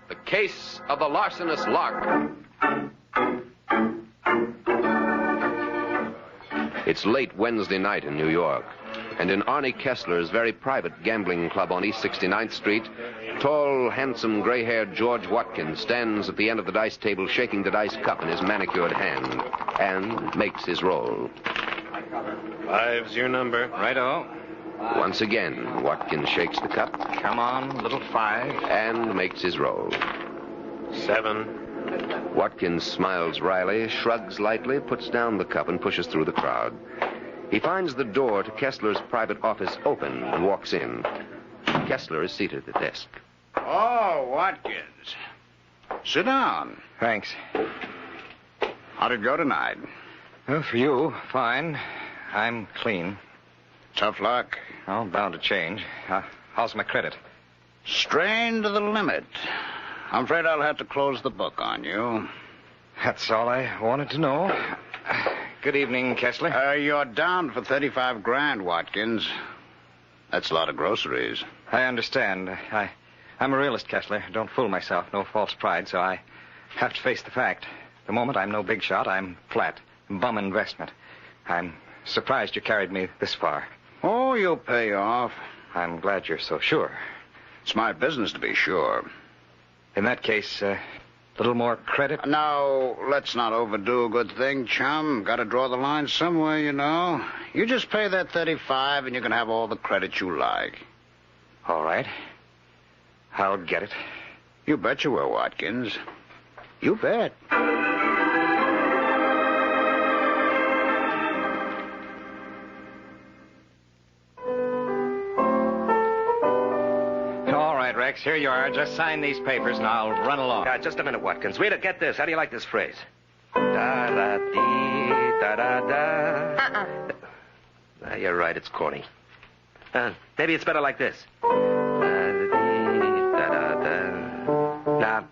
The Case of the Larcenous Lark. It's late Wednesday night in New York, and in Arnie Kessler's very private gambling club on East 69th Street, tall, handsome, gray-haired George Watkins stands at the end of the dice table shaking the dice cup in his manicured hand and makes his roll. 5's your number. Righto. Once again, Watkins shakes the cup. Come on, little 5. And makes his roll. 7. Watkins smiles wryly, shrugs lightly, puts down the cup, and pushes through the crowd. He finds the door to Kessler's private office open and walks in. Kessler is seated at the desk. Oh, Watkins. Sit down. Thanks. How'd it go tonight? Well, for you, fine. I'm clean. Tough luck. Oh, bound to change. How's my credit? Strained to the limit. I'm afraid I'll have to close the book on you. That's all I wanted to know. Good evening, Kessler. You're down for 35 grand, Watkins. That's a lot of groceries. I understand. I'm a realist, Kessler. Don't fool myself. No false pride, so I have to face the fact. The moment I'm no big shot, I'm flat. Bum investment. I'm surprised you carried me this far. Oh, you'll pay off. I'm glad you're so sure. It's my business to be sure. In that case, a little more credit? Now, let's not overdo a good thing, chum. Got to draw the line somewhere, you know. You just pay that 35 and you can have all the credit you like. All right. I'll get it. You bet you will, Watkins. You bet. Rex, here you are. Just sign these papers and I'll run along. Just a minute, Watkins. Reader, get this. How do you like this phrase? Da-da-dee, da-da-da. You're right, it's corny. Maybe it's better like this. Da-da-dee, da-da-da.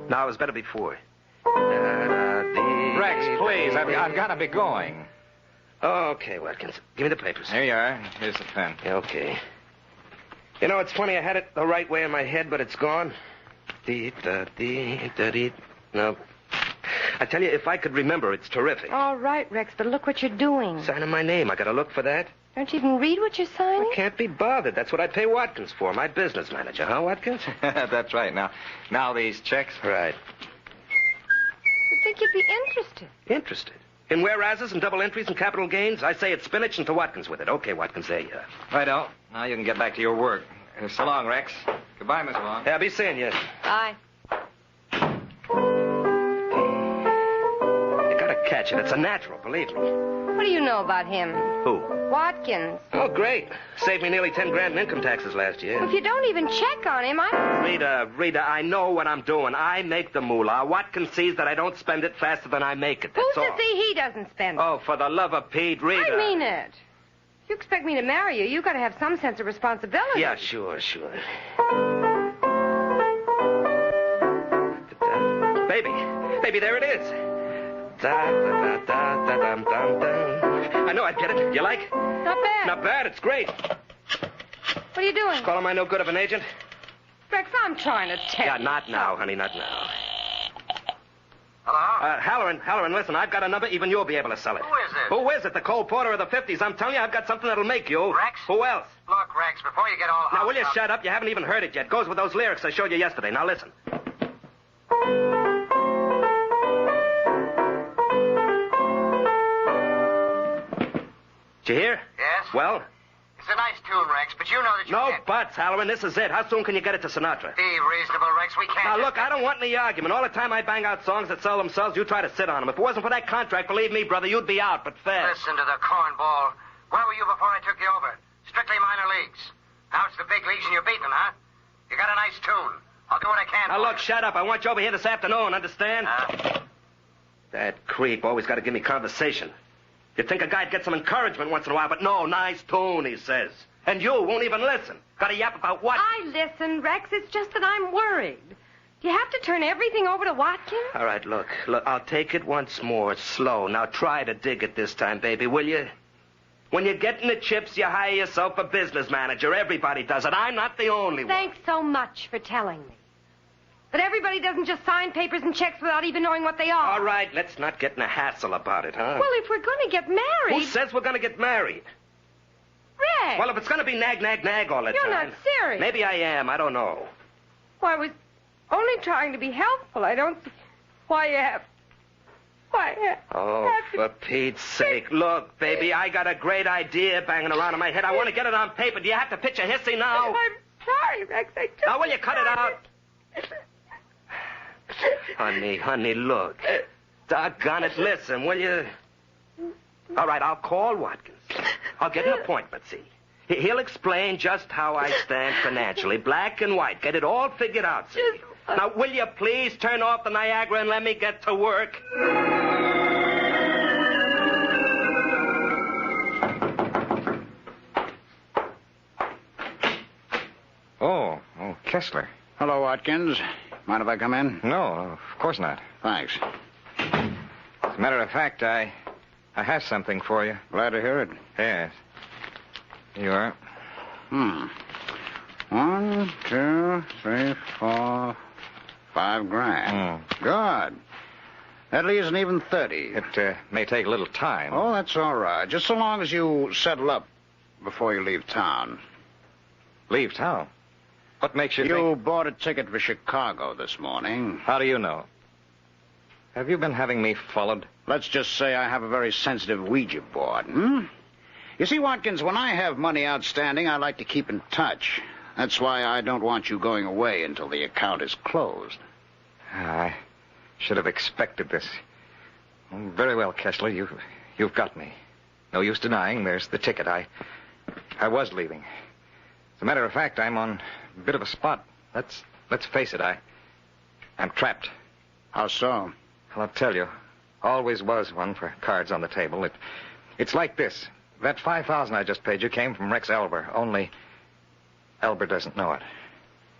Now, it was better before. Da-da-dee. Rex, please. I've got to be going. Okay, Watkins. Give me the papers. Here you are. Here's the pen. Okay. You know, it's funny, I had it the right way in my head, but it's gone. No. I tell you, if I could remember, it's terrific. All right, Rex, but look what you're doing. Signing my name. I gotta look for that. Don't you even read what you're signing? I can't be bothered. That's what I pay Watkins for, my business manager. Huh, Watkins? That's right. Now these checks. Right. You'd think you'd be interested. Interested? In whereases and double entries and capital gains? I say it's spinach and to Watkins with it. Okay, Watkins, there you are. Righto. Now you can get back to your work. So long, Rex. Goodbye, Miss Long. Yeah, be seeing you. Bye. You gotta catch it. It's a natural, believe me. What do you know about him? Who? Watkins. Oh, great. Saved me nearly 10 grand in income taxes last year. If you don't even check on him, Rita, I know what I'm doing. I make the moolah. Watkins sees that I don't spend it faster than I make it. That's Who's all. to see he doesn't spend it? Oh, for the love of Pete, Rita. I mean it. If you expect me to marry you, you've got to have some sense of responsibility. Yeah, sure. Baby, there it is. I know I'd get it. You like? Not bad. Not bad. It's great. What are you doing? Calling my no good of an agent? Rex, I'm trying to tell you. Yeah, not now, honey, not now. Hello? Halloran, listen, I've got a number. Even you'll be able to sell it. Who is it? Who is it? The Cole Porter of the 50s. I'm telling you, I've got something that'll make you. Rex? Who else? Look, Rex, before you get all... Now, will you shut up? You haven't even heard it yet. Goes with those lyrics I showed you yesterday. Now, listen. Did you hear? Yes? Well? It's a nice tune, Rex, but you know that you No can't... buts, Halloran. This is it. How soon can you get it to Sinatra? Be reasonable, Rex. We can't... Now, look, I don't want any argument. All the time I bang out songs that sell themselves, you try to sit on them. If it wasn't for that contract, believe me, brother, you'd be out, but fast. Listen to the cornball. Where were you before I took you over? Strictly minor leagues. Now it's the big leagues and you're beating them, huh? You got a nice tune. I'll do what I can. Now, look, shut up. I want you over here this afternoon, understand? That creep always got to give me conversation. You'd think a guy'd get some encouragement once in a while, but no, nice tune, he says. And you won't even listen. Got to yap about what? I listen, Rex. It's just that I'm worried. Do you have to turn everything over to Watkins? All right, look, I'll take it once more, slow. Now try to dig it this time, baby, will you? When you're getting the chips, you hire yourself a business manager. Everybody does it. I'm not the only one. Thanks so much for telling me. But everybody doesn't just sign papers and checks without even knowing what they are. All right, let's not get in a hassle about it, huh? Well, if we're going to get married... Who says we're going to get married? Rex! Well, if it's going to be nag all the You're time... not serious. Maybe I am. I don't know. Well, I was only trying to be helpful. I don't see why you have... Oh, for Pete's sake. Look, baby, I got a great idea banging around in my head. I want to get it on paper. Do you have to pitch a hissy now? I'm sorry, Rex. I just... Now, will you cut it out? Honey, look. Doggone it, listen, will you? All right, I'll call Watkins. I'll get an appointment, see. He'll explain just how I stand financially, black and white. Get it all figured out, see. Now, will you please turn off the Niagara and let me get to work? Oh, Kessler. Hello, Watkins. Mind if I come in? No, of course not. Thanks. As a matter of fact, I have something for you. Glad to hear it. Yes. Here you are. 1, 2, 3, 4, $5 grand. Good. That leaves an even 30. It may take a little time. Oh, that's all right. Just so long as you settle up before you leave town. Leave town? What makes you think... You bought a ticket for Chicago this morning. How do you know? Have you been having me followed? Let's just say I have a very sensitive Ouija board, You see, Watkins, when I have money outstanding, I like to keep in touch. That's why I don't want you going away until the account is closed. I should have expected this. Very well, Kessler, you've got me. No use denying there's the ticket. I was leaving. As a matter of fact, I'm on a bit of a spot. Let's face it, I'm trapped. How so? Well, I'll tell you. Always was one for cards on the table. It's like this. That $5,000 I just paid you came from Rex Elber, only Elber doesn't know it.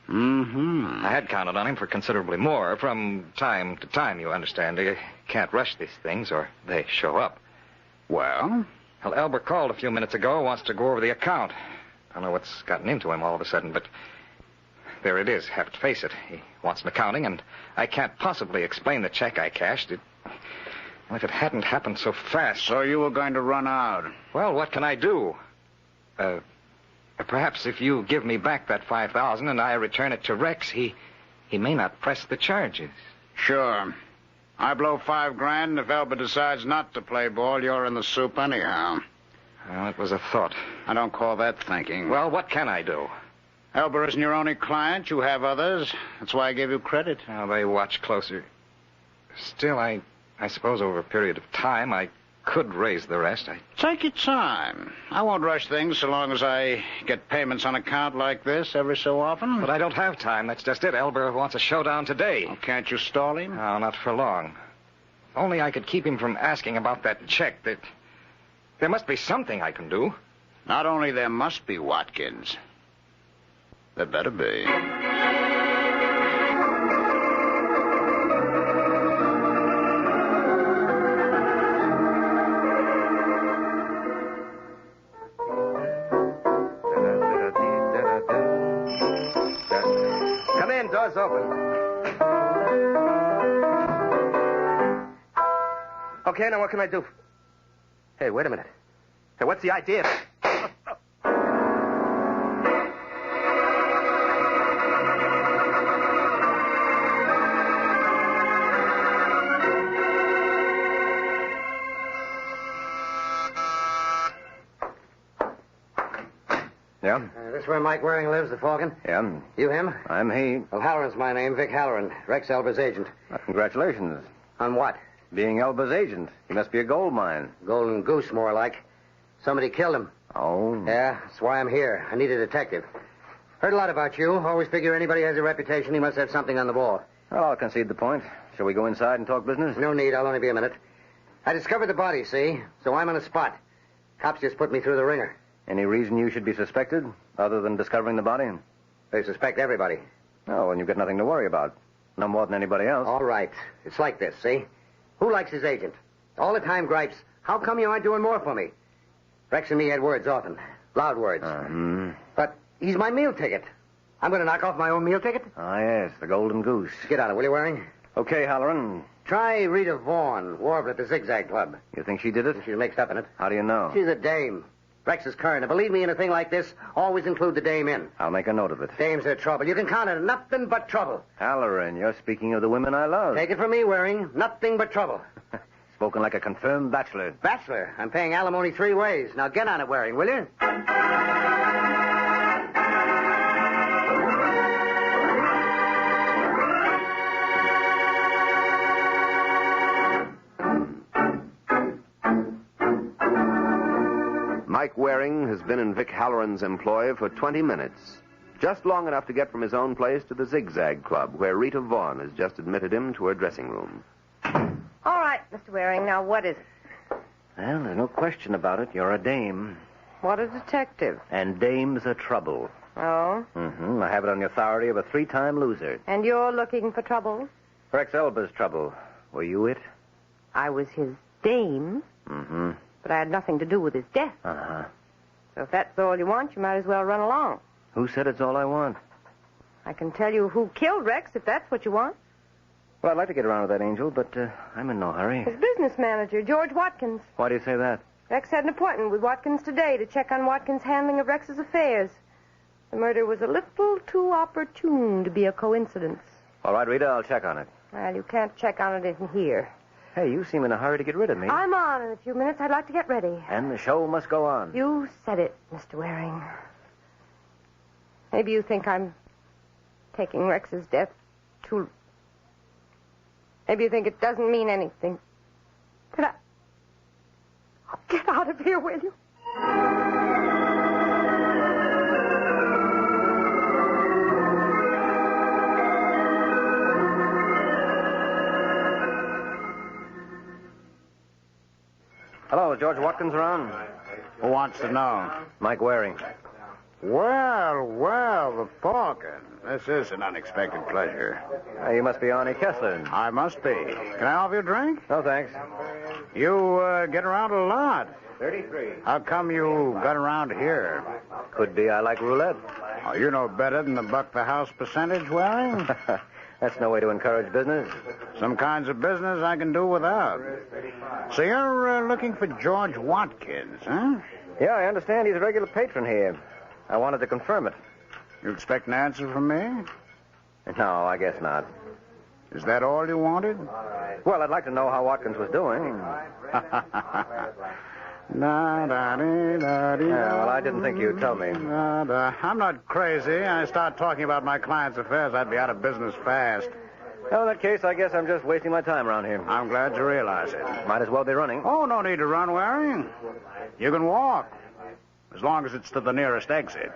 I had counted on him for considerably more from time to time, you understand. You can't rush these things or they show up. Well, Elber called a few minutes ago, wants to go over the account. I don't know what's gotten into him all of a sudden, but there it is. Have to face it. He wants an accounting, and I can't possibly explain the check I cashed. If it hadn't happened so fast... So you were going to run out? Well, what can I do? Perhaps if you give me back that $5,000 and I return it to Rex, he may not press the charges. Sure. I blow $5 grand, and if Elba decides not to play ball, you're in the soup anyhow. Well, it was a thought. I don't call that thinking. Well, what can I do? Elba isn't your only client. You have others. That's why I gave you credit. Now, they watch closer. Still, I suppose over a period of time, I could raise the rest. Take your time. I won't rush things so long as I get payments on account like this every so often. But I don't have time. That's just it. Elber wants a showdown today. Oh, can't you stall him? No, not for long. If only I could keep him from asking about that check. There must be something I can do. Not only there must be, Watkins. There better be. Come in, door's open. Okay, now what can I do? Hey, wait a minute. Hey, what's the idea? Yeah? This where Mike Waring lives, the Falcon? Yeah. You him? I'm he. Well, Halloran's my name, Vic Halloran, Rex Elba's agent. Congratulations. On what? Being Elba's agent. He must be a gold mine. Golden Goose, more like. Somebody killed him. Oh. Yeah, that's why I'm here. I need a detective. Heard a lot about you. Always figure anybody has a reputation, he must have something on the ball. Well, I'll concede the point. Shall we go inside and talk business? No need. I'll only be a minute. I discovered the body, see? So I'm on the spot. Cops just put me through the ringer. Any reason you should be suspected, other than discovering the body? They suspect everybody. Oh, and you've got nothing to worry about. No more than anybody else. All right. It's like this, see? Who likes his agent? All the time gripes. How come you aren't doing more for me? Rex and me had words often. Loud words. Hmm. But he's my meal ticket. I'm going to knock off my own meal ticket? Ah, yes, the Golden Goose. Get on it, will you, Waring? Okay, Halloran. Try Rita Vaughn, warbler at the Zigzag Club. You think she did it? She's mixed up in it. How do you know? She's a dame. Rex is current. And believe me, in a thing like this, always include the dame in. I'll make a note of it. Dames are trouble. You can count on nothing but trouble. Halloran, you're speaking of the women I love. Take it from me, Waring. Nothing but trouble. Spoken like a confirmed bachelor. Bachelor, I'm paying alimony 3 ways. Now get on it, Waring, will you? Mike Waring has been in Vic Halloran's employ for 20 minutes. Just long enough to get from his own place to the Zigzag Club, where Rita Vaughn has just admitted him to her dressing room. All right, Mr. Waring, now what is it? Well, there's no question about it. You're a dame. What a detective. And dames are trouble. Oh? I have it on the authority of a 3-time loser. And you're looking for trouble? Rex Elba's trouble. Were you it? I was his dame, but I had nothing to do with his death. Uh-huh. So if that's all you want, you might as well run along. Who said it's all I want? I can tell you who killed Rex if that's what you want. Well, I'd like to get around with that, Angel, but I'm in no hurry. His business manager, George Watkins. Why do you say that? Rex had an appointment with Watkins today to check on Watkins' handling of Rex's affairs. The murder was a little too opportune to be a coincidence. All right, Rita, I'll check on it. Well, you can't check on it in here. Hey, you seem in a hurry to get rid of me. I'm on in a few minutes. I'd like to get ready. And the show must go on. You said it, Mr. Waring. Maybe you think I'm taking Rex's death too... Maybe you think it doesn't mean anything. But Oh, get out of here, will you? Hello, George Watkins around? Who wants to know? Mike Waring. Well, the Falcon. This is an unexpected pleasure. You must be Arnie Kessler. I must be. Can I offer you a drink? No, thanks. You get around a lot. 33. How come you got around here? Could be I like roulette. Oh, you know better than the buck the house percentage, Waring. That's no way to encourage business. Some kinds of business I can do without. So you're looking for George Watkins, huh? Yeah, I understand he's a regular patron here. I wanted to confirm it. You expect an answer from me? No, I guess not. Is that all you wanted? Well, I'd like to know how Watkins was doing. Yeah, well, I didn't think you'd tell me. I'm not crazy. I start talking about my client's affairs, I'd be out of business fast. Well, in that case, I guess I'm just wasting my time around here. I'm glad you realize it. Might as well be running. Oh, no need to run, Waring. You can walk, as long as it's to the nearest exit.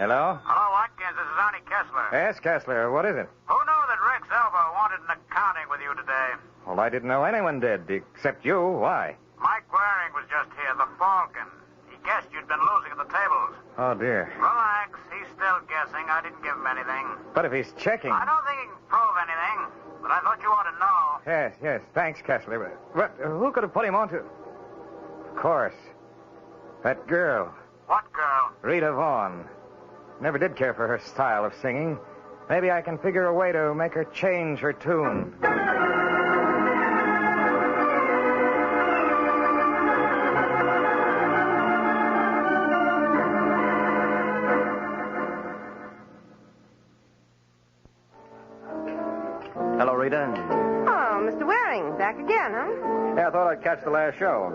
Hello? Hello, Watkins. This is Arnie Kessler. Yes, Kessler. What is it? Who knew that Rex Elba wanted an accounting with you today? Well, I didn't know anyone did, except you. Why? Mike Waring was just here, the Falcon. He guessed you'd been losing at the tables. Oh, dear. Relax. He's still guessing. I didn't give him anything. But if he's checking... I don't think he can prove anything, but I thought you ought to know. Yes. Thanks, Kessler. But who could have put him on to... Of course. That girl, What girl? Rita Vaughn. Never did care for her style of singing. Maybe I can figure a way to make her change her tune. Hello, Rita. Oh, Mr. Waring, back again, huh? Yeah, I thought I'd catch the last show.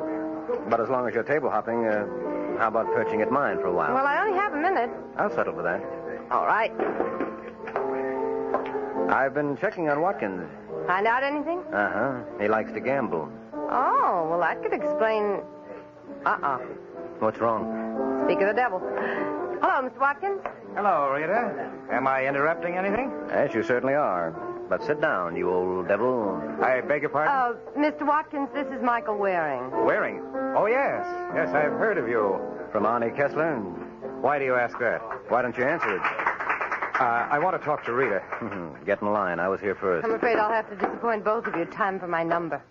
But as long as you're table hopping, how about perching at mine for a while? Well, I only have a minute. I'll settle for that. All right. I've been checking on Watkins. Find out anything? Uh-huh. He likes to gamble. Oh, well, that could explain... What's wrong? Speak of the devil. Hello, Mr. Watkins. Hello, Rita. Am I interrupting anything? Yes, you certainly are. But sit down, you old devil. I beg your pardon? Mr. Watkins, this is Michael Waring. Waring? Oh, yes. Yes, I've heard of you. From Arnie Kessler. Why do you ask that? Why don't you answer it? I want to talk to Rita. Get in line. I was here first. I'm afraid I'll have to disappoint both of you. Time for my number.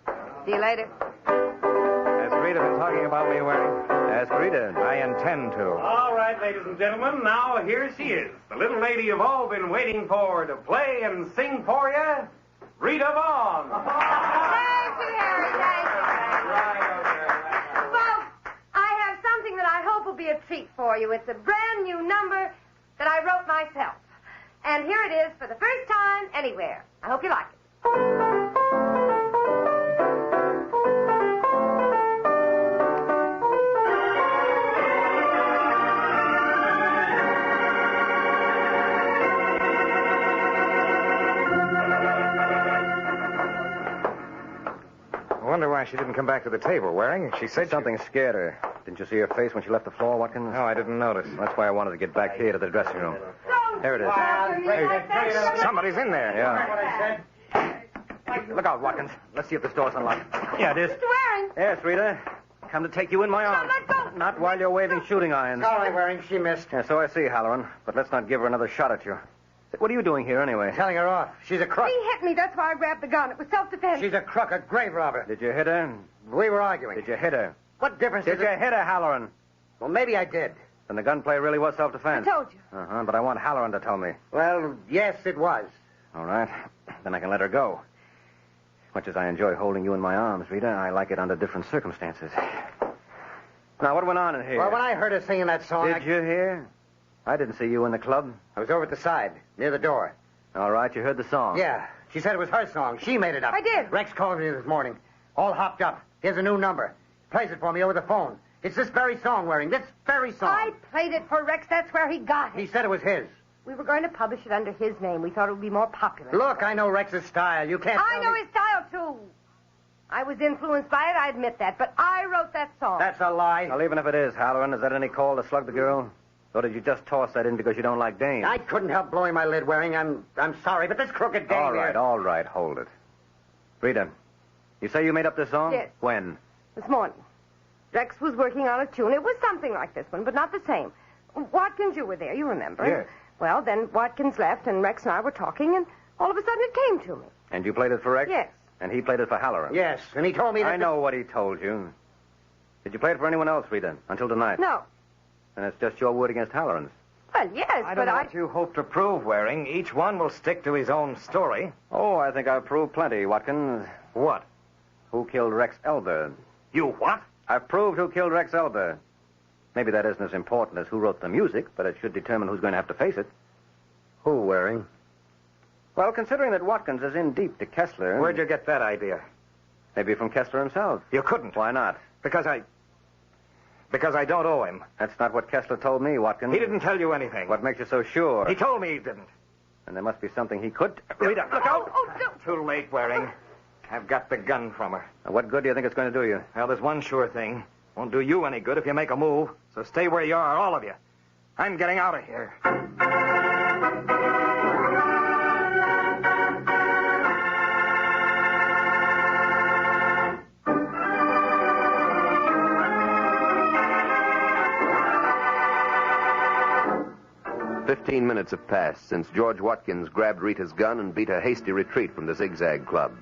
See you later. Has Rita been talking about me, Waring? Ask Rita. I intend to. All right, ladies and gentlemen, now here she is. The little lady you've all been waiting for to play and sing for you, Rita Vaughn. Thank you, Harry. Thank you. Folks, I have something that I hope will be a treat for you. It's a brand new number that I wrote myself. And here it is for the first time anywhere. I hope you like it. I wonder why she didn't come back to the table, Waring. She said Something scared her. Didn't you see her face when she left the floor, Watkins? No, I didn't notice. That's why I wanted to get back here to the dressing room. Here it is. Hey, somebody's in there. Yeah. Look out, Watkins. Let's see if this door's unlocked. Yeah, it is. Mr. Waring. Yes, Rita. Come to take you in my arms. let go. Not while you're waving shooting irons. Sorry, Waring. She missed. Yeah, so I see, Halloran. But let's not give her another shot at you. What are you doing here, anyway? Telling her off. She's a crook. He hit me. That's why I grabbed the gun. It was self-defense. She's a crook, a grave robber. Did you hit her? We were arguing. Did you hit her? What difference Did does you it... hit her, Halloran? Well, maybe I did. Then the gunplay really was I self-defense. told you. Uh-huh, but I want Halloran to tell me. Well, yes, it was. All right. Then I can let her go. Much as I enjoy holding you in my arms, Rita, I like it under different circumstances. Now, what went on in here? Well, when I heard her singing that song, Did you hear? I didn't see you in the club. I was over at the side, near the door. All right, you heard the song. Yeah, she said it was her song. She made it up. I did. Rex called me this morning, all hopped up. Here's a new number. Plays it for me over the phone. It's this very song, Waring. This very song. I played it for Rex. That's where he got He it. said it was his. We were going to publish it under his name. We thought it would be more popular. Look, I know Rex's style. You can't I tell know me... his style, too. I was influenced by it, I admit that. But I wrote that song. That's a lie. Well, even if it is, Halloran, is that any call to slug the girl? Or did you just toss that in because you don't like dames? I couldn't help blowing my lid, Waring. I'm sorry, but this crooked dame here... All right, hold it. Rita, you say you made up this song? Yes. When? This morning. Rex was working on a tune. It was something like this one, but not the same. Watkins, you were there, you remember. Yes. Well, then Watkins left, and Rex and I were talking, and all of a sudden it came to me. And you played it for Rex? Yes. And he played it for Halloran? Yes, and he told me that... I know what he told you. Did you play it for anyone else, Rita, until tonight? No. And it's just your word against Halloran's. Well, yes, I but don't know what you hope to prove, Waring. Each one will stick to his own story. Oh, I think I've proved plenty, Watkins. What? Who killed Rex Elder? You what? I've proved who killed Rex Elder. Maybe that isn't as important as who wrote the music, but it should determine who's going to have to face it. Who, Waring? Well, considering that Watkins is in deep to Kessler... Where'd you get that idea? Maybe from Kessler himself. You couldn't. Why not? Because I don't owe him. That's not what Kessler told me, Watkins. He didn't tell you anything. What makes you so sure? He told me he didn't. And there must be something he could... Rita, look out! Oh, don't... Too late, Waring. I've got the gun from her. Now, what good do you think it's going to do you? Well, there's one sure thing. Won't do you any good if you make a move. So stay where you are, all of you. I'm getting out of here. 15 minutes have passed since George Watkins grabbed Rita's gun and beat a hasty retreat from the Zigzag Club.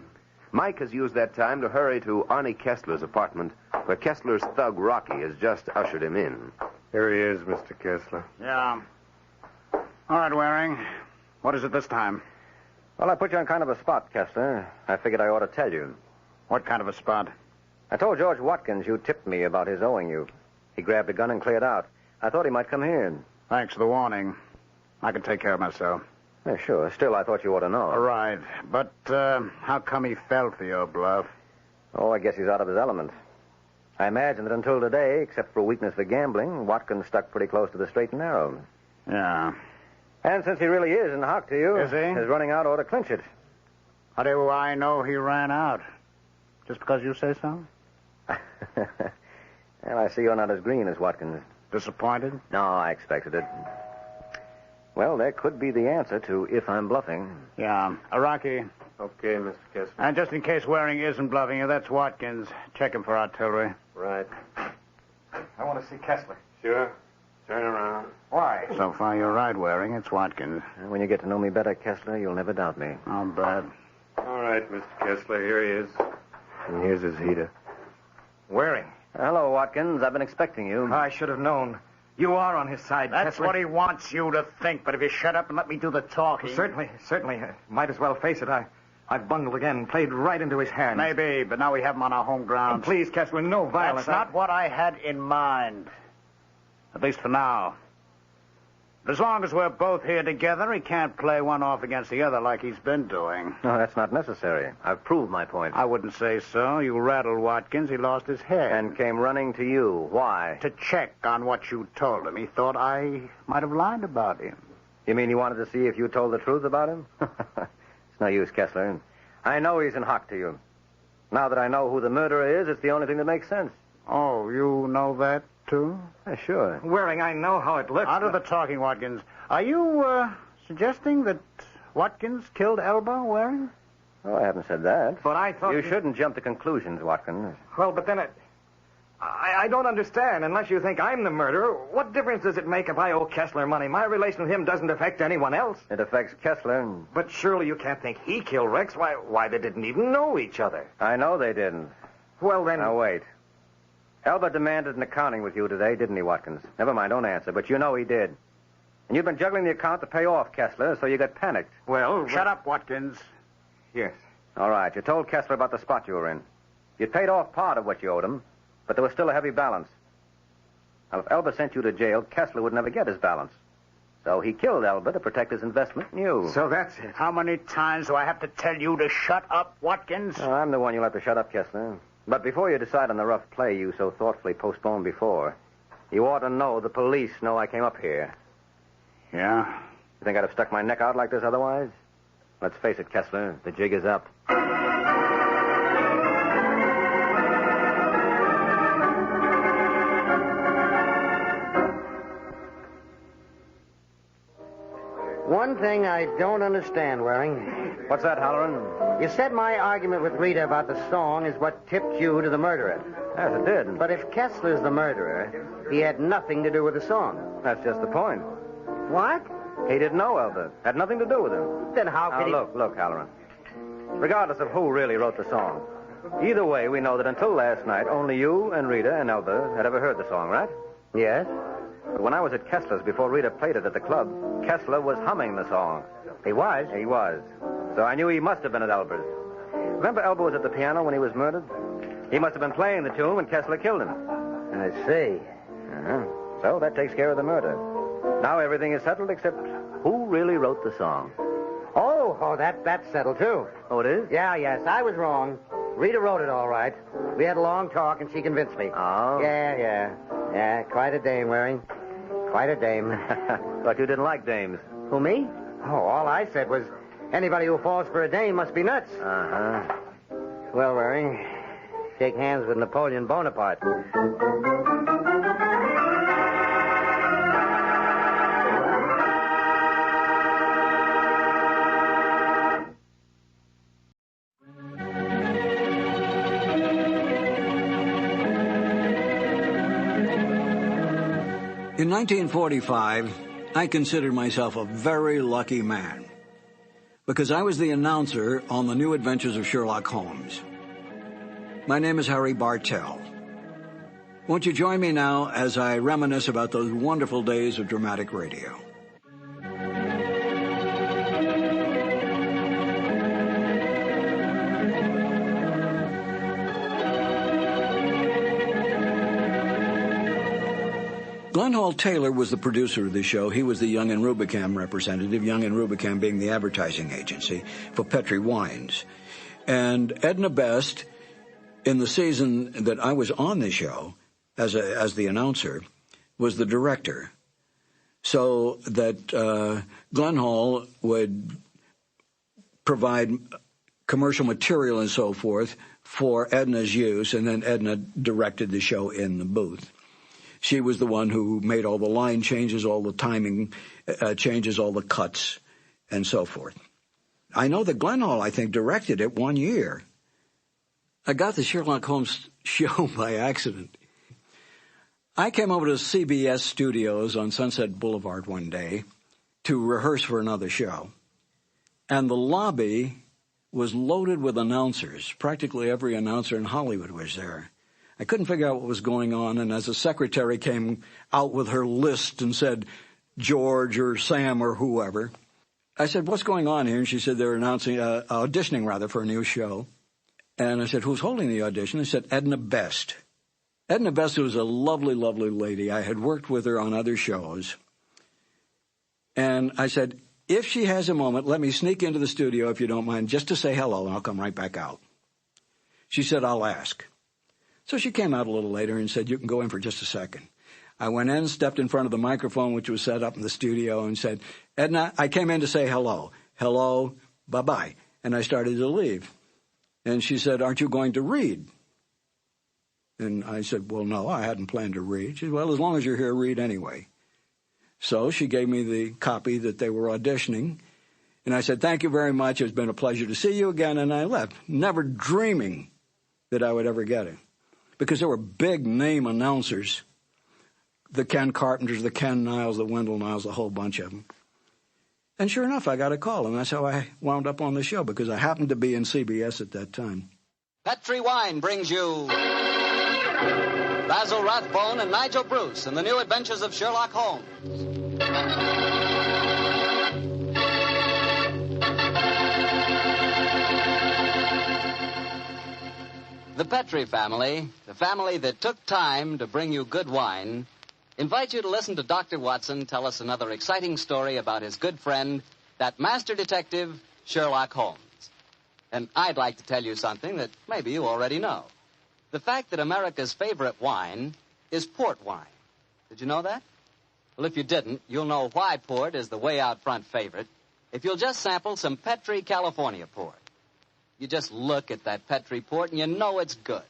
Mike has used that time to hurry to Arnie Kessler's apartment, where Kessler's thug Rocky has just ushered him in. Here he is, Mr. Kessler. Yeah. All right, Waring. What is it this time? Well, I put you on kind of a spot, Kessler. I figured I ought to tell you. What kind of a spot? I told George Watkins you tipped me about his owing you. He grabbed a gun and cleared out. I thought he might come here. Thanks for the warning. I can take care of myself. Yeah, sure. Still, I thought you ought to know. All right. But how come he fell for your bluff? Oh, I guess he's out of his element. I imagine that until today, except for a weakness for gambling, Watkins stuck pretty close to the straight and narrow. Yeah. And since he really is in hock to you, Is he? his running out ought to clinch it. How do I know he ran out? Just because you say so? Well, I see you're not as green as Watkins. Disappointed? No, I expected it. Well, there could be the answer to if I'm bluffing. Yeah. Rocky. Okay, Mr. Kessler. And just in case Waring isn't bluffing you, that's Watkins. Check him for artillery. Right. I want to see Kessler. Sure. Turn around. Why? So far, you're right, Waring. It's Watkins. When you get to know me better, Kessler, you'll never doubt me. Oh, bad. All right, Mr. Kessler, here he is. And here's his heater. Waring. Hello, Watkins. I've been expecting you. I should have known. You are on his side, That's Kessler. what he wants you to think, but if you shut up and let me do the talking... Certainly. Might as well face it. I've bungled again, played right into his hands. Maybe, but now we have him on our home ground. And please, Kessler, no violence. That's not what I had in mind. At least for now. But as long as we're both here together, he can't play one off against the other like he's been doing. No, that's not necessary. I've proved my point. I wouldn't say so. You rattled Watkins. He lost his head. And came running to you. Why? To check on what you told him. He thought I might have lied about him. You mean he wanted to see if you told the truth about him? It's no use, Kessler. I know he's in hock to you. Now that I know who the murderer is, it's the only thing that makes sense. Oh, you know that, too? Yeah, sure. Waring, I know how it looks. Out of the talking, Watkins. Are you, suggesting that Watkins killed Elba, Waring? Oh, I haven't said that. But I thought... You shouldn't jump to conclusions, Watkins. Well, but then I don't understand. Unless you think I'm the murderer, what difference does it make if I owe Kessler money? My relation with him doesn't affect anyone else. It affects Kessler. But surely you can't think he killed Rex. Why, they didn't even know each other. I know they didn't. Well, then... Now, wait. Elba demanded an accounting with you today, didn't he, Watkins? Never mind, don't answer, but you know he did. And you've been juggling the account to pay off Kessler, so you got panicked. Well... Shut up, Watkins. Yes. All right, you told Kessler about the spot you were in. You'd paid off part of what you owed him, but there was still a heavy balance. Now, if Elba sent you to jail, Kessler would never get his balance. So he killed Elba to protect his investment in you. So that's it. How many times do I have to tell you to shut up, Watkins? Oh, I'm the one you'll have to shut up, Kessler. But before you decide on the rough play you so thoughtfully postponed before, you ought to know the police know I came up here. Yeah? You think I'd have stuck my neck out like this otherwise? Let's face it, Kessler, the jig is up. One thing I don't understand, Waring. What's that, Halloran? You said my argument with Rita about the song is what tipped you to the murderer. Yes, it did. But if Kessler's the murderer, he had nothing to do with the song. That's just the point. What? He didn't know Elba. Had nothing to do with him. Then how could he... Look, Halloran. Regardless of who really wrote the song, either way, we know that until last night, only you and Rita and Elba had ever heard the song, right? Yes? But when I was at Kessler's before Rita played it at the club, Kessler was humming the song. He was? He was. So I knew he must have been at Elba's. Remember Elba was at the piano when he was murdered? He must have been playing the tune when Kessler killed him. I see. Uh-huh. So that takes care of the murder. Now everything is settled except who really wrote the song. Oh, that's settled, too. Oh, it is? Yeah, yes, I was wrong. Rita wrote it all right. We had a long talk, and she convinced me. Oh? Yeah, quite a dame, Waring. Quite a dame. Thought you didn't like dames. Who, me? Oh, all I said was anybody who falls for a dame must be nuts. Uh-huh. Well, Waring, shake hands with Napoleon Bonaparte. In 1945, I considered myself a very lucky man because I was the announcer on the New Adventures of Sherlock Holmes. My name is Harry Bartell. Won't you join me now as I reminisce about those wonderful days of dramatic radio? Glenn Hall Taylor was the producer of the show. He was the Young and Rubicam representative, Young and Rubicam being the advertising agency for Petri Wines. And Edna Best, in the season that I was on the show as the announcer, was the director. So that Glenn Hall would provide commercial material and so forth for Edna's use, and then Edna directed the show in the booth. She was the one who made all the line changes, all the timing changes, all the cuts, and so forth. I know that Glenn Hall, I think, directed it 1 year. I got the Sherlock Holmes show by accident. I came over to CBS Studios on Sunset Boulevard one day to rehearse for another show, and the lobby was loaded with announcers. Practically every announcer in Hollywood was there. I couldn't figure out what was going on, and as the secretary came out with her list and said George or Sam or whoever, I said, what's going on here? And she said they're auditioning for a new show. And I said, who's holding the audition? They said, Edna Best. Edna Best was a lovely, lovely lady. I had worked with her on other shows. And I said, if she has a moment, let me sneak into the studio, if you don't mind, just to say hello, and I'll come right back out. She said, I'll ask. So she came out a little later and said, you can go in for just a second. I went in, stepped in front of the microphone, which was set up in the studio, and said, Edna, I came in to say hello. Hello, bye-bye. And I started to leave. And she said, aren't you going to read? And I said, well, no, I hadn't planned to read. She said, well, as long as you're here, read anyway. So she gave me the copy that they were auditioning. And I said, thank you very much. It's been a pleasure to see you again. And I left, never dreaming that I would ever get it. Because there were big name announcers, the Ken Carpenters, the Ken Niles, the Wendell Niles, a whole bunch of them. And sure enough, I got a call, and that's how I wound up on the show, because I happened to be in CBS at that time. Petri Wine brings you Basil Rathbone and Nigel Bruce in the new adventures of Sherlock Holmes. The Petri family, the family that took time to bring you good wine, invite you to listen to Dr. Watson tell us another exciting story about his good friend, that master detective, Sherlock Holmes. And I'd like to tell you something that maybe you already know. The fact that America's favorite wine is port wine. Did you know that? Well, if you didn't, you'll know why port is the way out front favorite if you'll just sample some Petri California port. You just look at that Petri port and you know it's good.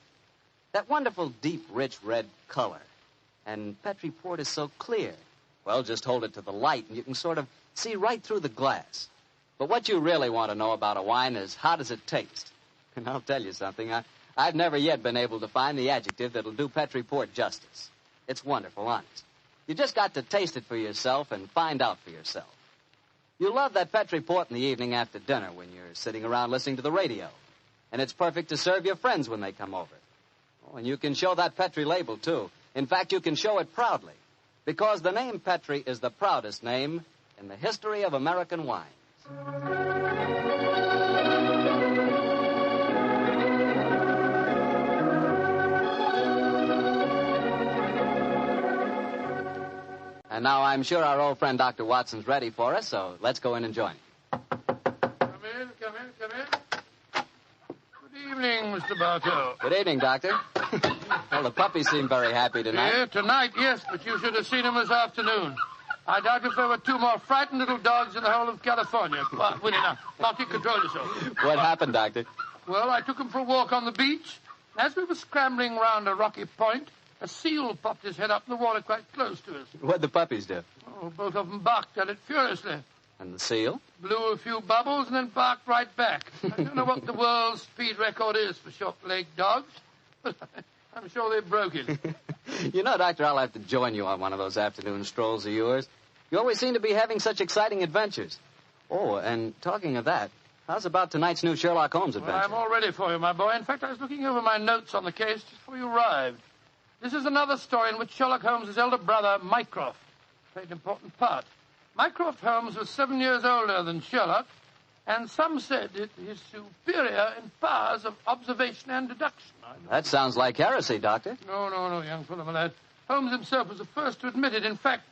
That wonderful deep, rich red color. And Petri port is so clear. Well, just hold it to the light and you can sort of see right through the glass. But what you really want to know about a wine is how does it taste? And I'll tell you something. I've never yet been able to find the adjective that'll do Petri port justice. It's wonderful, honest. You just got to taste it for yourself and find out for yourself. You love that Petri port in the evening after dinner when you're sitting around listening to the radio. And it's perfect to serve your friends when they come over. Oh, and you can show that Petri label, too. In fact, you can show it proudly. Because the name Petri is the proudest name in the history of American wines. And now I'm sure our old friend Dr. Watson's ready for us, so let's go in and join him. Come in. Good evening, Mr. Bartow. Good evening, Doctor. Well, the puppies seem very happy tonight. Yeah, tonight, yes, but you should have seen them this afternoon. I doubt if there were two more frightened little dogs in the whole of California. Winnie, now you control yourself. What happened, Doctor? Well, I took them for a walk on the beach. As we were scrambling round a rocky point, a seal popped his head up in the water quite close to us. What'd the puppies do? Oh, both of them barked at it furiously. And the seal? Blew a few bubbles and then barked right back. I don't know what the world's speed record is for short-legged dogs, but I'm sure they broke it. You know, Doctor, I'll have to join you on one of those afternoon strolls of yours. You always seem to be having such exciting adventures. Oh, and talking of that, how's about tonight's new Sherlock Holmes adventure? Well, I'm all ready for you, my boy. In fact, I was looking over my notes on the case just before you arrived. This is another story in which Sherlock Holmes' elder brother, Mycroft, played an important part. Mycroft Holmes was 7 years older than Sherlock, and some said it is superior in powers of observation and deduction. That sounds like heresy, Doctor. No, young fellow, my lad. Holmes himself was the first to admit it. In fact,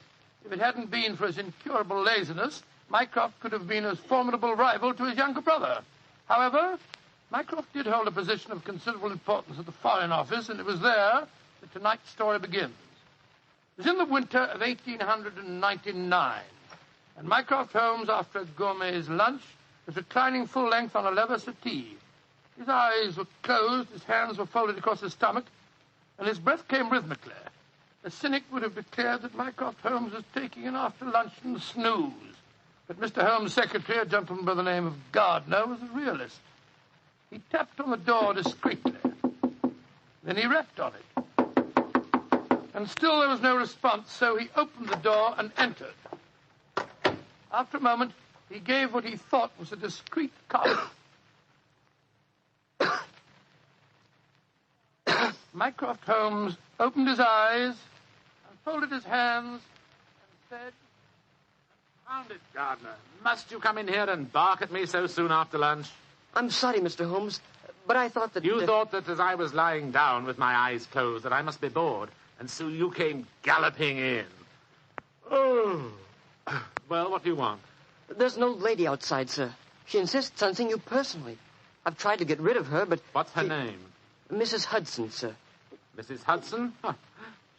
if it hadn't been for his incurable laziness, Mycroft could have been a formidable rival to his younger brother. However, Mycroft did hold a position of considerable importance at the Foreign Office, and it was there that tonight's story begins. It was in the winter of 1899, and Mycroft Holmes, after a gourmet's lunch, was reclining full length on a leather settee. His eyes were closed, his hands were folded across his stomach, and his breath came rhythmically. A cynic would have declared that Mycroft Holmes was taking an after-luncheon snooze. But Mr. Holmes' secretary, a gentleman by the name of Gardner, was a realist. He tapped on the door discreetly. Then he rapped on it. And still there was no response, so he opened the door and entered. After a moment, he gave what he thought was a discreet cough. Mycroft Holmes opened his eyes and folded his hands and said, "Found it, Gardner. Must you come in here and bark at me so soon after lunch?" I'm sorry, Mr. Holmes, but I thought that... You thought that as I was lying down with my eyes closed that I must be bored, and so you came galloping in. Oh. Well, what do you want? There's an old lady outside, sir. She insists on seeing you personally. I've tried to get rid of her, but... What's her name? Mrs. Hudson, sir. Mrs. Hudson? Huh.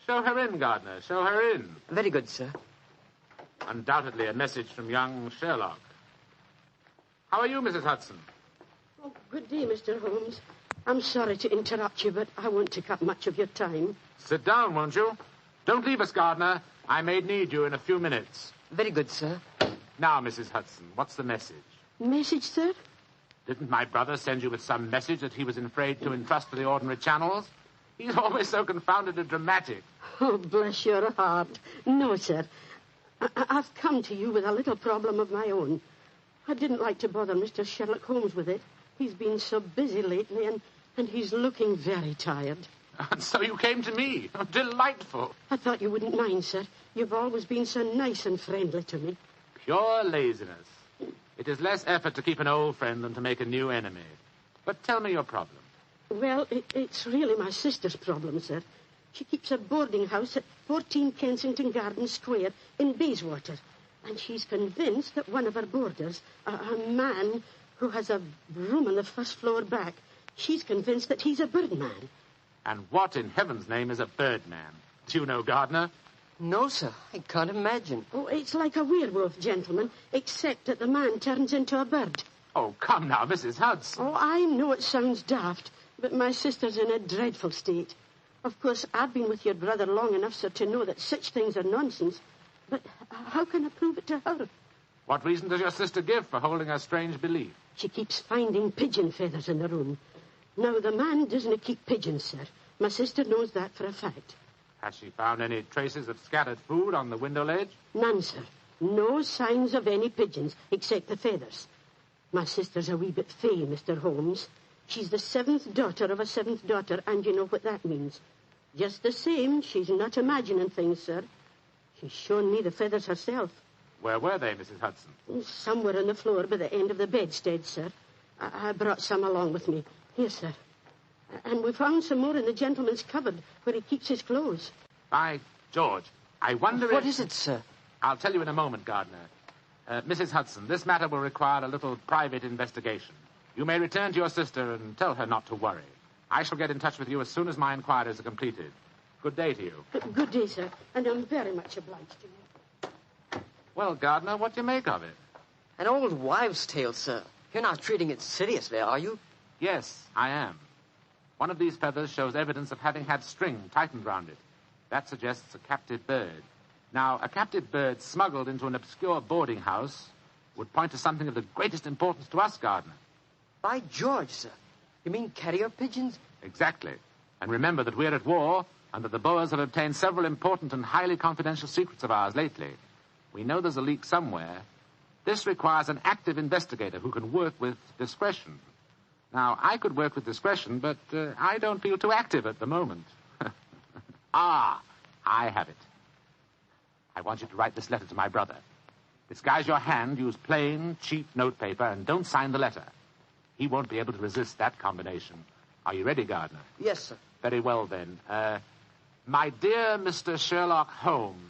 Show her in, Gardner. Show her in. Very good, sir. Undoubtedly a message from young Sherlock. How are you, Mrs. Hudson? Oh, good day, Mr. Holmes. I'm sorry to interrupt you, but I won't take up much of your time. Sit down, won't you? Don't leave us, Gardner. I may need you in a few minutes. Very good, sir. Now, Mrs. Hudson, what's the message? Message, sir? Didn't my brother send you with some message that he was afraid to entrust to the ordinary channels? He's always so confoundedly dramatic. Oh, bless your heart. No, sir. I've come to you with a little problem of my own. I didn't like to bother Mr. Sherlock Holmes with it. He's been so busy lately, and he's looking very tired. And so you came to me. Delightful. I thought you wouldn't mind, sir. You've always been so nice and friendly to me. Pure laziness. It is less effort to keep an old friend than to make a new enemy. But tell me your problem. Well, it's really my sister's problem, sir. She keeps a boarding house at 14 Kensington Gardens Square in Bayswater. And she's convinced that one of her boarders, a man who has a room on the first floor back, she's convinced that he's a birdman. And what in heaven's name is a birdman? Do you know, Gardner? No, sir. I can't imagine. Oh, it's like a werewolf, gentlemen, except that the man turns into a bird. Oh, come now, Mrs. Hudson. Oh, I know it sounds daft, but my sister's in a dreadful state. Of course, I've been with your brother long enough, sir, to know that such things are nonsense. But how can I prove it to her? What reason does your sister give for holding a strange belief? She keeps finding pigeon feathers in the room. Now, the man doesn't keep pigeons, sir. My sister knows that for a fact. Has she found any traces of scattered food on the window ledge? None, sir. No signs of any pigeons, except the feathers. My sister's a wee bit fey, Mr. Holmes. She's the 7th daughter of a 7th daughter, and you know what that means. Just the same, she's not imagining things, sir. She's shown me the feathers herself. Where were they, Mrs. Hudson? Somewhere on the floor by the end of the bedstead, sir. I brought some along with me. Here, sir. And we found some more in the gentleman's cupboard where he keeps his clothes. By George, I wonder What is it, sir? I'll tell you in a moment, Gardner. Mrs. Hudson, this matter will require a little private investigation. You may return to your sister and tell her not to worry. I shall get in touch with you as soon as my inquiries are completed. Good day to you. Good day, sir, and I'm very much obliged to you. Well, Gardner, what do you make of it? An old wives' tale, sir. You're not treating it seriously, are you? Yes, I am. One of these feathers shows evidence of having had string tightened round it. That suggests a captive bird. Now, a captive bird smuggled into an obscure boarding house would point to something of the greatest importance to us, Gardner. By George, sir. You mean carrier pigeons? Exactly. And remember that we're at war and that the Boers have obtained several important and highly confidential secrets of ours lately. We know there's a leak somewhere. This requires an active investigator who can work with discretion. Now, I could work with discretion, but I don't feel too active at the moment. I have it. I want you to write this letter to my brother. Disguise your hand, use plain, cheap notepaper, and don't sign the letter. He won't be able to resist that combination. Are you ready, Gardner? Yes, sir. Very well, then. My dear Mr. Sherlock Holmes,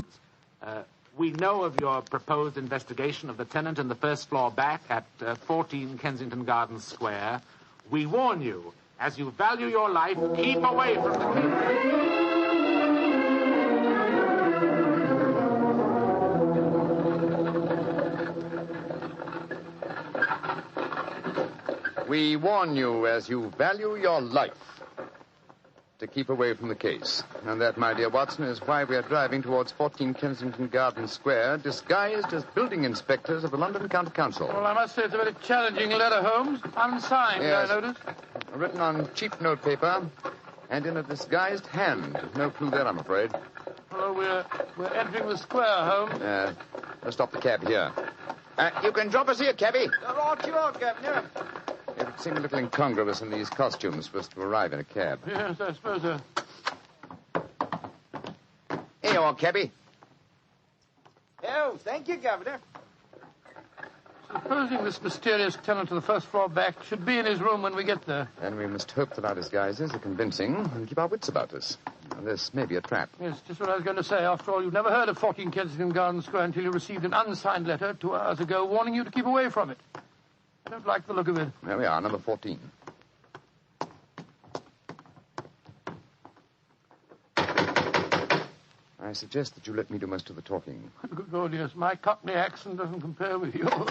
we know of your proposed investigation of the tenant in the first floor back at 14 Kensington Gardens Square. We warn you, as you value your life, keep away from the... We warn you, as you value your life, to keep away from the case. And that, my dear Watson, is why we are driving towards 14 Kensington Gardens Square, disguised as building inspectors of the London County Council. Well, I must say it's a very challenging letter, Holmes. Unsigned, yes. I notice. Written on cheap notepaper and in a disguised hand. No clue there, I'm afraid. Well, we're entering the square, Holmes. Let's stop the cab here. You can drop us here, cabby. Right you are, Governor. It would seem a little incongruous in these costumes for us to arrive in a cab. Yes, I suppose so. Here you are, cabby. Oh, thank you, Governor. Supposing this mysterious tenant of the first floor back should be in his room when we get there. Then we must hope that our disguises are convincing and keep our wits about us. This may be a trap. Yes, just what I was going to say. After all, you've never heard of 14 Kensington Gardens Square until you received an unsigned letter 2 hours ago warning you to keep away from it. I don't like the look of it. There we are, number 14. I suggest that you let me do most of the talking. Good Lord, yes. My Cockney accent doesn't compare with yours.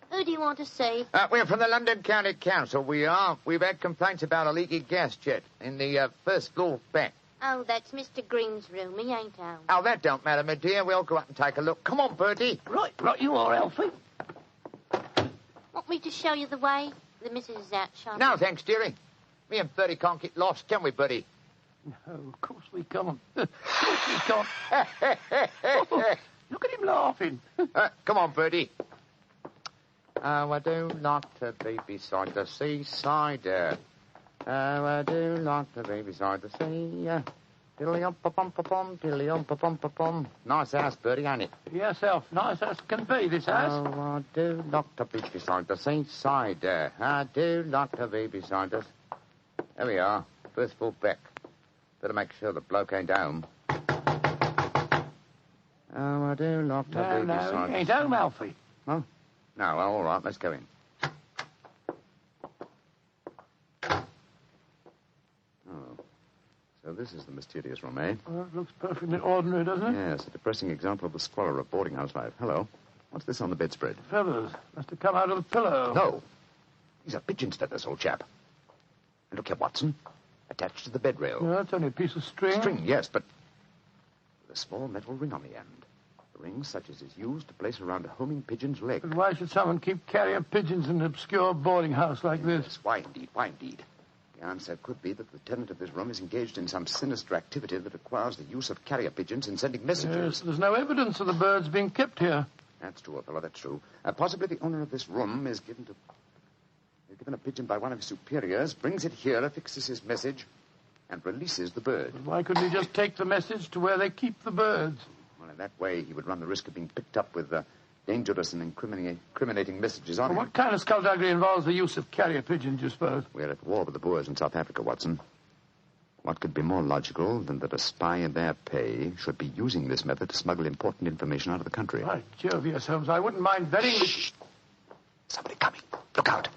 Who do you want to see? We're from the London County Council, we are. We've had complaints about a leaky gas jet in the first floor back. Oh, that's Mr. Green's room. He ain't home. Oh, that don't matter, my dear. We'll go up and take a look. Come on, Bertie. Right, you are, Alfie. Want me to show you the way? The missus is out shopping. No, thanks, dearie. Me and Bertie can't get lost, can we, Bertie? No, of course we can't. Of course we can't. Oh, look at him laughing. Come on, Bertie. Oh, I do like to be beside the seaside. Oh, I do like to be beside the sea. Diddly-um-pa-pum-pa-pum, diddly-um-pa-pum-pa-pum. Nice house, Bertie, ain't it? Yes, Alf. Nice as can be, this house. Oh, I do like to be beside the seaside. I do like to be beside us. There we are. First floor back. Better make sure the bloke ain't home. Oh, I do like to be beside... No, he ain't home, Alfie. Oh? No, well, all right, let's go in. Oh. So this is the mysterious room, eh? Well, it looks perfectly ordinary, doesn't it? Yes, a depressing example of the squalor of boarding house life. Hello. What's this on the bedspread? Feathers. Must have come out of the pillow. No. These are pigeons, feathers, old chap. And look here, Watson. Attached to the bed rail. No, it's only a piece of string. String, yes, but with a small metal ring on the end. A ring such as is used to place around a homing pigeon's leg. But why should someone keep carrier pigeons in an obscure boarding house like this? Yes, why indeed, why indeed? The answer could be that the tenant of this room is engaged in some sinister activity that requires the use of carrier pigeons in sending messages. Yes, there's no evidence of the birds being kept here. That's true, old fellow, that's true. Possibly the owner of this room is given a pigeon by one of his superiors, brings it here, affixes his message, and releases the bird. But why couldn't he just take the message to where they keep the birds? Well, in that way, he would run the risk of being picked up with dangerous and incriminating messages on him. What kind of skullduggery involves the use of carrier pigeons, you suppose? We're at war with the Boers in South Africa, Watson. What could be more logical than that a spy in their pay should be using this method to smuggle important information out of the country? By Jove, yes, Holmes. I wouldn't mind betting... Shh! Somebody coming. Look out.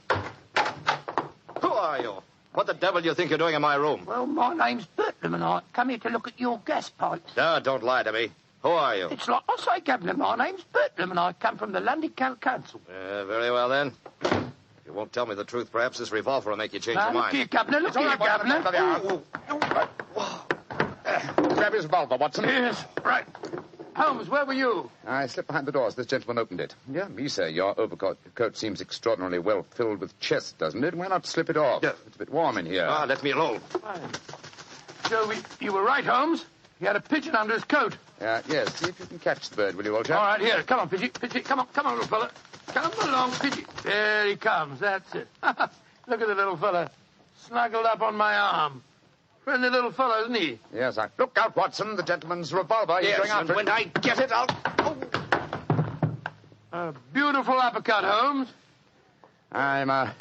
Who are you? What the devil do you think you're doing in my room? Well, my name's Bertram, and I come here to look at your gas pipes. No, don't lie to me. Who are you? It's like I say, Governor. My name's Bertram, and I come from the London County Council. Very well, then. If you won't tell me the truth, perhaps this revolver will make you change your mind. Look here, Governor. Look here, Governor. Grab his revolver, Watson. Yes, right. Holmes, where were you? I slipped behind the doors. This gentleman opened it. Yeah, me, sir. Your overcoat coat seems extraordinarily well filled with chest, doesn't it? Why not slip it off? It's a bit warm in here. Let me alone. So you were right, Holmes. He had a pigeon under his coat. Yes. See if you can catch the bird, will you, old chap? All right, here. Come on, Pidgey. Pidgey, come on, little fella. Come along, Pidgey. There he comes. That's it. Look at the little fella. Snuggled up on my arm. Friendly little fellow, isn't he? Yes, Look out, Watson. The gentleman's revolver. He's going and when I get it, I'll... A beautiful uppercut, Holmes. I'm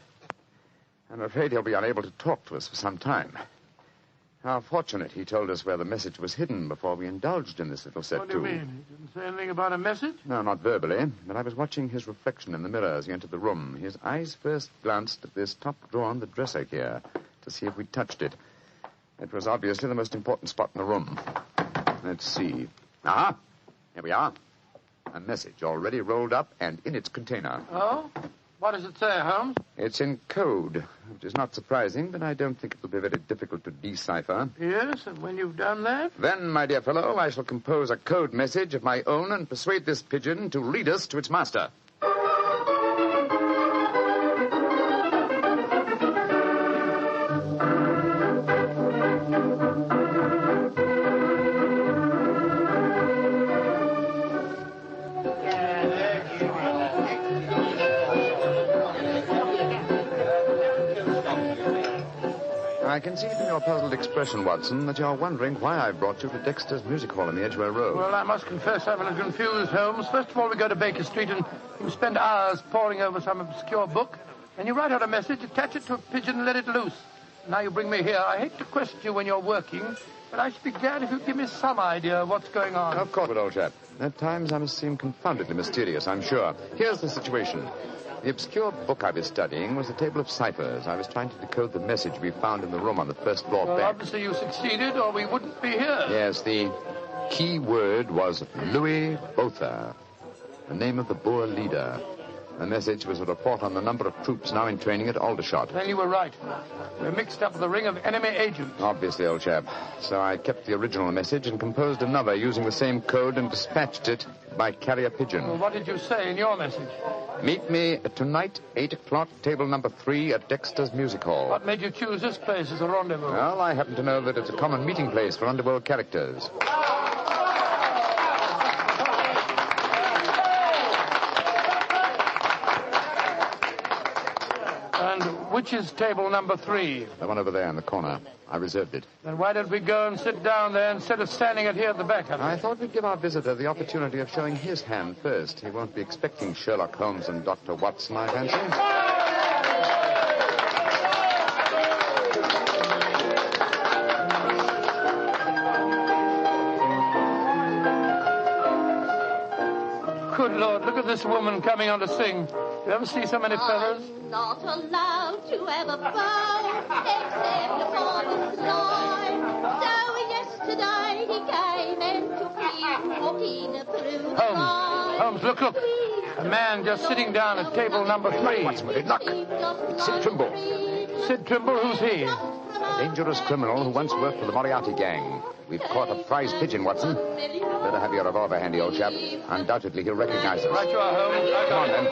afraid he'll be unable to talk to us for some time. How fortunate he told us where the message was hidden before we indulged in this little set, What do you mean? He didn't say anything about a message? No, not verbally, but I was watching his reflection in the mirror as he entered the room. His eyes first glanced at this top drawer on the dresser here to see if we touched it. It was obviously the most important spot in the room. Let's see. Here we are. A message already rolled up and in its container. Oh? What does it say, Holmes? It's in code, which is not surprising, but I don't think it will be very difficult to decipher. Yes, and when you've done that? Then, my dear fellow, I shall compose a code message of my own and persuade this pigeon to lead us to its master. I can see from your puzzled expression, Watson, that you're wondering why I brought you to Dexter's Music Hall in the Edgware Road. Well, I must confess I'm a little confused, Holmes. First of all, we go to Baker Street and you spend hours poring over some obscure book. Then you write out a message, attach it to a pigeon, and let it loose. Now you bring me here. I hate to question you when you're working, but I should be glad if you'd give me some idea of what's going on. Of course, old chap. At times I must seem confoundedly mysterious, I'm sure. Here's the situation. The obscure book I was studying was a table of ciphers. I was trying to decode the message we found in the room on the first floor Well, back. obviously you succeeded, or we wouldn't be here. Yes, the key word was Louis Botha, the name of the Boer leader. The message was a report on the number of troops now in training at Aldershot. Then you were right. We're mixed up with a ring of enemy agents. Obviously, old chap. So I kept the original message and composed another using the same code and dispatched it by carrier pigeon. Well, what did you say in your message? Meet me tonight, 8 o'clock, table number 3 at Dexter's Music Hall. What made you choose this place as a rendezvous? Well, I happen to know that it's a common meeting place for underworld characters. And which is table number 3? The one over there in the corner. I reserved it. Then why don't we go and sit down there instead of standing it here at the back? I thought we'd give our visitor the opportunity of showing his hand first. He won't be expecting Sherlock Holmes and Dr. Watson, I fancy. Good Lord, look at this woman coming on to sing. You ever see so many fellas? I'm not allowed to have a bow except upon his line. So yesterday he came and took me walking through the line. Holmes, look. A man just sitting down at table number 3. What's with it? Look. It's Sid Trimble. Sid Trimble? Who's he? A dangerous criminal who once worked for the Moriarty gang. We've caught a prize pigeon, Watson. Better have your revolver handy, old chap. Undoubtedly, he'll recognize us. Right you are, Holmes. Come on, then.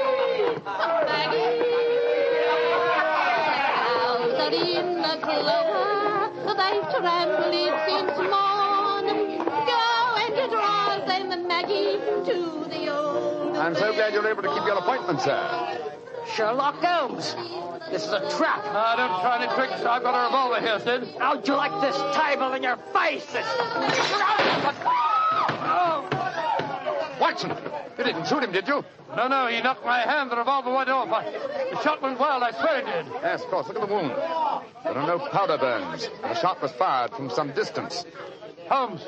Out in the clover, they've trampled it since morning. Go and drive them, Maggie, to the old... I'm so glad you're able to keep your appointment, sir. Sherlock Holmes. This is a trap. No, don't try any tricks. I've got a revolver here, Sid. How'd you like this table in your face? Watson, you didn't shoot him, did you? No, he knocked my hand. The revolver went off. The shot went wild. I swear it did. Yes, of course. Look at the wound. There are no powder burns. The shot was fired from some distance. Holmes,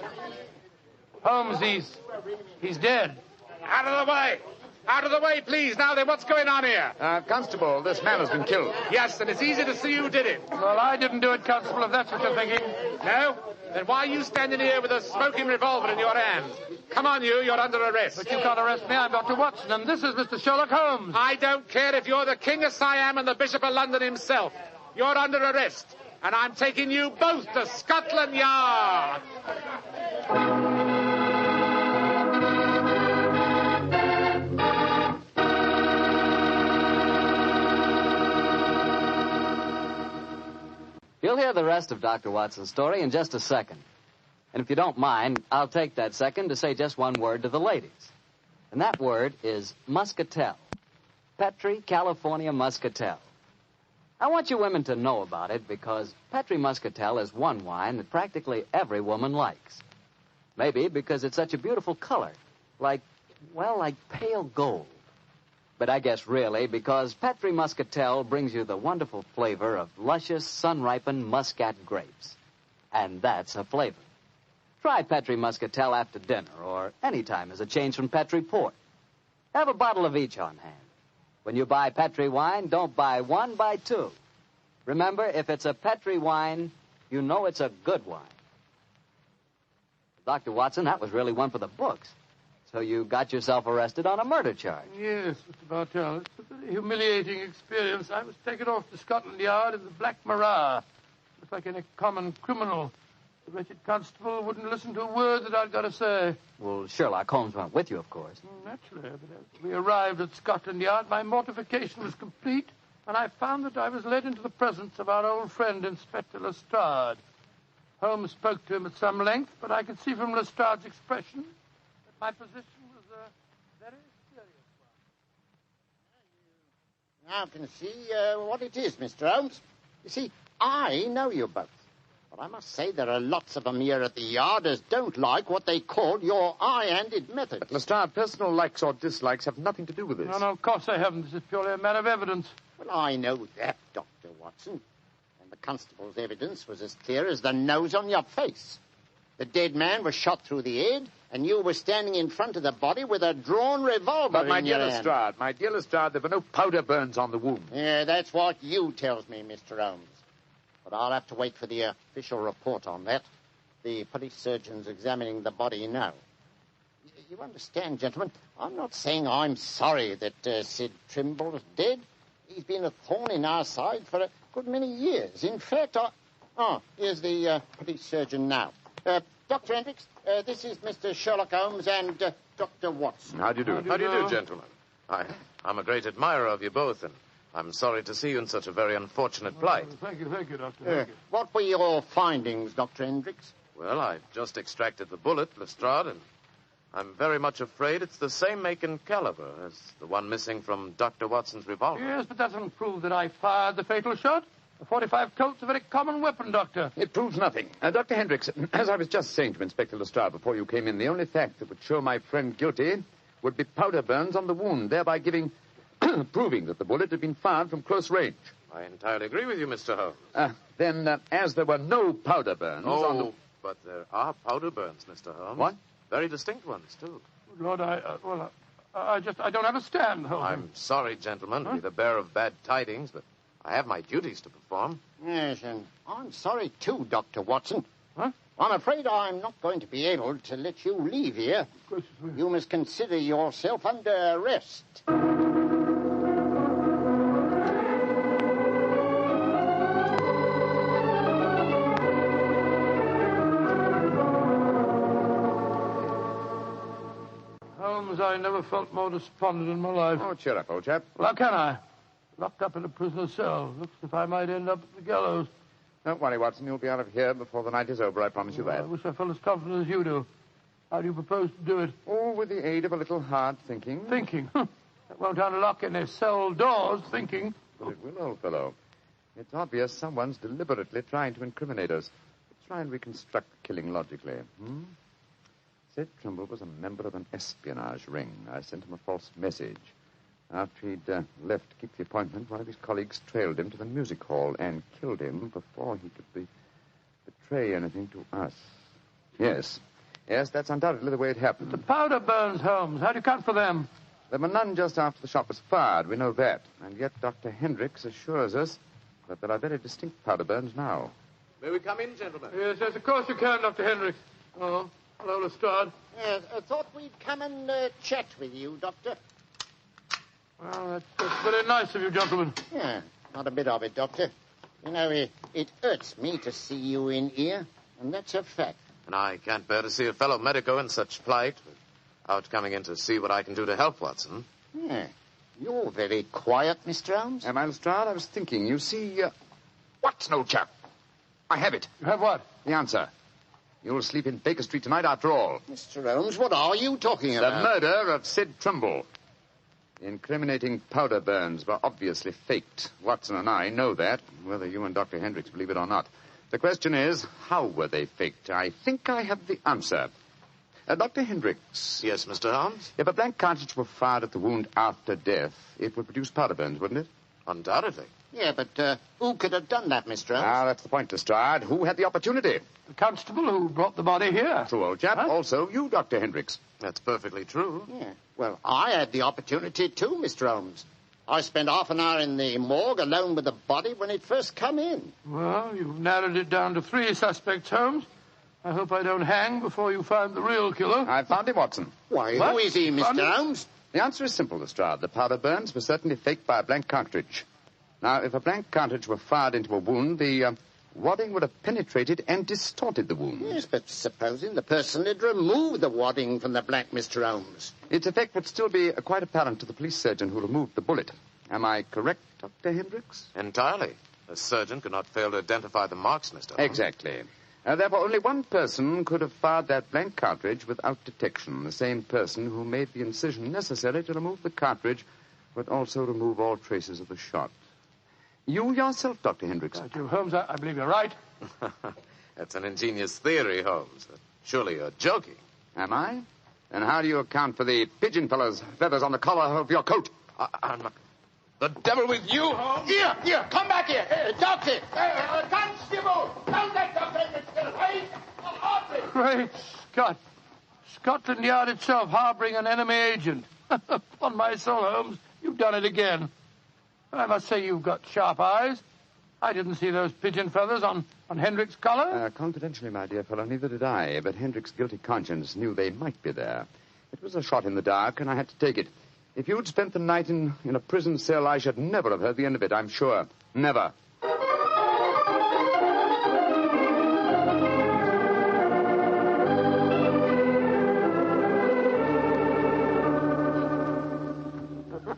he's dead. Out of the way! Out of the way, please. Now then, what's going on here? Constable, this man has been killed. Yes, and it's easy to see who did it. Well, I didn't do it, Constable, if that's what you're thinking. No? Then why are you standing here with a smoking revolver in your hand? Come on, you're under arrest. But you can't arrest me. I'm Dr. Watson, and this is Mr. Sherlock Holmes. I don't care if you're the King of Siam and the Bishop of London himself. You're under arrest, and I'm taking you both to Scotland Yard. You'll hear the rest of Dr. Watson's story in just a second. And if you don't mind, I'll take that second to say just one word to the ladies. And that word is muscatel. Petri California Muscatel. I want you women to know about it because Petri Muscatel is one wine that practically every woman likes. Maybe because it's such a beautiful color, like pale gold. But I guess really because Petri Muscatel brings you the wonderful flavor of luscious, sun-ripened Muscat grapes. And that's a flavor. Try Petri Muscatel after dinner or any time as a change from Petri port. Have a bottle of each on hand. When you buy Petri wine, don't buy one, buy two. Remember, if it's a Petri wine, you know it's a good wine. Dr. Watson, that was really one for the books. So you got yourself arrested on a murder charge. Yes, Mr. Bartell. It's a very humiliating experience. I was taken off to Scotland Yard in the Black Marat. Just like any common criminal. The wretched constable wouldn't listen to a word that I'd got to say. Well, Sherlock Holmes went with you, of course. Naturally, but as we arrived at Scotland Yard, my mortification was complete, and I found that I was led into the presence of our old friend, Inspector Lestrade. Holmes spoke to him at some length, but I could see from Lestrade's expression that my position was a very serious one. Now can see what it is, Mr. Holmes. You see, I know you both. But I must say there are lots of them here at the yard as don't like what they call your high-handed method. But, Lestrade, personal likes or dislikes have nothing to do with this. No, of course they haven't. This is purely a matter of evidence. Well, I know that, Dr. Watson. And the constable's evidence was as clear as the nose on your face. The dead man was shot through the head, and you were standing in front of the body with a drawn revolver in your hand. My dear Lestrade, there were no powder burns on the wound. Yeah, that's what you tells me, Mr. Holmes. But I'll have to wait for the official report on that. The police surgeon's examining the body now. You understand, gentlemen, I'm not saying I'm sorry that Sid Trimble is dead. He's been a thorn in our side for a good many years. In fact, here's the police surgeon now. Dr. Hendricks, this is Mr. Sherlock Holmes and Dr. Watson. How do you do? How do you do, gentlemen? I'm a great admirer of you both, and I'm sorry to see you in such a very unfortunate plight. Thank you, Doctor. Thank you. What were your findings, Dr. Hendricks? Well, I've just extracted the bullet, Lestrade, and I'm very much afraid it's the same make and caliber as the one missing from Dr. Watson's revolver. Yes, but that doesn't prove that I fired the fatal shot. A 45 Colt's a very common weapon, Doctor. It proves nothing. Dr. Hendricks, as I was just saying to Inspector Lestrade before you came in, the only fact that would show my friend guilty would be powder burns on the wound, thereby proving that the bullet had been fired from close range. I entirely agree with you, Mr. Holmes. Then, as there were no powder burns on the... but there are powder burns, Mr. Holmes. What? Very distinct ones, too. Lord, I don't understand, Holmes. I'm sorry, gentlemen, to be the bearer of bad tidings, but I have my duties to perform. Yes, and I'm sorry, too, Dr. Watson. Huh? I'm afraid I'm not going to be able to let you leave here. You must consider yourself under arrest. Holmes, I never felt more despondent in my life. Oh, cheer up, old chap. Well, how can I? Locked up in a prisoner's cell. Looks as if I might end up at the gallows. Don't worry, Watson. You'll be out of here before the night is over, I promise you that. I wish I felt as confident as you do. How do you propose to do it? Oh, with the aid of a little hard thinking. Thinking? That won't unlock any cell doors, thinking. But it will, old fellow. It's obvious someone's deliberately trying to incriminate us. Let's try and reconstruct the killing logically. Sid Trimble was a member of an espionage ring. I sent him a false message. After he'd left to keep the appointment, one of his colleagues trailed him to the music hall and killed him before he could betray anything to us. Yes, that's undoubtedly the way it happened. The powder burns, Holmes. How do you account for them? There were none just after the shot was fired. We know that. And yet Dr. Hendricks assures us that there are very distinct powder burns now. May we come in, gentlemen? Yes, of course you can, Dr. Hendricks. Oh, hello, Lestrade. Yes, I thought we'd come and chat with you, Doctor. Well, that's very nice of you, gentlemen. Yeah, not a bit of it, Doctor. You know, it hurts me to see you in here, and that's a fact. And I can't bear to see a fellow medico in such plight without coming in to see what I can do to help, Watson. Yeah, you're very quiet, Mr. Holmes. Am I, Lestrade? I was thinking. You see, Watson, old chap. I have it. You have what? The answer. You'll sleep in Baker Street tonight after all. Mr. Holmes, what are you talking about? The murder of Sid Trimble. The incriminating powder burns were obviously faked. Watson and I know that, whether you and Dr. Hendricks believe it or not. The question is, how were they faked? I think I have the answer. Dr. Hendricks. Yes, Mr. Holmes? If a blank cartridge were fired at the wound after death, it would produce powder burns, wouldn't it? Undoubtedly. Yeah, but who could have done that, Mr. Holmes? Ah, that's the point, Lestrade. Who had the opportunity? The constable who brought the body here. True, old chap. Huh? Also, you, Dr. Hendricks. That's perfectly true. Yeah. Well, I had the opportunity too, Mr. Holmes. I spent half an hour in the morgue alone with the body when it first come in. Well, you've narrowed it down to 3 suspects, Holmes. I hope I don't hang before you find the real killer. I found him, Watson. Why, who is he, Mr. Holmes? The answer is simple, Lestrade. The powder burns were certainly faked by a blank cartridge. Now, if a blank cartridge were fired into a wound, the wadding would have penetrated and distorted the wound. Yes, but supposing the person had removed the wadding from the blank, Mr. Holmes. Its effect would still be quite apparent to the police surgeon who removed the bullet. Am I correct, Dr. Hendricks? Entirely. A surgeon could not fail to identify the marks, Mr. Holmes. Exactly. Therefore, only one person could have fired that blank cartridge without detection. The same person who made the incision necessary to remove the cartridge would also remove all traces of the shot. You yourself, Dr. Hendricks. Holmes, I believe you're right. That's an ingenious theory, Holmes. Surely you're joking. Am I? Then how do you account for the pigeon feathers on the collar of your coat? I'm not... The devil with you, Holmes? Here, come back here. Doctor, Constable, don't let Dr. Hendricks get away. Great Scott. Scotland Yard itself harboring an enemy agent. Upon my soul, Holmes, you've done it again. I must say you've got sharp eyes. I didn't see those pigeon feathers on Hendricks' collar. Confidentially, my dear fellow, neither did I, but Hendricks' guilty conscience knew they might be there. It was a shot in the dark, and I had to take it. If you'd spent the night in a prison cell, I should never have heard the end of it, I'm sure. Never.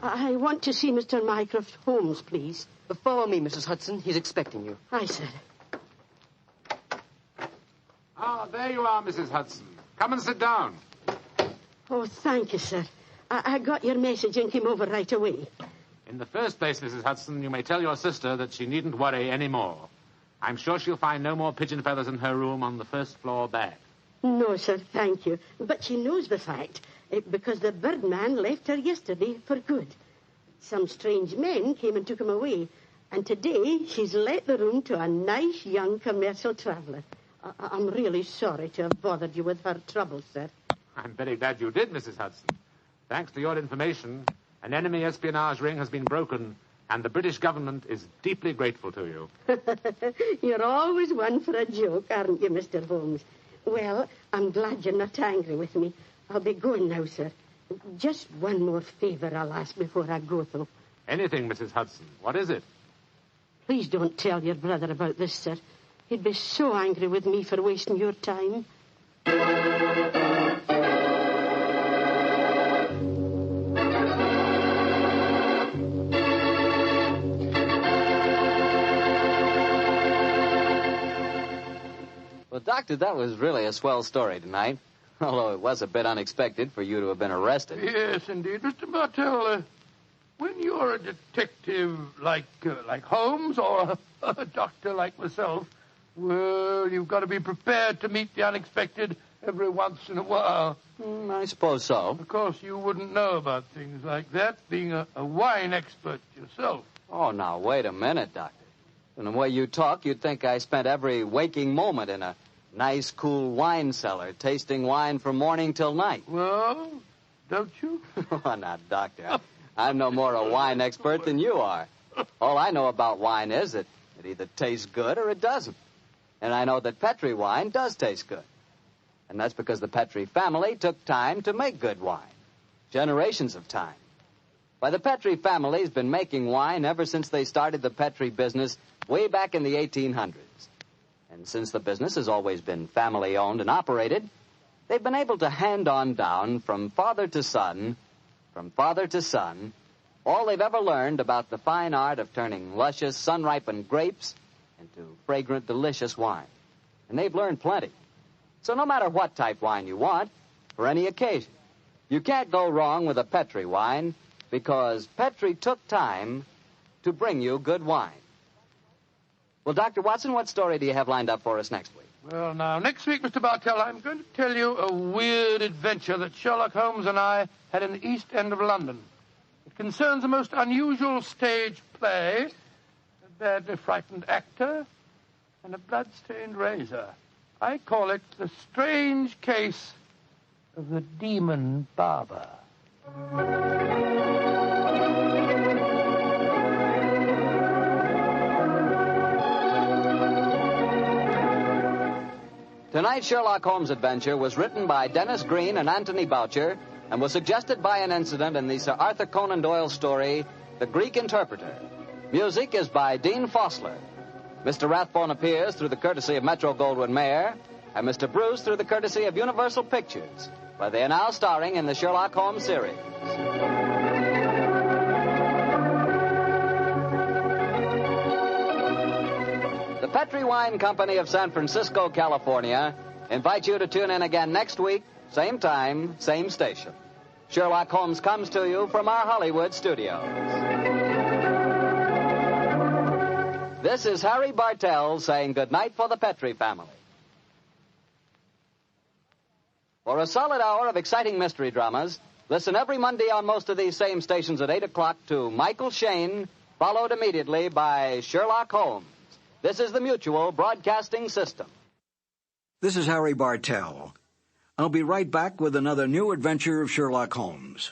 I want to see Mr. Mycroft Holmes, please. Follow me, Mrs. Hudson. He's expecting you. Aye, sir. Ah, there you are, Mrs. Hudson. Come and sit down. Oh, thank you, sir. I got your message and came over right away. In the first place, Mrs. Hudson, you may tell your sister that she needn't worry any more. I'm sure she'll find no more pigeon feathers in her room on the first floor back. No, sir, thank you. But she knows the fact, because the birdman left her yesterday for good. Some strange men came and took him away, and today she's let the room to a nice young commercial traveller. I'm really sorry to have bothered you with her trouble, sir. I'm very glad you did, Mrs. Hudson. Thanks to your information, an enemy espionage ring has been broken, and the British government is deeply grateful to you. You're always one for a joke, aren't you, Mr. Holmes? Well, I'm glad you're not angry with me. I'll be going now, sir. Just one more favour I'll ask before I go, though. Anything, Mrs. Hudson. What is it? Please don't tell your brother about this, sir. He'd be so angry with me for wasting your time. Well, Doctor, that was really a swell story tonight. Although it was a bit unexpected for you to have been arrested. Yes, indeed. Mr. Bartell, when you're a detective like Holmes or a doctor like myself, well, you've got to be prepared to meet the unexpected every once in a while. I suppose so. Of course, you wouldn't know about things like that, being a wine expert yourself. Oh, now, wait a minute, Doctor. From the way you talk, you'd think I spent every waking moment in a nice, cool wine cellar, tasting wine from morning till night. Well, don't you? Oh, now, Doctor, I'm no more a wine expert than you are. All I know about wine is that it either tastes good or it doesn't. And I know that Petri wine does taste good. And that's because the Petri family took time to make good wine. Generations of time. Why, the Petri family's been making wine ever since they started the Petri business way back in the 1800s. And since the business has always been family-owned and operated, they've been able to hand on down from father to son, all they've ever learned about the fine art of turning luscious, sun-ripened grapes into fragrant, delicious wine. And they've learned plenty. So no matter what type wine you want, for any occasion, you can't go wrong with a Petri wine because Petri took time to bring you good wine. Well, Dr. Watson, what story do you have lined up for us next week? Well, now, next week, Mr. Bartell, I'm going to tell you a weird adventure that Sherlock Holmes and I had in the East End of London. It concerns a most unusual stage play, a badly frightened actor, and a blood-stained razor. I call it The Strange Case of the Demon Barber. Tonight's Sherlock Holmes adventure was written by Dennis Green and Anthony Boucher and was suggested by an incident in the Sir Arthur Conan Doyle story, The Greek Interpreter. Music is by Dean Fossler. Mr. Rathbone appears through the courtesy of Metro-Goldwyn-Mayer, and Mr. Bruce through the courtesy of Universal Pictures, where they are now starring in the Sherlock Holmes series. The Petri Wine Company of San Francisco, California, invites you to tune in again next week, same time, same station. Sherlock Holmes comes to you from our Hollywood studios. This is Harry Bartell saying goodnight for the Petrie family. For a solid hour of exciting mystery dramas, listen every Monday on most of these same stations at 8 o'clock to Michael Shayne, followed immediately by Sherlock Holmes. This is the Mutual Broadcasting System. This is Harry Bartell. I'll be right back with another new adventure of Sherlock Holmes.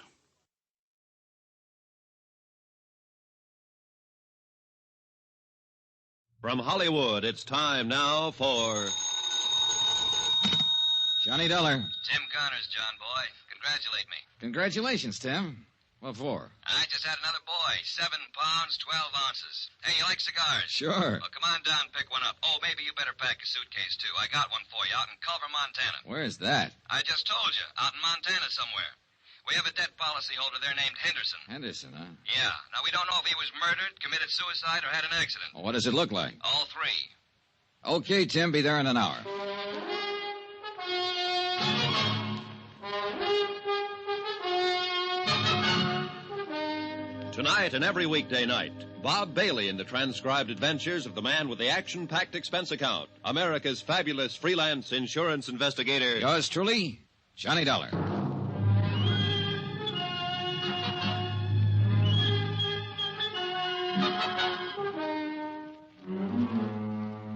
From Hollywood, it's time now for... Johnny Dollar. Tim Connors, John boy. Congratulate me. Congratulations, Tim. What for? I just had another boy. 7 pounds, 12 ounces. Hey, you like cigars? Sure. Well, come on down and pick one up. Oh, maybe you better pack a suitcase, too. I got one for you out in Culver, Montana. Where's that? I just told you. Out in Montana somewhere. We have a debt policyholder there named Henderson. Henderson, huh? Yeah. Now, we don't know if he was murdered, committed suicide, or had an accident. Well, what does it look like? All three. Okay, Tim, be there in an hour. Tonight and every weekday night, Bob Bailey in the transcribed adventures of the man with the action-packed expense account, America's fabulous freelance insurance investigator. Yours truly, Johnny Dollar.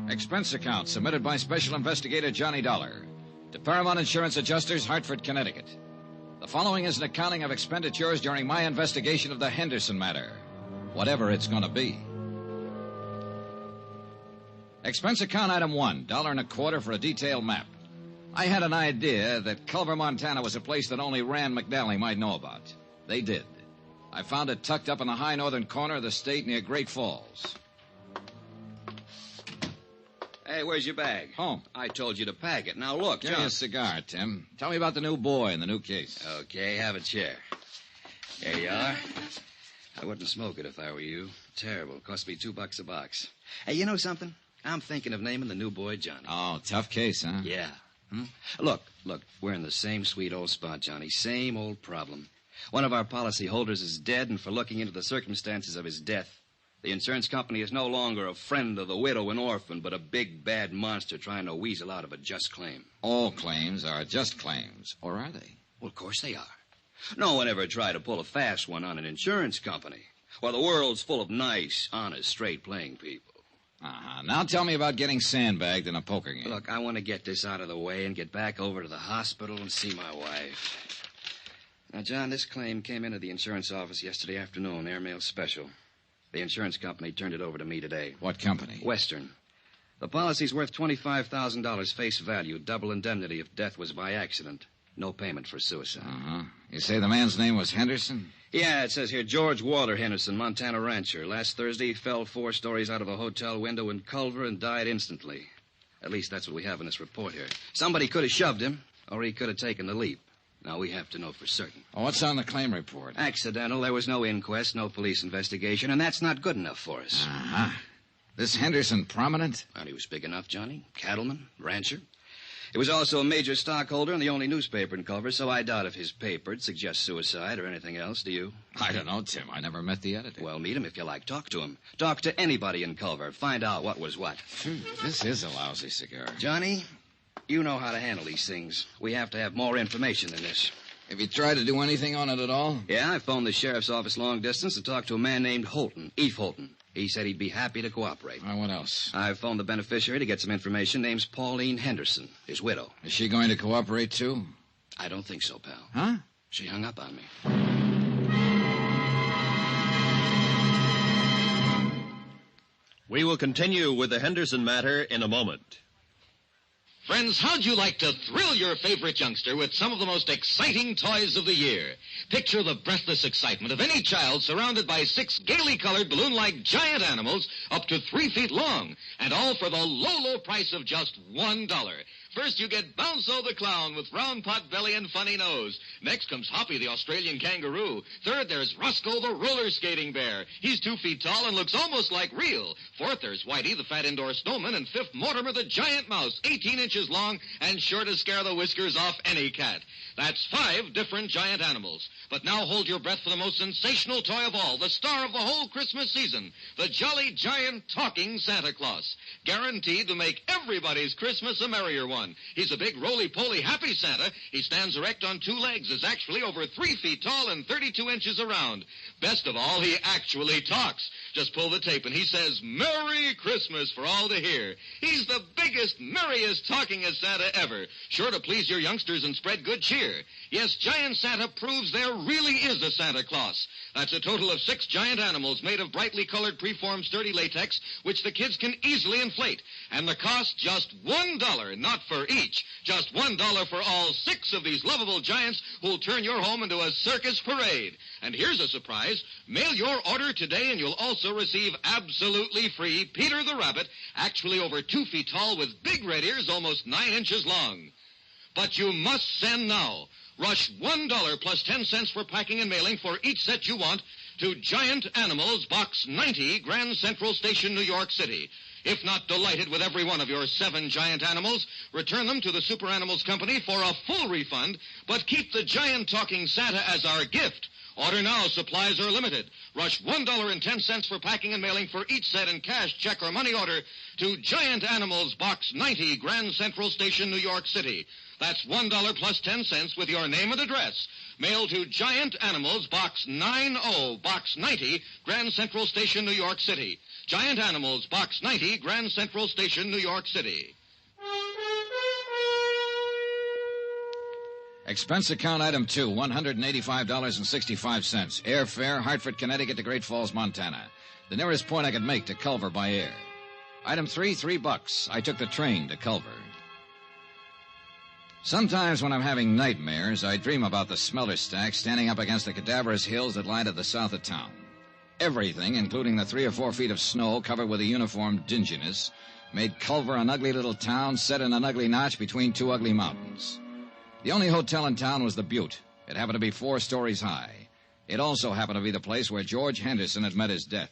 Expense account submitted by Special Investigator Johnny Dollar to Paramount Insurance Adjusters, Hartford, Connecticut. The following is an accounting of expenditures during my investigation of the Henderson matter, whatever it's going to be. Expense account item 1, $1.25 for a detailed map. I had an idea that Culver, Montana was a place that only Rand McNally might know about. They did. I found it tucked up in the high northern corner of the state near Great Falls. Hey, where's your bag? Home. I told you to pack it. Now, look, Give me a cigar, Tim. Tell me about the new boy and the new case. Okay, have a chair. There you are. I wouldn't smoke it if I were you. Terrible. Cost me $2 a box. Hey, you know something? I'm thinking of naming the new boy Johnny. Oh, tough case, huh? Yeah. Look, we're in the same sweet old spot, Johnny. Same old problem. One of our policy holders is dead, and for looking into the circumstances of his death, the insurance company is no longer a friend of the widow and orphan, but a big, bad monster trying to weasel out of a just claim. All claims are just claims, or are they? Well, of course they are. No one ever tried to pull a fast one on an insurance company. Well, the world's full of nice, honest, straight-playing people. Uh-huh. Now tell me about getting sandbagged in a poker game. Look, I want to get this out of the way and get back over to the hospital and see my wife. Now, John, this claim came into the insurance office yesterday afternoon, airmail special. The insurance company turned it over to me today. What company? Western. The policy's worth $25,000 face value, double indemnity if death was by accident. No payment for suicide. Uh-huh. You say the man's name was Henderson? Yeah, it says here, George Walter Henderson, Montana rancher. Last Thursday, he fell 4 stories out of a hotel window in Culver and died instantly. At least that's what we have in this report here. Somebody could have shoved him, or he could have taken the leap. Now, we have to know for certain. Oh, what's on the claim report? Accidental. There was no inquest, no police investigation, and that's not good enough for us. Uh-huh. This Henderson prominent? Well, he was big enough, Johnny. Cattleman, rancher. He was also a major stockholder in the only newspaper in Culver, so I doubt if his paper'd suggest suicide or anything else, do you? I don't know, Tim. I never met the editor. Well, meet him if you like. Talk to him. Talk to anybody in Culver. Find out what was what. This is a lousy cigar. Johnny, you know how to handle these things. We have to have more information than this. Have you tried to do anything on it at all? Yeah, I phoned the sheriff's office long distance and talked to a man named Holton, Eve Holton. He said he'd be happy to cooperate. What else? I phoned the beneficiary to get some information. Name's Pauline Henderson, his widow. Is she going to cooperate, too? I don't think so, pal. Huh? She hung up on me. We will continue with the Henderson matter in a moment. Friends, how'd you like to thrill your favorite youngster with some of the most exciting toys of the year? Picture the breathless excitement of any child surrounded by 6 gaily colored balloon-like giant animals up to 3 feet long, and all for the low, low price of just $1. First, you get Bounso the Clown with round pot belly and funny nose. Next comes Hoppy the Australian kangaroo. Third, there's Roscoe the roller skating bear. He's 2 feet tall and looks almost like real. Fourth, there's Whitey the fat indoor snowman. And fifth, Mortimer the giant mouse, 18 inches inches long and sure to scare the whiskers off any cat. That's 5 different giant animals. But now hold your breath for the most sensational toy of all, the star of the whole Christmas season, the jolly giant talking Santa Claus. Guaranteed to make everybody's Christmas a merrier one. He's a big, roly-poly, happy Santa. He stands erect on 2 legs, is actually over 3 feet tall and 32 inches around. Best of all, he actually talks. Just pull the tape and he says, Merry Christmas for all to hear. He's the biggest, merriest, talkingest Santa ever. Sure to please your youngsters and spread good cheer. Yes, Giant Santa proves there really is a Santa Claus. That's a total of 6 giant animals made of brightly colored preformed sturdy latex, which the kids can easily inflate. And the cost just $1, not for each. Just $1 for all 6 of these lovable giants who'll turn your home into a circus parade. And here's a surprise. Mail your order today and you'll also receive absolutely free Peter the Rabbit, actually over 2 feet tall with big red ears almost 9 inches long. But you must send now. Rush $1 plus 10 cents for packing and mailing for each set you want to Giant Animals, Box 90, Grand Central Station, New York City. If not delighted with every one of your 7 giant animals, return them to the Super Animals Company for a full refund, but keep the giant talking Santa as our gift. Order now. Supplies are limited. Rush $1.10 for packing and mailing for each set in cash, check, or money order to Giant Animals, Box 90, Grand Central Station, New York City. That's $1 plus 10 cents with your name and address. Mail to Giant Animals, Box 90, Box 90, Grand Central Station, New York City. Giant Animals, Box 90, Grand Central Station, New York City. Expense account item 2, $185.65. Airfare, Hartford, Connecticut to Great Falls, Montana. The nearest point I could make to Culver by air. Item 3, $3. I took the train to Culver. Sometimes when I'm having nightmares, I dream about the smelter stack standing up against the cadaverous hills that lie to the south of town. Everything, including the 3 or 4 feet of snow covered with a uniform dinginess, made Culver an ugly little town set in an ugly notch between 2 ugly mountains. The only hotel in town was the Butte. It happened to be 4 stories high. It also happened to be the place where George Henderson had met his death.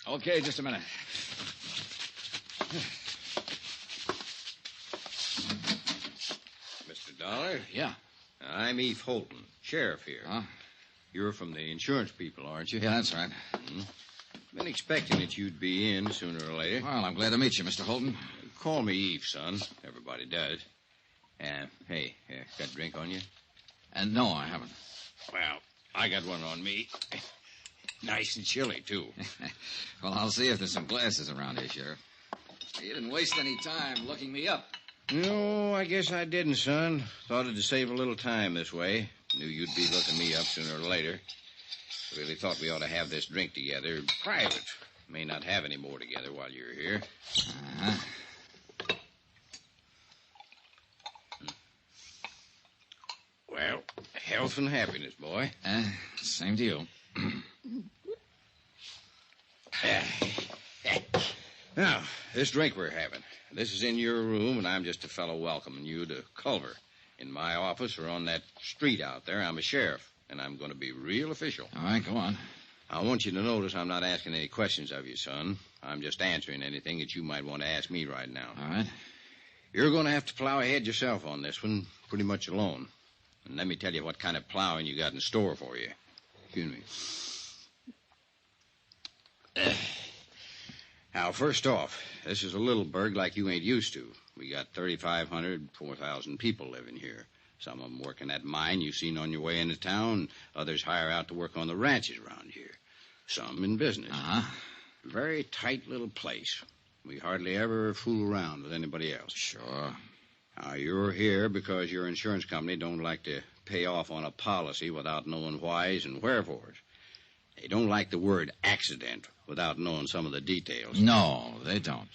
Okay, just a minute. Mr. Dollar? Yeah. I'm Eve Holton, sheriff here. Huh? You're from the insurance people, aren't you? Yeah, that's right. Mm-hmm. Been expecting that you'd be in sooner or later. Well, I'm glad to meet you, Mr. Holton. Call me Eve, son. Everybody does. Hey, got a drink on you? No, I haven't. Well, I got one on me. Nice and chilly, too. Well, I'll see if there's some glasses around here, Sheriff. You didn't waste any time looking me up. No, I guess I didn't, son. Thought it'd save a little time this way. Knew you'd be looking me up sooner or later. Really thought we ought to have this drink together. Private. May not have any more together while you're here. Uh-huh. Well, health and happiness, boy. Same to you. Now, this drink we're having. This is in your room, and I'm just a fellow welcoming you to Culver. In my office or on that street out there, I'm a sheriff, and I'm going to be real official. All right, go on. I want you to notice I'm not asking any questions of you, son. I'm just answering anything that you might want to ask me right now. All right. You're going to have to plow ahead yourself on this one, pretty much alone. And let me tell you what kind of plowing you got in store for you. Excuse me. Now, first off, this is a little burg like you ain't used to. We got 3,500, 4,000 people living here. Some of them working that mine you've seen on your way into town. Others hire out to work on the ranches around here. Some in business. Uh-huh. Very tight little place. We hardly ever fool around with anybody else. Sure. Now, you're here because your insurance company don't like to pay off on a policy without knowing whys and wherefores. They don't like the word accident without knowing some of the details. No, they don't.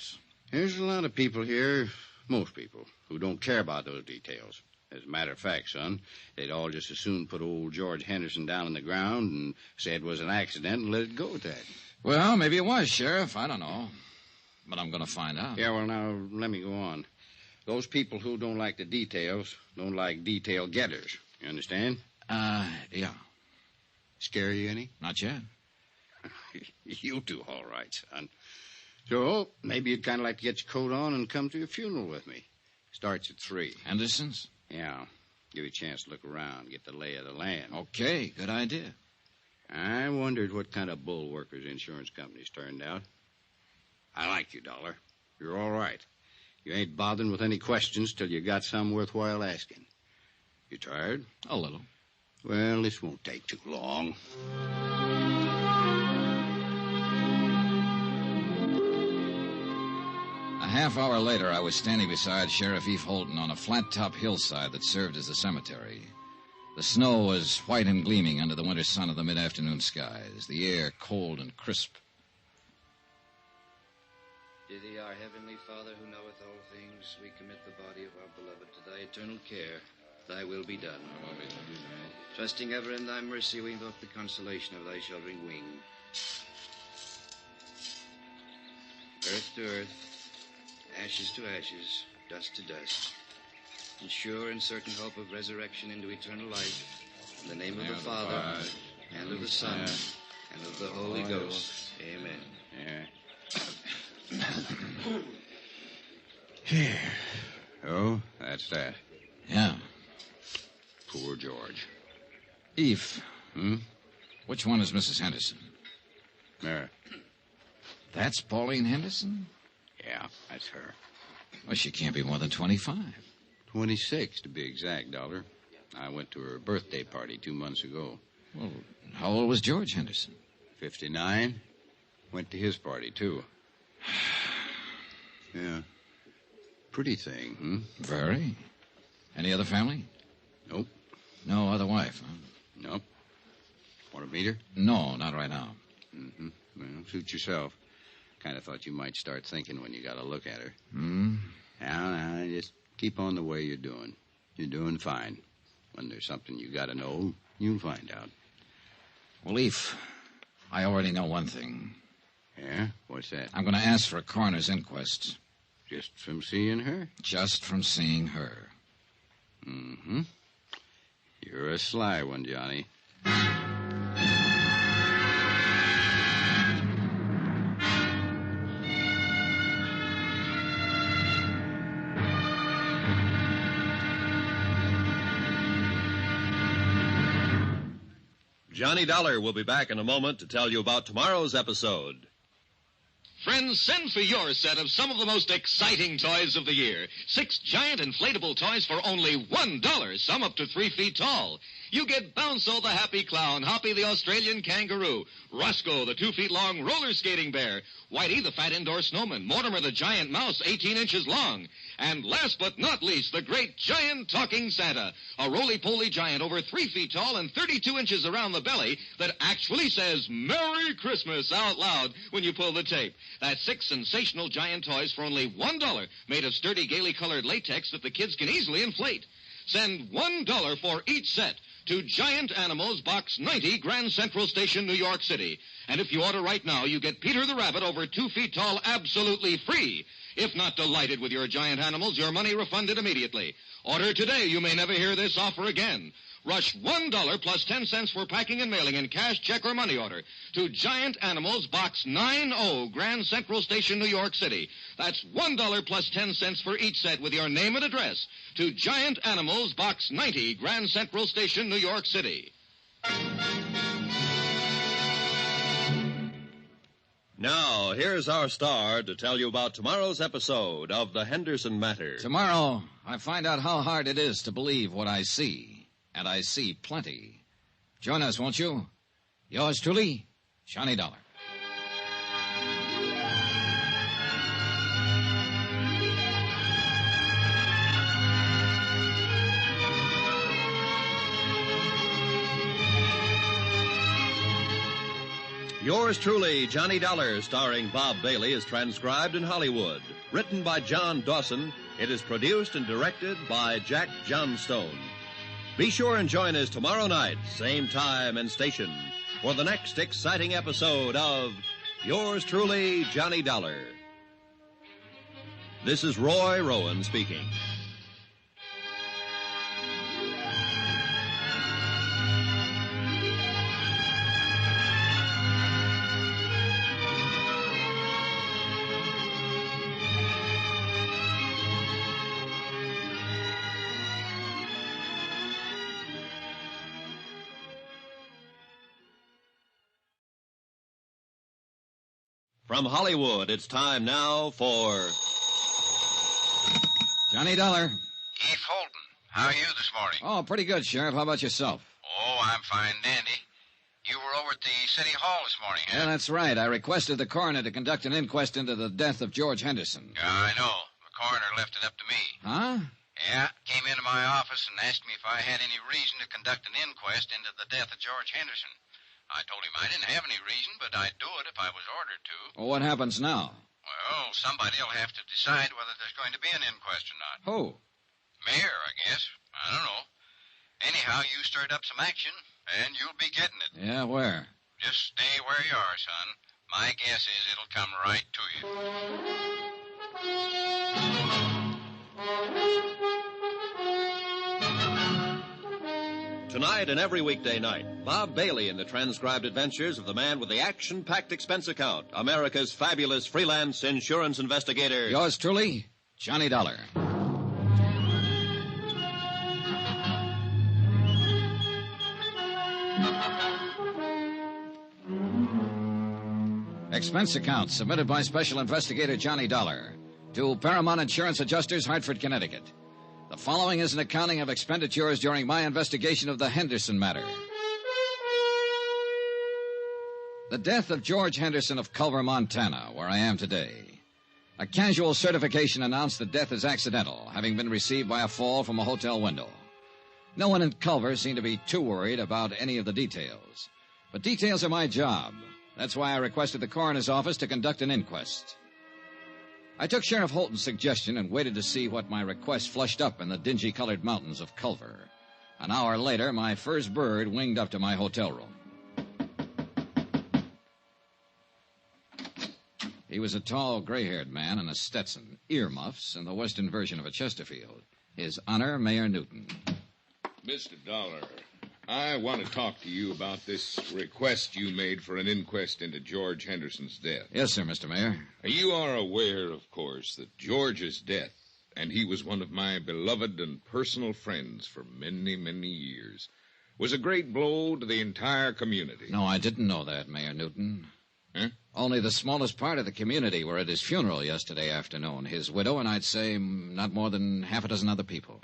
There's a lot of people here, most people, who don't care about those details. As a matter of fact, son, they'd all just as soon put old George Henderson down on the ground and say it was an accident and let it go at that. Well, maybe it was, Sheriff. I don't know. But I'm going to find out. Yeah, well, now, let me go on. Those people who don't like the details don't like detail getters. You understand? Yeah. Scare you any? Not yet. You'll do all right, son. So, maybe you'd kind of like to get your coat on and come to your funeral with me. Starts at 3. Henderson's? Yeah. Give you a chance to look around, get the lay of the land. Okay, good idea. I wondered what kind of bull workers insurance companies turned out. I like you, Dollar. You're all right. You ain't bothering with any questions till you got some worthwhile asking. You tired? A little. Well, this won't take too long. A half hour later, I was standing beside Sheriff Eve Holden on a flat-top hillside that served as a cemetery. The snow was white and gleaming under the winter sun of the mid-afternoon skies, the air cold and crisp. To thee, our heavenly Father, who knoweth all things, we commit the body of our beloved to thy eternal care. Thy will be done. Trusting ever in thy mercy, we invoke the consolation of thy sheltering wing. Earth to earth, ashes to ashes, dust to dust, and sure and certain hope of resurrection into eternal life, in the name of the Father, and of the Son, and of the Holy Ghost. Amen. Here. Oh, that's that. Yeah. Poor George. Eve. Which one is Mrs. Henderson? There. That's Pauline Henderson? Yeah, that's her. Well, she can't be more than 25. 26, to be exact, Dollar. I went to her birthday party 2 months ago. Well, how old was George Henderson? 59. Went to his party, too. Yeah. Pretty thing, Very. Any other family? Nope. No other wife, huh? Nope. Want to meet her? No, not right now. Mm-hmm. Well, suit yourself. Kind of thought you might start thinking when you got a look at her. Now, just keep on the way you're doing. You're doing fine. When there's something you got to know, you'll find out. Well, Eve, I already know one thing. Yeah? What's that? I'm going to ask for a coroner's inquest. Just from seeing her? Just from seeing her. Mm-hmm. You're a sly one, Johnny. Johnny Dollar will be back in a moment to tell you about tomorrow's episode. Friends, send for your set of some of the most exciting toys of the year. 6 giant inflatable toys for only $1, some up to 3 feet tall. You get Bounce-O the happy clown, Hoppy the Australian kangaroo, Roscoe the 2 feet long roller skating bear, Whitey the fat indoor snowman, Mortimer the giant mouse 18 inches long, and last but not least, the great giant talking Santa, a roly-poly giant over 3 feet tall and 32 inches around the belly that actually says Merry Christmas out loud when you pull the tape. That's 6 sensational giant toys for only $1, made of sturdy, gaily colored latex that the kids can easily inflate. Send $1 for each set to Giant Animals, Box 90, Grand Central Station, New York City. And if you order right now, you get Peter the Rabbit over 2 feet tall absolutely free. If not delighted with your giant animals, your money refunded immediately. Order today. You may never hear this offer again. Rush $1 plus 10 cents for packing and mailing in cash, check, or money order to Giant Animals, Box 90, Grand Central Station, New York City. That's $1 plus 10 cents for each set with your name and address to Giant Animals, Box 90, Grand Central Station, New York City. Now, here's our star to tell you about tomorrow's episode of The Henderson Matter. Tomorrow, I find out how hard it is to believe what I see. And I see plenty. Join us, won't you? Yours truly, Johnny Dollar. Yours truly, Johnny Dollar, starring Bob Bailey, is transcribed in Hollywood. Written by John Dawson, it is produced and directed by Jack Johnstone. Be sure and join us tomorrow night, same time and station, for the next exciting episode of Yours truly, Johnny Dollar. This is Roy Rowan speaking. From Hollywood, it's time now for... Johnny Dollar. Eve Holden, how are you this morning? Oh, pretty good, Sheriff. How about yourself? Oh, I'm fine, dandy. You were over at the City Hall this morning, huh? Yeah, that's right. I requested the coroner to conduct an inquest into the death of George Henderson. Yeah, I know. The coroner left it up to me. Huh? Yeah, came into my office and asked me if I had any reason to conduct an inquest into the death of George Henderson. I told him I didn't have any reason, but I'd do it if I was ordered to. Well, what happens now? Well, somebody'll have to decide whether there's going to be an inquest or not. Who? Mayor, I guess. I don't know. Anyhow, you stirred up some action, and you'll be getting it. Yeah, where? Just stay where you are, son. My guess is it'll come right to you. Tonight and every weekday night, Bob Bailey in the transcribed adventures of the man with the action-packed expense account, America's fabulous freelance insurance investigator. Yours truly, Johnny Dollar. Expense account submitted by Special Investigator Johnny Dollar to Paramount Insurance Adjusters, Hartford, Connecticut. The following is an accounting of expenditures during my investigation of the Henderson matter. The death of George Henderson of Culver, Montana, where I am today. A casual certification announced the death as accidental, having been received by a fall from a hotel window. No one in Culver seemed to be too worried about any of the details. But details are my job. That's why I requested the coroner's office to conduct an inquest. I took Sheriff Holton's suggestion and waited to see what my request flushed up in the dingy-colored mountains of Culver. An hour later, my first bird winged up to my hotel room. He was a tall, gray-haired man in a Stetson, earmuffs, and the western version of a Chesterfield. His Honor, Mayor Newton. Mr. Dollar, I want to talk to you about this request you made for an inquest into George Henderson's death. Yes, sir, Mr. Mayor. You are aware, of course, that George's death, and he was one of my beloved and personal friends for many, many years, was a great blow to the entire community. No, I didn't know that, Mayor Newton. Huh? Only the smallest part of the community were at his funeral yesterday afternoon. His widow and I'd say not more than half a dozen other people.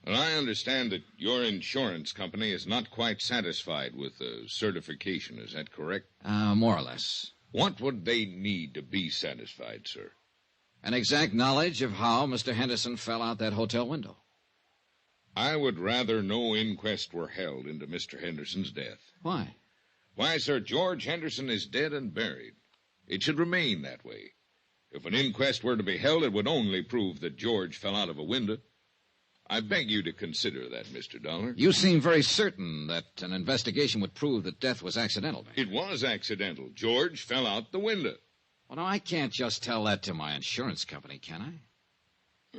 Well, I understand that your insurance company is not quite satisfied with the certification. Is that correct? More or less. What would they need to be satisfied, sir? An exact knowledge of how Mr. Henderson fell out that hotel window. I would rather no inquest were held into Mr. Henderson's death. Why? Why, sir, George Henderson is dead and buried. It should remain that way. If an inquest were to be held, it would only prove that George fell out of a window. I beg you to consider that, Mr. Dollar. You seem very certain that an investigation would prove that death was accidental. It was accidental. George fell out the window. Well, now, I can't just tell that to my insurance company, can I?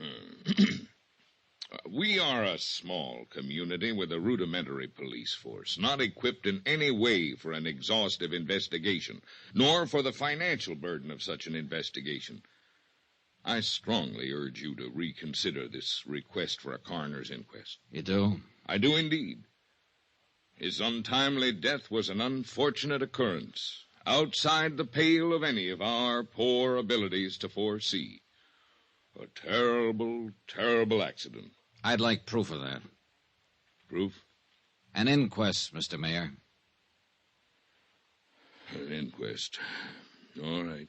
We are a small community with a rudimentary police force, not equipped in any way for an exhaustive investigation, nor for the financial burden of such an investigation. I strongly urge you to reconsider this request for a coroner's inquest. You do? I do indeed. His untimely death was an unfortunate occurrence, outside the pale of any of our poor abilities to foresee. A terrible, terrible accident. I'd like proof of that. Proof? An inquest, Mr. Mayor. An inquest. All right.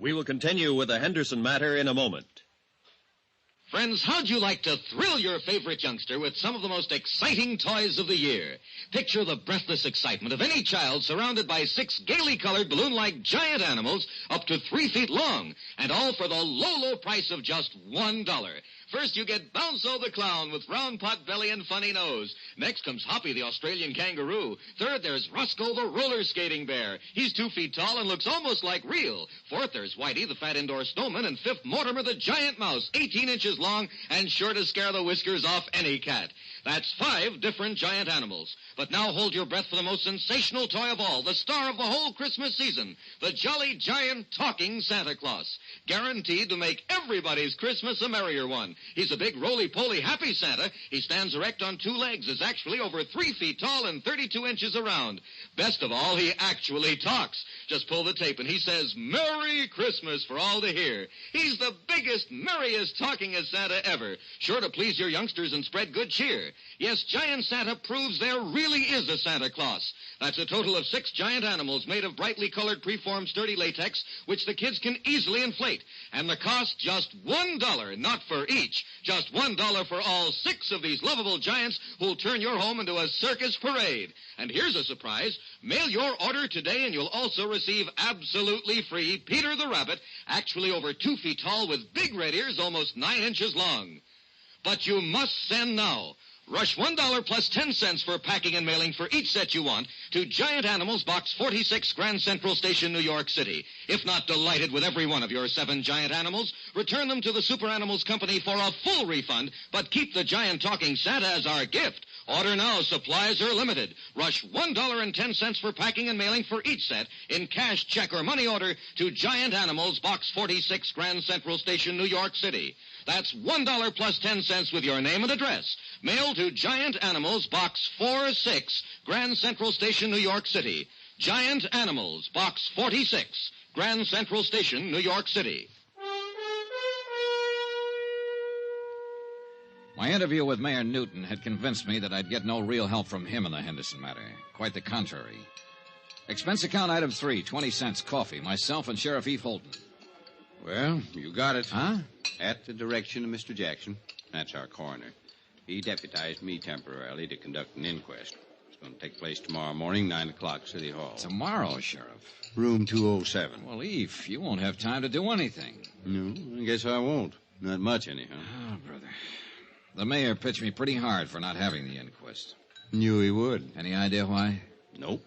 We will continue with the Henderson matter in a moment. Friends, how'd you like to thrill your favorite youngster with some of the most exciting toys of the year? Picture the breathless excitement of any child surrounded by 6 gaily colored balloon-like giant animals up to 3 feet long, and all for the low, low price of just $1. First, you get Bounzo the clown with round pot belly and funny nose. Next comes Hoppy the Australian kangaroo. Third, there's Roscoe the roller skating bear. He's 2 feet tall and looks almost like real. Fourth, there's Whitey the fat indoor snowman. And fifth, Mortimer the giant mouse, 18 inches inches long and sure to scare the whiskers off any cat. That's 5 different giant animals. But now hold your breath for the most sensational toy of all, the star of the whole Christmas season, the jolly giant talking Santa Claus. Guaranteed to make everybody's Christmas a merrier one. He's a big, roly-poly, happy Santa. He stands erect on 2 legs, is actually over 3 feet tall and 32 inches around. Best of all, he actually talks. Just pull the tape and he says, Merry Christmas for all to hear. He's the biggest, merriest, talkingest Santa ever. Sure to please your youngsters and spread good cheer. Yes, Giant Santa proves there really is a Santa Claus. That's a total of 6 giant animals made of brightly colored preformed sturdy latex, which the kids can easily inflate. And the cost just $1, not for each. Just $1 for all 6 of these lovable giants who'll turn your home into a circus parade. And here's a surprise. Mail your order today and you'll also receive absolutely free Peter the Rabbit, actually over 2 feet tall with big red ears almost 9 inches long. But you must send now. Rush $1 plus 10 cents for packing and mailing for each set you want to Giant Animals, Box 46, Grand Central Station, New York City. If not delighted with every one of your 7 giant animals, return them to the Super Animals Company for a full refund, but keep the giant talking Santa as our gift. Order now. Supplies are limited. Rush $1.10 for packing and mailing for each set in cash, check, or money order to Giant Animals, Box 46, Grand Central Station, New York City. That's $1 plus 10 cents with your name and address. Mail to Giant Animals, Box 46, Grand Central Station, New York City. Giant Animals, Box 46, Grand Central Station, New York City. My interview with Mayor Newton had convinced me that I'd get no real help from him in the Henderson matter. Quite the contrary. Expense account item 3, 20 cents, coffee. Myself and Sheriff E. Fulton. Well, you got it. Huh? At the direction of Mr. Jackson. That's our coroner. He deputized me temporarily to conduct an inquest. It's going to take place tomorrow morning, 9 o'clock, City Hall. Tomorrow, Sheriff? Room 207. Well, Eve, you won't have time to do anything. No, I guess I won't. Not much, anyhow. Oh, brother. The mayor pitched me pretty hard for not having the inquest. Knew he would. Any idea why? Nope.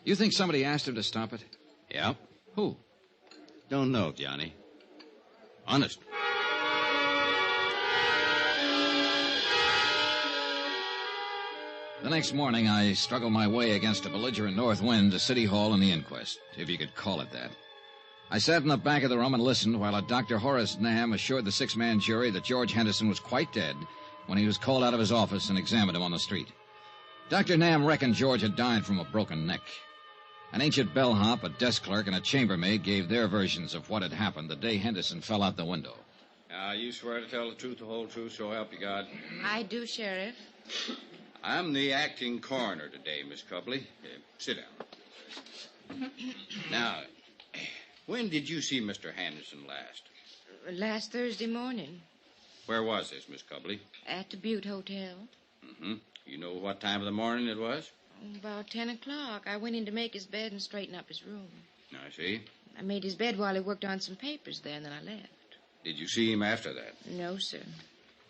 You think somebody asked him to stop it? Yeah. Who? Don't know, Johnny. Honest. The next morning, I struggled my way against a belligerent north wind to City Hall and the inquest, if you could call it that. I sat in the back of the room and listened while a Dr. Horace Nam assured the 6-man jury that George Henderson was quite dead when he was called out of his office and examined him on the street. Dr. Nam reckoned George had died from a broken neck. An ancient bellhop, a desk clerk, and a chambermaid gave their versions of what had happened the day Henderson fell out the window. You swear to tell the truth, the whole truth, so help you God? I do, Sheriff. I'm the acting coroner today, Miss Copley. Sit down. Now, when did you see Mr. Henderson last? Last Thursday morning. Where was this, Miss Copley? At the Butte Hotel. Mm-hmm. You know what time of the morning it was? About 10 o'clock. I went in to make his bed and straighten up his room. I see. I made his bed while he worked on some papers there, and then I left. Did you see him after that? No, sir.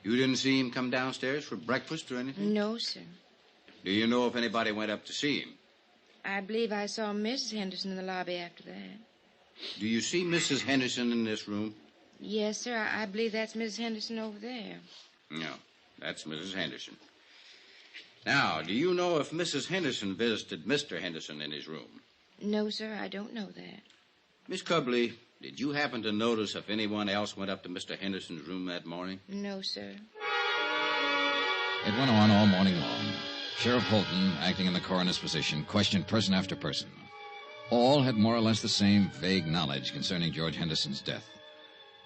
You didn't see him come downstairs for breakfast or anything? No, sir. Do you know if anybody went up to see him? I believe I saw Mrs. Henderson in the lobby after that. Do you see Mrs. Henderson in this room? Yes, sir. I believe that's Mrs. Henderson over there. No, that's Mrs. Henderson. Now, do you know if Mrs. Henderson visited Mr. Henderson in his room? No, sir, I don't know that. Miss Copley, did you happen to notice if anyone else went up to Mr. Henderson's room that morning? No, sir. It went on all morning long. Sheriff Holton, acting in the coroner's position, questioned person after person. All had more or less the same vague knowledge concerning George Henderson's death.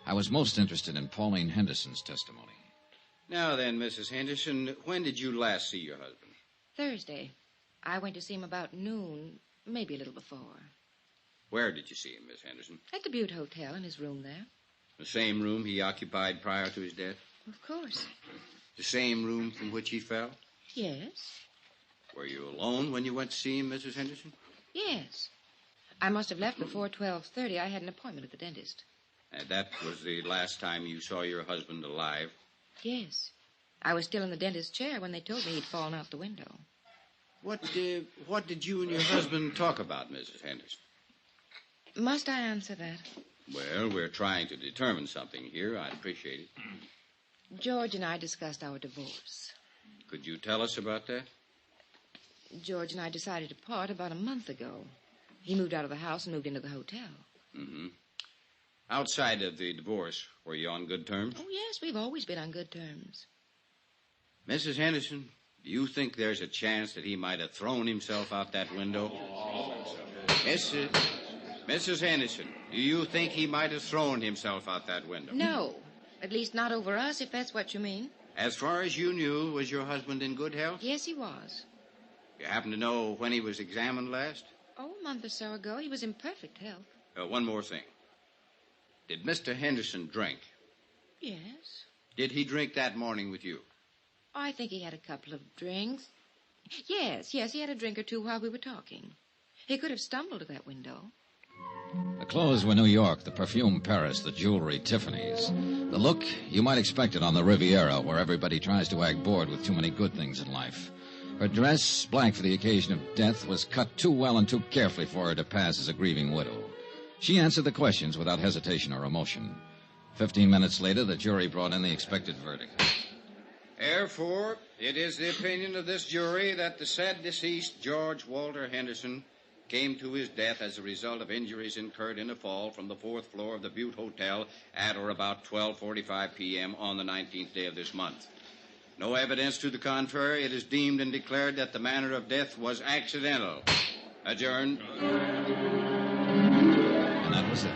I was most interested in Pauline Henderson's testimony. Now then, Mrs. Henderson, when did you last see your husband? Thursday. I went to see him about noon, maybe a little before. Where did you see him, Miss Henderson? At the Butte Hotel, in his room there. The same room he occupied prior to his death? Of course. The same room from which he fell? Yes. Were you alone when you went to see him, Mrs. Henderson? Yes. I must have left before 12:30. I had an appointment at the dentist. And that was the last time you saw your husband alive? Yes. I was still in the dentist's chair when they told me he'd fallen out the window. What did you and your husband talk about, Mrs. Henderson? Must I answer that? Well, we're trying to determine something here. I'd appreciate it. George and I discussed our divorce. Could you tell us about that? George and I decided to part about a month ago. He moved out of the house and moved into the hotel. Mm-hmm. Outside of the divorce, were you on good terms? Oh, yes, we've always been on good terms. Mrs. Henderson, do you think there's a chance that he might have thrown himself out that window? Mrs. Henderson, do you think he might have thrown himself out that window? No. At least not over us, if that's what you mean. As far as you knew, was your husband in good health? Yes, he was. You happen to know when he was examined last? Oh, a month or so ago. He was in perfect health. One more thing. Did Mr. Henderson drink? Yes. Did he drink that morning with you? I think he had a couple of drinks. Yes, he had a drink or two while we were talking. He could have stumbled to that window. The clothes were New York, the perfume Paris, the jewelry Tiffany's. The look, you might expect it on the Riviera, where everybody tries to act bored with too many good things in life. Her dress, black for the occasion of death, was cut too well and too carefully for her to pass as a grieving widow. She answered the questions without hesitation or emotion. 15 minutes later, the jury brought in the expected verdict. Therefore, it is the opinion of this jury that the said deceased, George Walter Henderson, came to his death as a result of injuries incurred in a fall from the 4th floor of the Butte Hotel at or about 12:45 p.m. on the 19th day of this month. No evidence to the contrary. It is deemed and declared that the manner of death was accidental. Adjourned. And that was it.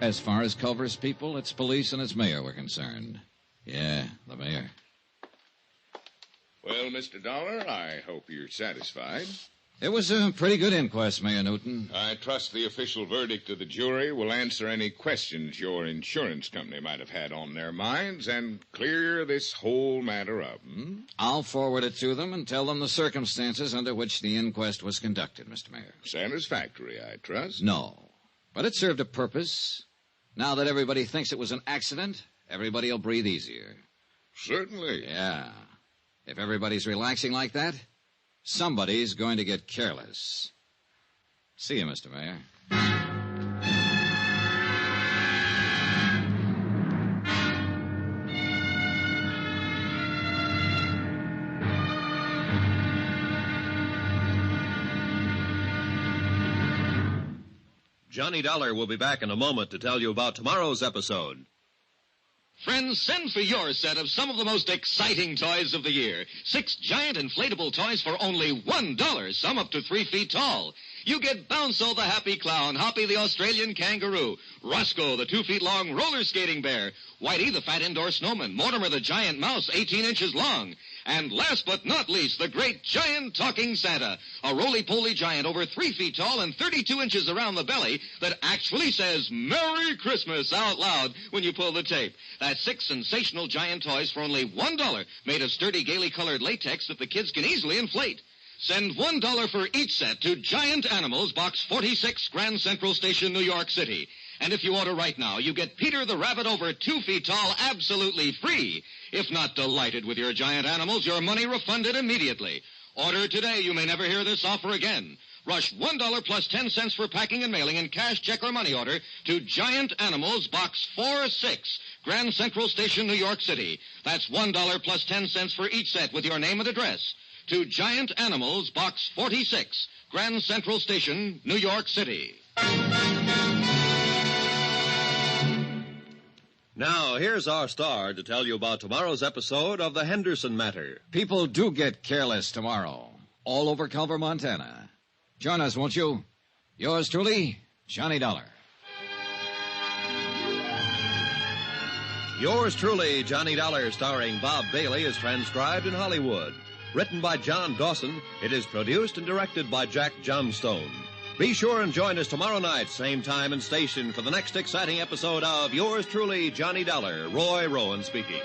As far as Culver's people, its police, and its mayor were concerned. Yeah, the mayor. Well, Mr. Dollar, I hope you're satisfied. It was a pretty good inquest, Mayor Newton. I trust the official verdict of the jury will answer any questions your insurance company might have had on their minds and clear this whole matter up. I'll forward it to them and tell them the circumstances under which the inquest was conducted, Mr. Mayor. Satisfactory, I trust. No, but it served a purpose. Now that everybody thinks it was an accident, everybody will breathe easier. Certainly. Yeah. If everybody's relaxing like that, somebody's going to get careless. See you, Mr. Mayor. Johnny Dollar will be back in a moment to tell you about tomorrow's episode. Friends, send for your set of some of the most exciting toys of the year. 6 giant inflatable toys for only $1, some up to 3 feet tall. You get Bounce'll the happy clown, Hoppy the Australian kangaroo, Roscoe the 2 feet long roller skating bear, Whitey the fat indoor snowman, Mortimer the giant mouse 18 inches long, and last but not least, the great giant talking Santa, a roly-poly giant over 3 feet tall and 32 inches around the belly that actually says Merry Christmas out loud when you pull the tape. That's 6 sensational giant toys for only $1, made of sturdy, gaily colored latex that the kids can easily inflate. Send $1 for each set to Giant Animals, Box 46, Grand Central Station, New York City. And if you order right now, you get Peter the Rabbit over 2 feet tall absolutely free. If not delighted with your giant animals, your money refunded immediately. Order today. You may never hear this offer again. Rush $1 plus 10 cents for packing and mailing in cash, check, or money order to Giant Animals, Box 46, Grand Central Station, New York City. That's $1 plus 10 cents for each set with your name and address. To Giant Animals, Box 46, Grand Central Station, New York City. Now, here's our star to tell you about tomorrow's episode of The Henderson Matter. People do get careless tomorrow, all over Culver, Montana. Join us, won't you? Yours truly, Johnny Dollar. Yours truly, Johnny Dollar, starring Bob Bailey, is transcribed in Hollywood. Written by John Dawson, it is produced and directed by Jack Johnstone. Be sure and join us tomorrow night, same time and station, for the next exciting episode of Yours truly, Johnny Dollar. Roy Rowan speaking.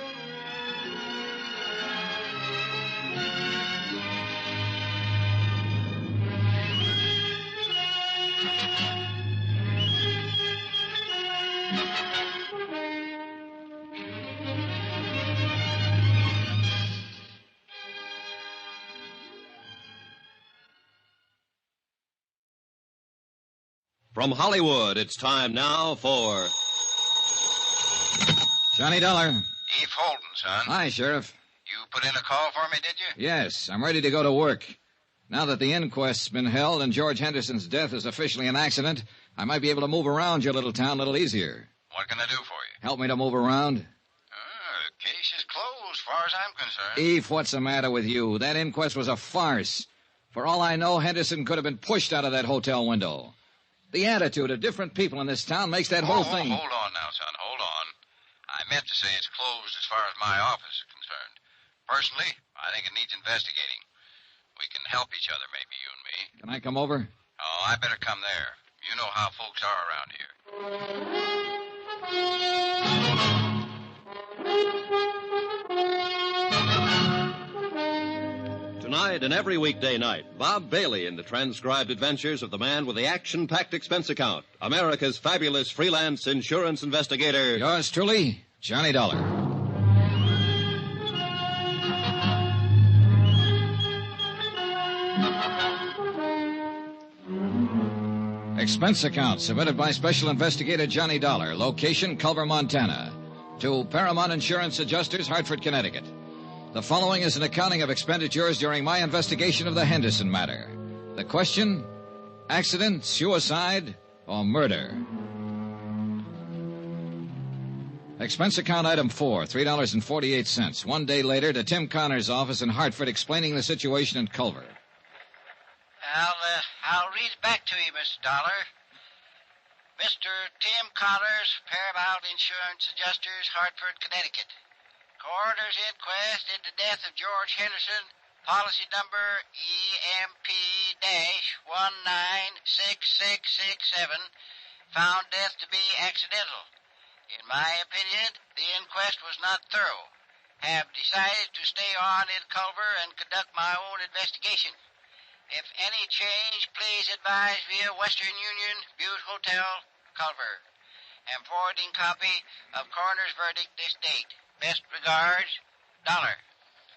From Hollywood, it's time now for Johnny Dollar. Eve Holden, son. Hi, Sheriff. You put in a call for me, did you? Yes, I'm ready to go to work. Now that the inquest's been held and George Henderson's death is officially an accident, I might be able to move around your little town a little easier. What can I do for you? Help me to move around? The case is closed, as far as I'm concerned. Eve, what's the matter with you? That inquest was a farce. For all I know, Henderson could have been pushed out of that hotel window. The attitude of different people in this town makes that whole thing... Hold on now, son, hold on. I meant to say it's closed as far as my office is concerned. Personally, I think it needs investigating. We can help each other, maybe, you and me. Can I come over? Oh, I better come there. You know how folks are around here. Tonight and every weekday night, Bob Bailey in the transcribed adventures of the man with the action-packed expense account, America's fabulous freelance insurance investigator. Yours truly, Johnny Dollar. Expense account submitted by Special Investigator Johnny Dollar. Location, Culver, Montana. To Paramount Insurance Adjusters, Hartford, Connecticut. The following is an accounting of expenditures during my investigation of the Henderson matter. The question, accident, suicide, or murder? Expense account item 4, $3.48. 1 day later to Tim Connor's office in Hartford explaining the situation in Culver. I'll read it back to you, Mr. Dollar. Mr. Tim Connors, Paramount Insurance Adjusters, Hartford, Connecticut. Coroner's inquest into death of George Henderson, policy number EMP-196667, found death to be accidental. In my opinion, the inquest was not thorough. Have decided to stay on in Culver and conduct my own investigation. If any change, please advise via Western Union, Butte Hotel, Culver. Am forwarding copy of coroner's verdict this date. Best regards, Dollar.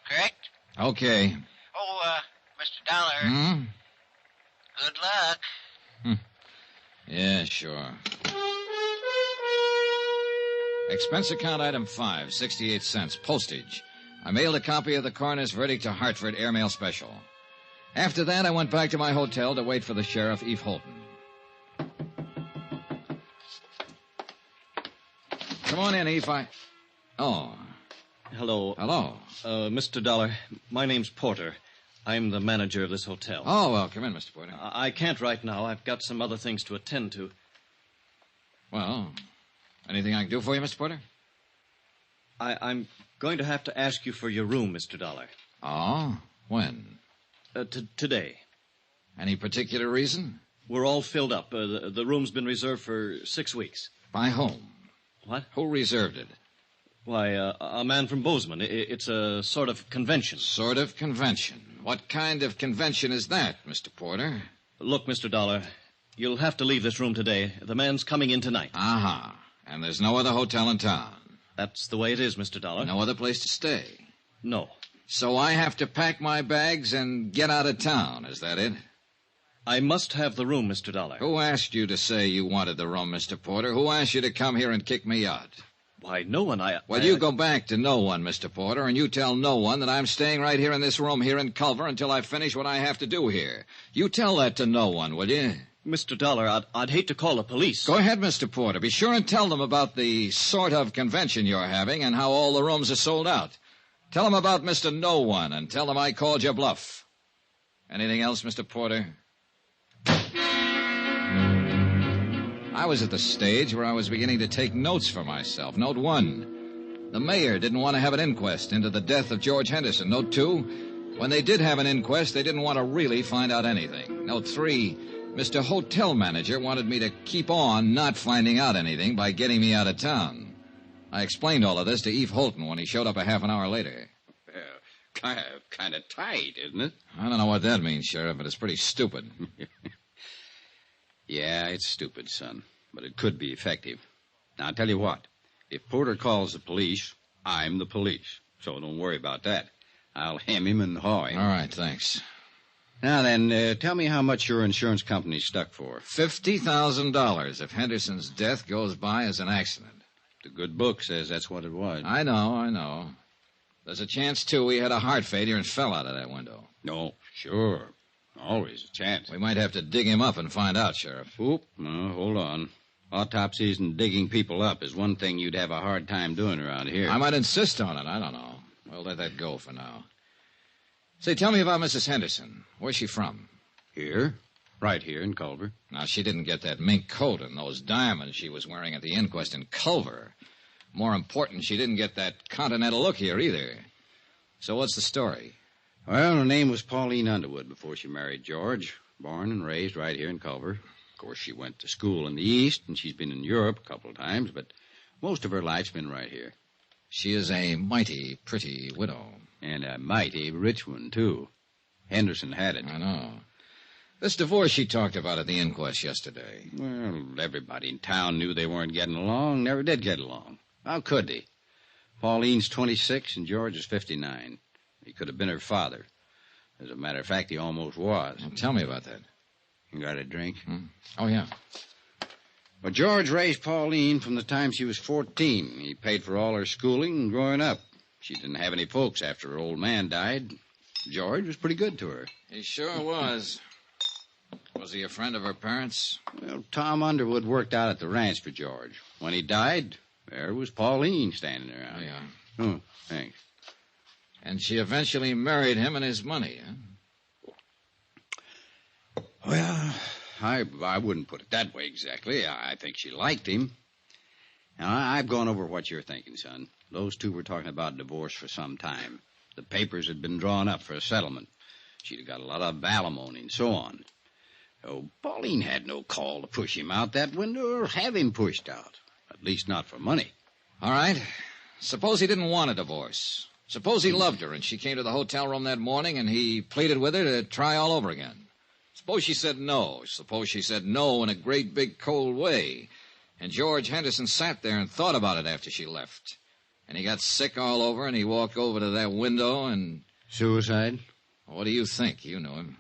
Correct? Okay. Oh, Mr. Dollar. Good luck. Yeah, sure. Expense account item 5, 68 cents, postage. I mailed a copy of the coroner's verdict to Hartford, airmail special. After that, I went back to my hotel to wait for the sheriff, Eve Holton. Come on in, Eve. Oh. Hello. Hello. Mr. Dollar, my name's Porter. I'm the manager of this hotel. Oh, well, come in, Mr. Porter. I can't right now. I've got some other things to attend to. Well, anything I can do for you, Mr. Porter? I'm going to have to ask you for your room, Mr. Dollar. Oh? When? Today. Any particular reason? We're all filled up. The room's been reserved for 6 weeks. By whom? What? Who reserved it? Why, a man from Bozeman. It's a sort of convention. Sort of convention? What kind of convention is that, Mr. Porter? Look, Mr. Dollar, you'll have to leave this room today. The man's coming in tonight. Uh-huh. And there's no other hotel in town? That's the way it is, Mr. Dollar. No other place to stay? No. So I have to pack my bags and get out of town, is that it? I must have the room, Mr. Dollar. Who asked you to say you wanted the room, Mr. Porter? Who asked you to come here and kick me out? Why, no one. Well, you go back to no one, Mr. Porter, and you tell no one that I'm staying right here in this room here in Culver until I finish what I have to do here. You tell that to no one, will you? Mr. Dollar, I'd hate to call the police. Go ahead, Mr. Porter. Be sure and tell them about the sort of convention you're having and how all the rooms are sold out. Tell them about Mr. No One and tell them I called your bluff. Anything else, Mr. Porter? I was at the stage where I was beginning to take notes for myself. Note 1. The mayor didn't want to have an inquest into the death of George Henderson. Note 2. When they did have an inquest, they didn't want to really find out anything. Note 3. Mr. Hotel Manager wanted me to keep on not finding out anything by getting me out of town. I explained all of this to Eve Holton when he showed up a half an hour later. Kind of tight, isn't it? I don't know what that means, Sheriff, but it's pretty stupid. Yeah, it's stupid, son, but it could be effective. Now, I'll tell you what. If Porter calls the police, I'm the police, so don't worry about that. I'll hem him and haw him. All right, thanks. Now then, tell me how much your insurance company's stuck for. $50,000 if Henderson's death goes by as an accident. The good book says that's what it was. I know. There's a chance, too, he had a heart failure and fell out of that window. No, sure. Always a chance. We might have to dig him up and find out, Sheriff. Oop, no, hold on. Autopsies and digging people up is one thing you'd have a hard time doing around here. I might insist on it. I don't know. We'll let that go for now. Say, tell me about Mrs. Henderson. Where's she from? Here. Right here in Culver. Now, she didn't get that mink coat and those diamonds she was wearing at the inquest in Culver. More important, she didn't get that continental look here either. So what's the story? Well, her name was Pauline Underwood before she married George. Born and raised right here in Culver. Of course, she went to school in the East, and she's been in Europe a couple of times, but most of her life's been right here. She is a mighty pretty widow. And a mighty rich one, too. Henderson had it. I know. This divorce she talked about at the inquest yesterday. Well, everybody in town knew they weren't getting along, never did get along. How could they? Pauline's 26 and George is 59. He could have been her father. As a matter of fact, he almost was. Well, tell me about that. You got a drink? Oh, yeah. Well, George raised Pauline from the time she was 14. He paid for all her schooling and growing up. She didn't have any folks after her old man died. George was pretty good to her. He sure was. Was he a friend of her parents? Well, Tom Underwood worked out at the ranch for George. When he died, there was Pauline standing around. Oh, yeah. Oh, thanks. And she eventually married him and his money, huh? Well, I wouldn't put it that way exactly. I think she liked him. Now, I've gone over what you're thinking, son. Those two were talking about divorce for some time. The papers had been drawn up for a settlement. She'd have got a lot of alimony and so on. Oh, Pauline had no call to push him out that window or have him pushed out. At least not for money. All right. Suppose he didn't want a divorce. Suppose he loved her and she came to the hotel room that morning and he pleaded with her to try all over again. Suppose she said no. Suppose she said no in a great big cold way. And George Henderson sat there and thought about it after she left. And he got sick all over and he walked over to that window and... Suicide? What do you think? You knew him.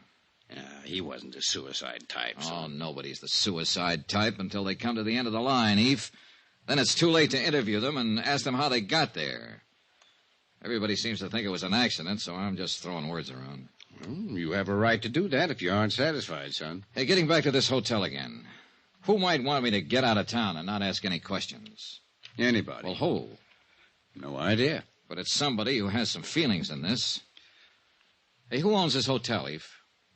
He wasn't the suicide type. Oh, nobody's the suicide type until they come to the end of the line, Eve. Then it's too late to interview them and ask them how they got there. Everybody seems to think it was an accident, so I'm just throwing words around. Well, you have a right to do that if you aren't satisfied, son. Hey, getting back to this hotel again. Who might want me to get out of town and not ask any questions? Anybody. Well, who? No idea. But it's somebody who has some feelings in this. Hey, who owns this hotel, Eve?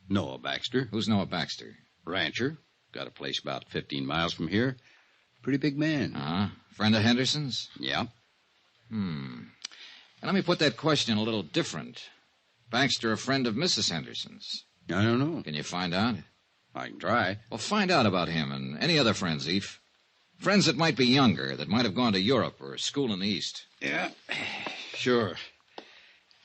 Noah Baxter. Who's Noah Baxter? Rancher. Got a place about 15 miles from here. Pretty big man. Uh-huh. Friend of Henderson's? Yeah. And let me put that question a little different. Baxter a friend of Mrs. Henderson's? I don't know. Can you find out? I can try. Well, find out about him and any other friends, Eve. Friends that might be younger, that might have gone to Europe or school in the East. Yeah, sure.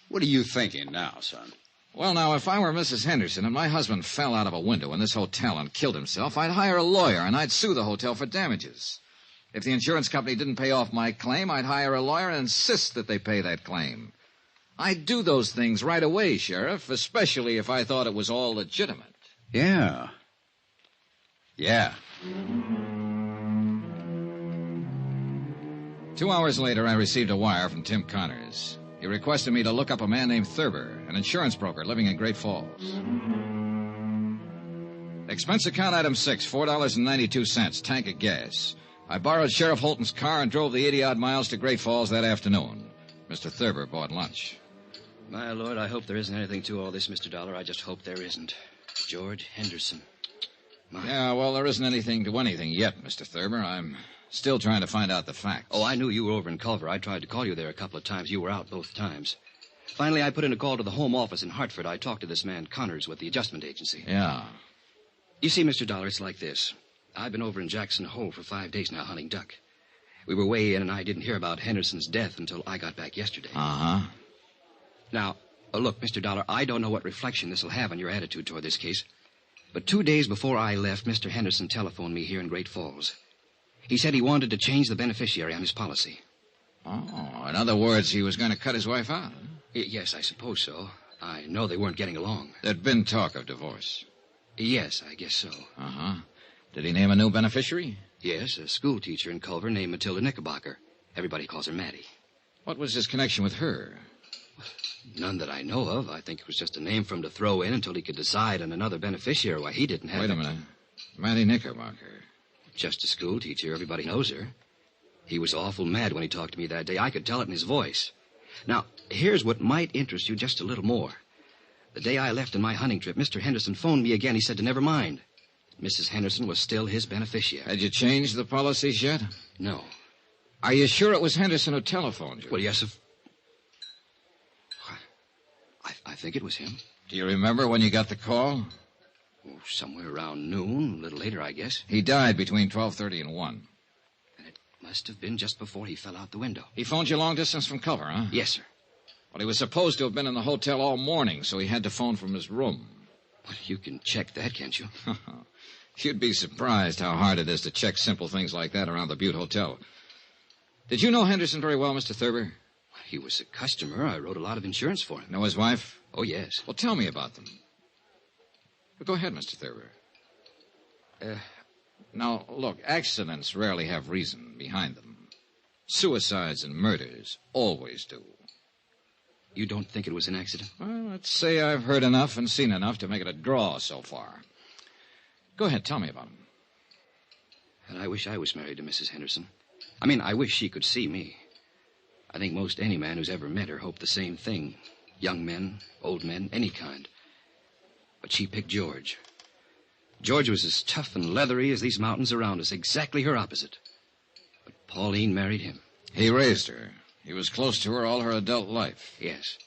What are you thinking now, son? Well, now, if I were Mrs. Henderson and my husband fell out of a window in this hotel and killed himself, I'd hire a lawyer and I'd sue the hotel for damages. If the insurance company didn't pay off my claim, I'd hire a lawyer and insist that they pay that claim. I'd do those things right away, Sheriff, especially if I thought it was all legitimate. Yeah. Yeah. 2 hours later, I received a wire from Tim Connors. He requested me to look up a man named Thurber, an insurance broker living in Great Falls. Expense account item 6, $4.92, tank of gas. I borrowed Sheriff Holton's car and drove the 80-odd miles to Great Falls that afternoon. Mr. Thurber bought lunch. My Lord, I hope there isn't anything to all this, Mr. Dollar. I just hope there isn't. George Henderson. Yeah, well, there isn't anything to anything yet, Mr. Thurber. I'm still trying to find out the facts. Oh, I knew you were over in Culver. I tried to call you there a couple of times. You were out both times. Finally, I put in a call to the home office in Hartford. I talked to this man, Connors, with the adjustment agency. Yeah. You see, Mr. Dollar, it's like this. I've been over in Jackson Hole for 5 days now hunting duck. We were way in, and I didn't hear about Henderson's death until I got back yesterday. Uh-huh. Now, look, Mr. Dollar, I don't know what reflection this will have on your attitude toward this case, but 2 days before I left, Mr. Henderson telephoned me here in Great Falls. He said he wanted to change the beneficiary on his policy. Oh, in other words, he was going to cut his wife out, huh? Yes, I suppose so. I know they weren't getting along. There'd been talk of divorce. Yes, I guess so. Uh-huh. Did he name a new beneficiary? Yes, a school teacher in Culver named Matilda Knickerbocker. Everybody calls her Maddie. What was his connection with her? None that I know of. I think it was just a name for him to throw in until he could decide on another beneficiary. Why, he didn't have... Wait a minute. Maddie Knickerbocker. Just a school teacher. Everybody knows her. He was awful mad when he talked to me that day. I could tell it in his voice. Now, here's what might interest you just a little more. The day I left on my hunting trip, Mr. Henderson phoned me again. He said to never mind. Mrs. Henderson was still his beneficiary. Had you changed the policies yet? No. Are you sure it was Henderson who telephoned you? Well, yes, I think it was him. Do you remember when you got the call? Oh, somewhere around noon, a little later, I guess. He died between 12:30 and 1. And it must have been just before he fell out the window. He phoned you long distance from Culver, huh? Yes, sir. Well, he was supposed to have been in the hotel all morning, so he had to phone from his room. Well, you can check that, can't you? You'd be surprised how hard it is to check simple things like that around the Butte Hotel. Did you know Henderson very well, Mr. Thurber? He was a customer. I wrote a lot of insurance for him. Know his wife? Oh, yes. Well, tell me about them. Well, go ahead, Mr. Thurber. Now, look, accidents rarely have reason behind them. Suicides and murders always do. You don't think it was an accident? Well, let's say I've heard enough and seen enough to make it a draw so far. Go ahead, tell me about him. And I wish I was married to Mrs. Henderson. I mean, I wish she could see me. I think most any man who's ever met her hoped the same thing. Young men, old men, any kind. But she picked George. George was as tough and leathery as these mountains around us, exactly her opposite. But Pauline married him. He raised her. He was close to her all her adult life. Yes.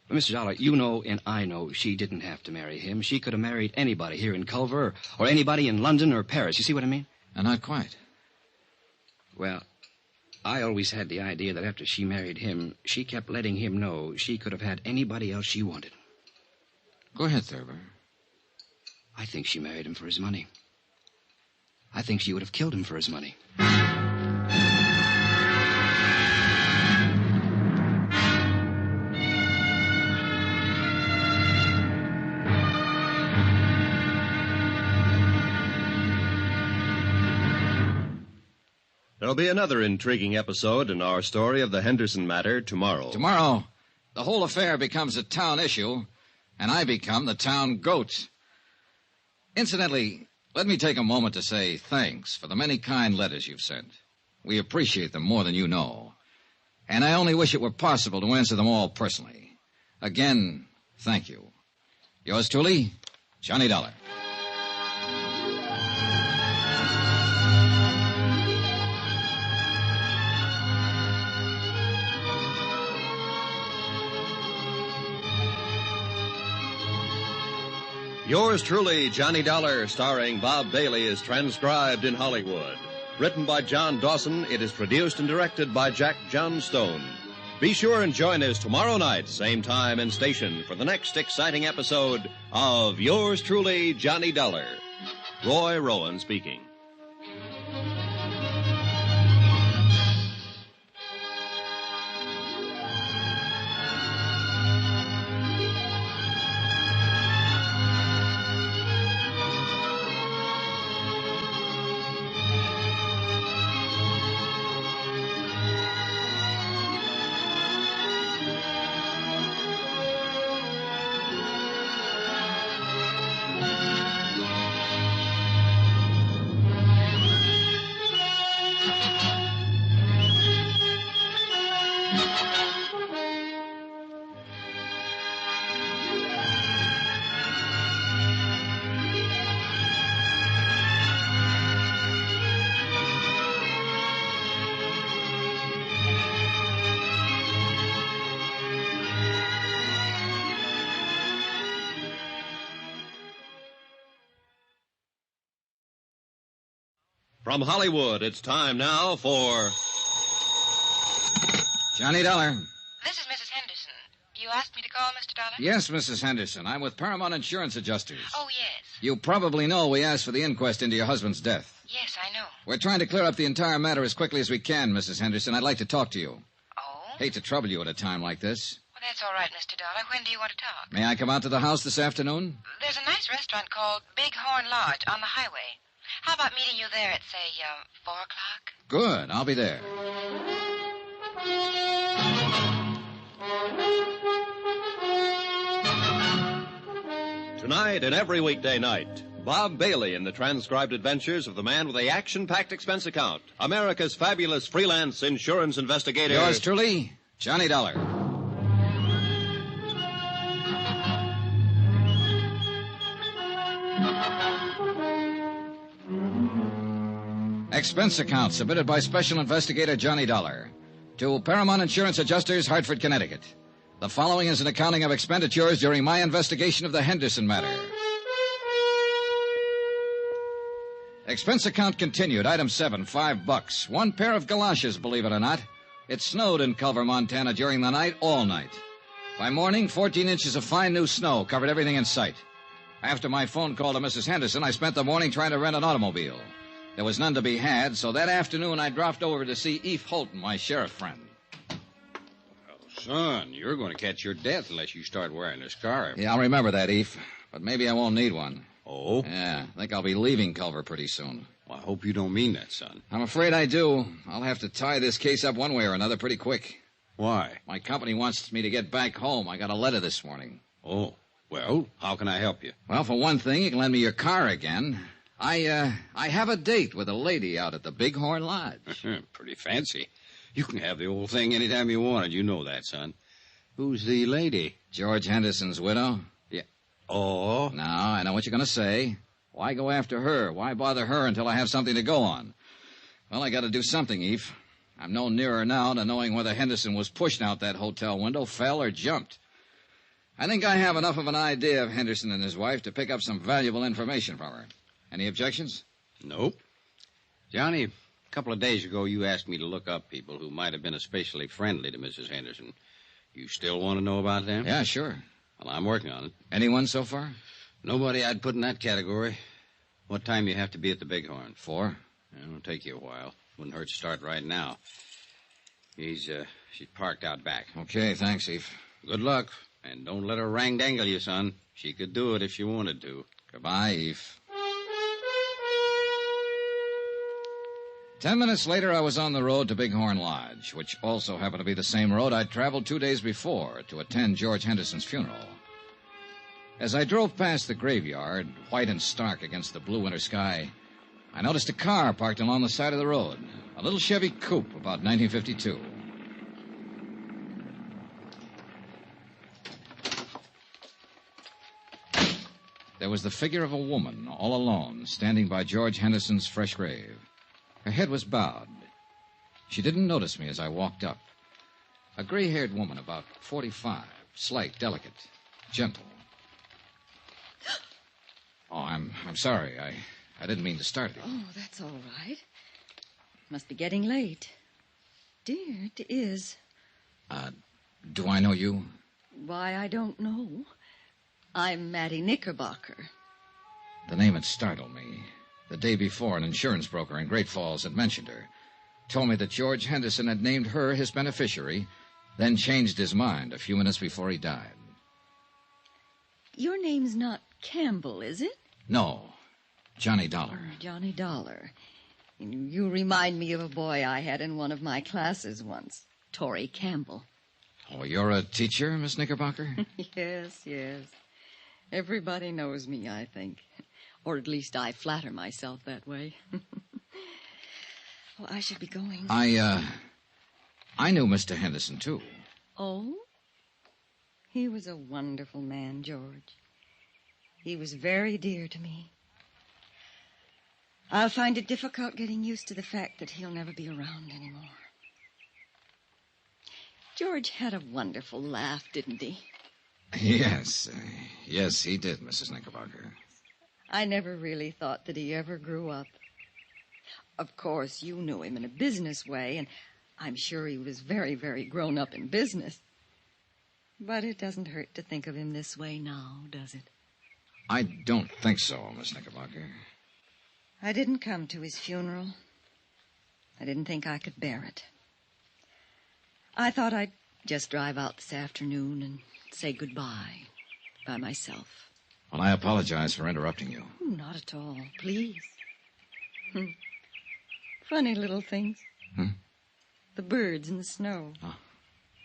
But, Mr. Dollar, you know and I know she didn't have to marry him. She could have married anybody here in Culver or anybody in London or Paris. You see what I mean? Not quite. Well, I always had the idea that after she married him, she kept letting him know she could have had anybody else she wanted. Go ahead, Thurber. I think she married him for his money. I think she would have killed him for his money. There'll be another intriguing episode in our story of the Henderson matter tomorrow. Tomorrow, the whole affair becomes a town issue, and I become the town goat. Incidentally, let me take a moment to say thanks for the many kind letters you've sent. We appreciate them more than you know. And I only wish it were possible to answer them all personally. Again, thank you. Yours truly, Johnny Dollar. Yours truly, Johnny Dollar, starring Bob Bailey, is transcribed in Hollywood. Written by John Dawson, it is produced and directed by Jack Johnstone. Be sure and join us tomorrow night, same time and station, for the next exciting episode of Yours truly, Johnny Dollar. Roy Rowan speaking. From Hollywood, it's time now for... Johnny Dollar. This is Mrs. Henderson. You asked me to call, Mr. Dollar? Yes, Mrs. Henderson. I'm with Paramount Insurance Adjusters. Oh, yes. You probably know we asked for the inquest into your husband's death. Yes, I know. We're trying to clear up the entire matter as quickly as we can, Mrs. Henderson. I'd like to talk to you. Oh? Hate to trouble you at a time like this. Well, that's all right, Mr. Dollar. When do you want to talk? May I come out to the house this afternoon? There's a nice restaurant called Big Horn Lodge on the highway. How about meeting you there at, say, 4 o'clock? Good. I'll be there. Tonight and every weekday night, Bob Bailey in the transcribed adventures of the man with the action-packed expense account, America's fabulous freelance insurance investigator. Yours truly, Johnny Dollar. Expense account submitted by Special Investigator Johnny Dollar to Paramount Insurance Adjusters, Hartford, Connecticut. The following is an accounting of expenditures during my investigation of the Henderson matter. Expense account continued. Item 7, $5. One pair of galoshes, believe it or not. It snowed in Culver, Montana during the night, all night. By morning, 14 inches of fine new snow covered everything in sight. After my phone call to Mrs. Henderson, I spent the morning trying to rent an automobile. There was none to be had, so that afternoon I dropped over to see Eve Holton, my sheriff friend. Son, you're going to catch your death unless you start wearing this scarf. Yeah, I'll remember that, Eve. But maybe I won't need one. Oh? Yeah, I think I'll be leaving Culver pretty soon. Well, I hope you don't mean that, son. I'm afraid I do. I'll have to tie this case up one way or another pretty quick. Why? My company wants me to get back home. I got a letter this morning. Oh, well, how can I help you? Well, for one thing, you can lend me your car again. I have a date with a lady out at the Bighorn Lodge. Pretty fancy. You can have the old thing anytime you want it. You know that, son. Who's the lady? George Henderson's widow. Yeah. Oh? Now, I know what you're going to say. Why go after her? Why bother her until I have something to go on? Well, I got to do something, Eve. I'm no nearer now to knowing whether Henderson was pushed out that hotel window, fell, or jumped. I think I have enough of an idea of Henderson and his wife to pick up some valuable information from her. Any objections? Nope. Johnny, a couple of days ago you asked me to look up people who might have been especially friendly to Mrs. Henderson. You still want to know about them? Yeah, sure. Well, I'm working on it. Anyone so far? Nobody I'd put in that category. What time you have to be at the Bighorn? 4. It'll take you a while. Wouldn't hurt to start right now. She's parked out back. Okay, thanks, Eve. Good luck. And don't let her rang-dangle you, son. She could do it if she wanted to. Goodbye, Eve. 10 minutes later, I was on the road to Bighorn Lodge, which also happened to be the same road I'd traveled 2 days before to attend George Henderson's funeral. As I drove past the graveyard, white and stark against the blue winter sky, I noticed a car parked along the side of the road, a little Chevy coupe about 1952. There was the figure of a woman, all alone, standing by George Henderson's fresh grave. Her head was bowed. She didn't notice me as I walked up. A gray-haired woman, about 45, slight, delicate, gentle. Oh, I'm sorry. I didn't mean to start it. Oh, that's all right. Must be getting late. Dear, it is. Do I know you? Why, I don't know. I'm Mattie Knickerbocker. The name had startled me. The day before, an insurance broker in Great Falls had mentioned her. Told me that George Henderson had named her his beneficiary, then changed his mind a few minutes before he died. Your name's not Campbell, is it? No, Johnny Dollar. Oh, Johnny Dollar. You remind me of a boy I had in one of my classes once, Torrey Campbell. Oh, you're a teacher, Miss Knickerbocker? Yes. Everybody knows me, I think. Or at least I flatter myself that way. Well, I should be going. I knew Mr. Henderson, too. Oh? He was a wonderful man, George. He was very dear to me. I'll find it difficult getting used to the fact that he'll never be around anymore. George had a wonderful laugh, didn't he? Yes, he did, Mrs. Knickerbocker. I never really thought that he ever grew up. Of course, you knew him in a business way, and I'm sure he was very, very grown up in business. But it doesn't hurt to think of him this way now, does it? I don't think so, Miss Knickerbocker. I didn't come to his funeral. I didn't think I could bear it. I thought I'd just drive out this afternoon and say goodbye by myself. Well, I apologize for interrupting you. Not at all, please. Funny little things. Hmm? The birds in the snow. Oh.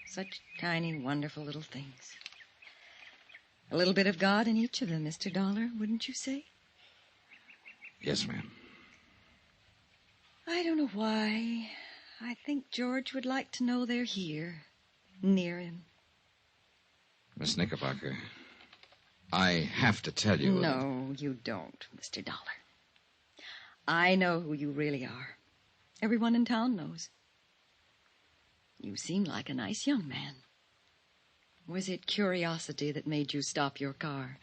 Such tiny, wonderful little things. A little bit of God in each of them, Mr. Dollar, wouldn't you say? Yes, ma'am. I don't know why. I think George would like to know they're here, near him. Miss Knickerbocker, I have to tell you... No, you don't, Mr. Dollar. I know who you really are. Everyone in town knows. You seem like a nice young man. Was it curiosity that made you stop your car?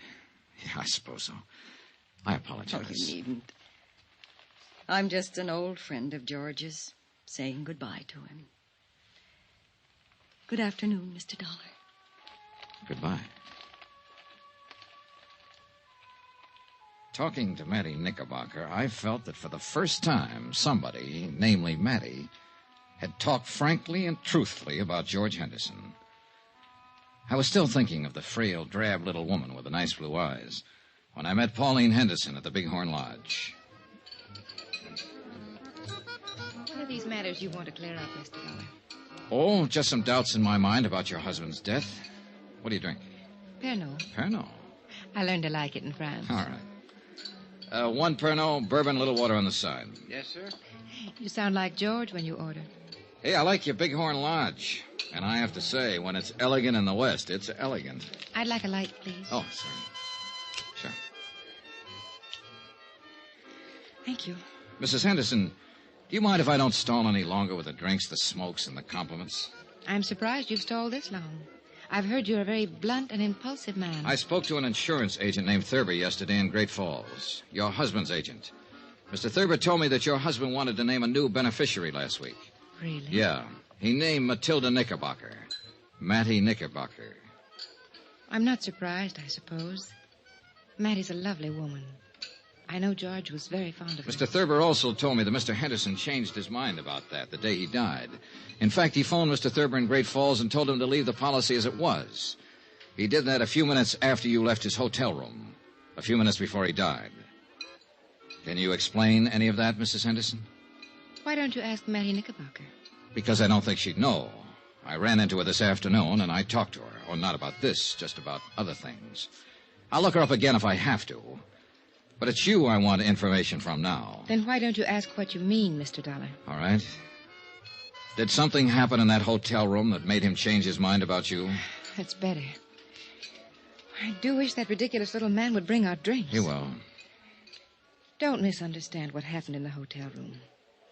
Yeah, I suppose so. I apologize. Oh, you needn't. I'm just an old friend of George's, saying goodbye to him. Good afternoon, Mr. Dollar. Goodbye. Talking to Mattie Knickerbocker, I felt that for the first time, somebody, namely Mattie, had talked frankly and truthfully about George Henderson. I was still thinking of the frail, drab little woman with the nice blue eyes when I met Pauline Henderson at the Bighorn Lodge. What are these matters you want to clear up, Mr. Dollar? Oh, just some doubts in my mind about your husband's death. What do you drink? Pernod. Pernod. I learned to like it in France. All right. One Pernod, bourbon, a little water on the side. Yes, sir. You sound like George when you order. Hey, I like your Bighorn Lodge. And I have to say, when it's elegant in the West, it's elegant. I'd like a light, please. Oh, sorry. Sure. Thank you. Mrs. Henderson, do you mind if I don't stall any longer with the drinks, the smokes, and the compliments? I'm surprised you've stalled this long. I've heard you're a very blunt and impulsive man. I spoke to an insurance agent named Thurber yesterday in Great Falls. Your husband's agent. Mr. Thurber told me that your husband wanted to name a new beneficiary last week. Really? Yeah. He named Matilda Knickerbocker. Mattie Knickerbocker. I'm not surprised, I suppose. Mattie's a lovely woman. I know George was very fond of her. Mr. Thurber also told me that Mr. Henderson changed his mind about that the day he died. In fact, he phoned Mr. Thurber in Great Falls and told him to leave the policy as it was. He did that a few minutes after you left his hotel room, a few minutes before he died. Can you explain any of that, Mrs. Henderson? Why don't you ask Mattie Knickerbocker? Because I don't think she'd know. I ran into her this afternoon, and I talked to her. Oh, not about this, just about other things. I'll look her up again if I have to. But it's you I want information from now. Then why don't you ask what you mean, Mr. Dollar? All right. Did something happen in that hotel room that made him change his mind about you? That's better. I do wish that ridiculous little man would bring our drinks. He will. Don't misunderstand what happened in the hotel room.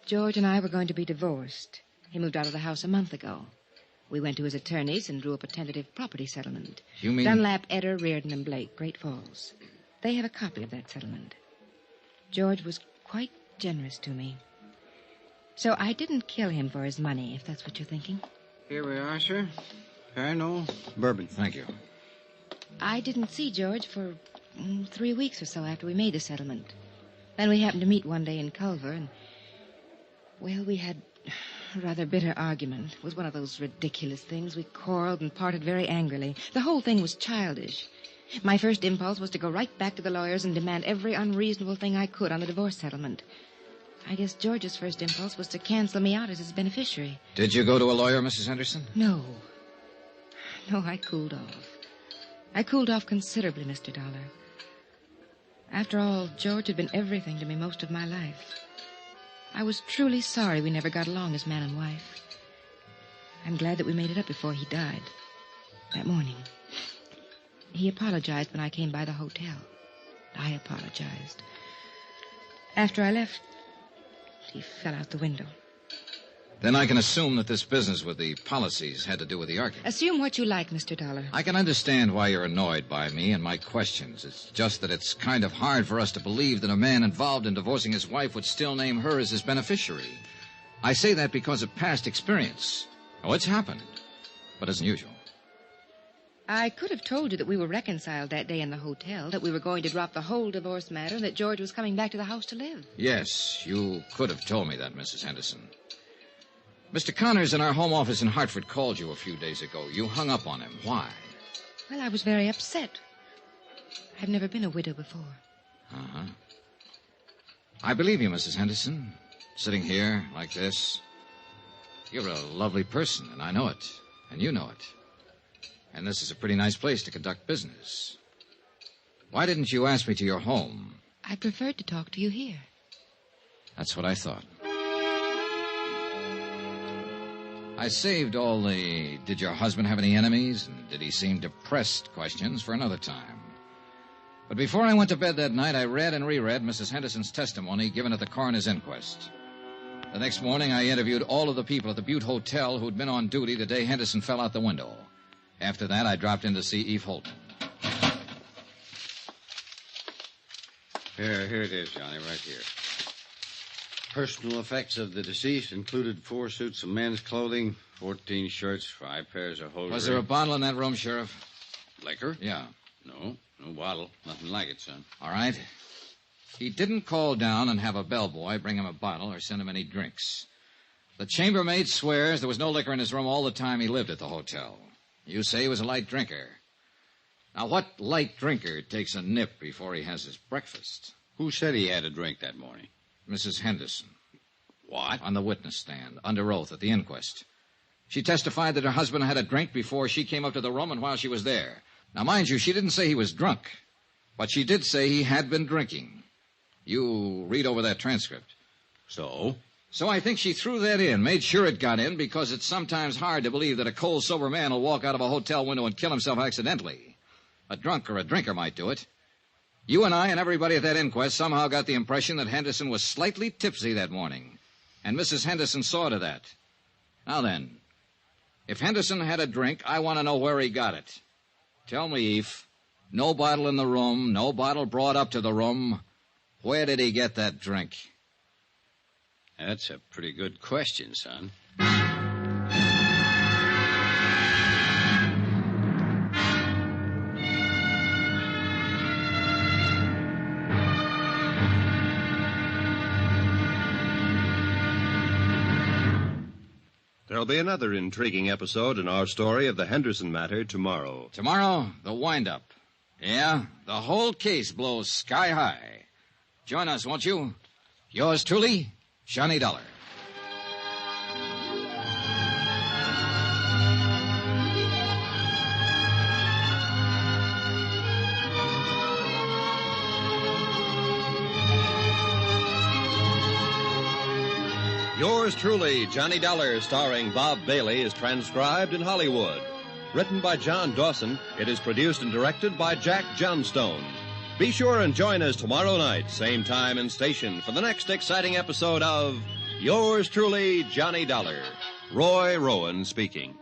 George and I were going to be divorced. He moved out of the house a month ago. We went to his attorneys and drew up a tentative property settlement. You mean... Dunlap, Eder, Reardon, and Blake, Great Falls. They have a copy of that settlement. George was quite generous to me. So I didn't kill him for his money, if that's what you're thinking. Here we are, sir. Pernod, bourbon. Thank you. I didn't see George for 3 weeks or so after we made the settlement. Then we happened to meet one day in Culver, and... well, we had a rather bitter argument. It was one of those ridiculous things. We quarreled and parted very angrily. The whole thing was childish. My first impulse was to go right back to the lawyers and demand every unreasonable thing I could on the divorce settlement. I guess George's first impulse was to cancel me out as his beneficiary. Did you go to a lawyer, Mrs. Henderson? No. No, I cooled off. I cooled off considerably, Mr. Dollar. After all, George had been everything to me most of my life. I was truly sorry we never got along as man and wife. I'm glad that we made it up before he died. That morning. He apologized when I came by the hotel. I apologized. After I left, he fell out the window. Then I can assume that this business with the policies had to do with the argument. Assume what you like, Mr. Dollar. I can understand why you're annoyed by me and my questions. It's just that it's kind of hard for us to believe that a man involved in divorcing his wife would still name her as his beneficiary. I say that because of past experience. Oh, it's happened, but isn't usual. I could have told you that we were reconciled that day in the hotel, that we were going to drop the whole divorce matter, and that George was coming back to the house to live. Yes, you could have told me that, Mrs. Henderson. Mr. Connors in our home office in Hartford called you a few days ago. You hung up on him. Why? Well, I was very upset. I've never been a widow before. Uh-huh. I believe you, Mrs. Henderson. sitting here like this. You're a lovely person, and I know it, and you know it. And this is a pretty nice place to conduct business. Why didn't you ask me to your home? I preferred to talk to you here. That's what I thought. I saved all the "did your husband have any enemies?" and "did he seem depressed?" questions for another time. But before I went to bed that night, I read and reread Mrs. Henderson's testimony given at the coroner's inquest. The next morning, I interviewed all of the people at the Butte Hotel who'd been on duty the day Henderson fell out the window. After that, I dropped in to see Eve Holton. Here it is, Johnny, right here. Personal effects of the deceased included 4 suits of men's clothing, 14 shirts, 5 pairs of hosiery. Was there a bottle in that room, Sheriff? Liquor? Yeah. No bottle. Nothing like it, son. All right. He didn't call down and have a bellboy bring him a bottle or send him any drinks. The chambermaid swears there was no liquor in his room all the time he lived at the hotel. You say he was a light drinker. Now, what light drinker takes a nip before he has his breakfast? Who said he had a drink that morning? Mrs. Henderson. What? On the witness stand, under oath at the inquest. She testified that her husband had a drink before she came up to the room and while she was there. Now, mind you, she didn't say he was drunk, but she did say he had been drinking. You read over that transcript. So? So I think she threw that in, made sure it got in, because it's sometimes hard to believe that a cold, sober man will walk out of a hotel window and kill himself accidentally. A drunk or a drinker might do it. You and I and everybody at that inquest somehow got the impression that Henderson was slightly tipsy that morning, and Mrs. Henderson saw to that. Now then, if Henderson had a drink, I want to know where he got it. Tell me, Eve, no bottle in the room, no bottle brought up to the room. Where did he get that drink? That's a pretty good question, son. There'll be another intriguing episode in our story of the Henderson matter tomorrow. Tomorrow, the wind-up. Yeah, the whole case blows sky high. Join us, won't you? Yours truly, Johnny Dollar. Yours truly, Johnny Dollar, starring Bob Bailey, is transcribed in Hollywood. Written by John Dawson, it is produced and directed by Jack Johnstone. Be sure and join us tomorrow night, same time and station, for the next exciting episode of Yours truly, Johnny Dollar. Roy Rowan speaking.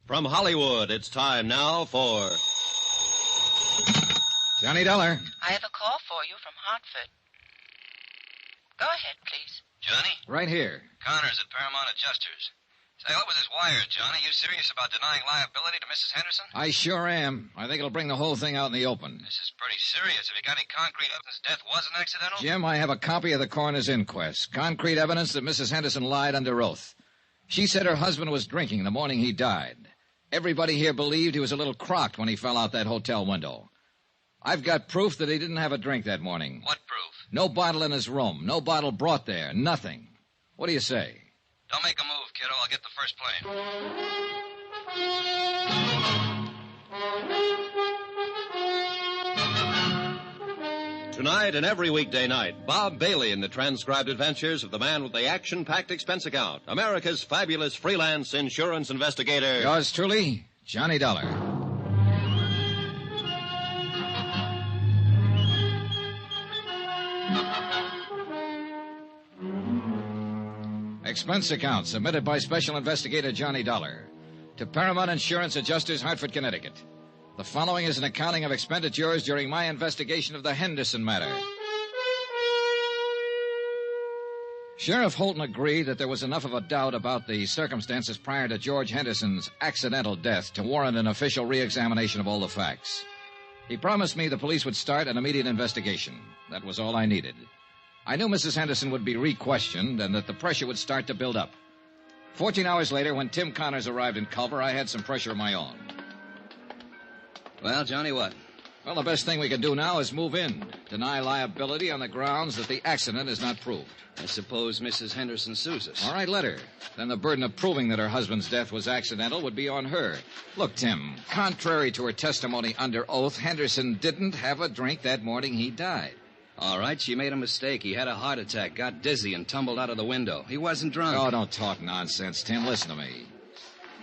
From Hollywood, it's time now for Johnny Dollar. I have a call for you from Hartford. Go ahead, please. Johnny? Right here. Connors at Paramount Adjusters. Say, what was this wire, Johnny? You serious about denying liability to Mrs. Henderson? I sure am. I think it'll bring the whole thing out in the open. This is pretty serious. Have you got any concrete evidence death wasn't accidental? Jim, I have a copy of the coroner's inquest. Concrete evidence that Mrs. Henderson lied under oath. She said her husband was drinking the morning he died. Everybody here believed he was a little crocked when he fell out that hotel window. I've got proof that he didn't have a drink that morning. What proof? No bottle in his room. No bottle brought there. Nothing. What do you say? Don't make a move, kiddo. I'll get the first plane. Tonight and every weekday night, Bob Bailey in the transcribed adventures of the man with the action-packed expense account, America's fabulous freelance insurance investigator. Yours truly, Johnny Dollar. Expense account submitted by Special Investigator Johnny Dollar to Paramount Insurance Adjusters, Hartford, Connecticut. The following is an accounting of expenditures during my investigation of the Henderson matter. Sheriff Holton agreed that there was enough of a doubt about the circumstances prior to George Henderson's accidental death to warrant an official re-examination of all the facts. He promised me the police would start an immediate investigation. That was all I needed. I knew Mrs. Henderson would be re-questioned and that the pressure would start to build up. 14 hours later, when Tim Connors arrived in Culver, I had some pressure of my own. Well, Johnny, what? Well, the best thing we can do now is move in. Deny liability on the grounds that the accident is not proved. I suppose Mrs. Henderson sues us. All right, let her. Then the burden of proving that her husband's death was accidental would be on her. Look, Tim, contrary to her testimony under oath, Henderson didn't have a drink that morning he died. All right, she made a mistake. He had a heart attack, got dizzy, and tumbled out of the window. He wasn't drunk. Oh, don't talk nonsense, Tim. Listen to me.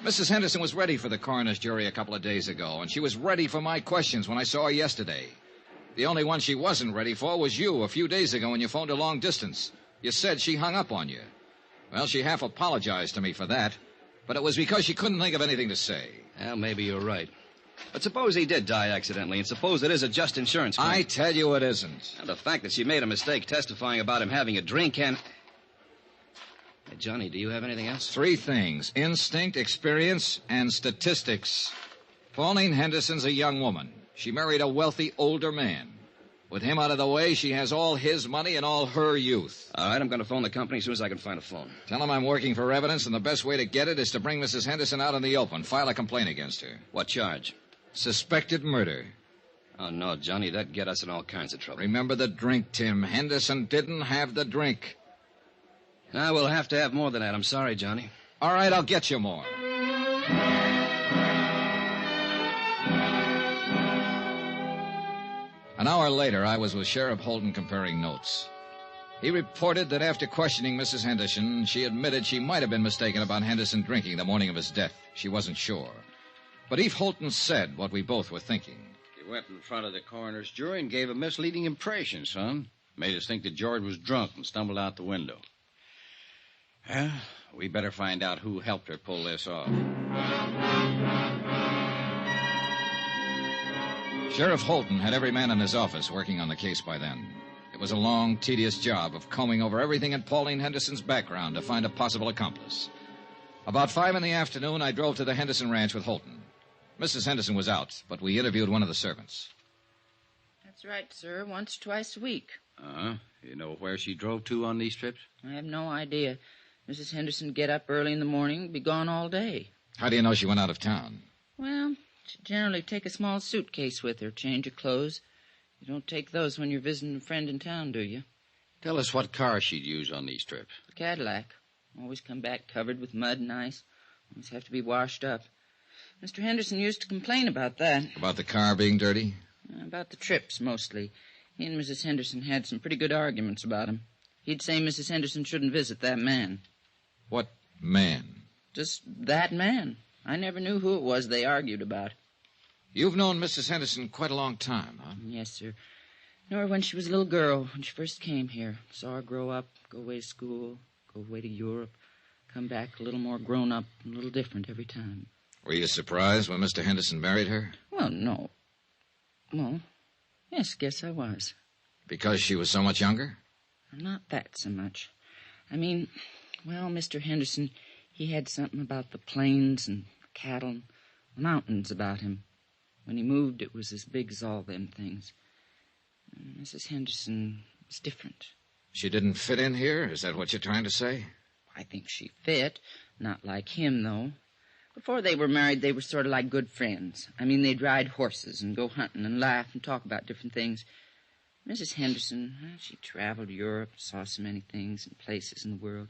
Mrs. Henderson was ready for the coroner's jury a couple of days ago, and she was ready for my questions when I saw her yesterday. The only one she wasn't ready for was you a few days ago when you phoned her long distance. You said she hung up on you. Well, she half apologized to me for that, but it was because she couldn't think of anything to say. Well, maybe you're right. But suppose he did die accidentally, and suppose it is a just insurance claim. I tell you it isn't. And the fact that she made a mistake testifying about him having a drink and... Hey, Johnny, do you have anything else? 3 things. Instinct, experience, and statistics. Pauline Henderson's a young woman. She married a wealthy older man. With him out of the way, she has all his money and all her youth. All right, I'm going to phone the company as soon as I can find a phone. Tell them I'm working for evidence, and the best way to get it is to bring Mrs. Henderson out in the open. File a complaint against her. What charge? Suspected murder. Oh, no, Johnny, that'd get us in all kinds of trouble. Remember the drink, Tim. Henderson didn't have the drink. I will have to have more than that. I'm sorry, Johnny. All right, I'll get you more. An hour later, I was with Sheriff Holton comparing notes. He reported that after questioning Mrs. Henderson, she admitted she might have been mistaken about Henderson drinking the morning of his death. She wasn't sure. But Eve Holton said what we both were thinking. You went in front of the coroner's jury and gave a misleading impression, son. Made us think that George was drunk and stumbled out the window. Well, we better find out who helped her pull this off. Sheriff Holton had every man in his office working on the case by then. It was a long, tedious job of combing over everything in Pauline Henderson's background to find a possible accomplice. About 5 in the afternoon, I drove to the Henderson ranch with Holton. Mrs. Henderson was out, but we interviewed one of the servants. That's right, sir. Once, twice a week. Uh-huh. You know where she drove to on these trips? I have no idea. Mrs. Henderson get up early in the morning, be gone all day. How do you know she went out of town? Well, she generally take a small suitcase with her, change her clothes. You don't take those when you're visiting a friend in town, do you? Tell us what car she'd use on these trips. A Cadillac. Always come back covered with mud and ice. Always have to be washed up. Mr. Henderson used to complain about that. About the car being dirty? About the trips, mostly. He and Mrs. Henderson had some pretty good arguments about him. He'd say Mrs. Henderson shouldn't visit that man. What man? Just that man. I never knew who it was they argued about. You've known Mrs. Henderson quite a long time, huh? Yes, sir. Knew her when she was a little girl, when she first came here. Saw her grow up, go away to school, go away to Europe, come back a little more grown up and a little different every time. Were you surprised when Mr. Henderson married her? Well, no. Well, yes, guess I was. Because she was so much younger? Not that so much. I mean, well, Mr. Henderson, he had something about the plains and cattle and mountains about him. When he moved, it was as big as all them things. Mrs. Henderson was different. She didn't fit in here? Is that what you're trying to say? I think she fit. Not like him, though. Before they were married, they were sort of like good friends. I mean, they'd ride horses and go hunting and laugh and talk about different things. Mrs. Henderson, she traveled Europe, saw so many things and places in the world.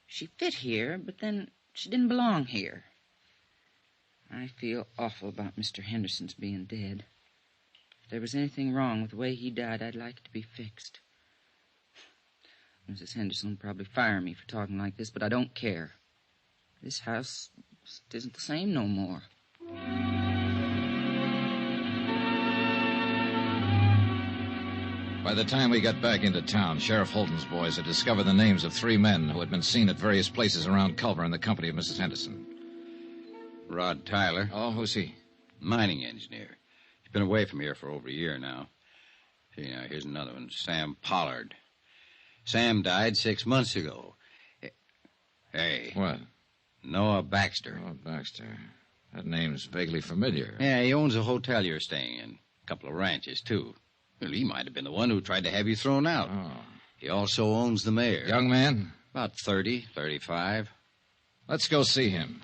She fit here, but then she didn't belong here. I feel awful about Mr. Henderson's being dead. If there was anything wrong with the way he died, I'd like it to be fixed. Mrs. Henderson will probably fire me for talking like this, but I don't care. This house isn't the same no more. By the time we got back into town, Sheriff Holton's boys had discovered the names of 3 men who had been seen at various places around Culver in the company of Mrs. Henderson. Rod Tyler. Oh, who's he? Mining engineer. He's been away from here for over a year now. Yeah, here's another one, Sam Pollard. Sam died 6 months ago. Hey. What? Noah Baxter. Noah Baxter. That name's vaguely familiar. Yeah, he owns a hotel you're staying in. A couple of ranches, too. Well, he might have been the one who tried to have you thrown out. Oh. He also owns the mayor. Young man? About 30, 35. Let's go see him.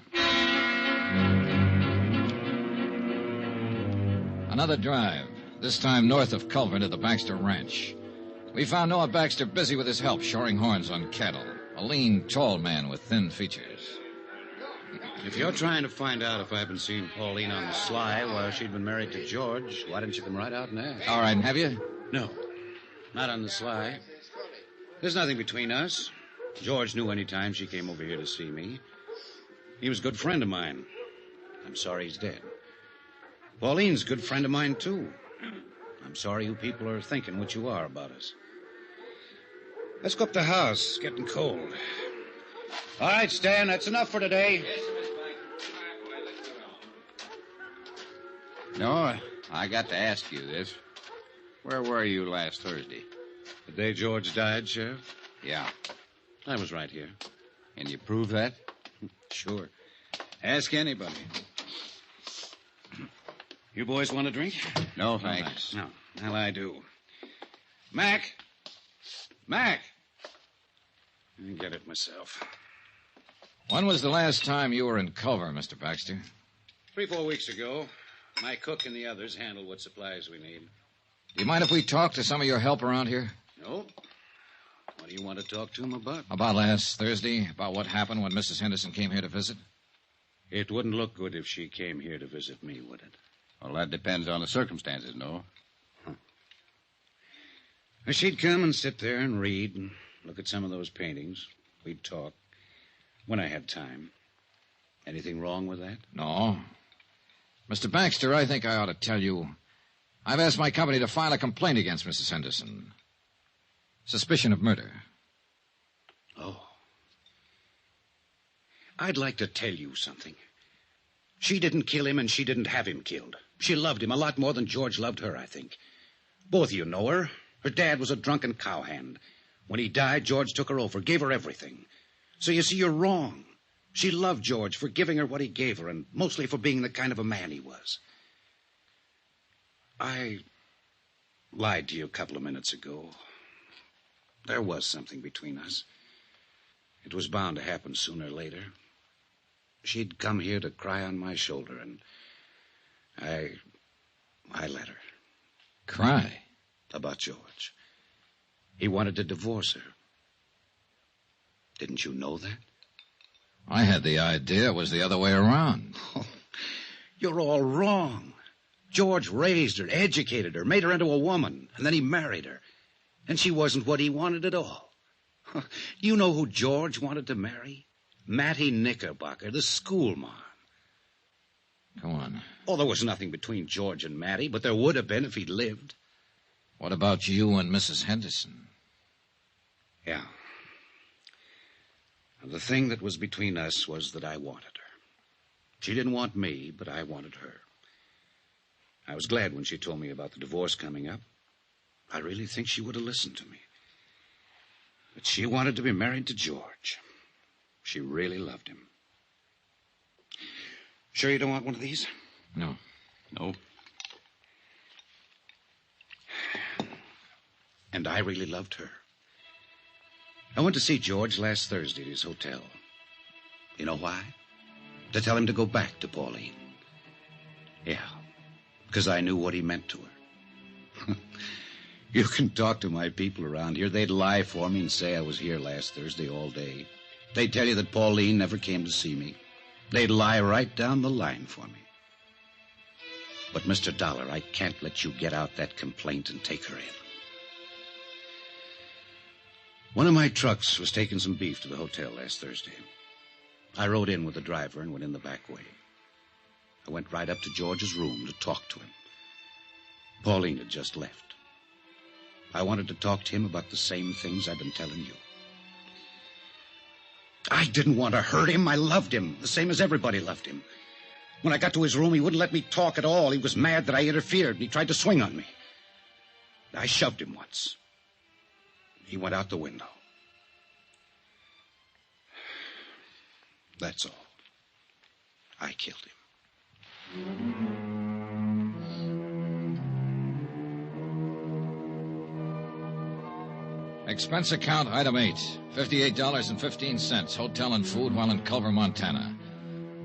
Another drive, this time north of Culver to the Baxter Ranch. We found Noah Baxter busy with his help, shoring horns on cattle. A lean, tall man with thin features. If you're trying to find out if I've been seeing Pauline on the sly while she'd been married to George, why didn't you come right out and ask? All right, have you? No, not on the sly. There's nothing between us. George knew any time she came over here to see me. He was a good friend of mine. I'm sorry he's dead. Pauline's a good friend of mine, too. I'm sorry you people are thinking what you are about us. Let's go up the house. It's getting cold. All right, Stan, that's enough for today. No, I got to ask you this. Where were you last Thursday? The day George died, Sheriff? Yeah. I was right here. Can you prove that? Sure. Ask anybody. You boys want a drink? No, thanks. No. Well, I do. Mac! Mac! I can get it myself. When was the last time you were in Culver, Mr. Baxter? 3-4 weeks ago. My cook and the others handle what supplies we need. Do you mind if we talk to some of your help around here? No. What do you want to talk to them about? About last Thursday? About what happened when Mrs. Henderson came here to visit? It wouldn't look good if she came here to visit me, would it? Well, that depends on the circumstances, no? She'd come and sit there and read and look at some of those paintings. We'd talk when I had time. Anything wrong with that? No. Mr. Baxter, I think I ought to tell you, I've asked my company to file a complaint against Mrs. Henderson. Suspicion of murder. Oh. I'd like to tell you something. She didn't kill him, and she didn't have him killed. She loved him a lot more than George loved her, I think. Both of you know her. Her dad was a drunken cowhand. When he died, George took her over, gave her everything. So you see, you're wrong. She loved George for giving her what he gave her, and mostly for being the kind of a man he was. I lied to you a couple of minutes ago. There was something between us. It was bound to happen sooner or later. She'd come here to cry on my shoulder, and I let her. Cry? About George. He wanted to divorce her. Didn't you know that? I had the idea it was the other way around. Oh, you're all wrong. George raised her, educated her, made her into a woman, and then he married her. And she wasn't what he wanted at all. You know who George wanted to marry? Mattie Knickerbocker, the schoolmarm. Go on. Oh, there was nothing between George and Mattie, but there would have been if he'd lived. What about you and Mrs. Henderson? Yeah. The thing that was between us was that I wanted her. She didn't want me, but I wanted her. I was glad when she told me about the divorce coming up. I really think she would have listened to me. But she wanted to be married to George. She really loved him. Sure you don't want one of these? No. No. And I really loved her. I went to see George last Thursday at his hotel. You know why? To tell him to go back to Pauline. Yeah, because I knew what he meant to her. You can talk to my people around here. They'd lie for me and say I was here last Thursday all day. They'd tell you that Pauline never came to see me. They'd lie right down the line for me. But, Mr. Dollar, I can't let you get out that complaint and take her in. One of my trucks was taking some beef to the hotel last Thursday. I rode in with the driver and went in the back way. I went right up to George's room to talk to him. Pauline had just left. I wanted to talk to him about the same things I've been telling you. I didn't want to hurt him. I loved him, the same as everybody loved him. When I got to his room, he wouldn't let me talk at all. He was mad that I interfered, and he tried to swing on me. I shoved him once. He went out the window. That's all. I killed him. Expense account, item 8, $58.15, hotel and food while in Culver, Montana.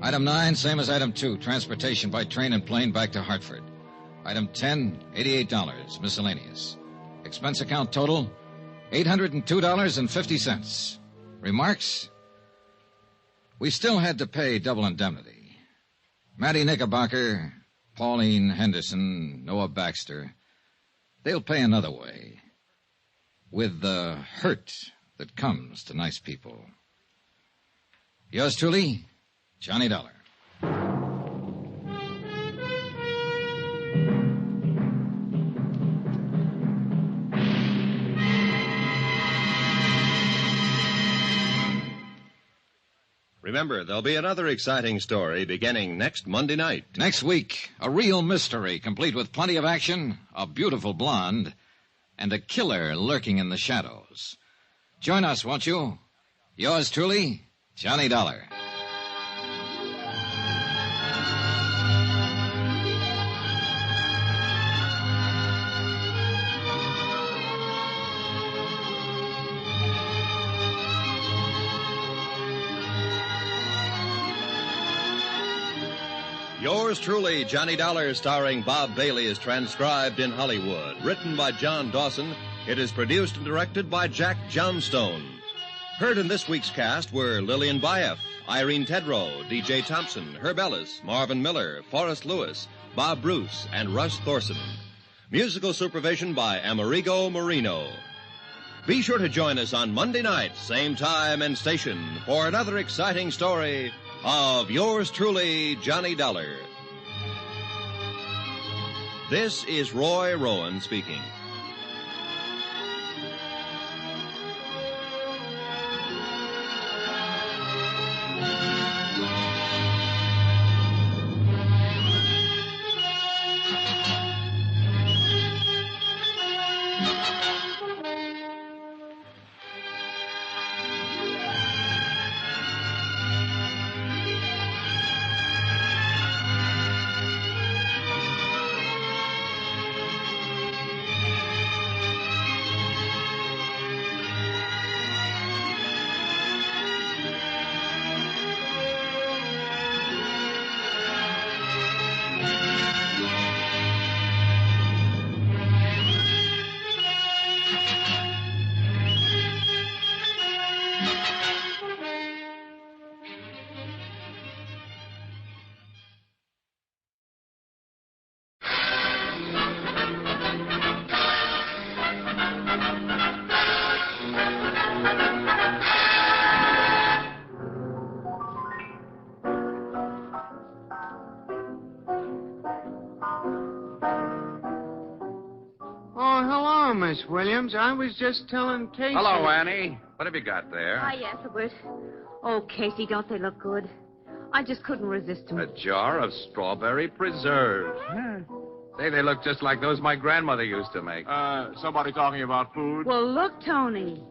Item 9, same as item 2, transportation by train and plane back to Hartford. Item 10, $88, miscellaneous. Expense account total, $802.50. Remarks? We still had to pay double indemnity. Mattie Knickerbocker, Pauline Henderson, Noah Baxter, they'll pay another way. With the hurt that comes to nice people. Yours truly, Johnny Dollar. Remember, there'll be another exciting story beginning next Monday night. Next week, a real mystery, complete with plenty of action, a beautiful blonde, and a killer lurking in the shadows. Join us, won't you? Yours truly, Johnny Dollar. Yours truly, Johnny Dollar, starring Bob Bailey, is transcribed in Hollywood. Written by John Dawson, it is produced and directed by Jack Johnstone. Heard in this week's cast were Lillian Baeff, Irene Tedrow, D.J. Thompson, Herb Ellis, Marvin Miller, Forrest Lewis, Bob Bruce, and Russ Thorson. Musical supervision by Amerigo Marino. Be sure to join us on Monday night, same time and station, for another exciting story of yours truly, Johnny Dollar. This is Roy Rowan speaking. Miss Williams. I was just telling Casey. Hello, Annie. What have you got there? Hi, Ethelbert. Oh, Casey, don't they look good? I just couldn't resist them. A jar of strawberry preserves. Say, they look just like those my grandmother used to make. Somebody talking about food? Well, look, Tony.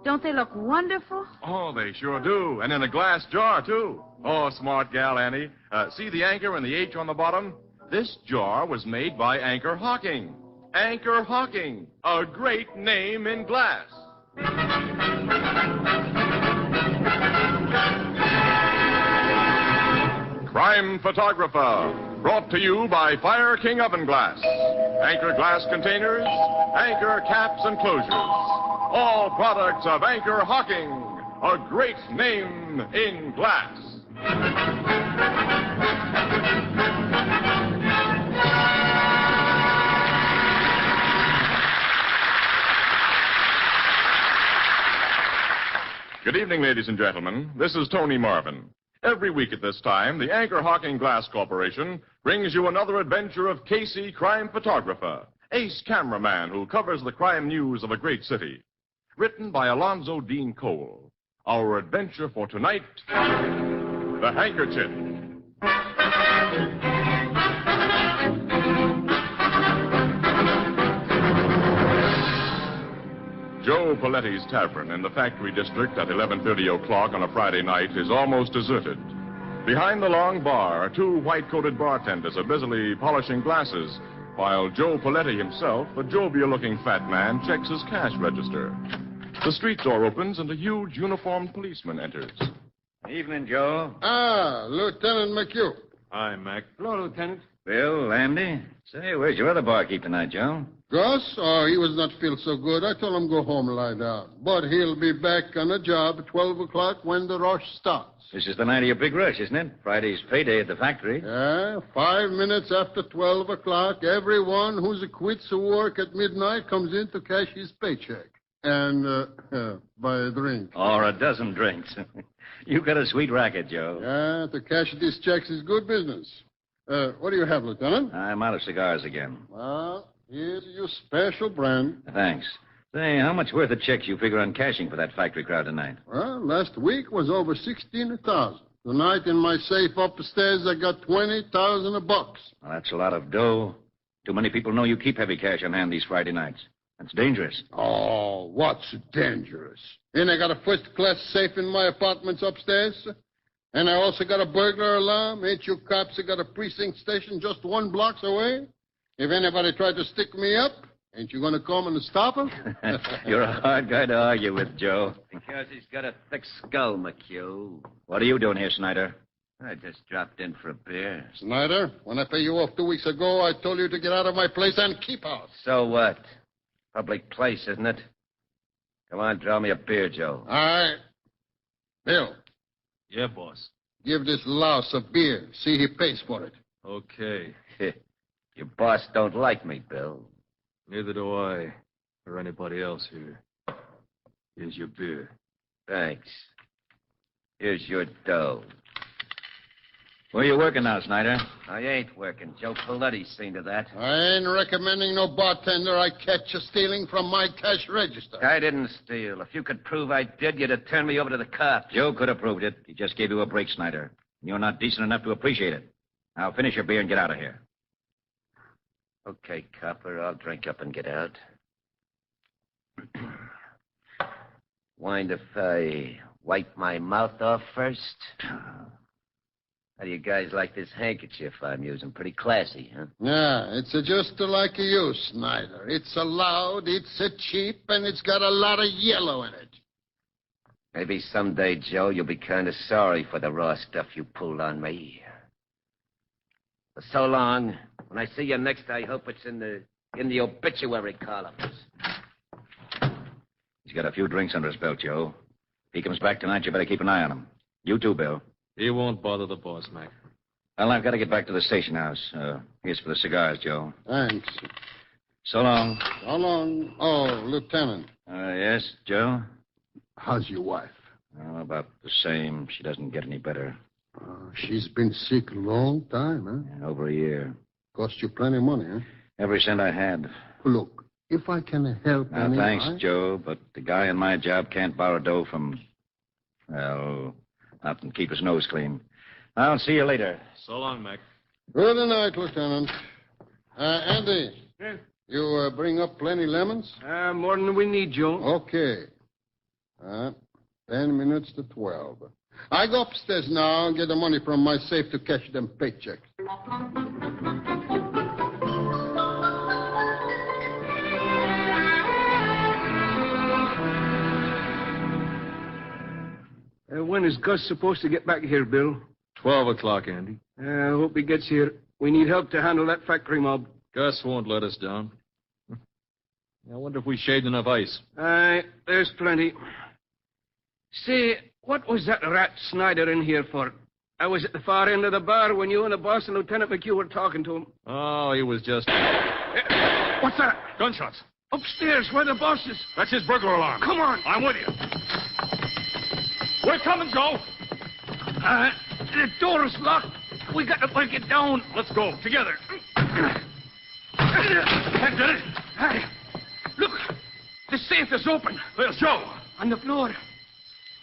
Don't they look wonderful? Oh, they sure do. And in a glass jar, too. Oh, smart gal, Annie. See the anchor and the H on the bottom? This jar was made by Anchor Hocking. Anchor Hocking, a great name in glass. Crime Photographer, brought to you by Fire King Oven Glass. Anchor glass containers, Anchor caps and closures. All products of Anchor Hocking, a great name in glass. Good evening, ladies and gentlemen. This is Tony Marvin. Every week at this time, the Anchor Hocking Glass Corporation brings you another adventure of Casey, crime photographer, ace cameraman who covers the crime news of a great city. Written by Alonzo Dean Cole. Our adventure for tonight, The Handkerchief. Joe Paletti's Tavern in the factory district at 11:30 o'clock on a Friday night is almost deserted. Behind the long bar, two white-coated bartenders are busily polishing glasses, while Joe Paletti himself, a jovial-looking fat man, checks his cash register. The street door opens and a huge uniformed policeman enters. Evening, Joe. Ah, Lieutenant McHugh. Hi, Mac. Hello, Lieutenant. Bill, Andy. Say, where's your other barkeep tonight, Joe? Gus? Oh, he was not feel so good. I told him go home and lie down. But he'll be back on the job at 12 o'clock when the rush starts. This is the night of your big rush, isn't it? Friday's payday at the factory. Yeah, 5 minutes after 12 o'clock, everyone who's quits work at midnight comes in to cash his paycheck. And buy a drink. Or a dozen drinks. You got a sweet racket, Joe. Yeah, to cash these checks is good business. What do you have, Lieutenant? I'm out of cigars again. Well, here's your special brand. Thanks. Say, how much worth of checks you figure on cashing for that factory crowd tonight? Well, last week was over 16,000. Tonight in my safe upstairs, I got 20,000 bucks. Well, that's a lot of dough. Too many people know you keep heavy cash on hand these Friday nights. That's dangerous. Oh, what's dangerous? And I got a first-class safe in my apartments upstairs. And I also got a burglar alarm. Ain't you cops got a precinct station just 1 block away? If anybody tried to stick me up, ain't you going to come and stop them? You're a hard guy to argue with, Joe. Because he's got a thick skull, McHugh. What are you doing here, Snyder? I just dropped in for a beer. Snyder, when I paid you off 2 weeks ago, I told you to get out of my place and keep out. So what? Public place, isn't it? Come on, draw me a beer, Joe. All right. Bill. Yeah, boss. Give this louse a beer. See he pays for it. Okay. Your boss don't like me, Bill. Neither do I, or anybody else here. Here's your beer. Thanks. Here's your dough. Where you working now, Snyder? I ain't working. Joe Paletti's seen to that. I ain't recommending no bartender I catch you stealing from my cash register. I didn't steal. If you could prove I did, you'd have turned me over to the cops. Joe could have proved it. He just gave you a break, Snyder. You're not decent enough to appreciate it. Now finish your beer and get out of here. Okay, copper, I'll drink up and get out. Mind if I wipe my mouth off first? How do you guys like this handkerchief I'm using? Pretty classy, huh? Yeah, it's just like you, Snyder. It's loud, it's cheap, and it's got a lot of yellow in it. Maybe someday, Joe, you'll be kind of sorry for the raw stuff you pulled on me. For so long. When I see you next, I hope it's in the obituary columns. He's got a few drinks under his belt, Joe. If he comes back tonight, you better keep an eye on him. You too, Bill. He won't bother the boss, Mac. Well, I've got to get back to the station house. Here's for the cigars, Joe. Thanks. So long. So long. Oh, Lieutenant. Yes, Joe? How's your wife? Oh, about the same. She doesn't get any better. She's been sick a long time, huh? Yeah, over a year. Cost you plenty of money, huh? Every cent I had. Look, if I can help Now, thanks, Joe, but the guy in my job can't borrow dough from, well, not and keep his nose clean. I'll see you later. So long, Mac. Good night, Lieutenant. Andy. Yes? You bring up plenty lemons? More than we need, Joe. Okay. 10 minutes to 12. I go upstairs now and get the money from my safe to cash them paychecks. When is Gus supposed to get back here, Bill? 12 o'clock, Andy. I hope he gets here. We need help to handle that factory mob. Gus won't let us down. I wonder if we shaved enough ice. There's plenty. Say, what was that rat Snyder in here for? I was at the far end of the bar when you and the boss and Lieutenant McHugh were talking to him. Oh, he was just... What's that? Gunshots. Upstairs, where the boss is. That's his burglar alarm. Come on. I'm with you. We're coming, Joe. The door's locked. We got to break it down. Let's go, together. That did it. Hey, look, the safe is open. Where's Joe? On the floor.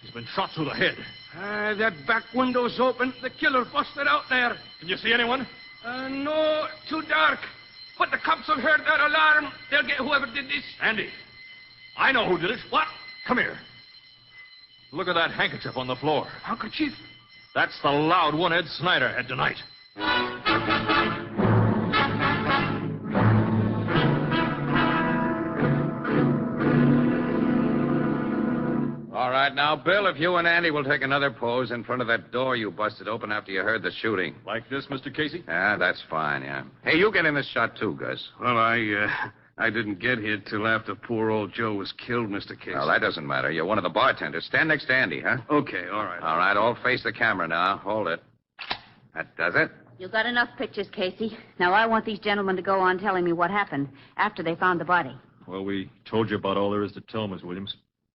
He's been shot through the head. That back window's open. The killer busted out there. Can you see anyone? No, too dark. But the cops have heard that alarm. They'll get whoever did this. Andy, I know who did it. What? Come here. Look at that handkerchief on the floor. Handkerchief? That's the loud one Ed Snyder had tonight. All right, now, Bill, if you and Andy will take another pose in front of that door you busted open after you heard the shooting. Like this, Mr. Casey? Yeah, that's fine, yeah. Hey, you get in this shot, too, Gus. Well, I didn't get here till after poor old Joe was killed, Mr. Casey. Well, that doesn't matter. You're one of the bartenders. Stand next to Andy, huh? Okay, all right. All right, all face the camera now. Hold it. That does it. You got enough pictures, Casey. Now I want these gentlemen to go on telling me what happened after they found the body. Well, we told you about all there is to tell, Miss Williams.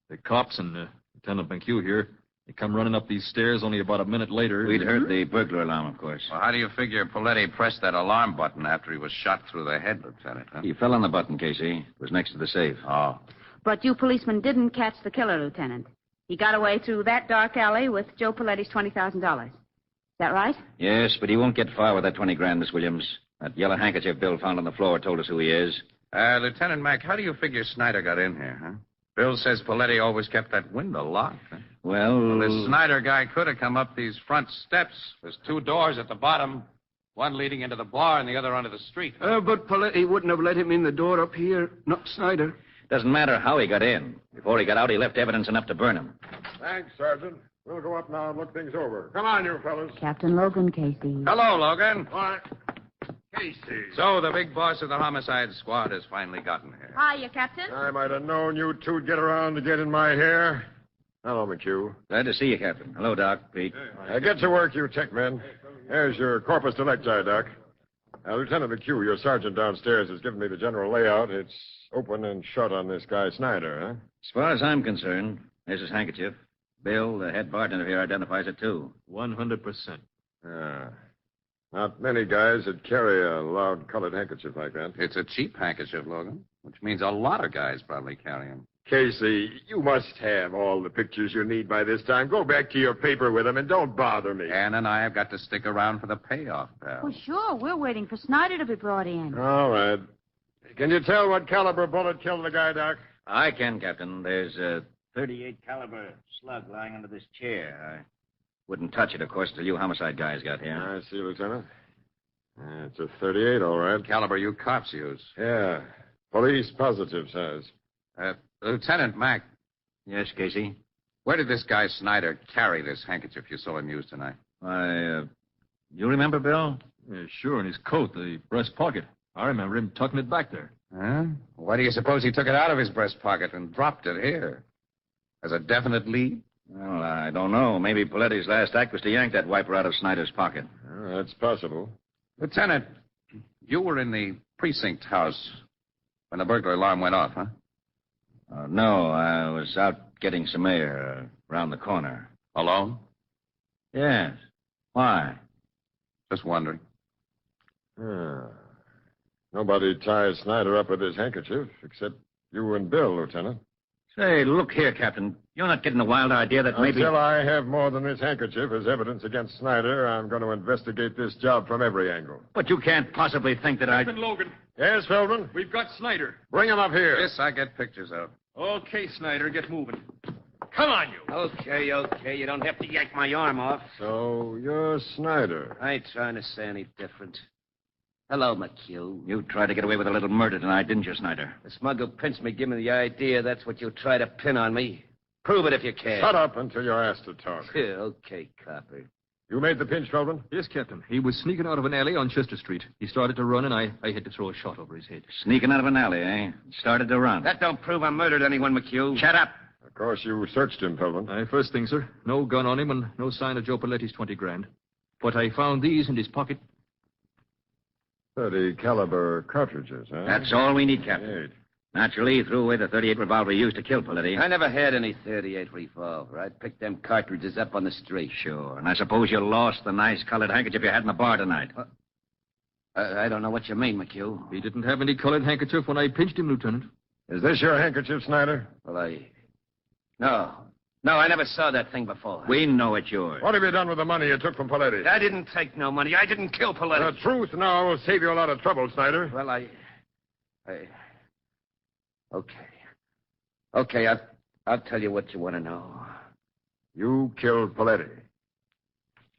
The cops and Lieutenant McHugh here, they come running up these stairs only about a minute later. We'd heard the burglar alarm, of course. Well, how do you figure Poletti pressed that alarm button after he was shot through the head, Lieutenant? Huh? He fell on the button, Casey. It was next to the safe. Oh. But you policemen didn't catch the killer, Lieutenant. He got away through that dark alley with Joe Poletti's $20,000. Is that right? Yes, but he won't get far with that 20 grand, Miss Williams. That yellow handkerchief Bill found on the floor told us who he is. Lieutenant Mack, how do you figure Snyder got in here, huh? Bill says Poletti always kept that window locked. Huh? Well, this Snyder guy could have come up these front steps. There's two doors at the bottom, one leading into the bar and the other onto the street. But Poletti wouldn't have let him in the door up here, not Snyder. Doesn't matter how he got in. Before he got out, he left evidence enough to burn him. Thanks, Sergeant. We'll go up now and look things over. Come on, you fellas. Captain Logan, Casey. Hello, Logan. All right. Casey. So the big boss of the homicide squad has finally gotten here. Hiya, Captain. I might have known you two'd get around to get in my hair. Hello, McHugh. Glad to see you, Captain. Hello, Doc. Pete. Get to work, you tech men. There's your corpus delicti, Doc. Lieutenant McHugh, your sergeant downstairs, has given me the general layout. It's open and shut on this guy Snyder, huh? As far as I'm concerned, there's his handkerchief. Bill, the head bartender here, identifies it, too. 100%. Not many guys that carry a loud-colored handkerchief like that. It's a cheap handkerchief, Logan, which means a lot of guys probably carry them. Casey, you must have all the pictures you need by this time. Go back to your paper with them and don't bother me. Ann and I have got to stick around for the payoff, pal. Well, sure. We're waiting for Snyder to be brought in. All right. Can you tell what caliber bullet killed the guy, Doc? I can, Captain. There's a .38 caliber slug lying under this chair. I wouldn't touch it, of course, till you homicide guys got here. I see, Lieutenant. It's a .38, all right. Caliber you cops use. Yeah. Police positive size. Lieutenant Mack. Yes, Casey? Where did this guy Snyder carry this handkerchief you saw him use tonight? You remember, Bill? Yeah, sure, in his coat, the breast pocket. I remember him tucking it back there. Huh? Why do you suppose he took it out of his breast pocket and dropped it here? As a definite lead? Well, I don't know. Maybe Poletti's last act was to yank that wiper out of Snyder's pocket. That's possible. Lieutenant, you were in the precinct house when the burglar alarm went off, huh? No, I was out getting some air around the corner. Alone? Yes. Why? Just wondering. Nobody ties Snyder up with his handkerchief except you and Bill, Lieutenant. Say, look here, Captain. You're not getting the wild idea that maybe... Until I have more than this handkerchief as evidence against Snyder, I'm going to investigate this job from every angle. But you can't possibly think that Captain Logan. Yes, Feldman? We've got Snyder. Bring him up here. Yes, I get pictures of. Okay, Snyder, get moving. Come on, you. Okay. You don't have to yank my arm off. So you're Snyder. I ain't trying to say any different. Hello, McHugh. You tried to get away with a little murder tonight, didn't you, Snyder? The smug who pinched me, give me the idea that's what you try to pin on me. Prove it if you can. Shut up until you're asked to talk. Yeah, okay, copper. You made the pinch, Feldman? Yes, Captain. He was sneaking out of an alley on Chester Street. He started to run, and I had to throw a shot over his head. Sneaking out of an alley, eh? Started to run. That don't prove I murdered anyone, McHugh. Shut up. Of course, you searched him, Feldman. First thing, sir. No gun on him and no sign of Joe Poletti's 20 grand. But I found these in his pocket. .30 caliber cartridges, huh? That's all we need, Captain. Right. Naturally, he threw away the .38 revolver he used to kill Paletti. I never had any .38 revolver. I picked them cartridges up on the street. Sure. And I suppose you lost the nice colored handkerchief you had in the bar tonight. I don't know what you mean, McHugh. He didn't have any colored handkerchief when I pinched him, Lieutenant. Is this your handkerchief, Snyder? Well, No, I never saw that thing before. We know it's yours. What have you done with the money you took from Paletti? I didn't take no money. I didn't kill Paletti. The truth now will save you a lot of trouble, Snyder. Well, Okay, I'll tell you what you want to know. You killed Paletti.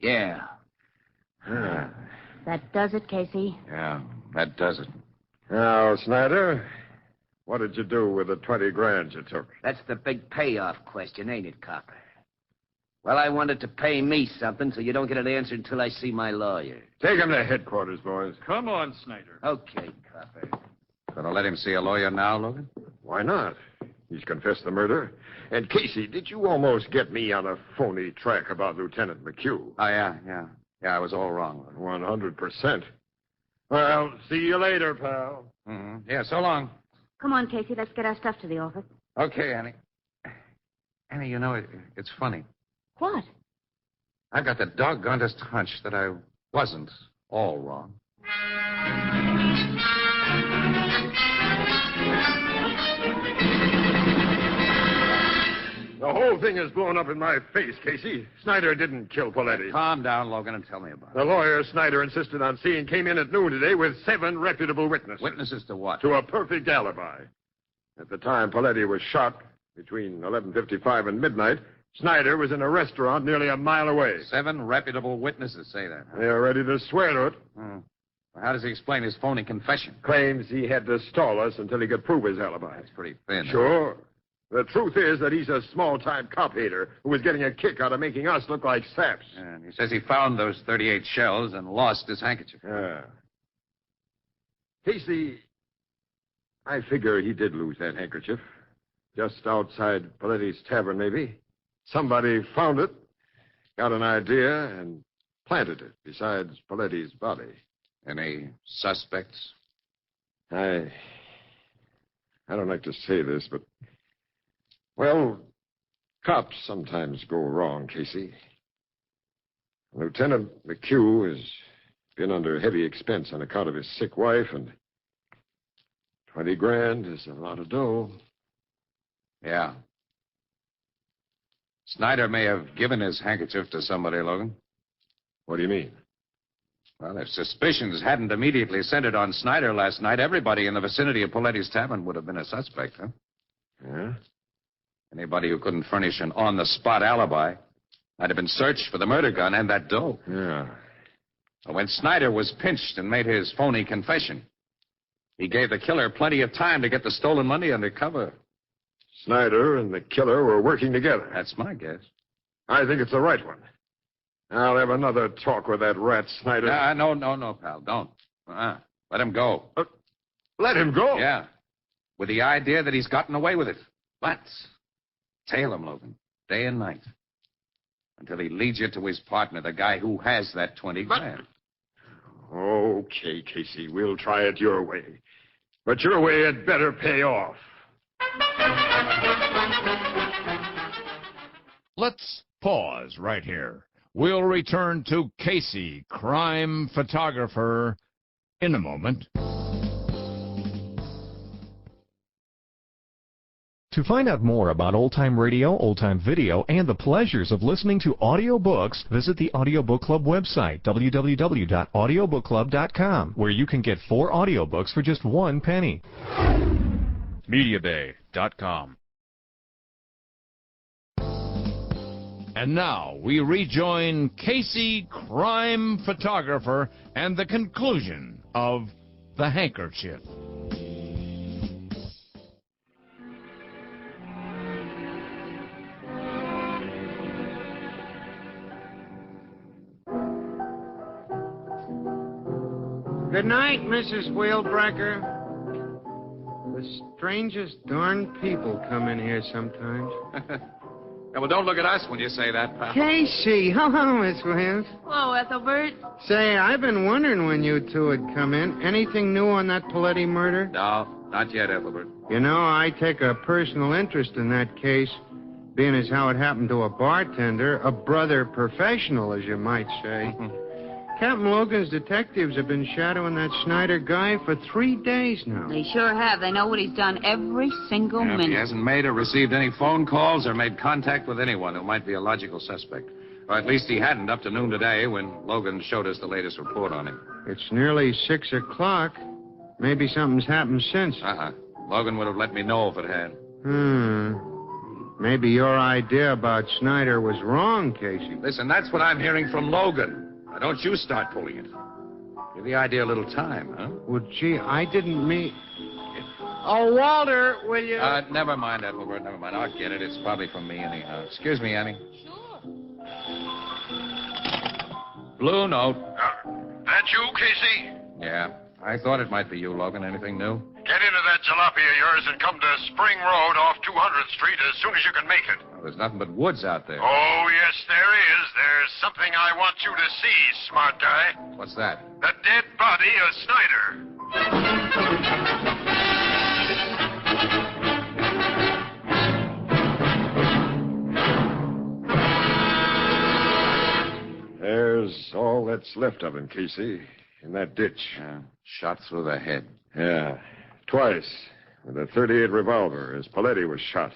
Yeah. That does it, Casey. Yeah, that does it. Now, Snyder, what did you do with the 20 grand you took? That's the big payoff question, ain't it, Copper? Well, I wanted to pay me something, so you don't get an answer until I see my lawyer. Take him to headquarters, boys. Come on, Snyder. Okay, Copper. Gonna let him see a lawyer now, Logan? Why not? He's confessed the murder. And, Casey, did you almost get me on a phony track about Lieutenant McHugh? Oh, yeah. Yeah, I was all wrong. 100%. Well, see you later, pal. Mm-hmm. Yeah, so long. Come on, Casey. Let's get our stuff to the office. Okay, Annie. Annie, you know, it's funny. What? I've got the doggonedest hunch that I wasn't all wrong. The whole thing is blown up in my face, Casey. Snyder didn't kill Paletti. Calm down, Logan, and tell me about it. The lawyer Snyder insisted on seeing came in at noon today with 7 reputable witnesses. Witnesses to what? To a perfect alibi. At the time Paletti was shot, between 11:55 and midnight, Snyder was in a restaurant nearly a mile away. 7 reputable witnesses say that. Huh? They're ready to swear to it. Well, how does he explain his phony confession? Claims he had to stall us until he could prove his alibi. That's pretty thin. Sure. The truth is that he's a small-time cop hater who was getting a kick out of making us look like saps. And he says he found those 38 shells and lost his handkerchief. Yeah. Casey, I figure he did lose that handkerchief. Just outside Paletti's tavern, maybe. Somebody found it, got an idea, and planted it besides Paletti's body. Any suspects? I don't like to say this, but... Well, cops sometimes go wrong, Casey. Lieutenant McHugh has been under heavy expense on account of his sick wife, and 20 grand is a lot of dough. Yeah. Snyder may have given his handkerchief to somebody, Logan. What do you mean? Well, if suspicions hadn't immediately centered on Snyder last night, everybody in the vicinity of Paletti's tavern would have been a suspect, huh? Yeah? Anybody who couldn't furnish an on-the-spot alibi might have been searched for the murder gun and that dough. Yeah. But when Snyder was pinched and made his phony confession, he gave the killer plenty of time to get the stolen money under cover. Snyder and the killer were working together. That's my guess. I think it's the right one. I'll have another talk with that rat, Snyder. No, pal. Don't. Let him go. Let him go? Yeah. With the idea that he's gotten away with it. Let's tail him, Logan, day and night. Until he leads you to his partner, the guy who has that 20 grand. Okay, Casey, we'll try it your way. But your way had better pay off. Let's pause right here. We'll return to Casey, crime photographer, in a moment. To find out more about old-time radio, old-time video, and the pleasures of listening to audiobooks, visit the Audiobook Club website, www.audiobookclub.com, where you can get 4 audiobooks for just 1 penny. MediaBay.com. And now we rejoin Casey, crime photographer, and the conclusion of The Handkerchief. Good night, Mrs. Wheelbreaker. The strangest darn people come in here sometimes. Yeah, well, don't look at us when you say that, pal. Casey, hello, Miss Williams. Hello, Ethelbert. Say, I've been wondering when you two would come in. Anything new on that Paletti murder? No, Not yet, Ethelbert. You know, I take a personal interest in that case, being as how it happened to a bartender, a brother professional, as you might say. Captain Logan's detectives have been shadowing that Snyder guy for 3 days now. They sure have. They know what he's done every single If minute. he hasn't made or received any phone calls or made contact with anyone who might be a logical suspect. Or at least he hadn't up to noon today when Logan showed us the latest report on him. It's nearly 6 o'clock. Maybe something's happened since. Logan would have let me know if it had. Maybe your idea about Snyder was wrong, Casey. Listen, that's what I'm hearing from Logan. Now, don't you start pulling it. Give the idea a little time, huh? Well, gee, I didn't mean... Oh, Walter, will you... Never mind, Ethelbert, never mind. I'll get it. It's probably from me anyhow. Excuse me, Annie. Sure. Blue note. That you, Casey? Yeah. I thought it might be you, Logan. Anything new? Get into that jalopy of yours and come to Spring Road off 200th Street as soon as you can make it. Well, there's nothing but woods out there. Oh, yes, there is. There's something I want you to see, smart guy. What's that? The dead body of Snyder. There's all that's left of him, Casey, in that ditch. Shot through the head. Yeah, twice, with a .38 revolver, as Paletti was shot.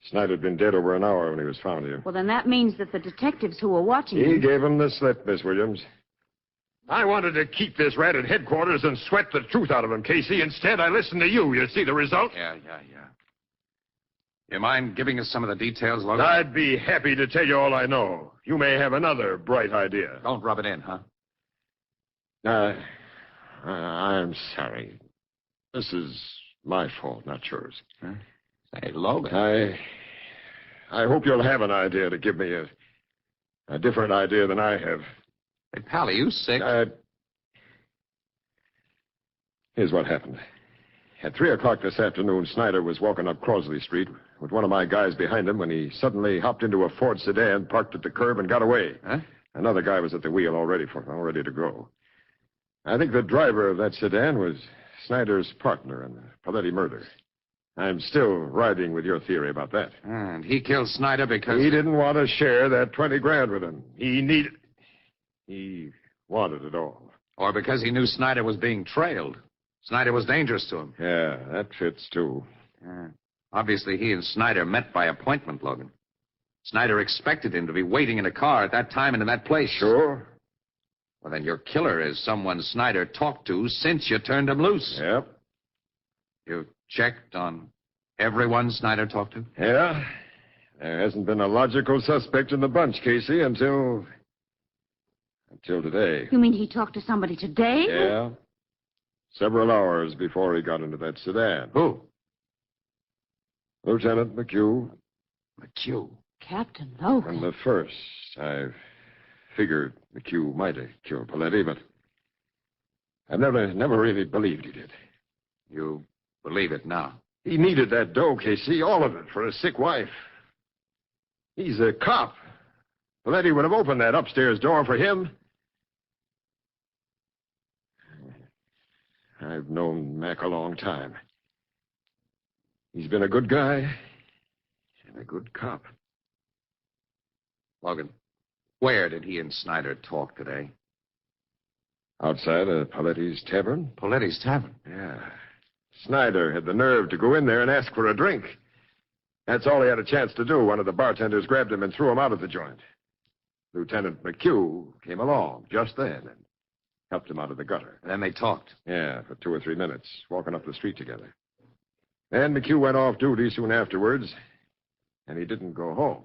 Snyder'd been dead over an hour when he was found here. Well, then that means that the detectives who were watching He him... gave him the slip, Miss Williams. I wanted to keep this rat at headquarters and sweat the truth out of him, Casey. Instead, I listened to you. You see the result? Yeah. You mind giving us some of the details, Logan? I'd be happy to tell you all I know. You may have another bright idea. Don't rub it in, huh? I'm sorry. This is my fault, not yours. Huh? Say, Logan. I hope you'll have an idea to give me a different idea than I have. Hey, pal, are you sick? Here's what happened. At 3 o'clock this afternoon, Snyder was walking up Crosley Street with one of my guys behind him when he suddenly hopped into a Ford sedan, parked at the curb, and got away. Huh? Another guy was at the wheel all ready to go. I think the driver of that sedan was Snyder's partner in the Paletti murder. I'm still riding with your theory about that. And he killed Snyder because... He didn't want to share that 20 grand with him. He wanted it all. Or because he knew Snyder was being trailed. Snyder was dangerous to him. Yeah, that fits, too. Obviously, he and Snyder met by appointment, Logan. Snyder expected him to be waiting in a car at that time and in that place. Sure. Well, then your killer is someone Snyder talked to since you turned him loose. Yep. You checked on everyone Snyder talked to? Yeah. There hasn't been a logical suspect in the bunch, Casey, until today. You mean he talked to somebody today? Yeah. Several hours before he got into that sedan. Who? Lieutenant McHugh. McHugh? Captain Logan. From the first, I figured McHugh might have killed Paletti, but I've never really believed he did. You believe it now? He needed that dough, Casey, all of it, for a sick wife. He's a cop. Paletti would have opened that upstairs door for him. I've known Mac a long time. He's been a good guy and a good cop. Logan, where did he and Snyder talk today? Outside of Paletti's tavern. Paletti's tavern? Yeah. Snyder had the nerve to go in there and ask for a drink. That's all he had a chance to do. One of the bartenders grabbed him and threw him out of the joint. Lieutenant McHugh came along just then and helped him out of the gutter. And then they talked? Yeah, for 2 or 3 minutes, walking up the street together. Then McHugh went off duty soon afterwards, and he didn't go home.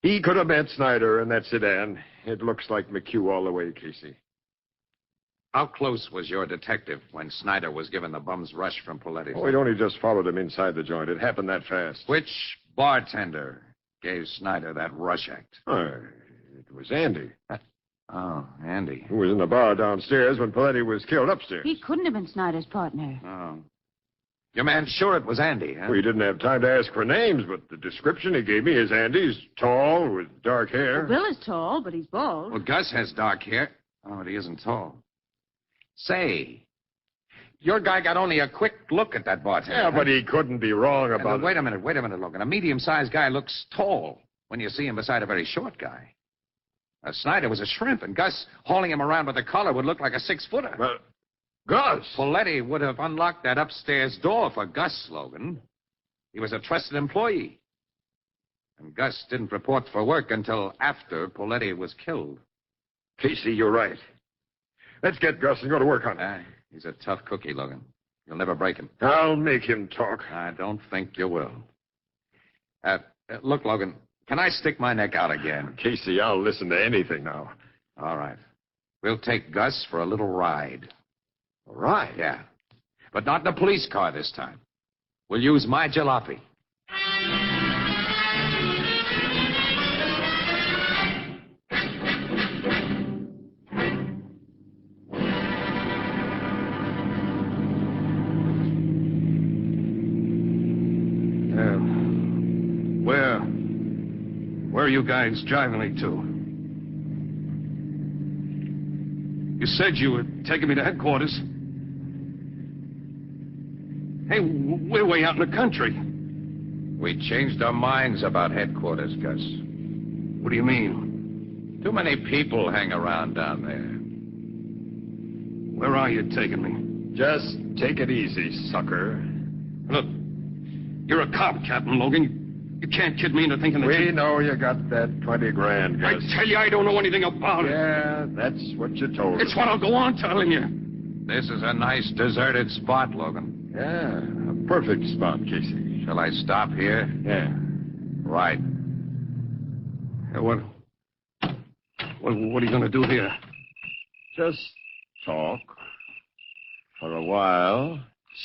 He could have met Snyder in that sedan. It looks like McHugh all the way, Casey. How close was your detective when Snyder was given the bum's rush from Paletti? Oh, he'd only just followed him inside the joint. It happened that fast. Which bartender gave Snyder that rush act? It was Andy. Oh, Andy. Who was in the bar downstairs when Paletti was killed upstairs. He couldn't have been Snyder's partner. Oh. Your man sure it was Andy, huh? Well, he didn't have time to ask for names, but the description he gave me is Andy's tall with dark hair. Well, Bill is tall, but he's bald. Well, Gus has dark hair. Oh, but he isn't tall. Say, your guy got only a quick look at that bartender. Yeah, but he couldn't be wrong about it. Wait a minute, Logan. A medium-sized guy looks tall when you see him beside a very short guy. Snyder was a shrimp, and Gus hauling him around by the collar would look like a 6-footer. Well, Gus! Poletti would have unlocked that upstairs door for Gus, Logan. He was a trusted employee. And Gus didn't report for work until after Poletti was killed. Casey, you're right. Let's get Gus and go to work on it. He's a tough cookie, Logan. You'll never break him. I'll make him talk. I don't think you will. Look, Logan, can I stick my neck out again? Casey, I'll listen to anything now. All right. We'll take Gus for a little ride. A ride? Yeah. But not in a police car this time. We'll use my jalopy. Where are you guys driving me to? You said you were taking me to headquarters. Hey, we're way out in the country. We changed our minds about headquarters, Gus. What do you mean? Too many people hang around down there. Where are you taking me? Just take it easy, sucker. Look, you're a cop, Captain Logan. You can't kid me into thinking that We know you got that 20 grand, Gus. I tell you, I don't know anything about it. Yeah, that's what you told It's us. what I'll go on telling you. This is a nice deserted spot, Logan. Yeah, a perfect spot, Casey. Shall I stop here? Yeah. Right. What are you going to do here? Just talk. For a while.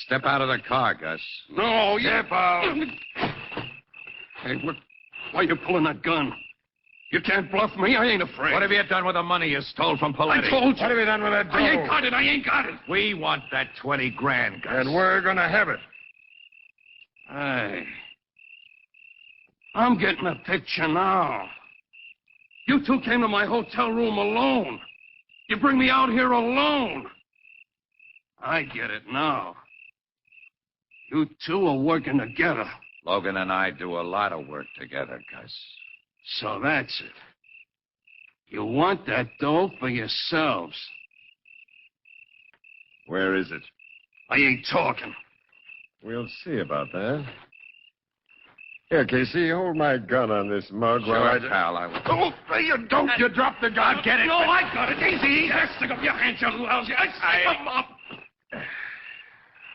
Step out of the car, Gus. No, yeah, pal. Hey, why are you pulling that gun? You can't bluff me. I ain't afraid. What have you done with the money you stole from Poletti? I told you. What have you done with that dough? I ain't got it. We want that 20 grand, Gus. And we're gonna have it. Hey. I'm getting a picture now. You two came to my hotel room alone. You bring me out here alone. I get it now. You two are working together. Logan and I do a lot of work together, Gus. So that's it. You want that dough for yourselves. Where is it? I ain't talking. We'll see about that. Here, Casey, hold my gun on this mug while I... pal, I will. Oh, you don't. You dropped the gun. I'll get it. No, I got it. Easy. Stick up your hands, you lousy. I stick them up.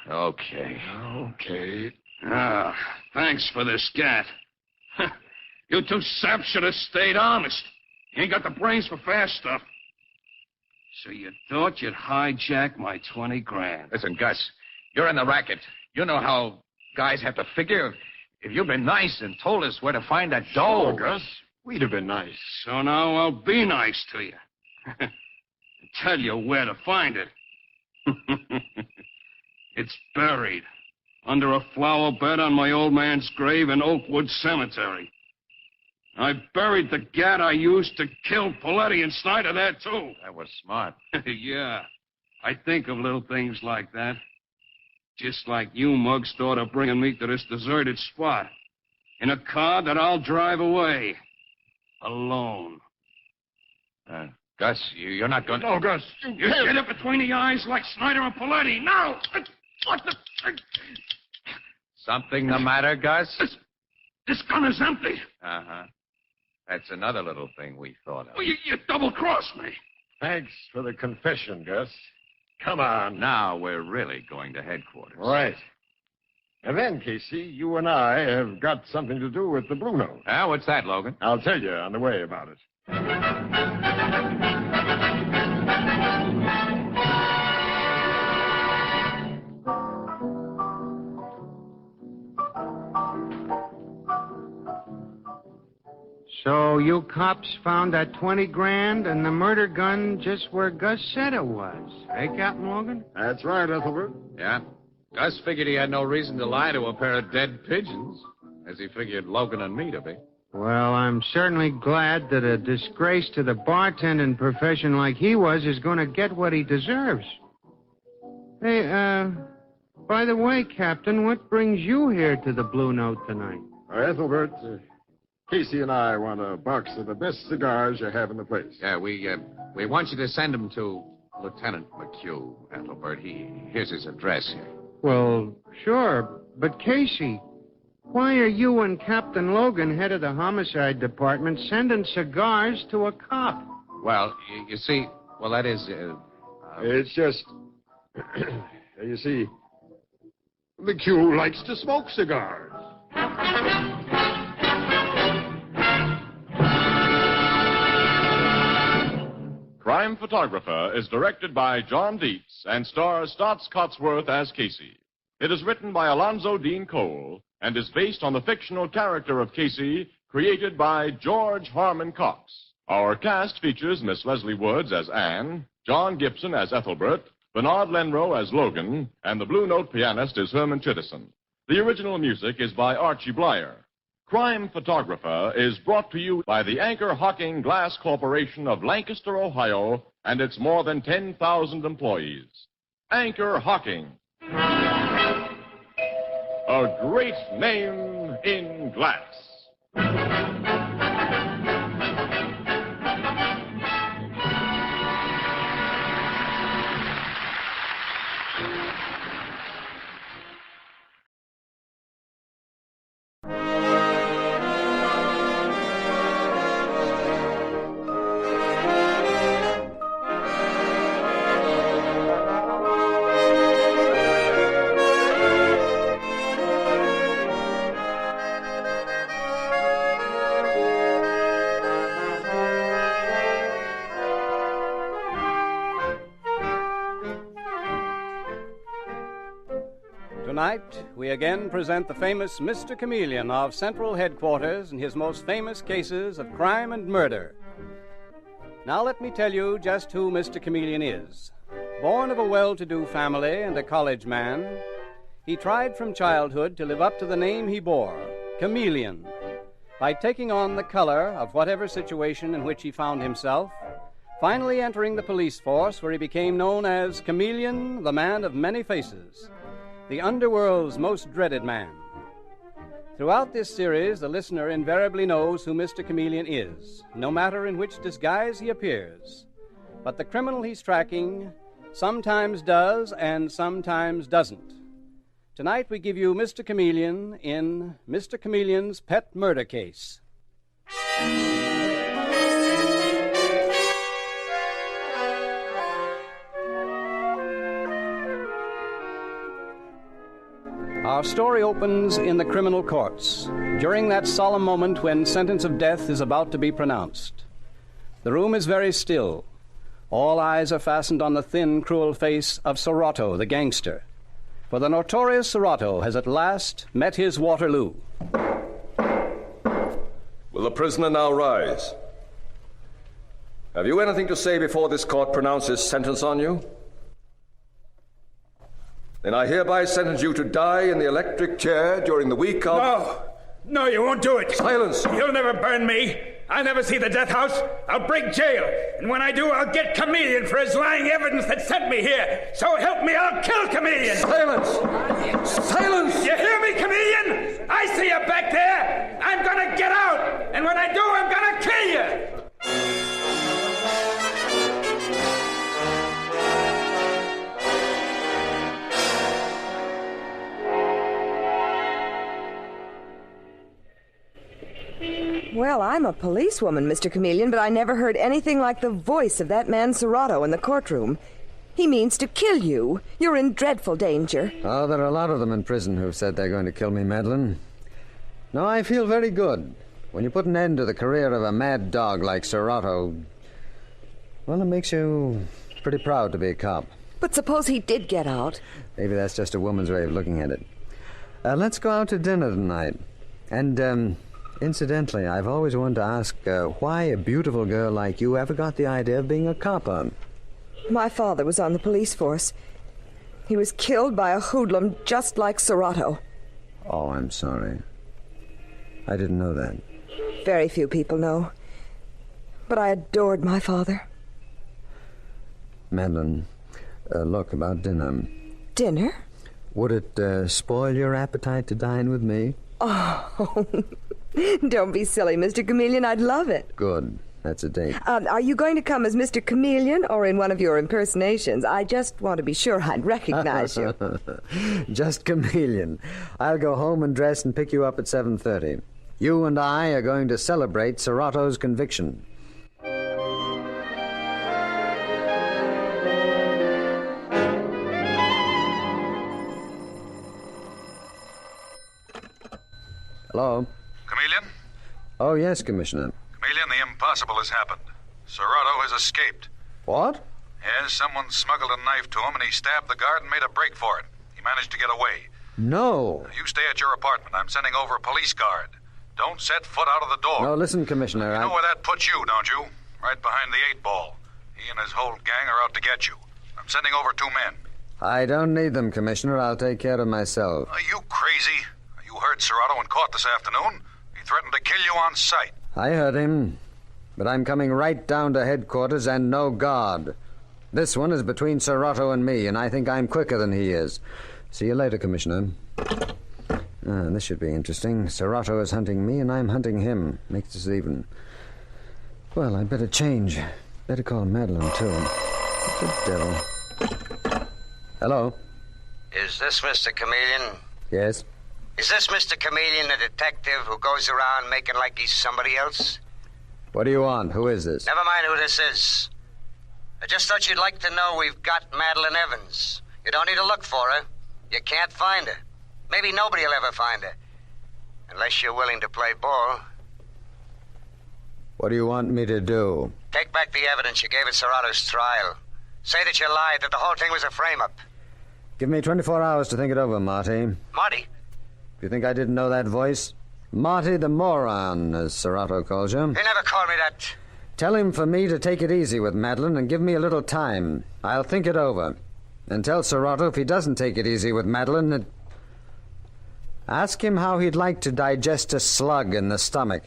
Okay. Okay. Thanks for the scat. You two saps should have stayed honest. You ain't got the brains for fast stuff. So you thought you'd hijack my 20 grand. Listen, Gus, you're in the racket. You know how guys have to figure. If you'd been nice and told us where to find that dough... Sure, Gus. We'd have been nice. So now I'll be nice to you. Tell you where to find it. It's buried under a flower bed on my old man's grave in Oakwood Cemetery. I buried the gat I used to kill Poletti and Snyder there, too. That was smart. Yeah. I think of little things like that. Just like you mugs thought of bringing me to this deserted spot. In a car that I'll drive away. Alone. Gus, you're not going to... No, Gus. You get it between the eyes like Snyder and Poletti. Now! What the... Something the matter, Gus? This gun is empty. Uh-huh. That's another little thing we thought of. Well, you double-crossed me. Thanks for the confession, Gus. Come on. Now we're really going to headquarters. Right. And then, Casey, you and I have got something to do with the Blue Note. What's that, Logan? I'll tell you on the way about it. So you cops found that 20 grand and the murder gun just where Gus said it was. Eh, Captain Logan? That's right, Ethelbert. Yeah. Gus figured he had no reason to lie to a pair of dead pigeons, as he figured Logan and me to be. Well, I'm certainly glad that a disgrace to the bartending profession like he was is going to get what he deserves. Hey, by the way, Captain, what brings you here to the Blue Note tonight? Ethelbert, Casey and I want a box of the best cigars you have in the place. Yeah, we want you to send them to Lieutenant McHugh, Ethelbert. Here's his address here. Well, sure, but Casey, why are you and Captain Logan, head of the homicide department, sending cigars to a cop? Well, you see, that is... It's just... you see, McHugh likes to smoke cigars. Crime Photographer is directed by John Dietz and stars Stotts Cotsworth as Casey. It is written by Alonzo Dean Cole and is based on the fictional character of Casey created by George Harmon Cox. Our cast features Miss Leslie Woods as Anne, John Gibson as Ethelbert, Bernard Lenrow as Logan, and the Blue Note pianist is Herman Chittison. The original music is by Archie Blyer. Crime Photographer is brought to you by the Anchor Hocking Glass Corporation of Lancaster, Ohio, and its more than 10,000 employees. Anchor Hocking. A great name in glass. Tonight, we again present the famous Mr. Chameleon of Central Headquarters in his most famous cases of crime and murder. Now let me tell you just who Mr. Chameleon is. Born of a well-to-do family and a college man, he tried from childhood to live up to the name he bore, Chameleon, by taking on the color of whatever situation in which he found himself, finally entering the police force where he became known as Chameleon, the man of many faces, the underworld's most dreaded man. Throughout this series, the listener invariably knows who Mr. Chameleon is, no matter in which disguise he appears. But the criminal he's tracking sometimes does and sometimes doesn't. Tonight we give you Mr. Chameleon in Mr. Chameleon's Pet Murder Case. Our story opens in the criminal courts, during that solemn moment when sentence of death is about to be pronounced. The room is very still. All eyes are fastened on the thin, cruel face of Serrato, the gangster. For the notorious Serrato has at last met his Waterloo. Will the prisoner now rise? Have you anything to say before this court pronounces sentence on you? Then I hereby sentence you to die in the electric chair during the week of... No, you won't do it. Silence. You'll never burn me. I'll never see the death house. I'll break jail. And when I do, I'll get Chameleon for his lying evidence that sent me here. So help me, I'll kill Chameleon. Silence. Silence. You hear me, Chameleon? I see you back there. I'm gonna get out. And when I do, I'm gonna kill you. Well, I'm a policewoman, Mr. Chameleon, but I never heard anything like the voice of that man Serrato in the courtroom. He means to kill you. You're in dreadful danger. Oh, there are a lot of them in prison who've said they're going to kill me, Madeline. No, I feel very good. When you put an end to the career of a mad dog like Serrato, well, it makes you pretty proud to be a cop. But suppose he did get out. Maybe that's just a woman's way of looking at it. Let's go out to dinner tonight. And, incidentally, I've always wanted to ask why a beautiful girl like you ever got the idea of being a cop on. My father was on the police force. He was killed by a hoodlum just like Serrato. Oh, I'm sorry. I didn't know that. Very few people know. But I adored my father. Madeline, look, about dinner. Dinner? Would it spoil your appetite to dine with me? Oh, don't be silly, Mr. Chameleon. I'd love it. Good. That's a date. Are you going to come as Mr. Chameleon or in one of your impersonations? I just want to be sure I'd recognize you. Just Chameleon. I'll go home and dress and pick you up at 7:30. You and I are going to celebrate Serrato's conviction. Hello? Chameleon? Oh, yes, Commissioner. Chameleon, the impossible has happened. Serrato has escaped. What? Yes, someone smuggled a knife to him, and he stabbed the guard and made a break for it. He managed to get away. No. You stay at your apartment. I'm sending over a police guard. Don't set foot out of the door. No, listen, Commissioner. You know where that puts you, don't you? Right behind the 8-ball. He and his whole gang are out to get you. I'm sending over 2 men. I don't need them, Commissioner. I'll take care of myself. Are you crazy? You heard Serrato when caught this afternoon. He threatened to kill you on sight. I heard him, but I'm coming right down to headquarters and no guard. This one is between Serrato and me, and I think I'm quicker than he is. See you later, Commissioner. This should be interesting. Serrato is hunting me, and I'm hunting him. Makes us even. Well, I'd better change. Better call Madeline, too. What the devil? Hello? Is this Mr. Chameleon? Yes? Is this Mr. Chameleon, the detective who goes around making like he's somebody else? What do you want? Who is this? Never mind who this is. I just thought you'd like to know we've got Madeline Evans. You don't need to look for her. You can't find her. Maybe nobody will ever find her. Unless you're willing to play ball. What do you want me to do? Take back the evidence you gave at Serrato's trial. Say that you lied, that the whole thing was a frame-up. Give me 24 hours to think it over, Marty. Marty? You think I didn't know that voice? Marty the moron, as Serrato calls you. He never called me that. Tell him for me to take it easy with Madeline and give me a little time. I'll think it over. And tell Serrato if he doesn't take it easy with Madeline that... Ask him how he'd like to digest a slug in the stomach.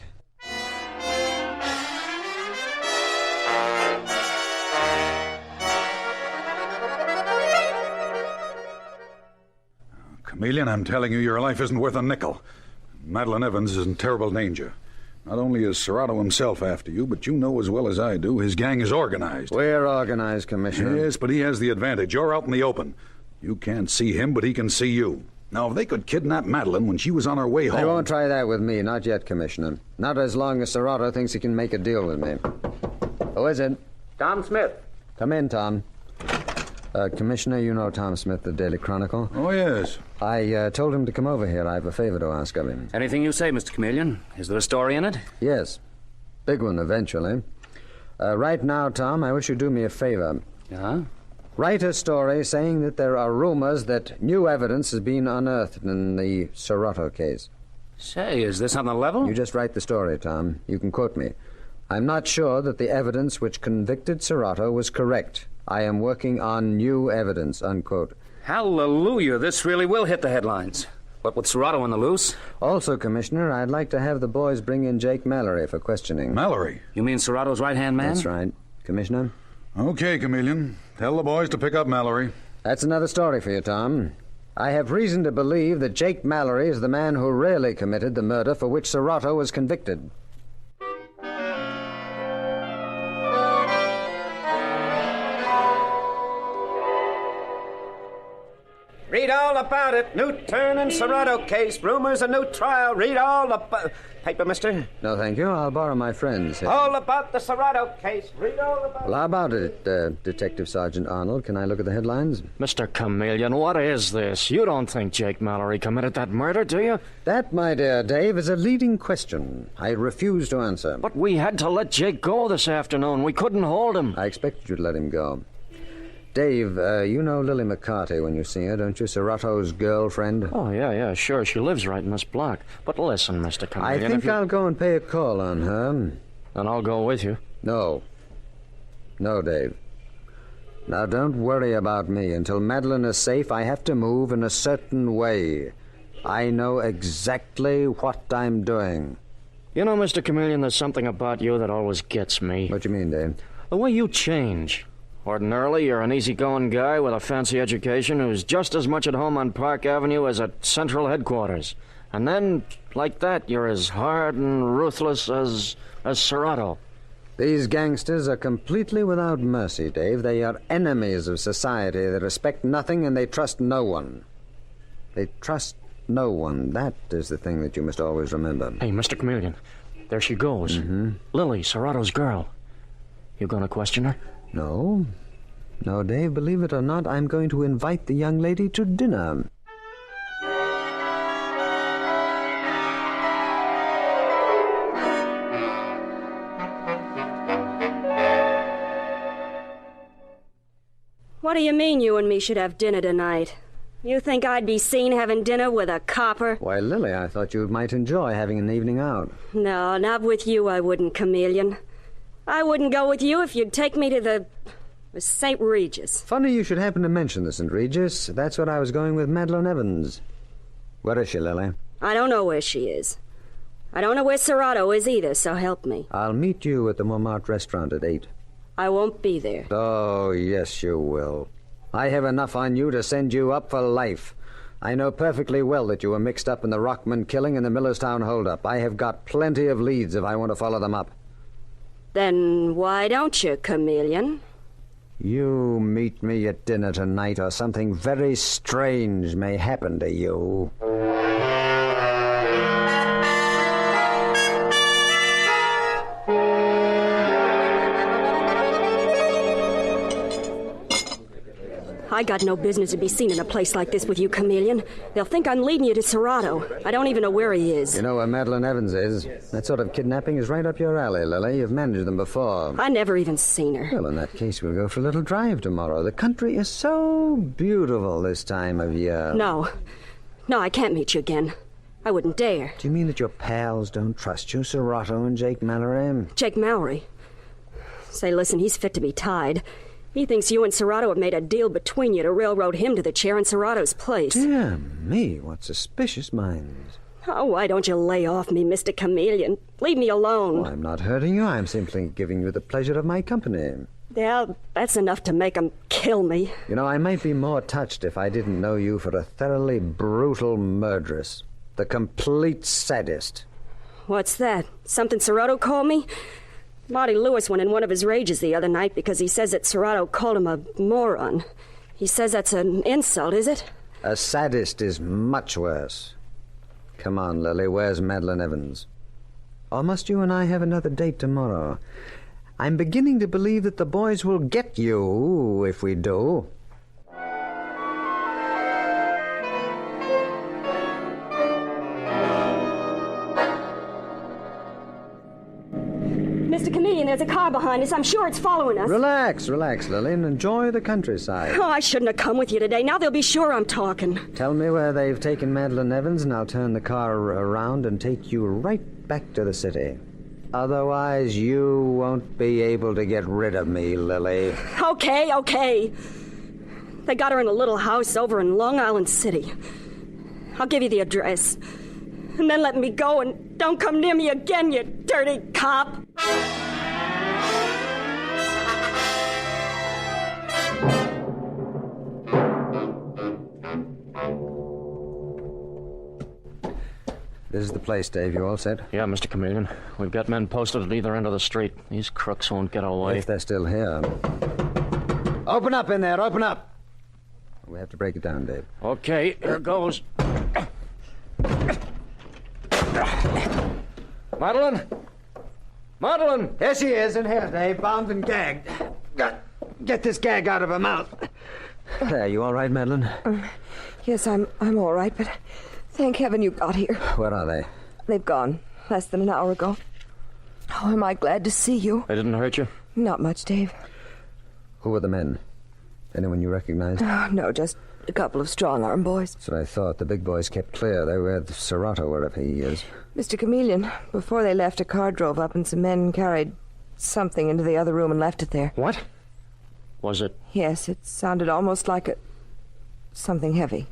Chameleon, I'm telling you, your life isn't worth a nickel. Madeline Evans is in terrible danger. Not only is Serrato himself after you, but you know as well as I do, his gang is organized. We're organized, Commissioner. Yes, but he has the advantage. You're out in the open. You can't see him, but he can see you. Now, if they could kidnap Madeline when she was on her way home... They won't try that with me, not yet, Commissioner. Not as long as Serrato thinks he can make a deal with me. Who is it? Tom Smith. Come in, Tom. Commissioner, you know Tom Smith, the Daily Chronicle. Oh, yes. I told him to come over here. I have a favor to ask of him. Anything you say, Mr. Chameleon? Is there a story in it? Yes. Big one, eventually. Right now, Tom, I wish you'd do me a favor. Yeah? Write a story saying that there are rumors that new evidence has been unearthed in the Serrato case. Say, is this on the level? You just write the story, Tom. You can quote me. I'm not sure that the evidence which convicted Serrato was correct. I am working on new evidence, unquote. Hallelujah, this really will hit the headlines. What with Serrato on the loose? Also, Commissioner, I'd like to have the boys bring in Jake Mallory for questioning. Mallory? You mean Serrato's right-hand man? That's right. Commissioner? Okay, Chameleon. Tell the boys to pick up Mallory. That's another story for you, Tom. I have reason to believe that Jake Mallory is the man who really committed the murder for which Serrato was convicted. Read all about it. New turn in Serrato case. Rumors, a new trial. Read all about... Paper, mister? No, thank you. I'll borrow my friend's. All about the Serrato case. Read all about... Well, how about it, Detective Sergeant Arnold? Can I look at the headlines? Mr. Chameleon, what is this? You don't think Jake Mallory committed that murder, do you? That, my dear Dave, is a leading question. I refuse to answer. But we had to let Jake go this afternoon. We couldn't hold him. I expected you to let him go. Dave, you know Lily McCarty when you see her, don't you? Serrato's girlfriend. Oh, yeah, sure. She lives right in this block. But listen, Mr. Chameleon... I think I'll go and pay a call on her. And I'll go with you. No. No, Dave. Now, don't worry about me. Until Madeline is safe, I have to move in a certain way. I know exactly what I'm doing. You know, Mr. Chameleon, there's something about you that always gets me. What do you mean, Dave? The way you change. Ordinarily, you're an easygoing guy with a fancy education who's just as much at home on Park Avenue as at Central Headquarters. And then, like that, you're as hard and ruthless as Serrato. These gangsters are completely without mercy, Dave. They are enemies of society. They respect nothing and they trust no one. They trust no one. That is the thing that you must always remember. Hey, Mr. Chameleon, there she goes. Mm-hmm. Lily, Serrato's girl. You gonna question her? No. No, Dave, believe it or not, I'm going to invite the young lady to dinner. What do you mean you and me should have dinner tonight? You think I'd be seen having dinner with a copper? Why, Lily, I thought you might enjoy having an evening out. No, not with you I wouldn't, Chameleon. I wouldn't go with you if you'd take me to the St. Regis. Funny you should happen to mention the St. Regis. That's what I was going with Madeline Evans. Where is she, Lily? I don't know where she is. I don't know where Serrato is either, so help me. I'll meet you at the Montmartre restaurant at 8. I won't be there. Oh, yes, you will. I have enough on you to send you up for life. I know perfectly well that you were mixed up in the Rockman killing and the Millerstown holdup. I have got plenty of leads if I want to follow them up. Then why don't you, Chameleon? You meet me at dinner tonight, or something very strange may happen to you. I got no business to be seen in a place like this with you, Chameleon. They'll think I'm leading you to Serrato. I don't even know where he is. You know where Madeline Evans is? That sort of kidnapping is right up your alley, Lily. You've managed them before. I never even seen her. Well, in that case, we'll go for a little drive tomorrow. The country is so beautiful this time of year. No, I can't meet you again. I wouldn't dare. Do you mean that your pals don't trust you, Serrato and Jake Mallory? Jake Mallory? Say, listen, he's fit to be tied. He thinks you and Serrato have made a deal between you to railroad him to the chair in Serrato's place. Dear me, what suspicious minds. Oh, why don't you lay off me, Mr. Chameleon? Leave me alone. Oh, I'm not hurting you. I'm simply giving you the pleasure of my company. Yeah, that's enough to make him kill me. You know, I might be more touched if I didn't know you for a thoroughly brutal murderess. The complete sadist. What's that? Something Serrato called me? Marty Lewis went in one of his rages the other night because he says that Serrato called him a moron. He says that's an insult, is it? A sadist is much worse. Come on, Lily, where's Madeline Evans? Or must you and I have another date tomorrow? I'm beginning to believe that the boys will get you if we do. Mr. Chameleon, there's a car behind us. I'm sure it's following us. Relax, Lily, and enjoy the countryside. Oh, I shouldn't have come with you today. Now they'll be sure I'm talking. Tell me where they've taken Madeline Evans, and I'll turn the car around and take you right back to the city. Otherwise, you won't be able to get rid of me, Lily. Okay. They got her in a little house over in Long Island City. I'll give you the address. And then let me go and don't come near me again, you dirty cop. This is the place, Dave. You all set? Yeah, Mr. Chameleon. We've got men posted at either end of the street. These crooks won't get away. If they're still here. Open up in there, open up! We have to break it down, Dave. Okay, here goes. Madeline? Madeline! Here she is, in here, Dave, bound and gagged. Get this gag out of her mouth. There, you all right, Madeline? Yes, I'm all right, but thank heaven you got here. Where are they? They've gone less than an hour ago. Oh, am I glad to see you. They didn't hurt you? Not much, Dave. Who were the men? Anyone you recognized? Oh, no, just a couple of strong-arm boys. That's what I thought. The big boys kept clear. They were with Serrato, wherever he is. Mr. Chameleon, before they left, a car drove up and some men carried something into the other room and left it there. What? Was it? Yes, it sounded almost like something heavy.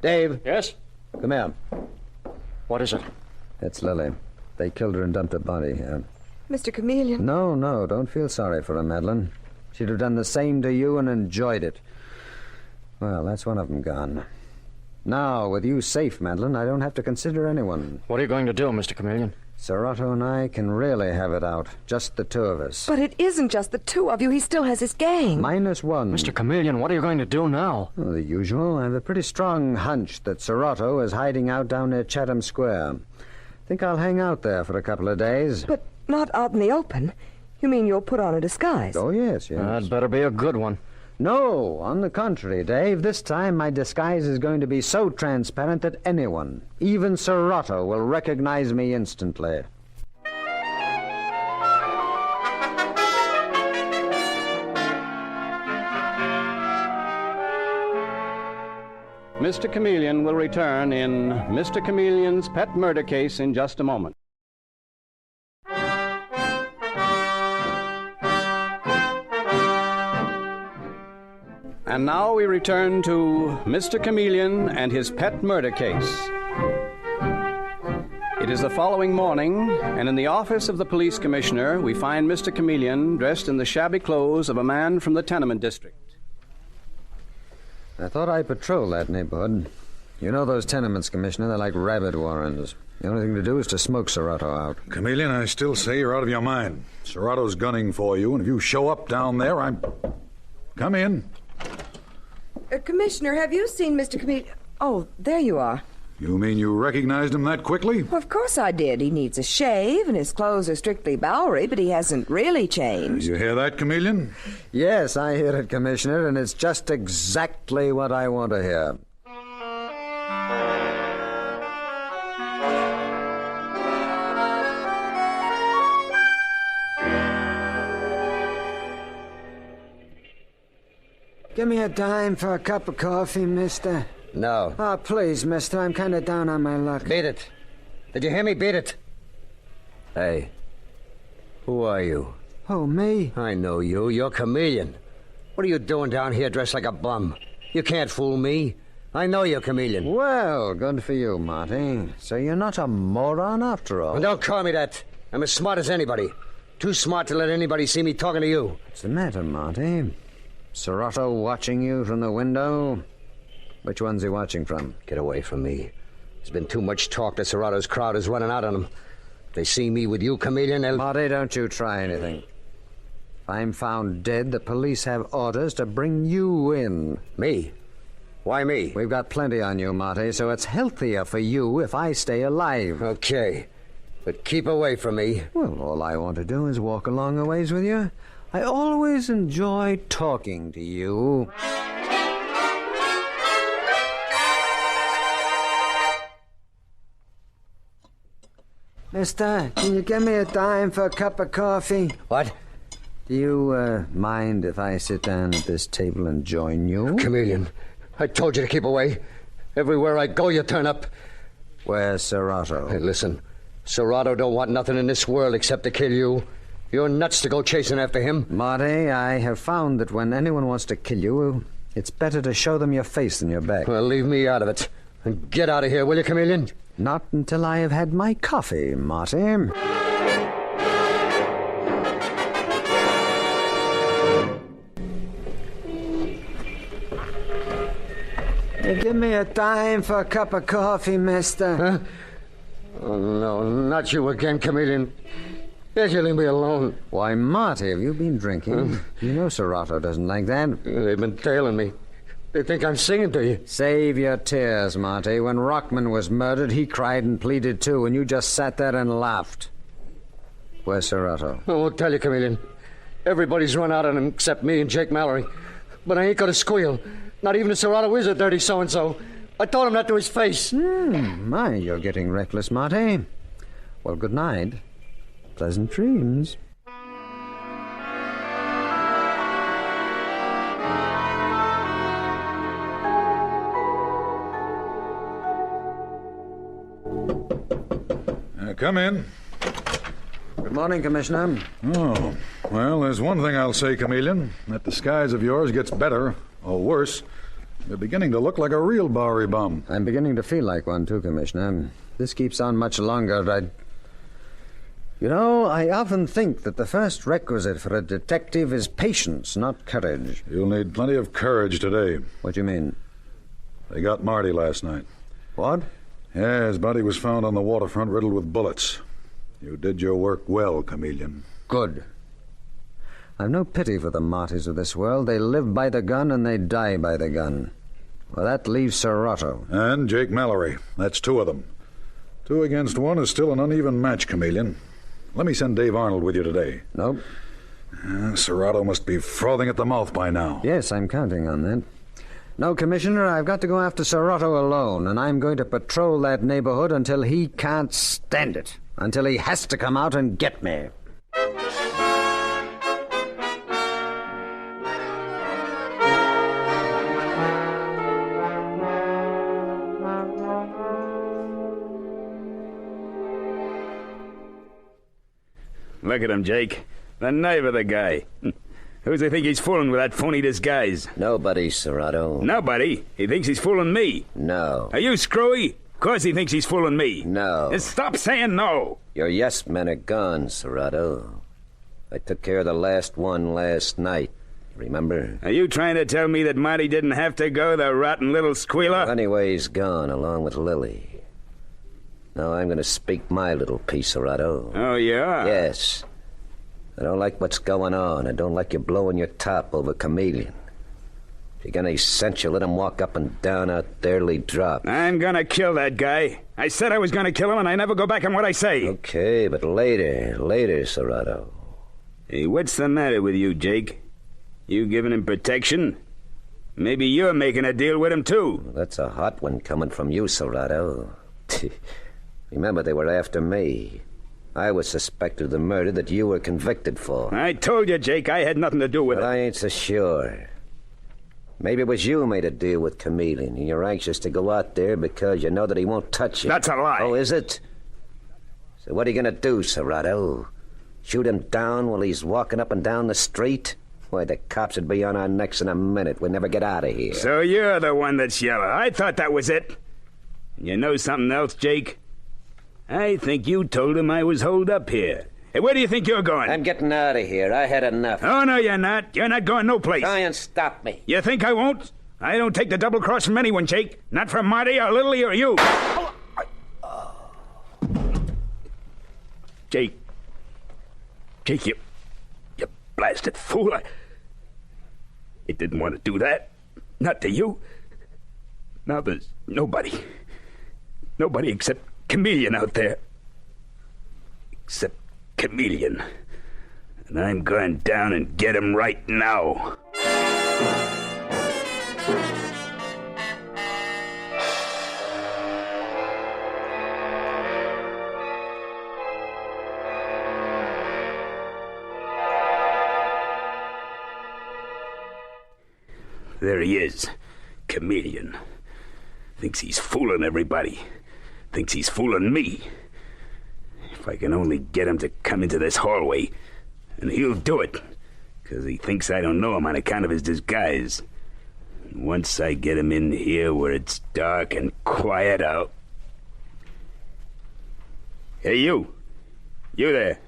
Dave. Yes? Come here. What is it? It's Lily. They killed her and dumped her body here. Mr. Chameleon. No, don't feel sorry for her, Madeline. She'd have done the same to you and enjoyed it. Well, that's one of them gone. Now, with you safe, Madeline, I don't have to consider anyone. What are you going to do, Mr. Chameleon? Serrato and I can really have it out. Just the two of us. But it isn't just the two of you. He still has his gang. -1. Mr. Chameleon, what are you going to do now? Well, the usual. I have a pretty strong hunch that Serrato is hiding out down near Chatham Square. Think I'll hang out there for a couple of days. But not out in the open. You mean you'll put on a disguise? Oh, yes. That better be a good one. No, on the contrary, Dave. This time my disguise is going to be so transparent that anyone, even Serrato, will recognize me instantly. Mr. Chameleon will return in Mr. Chameleon's Pet Murder Case in just a moment. And now we return to Mr. Chameleon and his pet murder case. It is the following morning, and in the office of the police commissioner, we find Mr. Chameleon dressed in the shabby clothes of a man from the tenement district. I thought I'd patrol that neighborhood. You know those tenements, Commissioner, they're like rabbit warrens. The only thing to do is to smoke Serrato out. Chameleon, I still say you're out of your mind. Serrato's gunning for you, and if you show up down there, Come in. Commissioner, have you seen Mr. Chameleon? Oh, there you are. You mean you recognized him that quickly? Well, of course I did. He needs a shave, and his clothes are strictly Bowery, but he hasn't really changed. You hear that, Chameleon? Yes, I hear it, Commissioner, and it's just exactly what I want to hear. Give me a dime for a cup of coffee, mister. No. Oh, please, mister. I'm kind of down on my luck. Beat it. Did you hear me? Beat it. Hey, who are you? Oh, me? I know you. You're Chameleon. What are you doing down here dressed like a bum? You can't fool me. I know you're Chameleon. Well, good for you, Marty. So you're not a moron after all. Well, don't call me that. I'm as smart as anybody. Too smart to let anybody see me talking to you. What's the matter, Marty? Serrato watching you from the window? Which one's he watching from? Get away from me. There's been too much talk that Serrato's crowd is running out on him. If they see me with you, Chameleon, they'll... Marty, don't you try anything. If I'm found dead, the police have orders to bring you in. Me? Why me? We've got plenty on you, Marty, so it's healthier for you if I stay alive. Okay. But keep away from me. Well, all I want to do is walk along a ways with you. I always enjoy talking to you. Mister, can you give me a dime for a cup of coffee? What? Do you, mind if I sit down at this table and join you? Chameleon, I told you to keep away. Everywhere I go, you turn up. Where's Serrato? Hey, listen. Serrato don't want nothing in this world except to kill you. You're nuts to go chasing after him. Marty, I have found that when anyone wants to kill you, it's better to show them your face than your back. Well, leave me out of it. And get out of here, will you, Chameleon? Not until I have had my coffee, Marty. Give me a dime for a cup of coffee, mister. Huh? Oh, no, not you again, Chameleon. Yes, you leave me alone. Why, Marty, have you been drinking? You know Serrato doesn't like that. They've been tailing me. They think I'm singing to you. Save your tears, Marty. When Rockman was murdered, he cried and pleaded too, and you just sat there and laughed. Where's Serrato? I won't tell you, Chameleon. Everybody's run out on him except me and Jake Mallory. But I ain't gonna squeal. Not even if Serrato is a dirty so-and-so. I told him that to his face. My, you're getting reckless, Marty. Well, good night. Pleasant dreams. Come in. Good morning, Commissioner. Oh, well, there's one thing I'll say, Chameleon. That disguise of yours gets better, or worse. You're beginning to look like a real Bowery bum. I'm beginning to feel like one, too, Commissioner. If this keeps on much longer, You know, I often think that the first requisite for a detective is patience, not courage. You'll need plenty of courage today. What do you mean? They got Marty last night. What? Yeah, his body was found on the waterfront riddled with bullets. You did your work well, Chameleon. Good. I've no pity for the martyrs of this world. They live by the gun and they die by the gun. Well, that leaves Serrato. And Jake Mallory. That's 2 of them. 2 against 1 is still an uneven match, Chameleon. Let me send Dave Arnold with you today. Nope. Serrato must be frothing at the mouth by now. Yes, I'm counting on that. No, Commissioner, I've got to go after Serrato alone, and I'm going to patrol that neighborhood until he can't stand it. Until he has to come out and get me. Look at him, Jake. The nerve of the guy. Who does he think he's fooling with that phony disguise? Nobody, Serrato. Nobody? He thinks he's fooling me. No. Are you screwy? Of course he thinks he's fooling me. No. Just stop saying no. Your yes men are gone, Serrato. I took care of the last one last night. Remember? Are you trying to tell me that Marty didn't have to go, the rotten little squealer? Anyway, he's gone, along with Lily. Now I'm going to speak my little piece, Serrato. Oh, yeah? Yes. I don't like what's going on. I don't like you blowing your top over Chameleon. If you got any sense, you let him walk up and down out there, lead drop. I'm gonna kill that guy. I said I was gonna kill him, and I never go back on what I say. Okay, but later, Serrato. Hey, what's the matter with you, Jake? You giving him protection? Maybe you're making a deal with him, too. Well, that's a hot one coming from you, Serrato. Remember, they were after me. I was suspected of the murder that you were convicted for. I told you, Jake, I had nothing to do with it. I ain't so sure. Maybe it was you who made a deal with Chameleon, and you're anxious to go out there because you know that he won't touch you. That's a lie. Oh, is it? So what are you going to do, Serrato? Shoot him down while he's walking up and down the street? Why, the cops would be on our necks in a minute. We'd never get out of here. So you're the one that's yellow. I thought that was it. You know something else, Jake? I think you told him I was holed up here. Hey, where do you think you're going? I'm getting out of here. I had enough. Oh, no, you're not. You're not going no place. Try and stop me. You think I won't? I don't take the double cross from anyone, Jake. Not from Marty or Lily or you. Jake, you blasted fool. I didn't want to do that. Not to you. Now there's nobody except Chameleon out there. Except Chameleon. And I'm going down and get him right now. There he is, Chameleon. Thinks he's fooling everybody. Thinks he's fooling me. If I can only get him to come into this hallway, and he'll do it, because he thinks I don't know him on account of his disguise. And once I get him in here where it's dark and quiet, Hey, you. You there.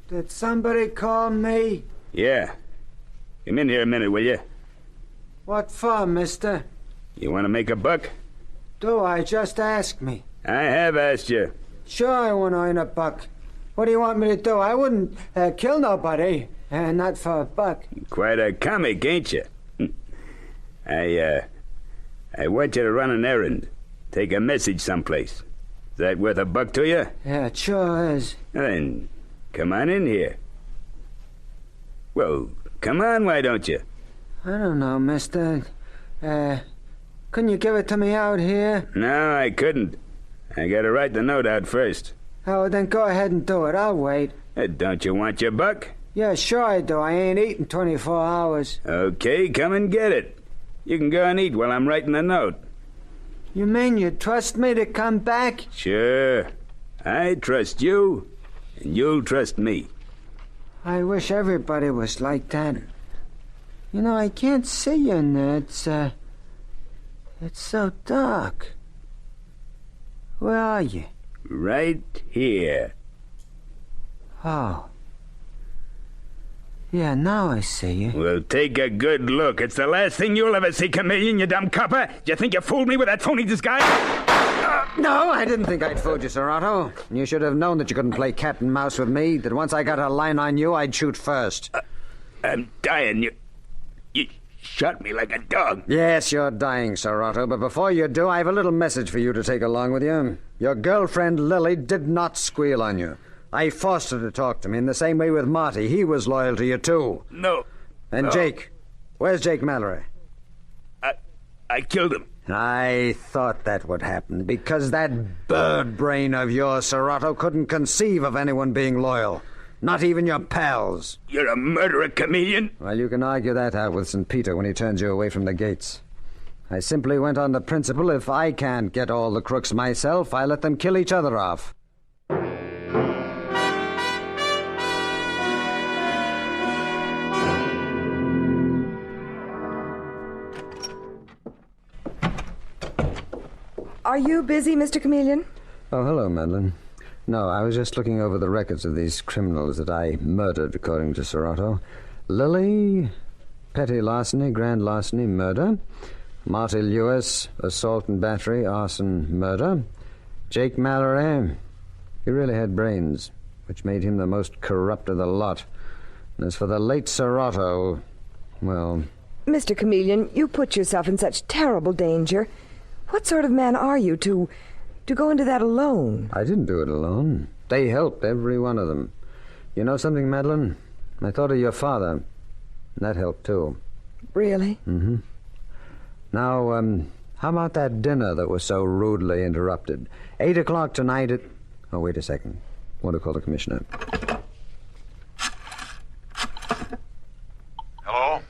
Did somebody call me? Yeah. Come in here a minute, will you? What for, mister? You want to make a buck? Do I just ask me? I have asked you. Sure I want to earn a buck. What do you want me to do? I wouldn't kill nobody. Not for a buck. Quite a comic, ain't you? I want you to run an errand. Take a message someplace. Is that worth a buck to you? Yeah, it sure is. Then, come on in here. Well, come on, why don't you? I don't know, mister. Couldn't you give it to me out here? No, I couldn't. I gotta write the note out first. Oh, then go ahead and do it. I'll wait. Don't you want your buck? Yeah, sure I do. I ain't eating 24 hours. Okay, come and get it. You can go and eat while I'm writing the note. You mean you trust me to come back? Sure. I trust you, and you'll trust me. I wish everybody was like that. You know, I can't see you in there. It's so dark. Where are you? Right here. Oh. Yeah, now I see you. Well, take a good look. It's the last thing you'll ever see, Chameleon, you dumb copper. Do you think you fooled me with that phony disguise? No, I didn't think I'd fooled you, Serrato. You should have known that you couldn't play cat and mouse with me, that once I got a line on you, I'd shoot first. I'm dying. You shot me like a dog. Yes, you're dying, Serrato, but before you do, I have a little message for you to take along with you. Your girlfriend, Lily, did not squeal on you. I forced her to talk to me in the same way with Marty. He was loyal to you, too. No. And no. Jake? Where's Jake Mallory? I killed him. I thought that would happen, because that bird brain of yours, Serrato, couldn't conceive of anyone being loyal. Not even your pals. You're a murderer, Chameleon. Well, you can argue that out with St. Peter when he turns you away from the gates. I simply went on the principle, if I can't get all the crooks myself, I let them kill each other off. Are you busy, Mr. Chameleon? Oh, hello, Madeline. No, I was just looking over the records of these criminals that I murdered, according to Serrato. Lily, petty larceny, grand larceny, murder. Marty Lewis, assault and battery, arson, murder. Jake Mallory, he really had brains, which made him the most corrupt of the lot. And as for the late Serrato, well... Mr. Chameleon, you put yourself in such terrible danger. What sort of man are you to go into that alone? I didn't do it alone. They helped, every one of them. You know something, Madeline? I thought of your father. And that helped, too. Really? Mm-hmm. Now, how about that dinner that was so rudely interrupted? 8 o'clock tonight at... Oh, wait a second. I want to call the commissioner. Hello?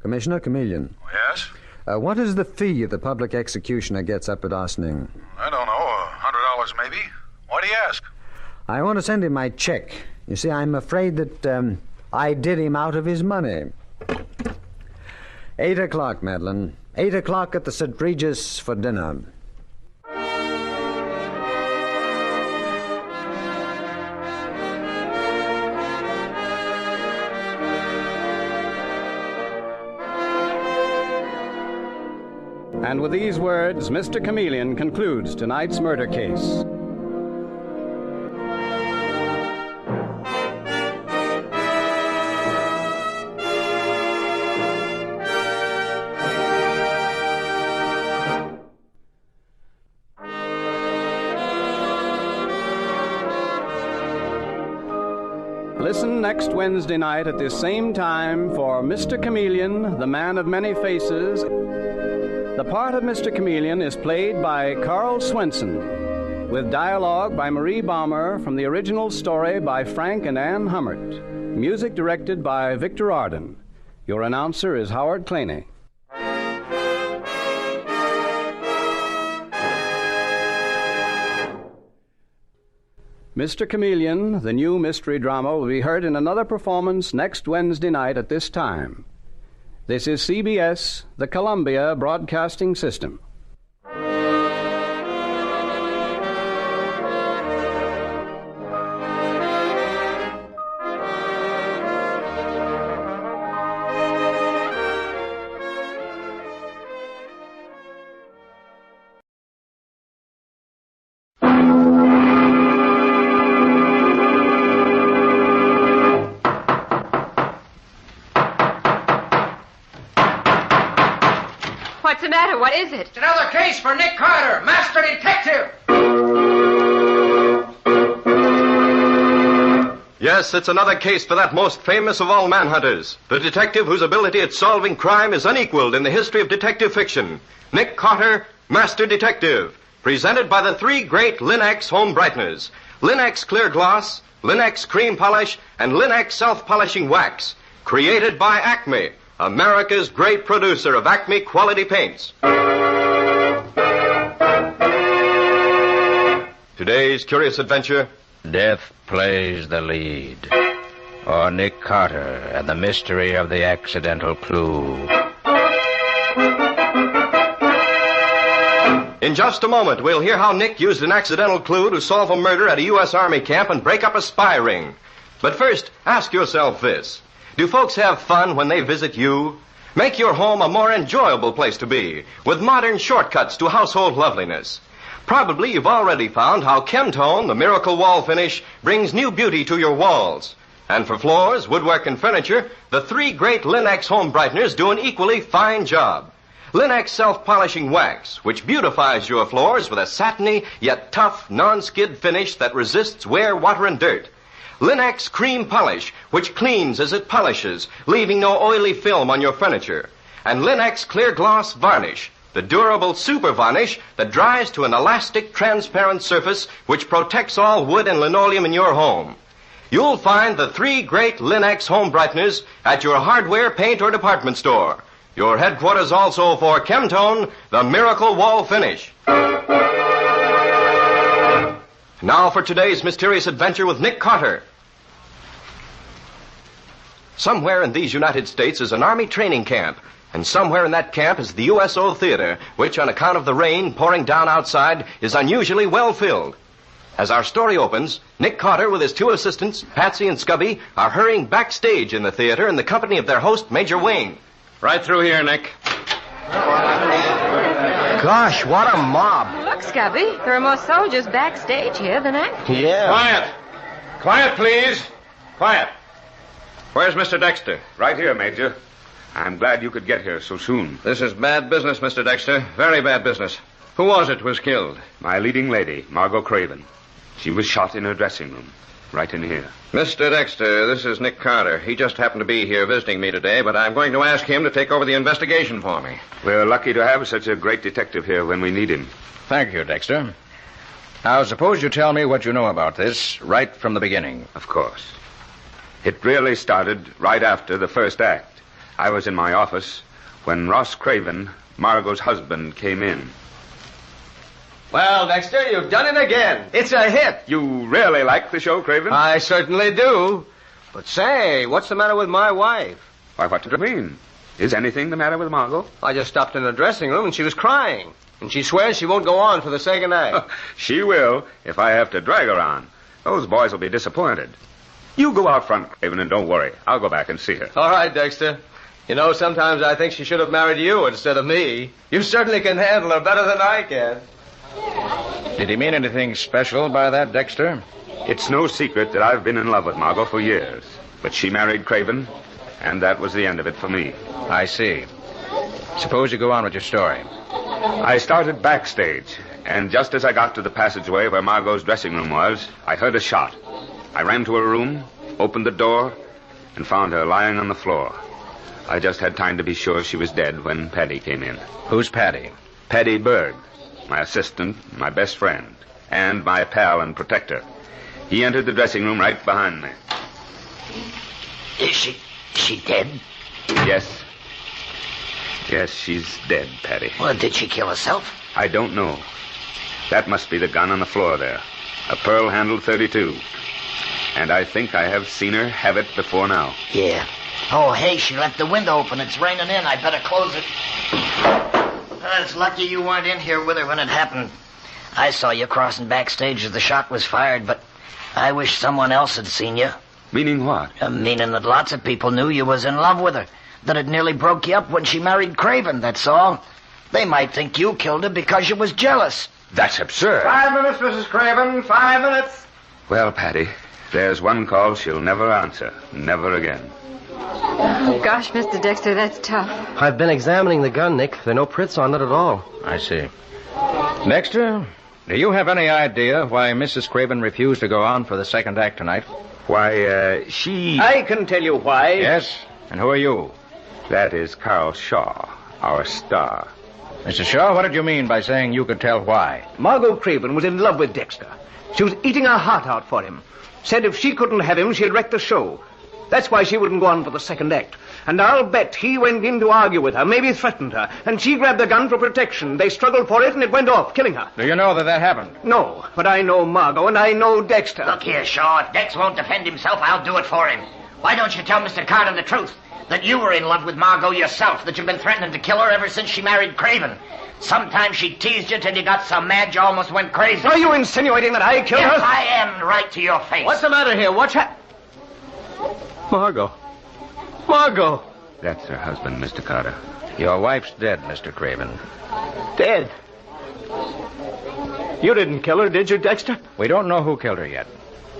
Commissioner Chameleon. Yes? What is the fee the public executioner gets up at Ossining? I don't know, $100 maybe. Why do you ask? I want to send him my check. You see, I'm afraid that I did him out of his money. 8 o'clock, Madeline. 8 o'clock at the St. Regis for dinner. And with these words, Mr. Chameleon concludes tonight's murder case. Listen next Wednesday night at this same time for Mr. Chameleon, the Man of Many Faces. The part of Mr. Chameleon is played by Carl Swenson, with dialogue by Marie Baumer from the original story by Frank and Ann Hummert. Music directed by Victor Arden. Your announcer is Howard Claney. Mr. Chameleon, the new mystery drama, will be heard in another performance next Wednesday night at this time. This is CBS, the Columbia Broadcasting System. What's the matter? What is it? It's another case for Nick Carter, Master Detective. Yes, it's another case for that most famous of all manhunters, the detective whose ability at solving crime is unequaled in the history of detective fiction. Nick Carter, Master Detective, presented by the three great Linex home brighteners: Linex Clear Gloss, Linex Cream Polish, and Linex Self-Polishing Wax, created by Acme, America's great producer of Acme quality paints. Today's curious adventure: Death plays the lead, or Nick Carter and the mystery of the accidental clue. In just a moment, we'll hear how Nick used an accidental clue to solve a murder at a U.S. Army camp and break up a spy ring. But first, ask yourself this. Do folks have fun when they visit you? Make your home a more enjoyable place to be, with modern shortcuts to household loveliness. Probably you've already found how Chemtone, the miracle wall finish, brings new beauty to your walls. And for floors, woodwork, and furniture, the 3 great Linux home brighteners do an equally fine job. Linux self-polishing wax, which beautifies your floors with a satiny yet tough, non-skid finish that resists wear, water, and dirt. Linux cream polish, which cleans as it polishes, leaving no oily film on your furniture. And Linux clear gloss varnish, the durable super varnish that dries to an elastic, transparent surface which protects all wood and linoleum in your home. You'll find the 3 great Linux home brighteners at your hardware, paint, or department store. Your headquarters also for Chemtone, the miracle wall finish. Now for today's mysterious adventure with Nick Carter. Somewhere in these United States is an Army training camp, and somewhere in that camp is the USO Theater, which, on account of the rain pouring down outside, is unusually well filled. As our story opens, Nick Carter with his 2 assistants, Patsy and Scubby, are hurrying backstage in the theater in the company of their host, Major Wayne. Right through here, Nick. Gosh, what a mob. Look, Scubby, there are more soldiers backstage here than actors. Yeah. Quiet. Quiet, please. Quiet. Where's Mr. Dexter? Right here, Major. I'm glad you could get here so soon. This is bad business, Mr. Dexter. Very bad business. Who was it was killed? My leading lady, Margot Craven. She was shot in her dressing room, right in here. Mr. Dexter, this is Nick Carter. He just happened to be here visiting me today, but I'm going to ask him to take over the investigation for me. We're lucky to have such a great detective here when we need him. Thank you, Dexter. Now, suppose you tell me what you know about this right from the beginning. Of course. It really started right after the first act. I was in my office when Ross Craven, Margot's husband, came in. Well, Dexter, you've done it again. It's a hit. You really like the show, Craven? I certainly do. But say, what's the matter with my wife? Why, what do you mean? Is anything the matter with Margot? I just stopped in the dressing room and she was crying. And she swears she won't go on for the second act. She will, if I have to drag her on. Those boys will be disappointed. You go out front, Craven, and don't worry. I'll go back and see her. All right, Dexter. You know, sometimes I think she should have married you instead of me. You certainly can handle her better than I can. Did he mean anything special by that, Dexter? It's no secret that I've been in love with Margot for years. But she married Craven, and that was the end of it for me. I see. Suppose you go on with your story. I started backstage, and just as I got to the passageway where Margot's dressing room was, I heard a shot. I ran to her room, opened the door, and found her lying on the floor. I just had time to be sure she was dead when Paddy came in. Who's Paddy? Paddy Berg, my assistant, my best friend, and my pal and protector. He entered the dressing room right behind me. Is she dead? Yes. Yes, she's dead, Paddy. Well, did she kill herself? I don't know. That must be the gun on the floor there. A pearl-handled .32. And I think I have seen her have it before now. Yeah. Oh, hey, she left the window open. It's raining in. I better close it. It's lucky you weren't in here with her when it happened. I saw you crossing backstage as the shot was fired, but I wish someone else had seen you. Meaning what? Meaning that lots of people knew you was in love with her. That it nearly broke you up when she married Craven, that's all. They might think you killed her because you was jealous. That's absurd. 5 minutes, Mrs. Craven. 5 minutes. Well, Paddy, there's one call she'll never answer. Never again. Oh, gosh, Mr. Dexter, that's tough. I've been examining the gun, Nick. There are no prints on it at all. I see. Dexter, do you have any idea why Mrs. Craven refused to go on for the second act tonight? Why, she... I can tell you why. Yes? And who are you? That is Carl Shaw, our star. Mr. Shaw, what did you mean by saying you could tell why? Margot Craven was in love with Dexter. She was eating her heart out for him. Said if she couldn't have him, she'd wreck the show. That's why she wouldn't go on for the second act. And I'll bet he went in to argue with her, maybe threatened her, and she grabbed the gun for protection. They struggled for it, and it went off, killing her. Do you know that happened? No, but I know Margot, and I know Dexter. Look here, Shaw. If Dex won't defend himself, I'll do it for him. Why don't you tell Mr. Carter the truth? That you were in love with Margot yourself, that you've been threatening to kill her ever since she married Craven. Sometimes she teased you till you got so mad you almost went crazy. Are you insinuating that I killed her? Yes, I am, right to your face. What's the matter here? What's happened? Margot. Margot! That's her husband, Mr. Carter. Your wife's dead, Mr. Craven. Dead? You didn't kill her, did you, Dexter? We don't know who killed her yet.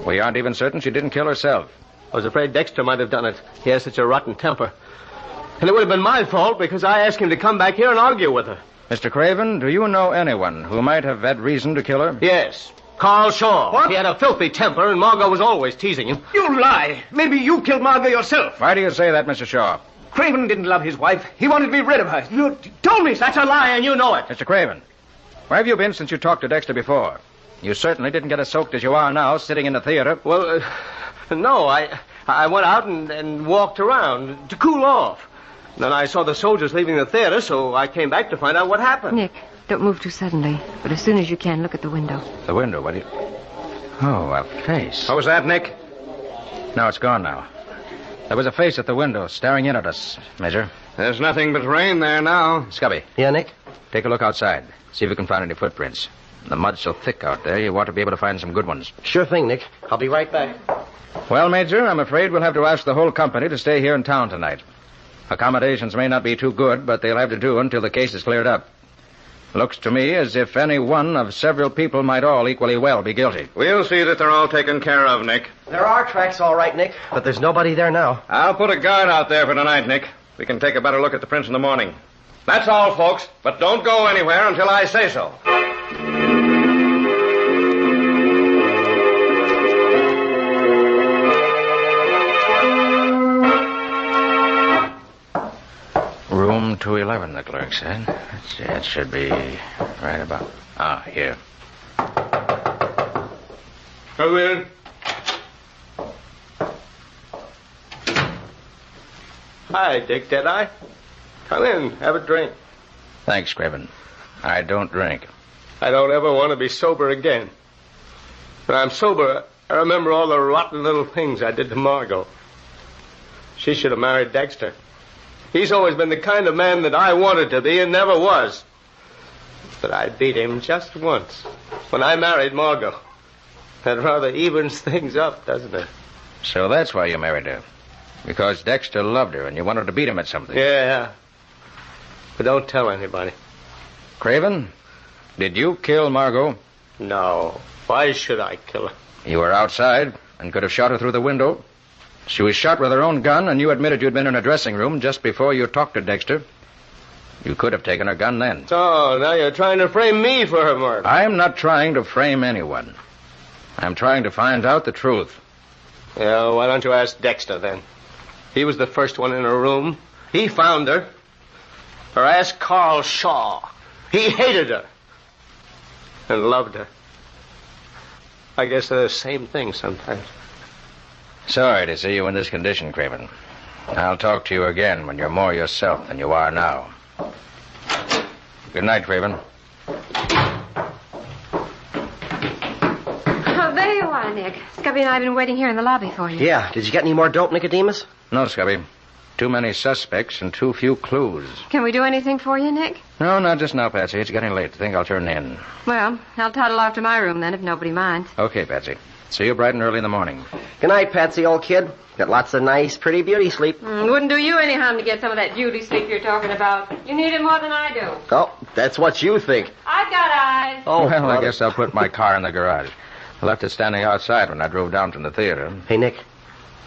We aren't even certain she didn't kill herself. I was afraid Dexter might have done it. He has such a rotten temper. And it would have been my fault because I asked him to come back here and argue with her. Mr. Craven, do you know anyone who might have had reason to kill her? Yes. Carl Shaw. What? He had a filthy temper, and Margot was always teasing him. You lie. Maybe you killed Margot yourself. Why do you say that, Mr. Shaw? Craven didn't love his wife. He wanted me rid of her. You told me so. That's a lie, and you know it. Mr. Craven, where have you been since you talked to Dexter before? You certainly didn't get as soaked as you are now, sitting in the theater. Well, no, I went out and walked around to cool off. Then I saw the soldiers leaving the theater, so I came back to find out what happened. Nick, don't move too suddenly. But as soon as you can, look at the window. The window? What do you... Oh, a face. What was that, Nick? No, it's gone now. There was a face at the window, staring in at us, Major. There's nothing but rain there now. Scubby. Yeah, Nick? Take a look outside. See if you can find any footprints. The mud's so thick out there, you want to be able to find some good ones. Sure thing, Nick. I'll be right back. Well, Major, I'm afraid we'll have to ask the whole company to stay here in town tonight. Accommodations may not be too good, but they'll have to do until the case is cleared up. Looks to me as if any one of several people might all equally well be guilty. We'll see that they're all taken care of, Nick. There are tracks, all right, Nick, but there's nobody there now. I'll put a guard out there for tonight, Nick. We can take a better look at the prints in the morning. That's all, folks, but don't go anywhere until I say so. Room 211, the clerk said. Let's see, it should be right about... Ah, here. Come in. Hi, Dick, did I? Come in, have a drink. Thanks, Craven. I don't drink. I don't ever want to be sober again. When I'm sober, I remember all the rotten little things I did to Margot. She should have married Dexter. He's always been the kind of man that I wanted to be and never was. But I beat him just once, when I married Margot. That rather evens things up, doesn't it? So that's why you married her. Because Dexter loved her and you wanted to beat him at something. Yeah. But don't tell anybody. Craven, did you kill Margot? No. Why should I kill her? You were outside and could have shot her through the window. She was shot with her own gun, and you admitted you'd been in her dressing room just before you talked to Dexter. You could have taken her gun then. So, now you're trying to frame me for her murder. I'm not trying to frame anyone. I'm trying to find out the truth. Yeah, why don't you ask Dexter, then? He was the first one in her room. He found her. Or ask Carl Shaw. He hated her. And loved her. I guess they're the same thing sometimes. Sorry to see you in this condition, Craven. I'll talk to you again when you're more yourself than you are now. Good night, Craven. Oh, there you are, Nick. Scubby and I have been waiting here in the lobby for you. Yeah, did you get any more dope, Nicodemus? No, Scubby. Too many suspects and too few clues. Can we do anything for you, Nick? No, not just now, Patsy. It's getting late. I think I'll turn in. Well, I'll toddle off to my room then, if nobody minds. Okay, Patsy. See you bright and early in the morning. Good night, Patsy, old kid. Got lots of nice, pretty beauty sleep. Wouldn't do you any harm to get some of that beauty sleep you're talking about. You need it more than I do. Oh, that's what you think. I've got eyes. Oh, well, I guess I'll put my car in the garage. I left it standing outside when I drove down from the theater. Hey, Nick,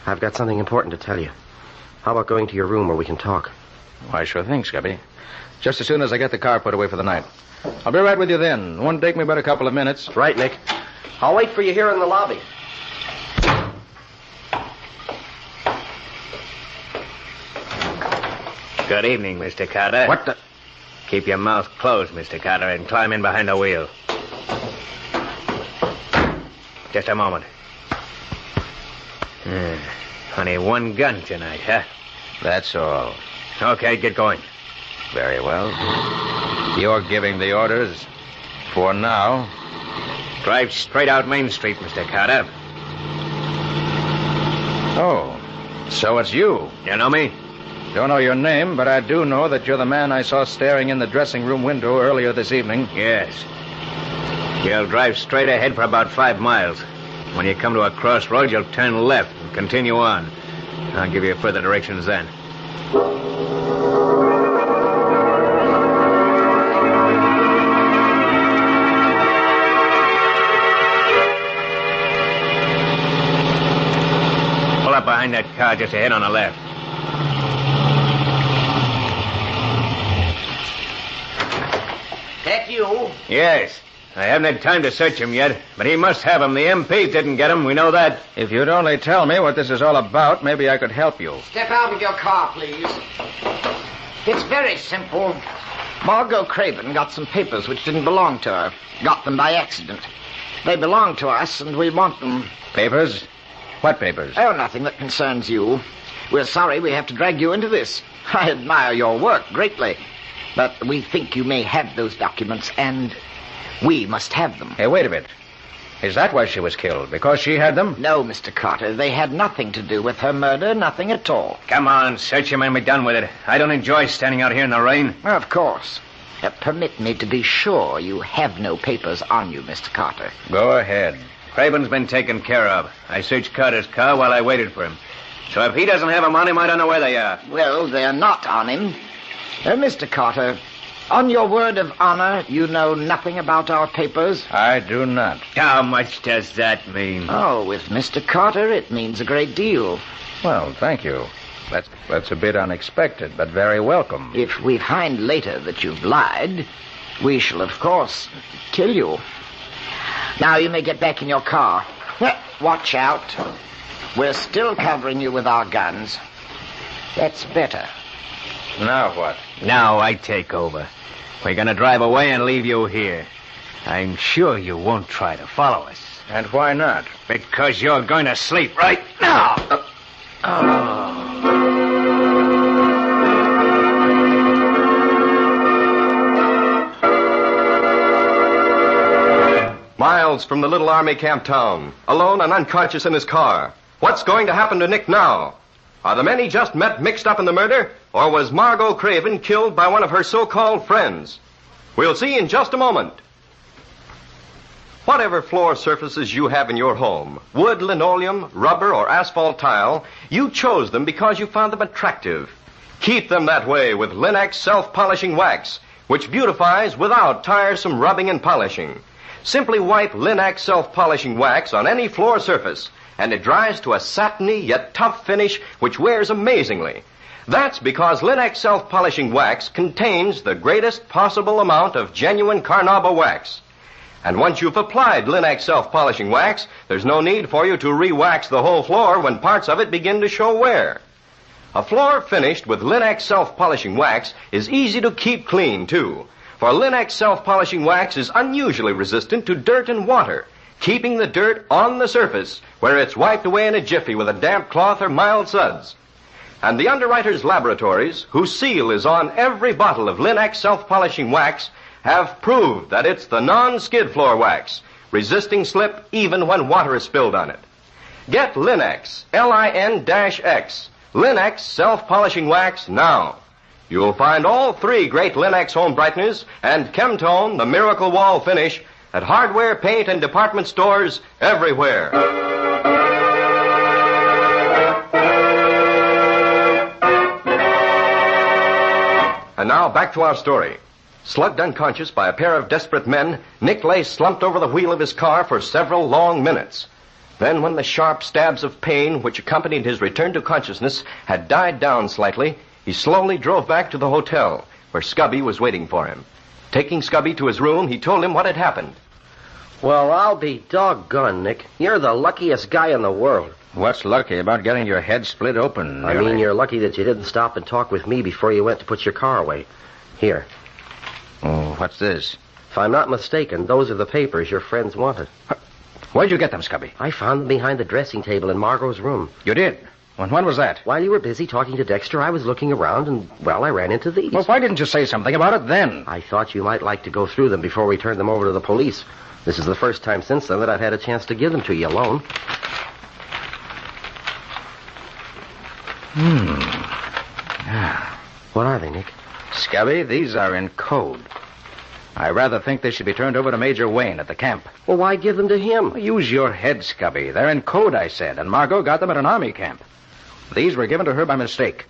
I've got something important to tell you. How about going to your room where we can talk? Why, sure thing, Scubby. Just as soon as I get the car put away for the night. I'll be right with you then. It won't take me but a couple of minutes. Right, Nick. I'll wait for you here in the lobby. Good evening, Mr. Carter. What the... Keep your mouth closed, Mr. Carter, and climb in behind the wheel. Just a moment. Only one gun tonight, huh? That's all. Okay, get going. Very well. You're giving the orders. For now. Drive straight out Main Street, Mr. Carter. Oh, so it's you. You know me? Don't know your name, but I do know that you're the man I saw staring in the dressing room window earlier this evening. Yes. You'll drive straight ahead for about 5 miles. When you come to a crossroad, you'll turn left and continue on. I'll give you further directions then. Pull up behind that car just ahead on the left. That you? Yes. I haven't had time to search him yet, but he must have him. The MP didn't get him. We know that. If you'd only tell me what this is all about, maybe I could help you. Step out of your car, please. It's very simple. Margot Craven got some papers which didn't belong to her. Got them by accident. They belong to us, and we want them. Papers? What papers? Oh, nothing that concerns you. We're sorry we have to drag you into this. I admire your work greatly. But we think you may have those documents, and we must have them. Hey, wait a bit. Is that why she was killed? Because she had them? No, Mr. Carter. They had nothing to do with her murder, nothing at all. Come on, search him and be done with it. I don't enjoy standing out here in the rain. Of course. Permit me to be sure you have no papers on you, Mr. Carter. Go ahead. Craven's been taken care of. I searched Carter's car while I waited for him. So if he doesn't have them on him, I don't know where they are. Well, they're not on him. Mr. Carter, on your word of honor, you know nothing about our papers? I do not. How much does that mean? Oh, with Mr. Carter, it means a great deal. Well, thank you. That's a bit unexpected, but very welcome. If we find later that you've lied, we shall, of course, kill you. Now you may get back in your car. Watch out. We're still covering you with our guns. That's better. Now what? Now I take over. We're going to drive away and leave you here. I'm sure you won't try to follow us. And why not? Because you're going to sleep right now. Miles from the little army camp town, alone and unconscious in his car. What's going to happen to Nick now? Are the men he just met mixed up in the murder, or was Margot Craven killed by one of her so-called friends? We'll see in just a moment. Whatever floor surfaces you have in your home, wood, linoleum, rubber, or asphalt tile, you chose them because you found them attractive. Keep them that way with Linex self-polishing wax, which beautifies without tiresome rubbing and polishing. Simply wipe Linex self-polishing wax on any floor surface, and it dries to a satiny yet tough finish which wears amazingly. That's because Linex self-polishing wax contains the greatest possible amount of genuine carnauba wax. And once you've applied Linex self-polishing wax, there's no need for you to re-wax the whole floor when parts of it begin to show wear. A floor finished with Linex self-polishing wax is easy to keep clean, too. For Linex self-polishing wax is unusually resistant to dirt and water, keeping the dirt on the surface where it's wiped away in a jiffy with a damp cloth or mild suds. And the underwriters' laboratories, whose seal is on every bottle of Linex self-polishing wax, have proved that it's the non-skid floor wax, resisting slip even when water is spilled on it. Get Linex, Lin-X, Linex self-polishing wax now. You'll find all three great Linex home brighteners and Chemtone, the miracle wall finish, at hardware, paint, and department stores everywhere. And now back to our story. Slugged unconscious by a pair of desperate men, Nick lay slumped over the wheel of his car for several long minutes. Then, when the sharp stabs of pain which accompanied his return to consciousness had died down slightly, he slowly drove back to the hotel, where Scubby was waiting for him. Taking Scubby to his room, he told him what had happened. Well, I'll be doggone, Nick. You're the luckiest guy in the world. What's lucky about getting your head split open? I mean, you're lucky that you didn't stop and talk with me before you went to put your car away. Here. Oh, what's this? If I'm not mistaken, those are the papers your friends wanted. Where'd you get them, Scubby? I found them behind the dressing table in Margot's room. You did? When was that? While you were busy talking to Dexter, I was looking around, and, well, I ran into these. Well, why didn't you say something about it then? I thought you might like to go through them before we turned them over to the police. This is the first time since then that I've had a chance to give them to you alone. What are they, Nick? Scubby, these are in code. I rather think they should be turned over to Major Wayne at the camp. Well, why give them to him? Well, use your head, Scubby. They're in code, I said, and Margot got them at an army camp. These were given to her by mistake.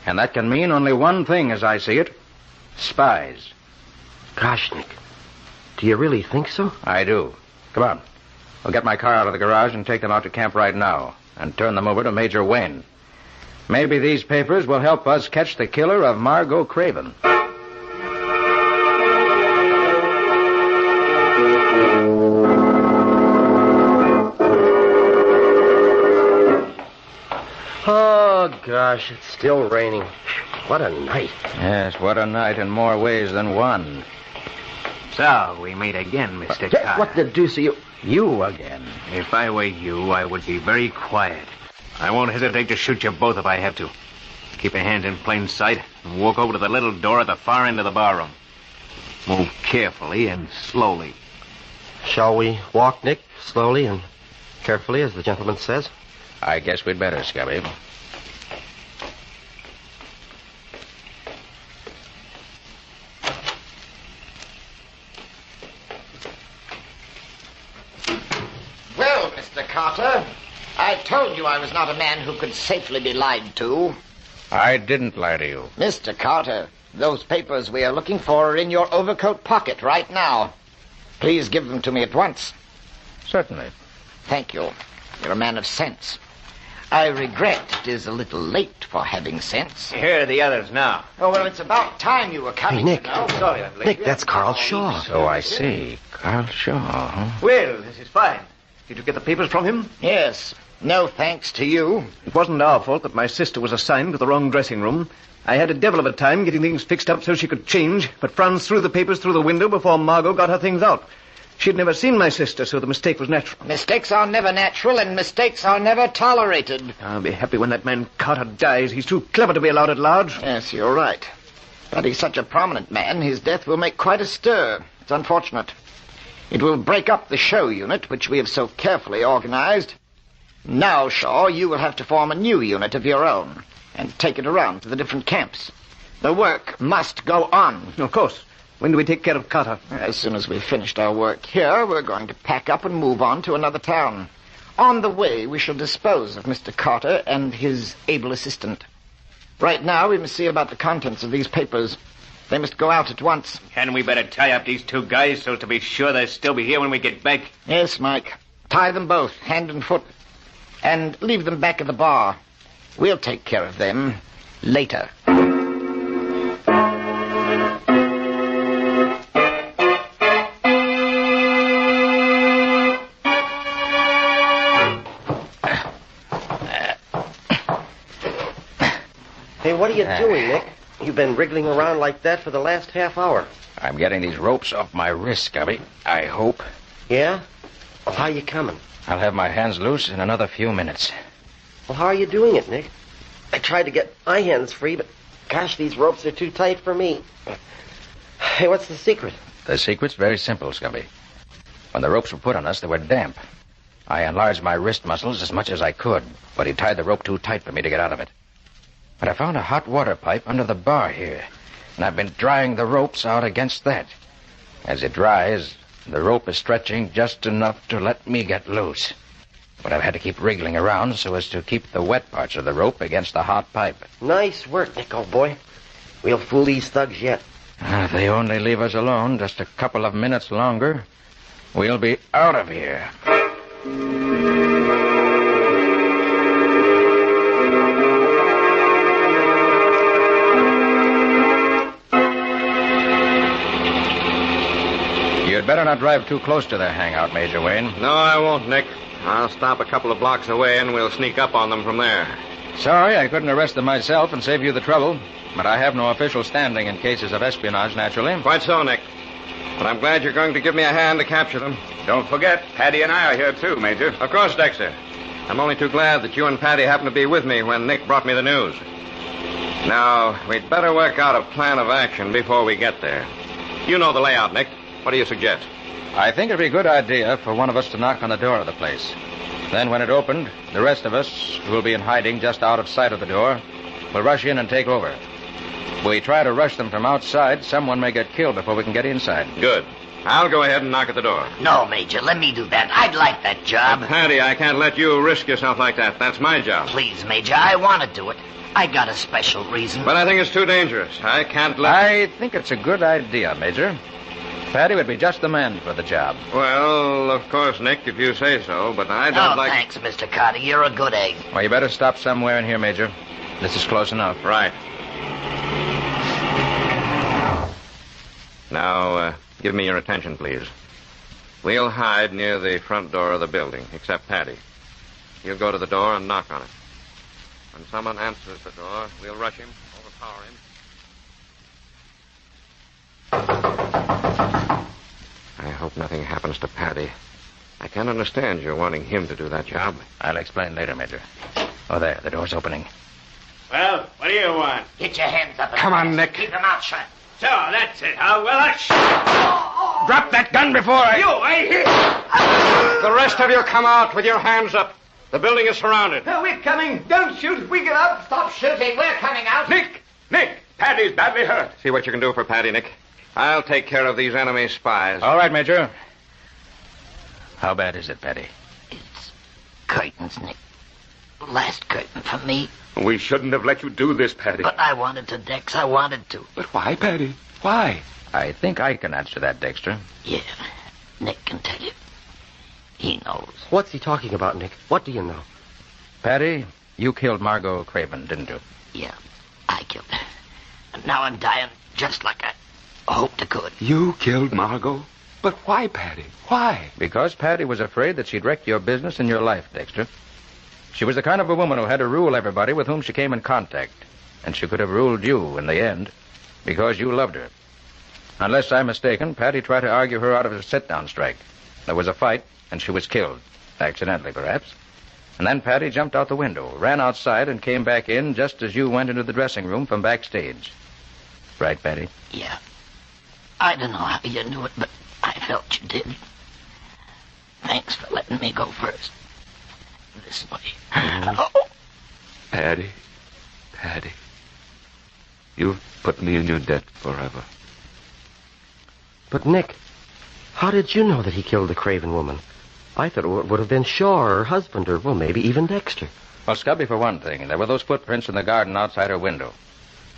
And that can mean only one thing as I see it. Spies. Gosh, Nick. Do you really think so? I do. Come on. I'll get my car out of the garage and take them out to camp right now and turn them over to Major Wayne. Maybe these papers will help us catch the killer of Margot Craven. Oh, gosh, it's still raining. What a night. Yes, what a night in more ways than one. So, we meet again, Mr. Carter. What the deuce are you... You again? If I were you, I would be very quiet. I won't hesitate to shoot you both if I have to. Keep your hands in plain sight and walk over to the little door at the far end of the barroom. Move carefully and slowly. Shall we walk, Nick? Slowly and carefully, as the gentleman says? I guess we'd better, Scubby. Well, Mr. Carter, I told you I was not a man who could safely be lied to. I didn't lie to you. Mr. Carter, those papers we are looking for are in your overcoat pocket right now. Please give them to me at once. Certainly. Thank you. You're a man of sense. I regret it is a little late for having sense. Here are the others now. Oh, well, it's about time you were coming. Hey, Nick. Oh, sorry, I'm late. Nick, that's Carl Shaw. So I see. Carl Shaw, huh? Well, this is fine. Did you get the papers from him? Yes. No thanks to you. It wasn't our fault that my sister was assigned to the wrong dressing room. I had a devil of a time getting things fixed up so she could change, but Franz threw the papers through the window before Margot got her things out. She'd never seen my sister, so the mistake was natural. Mistakes are never natural, and mistakes are never tolerated. I'll be happy when that man Carter dies. He's too clever to be allowed at large. Yes, you're right. But he's such a prominent man, his death will make quite a stir. It's unfortunate. It will break up the show unit, which we have so carefully organized. Now, Shaw, you will have to form a new unit of your own and take it around to the different camps. The work must go on. Of course. When do we take care of Carter? As soon as we've finished our work here, we're going to pack up and move on to another town. On the way, we shall dispose of Mr. Carter and his able assistant. Right now, we must see about the contents of these papers. They must go out at once. Hadn't we better tie up these two guys so to be sure they'll still be here when we get back? Yes, Mike. Tie them both, hand and foot. And leave them back at the bar. We'll take care of them later. Hey, what are you doing, Nick? You've been wriggling around like that for the last half hour. I'm getting these ropes off my wrist, Scubby. I hope. Yeah? Well, how are you coming? I'll have my hands loose in another few minutes. Well, how are you doing it, Nick? I tried to get my hands free, but gosh, these ropes are too tight for me. Hey, what's the secret? The secret's very simple, Scubby. When the ropes were put on us, they were damp. I enlarged my wrist muscles as much as I could, but he tied the rope too tight for me to get out of it. But I found a hot water pipe under the bar here, and I've been drying the ropes out against that. As it dries, the rope is stretching just enough to let me get loose. But I've had to keep wriggling around so as to keep the wet parts of the rope against the hot pipe. Nice work, Nick, old boy. We'll fool these thugs yet. If they only leave us alone just a couple of minutes longer, we'll be out of here. You'd better not drive too close to their hangout, Major Wayne. No, I won't, Nick. I'll stop a couple of blocks away and we'll sneak up on them from there. Sorry, I couldn't arrest them myself and save you the trouble. But I have no official standing in cases of espionage, naturally. Quite so, Nick. But I'm glad you're going to give me a hand to capture them. Don't forget, Patty and I are here, too, Major. Of course, Dexter. I'm only too glad that you and Patty happened to be with me when Nick brought me the news. Now, we'd better work out a plan of action before we get there. You know the layout, Nick. What do you suggest? I think it'd be a good idea for one of us to knock on the door of the place. Then when it opened, the rest of us, who will be in hiding just out of sight of the door, will rush in and take over. If we try to rush them from outside, someone may get killed before we can get inside. Good. I'll go ahead and knock at the door. No, Major, let me do that. I'd like that job. Patty, I can't let you risk yourself like that. That's my job. Please, Major, I want to do it. I got a special reason. But I think it's too dangerous. I can't let... I think it's a good idea, Major. Patty would be just the man for the job. Well, of course, Nick, if you say so, but I don't like... Thanks, Mr. Carter. You're a good egg. Well, you better stop somewhere in here, Major. This is close enough. Right. Now, give me your attention, please. We'll hide near the front door of the building, except Patty. You'll go to the door and knock on it. When someone answers the door, we'll rush him, overpower him. I hope nothing happens to Patty. I can't understand you wanting him to do that job. I'll explain later, Major. Oh, there. The door's opening. Well, what do you want? Get your hands up. Come on, Nick. Keep them out shut. So, that's it, huh? Well, drop that gun before I... You, The rest of you come out with your hands up. The building is surrounded. We're coming. Don't shoot. We get up. Stop shooting. We're coming out. Nick! Patty's badly hurt. See what you can do for Patty, Nick. I'll take care of these enemy spies. All right, Major. How bad is it, Patty? It's curtains, Nick. Last curtain for me. We shouldn't have let you do this, Patty. But I wanted to, Dex. I wanted to. But why, Patty? Why? I think I can answer that, Dexter. Yeah. Nick can tell you. He knows. What's he talking about, Nick? What do you know? Patty, you killed Margot Craven, didn't you? Yeah, I killed her. And now I'm dying just like I hoped I could. You killed Margot? But why, Patty? Why? Because Patty was afraid that she'd wreck your business and your life, Dexter. She was the kind of a woman who had to rule everybody with whom she came in contact. And she could have ruled you in the end because you loved her. Unless I'm mistaken, Patty tried to argue her out of a sit-down strike. There was a fight, and she was killed. Accidentally, perhaps. And then Patty jumped out the window, ran outside, and came back in just as you went into the dressing room from backstage. Right, Patty? Yeah. I don't know how you knew it, but I felt you did. Thanks for letting me go first. This way. Oh. Patty. You've put me in your debt forever. But, Nick, how did you know that he killed the Craven woman? I thought it would have been Shaw or her husband, or, well, maybe even Dexter. Well, Scubby, for one thing, there were those footprints in the garden outside her window.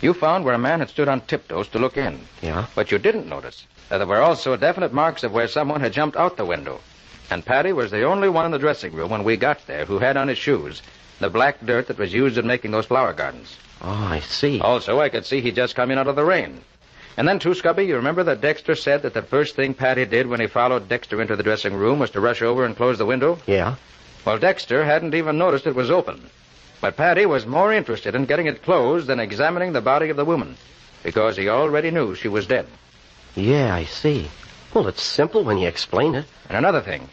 You found where a man had stood on tiptoes to look in. Yeah? But you didn't notice that there were also definite marks of where someone had jumped out the window. And Patty was the only one in the dressing room when we got there who had on his shoes the black dirt that was used in making those flower gardens. Oh, I see. Also, I could see he'd just come in out of the rain. And then, too, Scubby, you remember that Dexter said that the first thing Patty did when he followed Dexter into the dressing room was to rush over and close the window? Yeah. Well, Dexter hadn't even noticed it was open. But Patty was more interested in getting it closed than examining the body of the woman, because he already knew she was dead. Yeah, I see. Well, it's simple when you explain it. And another thing.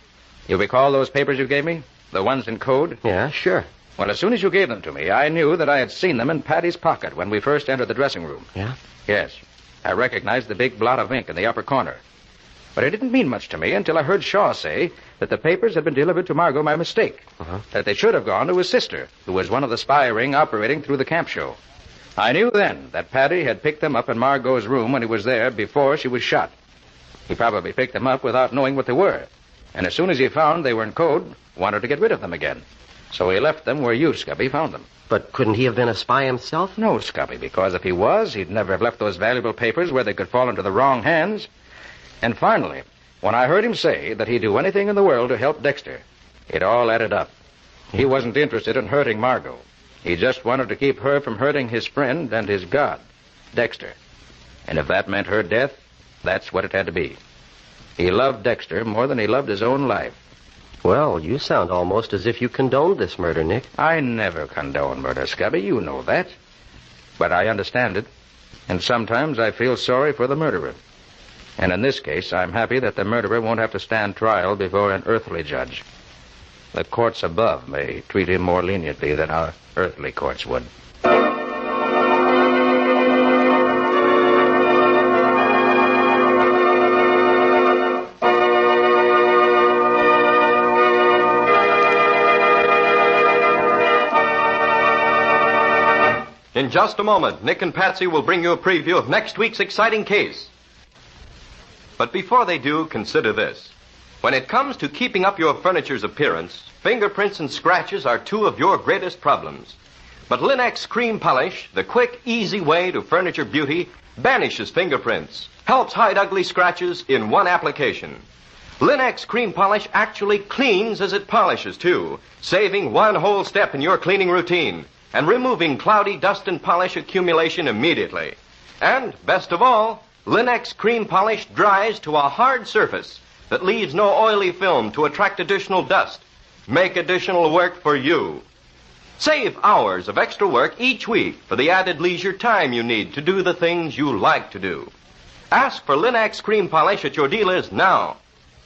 You recall those papers you gave me? The ones in code? Yeah, sure. Well, as soon as you gave them to me, I knew that I had seen them in Patty's pocket when we first entered the dressing room. Yeah? Yes. I recognized the big blot of ink in the upper corner. But it didn't mean much to me until I heard Shaw say that the papers had been delivered to Margot by mistake. That they should have gone to his sister, who was one of the spy ring operating through the camp show. I knew then that Patty had picked them up in Margot's room when he was there before she was shot. He probably picked them up without knowing what they were. And as soon as he found they were in code, wanted to get rid of them again. So he left them where you, Scubby, found them. But couldn't he have been a spy himself? No, Scubby, because if he was, he'd never have left those valuable papers where they could fall into the wrong hands. And finally, when I heard him say that he'd do anything in the world to help Dexter, it all added up. He wasn't interested in hurting Margot. He just wanted to keep her from hurting his friend and his god, Dexter. And if that meant her death, that's what it had to be. He loved Dexter more than he loved his own life. Well, you sound almost as if you condoned this murder, Nick. I never condone murder, Scubby. You know that. But I understand it. And sometimes I feel sorry for the murderer. And in this case, I'm happy that the murderer won't have to stand trial before an earthly judge. The courts above may treat him more leniently than our earthly courts would. In just a moment, Nick and Patsy will bring you a preview of next week's exciting case. But before they do, consider this. When it comes to keeping up your furniture's appearance, fingerprints and scratches are two of your greatest problems. But Linex Cream Polish, the quick, easy way to furniture beauty, banishes fingerprints, helps hide ugly scratches in one application. Linex Cream Polish actually cleans as it polishes, too, saving one whole step in your cleaning routine and removing cloudy dust and polish accumulation immediately. And, best of all, Linex Cream Polish dries to a hard surface that leaves no oily film to attract additional dust. Make additional work for you. Save hours of extra work each week for the added leisure time you need to do the things you like to do. Ask for Linex Cream Polish at your dealers now.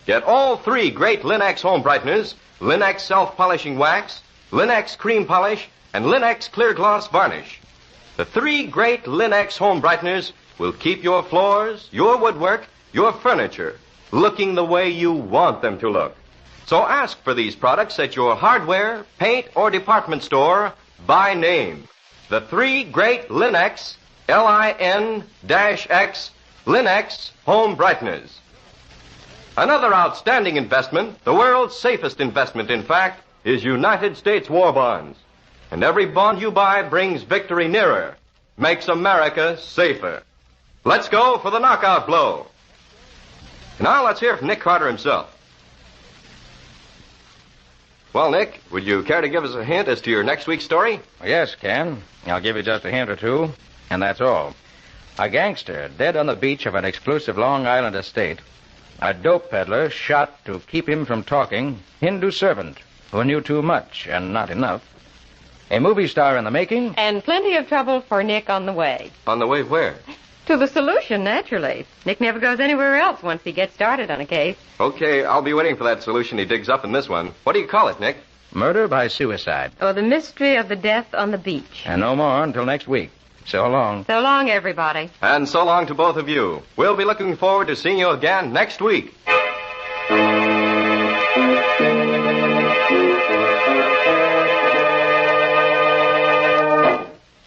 Get all three great Linex home brighteners, Linex self-polishing wax, Linex Cream Polish, and Linex Clear Gloss Varnish. The three great Linex home brighteners will keep your floors, your woodwork, your furniture looking the way you want them to look. So ask for these products at your hardware, paint, or department store by name. The three great Linex, L-I-N-X, Linex home brighteners. Another outstanding investment, the world's safest investment, in fact, is United States war bonds. And every bond you buy brings victory nearer, makes America safer. Let's go for the knockout blow. Now let's hear from Nick Carter himself. Well, Nick, would you care to give us a hint as to your next week's story? Yes, Ken. I'll give you just a hint or two, and that's all. A gangster dead on the beach of an exclusive Long Island estate. A dope peddler shot to keep him from talking. Hindu servant who knew too much and not enough. A movie star in the making. And plenty of trouble for Nick on the way. On the way where? To the solution, naturally. Nick never goes anywhere else once he gets started on a case. Okay, I'll be waiting for that solution he digs up in this one. What do you call it, Nick? Murder by suicide. Or the mystery of the death on the beach. And no more until next week. So long. So long, everybody. And so long to both of you. We'll be looking forward to seeing you again next week.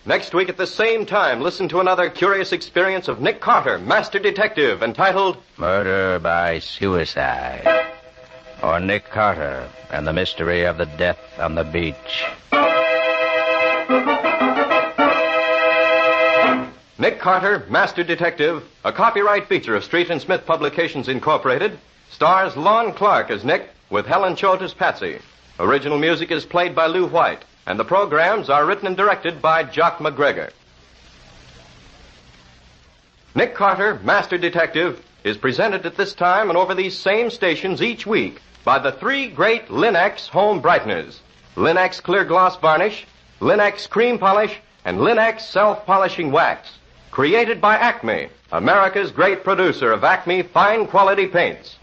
Next week at the same time, listen to another curious experience of Nick Carter, Master Detective, entitled Murder by Suicide. Or Nick Carter and the Mystery of the Death on the Beach. Nick Carter, Master Detective, a copyright feature of Street and Smith Publications, Incorporated, stars Lon Clark as Nick with Helen Choate as Patsy. Original music is played by Lou White, and the programs are written and directed by Jock McGregor. Nick Carter, Master Detective, is presented at this time and over these same stations each week by the three great Linex home brighteners, Linex Clear Gloss Varnish, Linex Cream Polish, and Linex Self-Polishing Wax, created by Acme, America's great producer of Acme fine quality paints.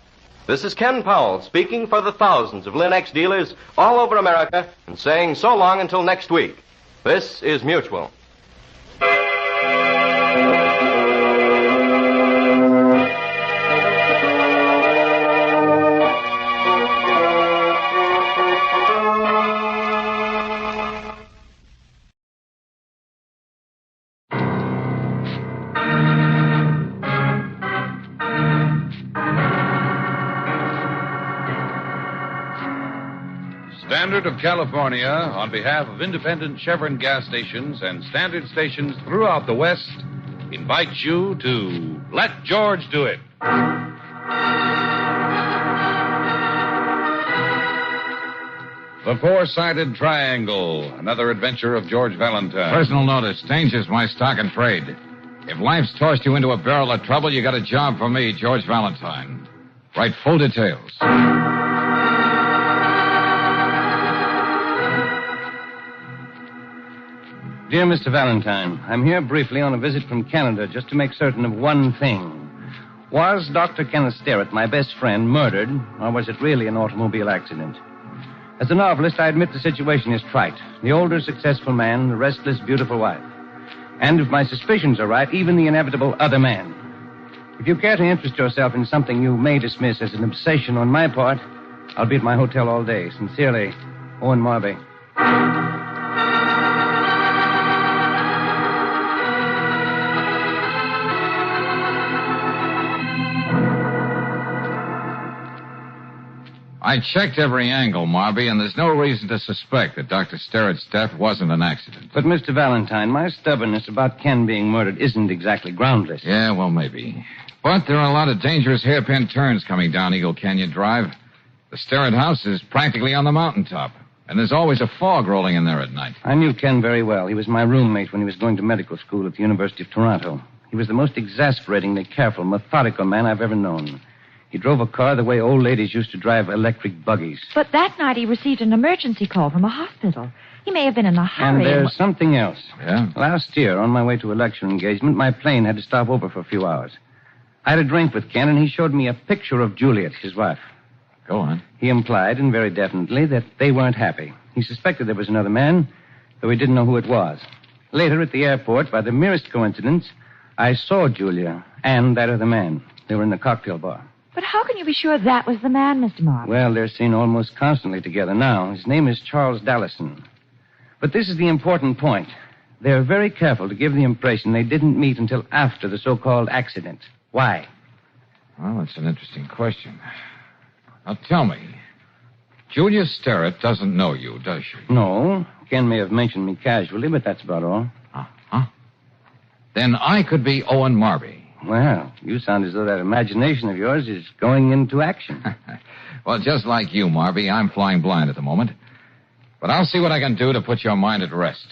This is Ken Powell speaking for the thousands of Linex dealers all over America and saying so long until next week. This is Mutual. Standard of California, on behalf of independent Chevron gas stations and standard stations throughout the West, invites you to Let George Do It. The Four-Sided Triangle, another adventure of George Valentine. Personal notice, changes my stock and trade. If life's tossed you into a barrel of trouble, you got a job for me, George Valentine. Write full details. Dear Mr. Valentine, I'm here briefly on a visit from Canada just to make certain of one thing. Was Dr. Kenneth Sterrett, my best friend, murdered, or was it really an automobile accident? As a novelist, I admit the situation is trite. The older, successful man, the restless, beautiful wife. And if my suspicions are right, even the inevitable other man. If you care to interest yourself in something you may dismiss as an obsession on my part, I'll be at my hotel all day. Sincerely, Owen Marby. I checked every angle, Marby, and there's no reason to suspect that Dr. Sterrett's death wasn't an accident. But, Mr. Valentine, my stubbornness about Ken being murdered isn't exactly groundless. Yeah, well, maybe. But there are a lot of dangerous hairpin turns coming down Eagle Canyon Drive. The Sterrett house is practically on the mountaintop, and there's always a fog rolling in there at night. I knew Ken very well. He was my roommate when he was going to medical school at the University of Toronto. He was the most exasperatingly careful, methodical man I've ever known. He drove a car the way old ladies used to drive electric buggies. But that night he received an emergency call from a hospital. He may have been in a hurry. And there's something else. Yeah? Last year, on my way to a lecture engagement, my plane had to stop over for a few hours. I had a drink with Ken, and he showed me a picture of Juliet, his wife. Go on. He implied, and very definitely, that they weren't happy. He suspected there was another man, though he didn't know who it was. Later, at the airport, by the merest coincidence, I saw Julia and that other man. They were in the cocktail bar. But how can you be sure that was the man, Mr. Mark? Well, they're seen almost constantly together now. His name is Charles Dallison. But this is the important point. They're very careful to give the impression they didn't meet until after the so-called accident. Why? Well, that's an interesting question. Now, tell me, Julia Sterrett doesn't know you, does she? No. Ken may have mentioned me casually, but that's about all. Uh-huh. Then I could be Owen Marby. Well, you sound as though that imagination of yours is going into action. Well, just like you, Marby, I'm flying blind at the moment. But I'll see what I can do to put your mind at rest.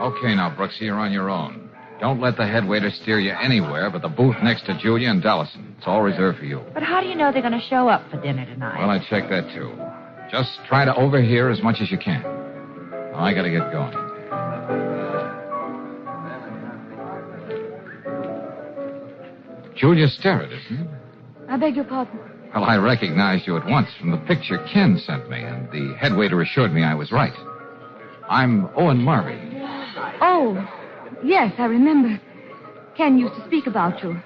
Okay, now, Brooksy, you're on your own. Don't let the head waiter steer you anywhere but the booth next to Julia and Dallison. It's all reserved for you. But how do you know they're going to show up for dinner tonight? Well, I checked that, too. Just try to overhear as much as you can. Now, I gotta get going. Julia Sterrett, isn't it? I beg your pardon. Well, I recognized you at once from the picture Ken sent me, and the head waiter assured me I was right. I'm Owen Marby. Oh, yes, I remember. Ken used to speak about you.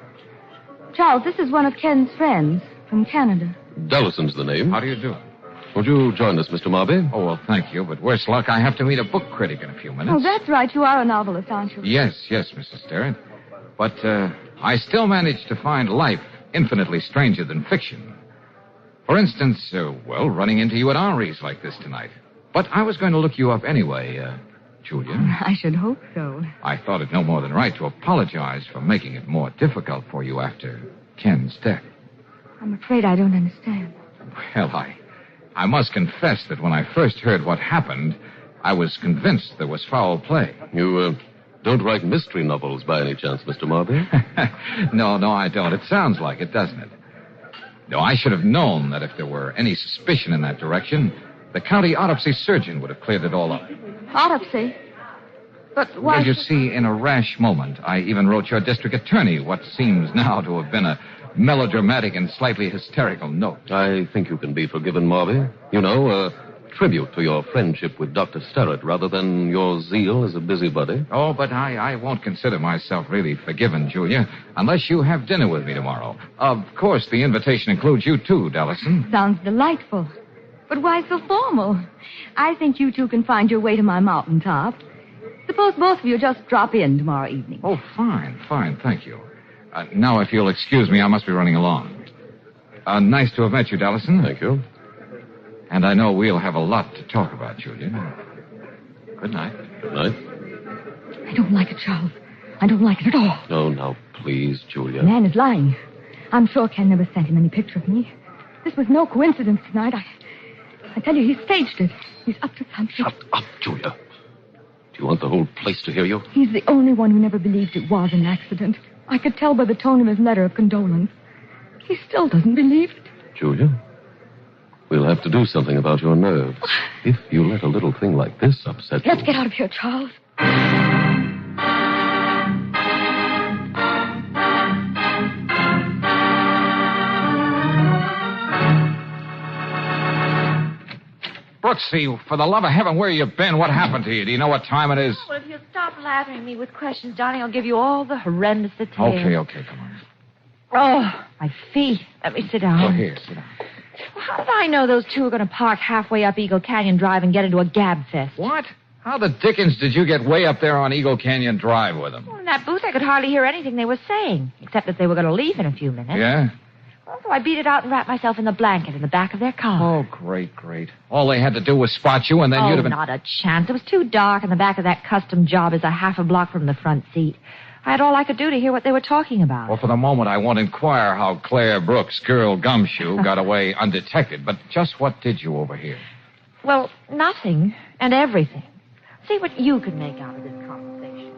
Charles, this is one of Ken's friends from Canada. Dallison's the name. How do you do? Won't you join us, Mr. Marby? Oh, well, thank you, but worse luck, I have to meet a book critic in a few minutes. Oh, that's right. You are a novelist, aren't you? Yes, Mrs. Sterrett. But I still manage to find life infinitely stranger than fiction. For instance, running into you at Henri's like this tonight. But I was going to look you up anyway, Julia. I should hope so. I thought it no more than right to apologize for making it more difficult for you after Ken's death. I'm afraid I don't understand. Well, I must confess that when I first heard what happened, I was convinced there was foul play. You, don't write mystery novels by any chance, Mr. Marby? No, I don't. It sounds like it, doesn't it? No, I should have known that if there were any suspicion in that direction, the county autopsy surgeon would have cleared it all up. Autopsy? But why... Well, you see, in a rash moment, I even wrote your district attorney what seems now to have been a melodramatic and slightly hysterical note. I think you can be forgiven, Marby. You know, a tribute to your friendship with Dr. Sterrett rather than your zeal as a busybody. Oh, but I won't consider myself really forgiven, Julia, unless you have dinner with me tomorrow. Of course, the invitation includes you too, Dallison. Sounds delightful. But why so formal? I think you two can find your way to my mountaintop. Suppose both of you just drop in tomorrow evening. Oh, fine, thank you. Now, if you'll excuse me, I must be running along. Nice to have met you, Dallison. Thank you. And I know we'll have a lot to talk about, Julia. Good night. Good night. I don't like it, Charles. I don't like it at all. Oh, now, please, Julia. The man is lying. I'm sure Ken never sent him any picture of me. This was no coincidence tonight. I tell you, he staged it. He's up to something. Shut up, Julia. Do you want the whole place to hear you? He's the only one who never believed it was an accident. I could tell by the tone of his letter of condolence. He still doesn't believe it. Julia, we'll have to do something about your nerves. If you let a little thing like this upset you... Let's get out of here, Charles. Brooksy, for the love of heaven, where you been? What happened to you? Do you know what time it is? Well, if you'll stop lathering at me with questions, Donnie, I'll give you all the horrendous details. Okay, come on. Oh, my feet. Let me sit down. Oh, here, sit down. Well, how did I know those two were going to park halfway up Eagle Canyon Drive and get into a gab fest? What? How the dickens did you get way up there on Eagle Canyon Drive with them? Well, in that booth, I could hardly hear anything they were saying, except that they were going to leave in a few minutes. Yeah? So I beat it out and wrapped myself in the blanket in the back of their car. Oh, great. All they had to do was spot you, and then you'd have been... not a chance. It was too dark, and the back of that custom job is a half a block from the front seat. I had all I could do to hear what they were talking about. Well, for the moment, I won't inquire how Claire Brooks, girl Gumshoe, got away undetected. But just what did you overhear? Well, nothing and everything. See what you can make out of this conversation.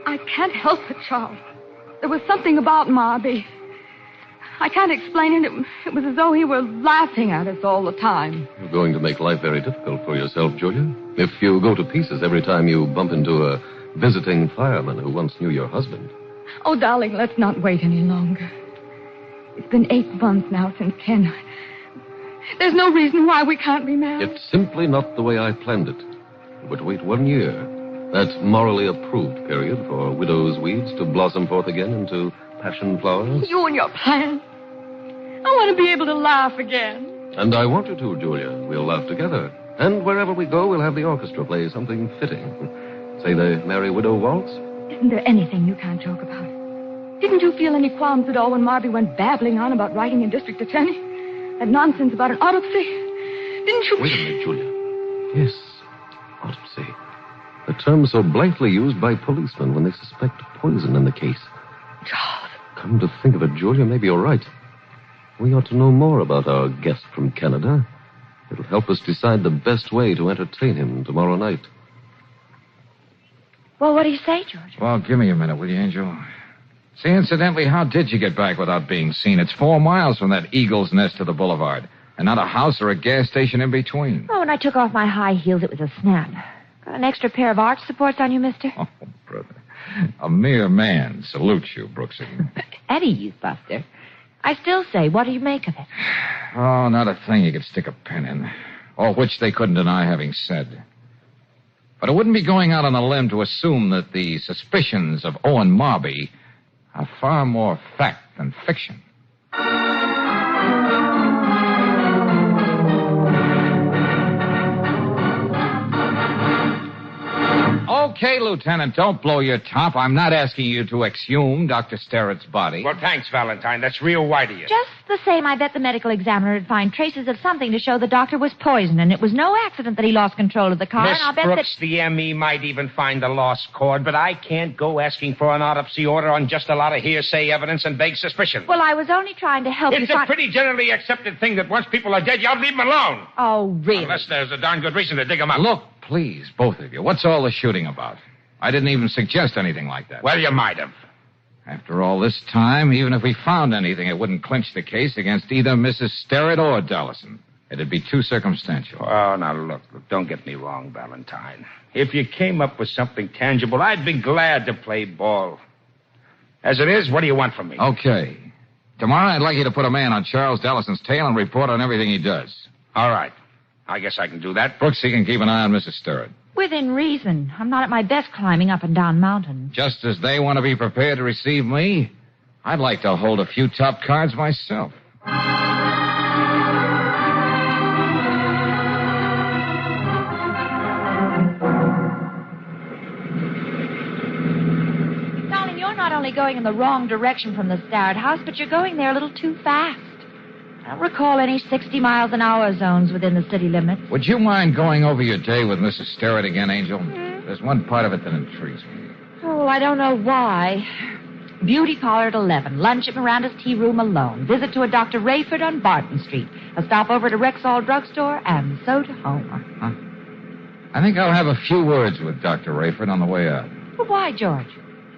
I can't help it, Charles. There was something about Marby. I can't explain it. It was as though he were laughing at us all the time. You're going to make life very difficult for yourself, Julia. If you go to pieces every time you bump into a visiting fireman who once knew your husband. Oh, darling, let's not wait any longer. It's been 8 months now since Ken. There's no reason why we can't be married. It's simply not the way I planned it. But wait 1 year. That morally approved period for widow's weeds to blossom forth again into passion flowers. You and your plan. I want to be able to laugh again. And I want you to, Julia. We'll laugh together. And wherever we go, we'll have the orchestra play something fitting. Say the Merry Widow Waltz? Isn't there anything you can't joke about? Didn't you feel any qualms at all when Marby went babbling on about writing in district attorney? That nonsense about an autopsy? Didn't you... Wait a minute, Julia. Yes, autopsy. A term so blankly used by policemen when they suspect poison in the case. Charles. Come to think of it, Julia, maybe you're right. We ought to know more about our guest from Canada. It'll help us decide the best way to entertain him tomorrow night. Well, what do you say, George? Well, give me a minute, will you, Angel? See, incidentally, how did you get back without being seen? It's 4 miles from that eagle's nest to the boulevard. And not a house or a gas station in between. Oh, when I took off my high heels, it was a snap. Got an extra pair of arch supports on you, mister? Oh, brother. A mere man salutes you, Brooksy. Eddie, you buster. I still say, what do you make of it? Oh, not a thing you could stick a pin in. All which they couldn't deny having said. But it wouldn't be going out on a limb to assume that the suspicions of Owen Marby are far more fact than fiction. Okay, Lieutenant, don't blow your top. I'm not asking you to exhume Dr. Sterrett's body. Well, thanks, Valentine. That's real white of you. Just the same, I bet the medical examiner would find traces of something to show the doctor was poisoned, and it was no accident that he lost control of the car, Miss and I'll bet Brooks, the ME might even find the lost cord, but I can't go asking for an autopsy order on just a lot of hearsay evidence and vague suspicion. Well, I was only trying to help you It's a pretty generally accepted thing that once people are dead, you ought to leave them alone. Oh, really? Unless there's a darn good reason to dig them up. Look, please, both of you, what's all the shooting about? I didn't even suggest anything like that. Well, you might have. After all this time, even if we found anything, it wouldn't clinch the case against either Mrs. Sterrett or Dollison. It'd be too circumstantial. Oh, now, look, don't get me wrong, Valentine. If you came up with something tangible, I'd be glad to play ball. As it is, what do you want from me? Okay. Tomorrow, I'd like you to put a man on Charles Dollison's tail and report on everything he does. All right. I guess I can do that. Brooks, he can keep an eye on Mrs. Sterrett. Within reason. I'm not at my best climbing up and down mountains. Just as they want to be prepared to receive me, I'd like to hold a few top cards myself. Darling, you're not only going in the wrong direction from the Starrett house, but you're going there a little too fast. I don't recall any 60-mile-an-hour zones within the city limits. Would you mind going over your day with Mrs. Sterrett again, Angel? There's one part of it that intrigues me. Oh, I don't know why. Beauty parlor at 11. Lunch at Miranda's tea room alone. Visit to a Dr. Rayford on Barton Street. A stop over to Rexall Drugstore, and so to home. I think I'll have a few words with Dr. Rayford on the way out. Well, why, George?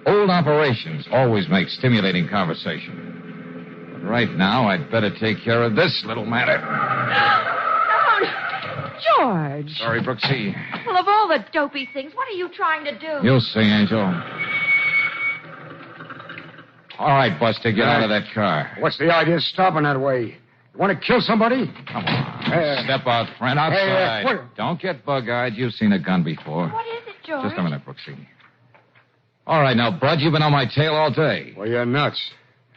Old operations always make stimulating conversation. But right now, I'd better take care of this little matter. George. Sorry, Brooksy. Well, of all the dopey things, what are you trying to do? You'll see, Angel. All right, Buster, get out of that car. What's the idea of stopping that way? You want to kill somebody? Come on. Step out, friend, outside. Don't get bug-eyed. You've seen a gun before. What is it, George? Just a minute, Brooksy. All right, now, Bud, you've been on my tail all day. Well, you're nuts.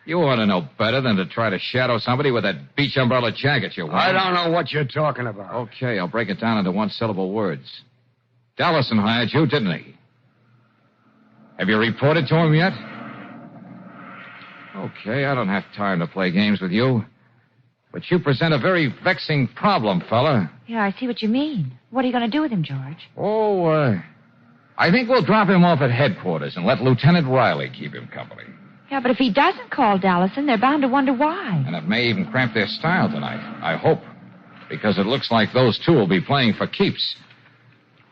You ought to know better than to try to shadow somebody with that beach umbrella jacket you're wearing. I don't know what you're talking about. Okay, I'll break it down into one-syllable words. Dallison hired you, didn't he? Have you reported to him yet? Okay, I don't have time to play games with you. But you present a very vexing problem, fella. Yeah, I see what you mean. What are you going to do with him, George? I think we'll drop him off at headquarters and let Lieutenant Riley keep him company. Yeah, but if he doesn't call Dallison, they're bound to wonder why. And it may even cramp their style tonight. I hope. Because it looks like those two will be playing for keeps.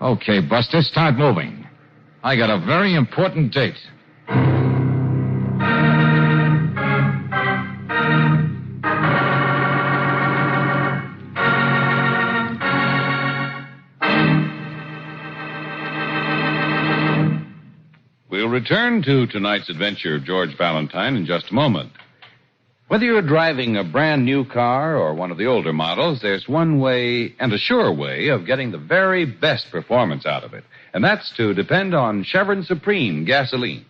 Okay, Buster, start moving. I got a very important date. We'll return to tonight's adventure of George Valentine in just a moment. Whether you're driving a brand new car or one of the older models, there's one way, and a sure way, of getting the very best performance out of it. And that's to depend on Chevron Supreme gasoline.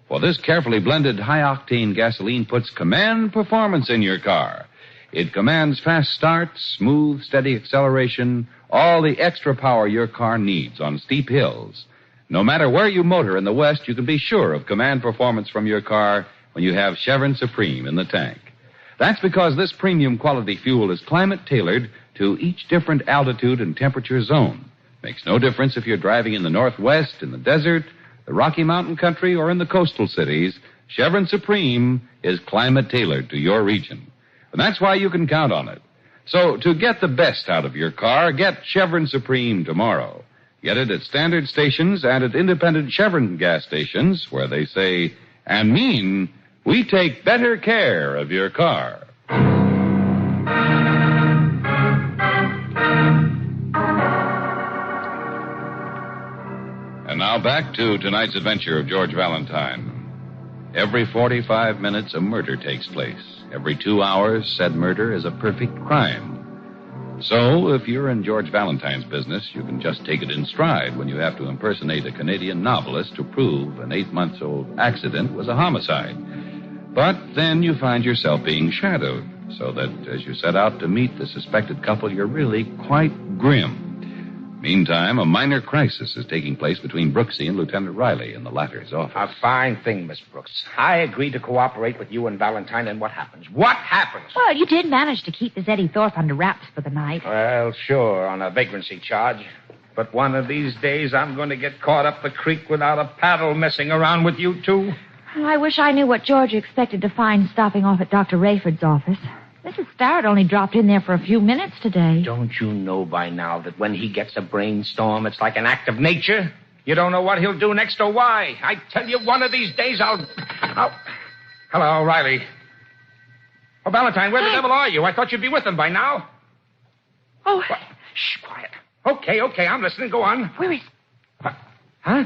For this carefully blended high-octane gasoline puts command performance in your car. It commands fast starts, smooth, steady acceleration, all the extra power your car needs on steep hills. No matter where you motor in the West, you can be sure of command performance from your car when you have Chevron Supreme in the tank. That's because this premium quality fuel is climate-tailored to each different altitude and temperature zone. Makes no difference if you're driving in the Northwest, in the desert, the Rocky Mountain country, or in the coastal cities. Chevron Supreme is climate-tailored to your region. And that's why you can count on it. So to get the best out of your car, get Chevron Supreme tomorrow. Get it at standard stations and at independent Chevron gas stations where they say and mean, we take better care of your car. And now back to tonight's adventure of George Valentine. Every 45 minutes, a murder takes place. Every 2 hours, said murder is a perfect crime. So, if you're in George Valentine's business, you can just take it in stride when you have to impersonate a Canadian novelist to prove an 8-month-old accident was a homicide. But then you find yourself being shadowed, so that as you set out to meet the suspected couple, you're really quite grim. Meantime, a minor crisis is taking place between Brooksy and Lieutenant Riley in the latter's office. A fine thing, Miss Brooks. I agreed to cooperate with you and Valentine, and what happens? What happens? Well, you did manage to keep this Eddie Thorpe under wraps for the night. Well, sure, on a vagrancy charge. But one of these days, I'm going to get caught up the creek without a paddle messing around with you two. Well, I wish I knew what George expected to find stopping off at Dr. Rayford's office. Mrs. Starrett only dropped in there for a few minutes today. Don't you know by now that when he gets a brainstorm, it's like an act of nature? You don't know what he'll do next or why. I tell you, one of these days I'll... Hello, Riley. Oh, Valentine, where the devil are you? I thought you'd be with them by now. Oh. What? Shh, quiet. Okay, I'm listening. Go on. Where is... Huh?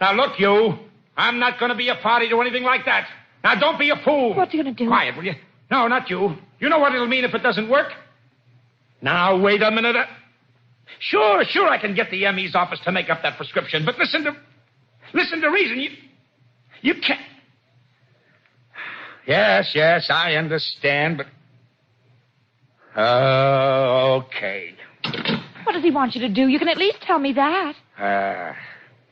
Now, look, you. I'm not going to be a party to anything like that. Now, don't be a fool. What's he going to do? Quiet, will you? No, not you. You know what it'll mean if it doesn't work? Now, wait a minute. Sure, I can get the ME's office to make up that prescription, but listen to reason. You can't... Yes, I understand, but... Okay. What does he want you to do? You can at least tell me that.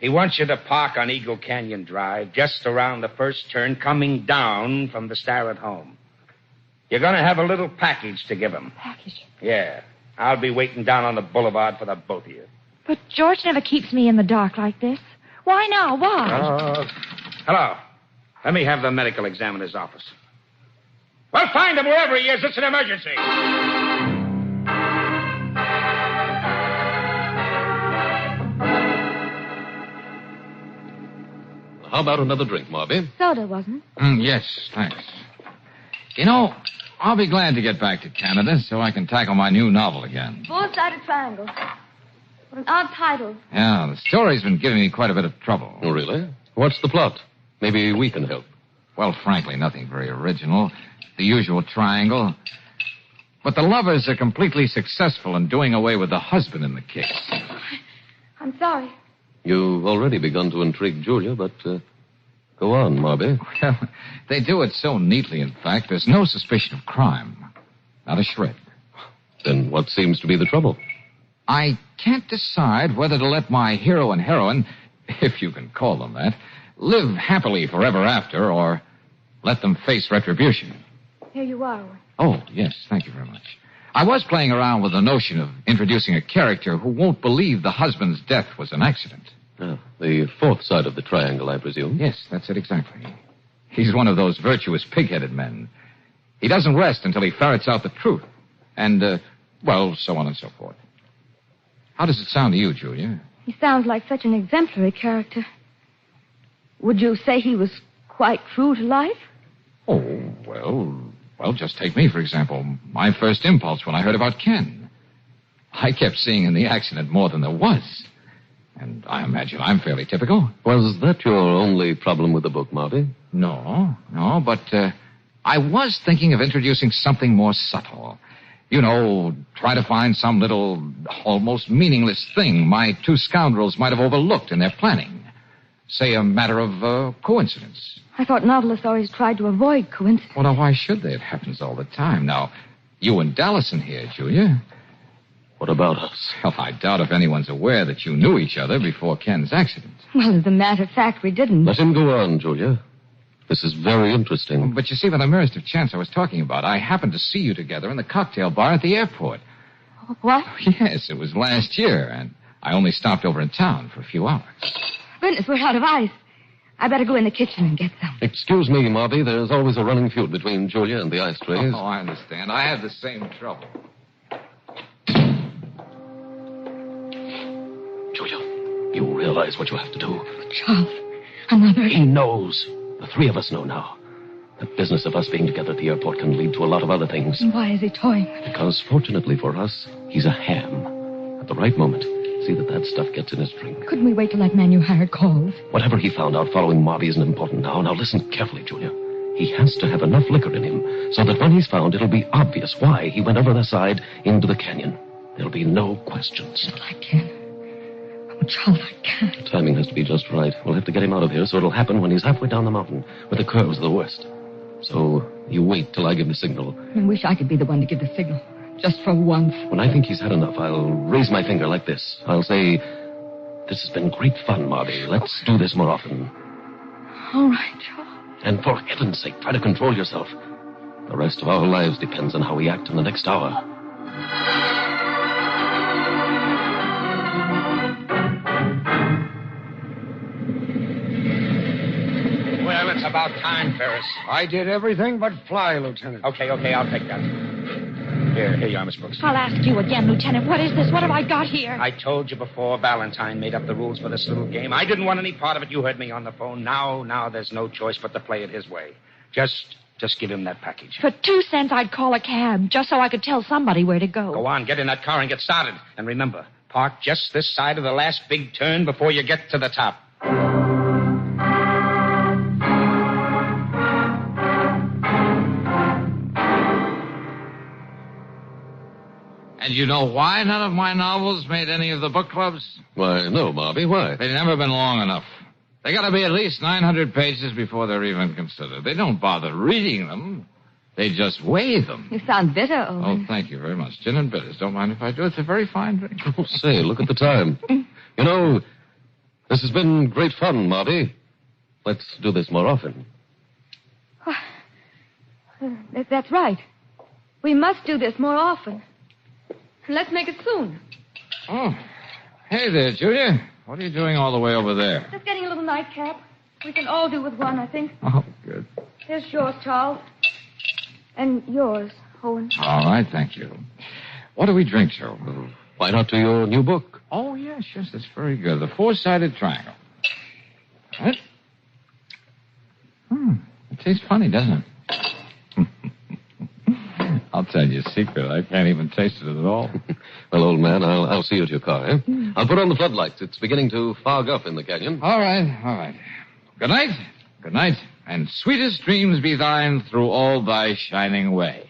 He wants you to park on Eagle Canyon Drive, just around the first turn, coming down from the Starrett home. You're going to have a little package to give him. Package? Yeah. I'll be waiting down on the boulevard for the both of you. But George never keeps me in the dark like this. Why now? Why? Hello. Let me have the medical examiner's office. Well, find him wherever he is. It's an emergency. How about another drink, Marby? Soda, wasn't it? Yes, thanks. You know, I'll be glad to get back to Canada so I can tackle my new novel again. Four-sided triangle. What an odd title. Yeah, the story's been giving me quite a bit of trouble. Oh, really? What's the plot? Maybe we can help. Well, frankly, nothing very original. The usual triangle. But the lovers are completely successful in doing away with the husband in the case. I'm sorry. You've already begun to intrigue Julia, but go on, Marby. Well, they do it so neatly, in fact, there's no suspicion of crime. Not a shred. Then what seems to be the trouble? I can't decide whether to let my hero and heroine, if you can call them that, live happily forever after, or let them face retribution. Here you are. Oh, yes, thank you very much. I was playing around with the notion of introducing a character who won't believe the husband's death was an accident. The fourth side of the triangle, I presume. Yes, that's it exactly. He's one of those virtuous, pig-headed men. He doesn't rest until he ferrets out the truth. And, well, so on and so forth. How does it sound to you, Julia? He sounds like such an exemplary character. Would you say he was quite true to life? Oh, well, just take me, for example. My first impulse when I heard about Ken. I kept seeing in the accident more than there was. And I imagine I'm fairly typical. Was that your only problem with the book, Marty? No, but I was thinking of introducing something more subtle. You know, try to find some little, almost meaningless thing my two scoundrels might have overlooked in their planning. Say a matter of coincidence. I thought novelists always tried to avoid coincidence. Well, now, why should they? It happens all the time. Now, you and Dallison here, Julia. What about us? Well, I doubt if anyone's aware that you knew each other before Ken's accident. Well, as a matter of fact, we didn't. Let him go on, Julia. This is very interesting. But you see, by the merest of chance I was talking about, I happened to see you together in the cocktail bar at the airport. What? Yes, it was last year, and I only stopped over in town for a few hours. Goodness, we're out of ice. I better go in the kitchen and get some. Excuse me, Marty. There's always a running feud between Julia and the ice trays. Oh, I understand. I had the same trouble. Julia, you realize what you have to do. Charles, another... He knows. The three of us know now. The business of us being together at the airport can lead to a lot of other things. Why is he toying? Because, fortunately for us, he's a ham. At the right moment, see that stuff gets in his drink. Couldn't we wait till that man you hired calls? Whatever he found out following Marty isn't important now. Now listen carefully, Julia. He has to have enough liquor in him so that when he's found, it'll be obvious why he went over the side into the canyon. There'll be no questions. I can't. Oh, Charles, I can't. The timing has to be just right. We'll have to get him out of here so it'll happen when he's halfway down the mountain, where the curves are the worst. So you wait till I give the signal. I wish I could be the one to give the signal. Just for once. When I think he's had enough, I'll raise my finger like this. I'll say, "This has been great fun, Marty. Let's do this more often." All right, Charles. And for heaven's sake, try to control yourself. The rest of our lives depends on how we act in the next hour. Well, it's about time, Ferris. I did everything but fly, Lieutenant. Okay, I'll take that. Here you are, Miss Brooks. I'll ask you again, Lieutenant. What is this? What have I got here? I told you before Valentine made up the rules for this little game. I didn't want any part of it. You heard me on the phone. Now there's no choice but to play it his way. Just give him that package. For 2 cents, I'd call a cab, just so I could tell somebody where to go. Go on, get in that car and get started. And remember, park just this side of the last big turn before you get to the top. And you know why none of my novels made any of the book clubs? Why, no, Bobby. Why? They've never been long enough. They got to be at least 900 pages before they're even considered. They don't bother reading them. They just weigh them. You sound bitter, Owen. Oh, thank you very much. Gin and bitters. Don't mind if I do. It's a very fine drink. Oh, say, look at the time. You know, this has been great fun, Marty. Let's do this more often. That's right. We must do this more often. And let's make it soon. Oh, hey there, Julia. What are you doing all the way over there? Just getting a little nightcap. We can all do with one, I think. Oh, good. Here's yours, Charles. And yours, Owen. All right, thank you. What do we drink, Joe? Why not to your new book? Oh, yes, that's very good. The Four-Sided Triangle. What? It tastes funny, doesn't it? I'll tell you a secret. I can't even taste it at all. Well, old man, I'll see you at your car, eh? I'll put on the floodlights. It's beginning to fog up in the canyon. All right. Good night, and sweetest dreams be thine through all thy shining way.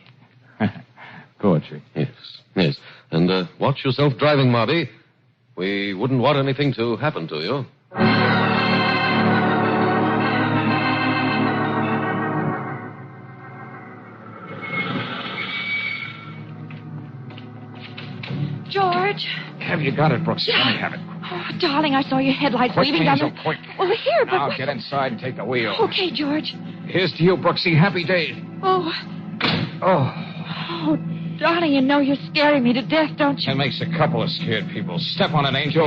Poetry. Yes. And watch yourself driving, Marty. We wouldn't want anything to happen to you. George. Have you got it, Brooksy? Let me have it. Oh, darling, I saw your headlights Quick, weaving down Hazel, the... quick. Well, here, but... Now get inside and take the wheel. Okay, George. Here's to you, Brooksy. Happy days. Oh. Oh, Oh, darling, you know you're scaring me to death, don't you? that makes a couple of scared people. Step on it, Angel.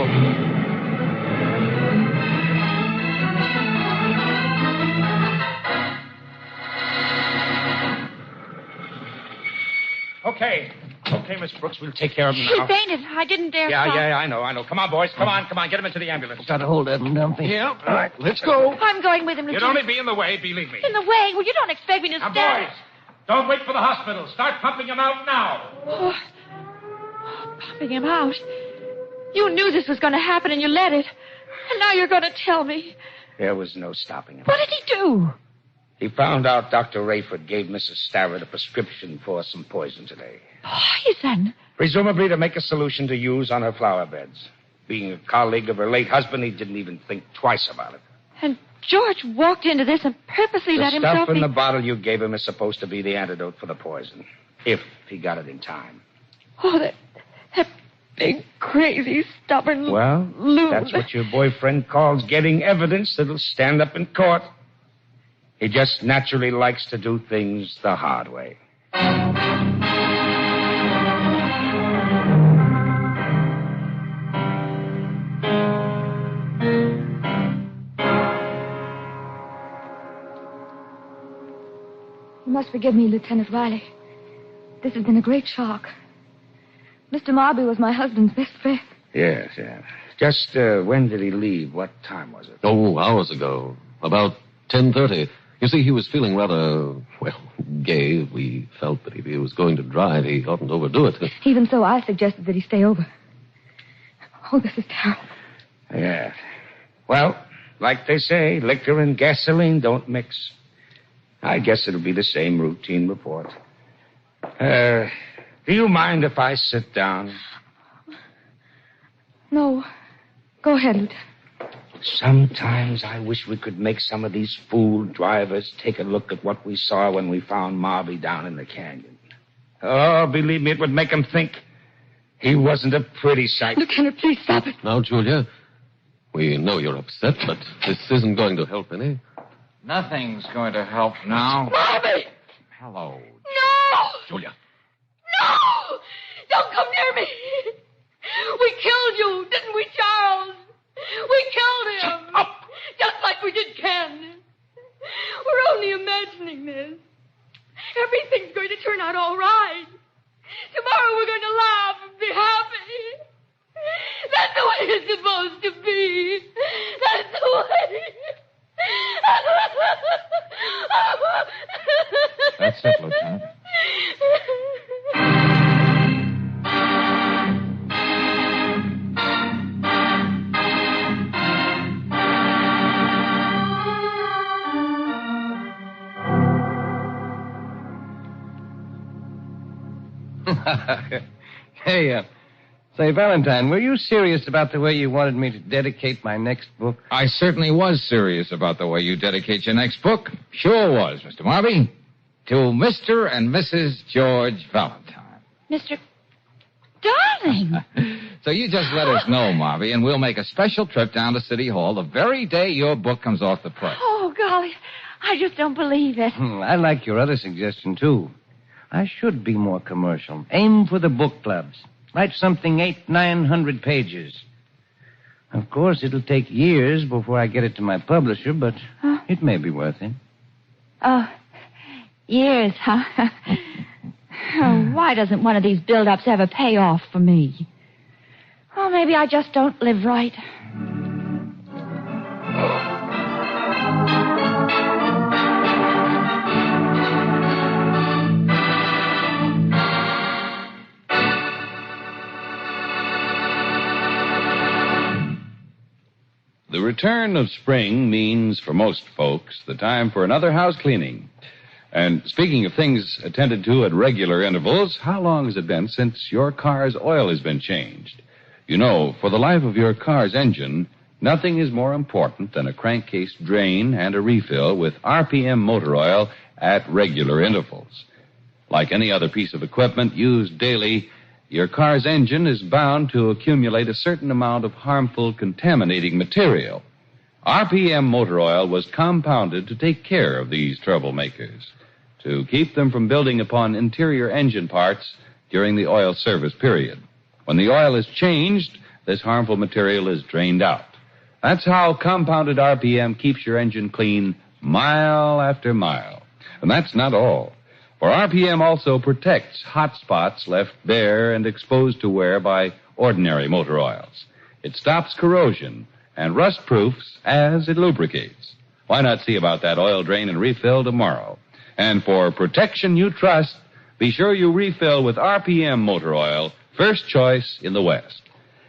Okay. Okay, Miss Brooks, we'll take care of him He now. fainted. I didn't dare Yeah, stop. I know. Come on, boys. Come on. Get him into the ambulance. Got a hold of him, don't we? Yeah. All right, let's go. I'm going with him, You'd Lieutenant. only be in the way, believe me. In the way? Well, you don't expect me to Now, stand... boys, don't wait for the hospital. Start pumping him out now. Oh, pumping him out. You knew this was going to happen, and you let it. And now you're going to tell me. There was no stopping him. What did he do? He found out Dr. Rayford gave Mrs. Starrett a prescription for some poison today. Poison? Presumably to make a solution to use on her flower beds. Being a colleague of her late husband, he didn't even think twice about it. And George walked into this and purposely The let himself stuff in be... the bottle you gave him is supposed to be the antidote for the poison. If he got it in time. Oh, that big, crazy, stubborn Well, loon. that's what your boyfriend calls getting evidence that'll stand up in court. He just naturally likes to do things the hard way. You must forgive me, Lieutenant Riley. This has been a great shock. Mr. Marby was my husband's best friend. Yes. Just when did he leave? What time was it? Oh, hours ago. About 10:30. You see, he was feeling rather, gay. We felt that if he was going to drive, he oughtn't overdo it. Even so, I suggested that he stay over. Oh, this is terrible. Yeah. Well, like they say, liquor and gasoline don't mix. I guess it'll be the same routine report. Do you mind if I sit down? No. Go ahead, Lieutenant. Sometimes I wish we could make some of these fool drivers take a look at what we saw when we found Marby down in the canyon. Oh, believe me, it would make them think he wasn't a pretty sight. Lieutenant, please stop it. Now, Julia, we know you're upset, but this isn't going to help any. Nothing's going to help now. Marby! Hello. No! Julia. No! Don't come near me! We killed you, didn't we, Charles? We killed him! Shut up! Just like we did Ken. We're only imagining this. Everything's going to turn out all right. Tomorrow we're going to laugh and be happy. That's the way it's supposed to be. That's the way. That's it, Lieutenant. Hey, say, Valentine, were you serious about the way you wanted me to dedicate my next book? I certainly was serious about the way you dedicate your next book. Sure was, Mr. Marby. To Mr. and Mrs. George Valentine. Mr. Darling! So you just let us know, Marby, and we'll make a special trip down to City Hall the very day your book comes off the press. Oh, golly. I just don't believe it. I like your other suggestion, too. I should be more commercial. Aim for the book clubs. Write something 800-900 pages. Of course, it'll take years before I get it to my publisher, but it may be worth it. Oh, years, huh? Oh, why doesn't one of these build-ups ever pay off for me? Oh, maybe I just don't live right. The return of spring means, for most folks, the time for another house cleaning. And speaking of things attended to at regular intervals, how long has it been since your car's oil has been changed? You know, for the life of your car's engine, nothing is more important than a crankcase drain and a refill with RPM motor oil at regular intervals. Like any other piece of equipment used daily, your car's engine is bound to accumulate a certain amount of harmful contaminating material. RPM motor oil was compounded to take care of these troublemakers, to keep them from building upon interior engine parts during the oil service period. When the oil is changed, this harmful material is drained out. That's how compounded RPM keeps your engine clean mile after mile. And that's not all. For RPM also protects hot spots left bare and exposed to wear by ordinary motor oils. It stops corrosion and rust-proofs as it lubricates. Why not see about that oil drain and refill tomorrow? And for protection you trust, be sure you refill with RPM motor oil, first choice in the West.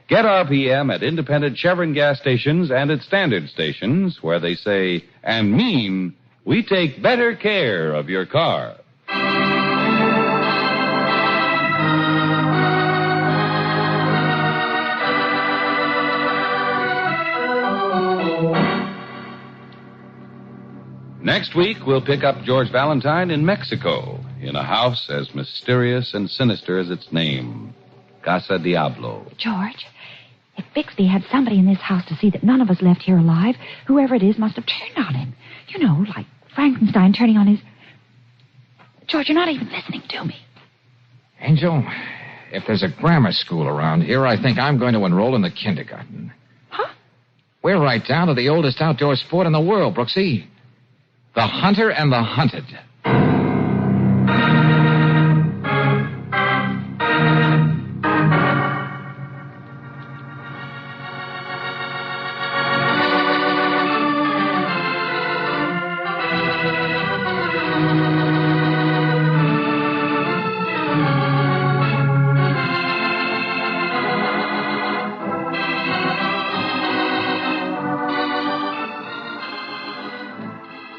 Get RPM at independent Chevron gas stations and at standard stations where they say and mean we take better care of your car. Next week, we'll pick up George Valentine in Mexico, in a house as mysterious and sinister as its name, Casa Diablo. George, if Bixby had somebody in this house to see that none of us left here alive, whoever it is must have turned on him. You know, like Frankenstein turning on his... George, you're not even listening to me. Angel, if there's a grammar school around here, I think I'm going to enroll in the kindergarten. Huh? We're right down to the oldest outdoor sport in the world, Brooksy. The hunter and the hunted.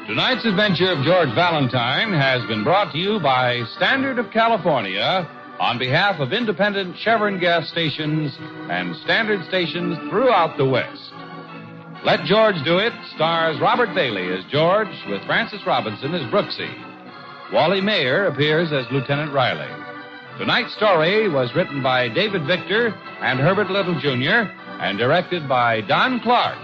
Tonight's adventure of George Valentine has been brought to you by Standard of California on behalf of independent Chevron gas stations and standard stations throughout the West. Let George Do It stars Robert Bailey as George with Francis Robinson as Brooksy. Wally Mayer appears as Lieutenant Riley. Tonight's story was written by David Victor and Herbert Little, Jr. and directed by Don Clark.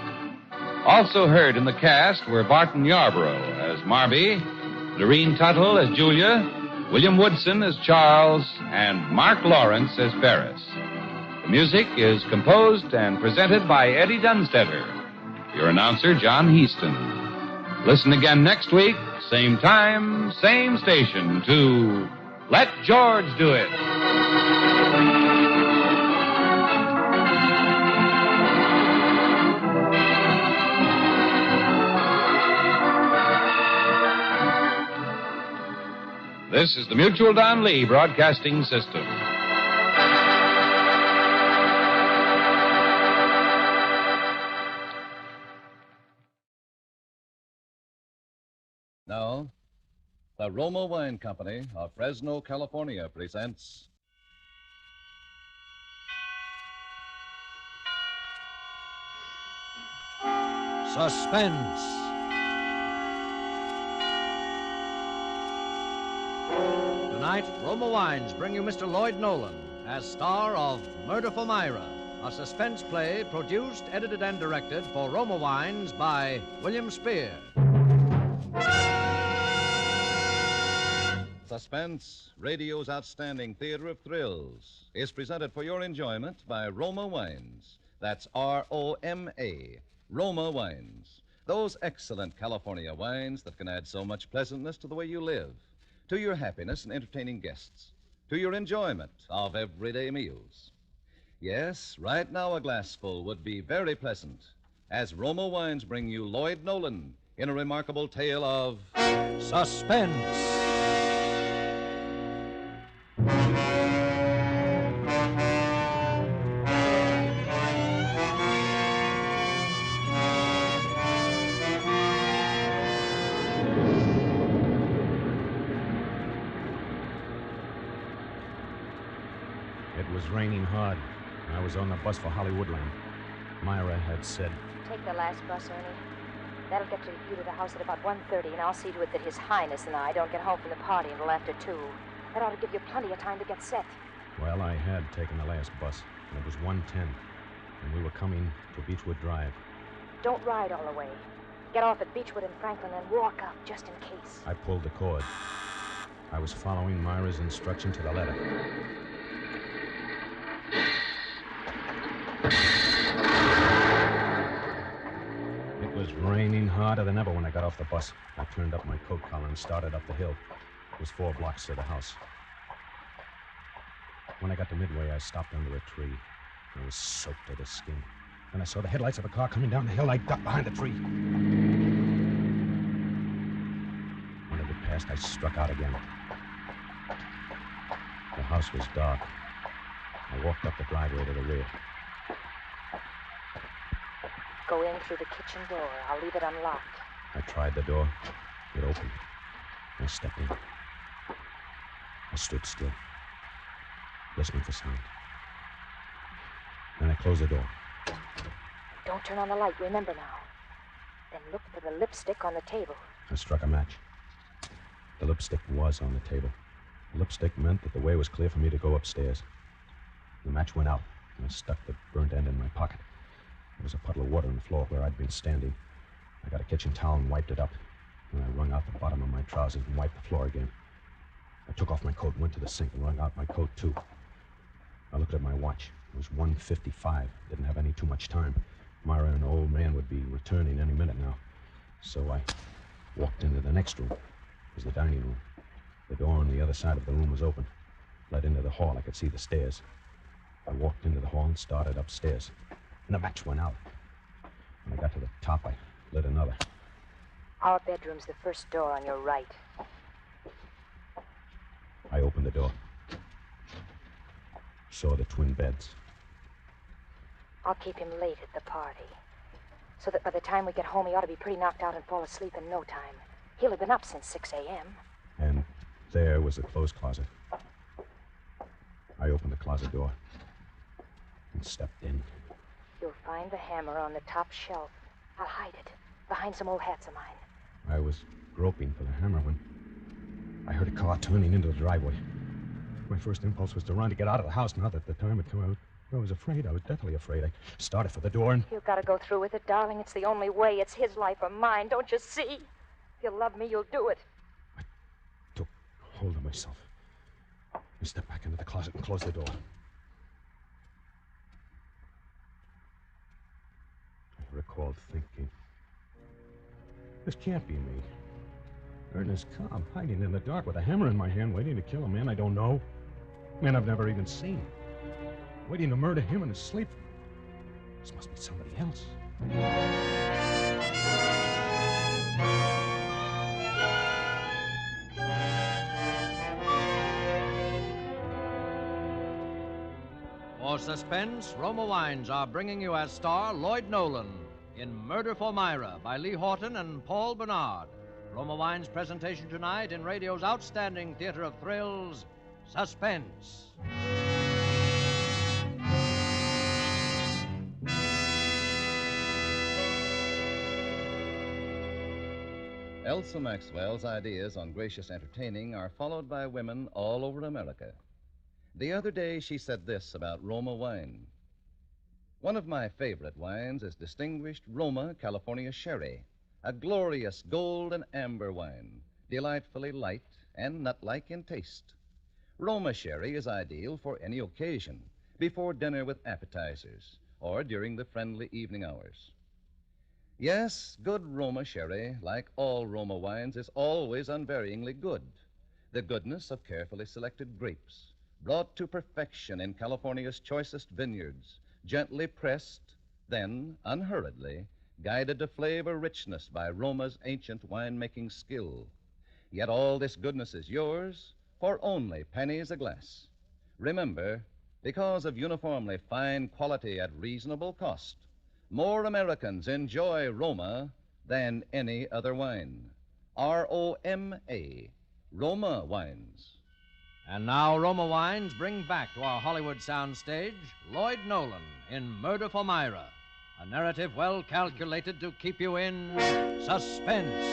Also heard in the cast were Barton Yarborough as Marby, Lorene Tuttle as Julia, William Woodson as Charles, and Mark Lawrence as Ferris. The music is composed and presented by Eddie Dunstetter. Your announcer, John Heaston. Listen again next week, same time, same station, to Let George Do It. This is the Mutual Don Lee Broadcasting System. Now, the Roma Wine Company of Fresno, California presents Suspense. Tonight, Roma Wines bring you Mr. Lloyd Nolan as star of Murder for Myra, a suspense play produced, edited, and directed for Roma Wines by William Spear. Suspense, radio's outstanding theater of thrills, is presented for your enjoyment by Roma Wines. That's R-O-M-A, Roma Wines. Those excellent California wines that can add so much pleasantness to the way you live, to your happiness in entertaining guests, to your enjoyment of everyday meals. Yes, right now a glassful would be very pleasant, as Roma Wines bring you Lloyd Nolan in a remarkable tale of Suspense. It was raining hard. I was on the bus for Hollywoodland. Myra had said, Take the last bus, Ernie. That'll get you to the house at about 1:30, and I'll see to it that His Highness and I don't get home from the party until after 2. That ought to give you plenty of time to get set. Well, I had taken the last bus, and it was 1:10, and we were coming to Beechwood Drive. Don't ride all the way. Get off at Beechwood and Franklin and walk up, just in case. I pulled the cord. I was following Myra's instruction to the letter. It was raining harder than ever when I got off the bus. I turned up my coat collar and started up the hill. It was 4 blocks to the house. When I got to Midway, I stopped under a tree. I was soaked to the skin. Then I saw the headlights of a car coming down the hill. I ducked behind the tree. When it had passed, I struck out again. The house was dark. I walked up the driveway to the rear. Go in through the kitchen door. I'll leave it unlocked. I tried the door. It opened. I stepped in. I stood still, listening for sound. Then I closed the door. Don't turn on the light, remember now. Then look for the lipstick on the table. I struck a match. The lipstick was on the table. The lipstick meant that the way was clear for me to go upstairs. The match went out, and I stuck the burnt end in my pocket. There was a puddle of water on the floor where I'd been standing. I got a kitchen towel and wiped it up. Then I wrung out the bottom of my trousers and wiped the floor again. I took off my coat and went to the sink and wrung out my coat, too. I looked at my watch. It was 1:55. Didn't have any too much time. Myra and the old man would be returning any minute now. So I walked into the next room. It was the dining room. The door on the other side of the room was open. Led into the hall. I could see the stairs. I walked into the hall and started upstairs. And the match went out. When I got to the top, I lit another. Our bedroom's the first door on your right. I opened the door. Saw the twin beds. I'll keep him late at the party. So that by the time we get home, he ought to be pretty knocked out and fall asleep in no time. He'll have been up since 6 a.m. And there was the clothes closet. I opened the closet door and stepped in. You'll find the hammer on the top shelf. I'll hide it behind some old hats of mine. I was groping for the hammer when I heard a car turning into the driveway. My first impulse was to run to get out of the house. Now that the time had come, I was afraid. I was deathly afraid. I started for the door and... You've got to go through with it, darling. It's the only way. It's his life or mine. Don't you see? If you love me, you'll do it. I took hold of myself. I stepped back into the closet and closed the door. I recalled thinking, this can't be me. Ernest Cobb, hiding in the dark with a hammer in my hand, waiting to kill a man I don't know. A man I've never even seen. Waiting to murder him in his sleep. This must be somebody else. For Suspense, Roma Wines are bringing you as star Lloyd Nolan in Murder for Myra by Lee Horton and Paul Bernard. Roma Wines' presentation tonight in radio's outstanding theater of thrills, Suspense. Elsa Maxwell's ideas on gracious entertaining are followed by women all over America. The other day, she said this about Roma wine. One of my favorite wines is distinguished Roma California Sherry, a glorious gold and amber wine, delightfully light and nut-like in taste. Roma Sherry is ideal for any occasion, before dinner with appetizers, or during the friendly evening hours. Yes, good Roma Sherry, like all Roma wines, is always unvaryingly good. The goodness of carefully selected grapes, brought to perfection in California's choicest vineyards, gently pressed, then, unhurriedly, guided to flavor richness by Roma's ancient winemaking skill. Yet all this goodness is yours for only pennies a glass. Remember, because of uniformly fine quality at reasonable cost, more Americans enjoy Roma than any other wine. R-O-M-A, Roma Wines. And now Roma Wines bring back to our Hollywood soundstage Lloyd Nolan in Murder for Myra, a narrative well calculated to keep you in suspense.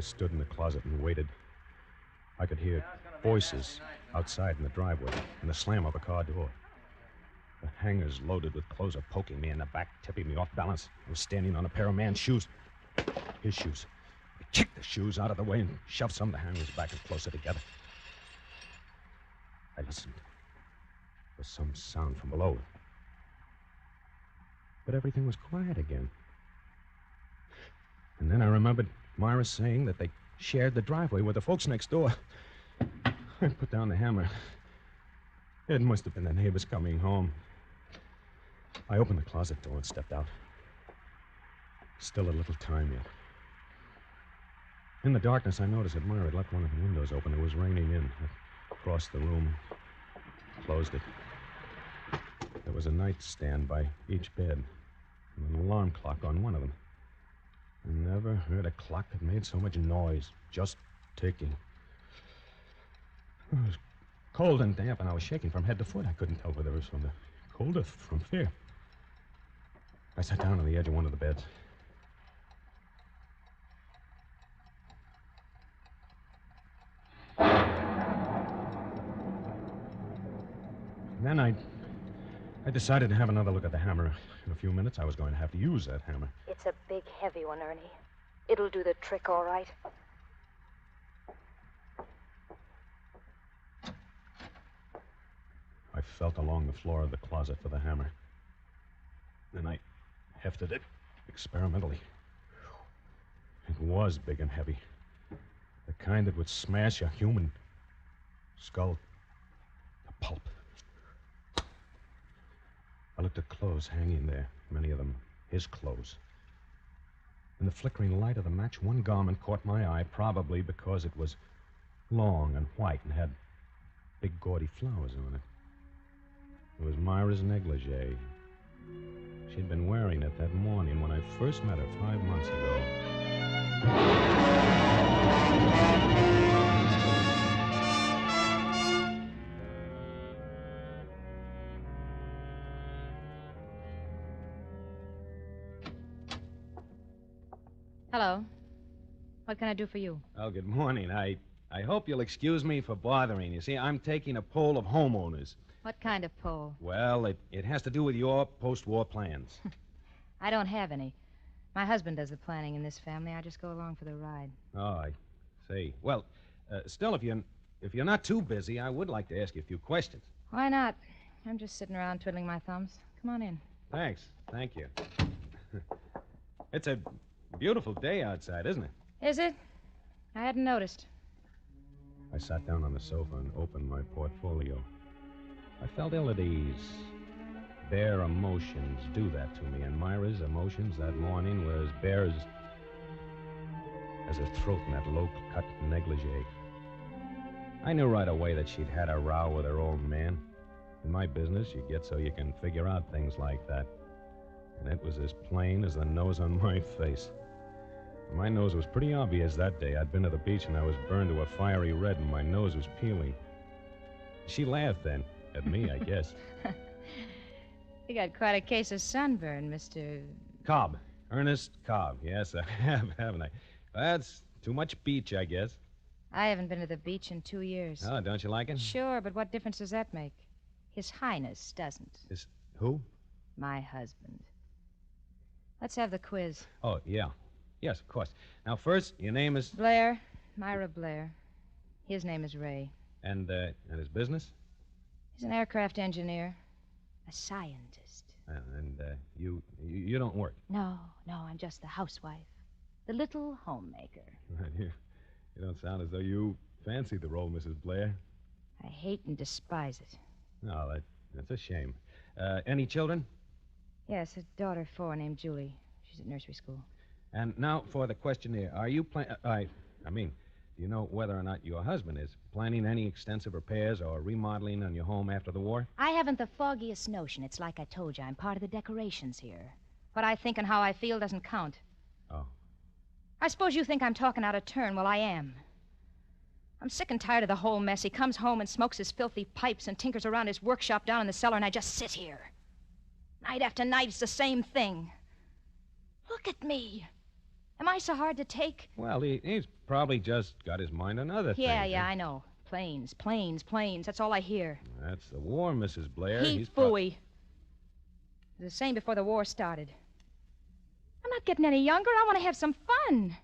stood in the closet and waited. I could hear voices outside in the driveway and the slam of a car door. The hangers loaded with clothes are poking me in the back, tipping me off balance. I was standing on a pair of man's shoes. His shoes. I kicked the shoes out of the way and shoved some of the hangers back and closer together. I listened. There was some sound from below. But everything was quiet again. And then I remembered Myra saying that they shared the driveway with the folks next door. I put down the hammer. It must have been the neighbors coming home. I opened the closet door and stepped out. Still a little time yet. In the darkness, I noticed that Myra had left one of the windows open. It was raining in. I crossed the room, closed it. There was a nightstand by each bed, and an alarm clock on one of them. I never heard a clock that made so much noise, just ticking. It was cold and damp, and I was shaking from head to foot. I couldn't tell whether it was from the cold or from fear. I sat down on the edge of one of the beds. And then I decided to have another look at the hammer. In a few minutes, I was going to have to use that hammer. It's a big, heavy one, Ernie. It'll do the trick, all right. I felt along the floor of the closet for the hammer. Then I hefted it experimentally. It was big and heavy. The kind that would smash a human skull to pulp. I looked at clothes hanging there, many of them his clothes. In the flickering light of the match, one garment caught my eye, probably because it was long and white and had big gaudy flowers on it. It was Myra's negligee. She'd been wearing it that morning when I first met her 5 months ago. Hello. What can I do for you? Oh, good morning. I hope you'll excuse me for bothering. You see, I'm taking a poll of homeowners. What kind of poll? Well, it has to do with your post-war plans. I don't have any. My husband does the planning in this family. I just go along for the ride. Oh, I see. Well, still, if you're not too busy, I would like to ask you a few questions. Why not? I'm just sitting around twiddling my thumbs. Come on in. Thanks. Thank you. It's a beautiful day outside, isn't it? Is it? I hadn't noticed. I sat down on the sofa and opened my portfolio. I felt ill at ease. Bare emotions do that to me, and Myra's emotions that morning were as bare as her throat in that low-cut negligee. I knew right away that she'd had a row with her old man. In my business, you get so you can figure out things like that. And it was as plain as the nose on my face. My nose was pretty obvious that day. I'd been to the beach and I was burned to a fiery red and my nose was peeling. She laughed then. At me, I guess. You got quite a case of sunburn, Mr. Cobb. Ernest Cobb. Yes, I have, haven't I? That's too much beach, I guess. I haven't been to the beach in 2 years. Oh, don't you like it? Sure, but what difference does that make? His Highness doesn't. Who? My husband. Let's have the quiz. Oh, yeah. Yes, of course. Now, first, your name is... Blair. Myra Blair. His name is Ray. And his business? He's an aircraft engineer. A scientist. And you don't work? No, I'm just the housewife. The little homemaker. You don't sound as though you fancy the role, Mrs. Blair. I hate and despise it. No, that's a shame. Any children? Yes, a daughter 4 named Julie. She's at nursery school. And now for the questionnaire. Are you do you know whether or not your husband is planning any extensive repairs or remodeling on your home after the war? I haven't the foggiest notion. It's like I told you. I'm part of the decorations here. What I think and how I feel doesn't count. Oh. I suppose you think I'm talking out of turn. Well, I am. I'm sick and tired of the whole mess. He comes home and smokes his filthy pipes and tinkers around his workshop down in the cellar, and I just sit here. Night after night, it's the same thing. Look at me. Am I so hard to take? Well, he's probably just got his mind on other things. Yeah, I know. Planes, planes, planes. That's all I hear. That's the war, Mrs. Blair. He's phooey. It was the same before the war started. I'm not getting any younger. I want to have some fun. Do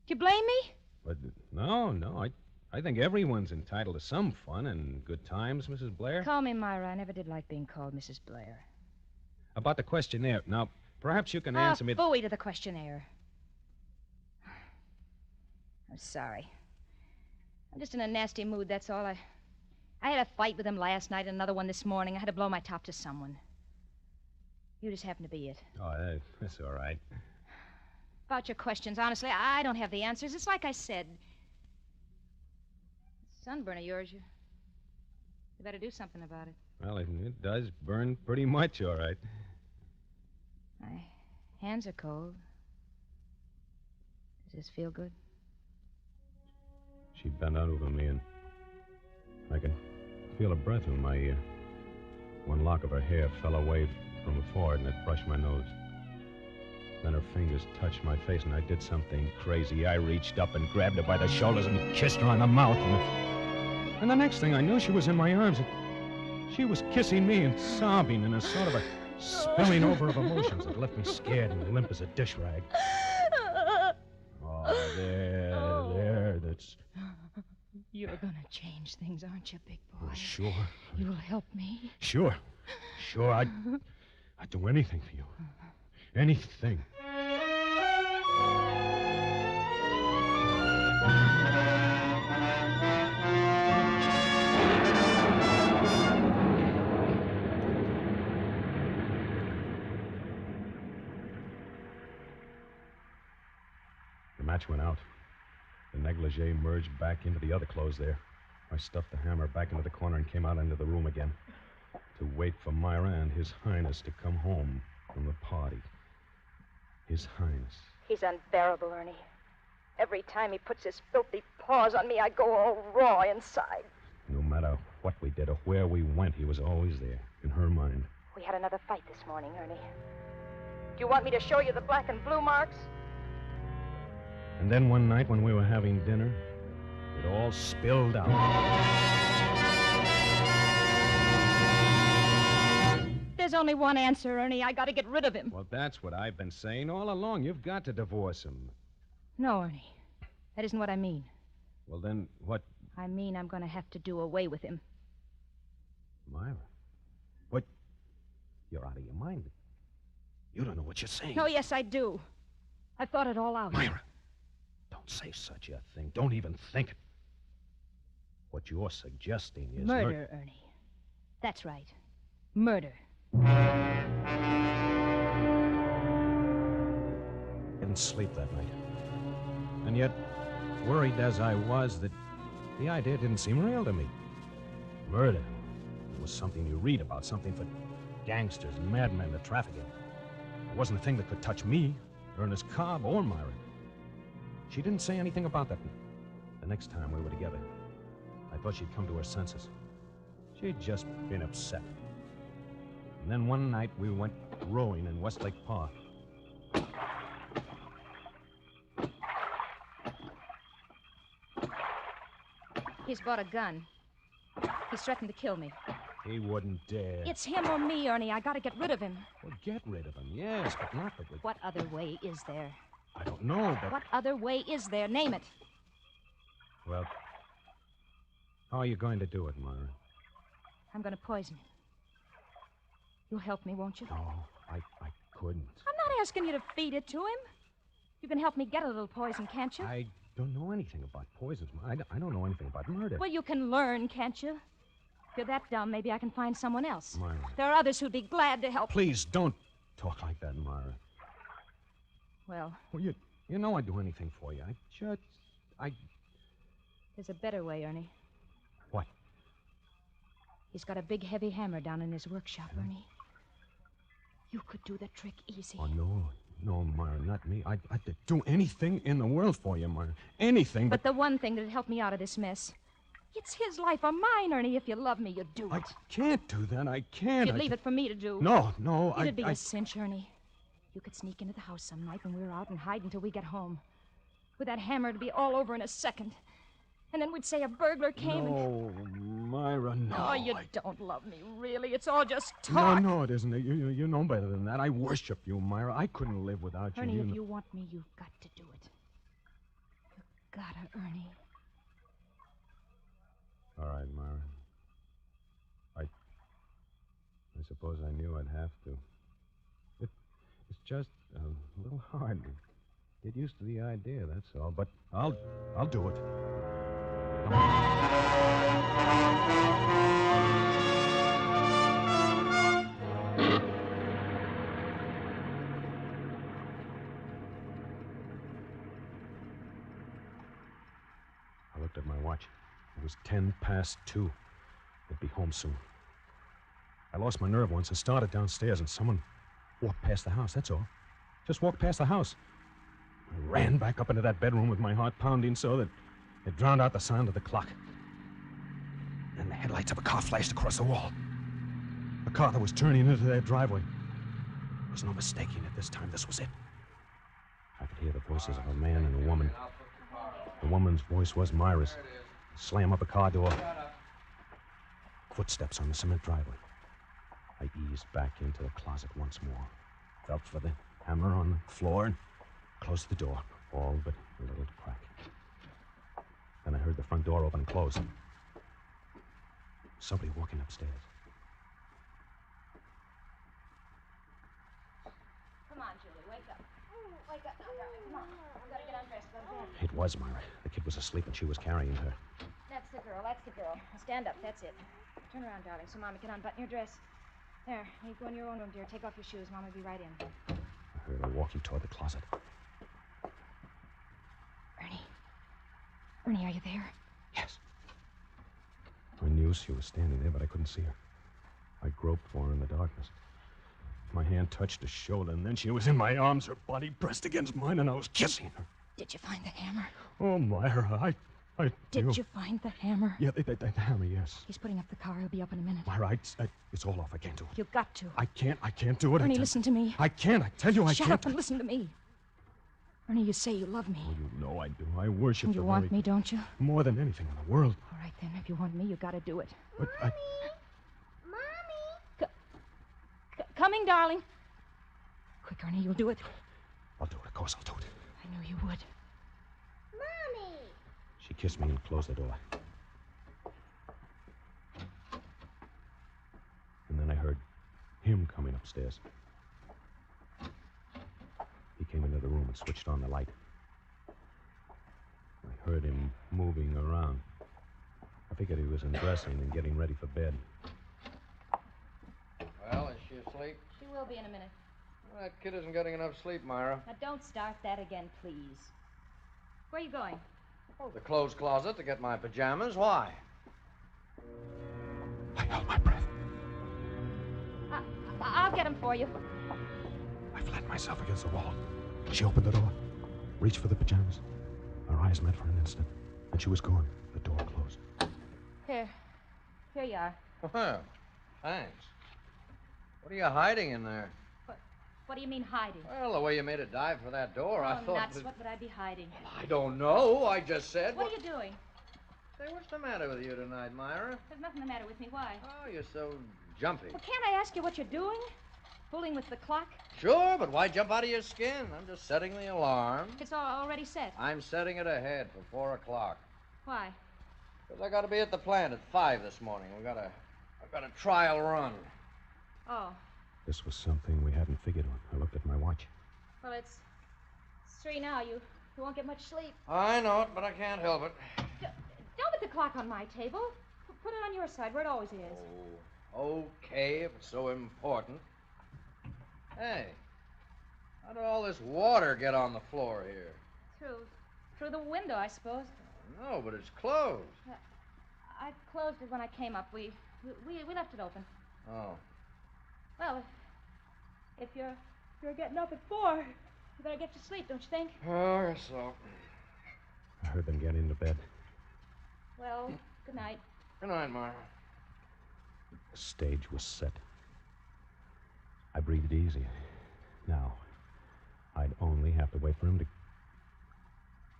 you blame me? But no. I think everyone's entitled to some fun and good times, Mrs. Blair. Call me Myra. I never did like being called Mrs. Blair. About the questionnaire. Now, perhaps you can answer me... Phooey to the questionnaire. I'm sorry. I'm just in a nasty mood, that's all. I had a fight with him last night and another one this morning. I had to blow my top to someone. You just happen to be it. Oh, that's all right. About your questions, honestly, I don't have the answers. It's like I said. Sunburn of yours, you better do something about it. Well, it does burn pretty much, all right. My hands are cold. Does this feel good? She bent out over me, and I could feel her breath in my ear. One lock of her hair fell away from her forehead, and it brushed my nose. Then her fingers touched my face, and I did something crazy. I reached up and grabbed her by the shoulders and kissed her on the mouth. And the next thing I knew, she was in my arms. And she was kissing me and sobbing in a sort of a spilling over of emotions that left me scared and limp as a dish rag. Oh, there, that's... You're gonna change things, aren't you, big boy? Oh, sure. You'll help me? Sure. I'd do anything for you. Anything. The match went out. The negligee merged back into the other clothes there. I stuffed the hammer back into the corner and came out into the room again to wait for Myra and His Highness to come home from the party. His Highness. He's unbearable, Ernie. Every time he puts his filthy paws on me, I go all raw inside. No matter what we did or where we went, he was always there, in her mind. We had another fight this morning, Ernie. Do you want me to show you the black and blue marks? And then one night when we were having dinner, it all spilled out. There's only one answer, Ernie. I gotta get rid of him. Well, that's what I've been saying all along. You've got to divorce him. No, Ernie. That isn't what I mean. Well, then what? I mean I'm gonna have to do away with him. Myra. What? You're out of your mind. You don't know what you're saying. No, yes, I do. I've thought it all out. Myra. Don't say such a thing. Don't even think it. What you're suggesting is... Murder, Ernie. That's right. Murder. Didn't sleep that night. And yet, worried as I was, that the idea didn't seem real to me. Murder was something you read about, something for gangsters and madmen to traffic in. It wasn't a thing that could touch me, Ernest Cobb, or Myra. She didn't say anything about that. The next time we were together, I thought she'd come to her senses. She'd just been upset. And then one night we went rowing in Westlake Park. He's bought a gun. He's threatened to kill me. He wouldn't dare. It's him or me, Ernie. I gotta get rid of him. Well, get rid of him, yes, but not the... What other way is there? I don't know, but... What other way is there? Name it. Well, how are you going to do it, Myra? I'm going to poison him. You'll help me, won't you? No, I couldn't. I'm not asking you to feed it to him. You can help me get a little poison, can't you? I don't know anything about poisons. I don't know anything about murder. Well, you can learn, can't you? If you're that dumb, maybe I can find someone else. Myra. There are others who'd be glad to help. Please, don't talk like that, Myra. Well, you know I'd do anything for you. There's a better way, Ernie. What? He's got a big, heavy hammer down in his workshop, Ernie. You could do the trick easy. Oh, no, Myra, not me. I'd do anything in the world for you, Myra. Anything, but the one thing that'd help me out of this mess. It's his life or mine, Ernie. If you love me, you'd do it. I can't do that. I can't. You'd leave it for me to do. No, It'd be a cinch, Ernie. You could sneak into the house some night when we were out and hide until we get home. With that hammer, it'd be all over in a second. And then we'd say a burglar came No, Myra, no. Oh, you don't love me, really. It's all just talk. No, it isn't. You know better than that. I worship you, Myra. I couldn't live without you. Ernie, if you want me, you've got to do it. You've gotta, Ernie. All right, Myra. I suppose I knew I'd have to. It's just a little hard to get used to the idea, that's all. But I'll do it. I looked at my watch. It was 2:10. They'd be home soon. I lost my nerve once and started downstairs, and someone walked past the house, that's all. Just walked past the house. I ran back up into that bedroom with my heart pounding so that it drowned out the sound of the clock. Then the headlights of a car flashed across the wall. A car that was turning into their driveway. There was no mistaking it this time. This was it. I could hear the voices of a man and a woman. The woman's voice was Myra's. Slam up a car door. Footsteps on the cement driveway. I eased back into the closet once more. Felt for the hammer on the floor and closed the door, all but a little crack. Then I heard the front door open and close. Somebody walking upstairs. Come on, Julie, wake up. Wake up now, darling. Come on. We've got to get undressed. Go to bed. It was Myra. The kid was asleep and she was carrying her. That's the girl. That's the girl. Now stand up. That's it. Turn around, darling, so Mama can unbutton your dress. There. You go in your own room, dear. Take off your shoes. Mama will be right in. I heard her walking toward the closet. Ernie, are you there? Yes. I knew she was standing there, but I couldn't see her. I groped for her in the darkness. My hand touched her shoulder, and then she was in my arms, her body pressed against mine, and I was kissing her. Did you find the hammer? Oh, Myra, I Did you find the hammer? Yeah, the hammer, yes. He's putting up the car. He'll be up in a minute. Myra, it's all off. I can't do it. You've got to. I can't do it. Ernie, listen to me. I can't. I tell you, I can't. Shut up and listen to me. Ernie, you say you love me. Oh, you know I do. I worship You want me, don't you? More than anything in the world. All right, then. If you want me, you got to do it. But Mommy! Coming, darling. Quick, Ernie, you'll do it. I'll do it. Of course I'll do it. I knew you would. Mommy! She kissed me and closed the door. And then I heard him coming upstairs. He came into the room and switched on the light. I heard him moving around. I figured he was undressing and getting ready for bed. Well, is she asleep? She will be in a minute. Well, that kid isn't getting enough sleep, Myra. Now, don't start that again, please. Where are you going? Oh, the clothes closet to get my pajamas. Why? I held my breath. I'll get them for you. I flattened myself against the wall. She opened the door, reached for the pajamas. Our eyes met for an instant, and she was gone. The door closed. Here you are. Well, thanks. What are you hiding in there? What do you mean hiding? Well, the way you made a dive for that door, I thought nuts. that... What would I be hiding? I don't know. I just said... What are you doing? Say, what's the matter with you tonight, Myra? There's nothing the matter with me. Why? Oh, you're so jumpy. Well, can't I ask you what you're doing? Fooling with the clock? Sure, but why jump out of your skin? I'm just setting the alarm. It's already set. I'm setting it ahead for 4 o'clock. Why? Because I got to be at the plant at 5 this morning. I've got a trial run. Oh. This was something we hadn't figured on. I looked at my watch. Well, it's 3 now. You won't get much sleep. I know it, but I can't help it. Don't put the clock on my table. Put it on your side, where it always is. Oh, okay, if it's so important. Hey, how did all this water get on the floor here? Through the window, I suppose. No, but it's closed. I closed it when I came up. We left it open. Oh. Well, if you're getting up at 4, you better get to sleep, don't you think? Oh, I guess so. I heard them get into bed. Well, good night. Good night, Myra. The stage was set. I breathed easy. Now, I'd only have to wait for him to...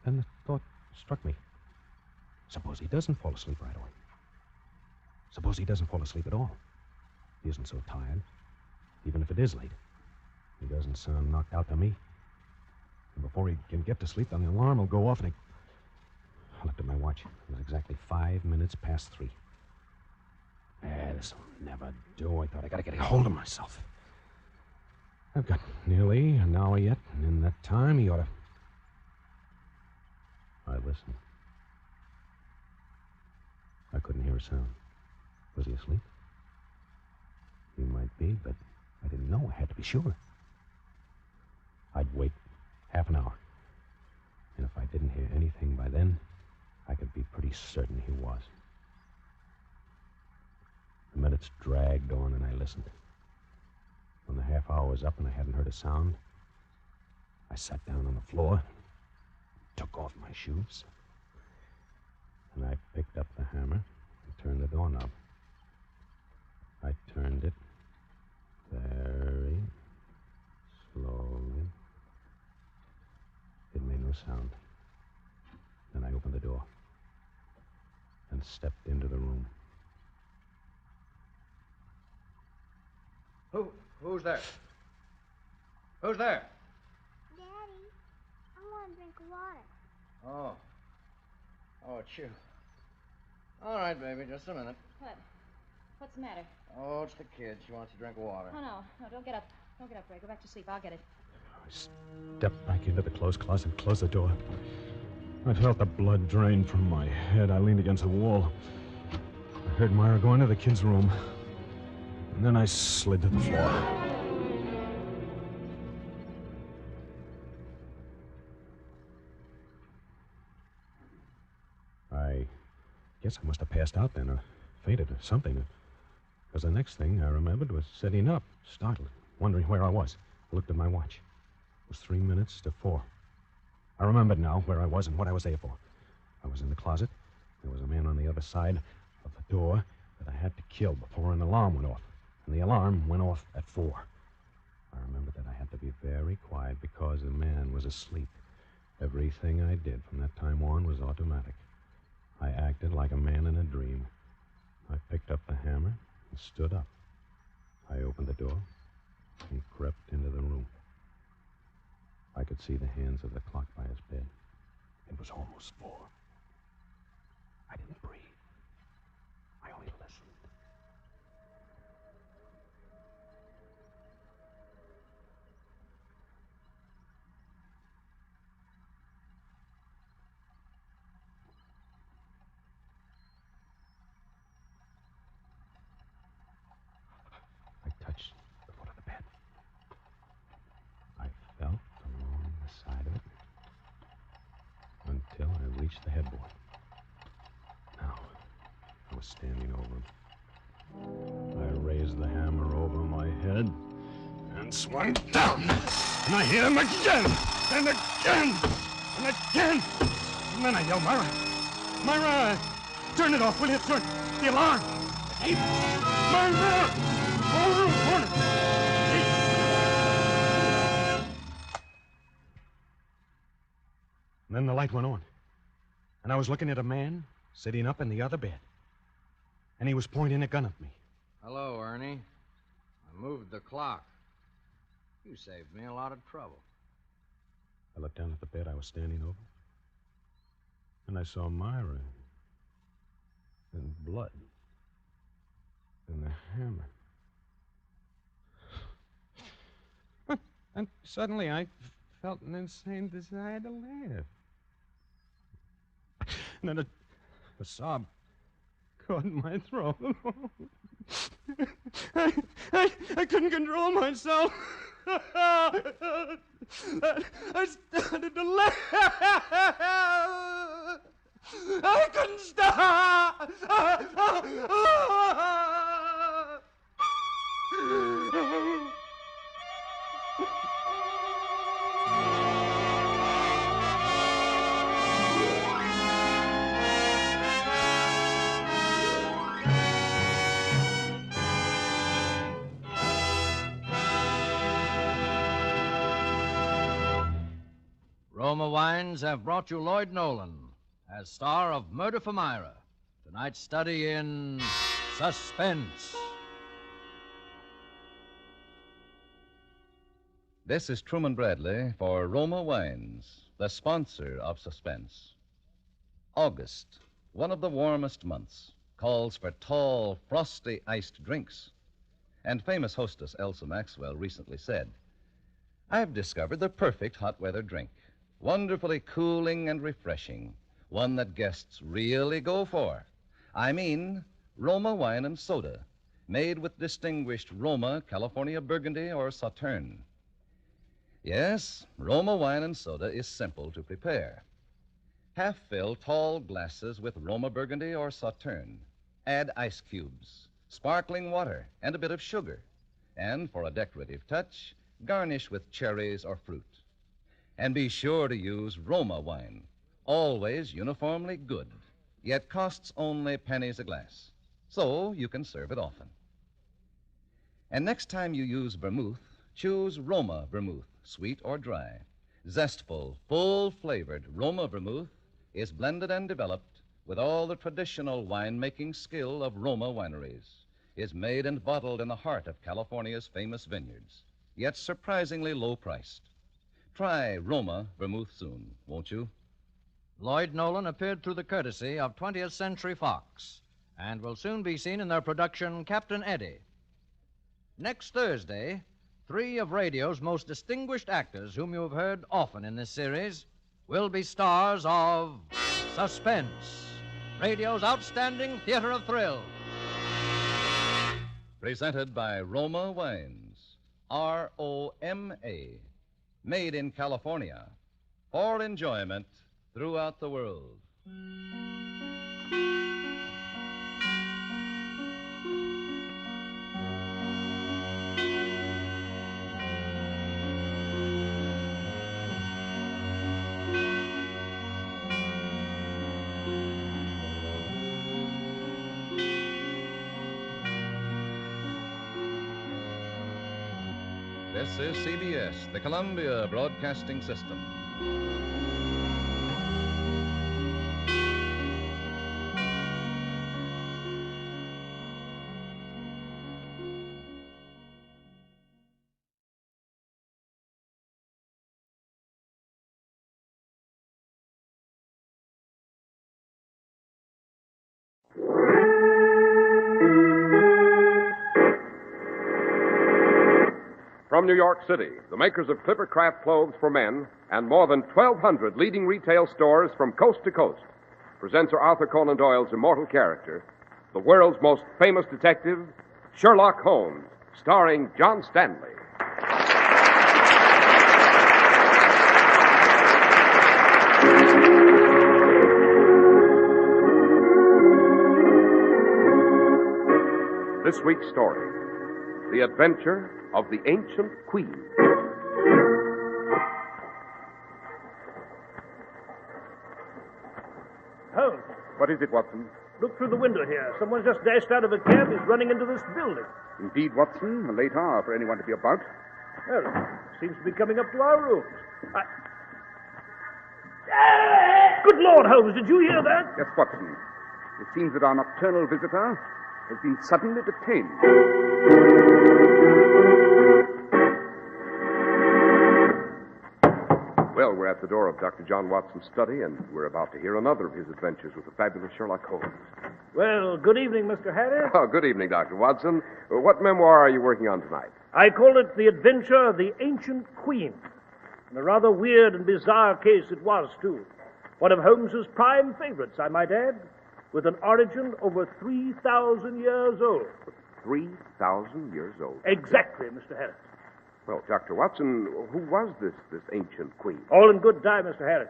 Then the thought struck me. Suppose he doesn't fall asleep right away. Suppose he doesn't fall asleep at all. He isn't so tired. Even if it is late. He doesn't sound knocked out to me. And before he can get to sleep, then the alarm will go off and I looked at my watch. It was exactly 5 minutes past 3. This will never do. I thought I gotta get a hold of myself. I've got nearly an hour yet, and in that time he ought to... I listened. I couldn't hear a sound. Was he asleep? He might be, but I didn't know. I had to be sure. I'd wait half an hour. And if I didn't hear anything by then, I could be pretty certain he was. The minutes dragged on, and I listened. When the half hour was up and I hadn't heard a sound, I sat down on the floor, took off my shoes, and I picked up the hammer and turned the doorknob. I turned it very slowly. It made no sound. Then I opened the door and stepped into the room. Who's there? Who's there? Daddy, I want a drink of water. Oh, it's you. All right, baby, just a minute. What? What's the matter? Oh, it's the kid. She wants a drink of water. Oh, no, don't get up. Don't get up, Ray. Go back to sleep. I'll get it. I stepped back into the clothes closet and closed the door. I felt the blood drain from my head. I leaned against the wall. I heard Myra go into the kid's room. And then I slid to the floor. I guess I must have passed out then, or fainted, or something. Because the next thing I remembered was sitting up, startled, wondering where I was. I looked at my watch. It was 3 minutes to 4. I remembered now where I was and what I was there for. I was in the closet. There was a man on the other side of the door that I had to kill before an alarm went off. And the alarm went off at 4. I remembered that I had to be very quiet because the man was asleep. Everything I did from that time on was automatic. I acted like a man in a dream. I picked up the hammer and stood up. I opened the door and crept into the room. I could see the hands of the clock by his bed. It was almost 4. I didn't breathe. I only listened. I touched the foot of the bed. I felt along the side of it until I reached the headboard. Now, I was standing over him. I raised the hammer over my head and swung down. And I hit him again, and again, and again. And then I yelled, Myra, Myra, turn it off, will you? Turn the alarm. Hey, Myra, over the corner. And then the light went on. And I was looking at a man sitting up in the other bed. And he was pointing a gun at me. Hello, Ernie. I moved the clock. You saved me a lot of trouble. I looked down at the bed I was standing over. And I saw Myra. And blood. And the hammer. And suddenly I felt an insane desire to laugh. And then a sob caught in my throat. I couldn't control myself. I started to laugh. I couldn't stop. Roma Wines have brought you Lloyd Nolan as star of Murder for Myra. Tonight's study in Suspense. This is Truman Bradley for Roma Wines, the sponsor of Suspense. August, one of the warmest months, calls for tall, frosty iced drinks. And famous hostess Elsa Maxwell recently said, "I've discovered the perfect hot weather drink, wonderfully cooling and refreshing, one that guests really go for. I mean Roma Wine and Soda, made with distinguished Roma, California Burgundy, or Sauterne. Yes, Roma Wine and Soda is simple to prepare. Half-fill tall glasses with Roma Burgundy or Sauterne. Add ice cubes, sparkling water, and a bit of sugar. And for a decorative touch, garnish with cherries or fruit. And be sure to use Roma wine, always uniformly good, yet costs only pennies a glass, so you can serve it often. And next time you use vermouth, choose Roma vermouth, sweet or dry. Zestful, full-flavored Roma vermouth is blended and developed with all the traditional wine-making skill of Roma wineries, is made and bottled in the heart of California's famous vineyards, yet surprisingly low-priced. Try Roma vermouth soon, won't you? Lloyd Nolan appeared through the courtesy of 20th Century Fox and will soon be seen in their production Captain Eddie. Next Thursday, 3 of radio's most distinguished actors, whom you have heard often in this series, will be stars of Suspense, radio's outstanding theater of thrills. Presented by Roma Wines, R-O-M-A, made in California, for enjoyment throughout the world. This is CBS, the Columbia Broadcasting System. From New York City, the makers of Clippercraft clothes for men and more than 1,200 leading retail stores from coast to coast present Sir Arthur Conan Doyle's immortal character, the world's most famous detective, Sherlock Holmes, starring John Stanley. This week's story, The Adventure of the Ancient Queen. Holmes. What is it, Watson? Look through the window here. Someone just dashed out of a cab. He's running into this building. Indeed, Watson. A late hour for anyone to be about. Well, seems to be coming up to our rooms. Good Lord, Holmes, did you hear that? Yes, Watson. It seems that our nocturnal visitor has been suddenly detained. Well, we're at the door of Dr. John Watson's study, and we're about to hear another of his adventures with the fabulous Sherlock Holmes. Well, good evening, Mr. Harris. Oh, good evening, Dr. Watson. What memoir are you working on tonight? I call it The Adventure of the Ancient Queen. And a rather weird and bizarre case it was, too. One of Holmes's prime favorites, I might add, with an origin over 3,000 years old. 3,000 years old? Exactly, Mr. Harris. Well, Dr. Watson, who was this ancient queen? All in good time, Mr. Harris.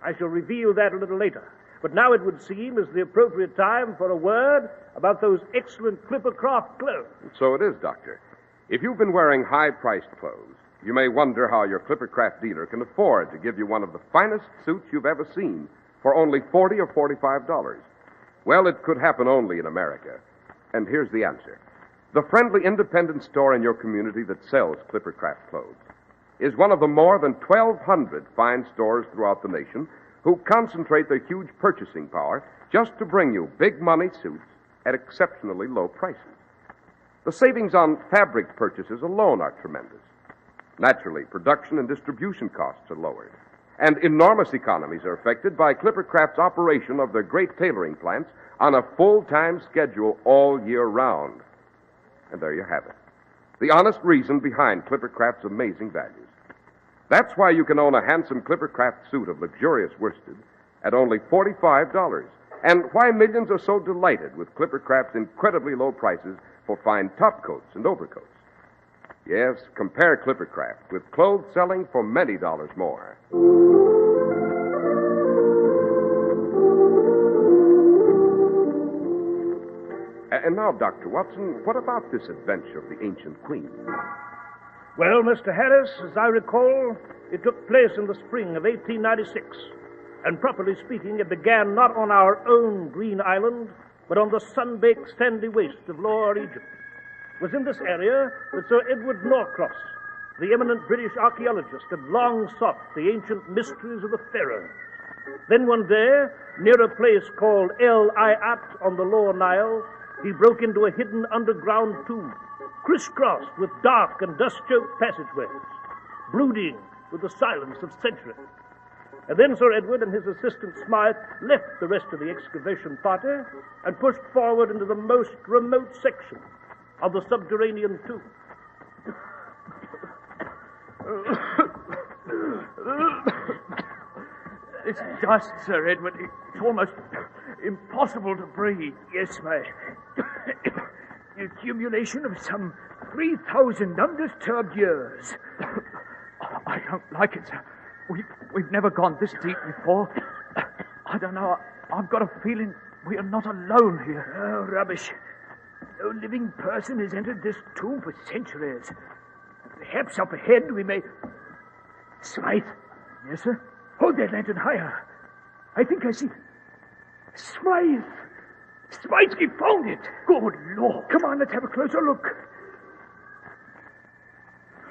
I shall reveal that a little later. But now it would seem is the appropriate time for a word about those excellent Clippercraft clothes. So it is, Doctor. If you've been wearing high-priced clothes, you may wonder how your Clippercraft dealer can afford to give you one of the finest suits you've ever seen for only $40 or $45. Well, it could happen only in America. And here's the answer. The friendly independent store in your community that sells Clippercraft clothes. is one of the more than 1,200 fine stores throughout the nation who concentrate their huge purchasing power just to bring you big money suits at exceptionally low prices. The savings on fabric purchases alone are tremendous. Naturally, production and distribution costs are lowered, and enormous economies are affected by Clippercraft's operation of their great tailoring plants on a full-time schedule all year round. And there you have it. The honest reason behind Clippercraft's amazing values. That's why you can own a handsome Clippercraft suit of luxurious worsted at only $45, and why millions are so delighted with Clippercraft's incredibly low prices for fine topcoats and overcoats. Yes, compare Clippercraft with clothes selling for many dollars more. And now, Dr. Watson, what about this adventure of the ancient queen? Well, Mr. Harris, as I recall, it took place in the spring of 1896. And properly speaking, it began not on our own green island, but on the sun-baked sandy waste of Lower Egypt. It was in this area that Sir Edward Norcross, the eminent British archaeologist, had long sought the ancient mysteries of the pharaohs. Then one day, near a place called El Ayat on the Lower Nile, he broke into a hidden underground tomb, crisscrossed with dark and dust-choked passageways, brooding with the silence of centuries. And then Sir Edward and his assistant Smythe left the rest of the excavation party and pushed forward into the most remote section of the subterranean tomb. It's dust, Sir Edward. It's almost impossible to breathe. Yes, my the accumulation of some 3,000 undisturbed years. I don't like it, sir. We've never gone this deep before. I don't know. I've got a feeling we are not alone here. Oh, rubbish. No living person has entered this tomb for centuries. Perhaps up ahead we may... Smythe. Yes, sir? Hold that lantern higher. I think I see... Smythe! Smythe, we found it! Good Lord! Come on, let's have a closer look.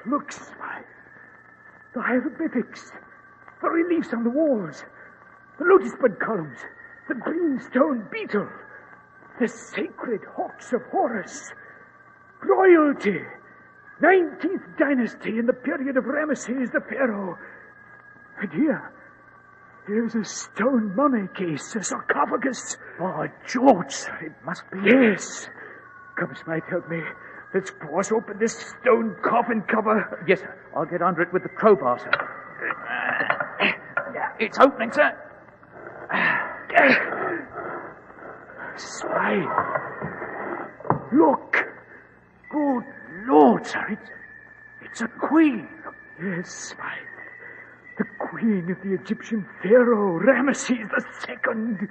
Look, Smythe. The hieroglyphics, the reliefs on the walls, the lotus bud columns, the green stone beetle, the sacred hawks of Horus, royalty, 19th dynasty in the period of Ramesses the Pharaoh. And here's a stone mummy case, a sarcophagus. By George, sir, it must be... Yes. Come, Smythe, help me. Let's force open this stone coffin cover. Yes, sir. I'll get under it with the crowbar, sir. It's opening, sir. Smythe. Look. Good Lord, sir. It's a queen. Yes, Smythe. The queen of the Egyptian pharaoh, Ramesses II.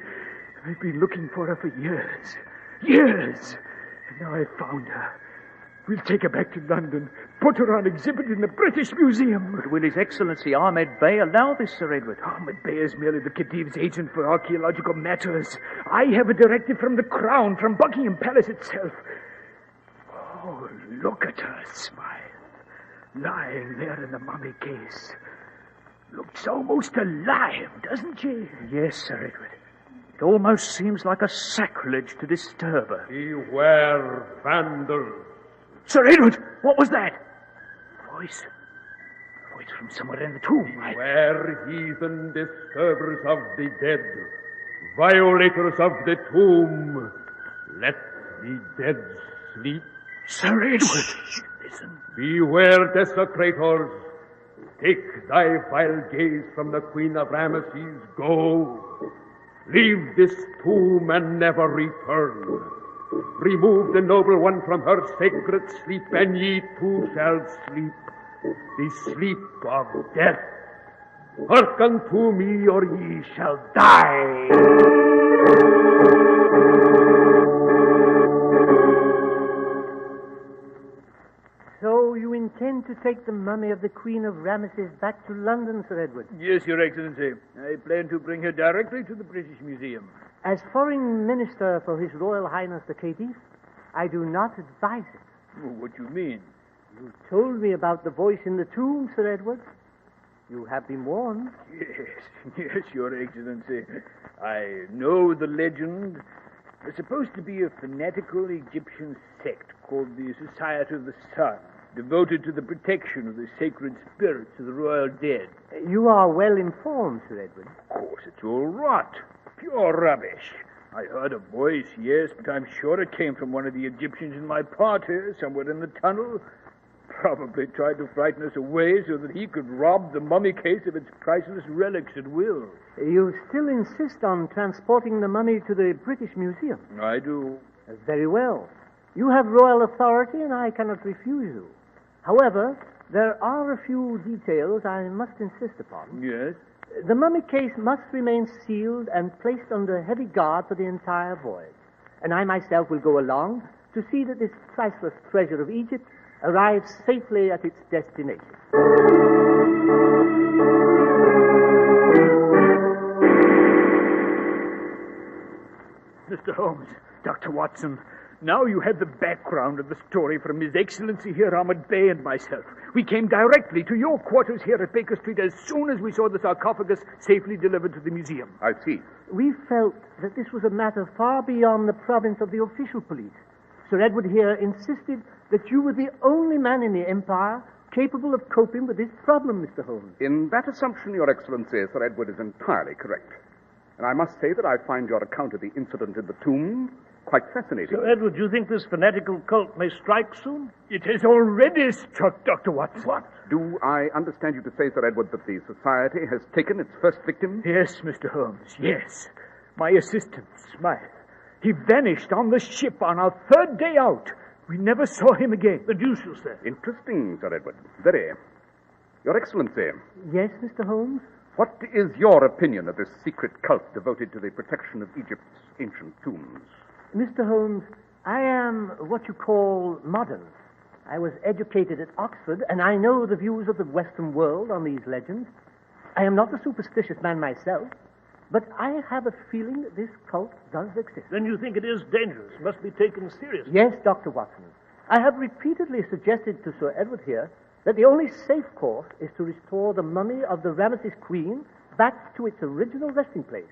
I've been looking for her for years. Years. And now I've found her. We'll take her back to London, put her on exhibit in the British Museum. But will His Excellency Ahmed Bey allow this, Sir Edward? Ahmed Bey is merely the Khedive's agent for archaeological matters. I have a directive from the Crown, from Buckingham Palace itself. Oh, look at her, Smythe. Lying there in the mummy case. Looks almost alive, doesn't she? Yes, Sir Edward. It almost seems like a sacrilege to disturb her. Beware, vandals. Sir Edward, what was that? Voice. A voice from somewhere in the tomb. Beware, heathen disturbers of the dead, violators of the tomb. Let the dead sleep. Sir Edward, listen. Beware, desecrators. Take thy vile gaze from the Queen of Ramesses. Go. Leave this tomb and never return. Remove the noble one from her sacred sleep, and ye too shall sleep, the sleep of death. Hearken to me, or ye shall die. So you intend to take the mummy of the Queen of Ramesses back to London, Sir Edward? Yes, Your Excellency. I plan to bring her directly to the British Museum. As Foreign Minister for His Royal Highness the Khedive, I do not advise it. What do you mean? You told me about the voice in the tomb, Sir Edward. You have been warned. Yes, Your Excellency. I know the legend. It's supposed to be a fanatical Egyptian sect called the Society of the Sun, devoted to the protection of the sacred spirits of the royal dead. You are well informed, Sir Edward. Of course, it's all rot. Pure rubbish. I heard a voice, yes, but I'm sure it came from one of the Egyptians in my party, somewhere in the tunnel. Probably tried to frighten us away so that he could rob the mummy case of its priceless relics at will. You still insist on transporting the mummy to the British Museum? I do. Very well. You have royal authority, and I cannot refuse you. However, there are a few details I must insist upon. Yes? The mummy case must remain sealed and placed under heavy guard for the entire voyage. And I myself will go along to see that this priceless treasure of Egypt arrives safely at its destination. Mr. Holmes, Dr. Watson, now you have the background of the story from His Excellency here, Ahmed Bey, and myself. We came directly to your quarters here at Baker Street as soon as we saw the sarcophagus safely delivered to the museum. I see. We felt that this was a matter far beyond the province of the official police. Sir Edward here insisted that you were the only man in the Empire capable of coping with this problem, Mr. Holmes. In that assumption, Your Excellency, Sir Edward is entirely correct. And I must say that I find your account of the incident in the tomb quite fascinating. Sir Edward, do you think this fanatical cult may strike soon? It has already struck, Dr. Watson. What? Do I understand you to say, Sir Edward, that the society has taken its first victim? Yes, Mr. Holmes, yes. My assistant, Smythe. He vanished on the ship on our third day out. We never saw him again. The deuce, you say? Interesting, Sir Edward. Very. Your Excellency. Yes, Mr. Holmes? What is your opinion of this secret cult devoted to the protection of Egypt's ancient tombs? Mr. Holmes, I am what you call modern. I was educated at Oxford, and I know the views of the Western world on these legends. I am not a superstitious man myself, but I have a feeling that this cult does exist. Then you think it is dangerous, must be taken seriously? Yes, Dr. Watson. I have repeatedly suggested to Sir Edward here that the only safe course is to restore the mummy of the Ramesses Queen back to its original resting place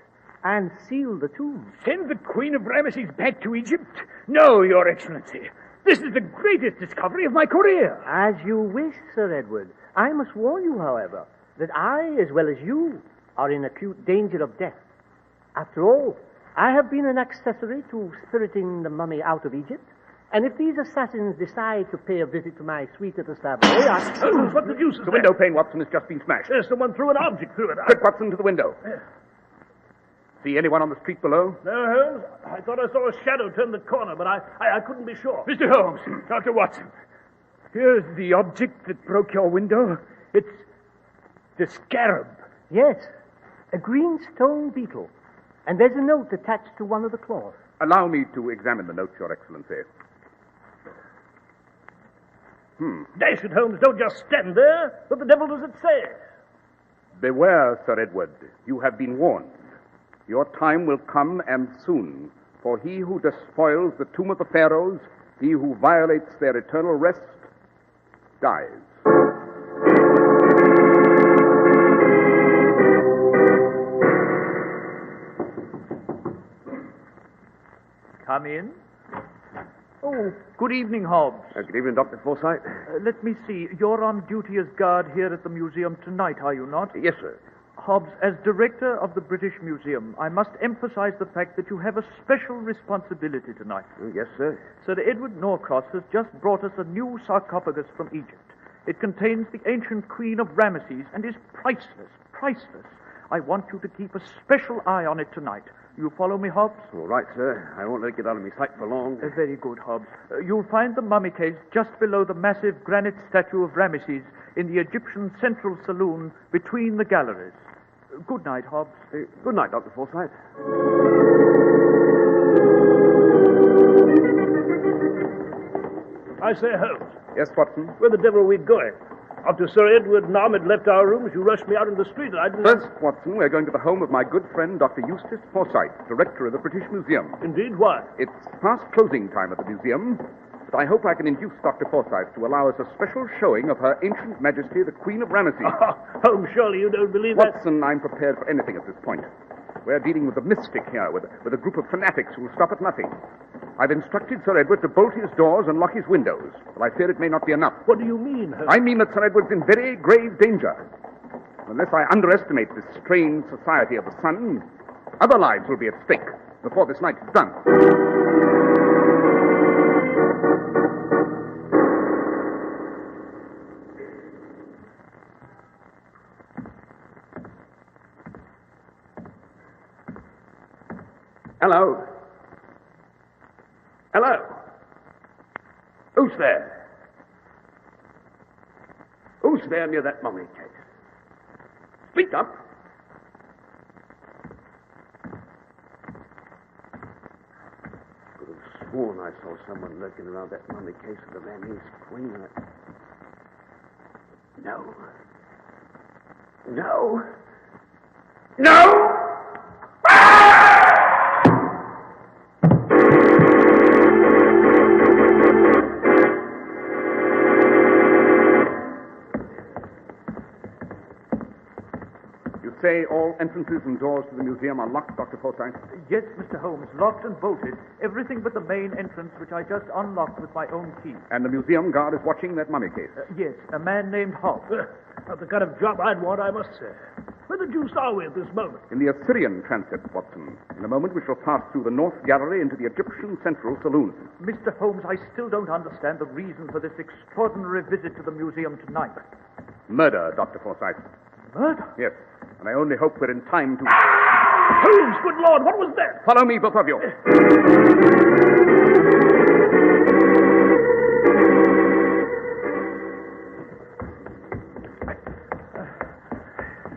and seal the tomb. Send the Queen of Ramesses back to Egypt? No, Your Excellency. This is the greatest discovery of my career. As you wish, Sir Edward. I must warn you, however, that I, as well as you, are in acute danger of death. After all, I have been an accessory to spiriting the mummy out of Egypt, and if these assassins decide to pay a visit to my suite at the Savoy, What the deuce is The window pane, Watson, has just been smashed. Yes, someone threw an object through it. Quick, Watson, to the window. See anyone on the street below? No, Holmes. I thought I saw a shadow turn the corner, but I couldn't be sure. Mr. Holmes, Dr. Watson, here's the object that broke your window. It's the scarab. Yes, a green stone beetle. And there's a note attached to one of the claws. Allow me to examine the note, Your Excellency. Dash it, Holmes, don't just stand there. What the devil does it say? Beware, Sir Edward. You have been warned. Your time will come, and soon. For he who despoils the tomb of the pharaohs, he who violates their eternal rest, dies. Come in. Oh, good evening, Hobbs. Good evening, Dr. Forsyth. Let me see. You're on duty as guard here at the museum tonight, are you not? Yes, sir. Hobbs, as director of the British Museum, I must emphasize the fact that you have a special responsibility tonight. Yes, sir. Sir Edward Norcross has just brought us a new sarcophagus from Egypt. It contains the ancient Queen of Ramesses and is priceless, priceless. I want you to keep a special eye on it tonight. You follow me, Hobbs? All right, sir. I won't let it get out of my sight for long. Very good, Hobbs. You'll find the mummy case just below the massive granite statue of Ramesses in the Egyptian Central Saloon between the galleries. Good night, Hobbs. Good night, Dr. Forsyth. I say, Holmes. Yes, Watson? Where the devil are we going? After Sir Edward and Ahmed left our rooms, you rushed me out in the street, and I didn't... First, Watson, we're going to the home of my good friend, Dr. Eustace Forsyth, director of the British Museum. Indeed, why? It's past closing time at the museum, but I hope I can induce Dr. Forsyth to allow us a special showing of Her Ancient Majesty, the Queen of Ramesses. Holmes, surely you don't believe that? Watson, I'm prepared for anything at this point. We're dealing with a mystic here, with a group of fanatics who will stop at nothing. I've instructed Sir Edward to bolt his doors and lock his windows, but I fear it may not be enough. What do you mean, Holmes? I mean that Sir Edward's in very grave danger. Unless I underestimate this strange society of the sun, other lives will be at stake before this night is done. Hello? Hello? Who's there? Who's there near that mummy case? Speak up. Could have sworn I saw someone lurking around that mummy case with the Ramese queen in it. No. No. No! Say all entrances and doors to the museum are locked, Dr. Forsyth? Yes, Mr. Holmes, locked and bolted. Everything but the main entrance, which I just unlocked with my own key. And the museum guard is watching that mummy case? Yes, a man named Hobbs. Not the kind of job I'd want, I must say. Where the deuce are we at this moment? In the Assyrian transept, Watson. In a moment we shall pass through the North Gallery into the Egyptian Central Saloon. Mr. Holmes, I still don't understand the reason for this extraordinary visit to the museum tonight. Murder, Dr. Forsyth. Murder? Yes. And I only hope we're in time to... Holmes, good Lord, what was that? Follow me, both of you.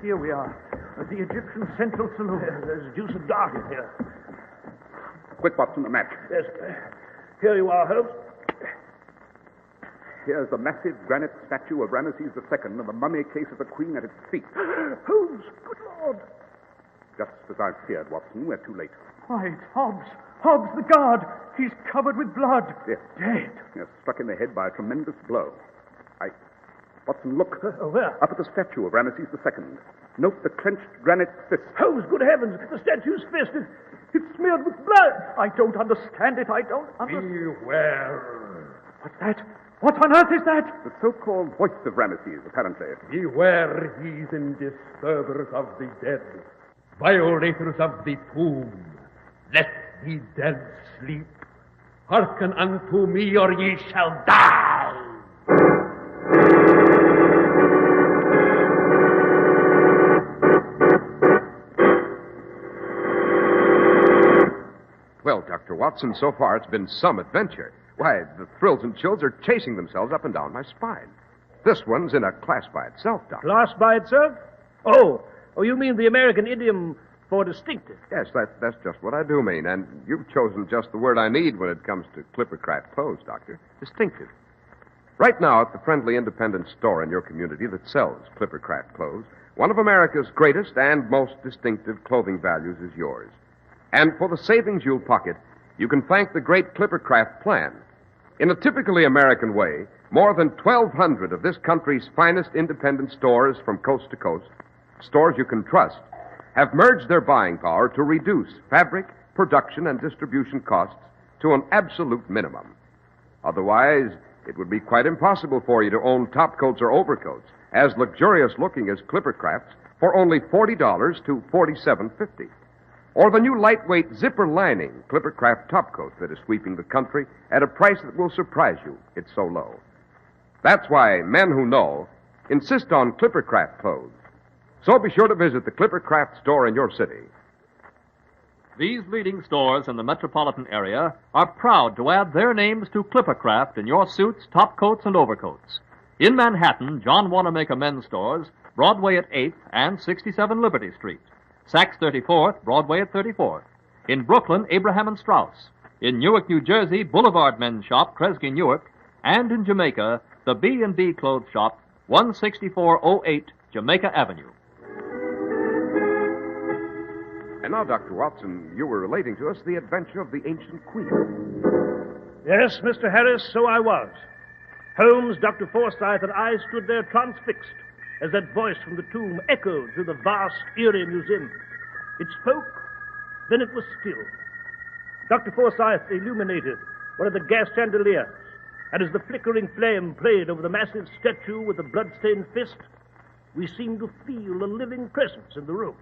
Here we are, at the Egyptian Central Saloon. There's deuced dark in here. Quick, Watson, a match. Yes. Here you are, Holmes. Here's the massive granite statue of Ramesses II and the mummy case of the Queen at its feet. Holmes, good Lord. Just as I feared, Watson, we're too late. Why, it's Hobbs. Hobbs, the guard. He's covered with blood. Yes. Dead. Yes, struck in the head by a tremendous blow. Watson, look. Where? Up at the statue of Ramesses II. Note the clenched granite fist. Holmes, good heavens. The statue's fist is... It's smeared with blood. I don't understand it. I don't understand. Beware. What's that? What on earth is that? The so-called voice of Ramesses, apparently. Beware, heathen disturbers of the dead, violators of the tomb. Let the dead sleep. Hearken unto me, or ye shall die. Well, Dr. Watson, so far it's been some adventure. Why, the thrills and chills are chasing themselves up and down my spine. This one's in a class by itself, Doctor. Class by itself? Oh, you mean the American idiom for distinctive? Yes, that's just what I do mean, and you've chosen just the word I need when it comes to Clippercraft clothes, Doctor. Distinctive. Right now, at the friendly independent store in your community that sells Clippercraft clothes, one of America's greatest and most distinctive clothing values is yours. And for the savings you'll pocket, you can thank the great Clippercraft plan. In a typically American way, more than 1,200 of this country's finest independent stores from coast to coast, stores you can trust, have merged their buying power to reduce fabric, production, and distribution costs to an absolute minimum. Otherwise, it would be quite impossible for you to own topcoats or overcoats as luxurious looking as Clippercraft's for only $40 to $47.50. Or the new lightweight zipper lining Clippercraft topcoat that is sweeping the country at a price that will surprise you. It's so low. That's why men who know insist on Clippercraft clothes. So be sure to visit the Clippercraft store in your city. These leading stores in the metropolitan area are proud to add their names to Clippercraft in your suits, topcoats, and overcoats. In Manhattan, John Wanamaker Men's Stores, Broadway at 8th and 67 Liberty Street. Saks 34th, Broadway at 34th. In Brooklyn, Abraham and Strauss. In Newark, New Jersey, Boulevard Men's Shop, Kresge Newark. And in Jamaica, the B&B Clothes Shop, 16408 Jamaica Avenue. And now, Dr. Watson, you were relating to us the adventure of the ancient queen. Yes, Mr. Harris, so I was. Holmes, Dr. Forsythe, and I stood there transfixed as that voice from the tomb echoed through the vast, eerie museum. It spoke, then it was still. Dr. Forsythe illuminated one of the gas chandeliers, and as the flickering flame played over the massive statue with the blood-stained fist, we seemed to feel a living presence in the room.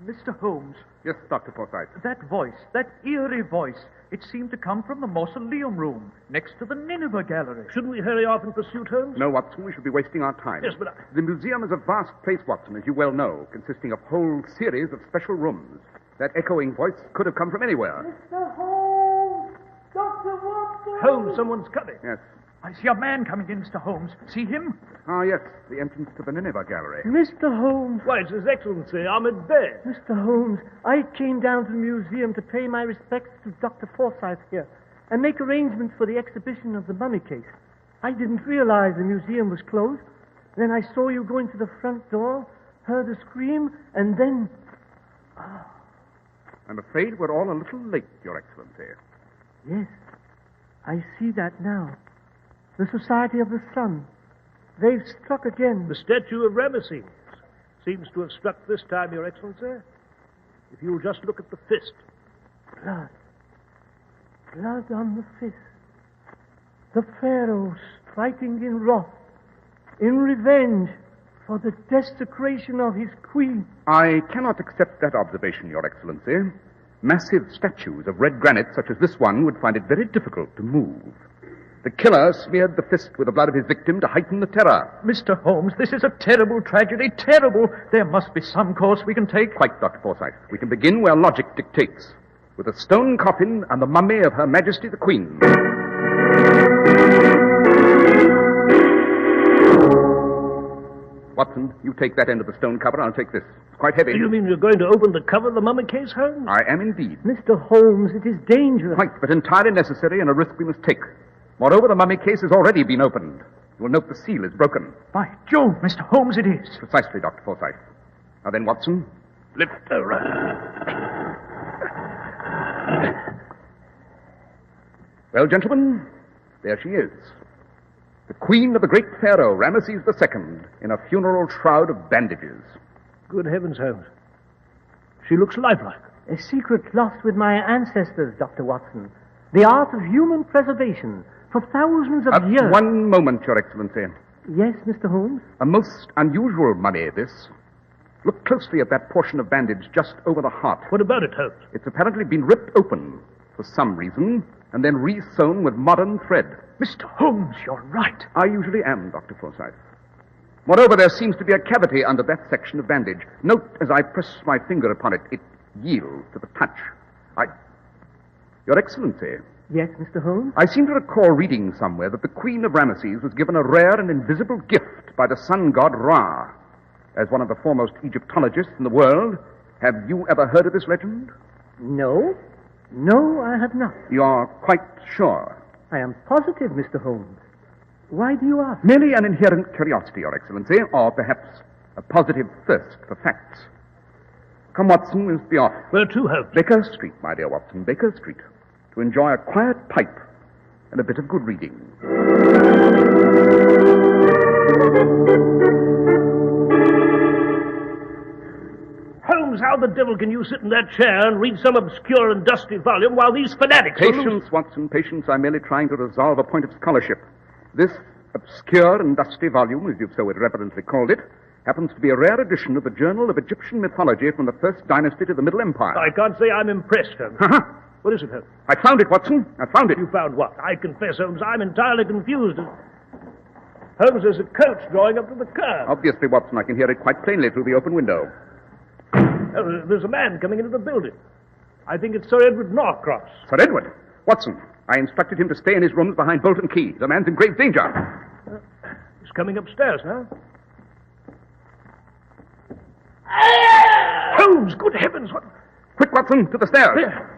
Mr. Holmes. Yes, Dr. Forsythe. That voice, that eerie voice, it seemed to come from the mausoleum room next to the Nineveh Gallery. Shouldn't we hurry off in pursuit, Holmes? No, Watson, we should be wasting our time. Yes, but The museum is a vast place, Watson, as you well know, consisting of whole series of special rooms. That echoing voice could have come from anywhere. Mr. Holmes! Dr. Watson! Holmes, someone's coming. Yes. I see a man coming in, Mr. Holmes. See him? Ah, yes, the entrance to the Nineveh Gallery. Mr. Holmes. Why, it's His Excellency, Ahmed Bey. Mr. Holmes, I came down to the museum to pay my respects to Dr. Forsythe here and make arrangements for the exhibition of the mummy case. I didn't realize the museum was closed. Then I saw you go into the front door, heard a scream, and then... I'm afraid we're all a little late, Your Excellency. Yes, I see that now. The Society of the Sun. They've struck again. The statue of Ramesses seems to have struck this time, Your Excellency. If you'll just look at the fist. Blood. Blood on the fist. The Pharaoh striking in wrath, in revenge for the desecration of his queen. I cannot accept that observation, Your Excellency. Massive statues of red granite such as this one would find it very difficult to move. The killer smeared the fist with the blood of his victim to heighten the terror. Mr. Holmes, this is a terrible tragedy. Terrible. There must be some course we can take. Quite, Dr. Forsythe. We can begin where logic dictates, with a stone coffin and the mummy of Her Majesty the Queen. Watson, you take that end of the stone cover, I'll take this. It's quite heavy. You mean you're going to open the cover of the mummy case, Holmes? I am indeed. Mr. Holmes, it is dangerous. Quite, but entirely necessary and a risk we must take. Moreover, the mummy case has already been opened. You will note the seal is broken. By Jove, Mr. Holmes, it is. Precisely, Dr. Forsythe. Now then, Watson, lift her up. Well, gentlemen, there she is. The queen of the great pharaoh, Ramesses II, in a funeral shroud of bandages. Good heavens, Holmes. She looks lifelike. A secret lost with my ancestors, Dr. Watson. The art of human preservation for thousands of years. One moment, Your Excellency. Yes, Mr. Holmes? A most unusual mummy, this. Look closely at that portion of bandage just over the heart. What about it, Holmes? It's apparently been ripped open for some reason and then re-sewn with modern thread. Mr. Holmes, you're right. I usually am, Dr. Forsythe. Moreover, there seems to be a cavity under that section of bandage. Note, as I press my finger upon it, it yields to the touch. Your Excellency. Yes, Mr. Holmes? I seem to recall reading somewhere that the Queen of Ramesses was given a rare and invisible gift by the sun god Ra. As one of the foremost Egyptologists in the world, have you ever heard of this legend? No. No, I have not. You're quite sure? I am positive, Mr. Holmes. Why do you ask? Merely an inherent curiosity, Your Excellency, or perhaps a positive thirst for facts. Come, Watson, we must be off. Where to, Holmes? Baker Street, my dear Watson, Baker Street. To enjoy a quiet pipe and a bit of good reading. Holmes, how the devil can you sit in that chair and read some obscure and dusty volume while these fanatics... Patience, Watson, patience. I'm merely trying to resolve a point of scholarship. This obscure and dusty volume, as you've so irreverently called it, happens to be a rare edition of the Journal of Egyptian Mythology from the First Dynasty to the Middle Empire. I can't say I'm impressed, Holmes. What is it, Holmes? I found it, Watson. I found it. You found what? I confess, Holmes, I'm entirely confused. Holmes, there's a coach drawing up to the curb. Obviously, Watson, I can hear it quite plainly through the open window. There's a man coming into the building. I think it's Sir Edward Norcross. Sir Edward? Watson, I instructed him to stay in his rooms behind bolt and key. The man's in grave danger. He's coming upstairs now. Holmes, good heavens, what... Quick, Watson, to the stairs. There.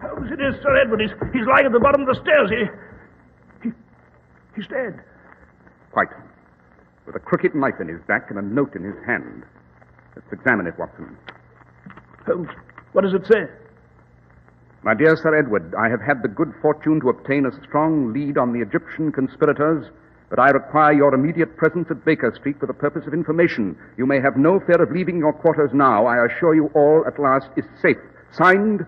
Holmes, it is Sir Edward. He's lying at the bottom of the stairs. He's dead. Quite. With a crooked knife in his back and a note in his hand. Let's examine it, Watson. Holmes, what does it say? My dear Sir Edward, I have had the good fortune to obtain a strong lead on the Egyptian conspirators, but I require your immediate presence at Baker Street for the purpose of information. You may have no fear of leaving your quarters now. I assure you all at last is safe. Signed,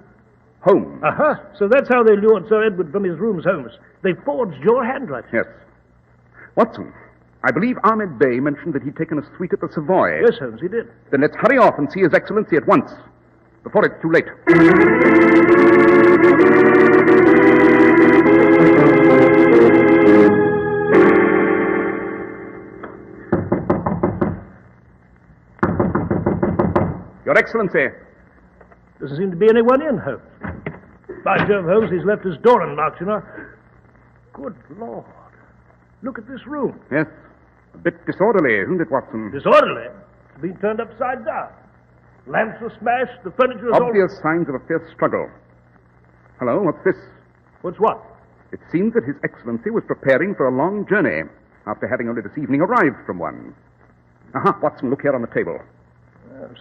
Holmes. Aha, so that's how they lured Sir Edward from his rooms, Holmes. They forged your handwriting. Yes. Watson, I believe Ahmed Bey mentioned that he'd taken a suite at the Savoy. Yes, Holmes, he did. Then let's hurry off and see His Excellency at once, before it's too late. Your Excellency. Doesn't seem to be anyone in, Holmes. By Jove, Holmes, he's left his door unlocked, you know. Good Lord. Look at this room. Yes. A bit disorderly, isn't it, Watson? Disorderly? It's been turned upside down. Lamps are smashed, the furniture is Obvious signs of a fierce struggle. Hello, what's this? What's what? It seems that His Excellency was preparing for a long journey after having only this evening arrived from one. Aha, Watson, look here on the table.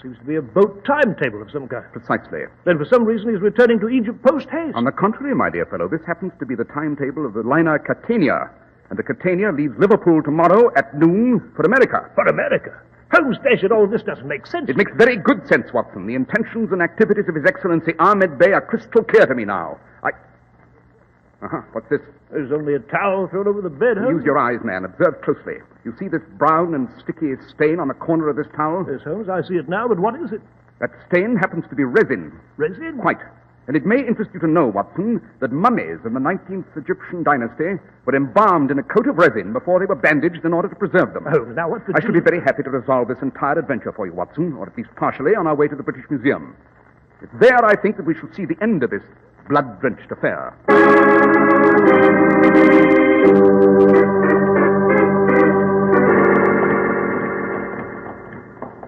Seems to be a boat timetable of some kind. Precisely. Then for some reason he's returning to Egypt post-haste. On the contrary, my dear fellow, this happens to be the timetable of the liner Catania. And the Catania leaves Liverpool tomorrow at noon for America. For America? Holmes, dash it, all this doesn't make sense. It makes very good sense, Watson. The intentions and activities of His Excellency Ahmed Bey are crystal clear to me now. What's this? There's only a towel thrown over the bed, Holmes. Use your eyes, man. Observe closely. You see this brown and sticky stain on the corner of this towel? Yes, Holmes, I see it now, but what is it? That stain happens to be resin. Resin? Quite. And it may interest you to know, Watson, that mummies in the 19th Egyptian dynasty were embalmed in a coat of resin before they were bandaged in order to preserve them. Oh, now what's the... I shall be very happy to resolve this entire adventure for you, Watson, or at least partially, on our way to the British Museum. It's there, I think, that we shall see the end of this blood-drenched affair.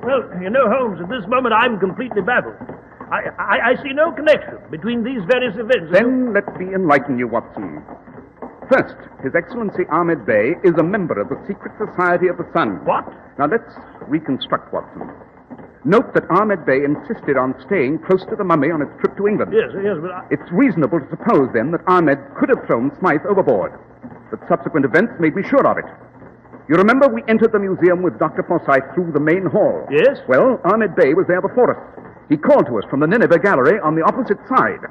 Well, you know, Holmes, at this moment I'm completely baffled. I see no connection between these various events. Then let me enlighten you, Watson. First, His Excellency Ahmed Bey is a member of the Secret Society of the Sun. What? Now let's reconstruct, Watson. Note that Ahmed Bey insisted on staying close to the mummy on its trip to England. Yes, but It's reasonable to suppose, then, that Ahmed could have thrown Smythe overboard. But subsequent events made me sure of it. You remember we entered the museum with Dr. Forsyth through the main hall? Yes. Well, Ahmed Bey was there before us. He called to us from the Nineveh Gallery on the opposite side.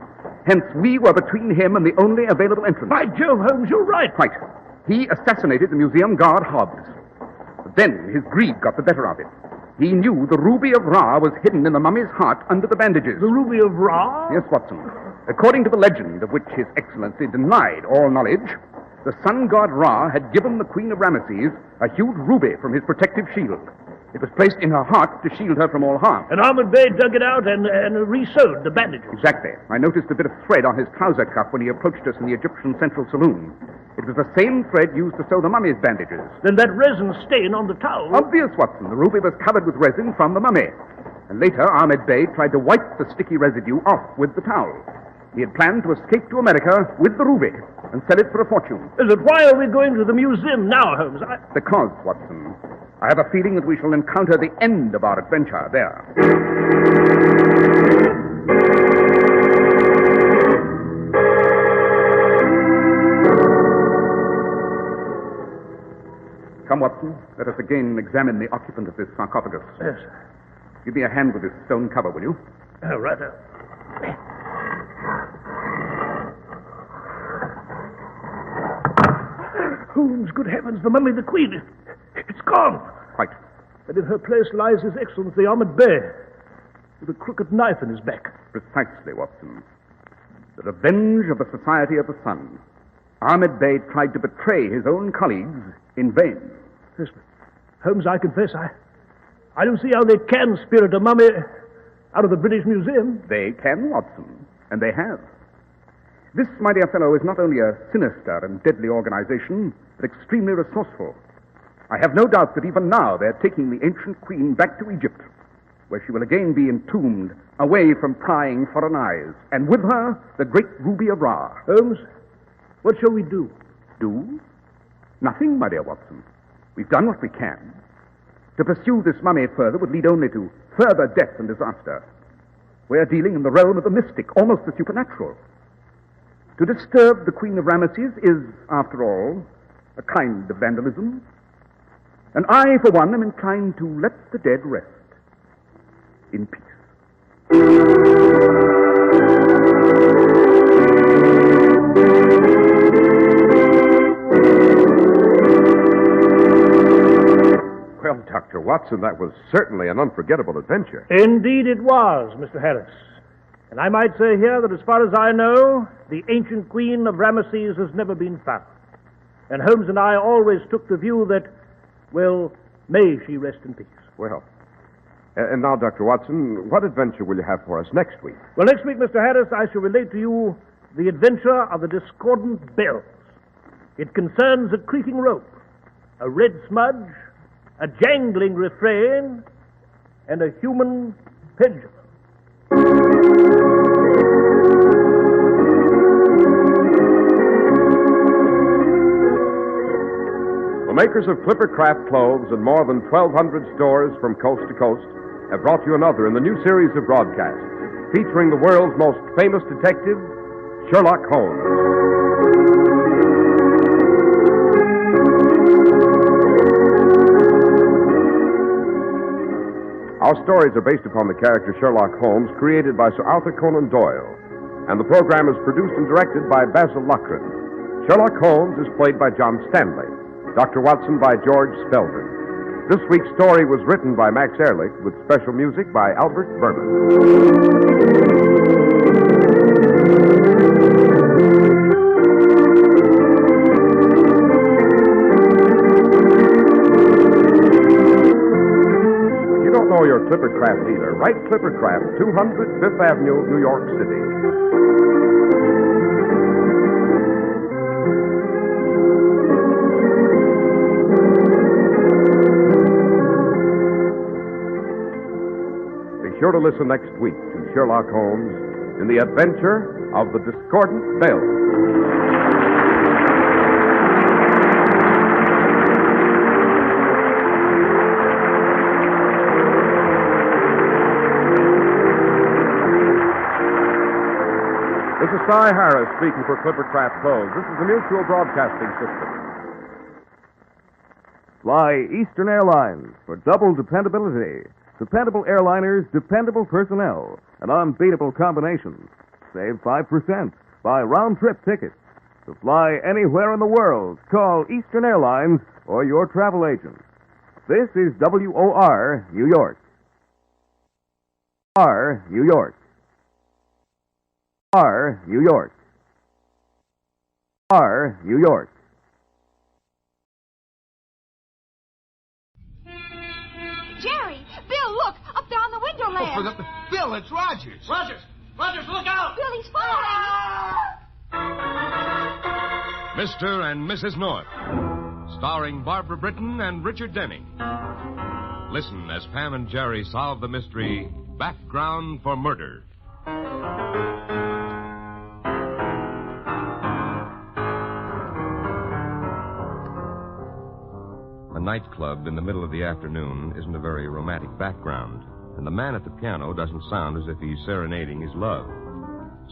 Hence, we were between him and the only available entrance. By Jove, Holmes, you're right. Quite. He assassinated the museum guard, Hobbs. But then his greed got the better of him. He knew the ruby of Ra was hidden in the mummy's heart under the bandages. The ruby of Ra? Yes, Watson. According to the legend, of which His Excellency denied all knowledge, the sun god Ra had given the Queen of Ramesses a huge ruby from his protective shield. It was placed in her heart to shield her from all harm. And Ahmed Bey dug it out and re-sewed the bandages. Exactly. I noticed a bit of thread on his trouser cuff when he approached us in the Egyptian Central Saloon. It was the same thread used to sew the mummy's bandages. Then that resin stain on the towel... Obvious, Watson. The ruby was covered with resin from the mummy. And later, Ahmed Bey tried to wipe the sticky residue off with the towel. He had planned to escape to America with the ruby and sell it for a fortune. Why are we going to the museum now, Holmes? Because, Watson, I have a feeling that we shall encounter the end of our adventure there. Come, Watson. Let us again examine the occupant of this sarcophagus. Yes. Give me a hand with this stone cover, will you? Right. Holmes, good heavens, the mummy, the queen. It's gone. Quite. And in her place lies His Excellency Ahmed Bey, with a crooked knife in his back. Precisely, Watson. The revenge of the Society of the Sun. Ahmed Bey tried to betray his own colleagues in vain. Yes, Holmes, I confess, I don't see how they can spirit a mummy out of the British Museum. They can, Watson, and they have. This, my dear fellow, is not only a sinister and deadly organization, but extremely resourceful. I have no doubt that even now they're taking the ancient queen back to Egypt, where she will again be entombed, away from prying foreign eyes, and with her, the great ruby of Ra. Holmes, what shall we do? Do? Nothing, my dear Watson. We've done what we can. To pursue this mummy further would lead only to further death and disaster. We're dealing in the realm of the mystic, almost the supernatural. To disturb the Queen of Ramesses is, after all, a kind of vandalism. And I, for one, am inclined to let the dead rest in peace. Well, Dr. Watson, that was certainly an unforgettable adventure. Indeed it was, Mr. Harris. And I might say here that as far as I know, the ancient queen of Ramesses has never been found. And Holmes and I always took the view that, well, may she rest in peace. Well, and now, Dr. Watson, what adventure will you have for us next week? Well, next week, Mr. Harris, I shall relate to you the adventure of the discordant bells. It concerns a creaking rope, a red smudge, a jangling refrain, and a human pendulum. The makers of Clipper Craft clothes and more than 1,200 stores from coast to coast have brought you another in the new series of broadcasts featuring the world's most famous detective, Sherlock Holmes. Our stories are based upon the character Sherlock Holmes, created by Sir Arthur Conan Doyle, and the program is produced and directed by Basil Loughlin. Sherlock Holmes is played by John Stanley, Dr. Watson by George Spelman. This week's story was written by Max Ehrlich with special music by Albert Berman. If you don't know your Clipper Craft dealer, write Clipper Craft, 200 Fifth Avenue, New York City. Be sure to listen next week to Sherlock Holmes in the adventure of the discordant bells. This is Cy Harris speaking for Clipper Craft Clothes. This is the Mutual Broadcasting System. Fly Eastern Airlines for double dependability. Dependable airliners, dependable personnel, an unbeatable combination. Save 5%. Buy round-trip tickets. To fly anywhere in the world, call Eastern Airlines or your travel agent. This is WOR, New York. R, New York. R, New York. R, New York. Jerry! Bill, look! Up there on the window ledge! Bill, it's Rogers. Rogers! Rogers, look out! Bill, he's falling! Mr. and Mrs. North, starring Barbara Britton and Richard Denning. Listen as Pam and Jerry solve the mystery, Background for Murder. A nightclub in the middle of the afternoon isn't a very romantic background, and the man at the piano doesn't sound as if he's serenading his love.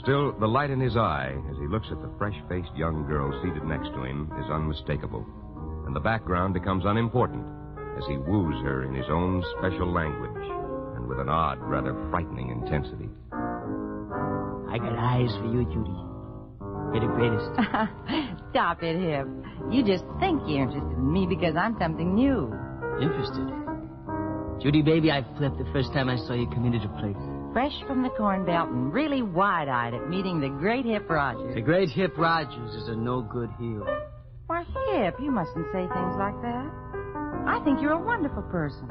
Still, the light in his eye as he looks at the fresh-faced young girl seated next to him is unmistakable, and the background becomes unimportant as he woos her in his own special language and with an odd, rather frightening intensity. I got eyes for you, Judy. You're the greatest. Stop it, Hip. You just think you're interested in me because I'm something new. Interested? Judy, baby, I flipped the first time I saw you come into the place. Fresh from the Corn Belt and really wide-eyed at meeting the great Hip Rogers. The great Hip Rogers is a no-good heel. Why, Hip, you mustn't say things like that. I think you're a wonderful person.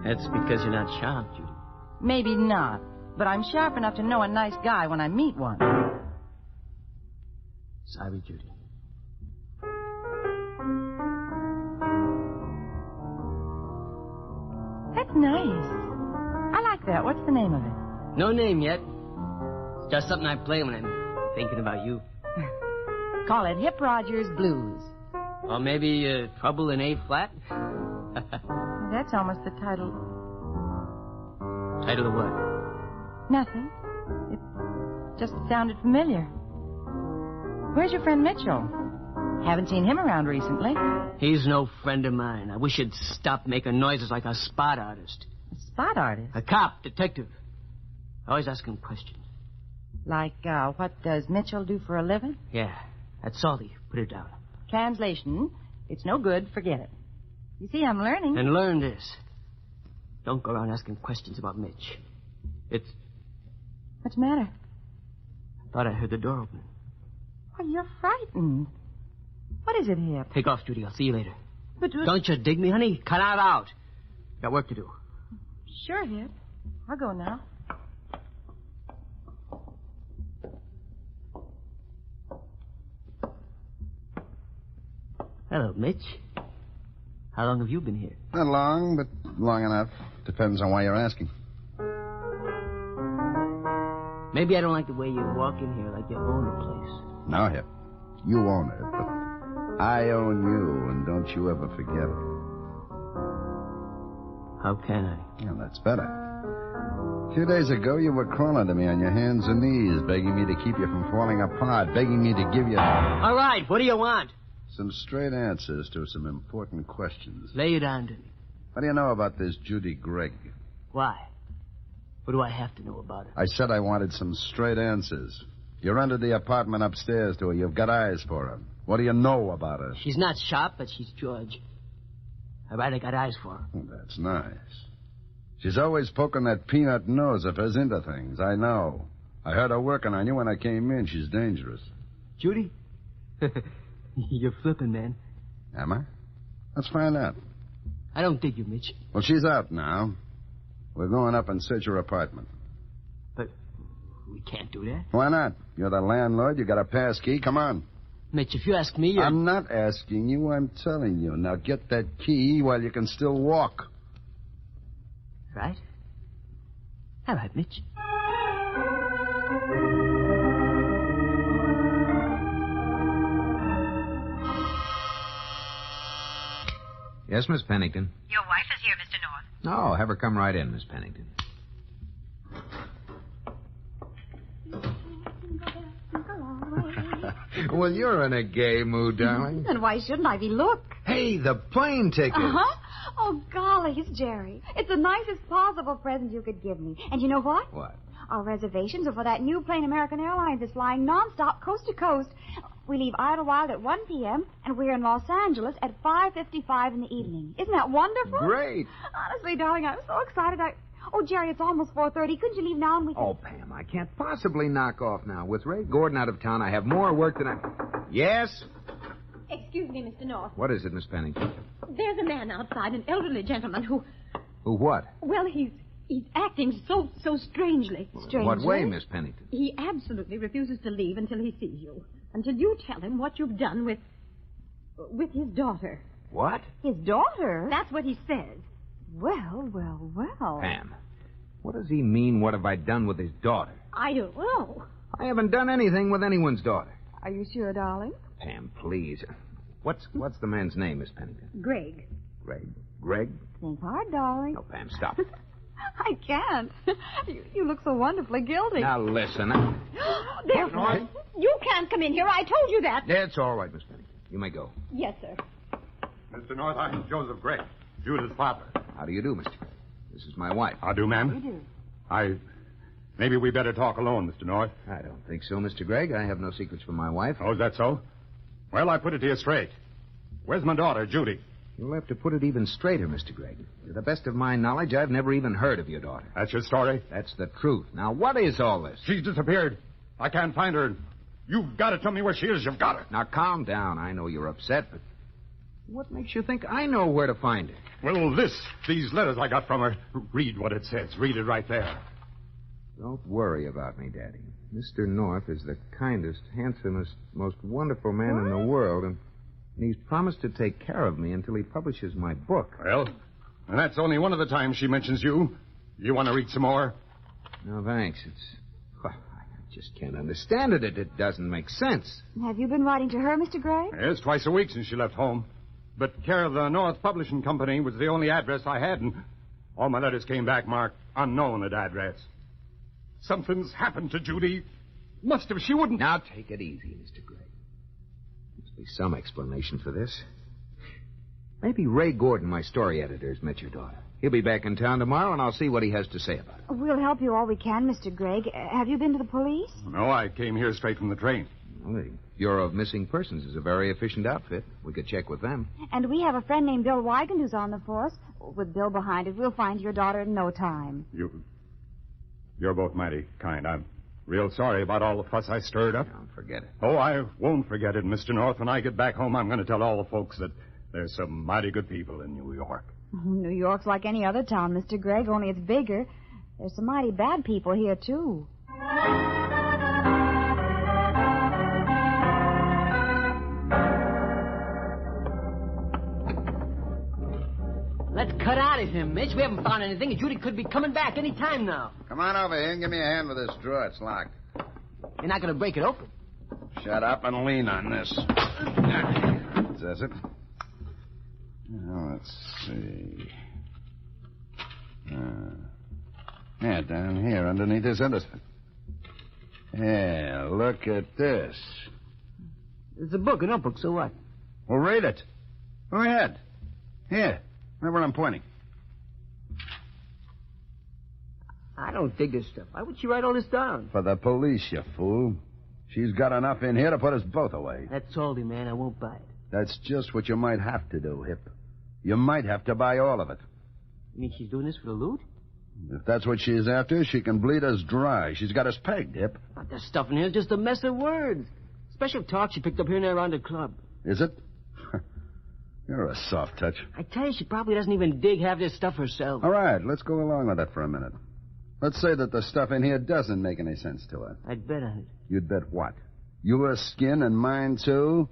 That's because you're not sharp, Judy. Maybe not, but I'm sharp enough to know a nice guy when I meet one. Sorry, Judy. That's nice. I like that. What's the name of it? No name yet. It's just something I play when I'm thinking about you. Call it Hip Rogers Blues. Or maybe Trouble in A-flat. That's almost the title. Title of what? Nothing. It just sounded familiar. Where's your friend Mitchell? Haven't seen him around recently. He's no friend of mine. I wish he'd stop making noises like a spot artist. A spot artist? A cop, detective. Always asking questions. Like, what does Mitchell do for a living? Yeah, that's salty. Put it down. Translation, it's no good, forget it. You see, I'm learning. And learn this. Don't go around asking questions about Mitch. What's the matter? I thought I heard the door open. Why, you're frightened. What is it, Hip? Take off, Judy. I'll see you later. But... Don't you dig me, honey? Cut that out. Got work to do. Sure, Hip. I'll go now. Hello, Mitch. How long have you been here? Not long, but long enough. Depends on why you're asking. Maybe I don't like the way you walk in here like you own the place. No, Hip. You own it, but I own you, and don't you ever forget it. How can I? Yeah, that's better. A few days ago, you were crawling to me on your hands and knees, begging me to keep you from falling apart, begging me to give you... All right, what do you want? Some straight answers to some important questions. Lay it on to me. What do you know about this Judy Gregg? Why? What do I have to know about her? I said I wanted some straight answers. You rented the apartment upstairs to her. You've got eyes for her. What do you know about her? She's not sharp, but she's George. I rather got eyes for her. Oh, that's nice. She's always poking that peanut nose of hers into things. I know. I heard her working on you when I came in. She's dangerous. Judy? You're flipping, man. Am I? Let's find out. I don't dig you, Mitch. Well, she's out now. We're going up and search her apartment. But we can't do that. Why not? You're the landlord. You got a pass key. Come on. Mitch, if you ask me... I'm not asking you. I'm telling you. Now get that key while you can still walk. Right? All right, Mitch. Yes, Miss Pennington. Your wife is here, Mr. North. Oh, have her come right in, Miss Pennington. Well, you're in a gay mood, darling. And why shouldn't I be? Look. Hey, the plane ticket. Uh-huh. Oh, golly, it's Jerry. It's the nicest possible present you could give me. And you know what? What? Our reservations are for that new plane American Airlines is flying nonstop, coast to coast. We leave Idlewild at 1 p.m., and we're in Los Angeles at 5:55 in the evening. Isn't that wonderful? Great. Honestly, darling, I'm so excited. Oh, Jerry, it's almost 4:30. Couldn't you leave now and we can... Oh, Pam, I can't possibly knock off now. With Ray Gordon out of town, I have more work than I... Yes? Excuse me, Mr. North. What is it, Miss Pennington? There's a man outside, an elderly gentleman who... Who what? Well, he's acting so strangely. Strangely? What way, Miss Pennington? He absolutely refuses to leave until he sees you. Until you tell him what you've done with his daughter. What? His daughter? That's what he says. Well. Pam, what does he mean, what have I done with his daughter? I don't know. I haven't done anything with anyone's daughter. Are you sure, darling? Pam, please. What's the man's name, Miss Pennington? Greg. Greg? Think hard, darling. No, Pam, stop it. I can't. You look so wonderfully guilty. Now, listen. There, you can't come in here. I told you that. It's all right, Miss Pennington. You may go. Yes, sir. Mr. North, I'm Joseph Gregg, Judith's father. How do you do, Mr. Gregg? This is my wife. How do, ma'am? You do. Maybe we better talk alone, Mr. North. I don't think so, Mr. Gregg. I have no secrets from my wife. Oh, is that so? Well, I put it to you straight. Where's my daughter, Judy? You'll have to put it even straighter, Mr. Gregg. To the best of my knowledge, I've never even heard of your daughter. That's your story? That's the truth. Now, what is all this? She's disappeared. I can't find her. You've got to tell me where she is. You've got her. Now, calm down. I know you're upset, but what makes you think I know where to find her? Well, these letters I got from her. Read what it says. Read it right there. Don't worry about me, Daddy. Mr. North is the kindest, handsomest, most wonderful man in the world, and he's promised to take care of me until he publishes my book. Well, and that's only one of the times she mentions you. You want to read some more? No, thanks. I just can't understand it. It doesn't make sense. Have you been writing to her, Mr. Gray? Yes, twice a week since she left home. But care of the North Publishing Company was the only address I had, and all my letters came back marked unknown at address. Something's happened to Judy. Must have. She wouldn't... Now, take it easy, Mr. Gray. Must be some explanation for this. Maybe Ray Gordon, my story editor, has met your daughter. He'll be back in town tomorrow, and I'll see what he has to say about it. We'll help you all we can, Mr. Gregg. Have you been to the police? No, I came here straight from the train. Well, the Bureau of Missing Persons is a very efficient outfit. We could check with them. And we have a friend named Bill Wygant who's on the force. With Bill behind it, we'll find your daughter in no time. You're both mighty kind. I'm real sorry about all the fuss I stirred up. Don't forget it. Oh, I won't forget it, Mr. North. When I get back home, I'm going to tell all the folks that there's some mighty good people in New York. New York's like any other town, Mr. Gregg, only it's bigger. There's some mighty bad people here, too. Let's cut out of here, Mitch. We haven't found anything, and Judy could be coming back any time now. Come on over here and give me a hand with this drawer. It's locked. You're not going to break it open. Shut up and lean on this. That's it. Now, let's see. Yeah, down here underneath this other stuff. Yeah, look at this. It's a book, a notebook, so what? Well, read it. Go ahead. Here, right where I'm pointing. I don't dig this stuff. Why would she write all this down? For the police, you fool. She's got enough in here to put us both away. That's all, man. I won't buy it. That's just what you might have to do, Hip. You might have to buy all of it. You mean she's doing this for the loot? If that's what she's after, she can bleed us dry. She's got us pegged, Hip. But this stuff in here is just a mess of words. Special talk she picked up here and there around the club. Is it? You're a soft touch. I tell you, she probably doesn't even dig half this stuff herself. All right, let's go along with that for a minute. Let's say that the stuff in here doesn't make any sense to her. I'd bet on it. You'd bet what? Your skin and mine, too?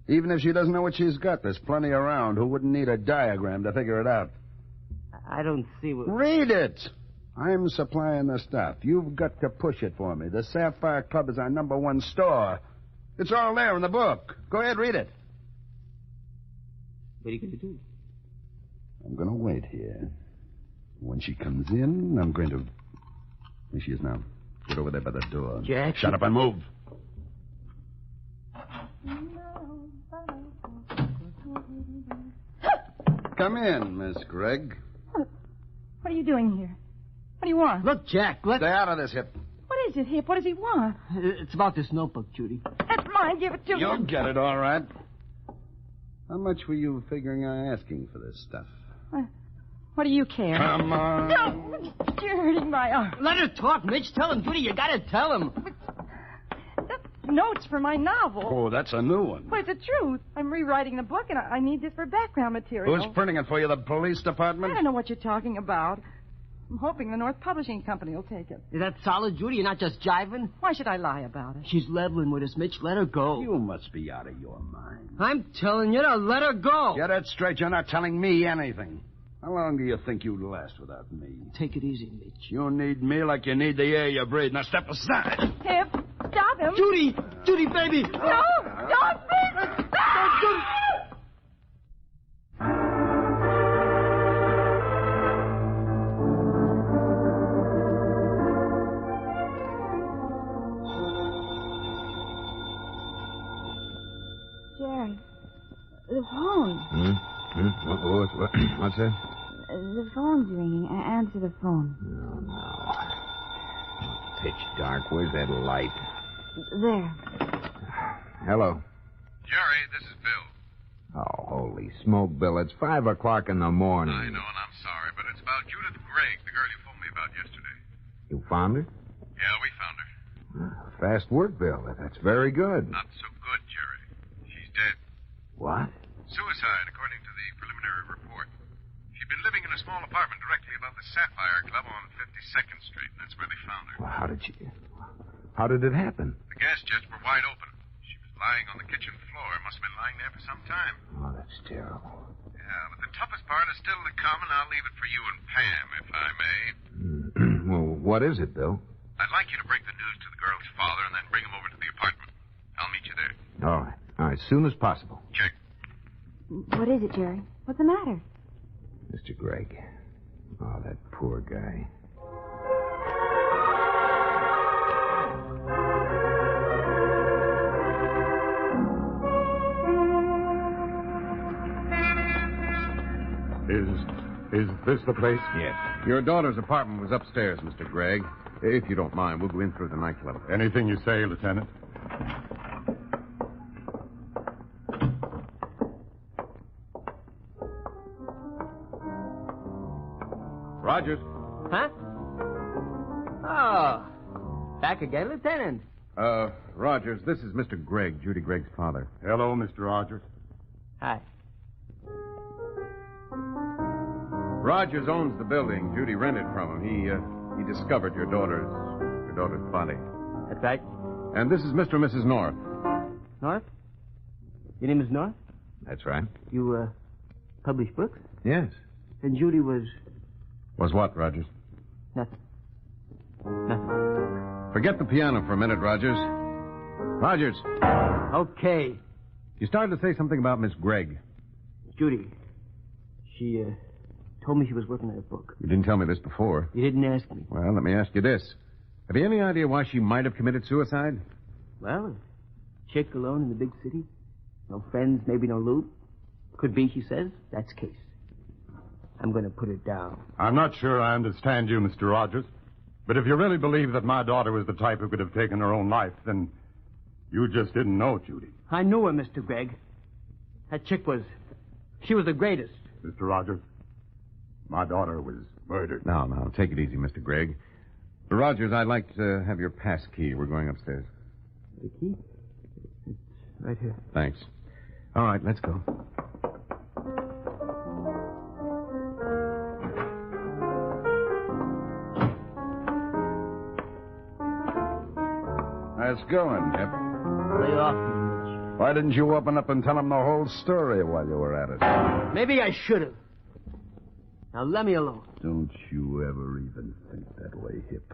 Even if she doesn't know what she's got, there's plenty around who wouldn't need a diagram to figure it out. I don't see what... Read it! I'm supplying the stuff. You've got to push it for me. The Sapphire Club is our #1 store. It's all there in the book. Go ahead, read it. What are you going to do? I'm going to wait here. When she comes in, I'm going to... There she is now. Get over there by the door. Jack. Shut up and move. Come in, Miss Gregg. What are you doing here? What do you want? Look, Jack, let's... Stay out of this, Hip. What is it, Hip? What does he want? It's about this notebook, Judy. That's mine. Give it to me. You'll get it, all right. How much were you figuring on asking for this stuff? What do you care? Come on. No, you're hurting my arm. Let her talk, Mitch. Tell him, Judy. You got to tell him. That's notes for my novel. Oh, that's a new one. Well, it's the truth. I'm rewriting the book, and I need this for background material. Who's printing it for you, the police department? I don't know what you're talking about. I'm hoping the North Publishing Company will take it. Is that solid, Judy? You're not just jiving? Why should I lie about it? She's leveling with us, Mitch. Let her go. You must be out of your mind. I'm telling you to let her go. Get it straight. You're not telling me anything. How long do you think you'd last without me? Take it easy, Mitch. You need me like you need the air you breathe. Now step aside. Hip, stop him. Judy! Judy, baby! No! Don't be... Jerry, the phone. What's that? The phone's ringing. Answer the phone. Oh, no. Pitch dark. Where's that light? There. Hello. Jerry, this is Bill. Oh, holy smoke, Bill. It's 5 o'clock in the morning. I know, and I'm sorry, but it's about Judith Gregg, the girl you phoned me about yesterday. You found her? Yeah, we found her. Fast work, Bill. That's very good. Not so good, Jerry. She's dead. What? Suicide, according to the preliminary report. She'd been living in a small apartment directly above the Sapphire Club on 52nd Street, and that's where they found her. Well, how did it happen? The gas jets were wide open. She was lying on the kitchen floor. Must have been lying there for some time. Oh, that's terrible. Yeah, but the toughest part is still to come, and I'll leave it for you and Pam, if I may. Well, what is it, Bill? I'd like you to break the news to the girl's father and then bring him over to the apartment. I'll meet you there. All right. As soon as possible. Check. What is it, Jerry? What's the matter? Mr. Gregg. Oh, that poor guy. Is this the place? Yes. Your daughter's apartment was upstairs, Mr. Gregg. If you don't mind, we'll go in through the nightclub. Anything you say, Lieutenant. Rogers. Huh? Oh. Back again, Lieutenant. Rogers, this is Mr. Gregg, Judy Gregg's father. Hello, Mr. Rogers. Hi. Rogers owns the building Judy rented from him. He discovered your daughter's body. That's right. And this is Mr. and Mrs. North. North? Your name is North? That's right. You, publish books? Yes. And Judy was... Was what, Rogers? Nothing. Forget the piano for a minute, Rogers. Rogers. Okay. You started to say something about Miss Gregg. Judy. She, told me she was working on a book. You didn't tell me this before. You didn't ask me. Well, let me ask you this. Have you any idea why she might have committed suicide? Well, a chick alone in the big city. No friends, maybe no loot. Could be, she says. That's case. I'm going to put it down. I'm not sure I understand you, Mr. Rogers. But if you really believe that my daughter was the type who could have taken her own life, then you just didn't know, Judy. I knew her, Mr. Gregg. That chick was... She was the greatest. Mr. Rogers, my daughter was murdered. No, take it easy, Mr. Gregg. Rogers, I'd like to have your pass key. We're going upstairs. The key? It's right here. Thanks. All right, let's go. How's it going, Hip? Lay off me, Mitch. Why didn't you open up and tell him the whole story while you were at it? Maybe I should have. Now let me alone. Don't you ever even think that way, Hip.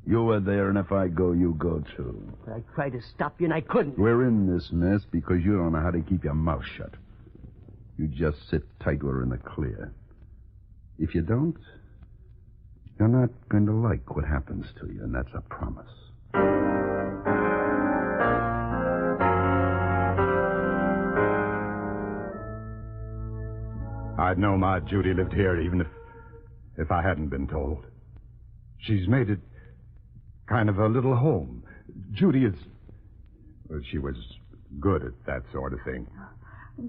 You were there, and if I go, you go too. I tried to stop you, and I couldn't. We're in this mess because you don't know how to keep your mouth shut. You just sit tight, we're in the clear. If you don't, you're not going to like what happens to you, and that's a promise. I'd know my Judy lived here even if I hadn't been told. She's made it kind of a little home. Judy is... Well, she was good at that sort of thing.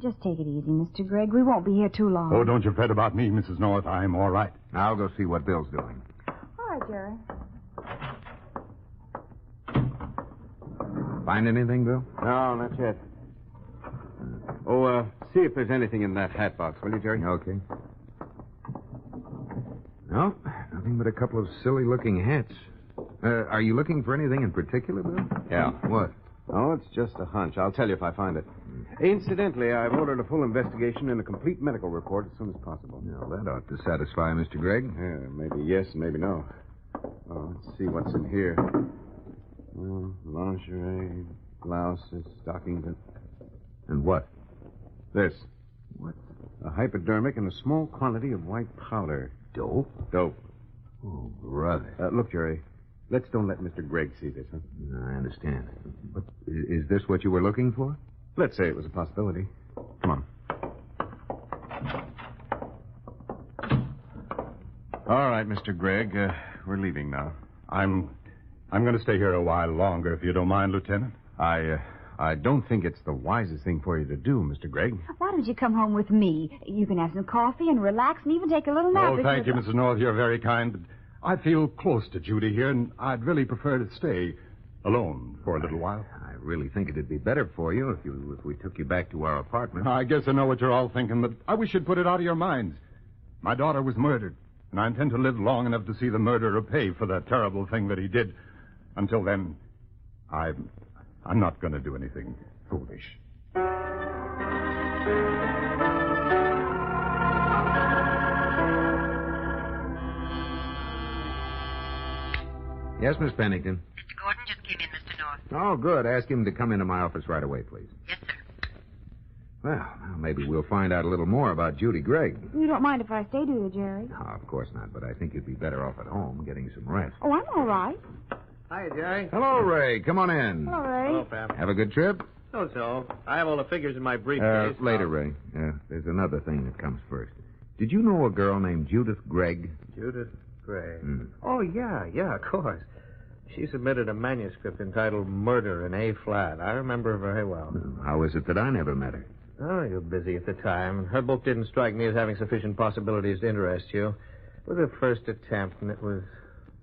Just take it easy, Mr. Gregg. We won't be here too long. Oh, don't you fret about me, Mrs. North. I'm all right. I'll go see what Bill's doing. All right, Jerry. Find anything, Bill? No, not yet. See if there's anything in that hat box, will you, Jerry? Okay. No, nothing but a couple of silly-looking hats. Are you looking for anything in particular, Bill? Yeah. What? Oh, it's just a hunch. I'll tell you if I find it. Incidentally, I've ordered a full investigation and a complete medical report as soon as possible. Now, that ought to satisfy Mr. Gregg. Yeah, maybe yes and maybe no. Oh, let's see what's in here. Lingerie, blouses, stockings, and what? This. What? A hypodermic and a small quantity of white powder. Dope? Dope. Oh, brother. Look, Jerry, let's don't let Mr. Gregg see this, huh? No, I understand. But is this what you were looking for? Let's say it was a possibility. Come on. All right, Mr. Gregg, we're leaving now. I'm going to stay here a while longer, if you don't mind, Lieutenant. I don't think it's the wisest thing for you to do, Mr. Gregg. Why don't you come home with me? You can have some coffee and relax and even take a little nap. Oh, thank you, Mrs. North. You're very kind, but I feel close to Judy here, and I'd really prefer to stay alone for a little while. I really think it'd be better for you if we took you back to our apartment. I guess I know what you're all thinking, but I wish you'd put it out of your minds. My daughter was murdered, and I intend to live long enough to see the murderer pay for that terrible thing that he did. Until then, I'm not going to do anything foolish. Yes, Miss Pennington. Mr. Gordon just came in, Mr. North. Oh, good. Ask him to come into my office right away, please. Yes, sir. Well, now maybe we'll find out a little more about Judy Gregg. You don't mind if I stay, do you, Jerry? No, of course not, but I think you'd be better off at home getting some rest. Oh, I'm all right. Hi, Jerry. Hello, Ray. Come on in. Hello, Ray. Hello, Pap. Have a good trip? So. I have all the figures in my briefcase. Later, Ray. There's another thing that comes first. Did you know a girl named Judith Gregg? Judith Gregg. Hmm. Oh, yeah, of course. She submitted a manuscript entitled Murder in A flat. I remember her very well. How is it that I never met her? Oh, you were busy at the time. Her book didn't strike me as having sufficient possibilities to interest you. It was her first attempt, and it was,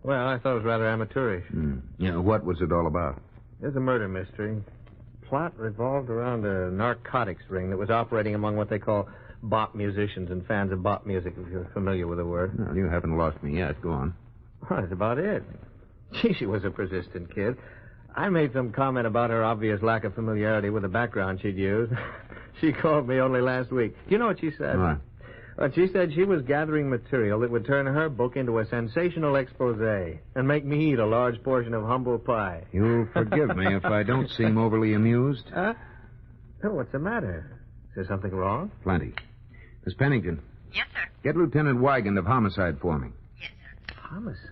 well, I thought it was rather amateurish. Yeah, what was it all about? It was a murder mystery. Plot revolved around a narcotics ring that was operating among what they call bop musicians and fans of bop music, if you're familiar with the word. No, you haven't lost me yet. Go on. Well, that's about it. Gee, she was a persistent kid. I made some comment about her obvious lack of familiarity with the background she'd used. She called me only last week. Do you know what she said? What? Well, she said she was gathering material that would turn her book into a sensational expose and make me eat a large portion of humble pie. You'll forgive me if I don't seem overly amused. Huh? Oh, what's the matter? Is there something wrong? Plenty. Miss Pennington. Yes, sir. Get Lieutenant Wigand of Homicide for me. Yes, sir. Homicide?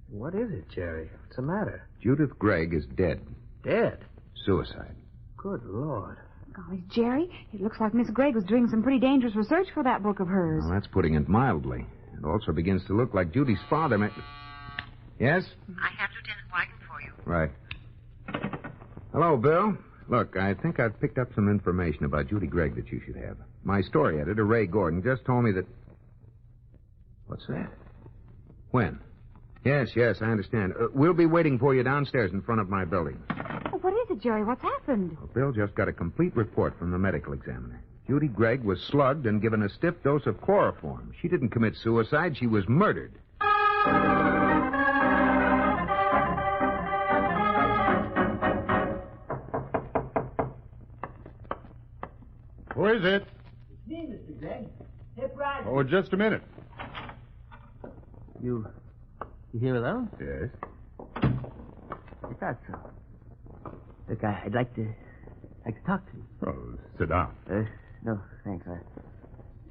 What is it, Jerry? What's the matter? Judith Gregg is dead. Dead? Suicide. Good Lord. Golly, Jerry, it looks like Miss Gregg was doing some pretty dangerous research for that book of hers. Well, that's putting it mildly. It also begins to look like Judy's father may... Yes? I have Lieutenant Wigand for you. Right. Hello, Bill. Look, I think I've picked up some information about Judy Gregg that you should have. My story editor, Ray Gordon, just told me that... What's that? When? Yes, I understand. We'll be waiting for you downstairs in front of my building. Oh, what is it, Jerry? What's happened? Well, Bill just got a complete report from the medical examiner. Judy Gregg was slugged and given a stiff dose of chloroform. She didn't commit suicide. She was murdered. Who is it? It's me, Mr. Gregg. Step right. Oh, just a minute. You here alone? Yes. I thought so. Look, I'd like to talk to you. Oh, sit down. No, thanks. I'm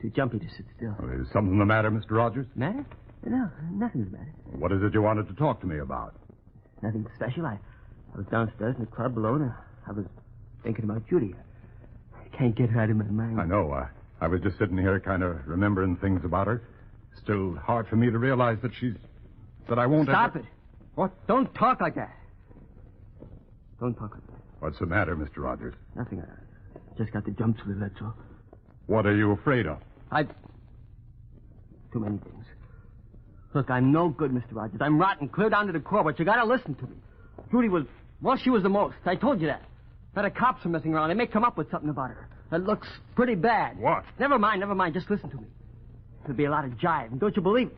too jumpy to sit still. Oh, is something the matter, Mr. Rogers? Matter? No, nothing's the matter. What is it you wanted to talk to me about? Nothing special. I was downstairs in the club alone. I was thinking about Judy. I can't get her out of my mind. I know. I was just sitting here kind of remembering things about her. Still hard for me to realize that I won't Stop ever... it. What? Don't talk like that. Don't talk like that. What's the matter, Mr. Rogers? Nothing. I just got the jumps with it, that's all. What are you afraid of? Too many things. Look, I'm no good, Mr. Rogers. I'm rotten, clear down to the core, but you gotta listen to me. Judy was... Well, she was the most. I told you that. Now the cops are messing around. They may come up with something about her. That looks pretty bad. What? Never mind. Just listen to me. There'll be a lot of jive, and don't you believe it?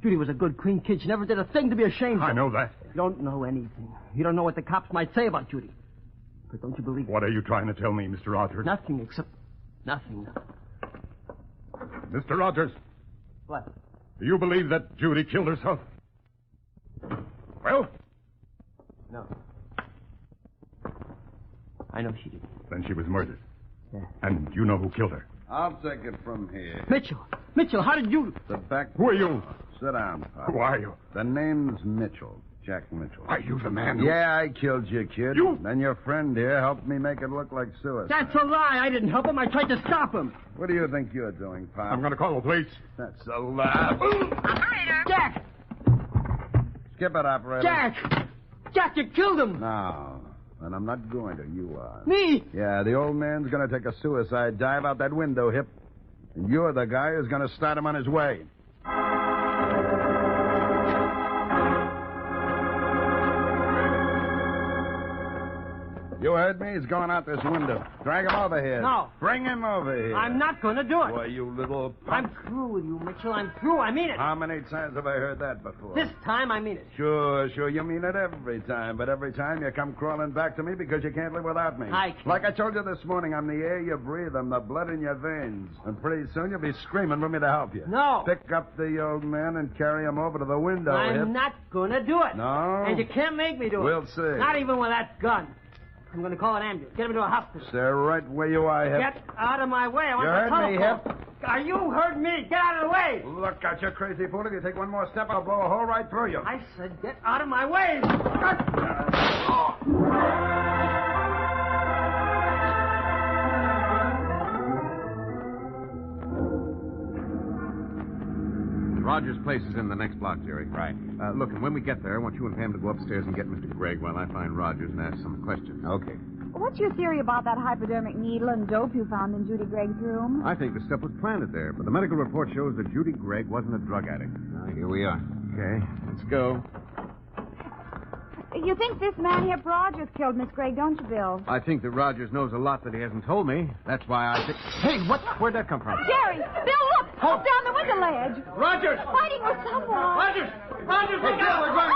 Judy was a good, clean kid. She never did a thing to be ashamed of. I know that. You don't know anything. You don't know what the cops might say about Judy. But don't you believe it? What are you trying to tell me, Mr. Rogers? Nothing except... Nothing. Mr. Rogers. What? Do you believe that Judy killed herself? Well? No. I know she did. Then she was murdered. Yeah. And you know who killed her? I'll take it from here. Mitchell, how did you... The back... Who are you? Sit down, Pop. Who are you? The name's Mitchell. Jack Mitchell. Are you the man who... Yeah, I killed you, kid. You? Then your friend here helped me make it look like suicide. That's a lie. I didn't help him. I tried to stop him. What do you think you're doing, Pop? I'm going to call the police. That's a lie. Operator! Jack! Skip it, operator. Jack, you killed him! No. And I'm not going to. You are. Me? Yeah, the old man's going to take a suicide dive out that window, Hip. And you're the guy who's going to start him on his way. You heard me? He's going out this window. Drag him over here. No. Bring him over here. I'm not going to do it. Boy, you little I'm punk. through with you, Mitchell. I'm through. I mean it. How many times have I heard that before? This time, I mean it. Sure. You mean it every time. But every time you come crawling back to me because you can't live without me. I can't. Like I told you this morning, I'm the air you breathe. I'm the blood in your veins. And pretty soon you'll be screaming for me to help you. No. Pick up the old man and carry him over to the window, Hip. I'm not going to do it. No? And you can't make me do it. We'll see. Not even with that gun. I'm going to call an ambulance. Get him to a hospital. Stay right where you are, Hip. Get out of my way. I want You the heard me, telephone. Hip. Are you heard me? Get out of the way. Look out, you crazy fool. If you take one more step, I'll blow a hole right through you. I said get out of my way. Rogers' place is in the next block, Jerry. Right. Look, and when we get there, I want you and Pam to go upstairs and get Mr. Gregg while I find Rogers and ask some questions. Okay. What's your theory about that hypodermic needle and dope you found in Judy Gregg's room? I think the stuff was planted there, but the medical report shows that Judy Gregg wasn't a drug addict. Here we are. Okay, let's go. You think this man here, Rogers, killed Miss Gregg, don't you, Bill? I think that Rogers knows a lot that he hasn't told me. That's why I think... Hey, where'd that come from? Jerry! Bill, look! Up down the window ledge! Rogers! Fighting with someone! Rogers! Rogers, look out! We're going...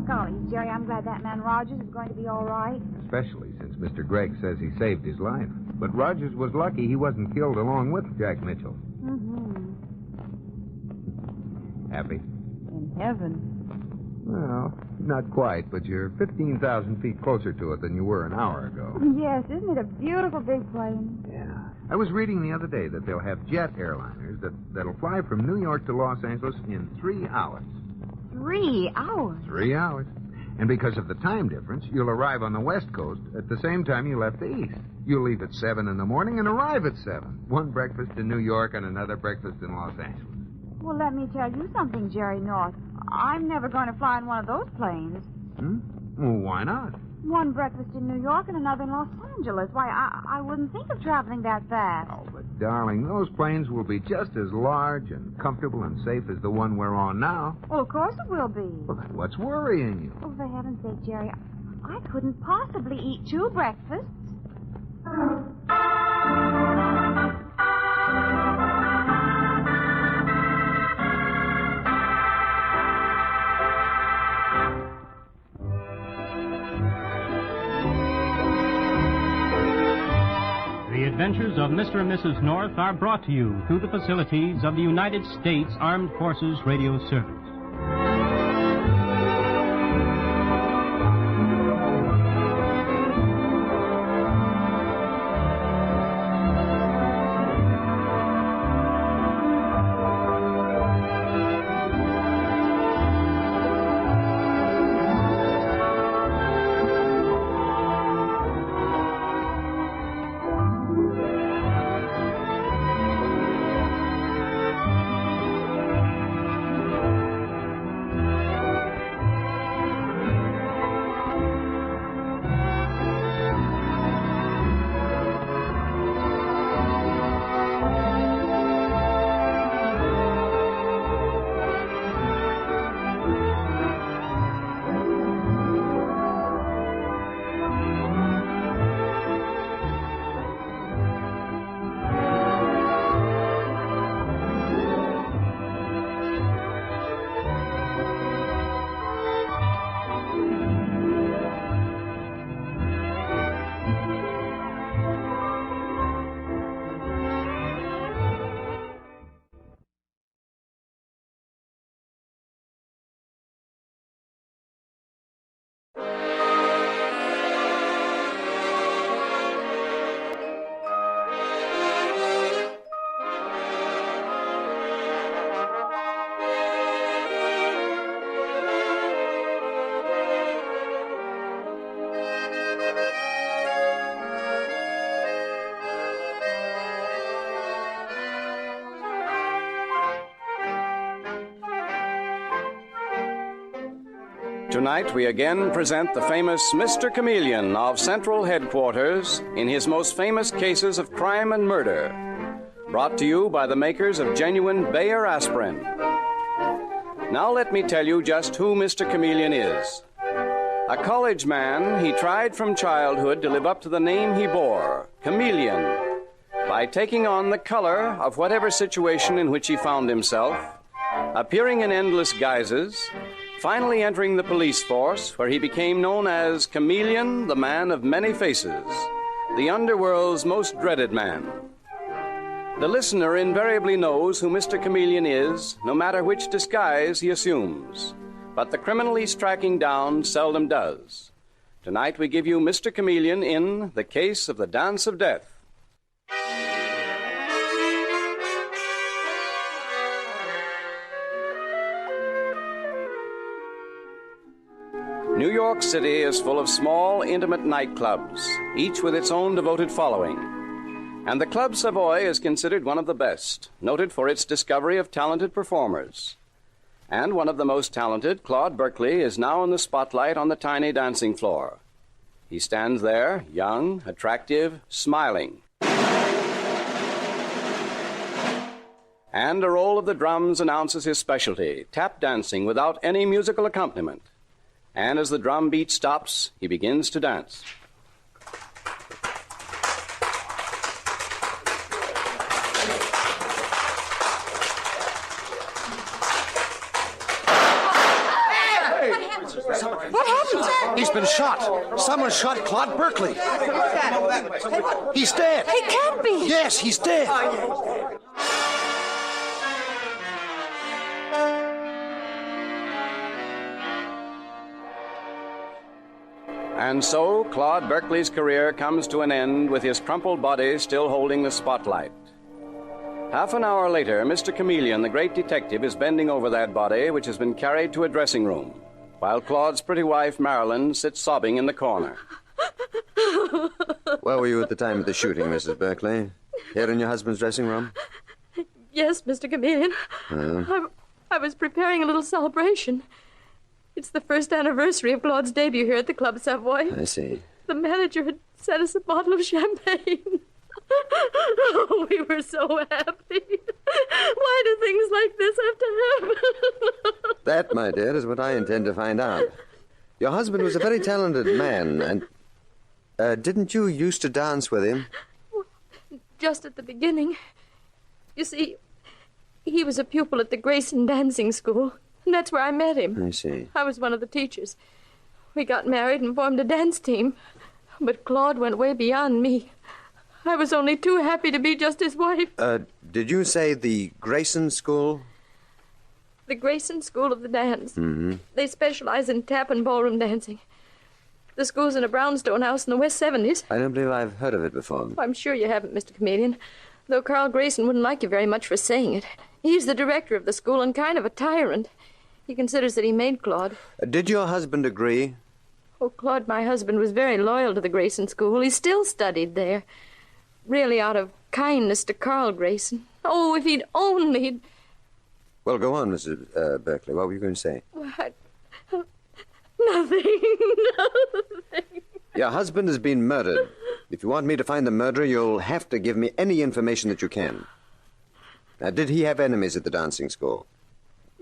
Golly, Jerry, I'm glad that man Rogers is going to be all right. Especially since Mr. Gregg says he saved his life. But Rogers was lucky he wasn't killed along with Jack Mitchell. Mm-hmm. Happy? In heaven. Well, not quite, but you're 15,000 feet closer to it than you were an hour ago. Yes, isn't it a beautiful big plane? Yeah. I was reading the other day that they'll have jet airliners that'll fly from New York to Los Angeles in 3 hours. 3 hours? 3 hours. And because of the time difference, you'll arrive on the West Coast at the same time you left the East. You'll leave at 7 in the morning and arrive at 7. One breakfast in New York and another breakfast in Los Angeles. Well, let me tell you something, Jerry North. I'm never going to fly in one of those planes. Well, why not? One breakfast in New York and another in Los Angeles. Why, I wouldn't think of traveling that fast. Oh, but darling, those planes will be just as large and comfortable and safe as the one we're on now. Well, of course it will be. Well, then what's worrying you? Oh, for heaven's sake, Jerry, I couldn't possibly eat 2 breakfasts. The adventures of Mr. and Mrs. North are brought to you through the facilities of the United States Armed Forces Radio Service. Tonight, we again present the famous Mr. Chameleon of Central Headquarters in his most famous cases of crime and murder. Brought to you by the makers of genuine Bayer aspirin. Now let me tell you just who Mr. Chameleon is. A college man, he tried from childhood to live up to the name he bore, Chameleon, by taking on the color of whatever situation in which he found himself, appearing in endless guises, finally entering the police force, where he became known as Chameleon, the man of many faces, the underworld's most dreaded man. The listener invariably knows who Mr. Chameleon is, no matter which disguise he assumes. But the criminal he's tracking down seldom does. Tonight we give you Mr. Chameleon in The Case of the Dance of Death. New York City is full of small, intimate nightclubs, each with its own devoted following. And the Club Savoy is considered one of the best, noted for its discovery of talented performers. And one of the most talented, Claude Berkeley, is now in the spotlight on the tiny dancing floor. He stands there, young, attractive, smiling. And a roll of the drums announces his specialty, tap dancing without any musical accompaniment. And as the drum beat stops, he begins to dance. What happened? He's been shot. Someone shot Claude Berkeley. He's dead. He can't be. Yes, he's dead. And so, Claude Berkeley's career comes to an end with his crumpled body still holding the spotlight. Half an hour later, Mr. Chameleon, the great detective, is bending over that body, which has been carried to a dressing room, while Claude's pretty wife, Marilyn, sits sobbing in the corner. Where were you at the time of the shooting, Mrs. Berkeley? Here in your husband's dressing room? Yes, Mr. Chameleon. I was preparing a little celebration. It's the first anniversary of Claude's debut here at the Club Savoy. I see. The manager had sent us a bottle of champagne. Oh, we were so happy. Why do things like this have to happen? That, my dear, is what I intend to find out. Your husband was a very talented man, and... didn't you used to dance with him? Just at the beginning. You see, he was a pupil at the Grayson Dancing School, and that's where I met him. I see. I was one of the teachers. We got married and formed a dance team, but Claude went way beyond me. I was only too happy to be just his wife. Did you say the Grayson School? The Grayson School of the Dance. Mm-hmm. They specialize in tap and ballroom dancing. The school's in a brownstone house in the West 70s. I don't believe I've heard of it before. I'm sure you haven't, Mr. Chameleon. Though Carl Grayson wouldn't like you very much for saying it. He's the director of the school and kind of a tyrant. He considers that he made Claude. Did your husband agree? Oh, Claude, my husband, was very loyal to the Grayson School. He still studied there. Really out of kindness to Carl Grayson. Oh, if he'd only... Well, go on, Mrs. Berkeley. What were you going to say? Nothing. Your husband has been murdered. If you want me to find the murderer, you'll have to give me any information that you can. Now, did he have enemies at the dancing school?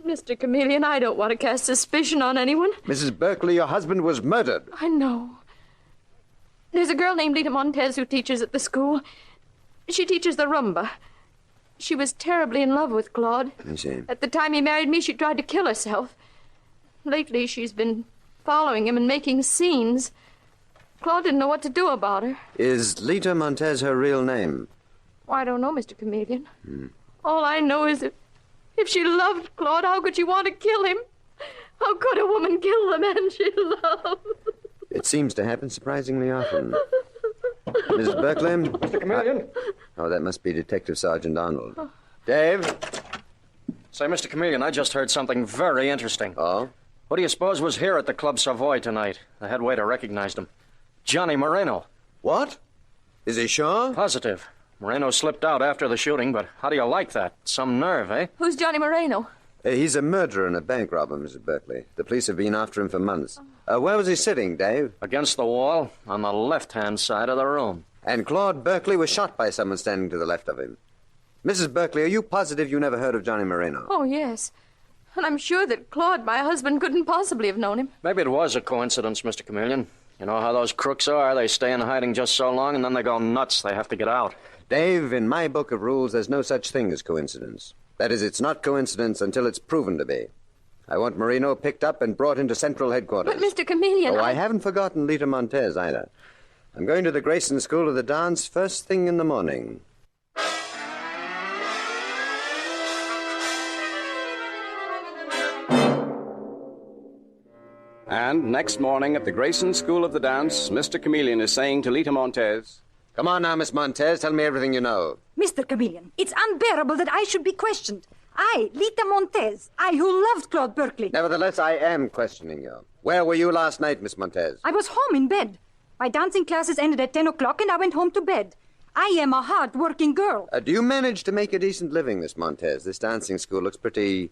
Mr. Chameleon, I don't want to cast suspicion on anyone. Mrs. Berkeley, your husband was murdered. I know. There's a girl named Lita Montez who teaches at the school. She teaches the rumba. She was terribly in love with Claude. I see. At the time he married me, she tried to kill herself. Lately, she's been following him and making scenes. Claude didn't know what to do about her. Is Lita Montez her real name? Oh, I don't know, Mr. Chameleon. All I know is that if she loved Claude, how could she want to kill him? How could a woman kill the man she loved? It seems to happen surprisingly often. Mrs. Berkeley? Mr. Chameleon? Oh, that must be Detective Sergeant Arnold. Dave? Say, Mr. Chameleon, I just heard something very interesting. Oh? What do you suppose was here at the Club Savoy tonight? The head waiter recognized him. Johnny Moreno. What? Is he sure? Positive. Moreno slipped out after the shooting, but how do you like that? Some nerve, eh? Who's Johnny Moreno? He's a murderer and a bank robber, Mrs. Berkeley. The police have been after him for months. Where was he sitting, Dave? Against the wall, on the left-hand side of the room. And Claude Berkeley was shot by someone standing to the left of him. Mrs. Berkeley, are you positive you never heard of Johnny Moreno? Oh, yes. And I'm sure that Claude, my husband, couldn't possibly have known him. Maybe it was a coincidence, Mr. Chameleon. You know how those crooks are? They stay in hiding just so long, and then they go nuts. They have to get out. Dave, in my book of rules, there's no such thing as coincidence. That is, it's not coincidence until it's proven to be. I want Moreno picked up and brought into Central Headquarters. But, Mr. Chameleon, I haven't forgotten Lita Montez, either. I'm going to the Grayson School of the Dance first thing in the morning. And next morning at the Grayson School of the Dance, Mr. Chameleon is saying to Lita Montez... Come on now, Miss Montez. Tell me everything you know. Mr. Chameleon, it's unbearable that I should be questioned. I, Lita Montez, I who loved Claude Berkeley. Nevertheless, I am questioning you. Where were you last night, Miss Montez? I was home in bed. My dancing classes ended at 10 o'clock, and I went home to bed. I am a hard-working girl. Do you manage to make a decent living, Miss Montez? This dancing school looks pretty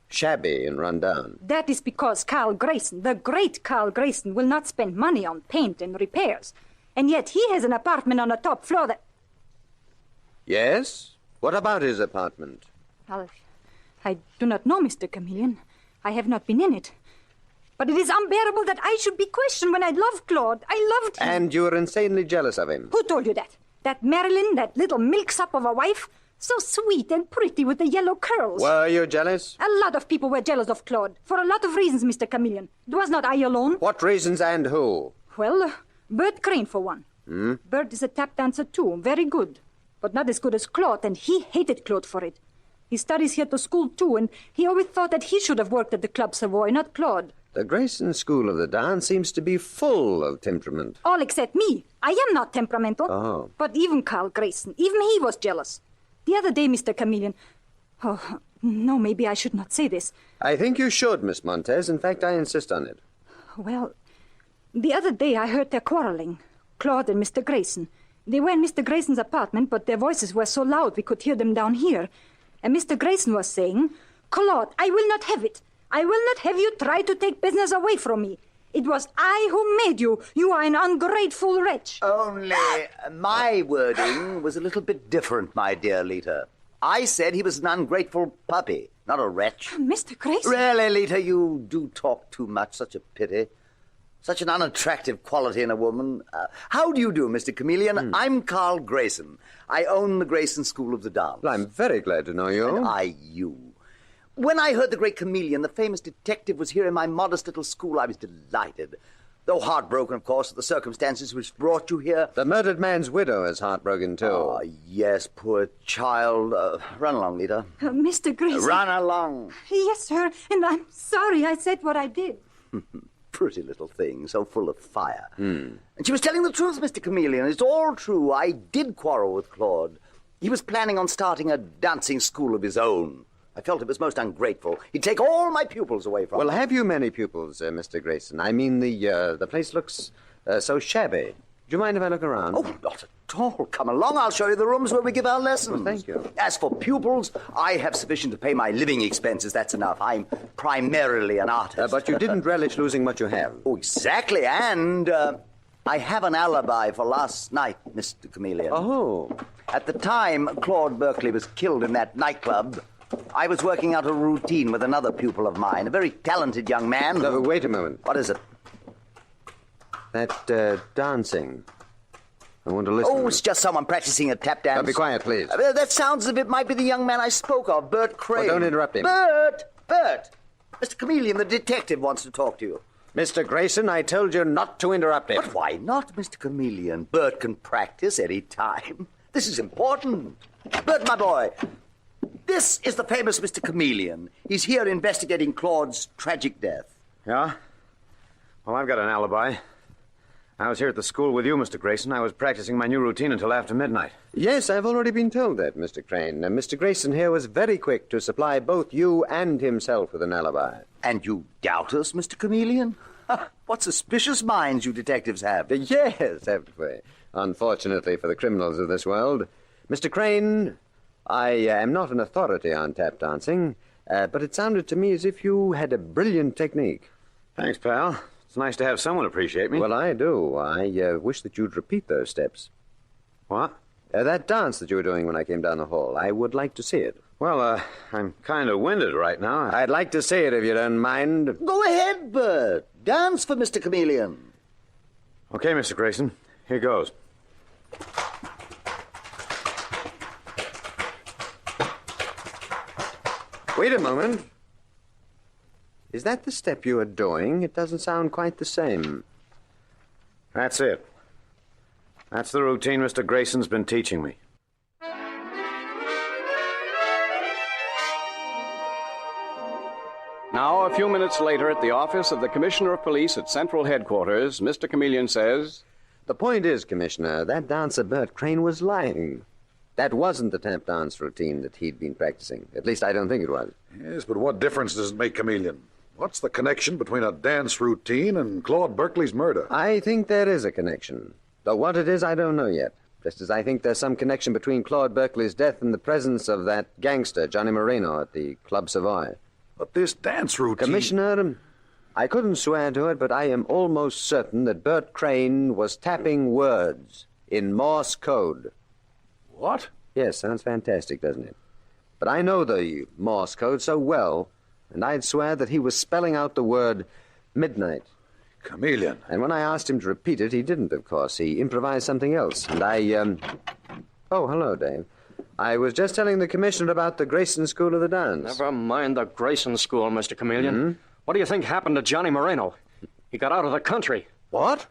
shabby and run down. That is because Carl Grayson, the great Carl Grayson, will not spend money on paint and repairs. And yet he has an apartment on the top floor that... Yes? What about his apartment? Well, I do not know, Mr. Chameleon. I have not been in it. But it is unbearable that I should be questioned when I loved Claude. I loved him. And you were insanely jealous of him. Who told you that? That Marilyn, that little milksop of a wife? So sweet and pretty with the yellow curls. Were you jealous? A lot of people were jealous of Claude. For a lot of reasons, Mr. Chameleon. It was not I alone. What reasons and who? Well, Bert Crane, for one. Bert is a tap dancer, too. Very good. But not as good as Claude, and he hated Claude for it. He studies here to school, too, and he always thought that he should have worked at the Club Savoy, not Claude. The Grayson School of the Dance seems to be full of temperament. All except me. I am not temperamental. Oh. But even Carl Grayson, even he was jealous. The other day, Mr. Chameleon... Oh, no, maybe I should not say this. I think you should, Miss Montez. In fact, I insist on it. Well, the other day I heard their quarreling. Claude and Mr. Grayson. They were in Mr. Grayson's apartment, but their voices were so loud we could hear them down here. And Mr. Grayson was saying, Claude, I will not have it. I will not have you try to take business away from me. It was I who made you. You are an ungrateful wretch. Only my wording was a little bit different, my dear Lita. I said he was an ungrateful puppy, not a wretch. Mr. Grayson? Really, Lita, you do talk too much. Such a pity. Such an unattractive quality in a woman. How do you do, Mr. Chameleon? I'm Carl Grayson. I own the Grayson School of the Dance. Well, I'm very glad to know you. And you. When I heard the great Chameleon, the famous detective, was here in my modest little school, I was delighted. Though heartbroken, of course, at the circumstances which brought you here. The murdered man's widow is heartbroken, too. Oh, yes, poor child. Run along, Lita. Mr. Grayson. Run along. Yes, sir, and I'm sorry I said what I did. Pretty little thing, so full of fire. And she was telling the truth, Mr. Chameleon. It's all true. I did quarrel with Claude. He was planning on starting a dancing school of his own. I felt it was most ungrateful. He'd take all my pupils away from me. Well, have you many pupils, Mr. Grayson? I mean, the place looks so shabby. Do you mind if I look around? Oh, not at all. Come along. I'll show you the rooms where we give our lessons. Well, thank you. As for pupils, I have sufficient to pay my living expenses. That's enough. I'm primarily an artist. But you didn't relish losing what you have. Oh, exactly. And I have an alibi for last night, Mr. Chameleon. Oh. At the time Claude Berkeley was killed in that nightclub, I was working out a routine with another pupil of mine, a very talented young man. No, wait a moment. What is it? That dancing. I want to listen. Oh, it's just someone practicing a tap dance. Be quiet, please. That sounds as if it might be the young man I spoke of, Bert Crane. Well, don't interrupt him. Bert! Mr. Chameleon, the detective, wants to talk to you. Mr. Grayson, I told you not to interrupt him. But why not, Mr. Chameleon? Bert can practice any time. This is important. Bert, my boy, this is the famous Mr. Chameleon. He's here investigating Claude's tragic death. Yeah? Well, I've got an alibi. I was here at the school with you, Mr. Grayson. I was practicing my new routine until after midnight. Yes, I've already been told that, Mr. Crane. Mr. Grayson here was very quick to supply both you and himself with an alibi. And you doubt us, Mr. Chameleon? What suspicious minds you detectives have. Yes, haven't we? Unfortunately for the criminals of this world. Mr. Crane, I am not an authority on tap dancing, but it sounded to me as if you had a brilliant technique. Thanks, pal. It's nice to have someone appreciate me. Well, I do. I wish that you'd repeat those steps. What? That dance that you were doing when I came down the hall. I would like to see it. Well, I'm kind of winded right now. I'd like to see it if you don't mind. Go ahead, Bert. Dance for Mr. Chameleon. Okay, Mr. Grayson. Here goes. Wait a moment. Is that the step you are doing? It doesn't sound quite the same. That's it. That's the routine Mr. Grayson's been teaching me. Now, a few minutes later, at the office of the Commissioner of Police at Central Headquarters, Mr. Chameleon says... The point is, Commissioner, that dancer Bert Crane was lying. That wasn't the tap dance routine that he'd been practicing. At least I don't think it was. Yes, but what difference does it make, Chameleon? What's the connection between a dance routine and Claude Berkeley's murder? I think there is a connection. Though what it is, I don't know yet. Just as I think there's some connection between Claude Berkeley's death and the presence of that gangster, Johnny Moreno, at the Club Savoy. But this dance routine... Commissioner, I couldn't swear to it, but I am almost certain that Bert Crane was tapping words in Morse code. What? Yes, sounds fantastic, doesn't it? But I know the Morse code so well, and I'd swear that he was spelling out the word midnight. Chameleon. And when I asked him to repeat it, he didn't, of course. He improvised something else, and Oh, hello, Dave. I was just telling the commissioner about the Grayson School of the Dance. Never mind the Grayson School, Mr. Chameleon. Mm-hmm. What do you think happened to Johnny Moreno? He got out of the country. What?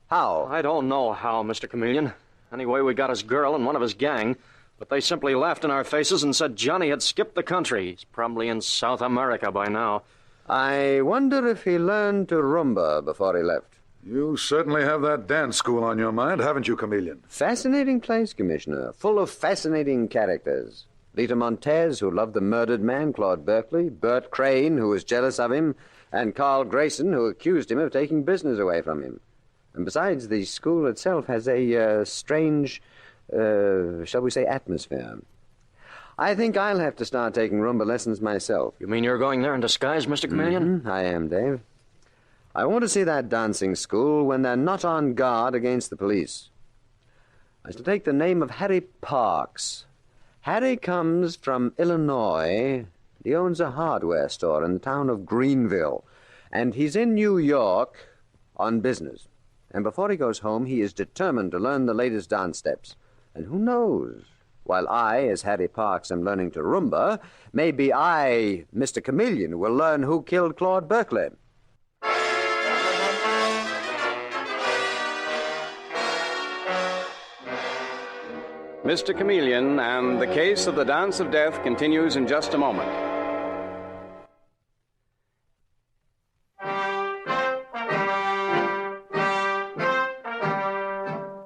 How? I don't know how, Mr. Chameleon. Anyway, we got his girl and one of his gang, but they simply laughed in our faces and said Johnny had skipped the country. He's probably in South America by now. I wonder if he learned to rumba before he left. You certainly have that dance school on your mind, haven't you, Chameleon? Fascinating place, Commissioner. Full of fascinating characters. Lita Montez, who loved the murdered man, Claude Berkeley. Bert Crane, who was jealous of him. And Carl Grayson, who accused him of taking business away from him. And besides, the school itself has a strange, shall we say, atmosphere. I think I'll have to start taking rumba lessons myself. You mean you're going there in disguise, Mr. Chameleon? Mm-hmm. I am, Dave. I want to see that dancing school when they're not on guard against the police. I shall take the name of Harry Parks. Harry comes from Illinois. He owns a hardware store in the town of Greenville. And he's in New York on business. And before he goes home, he is determined to learn the latest dance steps. And who knows? While I, as Harry Parks, am learning to rumba, maybe I, Mr. Chameleon, will learn who killed Claude Berkeley. Mr. Chameleon and the case of the Dance of Death continues in just a moment.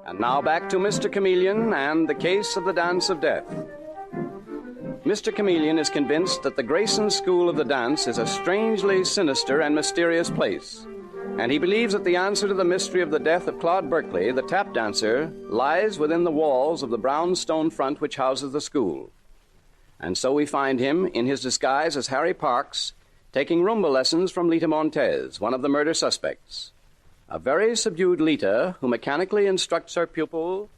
And now back to Mr. Chameleon and the case of the Dance of Death. Mr. Chameleon is convinced that the Grayson School of the Dance is a strangely sinister and mysterious place. And he believes that the answer to the mystery of the death of Claude Berkeley, the tap dancer, lies within the walls of the brown stone front which houses the school. And so we find him, in his disguise as Harry Parks, taking rumba lessons from Lita Montez, one of the murder suspects. A very subdued Lita, who mechanically instructs her pupil...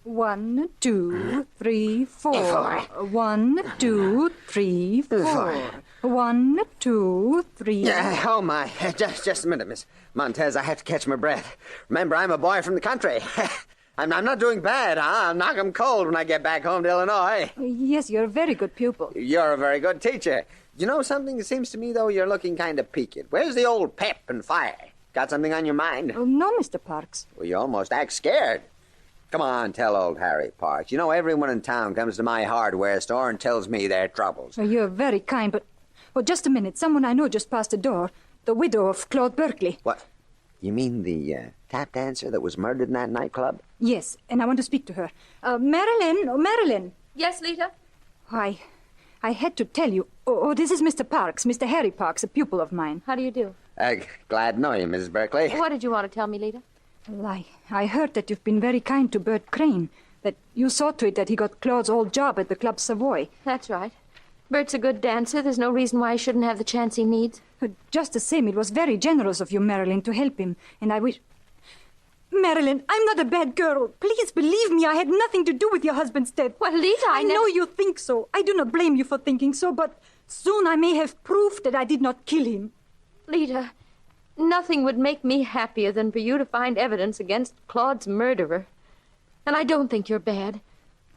1, 2, 3, 4. 1, 2, 3, 4. 1, 2, 3. Oh, my. Just a minute, Miss Montez. I have to catch my breath. Remember, I'm a boy from the country. I'm not doing bad, huh? I'll knock 'em cold when I get back home to Illinois. Yes, you're a very good pupil. You're a very good teacher. You know something? It seems to me, though, you're looking kind of peaked. Where's the old pep and fire? Got something on your mind? Oh, no, Mr. Parks. Well, you almost act scared. Come on, tell old Harry Parks. You know, everyone in town comes to my hardware store and tells me their troubles. Oh, you're very kind, but... Well, just a minute. Someone I know just passed the door. The widow of Claude Berkeley. What? You mean the tap dancer that was murdered in that nightclub? Yes, and I want to speak to her. Marilyn! Oh, Marilyn! Yes, Lita? I had to tell you. Oh, this is Mr. Parks, Mr. Harry Parks, a pupil of mine. How do you do? Glad to know you, Mrs. Berkeley. What did you want to tell me, Lita? Well, I heard that you've been very kind to Bert Crane, that you saw to it that he got Claude's old job at the Club Savoy. That's right. Bert's a good dancer. There's no reason why he shouldn't have the chance he needs. Just the same, it was very generous of you, Marilyn, to help him, and I wish... Marilyn, I'm not a bad girl. Please believe me, I had nothing to do with your husband's death. Well, Lita, I know you think so. I do not blame you for thinking so, but soon I may have proof that I did not kill him. Lita, nothing would make me happier than for you to find evidence against Claude's murderer. And I don't think you're bad.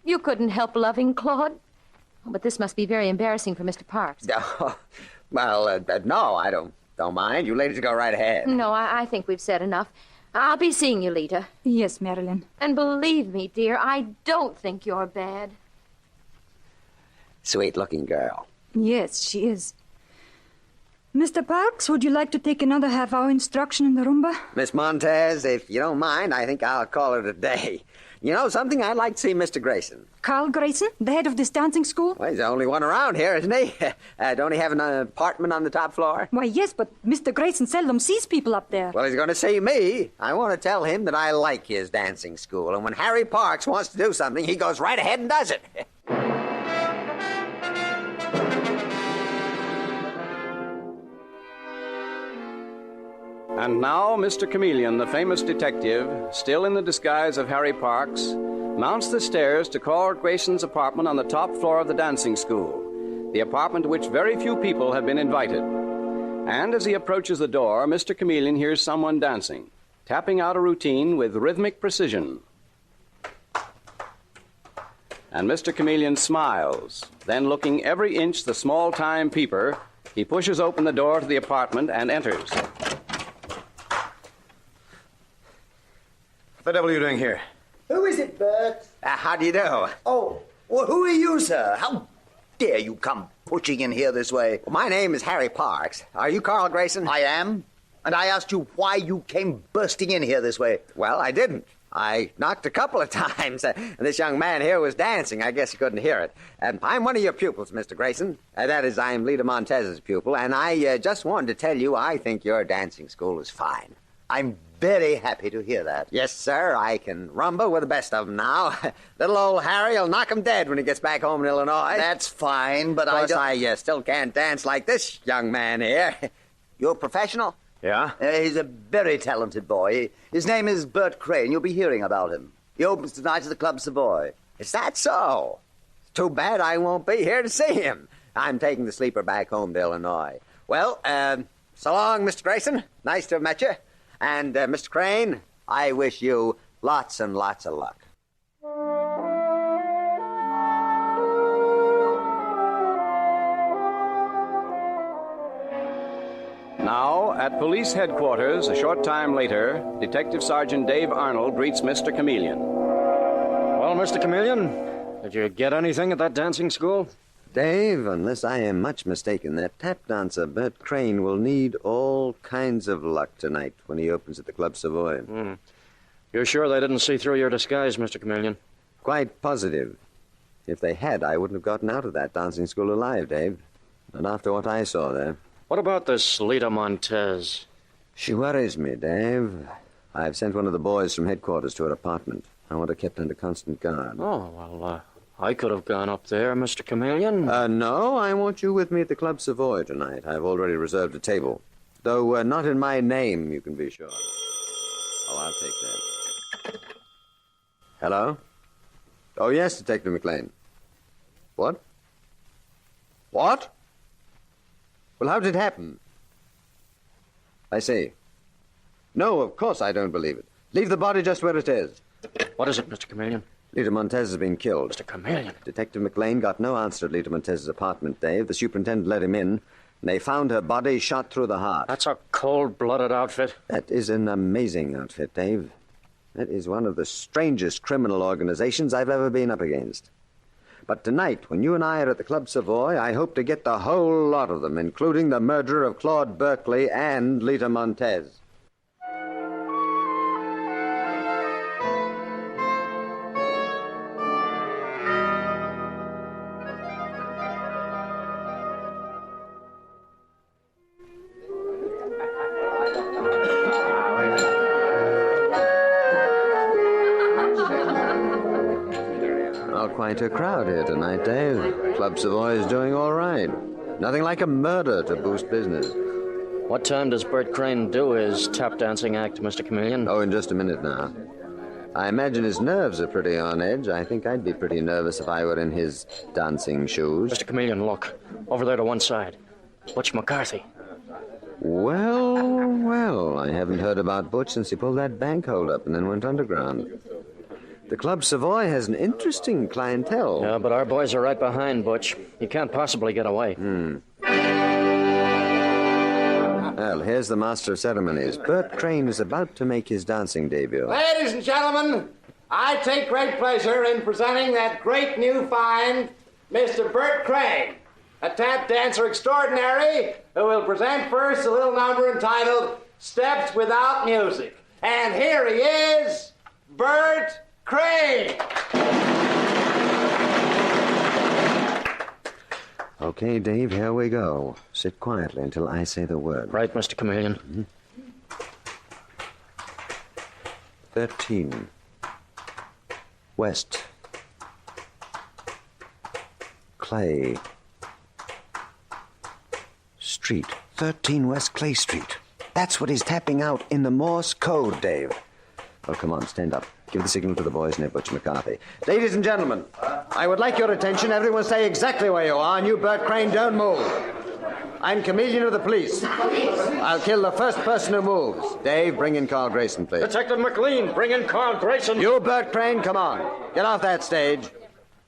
You couldn't help loving Claude. But this must be very embarrassing for Mr. Parks. Well, no, I don't mind. You ladies go right ahead. No, I think we've said enough. I'll be seeing you, Lita. Yes, Marilyn. And believe me, dear, I don't think you're bad. Sweet-looking girl. Yes, she is. Mr. Parks, would you like to take another half-hour instruction in the rumba? Miss Montez, if you don't mind, I think I'll call it a day. You know something? I'd like to see Mr. Grayson. Carl Grayson, the head of this dancing school? Well, he's the only one around here, isn't he? Don't he have an apartment on the top floor? Why, yes, but Mr. Grayson seldom sees people up there. Well, he's going to see me. I want to tell him that I like his dancing school, and when Harry Parks wants to do something, he goes right ahead and does it. And now, Mr. Chameleon, the famous detective, still in the disguise of Harry Parks, mounts the stairs to Claude Grayson's apartment on the top floor of the dancing school, the apartment to which very few people have been invited. And as he approaches the door, Mr. Chameleon hears someone dancing, tapping out a routine with rhythmic precision. And Mr. Chameleon smiles. Then, looking every inch the small-time peeper, he pushes open the door to the apartment and enters. What the devil are you doing here? Who is it, Bert? How do you do? Oh, well, who are you, sir? How dare you come pushing in here this way? Well, my name is Harry Parks. Are you Carl Grayson? I am. And I asked you why you came bursting in here this way. Well, I didn't. I knocked a couple of times. This young man here was dancing. I guess he couldn't hear it. I'm one of your pupils, Mr. Grayson. That is, I'm Lita Montez's pupil, and I just wanted to tell you I think your dancing school is fine. I'm very happy to hear that. Yes, sir. I can rumble with the best of them now. Little old Harry will knock him dead when he gets back home in Illinois. That's fine, but of course, I still can't dance like this young man here. You're a professional? Yeah? He's a very talented boy. His name is Bert Crane. You'll be hearing about him. He opens tonight at the Club Savoy. Is that so? It's too bad I won't be here to see him. I'm taking the sleeper back home to Illinois. Well, so long, Mr. Grayson. Nice to have met you. And, Mr. Crane, I wish you lots and lots of luck. Now, at police headquarters, a short time later, Detective Sergeant Dave Arnold greets Mr. Chameleon. Well, Mr. Chameleon, did you get anything at that dancing school? Dave, unless I am much mistaken, that tap dancer, Bert Crane, will need all kinds of luck tonight when he opens at the Club Savoy. You're sure they didn't see through your disguise, Mr. Chameleon? Quite positive. If they had, I wouldn't have gotten out of that dancing school alive, Dave. Not after what I saw there. What about this Lita Montez? She worries me, Dave. I've sent one of the boys from headquarters to her apartment. I want her kept under constant guard. Oh, well, I could have gone up there, Mr. Chameleon. No, I want you with me at the Club Savoy tonight. I've already reserved a table. Though not in my name, you can be sure. Oh, I'll take that. Hello? Oh, yes, Detective McLean. What? What? Well, how did it happen? I see. No, of course I don't believe it. Leave the body just where it is. What is it, Mr. Chameleon? Lita Montez has been killed. Mr. Chameleon? Detective McLean got no answer at Lita Montez's apartment, Dave. The superintendent let him in, and they found her body shot through the heart. That's a cold-blooded outfit. That is an amazing outfit, Dave. That is one of the strangest criminal organizations I've ever been up against. But tonight, when you and I are at the Club Savoy, I hope to get the whole lot of them, including the murderer of Claude Berkeley and Lita Montez. Quite a crowd here tonight, Dave. Club Savoy is doing all right. Nothing like a murder to boost business. What time does Bert Crane do his tap dancing act, Mr. Chameleon? Oh, in just a minute now. I imagine his nerves are pretty on edge. I think I'd be pretty nervous if I were in his dancing shoes. Mr. Chameleon, look. Over there to one side. Butch McCarthy. Well, I haven't heard about Butch since he pulled that bank hold up and then went underground. The Club Savoy has an interesting clientele. Yeah, but our boys are right behind Butch. He can't possibly get away. Well, here's the master of ceremonies. Bert Crane is about to make his dancing debut. Ladies and gentlemen, I take great pleasure in presenting that great new find, Mr. Bert Crane, a tap dancer extraordinary who will present first a little number entitled Steps Without Music. And here he is, Bert Crane! Okay, Dave, here we go. Sit quietly until I say the word. Right, Mr. Chameleon. Mm-hmm. 13. West. Clay. Street. 13 West Clay Street. That's what he's tapping out in the Morse code, Dave. Well, come on, stand up. Give the signal to the boys near Butch McCarthy. Ladies and gentlemen, I would like your attention. Everyone stay exactly where you are, and you, Bert Crane, don't move. I'm Chameleon of the police. I'll kill the first person who moves. Dave, bring in Carl Grayson, please. Detective McLean, bring in Carl Grayson. You, Bert Crane, come on. Get off that stage.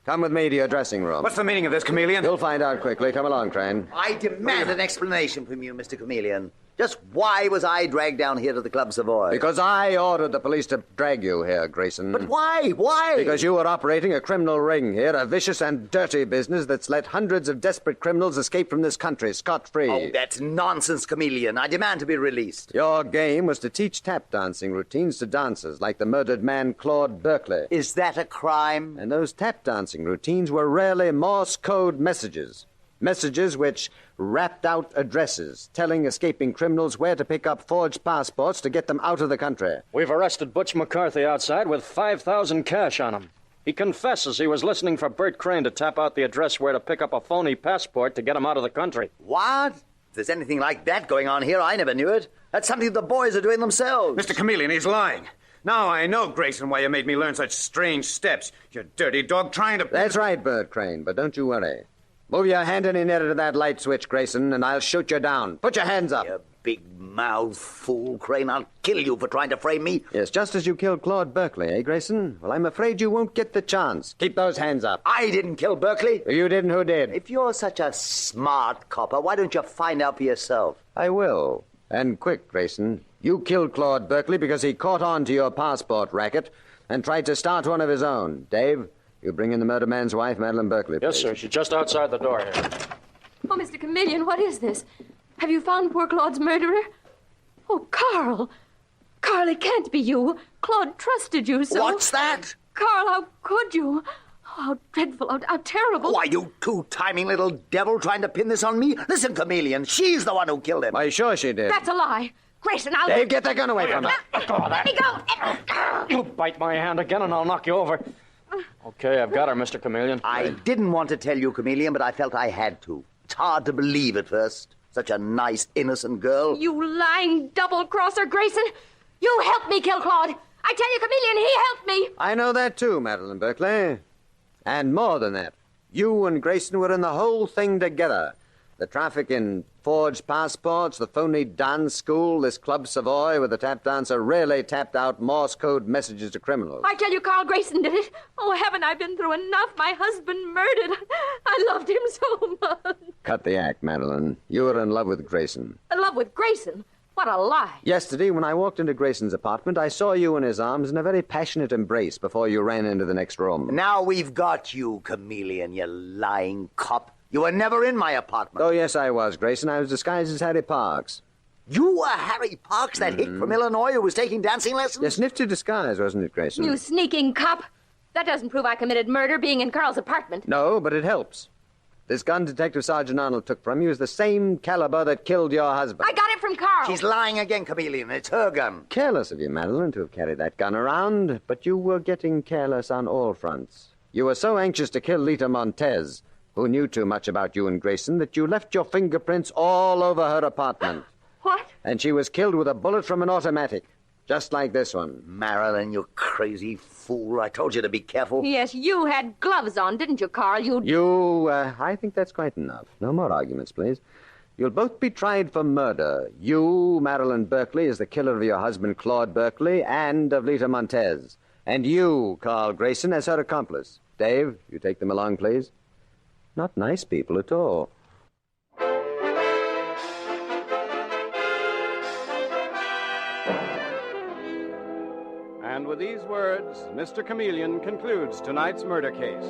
Come with me to your dressing room. What's the meaning of this, Chameleon? You'll find out quickly. Come along, Crane. I demand an explanation from you, Mr. Chameleon. Just why was I dragged down here to the Club Savoy? Because I ordered the police to drag you here, Grayson. But why? Why? Because you were operating a criminal ring here, a vicious and dirty business that's let hundreds of desperate criminals escape from this country scot-free. Oh, that's nonsense, Chameleon. I demand to be released. Your game was to teach tap dancing routines to dancers, like the murdered man Claude Berkeley. Is that a crime? And those tap dancing routines were rarely Morse code messages. Messages which rapped out addresses, telling escaping criminals where to pick up forged passports to get them out of the country. We've arrested Butch McCarthy outside with $5,000 cash on him. He confesses he was listening for Bert Crane to tap out the address where to pick up a phony passport to get him out of the country. What? If there's anything like that going on here, I never knew it. That's something the boys are doing themselves. Mr. Chameleon, he's lying. Now I know, Grayson, why you made me learn such strange steps. You dirty dog trying to... That's right, Bert Crane, but don't you worry. Move your hand any nearer to that light switch, Grayson, and I'll shoot you down. Put your hands up. You big-mouthed fool, Crane. I'll kill you for trying to frame me. Yes, just as you killed Claude Berkeley, eh, Grayson? Well, I'm afraid you won't get the chance. Keep those hands up. I didn't kill Berkeley. You didn't, who did? If you're such a smart copper, why don't you find out for yourself? I will. And quick, Grayson. You killed Claude Berkeley because he caught on to your passport racket and tried to start one of his own. Dave, you bring in the murdered man's wife, Madeline Berkeley, please. Yes, sir. She's just outside the door here. Oh, Mr. Chameleon, what is this? Have you found poor Claude's murderer? Oh, Carl. Carl, it can't be you. Claude trusted you so... What's that? Carl, how could you? Oh, how dreadful, how terrible. Why, you two-timing little devil trying to pin this on me? Listen, Chameleon, she's the one who killed him. Why, sure she did. That's a lie. Grayson, I'll... Dave, get that gun away from her. Let me go. You bite my hand again and I'll knock you over. Okay, I've got her, Mr. Chameleon. I didn't want to tell you, Chameleon, but I felt I had to. It's hard to believe at first. Such a nice, innocent girl. You lying double-crosser, Grayson. You helped me kill Claude. I tell you, Chameleon, he helped me. I know that too, Madeline Berkeley. And more than that. You and Grayson were in the whole thing together. The traffic in forged passports, the phony dance school, this Club Savoy where the tap dancer really tapped out Morse code messages to criminals. I tell you, Carl Grayson did it. Oh, haven't I been through enough? My husband murdered. I loved him so much. Cut the act, Madeline. You were in love with Grayson. In love with Grayson? What a lie. Yesterday, when I walked into Grayson's apartment, I saw you in his arms in a very passionate embrace before you ran into the next room. Now we've got you, Chameleon, you lying cop. You were never in my apartment. Oh, yes, I was, Grayson. I was disguised as Harry Parks. You were Harry Parks, that hick from Illinois who was taking dancing lessons? Yes, nifty disguise, wasn't it, Grayson? You sneaking cop. That doesn't prove I committed murder being in Carl's apartment. No, but it helps. This gun Detective Sergeant Arnold took from you is the same caliber that killed your husband. I got it from Carl. She's lying again, Chameleon. It's her gun. Careless of you, Madeline, to have carried that gun around, but you were getting careless on all fronts. You were so anxious to kill Lita Montez, who knew too much about you and Grayson, that you left your fingerprints all over her apartment. What? And she was killed with a bullet from an automatic, just like this one. Marilyn, you crazy fool. I told you to be careful. Yes, you had gloves on, didn't you, Carl? I think that's quite enough. No more arguments, please. You'll both be tried for murder. You, Marilyn Berkeley, as the killer of your husband, Claude Berkeley, and of Lita Montez. And you, Carl Grayson, as her accomplice. Dave, you take them along, please. Not nice people at all. And with these words, Mr. Chameleon concludes tonight's murder case.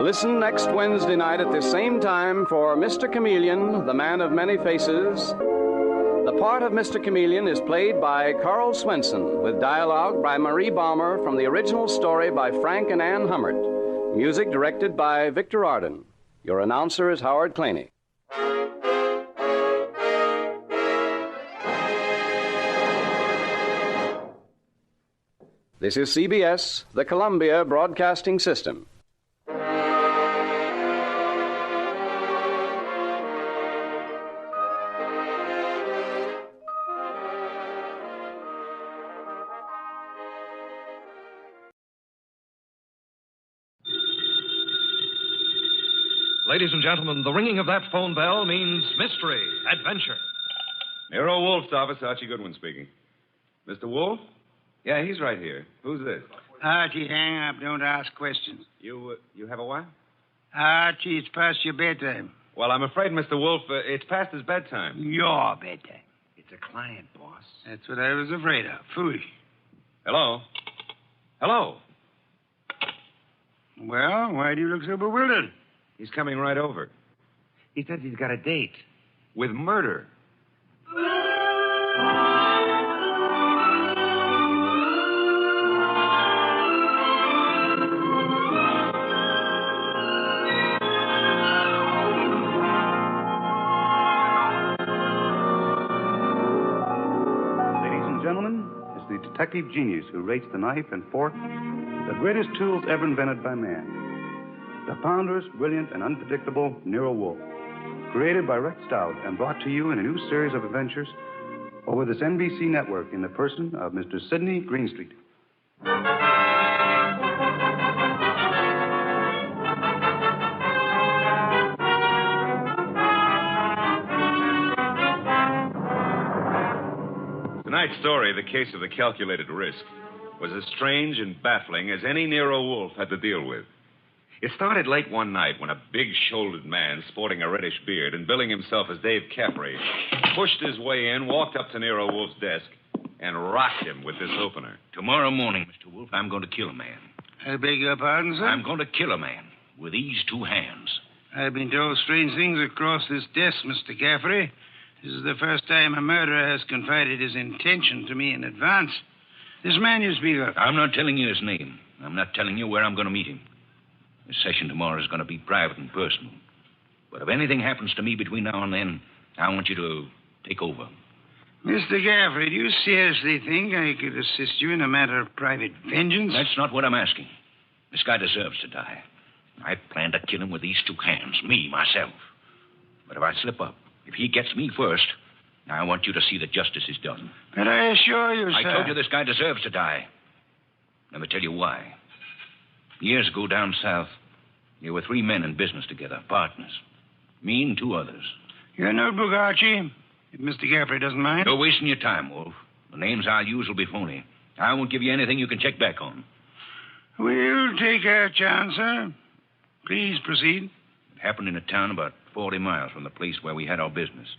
Listen next Wednesday night at this same time for Mr. Chameleon, the Man of Many Faces. The part of Mr. Chameleon is played by Carl Swenson, with dialogue by Marie Baumer from the original story by Frank and Ann Hummert. Music directed by Victor Arden. Your announcer is Howard Claney. This is CBS, the Columbia Broadcasting System. Ladies and gentlemen, the ringing of that phone bell means mystery, adventure. Nero Wolf's office, Archie Goodwin speaking. Mr. Wolf? Yeah, he's right here. Who's this? Archie, hang up. Don't ask questions. You have a wife? Archie, it's past your bedtime. Well, I'm afraid, Mr. Wolf, it's past his bedtime. Your bedtime. It's a client, boss. That's what I was afraid of. Phooey. Hello? Hello? Well, why do you look so bewildered? He's coming right over. He says he's got a date with murder. Gentlemen, it's the detective genius who rates the knife and fork the greatest tools ever invented by man. The ponderous, brilliant, and unpredictable Nero Wolfe. Created by Rex Stout and brought to you in a new series of adventures over this NBC network in the person of Mr. Sidney Greenstreet. Tonight's story, The Case of the Calculated Risk, was as strange and baffling as any Nero Wolfe had to deal with. It started late one night when a big-shouldered man sporting a reddish beard and billing himself as Dave Caffrey pushed his way in, walked up to Nero Wolfe's desk, and rocked him with this opener. Tomorrow morning, Mr. Wolfe, I'm going to kill a man. I beg your pardon, sir? I'm going to kill a man with these two hands. I've been told strange things across this desk, Mr. Caffrey. This is the first time a murderer has confided his intention to me in advance. This man you speak of. I'm not telling you his name. I'm not telling you where I'm going to meet him. This session tomorrow is going to be private and personal. But if anything happens to me between now and then, I want you to take over. Mr. Caffrey, do you seriously think I could assist you in a matter of private vengeance? That's not what I'm asking. This guy deserves to die. I plan to kill him with these two hands, me, myself. But if I slip up, if he gets me first, I want you to see that justice is done. But I assure you, sir... I told you this guy deserves to die. Let me tell you why. Years ago down south, there were three men in business together, partners. Me and two others. Your notebook, Archie, if Mr. Caffrey doesn't mind. You're wasting your time, Wolf. The names I'll use will be phony. I won't give you anything you can check back on. We'll take our chance, sir. Please proceed. It happened in a town about 40 miles from the place where we had our business.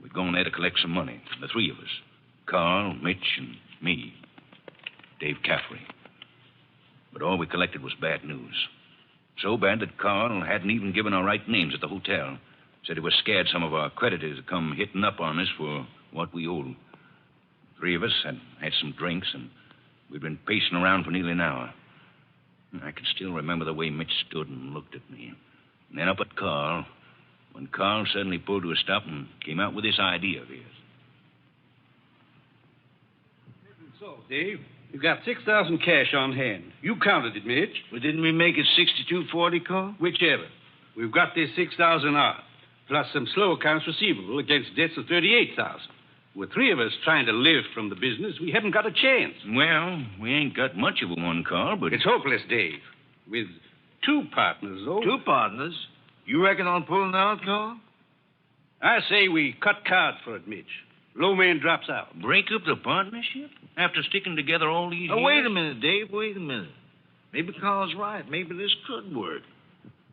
We'd gone there to collect some money, the three of us. Carl, Mitch, and me. Dave Caffrey. But all we collected was bad news. So bad that Carl hadn't even given our right names at the hotel. Said he was scared some of our creditors would come hitting up on us for what we owed. Three of us had some drinks, and we'd been pacing around for nearly an hour. I can still remember the way Mitch stood and looked at me. And then up at Carl, when Carl suddenly pulled to a stop and came out with this idea of his. So, Dave, you've got $6,000 cash on hand. You counted it, Mitch. Well, didn't we make it $62.40, Carl? Whichever. We've got this $6,000 odd, plus some slow accounts receivable against debts of $38,000. With three of us trying to live from the business, we haven't got a chance. Well, we ain't got much of a one, Carl, but... It's hopeless, Dave. With two partners, though. Two partners? You reckon on pulling out, Carl? I say we cut cards for it, Mitch. Low man drops out. Break up the partnership? After sticking together all these years? Wait a minute, Dave. Wait a minute. Maybe Carl's right. Maybe this could work.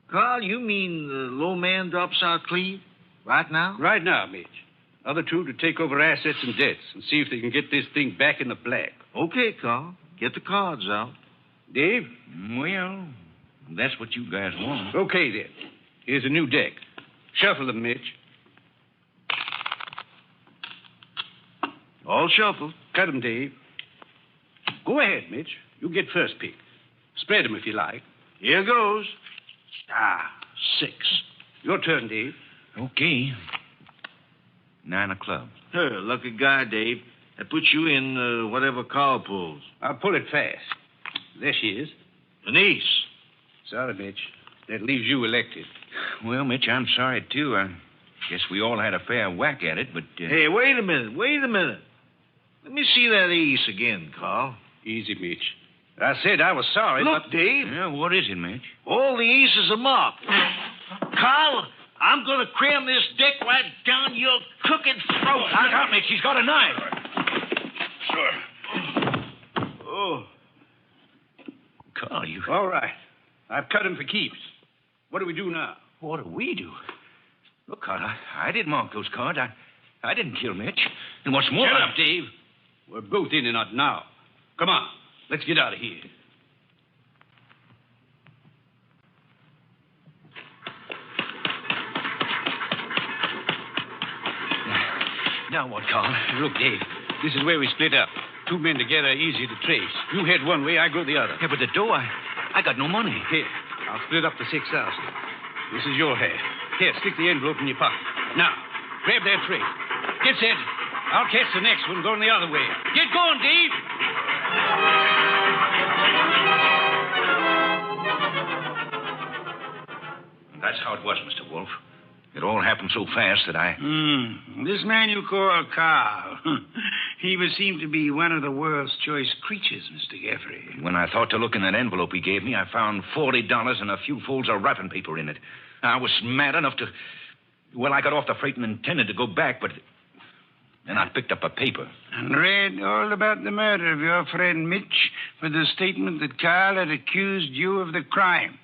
Carl, you mean the low man drops out clean? Right now? Right now, Mitch. Other two to take over assets and debts and see if they can get this thing back in the black. Okay, Carl. Get the cards out. Dave? Well, That's what you guys want. Okay, then. Here's a new deck. Shuffle them, Mitch. All shuffled. Cut 'em, Dave. Go ahead, Mitch. You get first pick. Spread 'em if you like. Here goes. 6. Your turn, Dave. Okay. 9 of clubs. Lucky guy, Dave. That puts you in whatever Carl pulls. I'll pull it fast. There she is. An ace. Sorry, Mitch. That leaves you elected. Well, Mitch, I'm sorry, too. I guess we all had a fair whack at it, but... Hey, wait a minute. Let me see that ace again, Carl. Easy, Mitch. I said I was sorry, Look, but... Dave. Yeah, what is it, Mitch? All the aces are marked. Carl, I'm going to cram this deck right down your crooked throat. Look out, Mitch. He's got a knife. Sure. Oh. Carl, you... All right. I've cut him for keeps. What do we do now? What do we do? Look, Carl, I didn't mark those cards. I didn't kill Mitch. And what's more... Shut up, Dave. We're both in and out now. Come on. Let's get out of here. Now what, Carl? Look, Dave, this is where we split up. 2 men together, easy to trace. You head one way, I go the other. Yeah, but the dough, I got no money. Here, I'll split up the 6,000. This is your half. Here, stick the envelope in your pocket. Now, grab that tray. Get set. I'll catch the next one going the other way. Get going, Dave. That's how it was, Mr. Wolf. It all happened so fast that I... This man you call Carl, he would seem to be one of the world's choice creatures, Mr. Gaffrey. When I thought to look in that envelope he gave me, I found $40 and a few folds of wrapping paper in it. I was mad enough to... Well, I got off the freight and intended to go back, but... Then I picked up a paper. And read all about the murder of your friend Mitch with the statement that Carl had accused you of the crime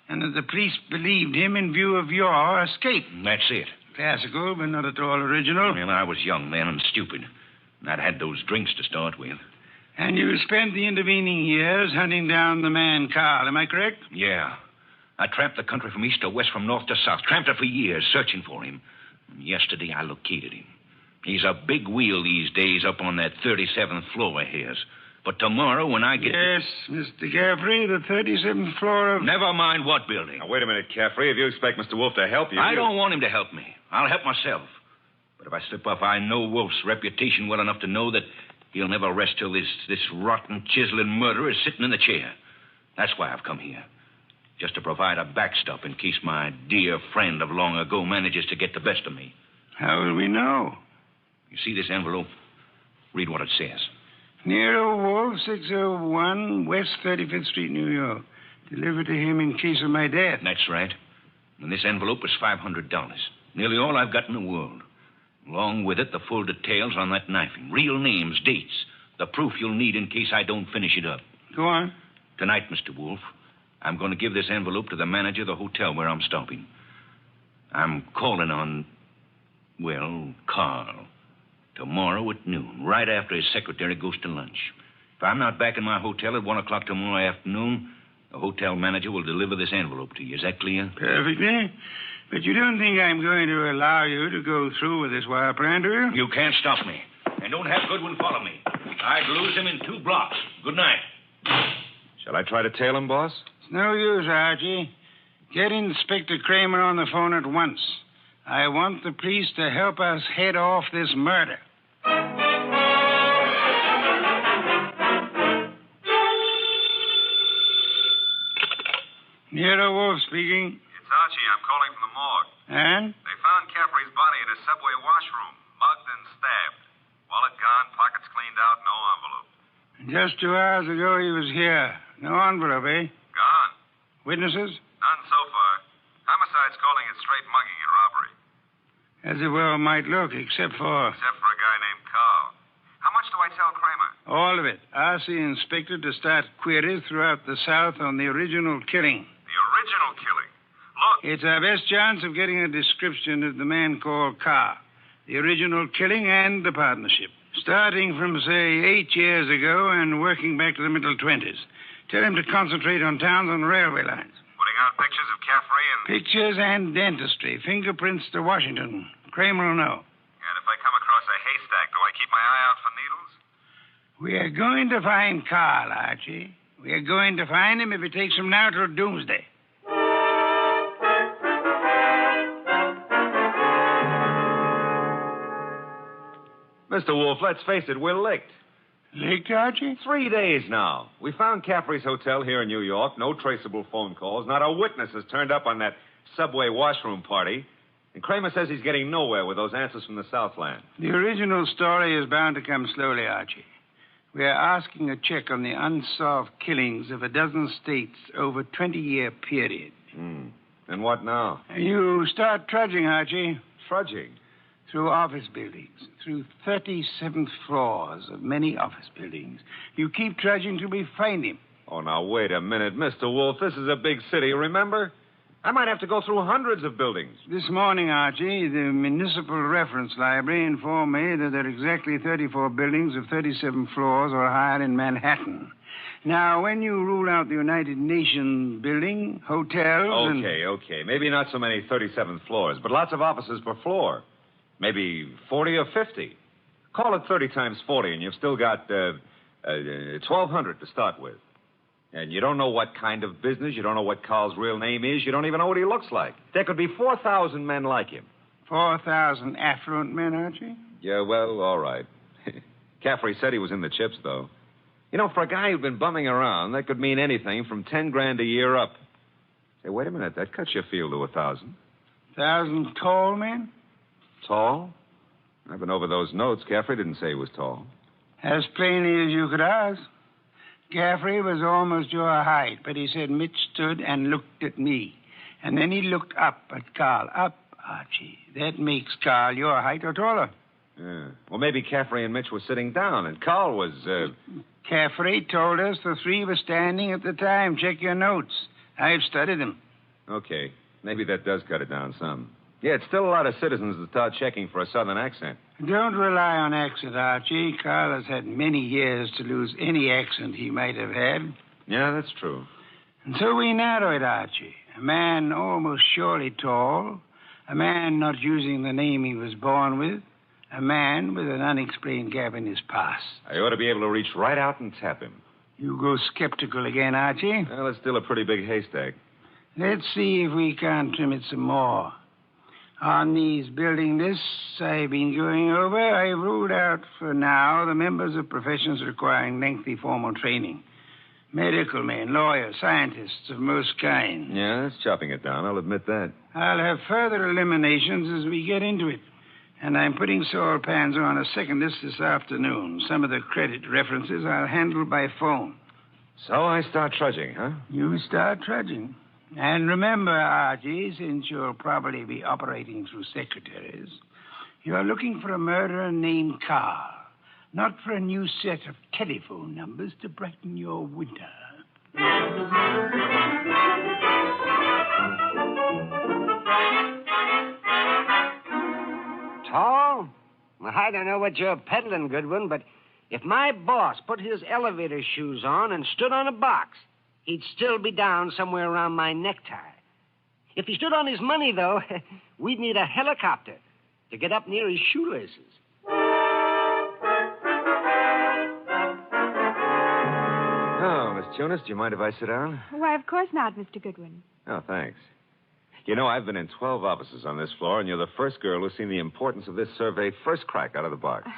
and that the police believed him in view of your escape. That's it. Classical, but not at all original. Well, I was young then and stupid. And I'd had those drinks to start with. And you spent the intervening years hunting down the man Carl, am I correct? Yeah. I tramped the country from east to west, from north to south. Tramped it for years, searching for him. And yesterday I located him. He's a big wheel these days up on that 37th floor of his. But tomorrow when I get... Yes, Mr. Gaffrey, the 37th floor of... Never mind what building. Now, wait a minute, Caffrey. If you expect Mr. Wolf to help you... I don't want him to help me. I'll help myself. But if I slip up, I know Wolf's reputation well enough to know that he'll never rest till this rotten, chiseling murderer is sitting in the chair. That's why I've come here. Just to provide a backstop in case my dear friend of long ago manages to get the best of me. How will we know? You see this envelope? Read what it says. Nero Wolf, 601 West 35th Street, New York. Delivered to him in case of my death. That's right. And this envelope is $500. Nearly all I've got in the world. Along with it, the full details on that knifing. Real names, dates. The proof you'll need in case I don't finish it up. Go on. Tonight, Mr. Wolf, I'm going to give this envelope to the manager of the hotel where I'm stopping. I'm calling on, well, Carl. Tomorrow at noon, right after his secretary goes to lunch. If I'm not back in my hotel at 1 o'clock tomorrow afternoon, the hotel manager will deliver this envelope to you. Is that clear? Perfectly. But you don't think I'm going to allow you to go through with this wire plan, do you? You can't stop me. And don't have Goodwin follow me. I'd lose him in 2 blocks. Good night. Shall I try to tail him, boss? It's no use, Archie. Get Inspector Kramer on the phone at once. I want the police to help us head off this murder. Nero Wolf speaking. It's Archie. I'm calling from the morgue. And? They found Caffrey's body in a subway washroom, mugged and stabbed. Wallet gone, pockets cleaned out, no envelope. Just 2 hours ago he was here. No envelope, eh? Gone. Witnesses? None so far. Homicide's calling it straight mugging and robbery. As it well might look, except for a guy named Carl. How much do I tell Kramer? all of it. Ask the inspector to start queries throughout the South on the original killing. The original killing? Look. It's our best chance of getting a description of the man called Carr. The original killing and the partnership. Starting from, say, 8 years ago and working back to the middle 20s. Tell him to concentrate on towns and railway lines. found pictures of Caffrey and... Pictures and dentistry. Fingerprints to Washington. Kramer will know. And if I come across a haystack, do I keep my eye out for needles? We are going to find Carl, Archie. We are going to find him if it takes from now till doomsday. Mr. Wolf, let's face it, we're licked. Licked, Archie? 3 days now. We found Caffrey's hotel here in New York. No traceable phone calls. Not a witness has turned up on that subway washroom party. And Kramer says he's getting nowhere with those answers from the Southland. The original story is bound to come slowly, Archie. We are asking a check on the unsolved killings of a dozen states over a 20-year period. And what now? You start trudging, Archie. Trudging? Through office buildings, through 37th floors of many office buildings. You keep trudging till we find him. Oh, now, wait a minute, Mr. Wolf. This is a big city, remember? I might have to go through hundreds of buildings. This morning, Archie, the Municipal Reference Library informed me that there are exactly 34 buildings of 37 floors or higher in Manhattan. Now, when you rule out the United Nations building, hotels... Okay. Maybe not so many 37th floors, but lots of offices per floor. Maybe 40 or 50. Call it 30 times 40, and you've still got 1,200 to start with. And you don't know what kind of business. You don't know what Carl's real name is. You don't even know what he looks like. There could be 4,000 men like him. 4,000 affluent men, Archie? Yeah, well, all right. Caffrey said he was in the chips, though. You know, for a guy who'd been bumming around, that could mean anything from 10 grand a year up. Hey, wait a minute. That cuts your field to 1,000. 1,000 tall men? Tall? I've been over those notes. Caffrey didn't say he was tall. As plainly as you could ask. Caffrey was almost your height, but he said Mitch stood and looked at me. And then he looked up at Carl. Up, Archie. That makes Carl your height or taller. Yeah. Well, maybe Caffrey and Mitch were sitting down, and Carl was, Caffrey told us the three were standing at the time. Check your notes. I've studied them. Okay. Maybe that does cut it down some. Yeah, it's still a lot of citizens that start checking for a southern accent. Don't rely on accent, Archie. Carl has had many years to lose any accent he might have had. Yeah, that's true. And so we narrow it, Archie. A man almost surely tall. A man not using the name he was born with. A man with an unexplained gap in his past. I ought to be able to reach right out and tap him. You go skeptical again, Archie? Well, it's still a pretty big haystack. Let's see if we can't trim it some more. On these building lists I've been going over, I've ruled out for now the members of professions requiring lengthy formal training. Medical men, lawyers, scientists of most kinds. Yeah, that's chopping it down, I'll admit that. I'll have further eliminations as we get into it. And I'm putting Saul Panzer on a second list this afternoon. Some of the credit references I'll handle by phone. So I start trudging, huh? You start trudging. And remember, Archie, since you'll probably be operating through secretaries, you're looking for a murderer named Carl, not for a new set of telephone numbers to brighten your winter. Tall? Well, I don't know what you're peddling, Goodwin, but if my boss put his elevator shoes on and stood on a box, he'd still be down somewhere around my necktie. If he stood on his money, though, we'd need a helicopter to get up near his shoelaces. Oh, Miss Tunis, do you mind if I sit down? Why, of course not, Mr. Goodwin. Oh, thanks. You know, I've been in 12 offices on this floor, and you're the first girl who's seen the importance of this survey first crack out of the box.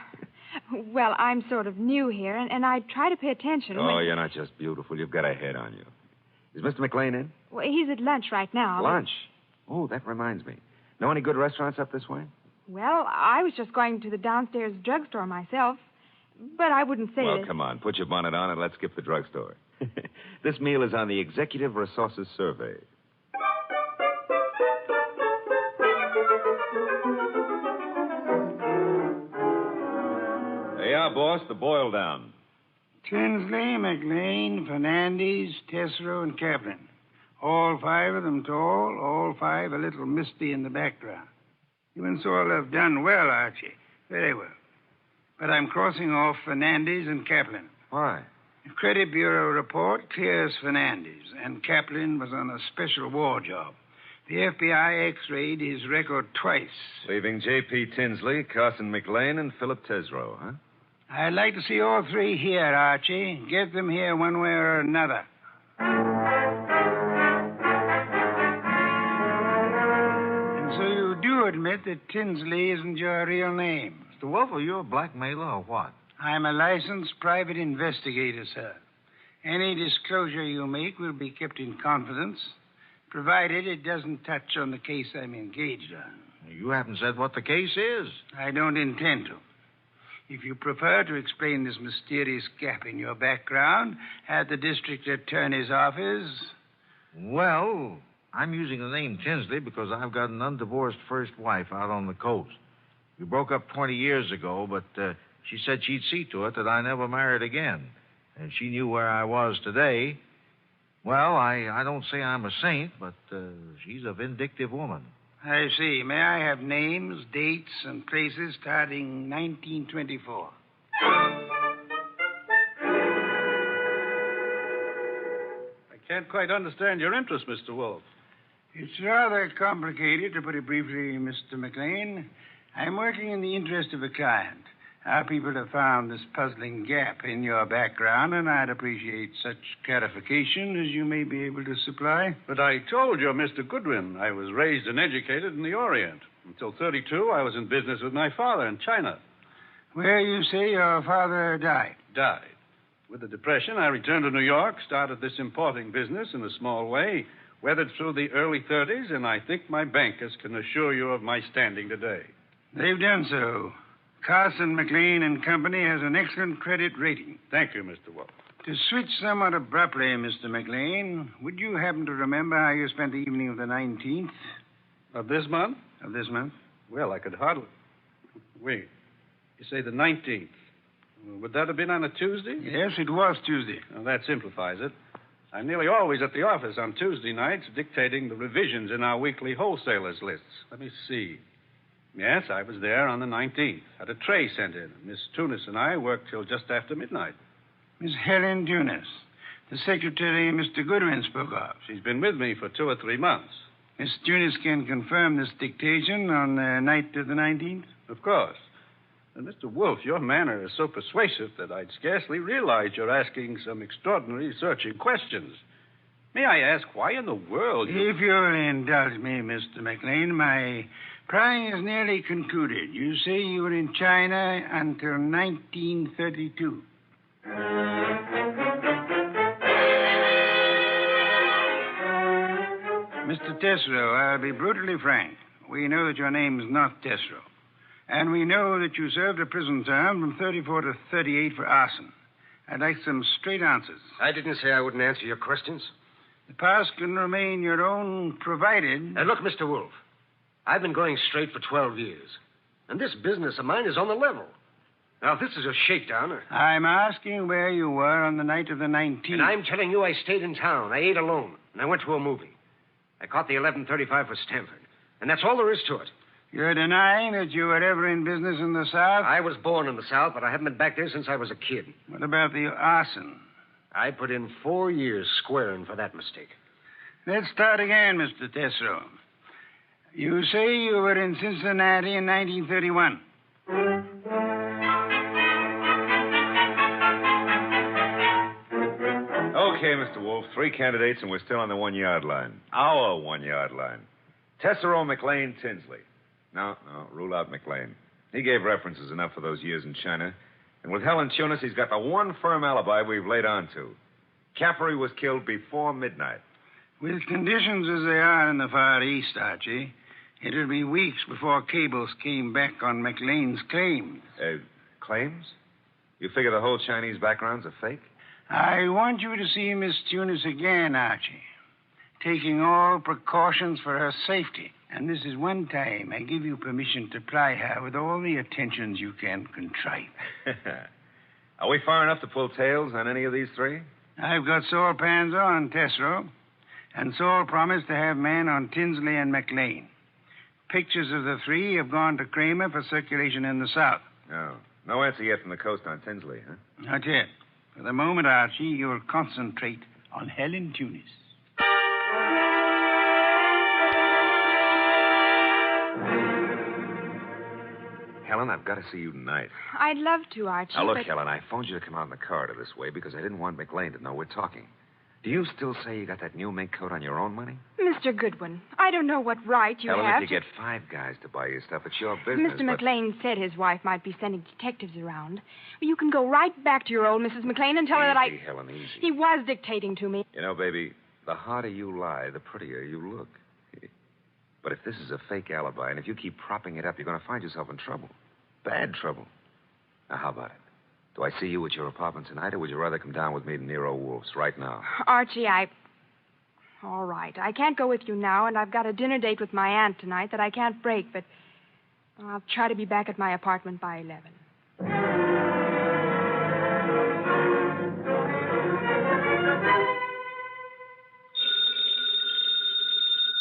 Well, I'm sort of new here, and I try to pay attention. Oh, you're not just beautiful. You've got a head on you. Is Mr. McLean in? Well, he's at lunch right now. Lunch? Oh, that reminds me. Know any good restaurants up this way? Well, I was just going to the downstairs drugstore myself, but I wouldn't say Well, that... come on. Put your bonnet on and let's skip the drugstore. This meal is on the Executive Resources Survey. There you are, boss. The boil down. Tinsley, McLean, Fernandez, Tesoro, and Kaplan. All five of them tall, all five a little misty in the background. You and Saul have done well, Archie. Very well. But I'm crossing off Fernandez and Kaplan. Why? The Credit Bureau report clears Fernandez, and Kaplan was on a special war job. The FBI x-rayed his record twice. Leaving J.P. Tinsley, Carson McLean, and Philip Tesreau, huh? I'd like to see all three here, Archie. Get them here one way or another. And so you do admit that Tinsley isn't your real name? Mr. Wolf, are you a blackmailer or what? I'm a licensed private investigator, sir. Any disclosure you make will be kept in confidence, provided it doesn't touch on the case I'm engaged on. You haven't said what the case is. I don't intend to. If you prefer to explain this mysterious gap in your background at the district attorney's office... Well, I'm using the name Tinsley because I've got an undivorced first wife out on the coast. We broke up 20 years ago, but she said she'd see to it that I never married again. And she knew where I was today. Well, I don't say I'm a saint, but she's a vindictive woman. I see. May I have names, dates, and places starting 1924? I can't quite understand your interest, Mr. Wolf. It's rather complicated, to put it briefly, Mr. McLean. I'm working in the interest of a client. Our people have found this puzzling gap in your background, and I'd appreciate such clarification as you may be able to supply. But I told you, Mr. Goodwin, I was raised and educated in the Orient. Until 32, I was in business with my father in China. Where you say your father died? Died. With the Depression, I returned to New York, started this importing business in a small way, weathered through the early 30s, and I think my bankers can assure you of my standing today. They've done so. Carson, McLean and Company has an excellent credit rating. Thank you, Mr. Wolf. To switch somewhat abruptly, Mr. McLean, would you happen to remember how you spent the evening of the 19th? Of this month? Of this month? Well, I could hardly... Wait. You say the 19th. Would that have been on a Tuesday? Yes, it was Tuesday. Well, that simplifies it. I'm nearly always at the office on Tuesday nights dictating the revisions in our weekly wholesalers' lists. Let me see. Yes, I was there on the 19th. Had a tray sent in. Miss Tunis and I worked till just after midnight. Miss Helen Tunis, the secretary Mr. Goodwin spoke of. She's been with me for 2 or 3 months. Miss Tunis can confirm this dictation on the night of the 19th? Of course. And Mr. Wolf, your manner is so persuasive that I'd scarcely realize you're asking some extraordinary searching questions. May I ask why in the world... If you'll indulge me, Mr. McLean, my... prying is nearly concluded. You say you were in China until 1932. Mr. Tesreau, I'll be brutally frank. We know that your name is not Tesreau. And we know that you served a prison term from 34 to 38 for arson. I'd like some straight answers. I didn't say I wouldn't answer your questions. The past can remain your own, provided... Look, Mr. Wolf. I've been going straight for 12 years. And this business of mine is on the level. Now, if this is a shakedown... I'm asking where you were on the night of the 19th. And I'm telling you I stayed in town. I ate alone. And I went to a movie. I caught the 11:35 for Stanford. And that's all there is to it. You're denying that you were ever in business in the South? I was born in the South, but I haven't been back there since I was a kid. What about the arson? I put in 4 years squaring for that mistake. Let's start again, Mr. Tesreau. You say you were in Cincinnati in 1931. Okay, Mr. Wolf. 3 candidates, and we're still on the 1-yard line. Our 1-yard line. Tesreau, McLean, Tinsley. No, rule out McLean. He gave references enough for those years in China. And with Helen Tunis, he's got the one firm alibi we've laid on to. Caffrey was killed before midnight. With conditions as they are in the Far East, Archie, it'll be weeks before cables came back on McLean's claims. Claims? You figure the whole Chinese background's a fake? I want you to see Miss Tunis again, Archie, taking all precautions for her safety. And this is one time I give you permission to ply her with all the attentions you can contrive. Are we far enough to pull tails on any of these 3? I've got Saul Pans on Tesreau, and Saul promised to have men on Tinsley and McLean. Pictures of the 3 have gone to Kramer for circulation in the South. No answer yet from the coast on Tinsley, huh? Not yet. For the moment, Archie, you'll concentrate on Helen Tunis. Helen, I've got to see you tonight. I'd love to, Archie. Now, look, but... Helen, I phoned you to come out in the corridor this way because I didn't want McLean to know we're talking. Do you still say you got that new mink coat on your own money? Mr. Goodwin, I don't know what right you Helen, have if you get 5 guys to buy your stuff, it's your business. Mr. McLean said his wife might be sending detectives around. You can go right back to your old Mrs. McLean and tell her that I... Easy, Helen, easy. He was dictating to me. You know, baby, the harder you lie, the prettier you look. But if this is a fake alibi, and if you keep propping it up, you're going to find yourself in trouble. Bad trouble. Now, how about it? Do I see you at your apartment tonight, or would you rather come down with me to Nero Wolf's right now? Archie, All right. I can't go with you now, and I've got a dinner date with my aunt tonight that I can't break, but I'll try to be back at my apartment by 11.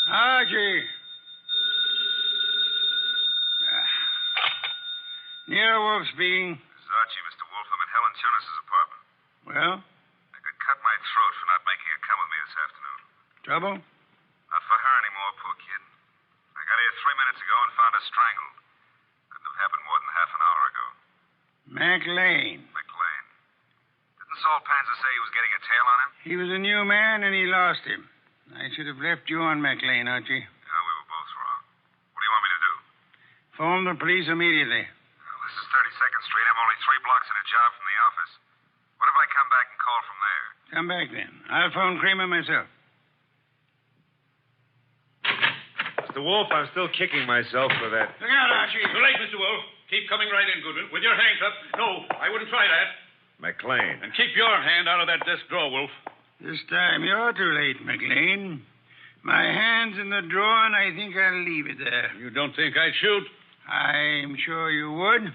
Archie. Nero Wolf speaking. This is Archie, Mr. Wolf. I'm at Helen Tunis's apartment. Well? I could cut my throat for not making her come with me this afternoon. Trouble? Not for her anymore, poor kid. I got here 3 minutes ago and found her strangled. Couldn't have happened more than half an hour ago. McLean. McLean. Didn't Saul Panzer say he was getting a tail on him? He was a new man, and he lost him. I should have left you on McLean, Archie. Yeah, we were both wrong. What do you want me to do? Phone the police immediately. Well, this is 32nd Street. I'm only 3 blocks in a job from the office. What if I come back and call from there? Come back then. I'll phone Kramer myself. Mr. Wolf, I'm still kicking myself for that. Look out, Archie. Too late, Mr. Wolf. Keep coming right in, Goodwin, with your hands up. No, I wouldn't try that. McLean. And keep your hand out of that desk drawer, Wolf. This time you're too late, McLean. My hand's in the drawer, and I think I'll leave it there. You don't think I'd shoot? I'm sure you would.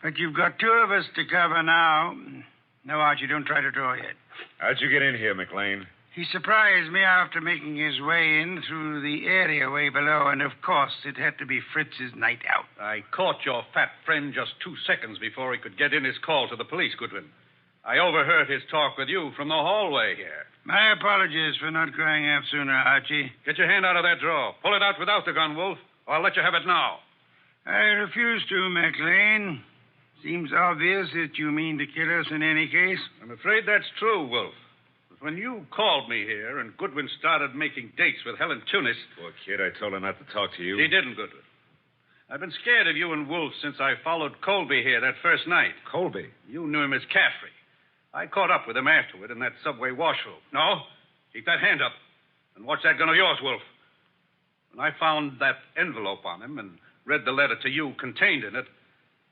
But you've got 2 of us to cover now. No, Archie, don't try to draw yet. How'd you get in here, McLean? He surprised me after making his way in through the area way below, and of course it had to be Fritz's night out. I caught your fat friend just 2 seconds before he could get in his call to the police, Goodwin. I overheard his talk with you from the hallway here. My apologies for not crying out sooner, Archie. Get your hand out of that drawer. Pull it out without the gun, Wolf, or I'll let you have it now. I refuse to, McLean. Seems obvious that you mean to kill us in any case. I'm afraid that's true, Wolf. But when you called me here and Goodwin started making dates with Helen Tunis... Poor kid, I told her not to talk to you. She didn't, Goodwin. I've been scared of you and Wolf since I followed Colby here that first night. Colby? You knew him as Caffrey. I caught up with him afterward in that subway washroom. No, keep that hand up and watch that gun of yours, Wolf. When I found that envelope on him and read the letter to you contained in it,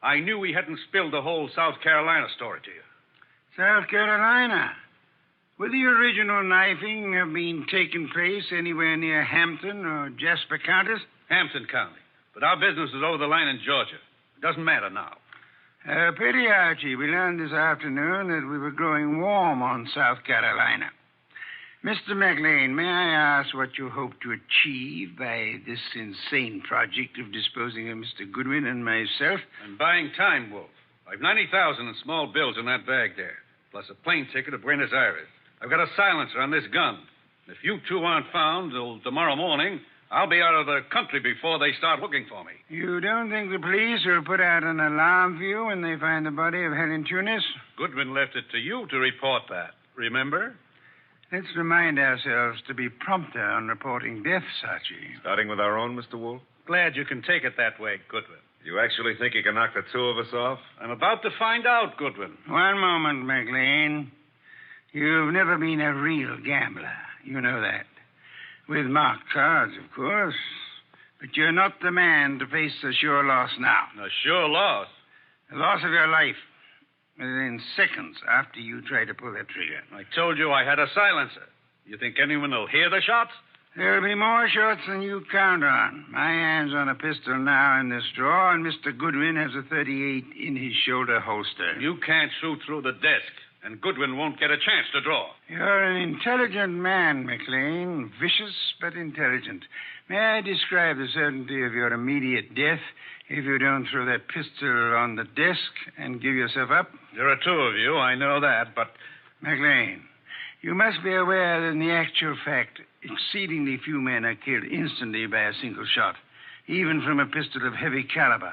I knew he hadn't spilled the whole South Carolina story to you. South Carolina? Would the original knifing have been taking place anywhere near Hampton or Jasper counties? Hampton County. But our business is over the line in Georgia. It doesn't matter now. Pity, Archie. We learned this afternoon that we were growing warm on South Carolina. Mr. McLean, may I ask what you hope to achieve by this insane project of disposing of Mr. Goodwin and myself? I'm buying time, Wolf. I've $90,000 in small bills in that bag there, plus a plane ticket to Buenos Aires. I've got a silencer on this gun. If you 2 aren't found till tomorrow morning, I'll be out of the country before they start looking for me. You don't think the police will put out an alarm for you when they find the body of Helen Tunis? Goodwin left it to you to report that. Remember? Let's remind ourselves to be prompter on reporting deaths, Archie. Starting with our own, Mr. Wolf? Glad you can take it that way, Goodwin. You actually think you can knock the 2 of us off? I'm about to find out, Goodwin. One moment, McLean. You've never been a real gambler. You know that. With marked cards, of course. But you're not the man to face a sure loss now. A sure loss? The loss of your life. Within seconds after you try to pull that trigger. I told you I had a silencer. You think anyone will hear the shots? There'll be more shots than you count on. My hand's on a pistol now in this drawer, and Mr. Goodwin has a .38 in his shoulder holster. You can't shoot through the desk. and Goodwin won't get a chance to draw. You're an intelligent man, McLean. Vicious, but intelligent. May I describe the certainty of your immediate death if you don't throw that pistol on the desk and give yourself up? There are two of you, I know that, but... McLean, you must be aware that in the actual fact, exceedingly few men are killed instantly by a single shot, even from a pistol of heavy caliber.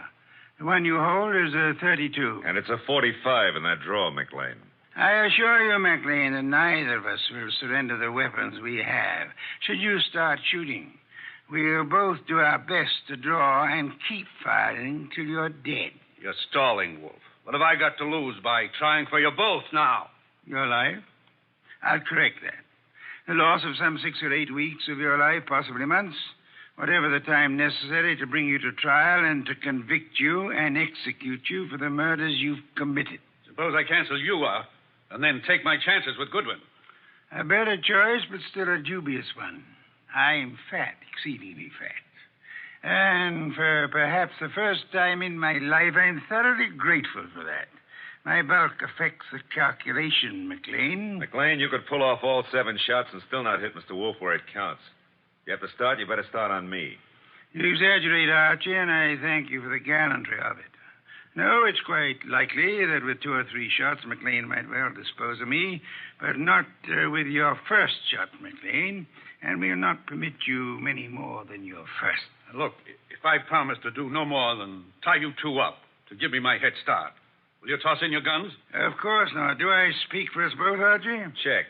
The one you hold is a .32. And it's a .45 in that drawer, McLean. I assure you, McLean, that neither of us will surrender the weapons we have. Should you start shooting, we'll both do our best to draw and keep firing till you're dead. You're stalling, Wolf. What have I got to lose by trying for you both now? Your life? I'll correct that. The loss of some 6 or 8 weeks of your life, possibly months. Whatever the time necessary to bring you to trial and to convict you and execute you for the murders you've committed. Suppose I cancel you out and then take my chances with Goodwin. A better choice, but still a dubious one. I'm fat, exceedingly fat. And for perhaps the first time in my life, I'm thoroughly grateful for that. My bulk affects the calculation, McLean. McLean, you could pull off all 7 shots and still not hit Mr. Wolf where it counts. If you have to start, you better start on me. You exaggerate, Archie, and I thank you for the gallantry of it. No, it's quite likely that with 2 or 3 shots, McLean might well dispose of me, but not with your first shot, McLean, and we'll not permit you many more than your first. Look, if I promise to do no more than tie you two up to give me my head start, will you toss in your guns? Of course not. Do I speak for us both, Archie? Check.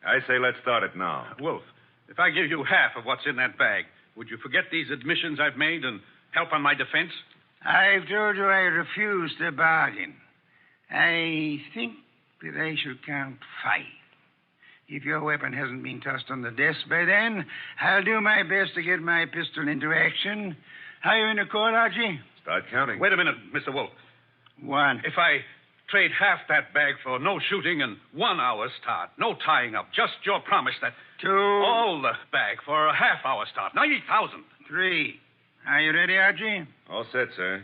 I say let's start it now. Wolf, if I give you half of what's in that bag, would you forget these admissions I've made and help on my defense? I've told you I refuse to bargain. I think that I shall count 5. If your weapon hasn't been tossed on the desk by then, I'll do my best to get my pistol into action. Are you in accord, Archie? Start counting. Wait a minute, Mr. Wolf. 1. If I trade half that bag for no shooting and 1 hour's start, no tying up, just your promise that... 2. All the bag for a half-hour start, 90,000. 3. Are you ready, Archie? All set, sir.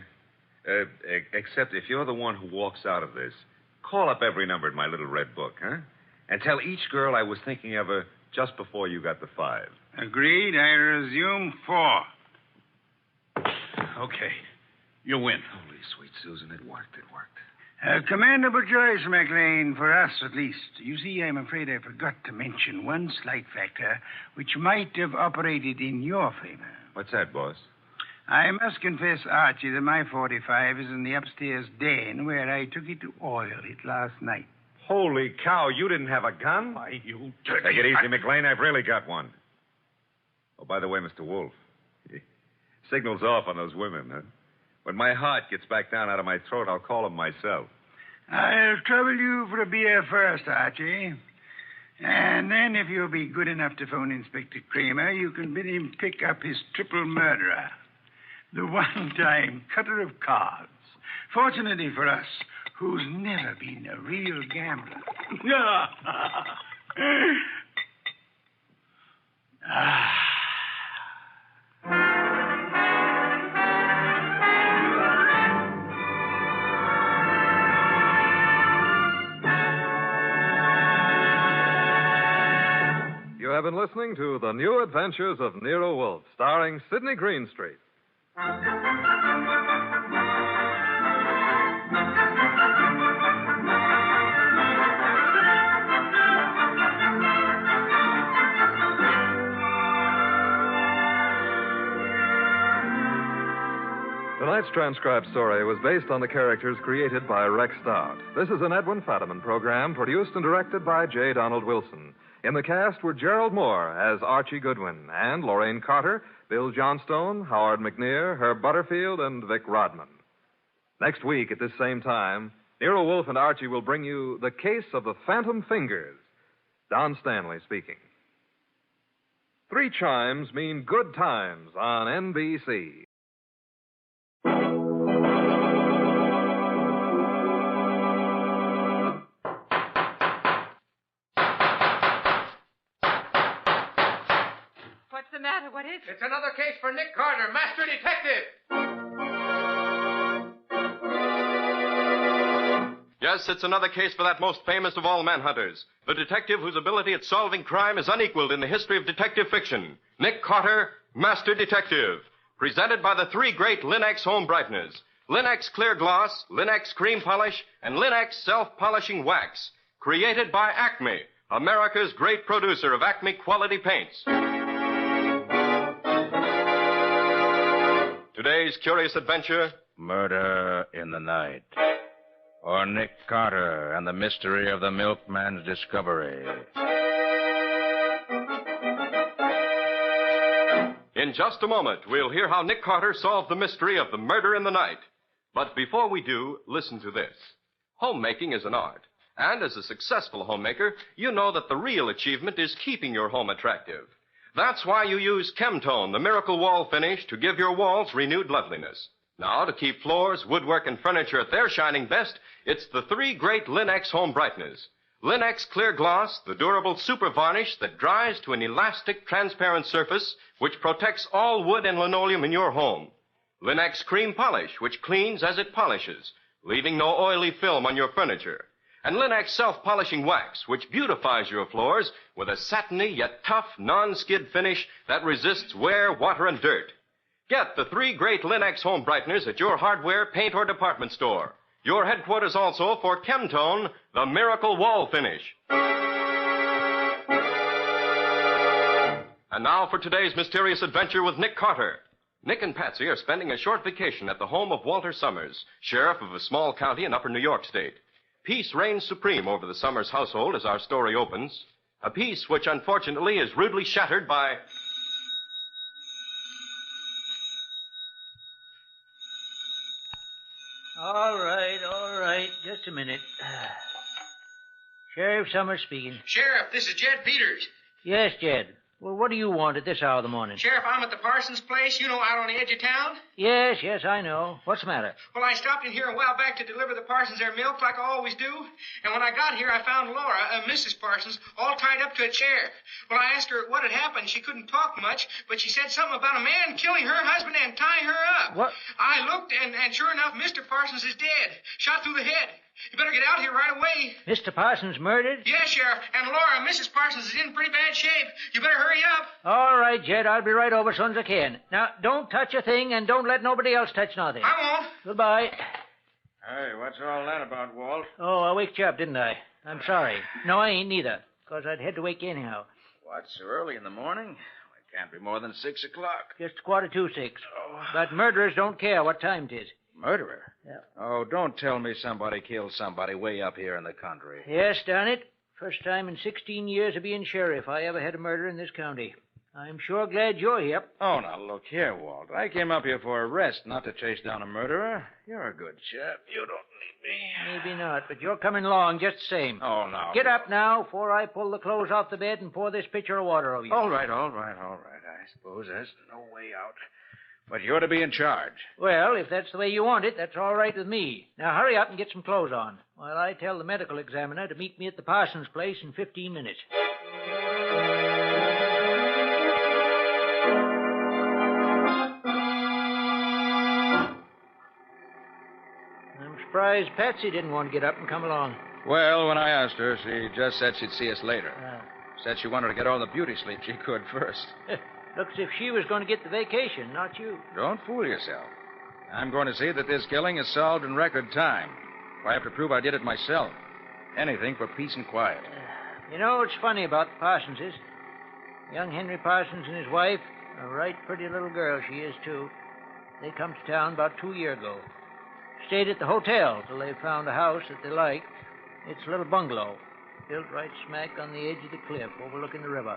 Except if you're the one who walks out of this, call up every number in my little red book, huh? And tell each girl I was thinking of her just before you got the 5. Agreed. I resume 4. Okay. You win. Holy sweet Susan, it worked. A commendable choice, McLean, for us at least. You see, I'm afraid I forgot to mention one slight factor which might have operated in your favor. What's that, boss? I must confess, Archie, that my .45 is in the upstairs den where I took it to oil it last night. Holy cow, you didn't have a gun? Why, you dirty... Take it easy, McLean. I've really got one. Oh, by the way, Mr. Wolf, signal's off on those women, huh? When my heart gets back down out of my throat, I'll call them myself. I'll trouble you for a beer first, Archie. And then, if you'll be good enough to phone Inspector Kramer, you can bid him pick up his triple murderer, the one-time cutter of cards. Fortunately for us, who's never been a real gambler. You have been listening to The New Adventures of Nero Wolfe, starring Sidney Greenstreet. Tonight's transcribed story was based on the characters created by Rex Stout. This is an Edwin Fadiman program produced and directed by J. Donald Wilson. In the cast were Gerald Moore as Archie Goodwin and Lorraine Carter, Bill Johnstone, Howard McNear, Herb Butterfield, and Vic Rodman. Next week at this same time, Nero Wolfe and Archie will bring you The Case of the Phantom Fingers. Don Stanley speaking. 3 chimes mean good times on NBC. What's the matter? What is it? It's another case for Nick Carter, Master Detective. Yes, it's another case for that most famous of all manhunters, the detective whose ability at solving crime is unequaled in the history of detective fiction. Nick Carter, Master Detective. Presented by the three great Linex home brighteners. Linex Clear Gloss, Linex Cream Polish, and Linex Self-Polishing Wax. Created by Acme, America's great producer of Acme quality paints. Today's curious adventure... Murder in the Night. Or Nick Carter and the mystery of the milkman's discovery. In just a moment, we'll hear how Nick Carter solved the mystery of the murder in the night. But before we do, listen to this. Homemaking is an art. And as a successful homemaker, you know that the real achievement is keeping your home attractive. That's why you use Chemtone, the miracle wall finish, to give your walls renewed loveliness. Now, to keep floors, woodwork, and furniture at their shining best, it's the three great Linex home brighteners. Linex Clear Gloss, the durable super varnish that dries to an elastic, transparent surface which protects all wood and linoleum in your home. Linex Cream Polish, which cleans as it polishes, leaving no oily film on your furniture. And Linex Self-Polishing Wax, which beautifies your floors with a satiny yet tough, non-skid finish that resists wear, water, and dirt. Get the three great Linex home brighteners at your hardware, paint, or department store. Your headquarters also for Chemtone, the miracle wall finish. And now for today's mysterious adventure with Nick Carter. Nick and Patsy are spending a short vacation at the home of Walter Summers, sheriff of a small county in upper New York State. Peace reigns supreme over the Summers household as our story opens. A peace which, unfortunately, is rudely shattered by... All right. Just a minute. Sheriff Summers speaking. Sheriff, this is Jed Peters. Yes, Jed. Well, what do you want at this hour of the morning? Sheriff, I'm at the Parsons place, out on the edge of town. Yes, I know. What's the matter? Well, I stopped in here a while back to deliver the Parsons their milk like I always do. And when I got here, I found Laura, Mrs. Parsons, all tied up to a chair. Well, I asked her what had happened. She couldn't talk much, but she said something about a man killing her husband and tying her up. What? I looked, and sure enough, Mr. Parsons is dead. Shot through the head. You better get out here right away. Mr. Parsons murdered? Yes, Sheriff. And Laura, Mrs. Parsons, is in pretty bad shape. You better hurry up. All right, Jed. I'll be right over as soon as I can. Now, don't touch a thing, and don't let nobody else touch nothing. I won't. Goodbye. Hey, what's all that about, Walt? Oh, I waked you up, didn't I? I'm sorry. No, I ain't neither, because I'd had to wake you anyhow. What, so early in the morning? It can't be more than 6 o'clock. Just 6:45. Oh. But murderers don't care what time it is. Murderer? Yeah. Oh, don't tell me somebody killed somebody way up here in the country. Yes, darn it. First time in 16 years of being sheriff I ever had a murder in this county. I'm sure glad you're here. Oh, now look here, Walt. I came up here for a rest, not to chase down a murderer. You're a good chap. You don't need me. Maybe not, but you're coming along just the same. Oh, no. Get up now before I pull the clothes off the bed and pour this pitcher of water over you. All right. I suppose there's no way out. But you're to be in charge. Well, if that's the way you want it, that's all right with me. Now, hurry up and get some clothes on, while I tell the medical examiner to meet me at the Parsons place in 15 minutes. I'm surprised Patsy didn't want to get up and come along. Well, when I asked her, she just said she'd see us later. Said she wanted to get all the beauty sleep she could first. Looks as if she was going to get the vacation, not you. Don't fool yourself. I'm going to see that this killing is solved in record time. If I have to prove I did it myself. Anything for peace and quiet. You know what's funny about the Parsonses? Young Henry Parsons and his wife, a right pretty little girl she is, too. They come to town about 2 years ago. Stayed at the hotel till they found a house that they liked. It's a little bungalow, built right smack on the edge of the cliff overlooking the river.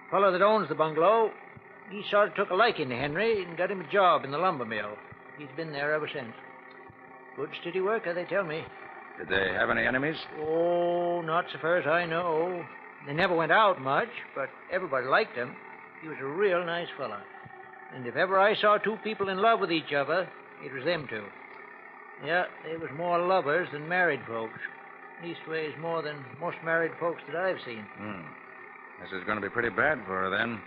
The fellow that owns the bungalow, he sort of took a liking to Henry and got him a job in the lumber mill. He's been there ever since. Good steady worker, they tell me. Did they have any enemies? Oh, not so far as I know. They never went out much, but everybody liked him. He was a real nice fellow. And if ever I saw two people in love with each other, it was them two. Yeah, they was more lovers than married folks. Leastways, more than most married folks that I've seen. This is going to be pretty bad for her, then.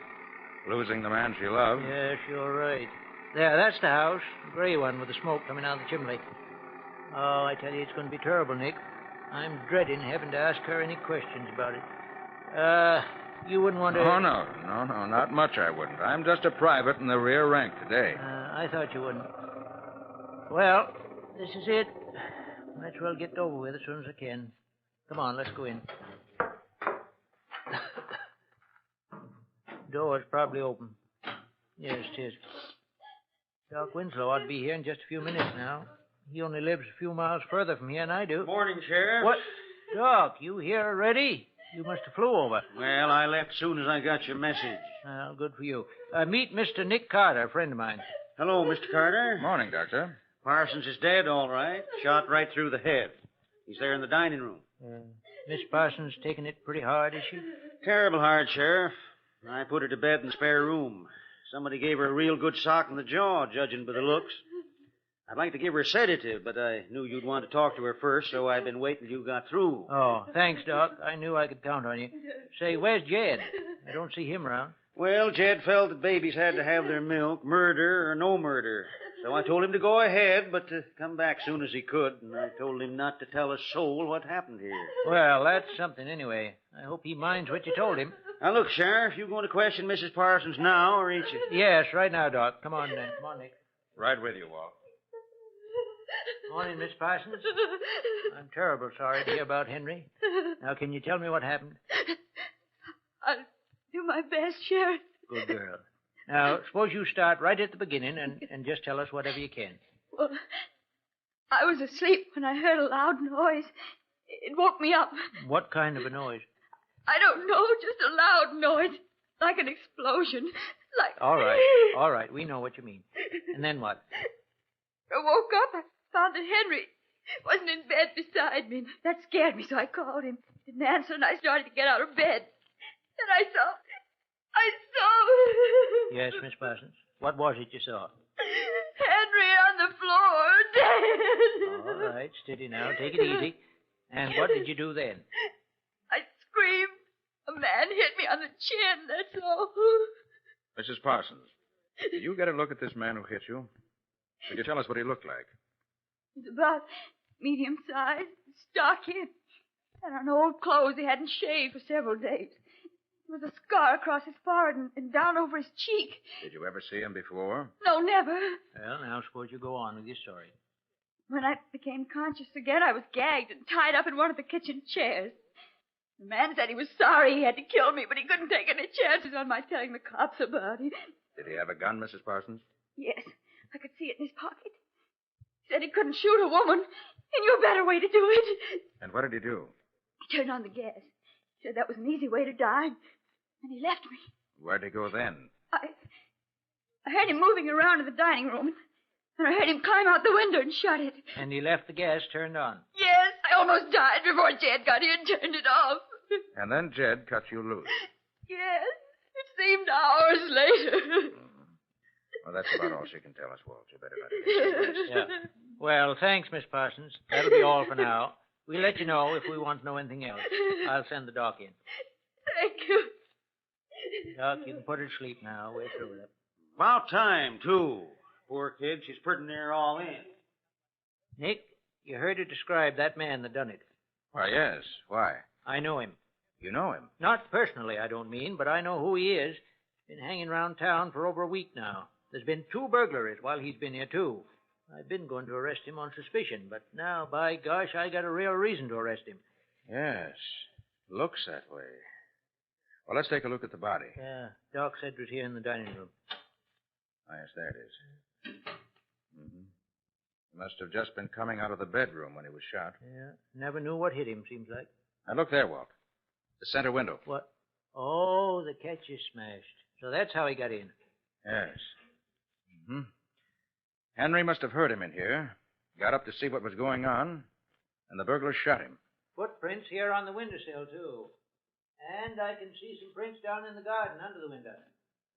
Losing the man she loved. Yes, you're right. There, that's the house. The gray one with the smoke coming out of the chimney. Oh, I tell you, it's going to be terrible, Nick. I'm dreading having to ask her any questions about it. You wouldn't want to... Oh, no, not much I wouldn't. I'm just a private in the rear rank today. I thought you wouldn't. Well, this is it. Might as well get it over with as soon as I can. Come on, let's go in. Door's probably open. Yes, it is. Doc Winslow ought to be here in just a few minutes now. He only lives a few miles further from here than I do. Morning, Sheriff. What? Doc, you here already? You must have flew over. Well, I left soon as I got your message. Well, good for you. Meet Mr. Nick Carter, a friend of mine. Hello, Mr. Carter. Morning, Doctor. Parsons is dead, all right. Shot right through the head. He's there in the dining room. Miss Parsons taking it pretty hard, is she? Terrible hard, Sheriff. I put her to bed in the spare room. Somebody gave her a real good sock in the jaw, judging by the looks. I'd like to give her a sedative, but I knew you'd want to talk to her first, so I've been waiting till you got through. Oh, thanks, Doc. I knew I could count on you. Say, where's Jed? I don't see him around. Well, Jed felt that babies had to have their milk, murder or no murder. So I told him to go ahead, but to come back soon as he could, and I told him not to tell a soul what happened here. Well, that's something anyway. I hope he minds what you told him. Now, look, Sheriff, you going to question Mrs. Parsons now, or ain't you? Yes, right now, Doc. Come on, then. Come on, Nick. Right with you, Walt. Morning, Miss Parsons. I'm terrible sorry to hear about Henry. Now, can you tell me what happened? I'll do my best, Sheriff. Good girl. Now, suppose you start right at the beginning and just tell us whatever you can. Well, I was asleep when I heard a loud noise. It woke me up. What kind of a noise? I don't know, just a loud noise. Like an explosion. Like... All right. We know what you mean. And then what? I woke up. I found that Henry wasn't in bed beside me. That scared me, so I called him. He didn't answer, and I started to get out of bed. And I saw... Yes, Miss Parsons. What was it you saw? Henry on the floor, dead. All right, steady now. Take it easy. And what did you do then? I screamed. A man hit me on the chin, that's all. Mrs. Parsons, did you get a look at this man who hit you? Could you tell us what he looked like? He's about medium size, stocky, and on old clothes he hadn't shaved for several days. There was a scar across his forehead and down over his cheek. Did you ever see him before? No, never. Well, now suppose you go on with your story. When I became conscious again, I was gagged and tied up in one of the kitchen chairs. The man said he was sorry he had to kill me, but he couldn't take any chances on my telling the cops about it. Did he have a gun, Mrs. Parsons? Yes, I could see it in his pocket. He said he couldn't shoot a woman. He knew a better way to do it. And what did he do? He turned on the gas. He said that was an easy way to die. And he left me. Where'd he go then? I heard him moving around in the dining room. And I heard him climb out the window and shut it. And he left the gas turned on? Yes, I almost died before Jed got here and turned it off. And then Jed cut you loose. Yes, it seemed hours later. Well, that's about all she can tell us, Walt. You better let her get some rest. Yeah. Well, thanks, Miss Parsons. That'll be all for now. We'll let you know if we want to know anything else. I'll send the doc in. Thank you. Doc, you can put her to sleep now. We're through with it. About time, too. Poor kid, she's pretty near all in. Nick, you heard her describe that man that done it. Why, yes. Why? I know him. You know him? Not personally, I don't mean, but I know who he is. Been hanging around town for over a week now. There's been 2 burglaries while he's been here, too. I've been going to arrest him on suspicion, but now, by gosh, I got a real reason to arrest him. Yes. Looks that way. Well, let's take a look at the body. Yeah, Doc said it was here in the dining room. Oh, yes, there it is. Mm-hmm. He must have just been coming out of the bedroom when he was shot. Yeah, never knew what hit him, seems like. Now, look there, Walt. The center window. What? Oh, the catch is smashed. So that's how he got in. Yes. Mm-hmm. Henry must have heard him in here, got up to see what was going on, and the burglar shot him. Footprints here on the windowsill, too. And I can see some prints down in the garden under the window.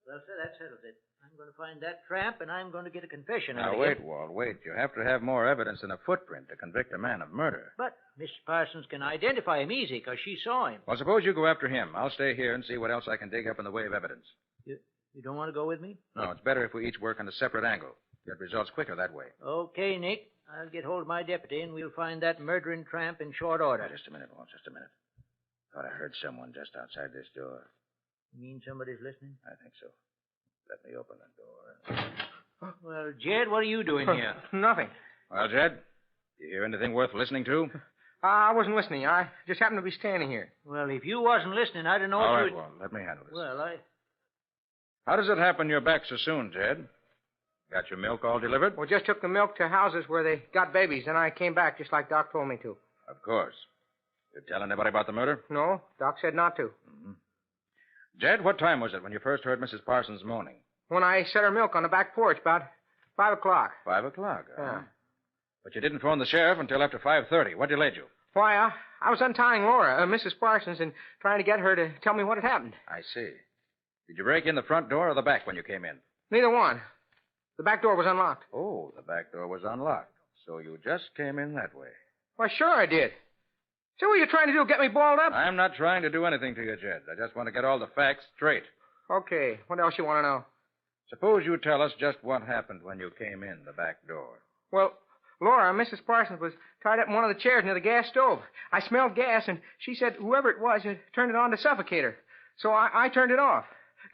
Well, sir, that settles it. I'm going to find that tramp, and I'm going to get a confession out of Now, him. wait, Walt, wait. You have to have more evidence than a footprint to convict a man of murder. But Miss Parsons can identify him easy, because she saw him. Well, suppose you go after him. I'll stay here and see what else I can dig up in the way of evidence. You don't want to go with me? No, it's better if we each work on a separate angle. Get results quicker that way. Okay, Nick. I'll get hold of my deputy, and we'll find that murdering tramp in short order. Just a minute, Walt, just a minute. Thought I heard someone just outside this door. You mean somebody's listening? I think so. Let me open the door. Well, Jed, what are you doing here? Nothing. Well, Jed, you hear anything worth listening to? I wasn't listening. I just happened to be standing here. Well, if you wasn't listening, I don't know All what right, you... Walt, let me handle this. Well, How does it happen you're back so soon, Jed? Got your milk all delivered? Well, just took the milk to houses where they got babies, and I came back just like Doc told me to. Of course. You tell anybody about the murder? No, Doc said not to. Mm-hmm. Jed, what time was it when you first heard Mrs. Parsons moaning? When I set her milk on the back porch, about 5 o'clock. 5 o'clock, huh? Yeah. But you didn't phone the sheriff until after 5:30. What delayed you? Why, I was untying Laura, Mrs. Parsons, and trying to get her to tell me what had happened. I see. Did you break in the front door or the back when you came in? Neither one. The back door was unlocked. Oh, the back door was unlocked. So you just came in that way. Why, sure I did. So what are you trying to do, get me balled up? I'm not trying to do anything to you, Jed. I just want to get all the facts straight. Okay, what else you want to know? Suppose you tell us just what happened when you came in the back door. Well, Laura, Mrs. Parsons, was tied up in one of the chairs near the gas stove. I smelled gas, and she said whoever it was had turned it on to suffocate her. So I turned it off.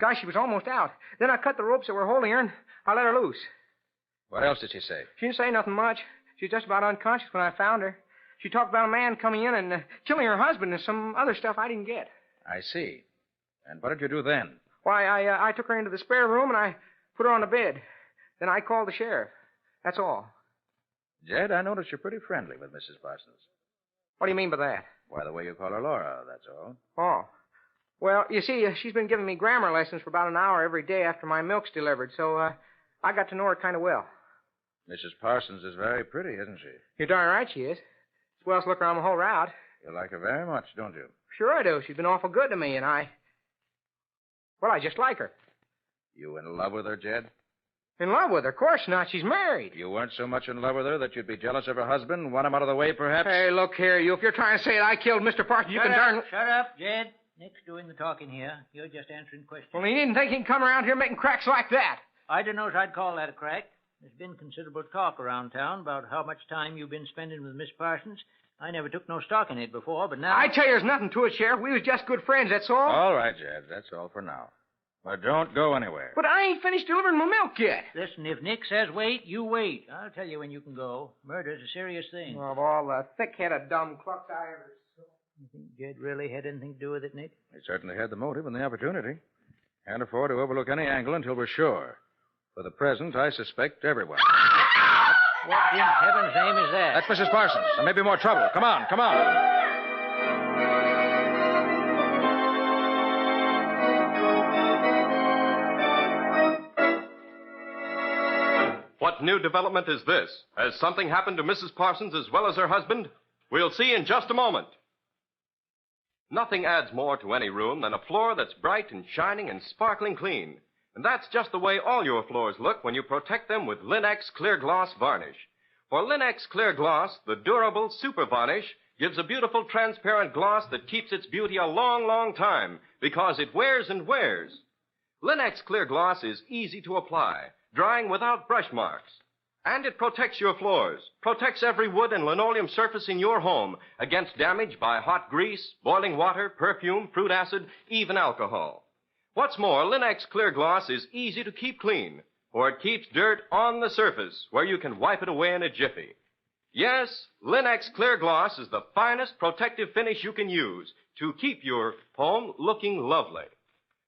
Gosh, she was almost out. Then I cut the ropes that were holding her, and I let her loose. What else did she say? She didn't say nothing much. She was just about unconscious when I found her. She talked about a man coming in and killing her husband and some other stuff I didn't get. I see. And what did you do then? Why, I took her into the spare room, and I put her on the bed. Then I called the sheriff. That's all. Jed, I notice you're pretty friendly with Mrs. Parsons. What do you mean by that? Why, the way you call her Laura, that's all. Oh. Well, you see, she's been giving me grammar lessons for about an hour every day after my milk's delivered, so I got to know her kind of well. Mrs. Parsons is very pretty, isn't she? You're darn right she is. Swellest looker on the whole route. You like her very much, don't you? Sure I do. She's been awful good to me, and I just like her. You in love with her, Jed? In love with her? Of course not. She's married. You weren't so much in love with her that you'd be jealous of her husband, want him out of the way, perhaps? Hey, look here, you. If you're trying to say that I killed Mr. Parsons, you can darn... Shut up, Jed. Nick's doing the talking here. You're just answering questions. Well, he didn't think he can come around here making cracks like that. I don't know if I'd call that a crack. There's been considerable talk around town about how much time you've been spending with Miss Parsons. I never took no stock in it before, but now... I tell you, there's nothing to it, Sheriff. We was just good friends, that's all. All right, Jed. That's all for now. But don't go anywhere. But I ain't finished delivering my milk yet. Listen, if Nick says wait, you wait. I'll tell you when you can go. Murder's a serious thing. Of all the thick-headed dumb clucks I ever saw. You think Jed really had anything to do with it, Nick? He certainly had the motive and the opportunity. Can't afford to overlook any angle until we're sure. For the present, I suspect everyone. What in heaven's name is that? That's Mrs. Parsons. There may be more trouble. Come on, come on. What new development is this? Has something happened to Mrs. Parsons as well as her husband? We'll see in just a moment. Nothing adds more to any room than a floor that's bright and shining and sparkling clean. And that's just the way all your floors look when you protect them with Linex Clear Gloss Varnish. For Linex Clear Gloss, the durable super varnish gives a beautiful transparent gloss that keeps its beauty a long, long time because it wears and wears. Linex Clear Gloss is easy to apply, drying without brush marks. And it protects your floors, protects every wood and linoleum surface in your home against damage by hot grease, boiling water, perfume, fruit acid, even alcohol. What's more, Linex Clear Gloss is easy to keep clean, for it keeps dirt on the surface where you can wipe it away in a jiffy. Yes, Linex Clear Gloss is the finest protective finish you can use to keep your home looking lovely.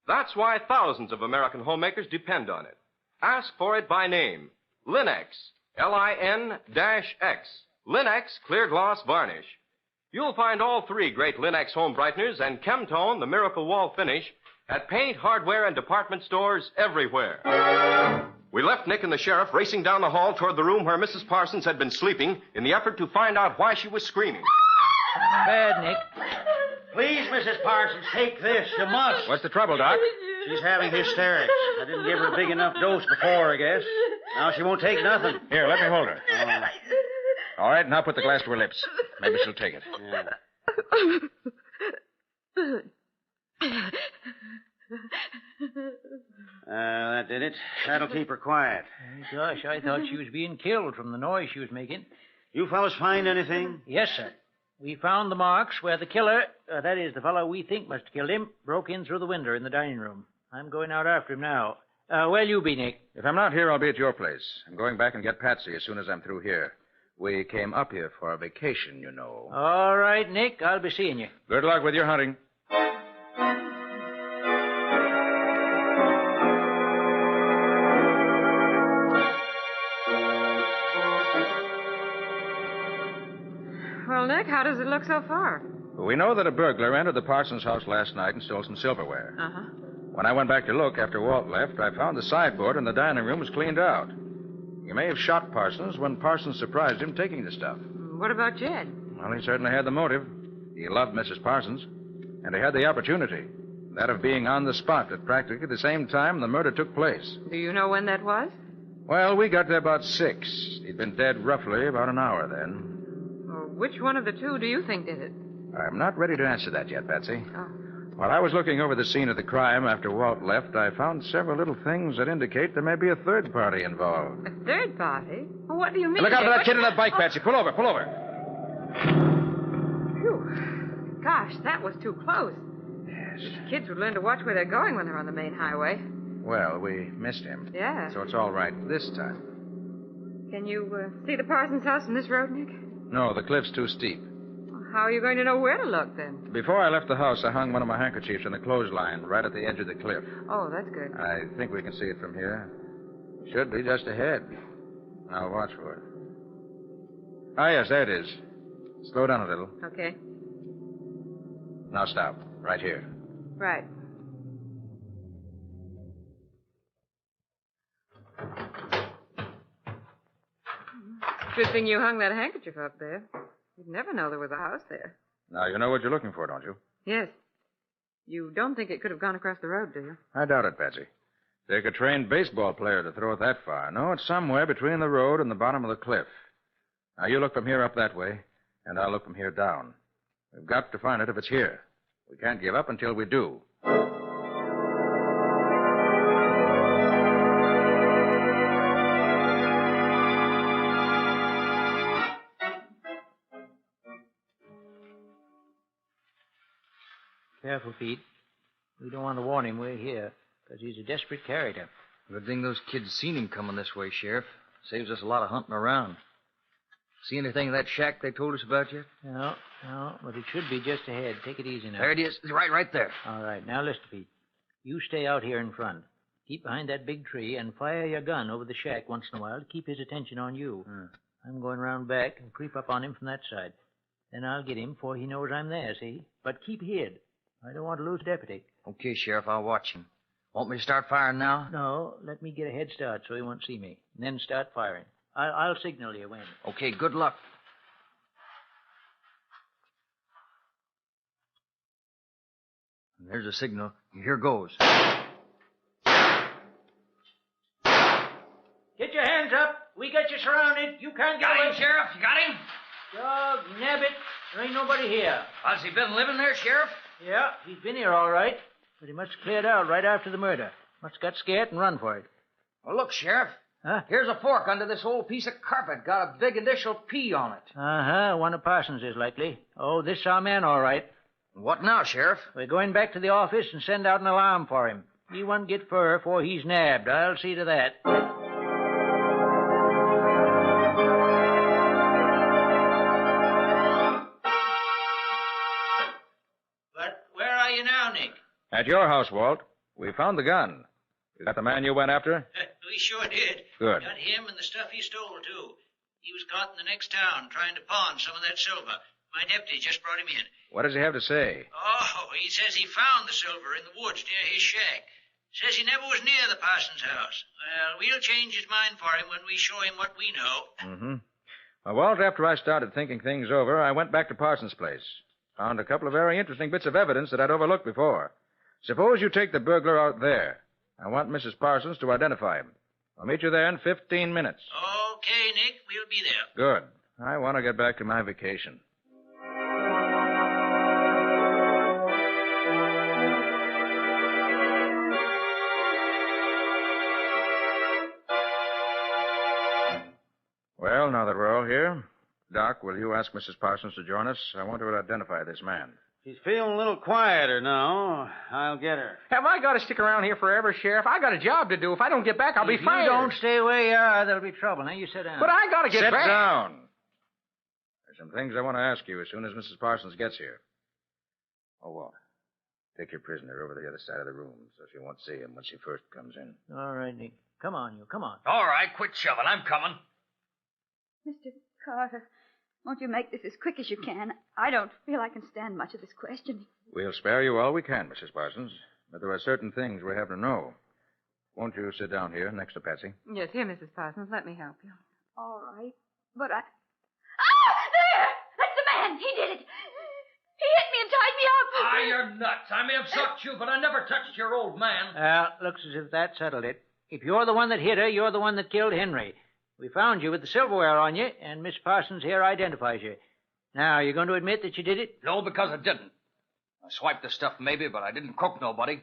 That's why thousands of American homemakers depend on it. Ask for it by name. Linex, Lin-X, Linex Clear Gloss Varnish. You'll find all three great Linex home brighteners and Chemtone, the Miracle Wall Finish, at paint, hardware, and department stores everywhere. We left Nick and the sheriff racing down the hall toward the room where Mrs. Parsons had been sleeping in the effort to find out why she was screaming. Bad, Nick. Please, Mrs. Parsons, take this. You must. What's the trouble, Doc? She's having hysterics. I didn't give her a big enough dose before, I guess. Now she won't take nothing. Here, let me hold her. All right, now put the glass to her lips. Maybe she'll take it. That did it. it. That'll keep her quiet. Gosh, I thought she was being killed from the noise she was making. You fellas find anything? Yes, sir. We found the marks where the killer, that is, the fellow we think must have killed him, broke in through the window in the dining room. I'm going out after him now. Where'll you be, Nick? If I'm not here, I'll be at your place. I'm going back and get Patsy as soon as I'm through here. We came up here for a vacation, you know. All right, Nick. I'll be seeing you. Good luck with your hunting. Well, Nick, how does it look so far? We know that a burglar entered the Parsons house last night and stole some silverware. Uh-huh. When I went back to look after Walt left, I found the sideboard in the dining room was cleaned out. He may have shot Parsons when Parsons surprised him taking the stuff. What about Jed? Well, he certainly had the motive. He loved Mrs. Parsons, and he had the opportunity. That of being on the spot at practically the same time the murder took place. Do you know when that was? Well, we got there about 6. He'd been dead roughly about an hour then. Well, which one of the two do you think did it? I'm not ready to answer that yet, Patsy. Oh. While I was looking over the scene of the crime after Walt left, I found several little things that indicate there may be a third party involved. A third party? Well, what do you mean? Look out for Nick? that kid on that bike, Patsy. Pull over, pull over. Phew. Gosh, that was too close. Yes. Kids would learn to watch where they're going when they're on the main highway. Well, we missed him. Yeah. So it's all right this time. Can you see the Parsons house from this road, Nick? No, the cliff's too steep. How are you going to know where to look, then? Before I left the house, I hung one of my handkerchiefs on the clothesline right at the edge of the cliff. Oh, that's good. I think we can see it from here. Should be just ahead. Now watch for it. Ah, yes, there it is. Slow down a little. Okay. Now stop. Right here. Right. Good thing you hung that handkerchief up there. You'd never know there was a house there. Now, you know what you're looking for, don't you? Yes. You don't think it could have gone across the road, do you? I doubt it, Patsy. Take a trained baseball player to throw it that far. No, it's somewhere between the road and the bottom of the cliff. Now, you look from here up that way, and I'll look from here down. We've got to find it if it's here. We can't give up until we do. Careful, Pete. We don't want to warn him we're here, because he's a desperate character. Good thing those kids seen him coming this way, Sheriff. Saves us a lot of hunting around. See anything of that shack they told us about yet? No, but it should be just ahead. Take it easy now. There it is. Right there. All right, now listen, Pete. You stay out here in front. Keep behind that big tree and fire your gun over the shack once in a while to keep his attention on you. I'm going round back and creep up on him from that side. Then I'll get him before he knows I'm there, see? But keep hid. I don't want to lose deputy. Okay, Sheriff, I'll watch him. Want me to start firing now? No, let me get a head start so he won't see me. And then start firing. I'll signal you when. Okay, good luck. There's a signal. Here goes. Get your hands up. We got you surrounded. You can't get away. Got him, Sheriff. You got him? Dog, nabbit. There ain't nobody here. Has he been living there, Sheriff? Yeah, he's been here all right. But he must have cleared out right after the murder. Must have got scared and run for it. Well, look, Sheriff. Huh? Here's a fork under this old piece of carpet. Got a big initial P on it. Uh-huh. One of Parsons is likely. Oh, this is our man, all right. What now, Sheriff? We're going back to the office and send out an alarm for him. He won't get fur before he's nabbed. I'll see to that. But where are you now, Nick? At your house, Walt. We found the gun. Is that the man you went after? We sure did. Good. Got him and the stuff he stole, too. He was caught in the next town trying to pawn some of that silver. My deputy just brought him in. What does he have to say? Oh, he says he found the silver in the woods near his shack. Says he never was near the Parsons house. Well, we'll change his mind for him when we show him what we know. Mm-hmm. Well, Walt, after I started thinking things over, I went back to Parsons' place. Found a couple of very interesting bits of evidence that I'd overlooked before. Suppose you take the burglar out there. I want Mrs. Parsons to identify him. I'll meet you there in 15 minutes. Okay, Nick, we'll be there. Good. I want to get back to my vacation. Well, now that we're all here, Doc, will you ask Mrs. Parsons to join us? I want her to identify this man. She's feeling a little quieter now. I'll get her. Have I got to stick around here forever, Sheriff? I got a job to do. If I don't get back, I'll be fired. If you don't stay where you are, there'll be trouble. Now, you sit down. But I got to get Sit back. Sit down. There's some things I want to ask you as soon as Mrs. Parsons gets here. Oh, Walt, take your prisoner over to the other side of the room so she won't see him when she first comes in. All right, Nick. Come on, you. Come on. All right, quit shoving. I'm coming. Mr. Carter, won't you make this as quick as you can? I don't feel I can stand much of this questioning. We'll spare you all we can, Mrs. Parsons. But there are certain things we have to know. Won't you sit down here next to Patsy? Yes, here, Mrs. Parsons. Let me help you. All right, but I... Ah! There! That's the man! He did it! He hit me and tied me up! Ah, you're nuts. I may have sucked you, but I never touched your old man. Well, looks as if that settled it. If you're the one that hit her, you're the one that killed Henry. We found you with the silverware on you, and Miss Parsons here identifies you. Now, you're going to admit that you did it? No, because I didn't. I swiped the stuff maybe, but I didn't croak nobody.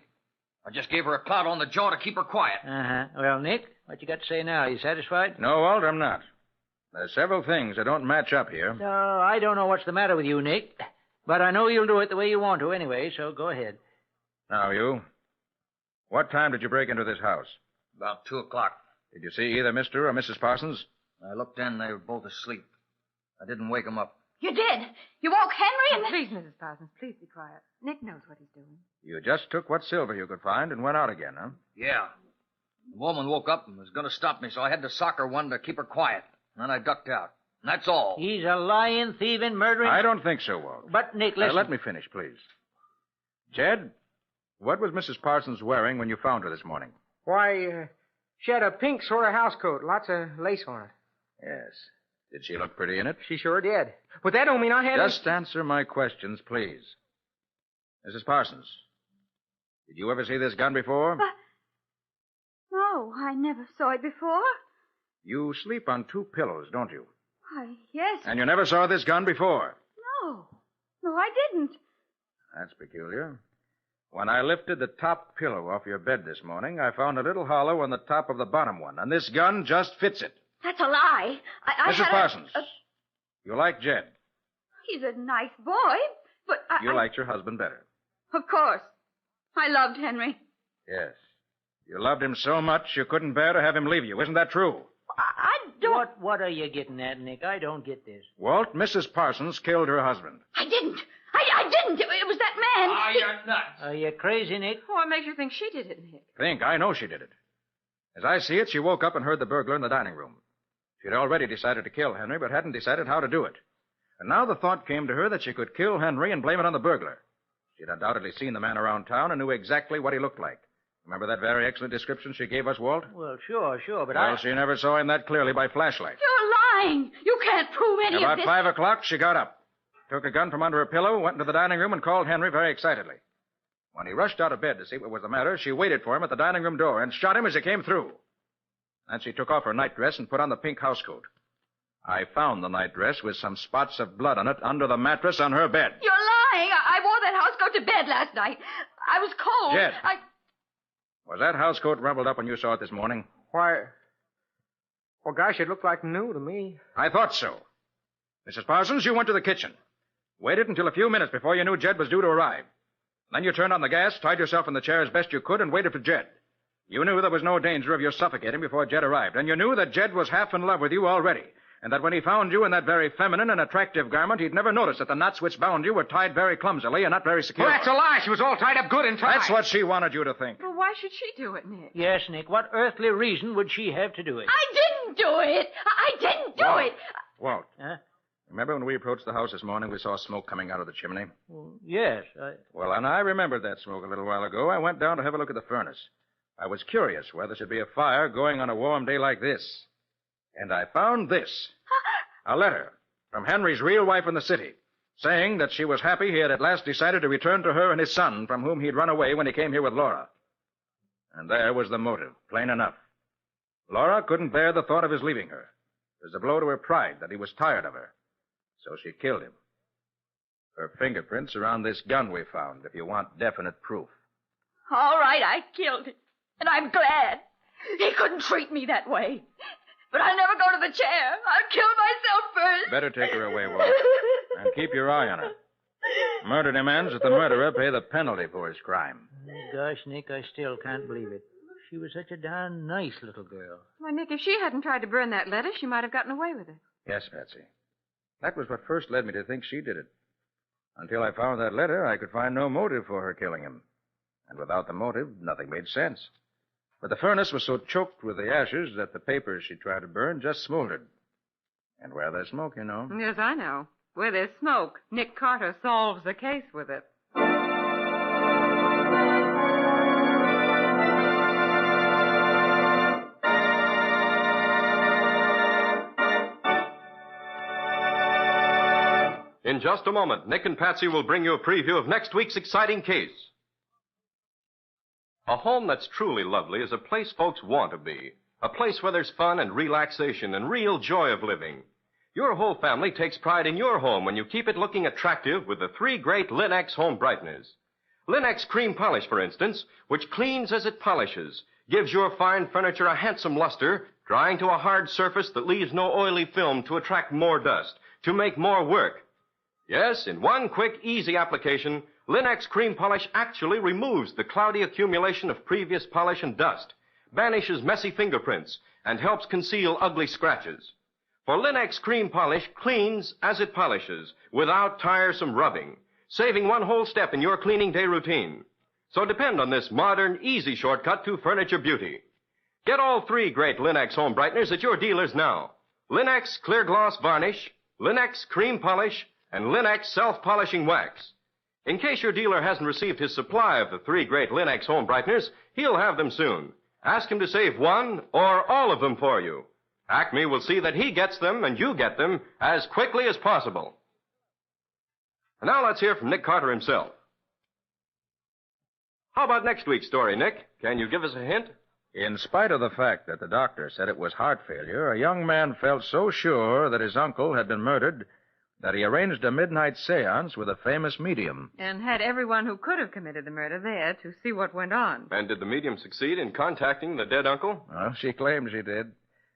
I just gave her a clout on the jaw to keep her quiet. Uh-huh. Well, Nick, what you got to say now? You satisfied? No, Walt, I'm not. There's several things that don't match up here. No, I don't know what's the matter with you, Nick. But I know you'll do it the way you want to anyway, so go ahead. Now, you. What time did you break into this house? About 2 o'clock. Did you see either Mr. or Mrs. Parsons? I looked in. They were both asleep. I didn't wake them up. You did. You woke Henry and... Please, Mrs. Parsons, please be quiet. Nick knows what he's doing. You just took what silver you could find and went out again, huh? Yeah. The woman woke up and was going to stop me, so I had to sock her one to keep her quiet. And then I ducked out. And that's all. He's a lying, thieving, murdering... I don't think so, Walt. But, Nick, listen... Let me finish, please. Jed, what was Mrs. Parsons wearing when you found her this morning? Why, she had a pink sort of house coat, lots of lace on it. Yes. Did she look pretty in it? She sure did. But that don't mean I had... Just answer my questions, please. Mrs. Parsons, did you ever see this gun before? No, I never saw it before. You sleep on 2 pillows, don't you? Why, yes. And you never saw this gun before? No. No, I didn't. That's peculiar. When I lifted the top pillow off your bed this morning, I found a little hollow on the top of the bottom one, and this gun just fits it. That's a lie. Mrs. Parsons, you like Jed. He's a nice boy, but You liked your husband better. Of course. I loved Henry. Yes. You loved him so much you couldn't bear to have him leave you. Isn't that true? I don't... What are you getting at, Nick? I don't get this. Walt, Mrs. Parsons killed her husband. I didn't. I didn't. It was that man. Ah, you're nuts. Are you crazy, Nick? What makes you think she did it, Nick? I know she did it. As I see it, she woke up and heard the burglar in the dining room. She'd already decided to kill Henry, but hadn't decided how to do it. And now the thought came to her that she could kill Henry and blame it on the burglar. She'd undoubtedly seen the man around town and knew exactly what he looked like. Remember that very excellent description she gave us, Walt? Well, sure, but Well, she never saw him that clearly by flashlight. You're lying. You can't prove any of About this. 5 o'clock, she got up, took a gun from under her pillow, went into the dining room, and called Henry very excitedly. When he rushed out of bed to see what was the matter, she waited for him at the dining room door and shot him as he came through. Then she took off her nightdress and put on the pink housecoat. I found the nightdress with some spots of blood on it under the mattress on her bed. You're lying. I wore that housecoat to bed last night. I was cold. Jed. Was that housecoat rumpled up when you saw it this morning? Why... Well, gosh, it looked like new to me. I thought so. Mrs. Parsons, you went to the kitchen. Waited until a few minutes before you knew Jed was due to arrive. Then you turned on the gas, tied yourself in the chair as best you could, and waited for Jed. You knew there was no danger of your suffocating before Jed arrived, and you knew that Jed was half in love with you already, and that when he found you in that very feminine and attractive garment, he'd never noticed that the knots which bound you were tied very clumsily and not very secure. Well, that's a lie. She was all tied up good and tight. That's what she wanted you to think. Well, why should she do it, Nick? Yes, Nick. What earthly reason would she have to do it? I didn't do it. I didn't do it. Walt. Huh? Remember when we approached the house this morning, we saw smoke coming out of the chimney? Well, yes. Well, and I remembered that smoke a little while ago. I went down to have a look at the furnace. I was curious where there should be a fire going on a warm day like this. And I found this. A letter from Henry's real wife in the city, saying that she was happy he had at last decided to return to her and his son, from whom he'd run away when he came here with Laura. And there was the motive, plain enough. Laura couldn't bear the thought of his leaving her. It was a blow to her pride that he was tired of her. So she killed him. Her fingerprints are on this gun we found, if you want definite proof. All right, I killed him. And I'm glad. He couldn't treat me that way. But I never go to the chair. I'll kill myself first. Better take her away, Walt. And keep your eye on her. Murder demands that the murderer pay the penalty for his crime. Gosh, Nick, I still can't believe it. She was such a darn nice little girl. Why, Nick, if she hadn't tried to burn that letter, she might have gotten away with it. Yes, Patsy. That was what first led me to think she did it. Until I found that letter, I could find no motive for her killing him. And without the motive, nothing made sense. But the furnace was so choked with the ashes that the papers she tried to burn just smoldered. And where there's smoke, you know. Yes, I know. Where there's smoke, Nick Carter solves the case with it. In just a moment, Nick and Patsy will bring you a preview of next week's exciting case. A home that's truly lovely is a place folks want to be. A place where there's fun and relaxation and real joy of living. Your whole family takes pride in your home when you keep it looking attractive with the 3 great Linex home brighteners. Linex Cream Polish, for instance, which cleans as it polishes, gives your fine furniture a handsome luster, drying to a hard surface that leaves no oily film to attract more dust, to make more work. Yes, in one quick, easy application, Linex Cream Polish actually removes the cloudy accumulation of previous polish and dust, banishes messy fingerprints, and helps conceal ugly scratches. For Linex Cream Polish cleans as it polishes, without tiresome rubbing, saving one whole step in your cleaning day routine. So depend on this modern, easy shortcut to furniture beauty. Get all 3 great Linex home brighteners at your dealers now. Linex Clear Gloss Varnish, Linex Cream Polish, and Linex Self-Polishing Wax. In case your dealer hasn't received his supply of the 3 great Linex home brighteners, he'll have them soon. Ask him to save one or all of them for you. Acme will see that he gets them and you get them as quickly as possible. And now let's hear from Nick Carter himself. How about next week's story, Nick? Can you give us a hint? In spite of the fact that the doctor said it was heart failure, a young man felt so sure that his uncle had been murdered that he arranged a midnight seance with a famous medium. And had everyone who could have committed the murder there to see what went on. And did the medium succeed in contacting the dead uncle? Well, she claimed she did.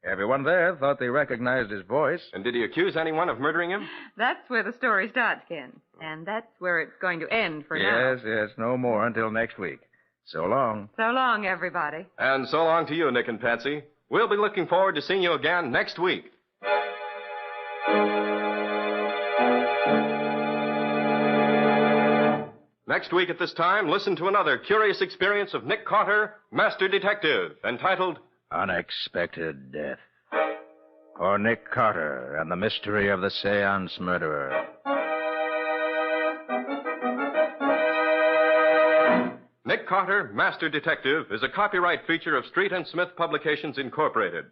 Everyone there thought they recognized his voice. And did he accuse anyone of murdering him? That's where the story starts, Ken. And that's where it's going to end for now. Yes, no more until next week. So long. So long, everybody. And so long to you, Nick and Patsy. We'll be looking forward to seeing you again next week. Next week at this time, listen to another curious experience of Nick Carter, Master Detective, entitled Unexpected Death. For Nick Carter and the mystery of the seance murderer. Nick Carter, Master Detective, is a copyright feature of Street and Smith Publications, Incorporated.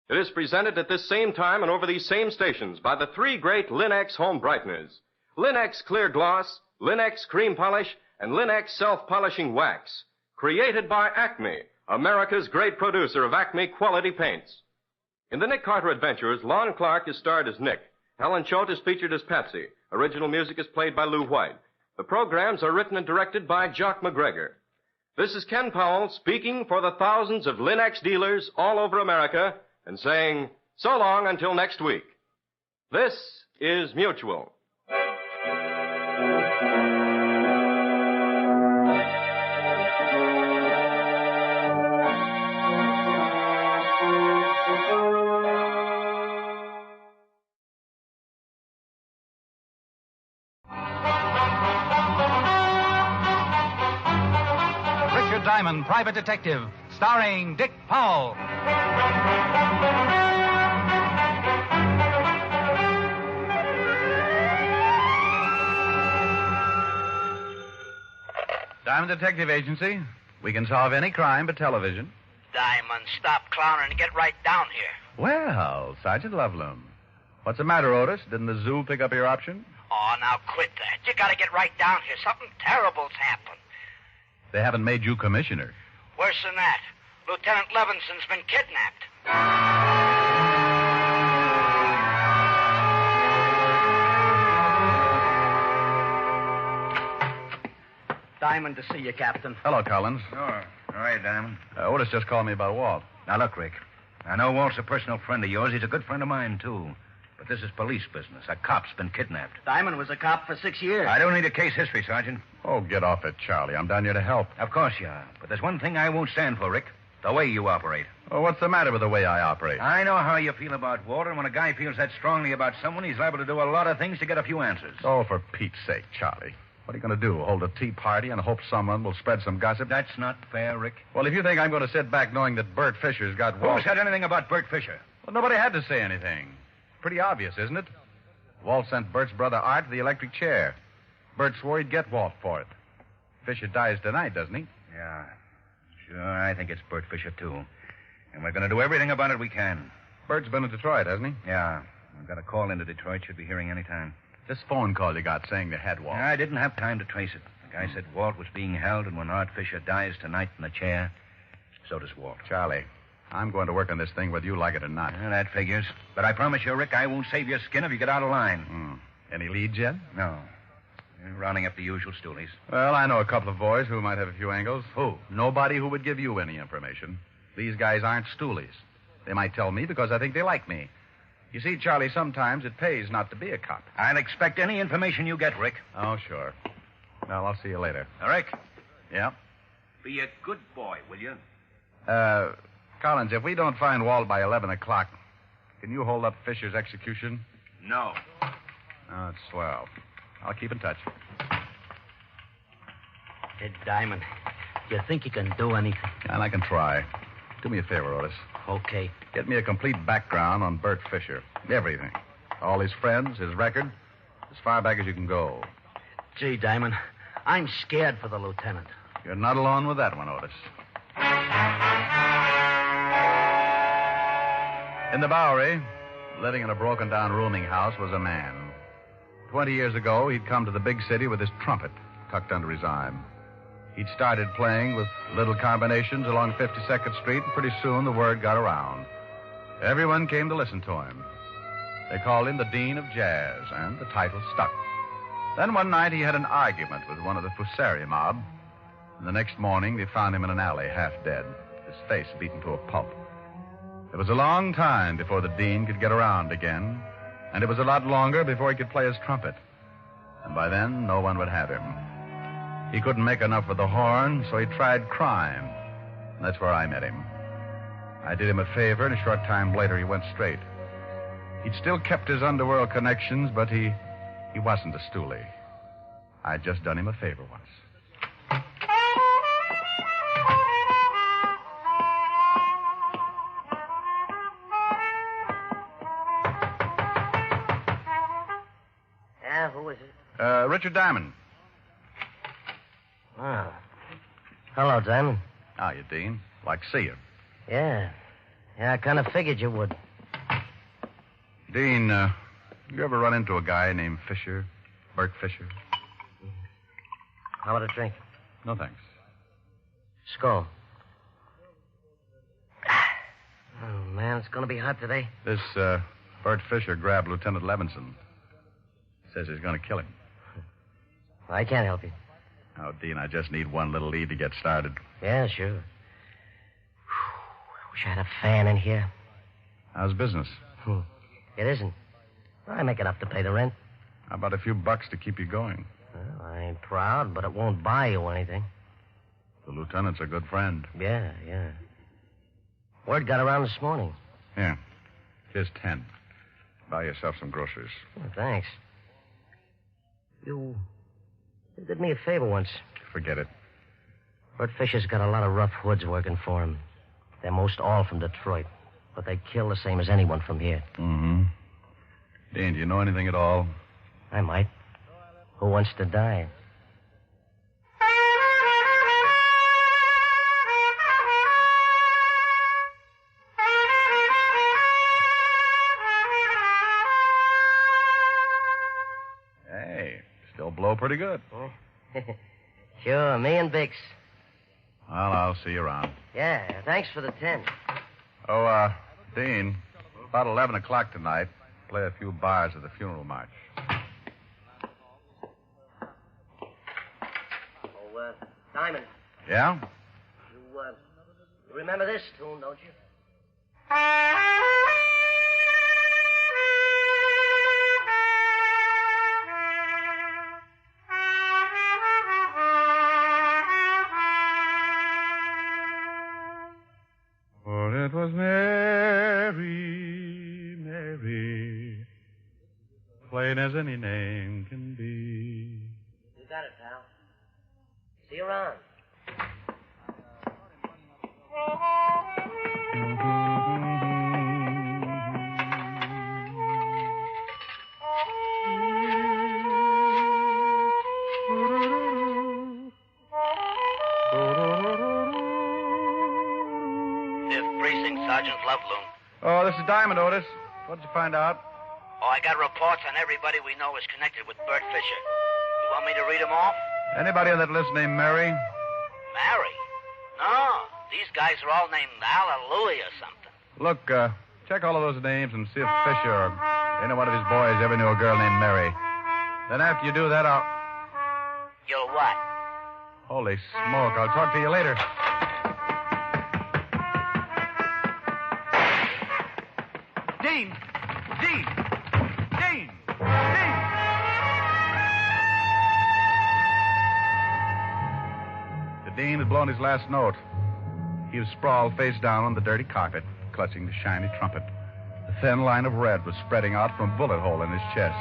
It is presented at this same time and over these same stations by the 3 great Linex home brighteners. Linex Clear Gloss, Linex Cream Polish, and Linex Self-Polishing Wax. Created by Acme, America's great producer of Acme quality paints. In the Nick Carter Adventures, Lon Clark is starred as Nick. Helen Choate is featured as Patsy. Original music is played by Lou White. The programs are written and directed by Jock McGregor. This is Ken Powell speaking for the thousands of Linex dealers all over America and saying so long until next week. This is Mutual. Diamond, Private Detective, starring Dick Powell. Diamond Detective Agency. We can solve any crime but television. Diamond, stop clowning and get right down here. Well, Sergeant Loveloom. What's the matter, Otis? Didn't the zoo pick up your option? Oh, now quit that. You gotta get right down here. Something terrible's happened. They haven't made you commissioner. Worse than that. Lieutenant Levinson's been kidnapped. Diamond to see you, Captain. Hello, Collins. Sure. All right, Diamond. Otis just called me about Walt. Now, look, Rick. I know Walt's a personal friend of yours. He's a good friend of mine, too. But this is police business. A cop's been kidnapped. Diamond was a cop for 6 years. I don't need a case history, Sergeant. Oh, get off it, Charlie. I'm down here to help. Of course you are. But there's one thing I won't stand for, Rick. The way you operate. Well, what's the matter with the way I operate? I know how you feel about Walt, and when a guy feels that strongly about someone, he's liable to do a lot of things to get a few answers. Oh, for Pete's sake, Charlie. What are you going to do? Hold a tea party and hope someone will spread some gossip? That's not fair, Rick. Well, if you think I'm going to sit back knowing that Bert Fisher's got Walt... Who said anything about Bert Fisher? Well, nobody had to say anything. Pretty obvious, isn't it? Walt sent Bert's brother Art to the electric chair. Bert swore he'd get Walt for it. Fisher dies tonight, doesn't he? Yeah. Sure, I think it's Bert Fisher, too. And we're going to do everything about it we can. Bert's been in Detroit, hasn't he? Yeah. I've got a call into Detroit. Should be hearing any time. This phone call you got saying they had Walt. I didn't have time to trace it. The guy said Walt was being held, and when Art Fisher dies tonight in the chair, so does Walt. Charlie, I'm going to work on this thing whether you like it or not. Yeah, that figures. But I promise you, Rick, I won't save your skin if you get out of line. Any leads yet? No. You're rounding up the usual stoolies. Well, I know a couple of boys who might have a few angles. Who? Nobody who would give you any information. These guys aren't stoolies. They might tell me because I think they like me. You see, Charlie, sometimes it pays not to be a cop. I'll expect any information you get, Rick. Oh, sure. Well, I'll see you later. Rick? Yeah? Be a good boy, will you? Collins, if we don't find Walt by 11 o'clock, can you hold up Fisher's execution? No. Oh, that's swell. I'll keep in touch. Hey, Diamond, you think you can do anything? And I can try. Do me a favor, Otis. Okay. Get me a complete background on Bert Fisher. Everything. All his friends, his record, as far back as you can go. Gee, Diamond, I'm scared for the lieutenant. You're not alone with that one, Otis. In the Bowery, living in a broken-down rooming house, was a man. 20 years ago, he'd come to the big city with his trumpet tucked under his arm. He'd started playing with little combinations along 52nd Street, and pretty soon the word got around. Everyone came to listen to him. They called him the Dean of Jazz, and the title stuck. Then one night he had an argument with one of the Fusari mob, and the next morning they found him in an alley, half dead, his face beaten to a pulp. It was a long time before the Dean could get around again, and it was a lot longer before he could play his trumpet. And by then, no one would have him. He couldn't make enough with the horn, so he tried crime. And that's where I met him. I did him a favor, and a short time later he went straight. He'd still kept his underworld connections, but he wasn't a stoolie. I'd just done him a favor once. Yeah, who is it? Richard Diamond. Oh. Hello, Diamond. How you, Dean? Like to see you. Yeah. Yeah, I kind of figured you would. Dean, you ever run into a guy named Fisher? Bert Fisher? How about a drink? No, thanks. Skull. Oh, man, it's going to be hot today. This, Bert Fisher grabbed Lieutenant Levinson. Says he's going to kill him. I can't help you. Oh, Dean, I just need one little lead to get started. Yeah, sure. I wish I had a fan in here. How's business? It isn't. I make enough to pay the rent. How about a few bucks to keep you going? Well, I ain't proud, but it won't buy you anything. The lieutenant's a good friend. Yeah. Word got around this morning. Yeah. Here's 10. Buy yourself some groceries. Oh, thanks. You did me a favor once. Forget it. Bert Fisher's got a lot of rough hoods working for him. They're most all from Detroit, but they kill the same as anyone from here. Mm-hmm. Dean, do you know anything at all? I might. Who wants to die? Hey, still blow pretty good. Sure, me and Bix. Well, I'll see you around. Yeah, thanks for the 10. Oh, Dean, about 11 o'clock tonight, play a few bars at the funeral march. Oh, Diamond. Yeah? You remember this tune, don't you? For it was Mary, Mary, plain as any name can be. You got it, pal. See you around. Sergeant Loveloon. Oh, this is Diamond, Otis. What did you find out? Oh, I got reports on everybody we know is connected with Bert Fisher. You want me to read them off? Anybody on that list named Mary? Mary? No. These guys are all named Hallelujah or something. Look, check all of those names and see if Fisher or any one of his boys ever knew a girl named Mary. Then after you do that, I'll... You'll what? Holy smoke, I'll talk to you later. Dean! Dean! Dean! Dean! The Dean had blown his last note. He was sprawled face down on the dirty carpet, clutching the shiny trumpet. A thin line of red was spreading out from a bullet hole in his chest,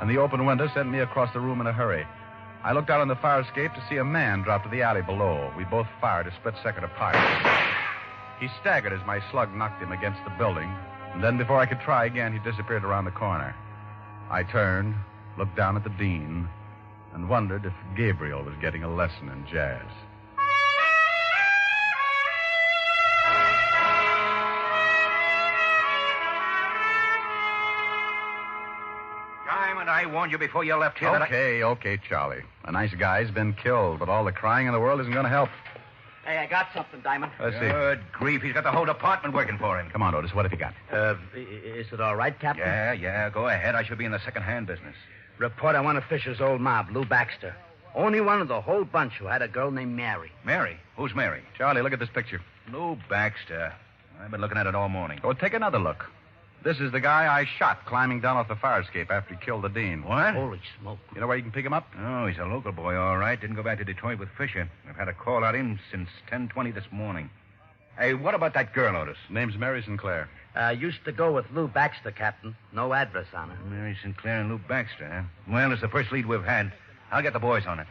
and the open window sent me across the room in a hurry. I looked out on the fire escape to see a man drop to the alley below. We both fired a split second apart. He staggered as my slug knocked him against the building, and then before I could try again, he disappeared around the corner. I turned, looked down at the Dean, and wondered if Gabriel was getting a lesson in jazz. Diamond, I warned you before you left here Okay, Charlie. A nice guy's been killed, but all the crying in the world isn't going to help. Hey, I got something, Diamond. Let's see. Good grief, he's got the whole department working for him. Come on, Otis, what have you got? Is it all right, Captain? Yeah, go ahead. I should be in the second-hand business. Report on one of Fisher's old mob, Lou Baxter. Only one of the whole bunch who had a girl named Mary. Mary? Who's Mary? Charlie, look at this picture. Lou Baxter. I've been looking at it all morning. Oh, take another look. This is the guy I shot climbing down off the fire escape after he killed the Dean. What? Holy smoke. You know where you can pick him up? Oh, he's a local boy, all right. Didn't go back to Detroit with Fisher. I've had a call out in since 10:20 this morning. Hey, what about that girl, Otis? Name's Mary Sinclair. Used to go with Lou Baxter, Captain. No address on her. Mary Sinclair and Lou Baxter, huh? Well, it's the first lead we've had. I'll get the boys on it.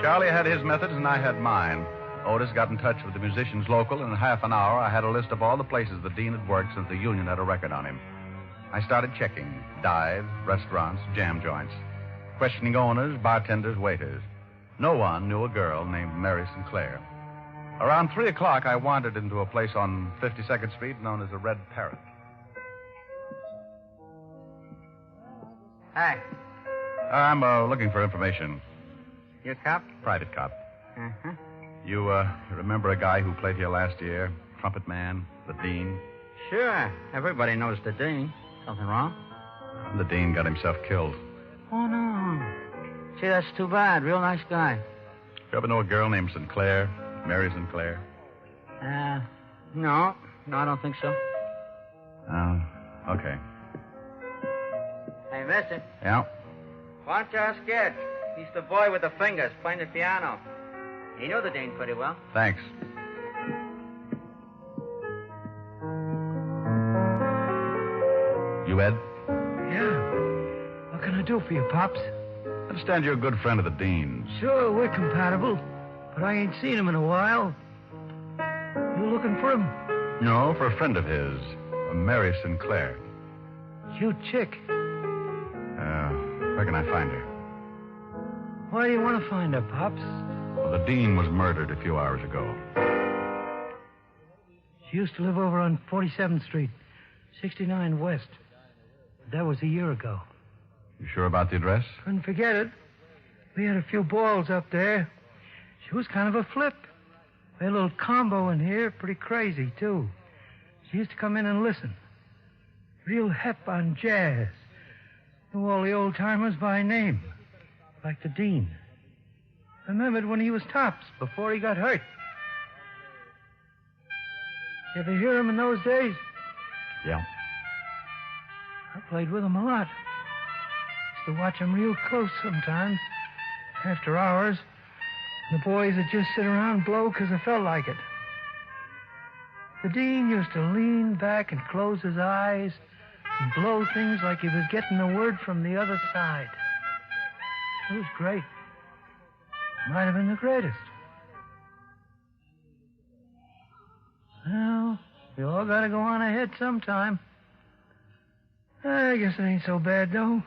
Charlie had his methods and I had mine. Otis got in touch with the musicians local, and in half an hour I had a list of all the places the Dean had worked since the union had a record on him. I started checking dives, restaurants, jam joints, questioning owners, bartenders, waiters. No one knew a girl named Mary Sinclair. Around 3 o'clock, I wandered into a place on 52nd Street known as the Red Parrot. Hi. I'm looking for information. You a cop? Private cop. Uh-huh. You remember a guy who played here last year? Trumpet man, the Dean? Sure. Everybody knows the Dean. Something wrong? The Dean got himself killed. Oh, no. Gee, that's too bad. Real nice guy. You ever know a girl named Sinclair? Mary Sinclair? No. No, I don't think so. Oh, okay. Hey, mister. Yeah? Why don't you ask Ed? He's the boy with the fingers playing the piano. He knew the Dean pretty well. Thanks. You, Ed? Yeah. What can I do for you, Pops? I understand you're a good friend of the Dean's. Sure, we're compatible, but I ain't seen him in a while. You looking for him? No, for a friend of his, a Mary Sinclair. Cute chick. Where can I find her? Why do you want to find her, Pops? Well, the Dean was murdered a few hours ago. She used to live over on 47th Street, 69 West. That was a year ago. You sure about the address? Couldn't forget it. We had a few balls up there. She was kind of a flip. We had a little combo in here, pretty crazy, too. She used to come in and listen. Real hep on jazz. Knew all the old-timers by name, like the Dean. Remembered when he was tops, before he got hurt. You ever hear him in those days? Yeah. I played with him a lot. Used to watch him real close sometimes, after hours. The boys would just sit around and blow because they felt like it. The dean used to lean back and close his eyes and blow things like he was getting a word from the other side. It was great. Might have been the greatest. Well, we all gotta go on ahead sometime. I guess it ain't so bad, though.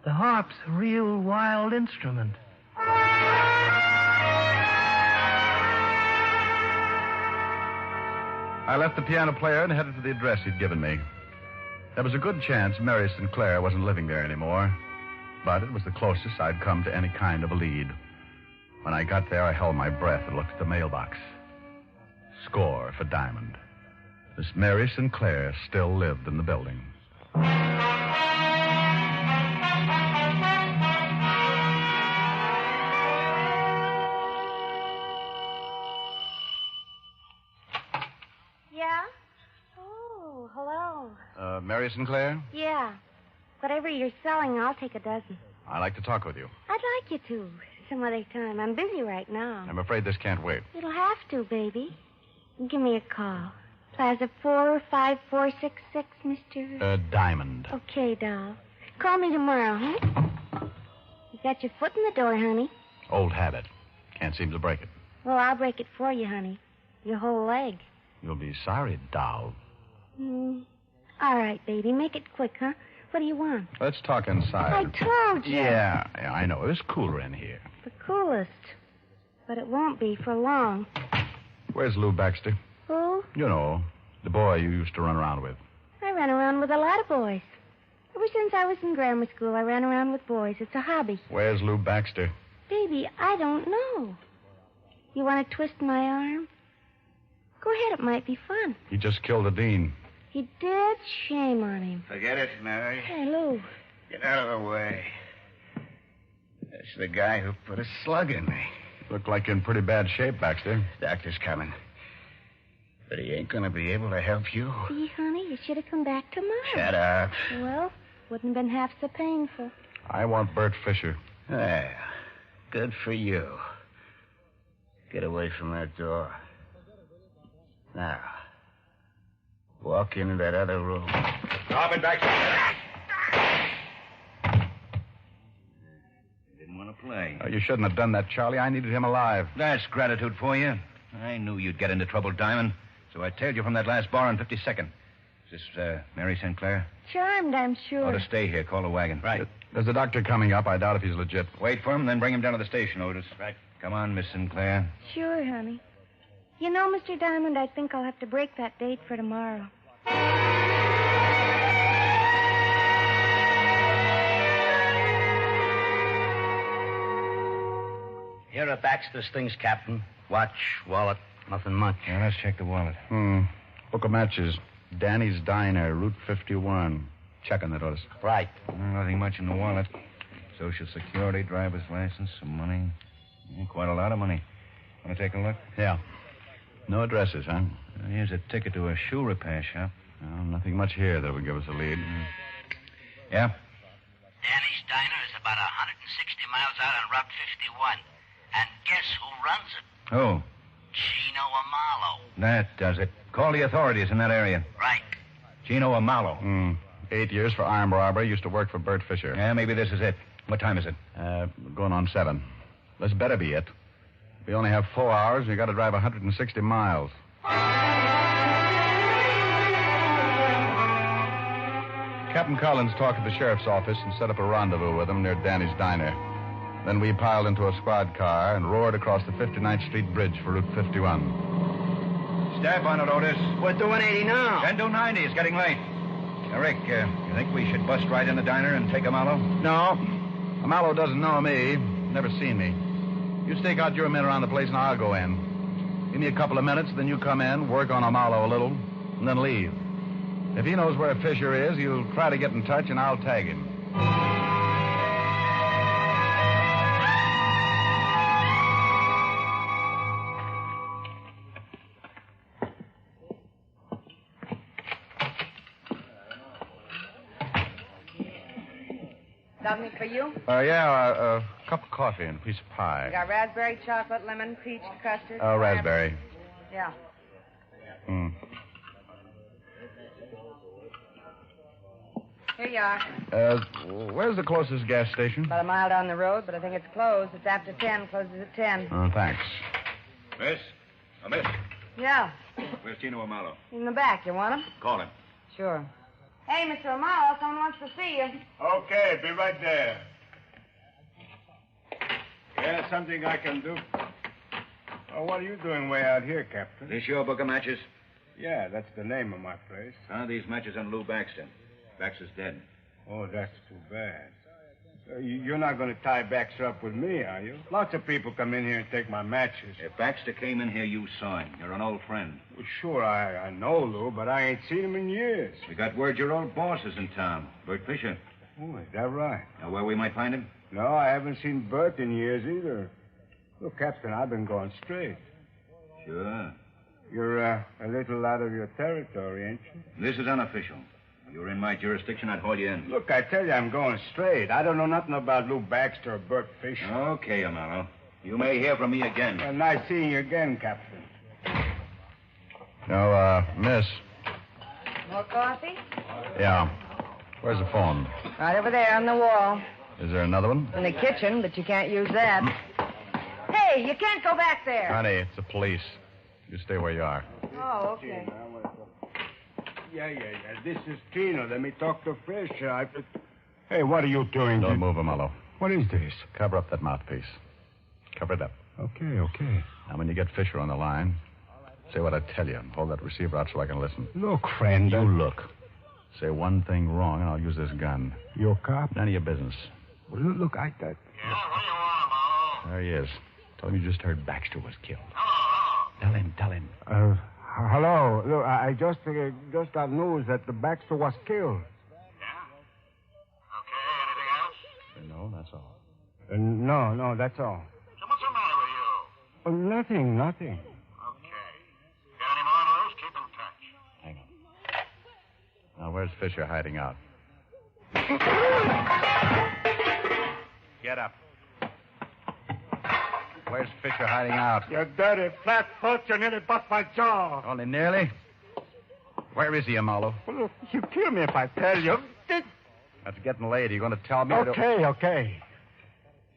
The harp's a real wild instrument. I left the piano player and headed for the address he'd given me. There was a good chance Mary Sinclair wasn't living there anymore, but it was the closest I'd come to any kind of a lead. When I got there, I held my breath and looked at the mailbox. Score for Diamond. Miss Mary Sinclair still lived in the building. Yeah? Oh, hello. Mary Sinclair? Yeah. Whatever you're selling, I'll take a dozen. I'd like to talk with you. I'd like you to. Some other time. I'm busy right now. I'm afraid this can't wait. It'll have to, baby. Give me a call. Plaza 45466, Mr. Diamond. Okay, doll. Call me tomorrow, huh? You got your foot in the door, honey. Old habit. Can't seem to break it. Well, I'll break it for you, honey. Your whole leg. You'll be sorry, doll. All right, baby. Make it quick, huh? What do you want? Let's talk inside. I told you. Yeah, I know. It's cooler in here. The coolest. But it won't be for long. Where's Lou Baxter? Who? You know, the boy you used to run around with. I run around with a lot of boys. Ever since I was in grammar school, I ran around with boys. It's a hobby. Where's Lou Baxter? Baby, I don't know. You want to twist my arm? Go ahead, it might be fun. He just killed the dean. He did? Shame on him. Forget it, Mary. Hey, Lou. Get out of the way. That's the guy who put a slug in me. Look like you're in pretty bad shape, Baxter. Doctor's coming. But he ain't going to be able to help you. See, honey, you should have come back tomorrow. Shut up. Well, wouldn't have been half so painful. I want Bert Fisher. Well, good for you. Get away from that door. Now, walk into that other room. Drop it back. Didn't want to play. You shouldn't have done that, Charlie. I needed him alive. That's gratitude for you. I knew you'd get into trouble, Diamond. So I tailed you from that last bar on 52nd. Is this Mary Sinclair? Charmed, I'm sure. Ought to stay here. Call a wagon. Right. There's a doctor coming up. I doubt if he's legit. Wait for him, then bring him down to the station, Otis. Right. Come on, Miss Sinclair. Sure, honey. You know, Mr. Diamond, I think I'll have to break that date for tomorrow. Here are Baxter's things, Captain. Watch, wallet, nothing much. Yeah, let's check the wallet. Book of matches. Danny's Diner, Route 51. Check on that, Otis. Right. Nothing much in the wallet. Social Security, driver's license, some money. Quite a lot of money. Want to take a look? Yeah. No addresses, huh? Here's a ticket to a shoe repair shop. Well, nothing much here that would give us a lead. Yeah? Danny's Diner is about 160 miles out on Route 51. And guess who runs it? Who? Chino Amalo. That does it. Call the authorities in that area. Right. Chino Amalo. 8 years for armed robbery. Used to work for Bert Fisher. Yeah, maybe this is it. What time is it? Going on 7. This better be it. We only have 4 hours, and you got to drive 160 miles. Captain Collins talked to the sheriff's office and set up a rendezvous with him near Danny's Diner. Then we piled into a squad car and roared across the 59th Street Bridge for Route 51. Step on it, Otis. We're doing 80 now. 10 to 90. It's getting late. Rick, you think we should bust right in the diner and take Amalo? No. Amalo doesn't know me. Never seen me. You stake out your men around the place and I'll go in. Give me a couple of minutes, then you come in, work on Amalo a little, and then leave. If he knows where Fisher is, you'll try to get in touch and I'll tag him. Something for you? A cup of coffee and a piece of We pie. got raspberry, chocolate, lemon, peach, custard. Raspberry. Yeah. Hmm. Here you are. Where's the closest gas station? About a mile down the road, but I think it's closed. It's after 10. Closes at 10. Oh, thanks. Miss? Miss? Yeah. Where's Tino Amalo? In the back. You want him? Call him. Sure. Hey, Mr. Amalo, someone wants to see you. Okay, be right there. Yeah, something I can do. Oh, what are you doing way out here, Captain? This your book of matches? Yeah, that's the name of my place. Found these matches on Lou Baxter. Baxter's dead. Oh, that's too bad. You're not going to tie Baxter up with me, are you? Lots of people come in here and take my matches. If Baxter came in here, you saw him. You're an old friend. Well, sure, I know Lou, but I ain't seen him in years. We got word your old boss is in town, Bert Fisher. Oh, is that right? Know where we might find him? No, I haven't seen Bert in years either. Look, Captain, I've been going straight. Sure. You're a little out of your territory, ain't you? This is unofficial. If you were in my jurisdiction, I'd haul you in. Look, I tell you, I'm going straight. I don't know nothing about Lou Baxter or Bert Fisher. Okay, Amaro. You may hear from me again. Well, nice seeing you again, Captain. No, miss. More coffee? Yeah. Where's the phone? Right over there on the wall. Is there another one? In the kitchen, but you can't use that. Hey, you can't go back there. Honey, it's the police. You stay where you are. Oh, okay. Yeah. This is Tino. Let me talk to Fisher. Hey, what are you doing? Don't move, Amalo. What is this? Cover up that mouthpiece. Cover it up. Okay. Now, when you get Fisher on the line, say what I tell you and hold that receiver out so I can listen. Look, friend. You look. Say one thing wrong, and I'll use this gun. You a cop? None of your business. Well, look, I... There he is. Tell him you just heard Baxter was killed. Tell him. Hello. Look, I just got news that the Baxter was killed. No, that's all. No, that's all. So what's the matter with you? Nothing. Okay. Got any more of those? Keep in touch. Hang on. Now, where's Fisher hiding out? Get up. Where's Fisher hiding out? You dirty flat foot, you nearly bust my jaw. Only nearly? Where is he, Amalo? Well, look, you kill me if I tell you. That's getting late. Are you going to tell me? Okay.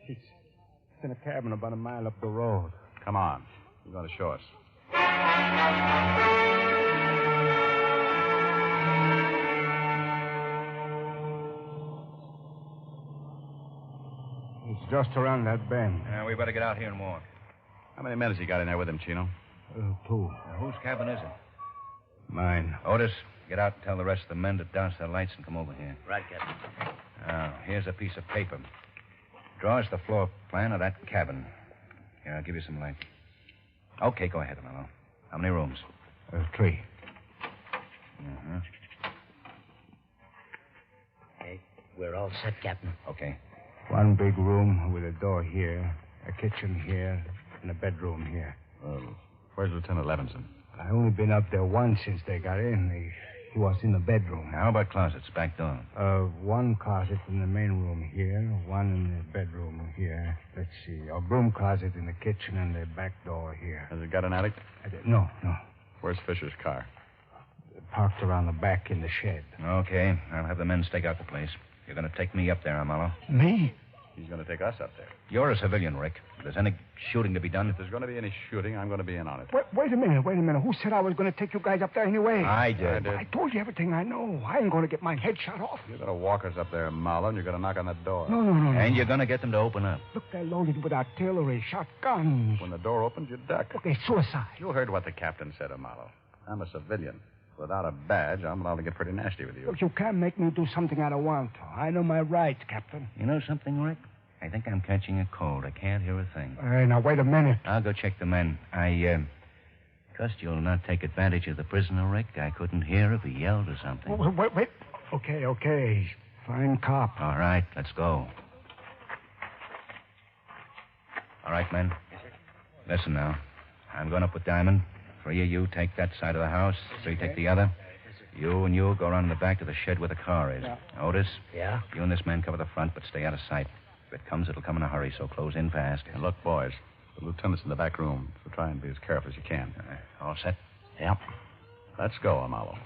He's in a cabin about a mile up the road. Come on. You're going to show us. It's just around that bend. We better get out here and walk. How many men has he got in there with him, Chino? 2. Whose cabin is it? Mine. Otis, get out and tell the rest of the men to douse their lights and come over here. Right, Captain. Here's a piece of paper. Draw us the floor plan of that cabin. Here, I'll give you some light. Okay, go ahead, Amalo. How many rooms? 3. Uh-huh. Okay, we're all set, Captain. Okay. One big room with a door here, a kitchen here, and a bedroom here. Where's Lieutenant Levinson? I only been up there once since they got in. He was in the bedroom. How about closets, back door? One closet in the main room here, one in the bedroom here. Let's see, a broom closet in the kitchen and the back door here. Has it got an attic? No. Where's Fisher's car? Parked around the back in the shed. Okay, I'll have the men stake out the place. You're going to take me up there, Amalo. Me? He's going to take us up there. You're a civilian, Rick. If there's any shooting to be done... If there's going to be any shooting, I'm going to be in on it. Wait a minute. Who said I was going to take you guys up there anyway? I did. I told you everything I know. I ain't going to get my head shot off. You're going to walk us up there, Marlowe, and you're going to knock on that door. No. And you're going to get them to open up. Look, they're loaded with artillery, shotguns. When the door opens, you duck. Okay, suicide. You heard what the captain said, Marlowe. I'm a civilian. Without a badge, I'm allowed to get pretty nasty with you. Look, you can't make me do something I don't want to. I know my rights, Captain. You know something, Rick? I think I'm catching a cold. I can't hear a thing. Hey, now, wait a minute. I'll go check the men. I trust you'll not take advantage of the prisoner, Rick. I couldn't hear if he yelled or something. Wait. Okay. Fine cop. All right, let's go. All right, men. Yes, sir. Listen now. I'm going up with Diamond. 3 of you take that side of the house. 3 take the other. Yes, sir. You and you go around in the back to the shed where the car is. Yeah. Otis? Yeah? You and this man cover the front, but stay out of sight. If it comes, it'll come in a hurry, so close in fast. And look, boys, the lieutenant's in the back room, so try and be as careful as you can. All set? Yep. Let's go, Amalo.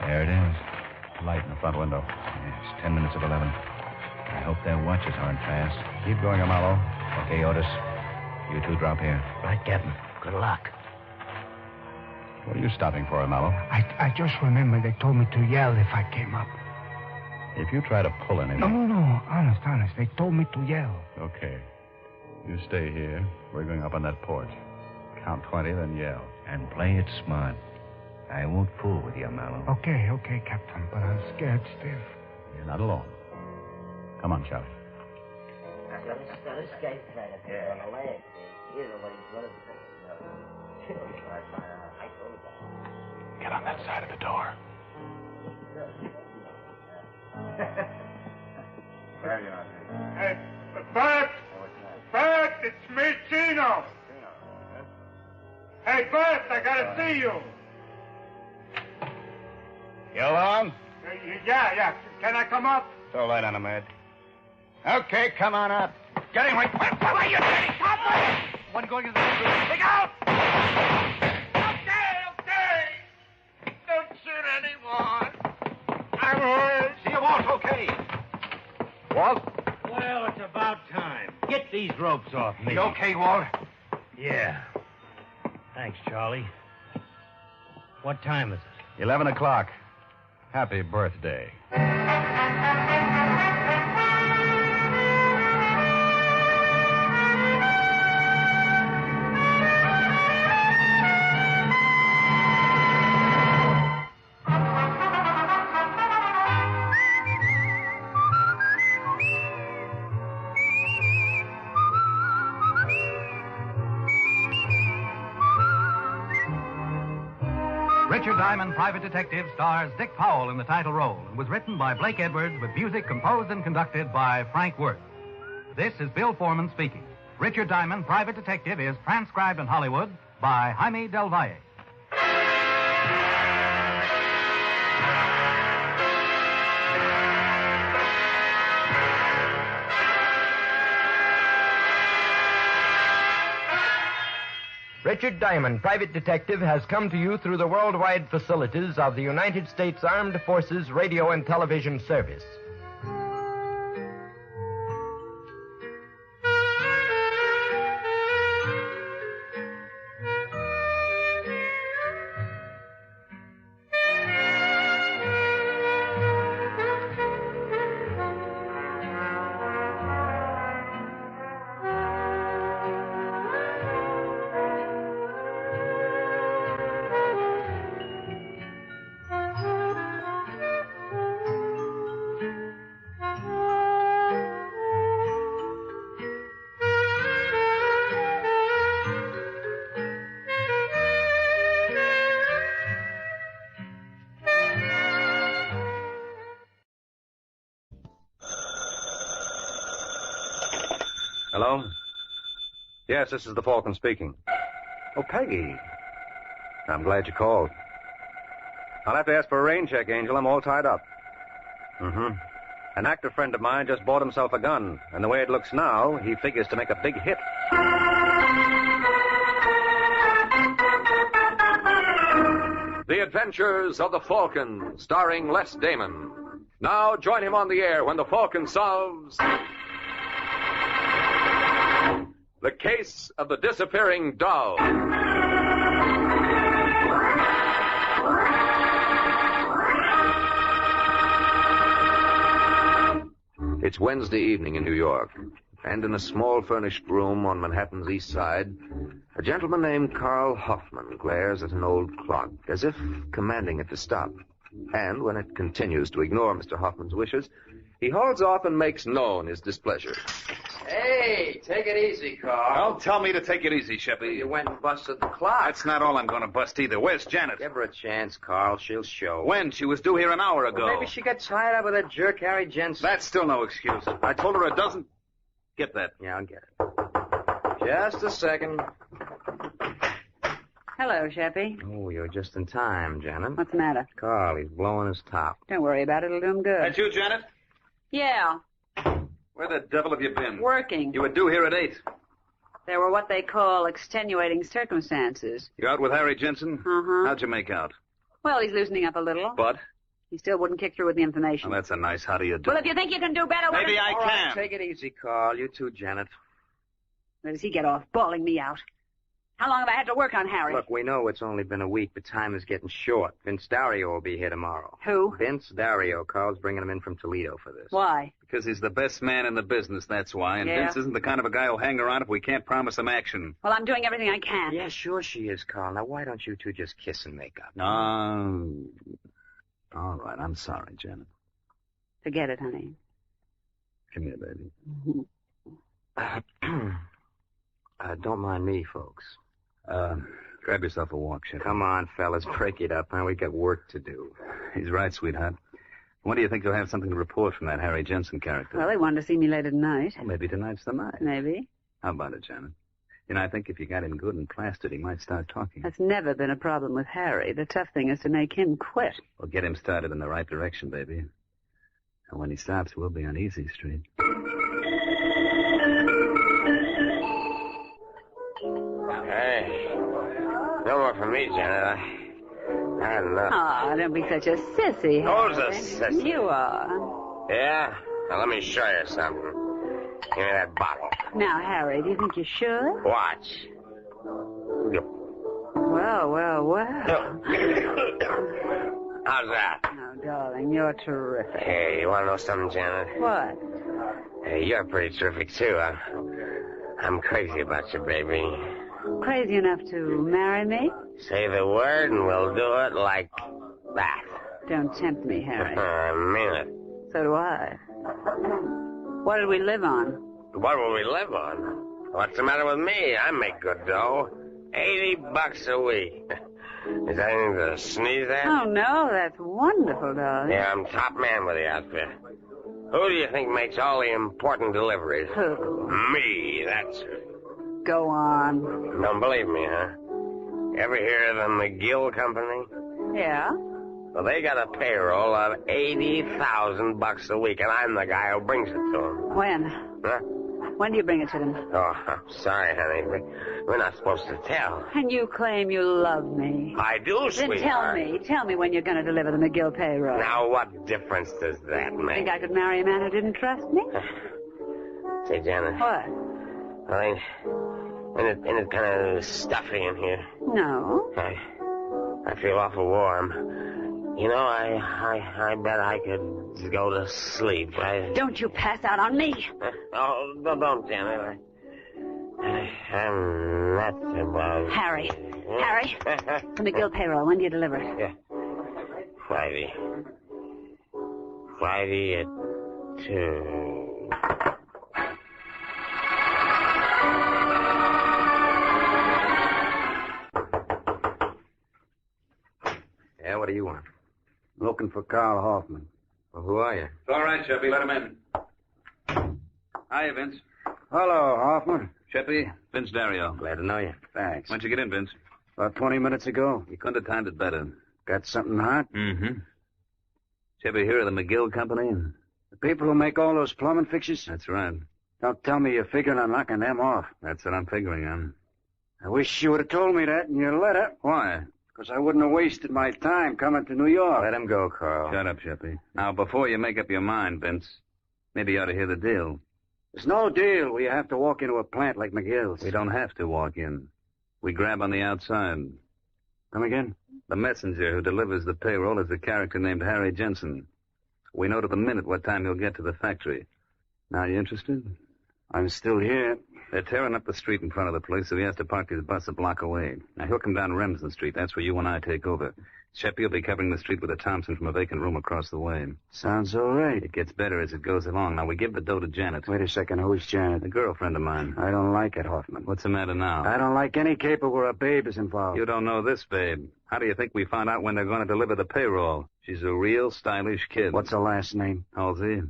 There it is. Light in the front window. It's 10 minutes of 11. I hope their watches aren't fast. Keep going, Amalo. Okay, Otis. You two drop here. Right, Captain. Good luck. What are you stopping for, Amalo? I just remember they told me to yell if I came up. If you try to pull anything... No. Honest. They told me to yell. Okay. You stay here. We're going up on that porch. Count 20, then yell. And play it smart. I won't fool with you, Amalo. Okay, Captain, but I'm scared stiff. You're not alone. Come on, Charlie. This guy's trying to put on the leg. You know what he's running Get on that side of the door. Hey, Bert! Bert, it's me, Chino. Hey, Bert, I gotta see you. You alone? Yeah. Can I come up? It's all right on the med. Okay, come on up. Get him right. What are you doing? One going into the bedroom. Look out! Okay. Don't shoot anyone. I'm hurt. See you, Walt, okay. Walt? Well, it's about time. Get these ropes off me. You okay, Walt? Yeah. Thanks, Charlie. What time is it? 11 o'clock. Happy birthday. Richard Diamond, Private Detective, stars Dick Powell in the title role and was written by Blake Edwards with music composed and conducted by Frank Worth. This is Bill Foreman speaking. Richard Diamond, Private Detective is transcribed in Hollywood by Jaime Del Valle. Richard Diamond, Private Detective, has come to you through the worldwide facilities of the United States Armed Forces Radio and Television Service. Hello? Yes, this is the Falcon speaking. Oh, Peggy. I'm glad you called. I'll have to ask for a rain check, Angel. I'm all tied up. Mm-hmm. An actor friend of mine just bought himself a gun, and the way it looks now, he figures to make a big hit. The Adventures of the Falcon, starring Les Damon. Now join him on the air when the Falcon solves the case of the disappearing doll. It's Wednesday evening in New York, and in a small furnished room on Manhattan's East Side, a gentleman named Carl Hoffman glares at an old clock, as if commanding it to stop. And when it continues to ignore Mr. Hoffman's wishes, he hauls off and makes known his displeasure. Hey, take it easy, Carl. Don't tell me to take it easy, Sheppy. You went and busted the clock. That's not all I'm going to bust either. Where's Janet? Give her a chance, Carl. She'll show. When? She was due here an hour ago. Well, maybe she got tied up with that jerk Harry Jensen. That's still no excuse. I told her a dozen. Get that. Yeah, I'll get it. Just a second. Hello, Sheppy. Oh, you're just in time, Janet. What's the matter? Carl, he's blowing his top. Don't worry about it. It'll do him good. That you, Janet? Yeah, Where the devil have you been? working. You were due here at 8. There were what they call extenuating circumstances. You out with Harry Jensen? Uh-huh. How'd you make out? Well, he's loosening up a little. But? He still wouldn't kick through with the information. Well, that's a nice how do you do. Well, if you think you can do better, Maybe I All can. right, take it easy, Carl. You too, Janet. Where does he get off bawling me out? How long have I had to work on Harry? Look, we know it's only been a week, but time is getting short. Vince Dario will be here tomorrow. Who? Vince Dario. Carl's bringing him in from Toledo for this. Why? Because he's the best man in the business, that's why. And Yeah. Vince isn't the kind of a guy who'll hang around if we can't promise him action. Well, I'm doing everything I can. Yeah, sure she is, Carl. Now, why don't you two just kiss and make up? All right, I'm sorry, Janet. Forget it, honey. Come here, baby. Don't mind me, folks. Grab yourself a walk, Shep. Come on, fellas, break it up, huh? We got work to do. He's right, sweetheart. When do you think you'll have something to report from that Harry Jensen character? Well, they wanted to see me later tonight. Well, maybe tonight's the night. Maybe. How about it, Janet? You know, I think if you got him good and plastered, he might start talking. That's never been a problem with Harry. The tough thing is to make him quit. Well, get him started in the right direction, baby. And when he stops, we'll be on Easy Street. Hey, no more for me, Janet. I had enough. Oh, don't be such a sissy, Who's a Harry. sissy? You are. Yeah? Now, let me show you something. Give me that bottle. Now, Harry, do you think you should? Watch. Well, well, well. How's that? Oh, darling, you're terrific. Hey, you want to know something, Janet? What? Hey, you're pretty terrific, too. I'm crazy about you, baby. Crazy enough to marry me? Say the word and we'll do it like that. Don't tempt me, Harry. I mean it. So do I. What did we live on? What will we live on? What's the matter with me? I make good dough. $80 a week. Is that anything to sneeze at? Oh, no, that's wonderful, darling. Yeah, I'm top man with the outfit. Who do you think makes all the important deliveries? Who? Me, that's it. Go on. Don't believe me, huh? Ever hear of the McGill Company? Yeah? Well, they got a payroll of $80,000 a week, and I'm the guy who brings it to them. When? Huh? When do you bring it to them? Oh, I'm sorry, honey. We're not supposed to tell. And you claim you love me. I do, Then sweetheart. tell me when you're going to deliver the McGill payroll. Now, what difference does that make? Think I could marry a man who didn't trust me? Say, Janet. What? Well, ain't it kind of stuffy in here? No. I feel awful warm. You know, I bet I could go to sleep. Don't you pass out on me. Oh, don't, Janet. I'm nuts about... Harry. Harry. The McGill payroll. When do you deliver it? Yeah. Friday. Friday at 2. Yeah, what do you want? Looking for Carl Hoffman. Well, who are you? It's all right, Sheppy. Let him in. Hiya, Vince. Hello, Hoffman. Sheppy, Vince Dario. Glad to know you. Thanks. When'd you get in, Vince? About 20 minutes ago. You couldn't have timed it better. Got something hot? Mm-hmm. Sheppy, hear of the McGill Company? The people who make all those plumbing fixtures? That's right. Don't tell me you're figuring on knocking them off. That's what I'm figuring on. I wish you would have told me that in your letter. Why? Because I wouldn't have wasted my time coming to New York. Let him go, Carl. Shut up, Sheppy. Now, before you make up your mind, Vince, maybe you ought to hear the deal. There's no deal where you have to walk into a plant like McGill's. We don't have to walk in. We grab on the outside. Come again? The messenger who delivers the payroll is a character named Harry Jensen. We know to the minute what time he'll get to the factory. Now, you interested? I'm still here. They're tearing up the street in front of the place, so he has to park his bus a block away. Now, he'll come down Remsen Street. That's where you and I take over. Sheppy will be covering the street with a Thompson from a vacant room across the way. Sounds all right. It gets better as it goes along. Now, we give the dough to Janet. Wait a second. Who's Janet? A girlfriend of mine. I don't like it, Hoffman. What's the matter now? I don't like any caper where a babe is involved. You don't know this, babe. How do you think we found out when they're going to deliver the payroll? She's a real stylish kid. What's her last name? Halsey.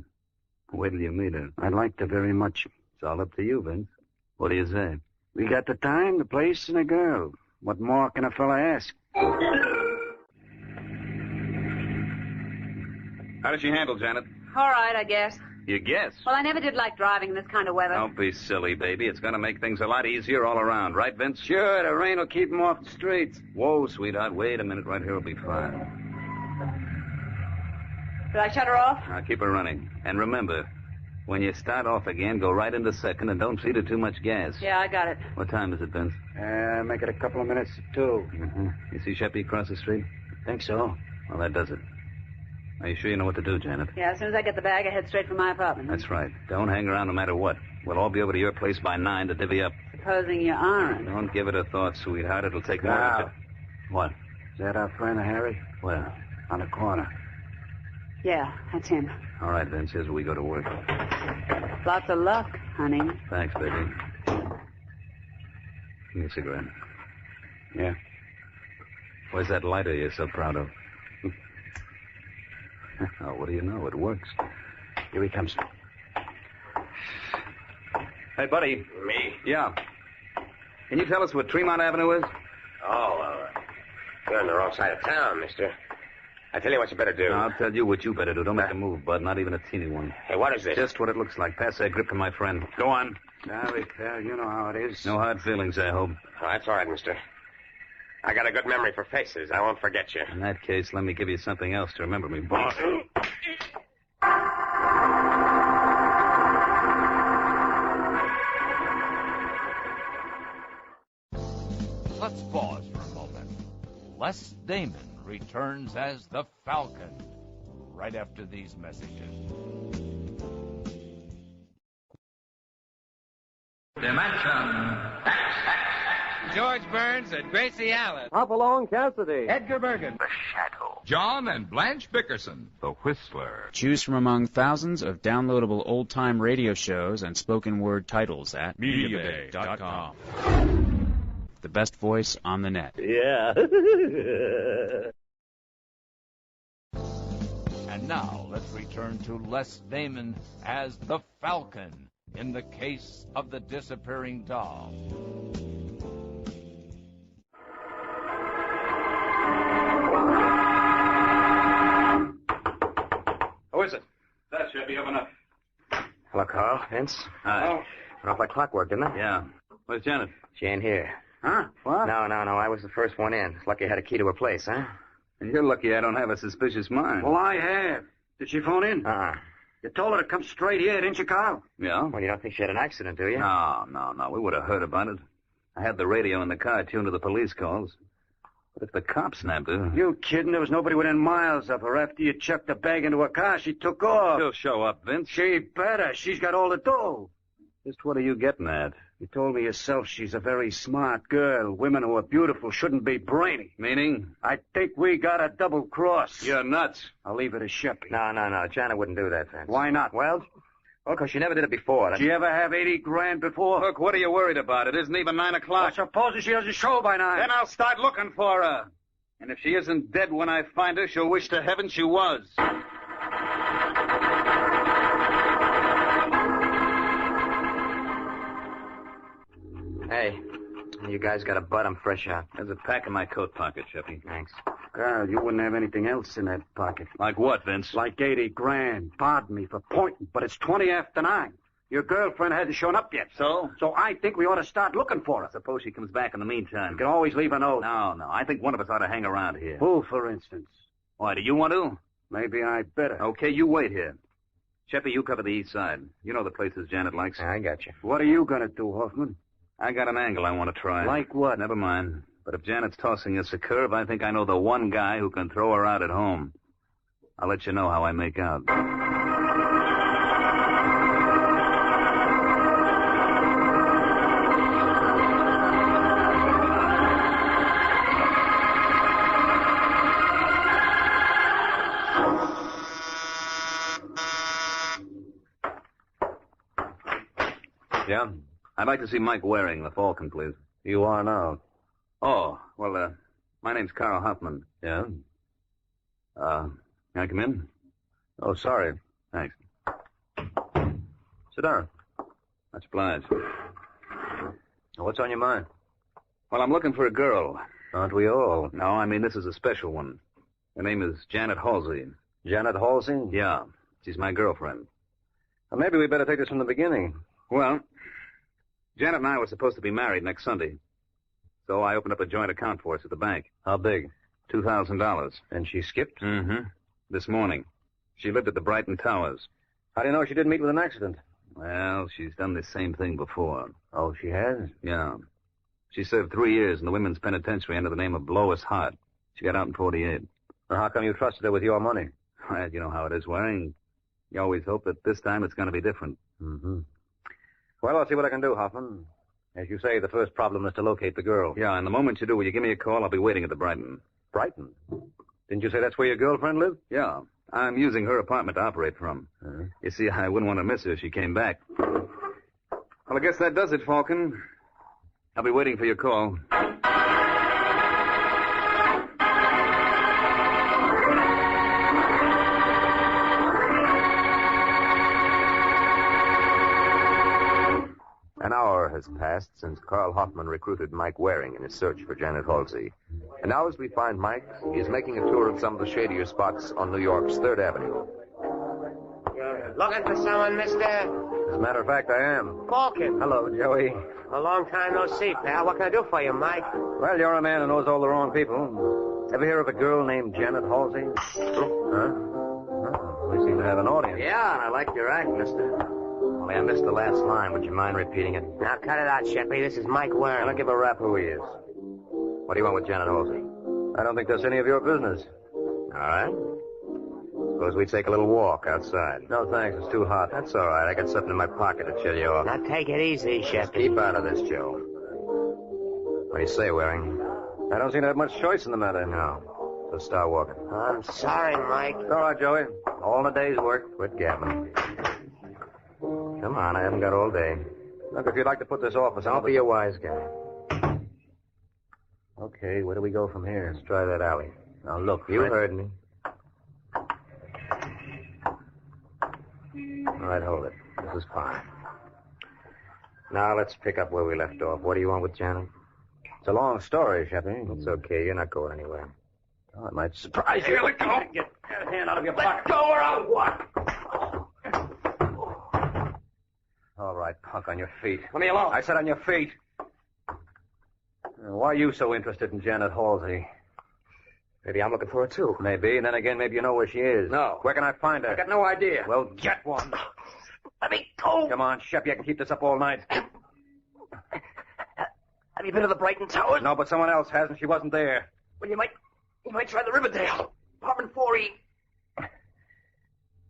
Wait till you meet her. I liked her very much. It's all up to you, Vince. What do you say? We got the time, the place, and a girl. What more can a fella ask? How did she handle, Janet? All right, I guess. You guess. Well, I never did like driving in this kind of weather. Don't be silly, baby. It's going to make things a lot easier all around, right, Vince? Sure, the rain will keep him off the streets. Whoa, sweetheart, wait a minute. Right here will be fine. Did I shut her off? Now, keep her running. And remember, when you start off again, go right into second and don't feed her too much gas. Yeah, I got it. What time is it, Vince? Make it a couple of minutes to 2. Mm-hmm. You see Sheppy across the street? Think so. Well, that does it. Are you sure you know what to do, Janet? Yeah, as soon as I get the bag, I head straight for my apartment. That's right. Don't hang around no matter what. We'll all be over to your place by 9 to divvy up. Supposing you aren't. Don't give it a thought, sweetheart. It'll take more Now. than... What? Is that our friend, Harry? Where? On the corner. Yeah, that's him. All right, Vince. Here's where we go to work. Lots of luck, honey. Thanks, baby. Give me a cigarette. Yeah. Where's that lighter you're so proud of? Oh, what do you know? It works. Here he comes. Hey, buddy. Me? Yeah. Can you tell us what Tremont Avenue is? Oh, you're on the wrong side of town, mister. I tell you what you better do. I'll tell you what you better do. Don't make a move, bud. Not even a teeny one. Hey, what is this? Just what it looks like. Pass that grip to my friend. Go on. Sorry, pal. You know how it is. No hard feelings, I hope. Oh, that's all right, mister. I got a good memory for faces. I won't forget you. In that case, let me give you something else to remember me, boss. Let's pause for a moment. Les Damon returns as the Falcon right after these messages. Dimension. George Burns and Gracie Allen. Hopalong Cassidy. Edgar Bergen. The Shadow. John and Blanche Bickerson. The Whistler. Choose from among thousands of downloadable old-time radio shows and spoken word titles at MediaBay.com. The best voice on the net. Yeah. And now let's return to Les Damon as the Falcon in the case of the disappearing doll. Who is it? That should be open up. Hello, Carl. Vince. Hi. Went off like clockwork, didn't it? Yeah. Where's Janet? She ain't here. Huh? What? No. I was the first one in. It's lucky I had a key to her place, huh? And you're lucky I don't have a suspicious mind. Well, I have. Did she phone in? Uh-uh. You told her to come straight here, didn't you, Carl? Yeah? Well, you don't think she had an accident, do you? No. We would have heard about it. I had the radio in the car tuned to the police calls. But if the cops nabbed her... You kidding? There was nobody within miles of her. After you chucked the bag into her car, she took off. She'll show up, Vince. She better. She's got all the dough. Just what are you getting at? You told me yourself she's a very smart girl. Women who are beautiful shouldn't be brainy. Meaning? I think we got a double cross. You're nuts. I'll leave it to Sheppy. No. Janet wouldn't do that, Vince. Why not? Well, because she never did it before. Did she ever have 80 grand before? Look, what are you worried about? It isn't even 9 o'clock. Well, supposing she doesn't show by 9. Then I'll start looking for her. And if she isn't dead when I find her, she'll wish to heaven she was. Hey, you guys got a butt. I'm fresh out. There's a pack in my coat pocket, Sheppy. Thanks. Carl, you wouldn't have anything else in that pocket. Like what, Vince? Like 80 grand. Pardon me for pointing, but it's 20 after 9. Your girlfriend hasn't shown up yet. So? So I think we ought to start looking for her. Suppose she comes back in the meantime. You can always leave a note. No. I think one of us ought to hang around here. Who, for instance? Why, do you want to? Maybe I better. Okay, you wait here. Sheppy, you cover the east side. You know the places Janet likes. I got you. What are you going to do, Hoffman? I got an angle I want to try. Like what? Never mind. But if Janet's tossing us a curve, I think I know the one guy who can throw her out at home. I'll let you know how I make out. Yeah? I'd like to see Mike Waring, the Falcon, please. You are now. Oh, well, my name's Carl Hoffman. Yeah? Can I come in? Oh, sorry. Thanks. Sit down. Much obliged. What's on your mind? Well, I'm looking for a girl. Aren't we all? No, I mean, this is a special one. Her name is Janet Halsey. Janet Halsey? Yeah. She's my girlfriend. Well, maybe we better take this from the beginning. Well, Janet and I were supposed to be married next Sunday. So I opened up a joint account for us at the bank. How big? $2,000. And she skipped? Mm-hmm. This morning. She lived at the Brighton Towers. How do you know she didn't meet with an accident? Well, she's done the same thing before. Oh, she has? Yeah. She served 3 years in the women's penitentiary under the name of Lois Hart. She got out in 48. Well, how come you trusted her with your money? Well, you know how it is, Waring. You always hope that this time it's going to be different. Mm-hmm. Well, I'll see what I can do, Hoffman. As you say, the first problem is to locate the girl. Yeah, and the moment you do, will you give me a call? I'll be waiting at the Brighton. Brighton? Didn't you say that's where your girlfriend lived? Yeah. I'm using her apartment to operate from. Uh-huh. You see, I wouldn't want to miss her if she came back. Well, I guess that does it, Falcon. I'll be waiting for your call. An hour has passed since Carl Hoffman recruited Mike Waring in his search for Janet Halsey. And now as we find Mike, he is making a tour of some of the shadier spots on New York's 3rd Avenue. You're looking for someone, mister? As a matter of fact, I am. Falcon. Hello, Joey. A long time no see, pal. What can I do for you, Mike? Well, you're a man who knows all the wrong people. Ever hear of a girl named Janet Halsey? Huh? Oh, we seem to have an audience. Yeah, and I like your act, mister. Only I missed the last line. Would you mind repeating it? Now, cut it out, Sheppy. This is Mike Waring. I don't give a rap who he is. What do you want with Janet Halsey? I don't think that's any of your business. All right. Suppose we take a little walk outside. No, thanks. It's too hot. That's all right. I got something in my pocket to chill you off. Now, take it easy, Just Sheppy. keep out of this, Joe. What do you say, Waring? I don't seem to have much choice in the matter. No. So start walking. I'm sorry, Mike. It's all right, Joey. All in a day's work. Quit gabbing. Come on, I haven't got all day. Look, if you'd like to put this off for some Don't be a wise guy. Okay, where do we go from here? Let's try that alley. Now, look, You Fred. heard me. All right, hold it. This is fine. Now, let's pick up where we left off. What do you want with Janet? It's a long story, Sheppy. It's okay. You're not going anywhere. Oh, it might surprise you. Let go. Get that hand out of your pocket. Go or I'll what? All right, punk, on your feet. Leave me alone. I said on your feet. Why are you so interested in Janet Halsey? Maybe I'm looking for her, too. Maybe, and then again, maybe you know where she is. No. Where can I find her? I got no idea. Well, get one. Let me go. Come on, Shep, you can keep this up all night. Have you been to the Brighton Towers? No, but someone else has, and she wasn't there. Well, you might try the Riverdale. Apartment 4E.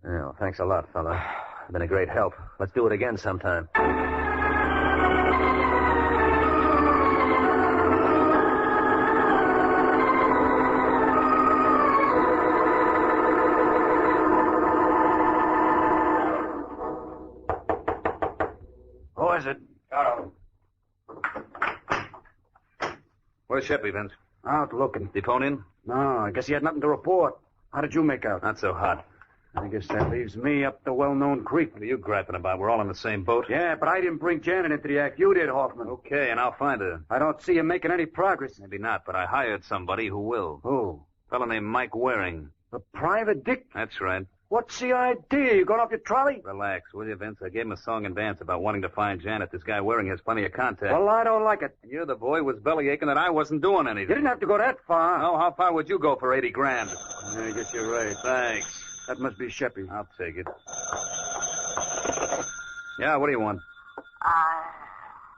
Oh, thanks a lot, fella. You've been a great help. Let's do it again sometime. Who is it? Where's Sheppy, Vince? Out looking. Did he phone in? No, I guess he had nothing to report. How did you make out? Not so hot. I guess that leaves me up the well-known creek. What are you griping about? We're all in the same boat. Yeah, but I didn't bring Janet into the act. You did, Hoffman. Okay, and I'll find her. I don't see you making any progress. Maybe not, but I hired somebody who will. Who? A fellow named Mike Waring. A private dick? That's right. What's the idea? You going off your trolley? Relax, will you, Vince? I gave him a song and dance about wanting to find Janet. This guy Waring has plenty of contact. Well, I don't like it. You're the boy who was belly aching that I wasn't doing anything. You didn't have to go that far. No, how far would you go for 80 grand? Yeah, I guess you're right. Thanks. That must be Sheppy. I'll take it. Yeah, what do you want? I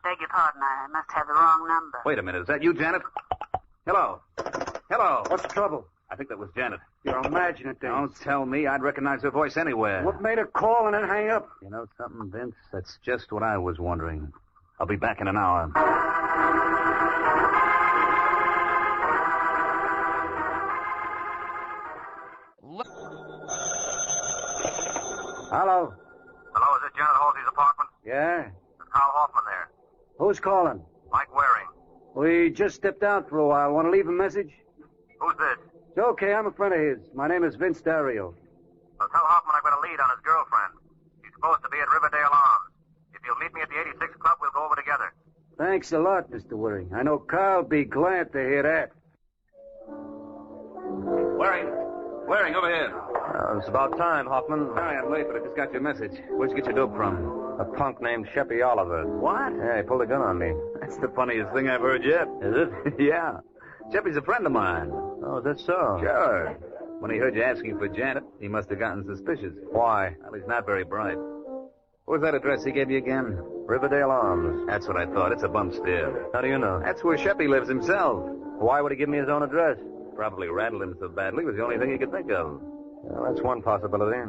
beg your pardon. I must have the wrong number. Wait a minute. Is that you, Janet? Hello. Hello. What's the trouble? I think that was Janet. You're imagining things. Don't tell me. I'd recognize her voice anywhere. What made her call and then hang up? You know something, Vince? That's just what I was wondering. I'll be back in an hour. Hello. Hello, is it Janet Halsey's apartment? Yeah? Carl Hoffman there. Who's calling? Mike Waring. We just stepped out for a while. Want to leave a message? Who's this? It's okay. I'm a friend of his. My name is Vince Dario. Well, tell Hoffman I've got a lead on his girlfriend. She's supposed to be at Riverdale Arms. If you'll meet me at the 86 Club, we'll go over together. Thanks a lot, Mr. Waring. I know Carl'll be glad to hear that. Waring, over here. It's about time, Hoffman. Sorry I'm late, but I just got your message. Where'd you get your dope from? A punk named Sheppy Oliver. What? Yeah, he pulled a gun on me. That's the funniest thing I've heard yet. Is it? Yeah. Sheppy's a friend of mine. Oh, is that so? Sure. When he heard you asking for Janet, he must have gotten suspicious. Why? Well, he's not very bright. What was that address he gave you again? Riverdale Arms. That's what I thought. It's a bump steer. How do you know? That's where Sheppy lives himself. Why would he give me his own address? Probably rattled him so badly it was the only thing he could think of. Well, that's one possibility.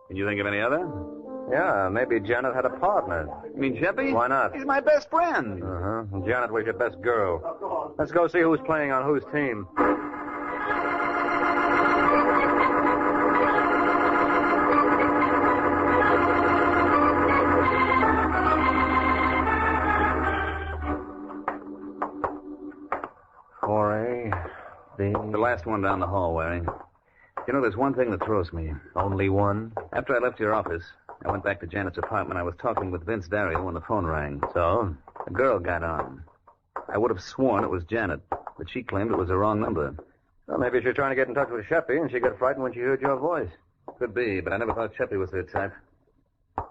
Can you think of any other? Yeah, maybe Janet had a partner. You mean Sheppy? Why not? He's my best friend. Uh-huh. Janet was your best girl. Let's go see who's playing on whose team. The last one down the hall, Waring. You know, there's one thing that throws me. Only one? After I left your office, I went back to Janet's apartment. I was talking with Vince Dario when the phone rang. So? A girl got on. I would have sworn it was Janet, but she claimed it was the wrong number. Well, maybe she was trying to get in touch with Sheppy, and she got frightened when she heard your voice. Could be, but I never thought Sheppy was their type.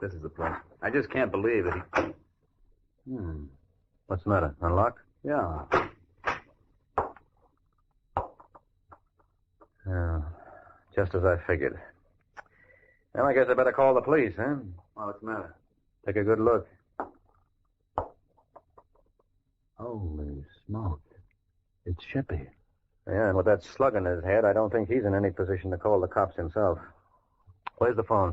This is the place. I just can't believe that he... What's the matter? Unlocked? Yeah. Yeah. Just as I figured. Well, I guess I better call the police, huh? Well, what's the matter? Take a good look. Holy smoke. It's Sheppy. Yeah, and with that slug in his head, I don't think he's in any position to call the cops himself. Where's the phone?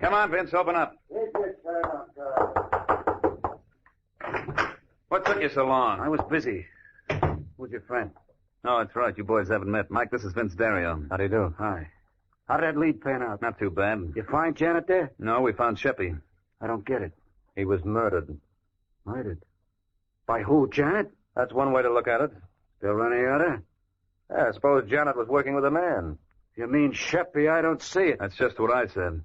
Come on, Vince, open up. What took you so long? I was busy. Who's your friend? Oh, that's right. You boys haven't met. Mike, this is Vince Dario. How do you do? Hi. How did that lead pan out? Not too bad. You find Janet there? No, we found Sheppy. I don't get it. He was murdered. Murdered? By who, Janet? That's one way to look at it. Still any other? Yeah, I suppose Janet was working with a man. You mean Sheppy? I don't see it. That's just what I said.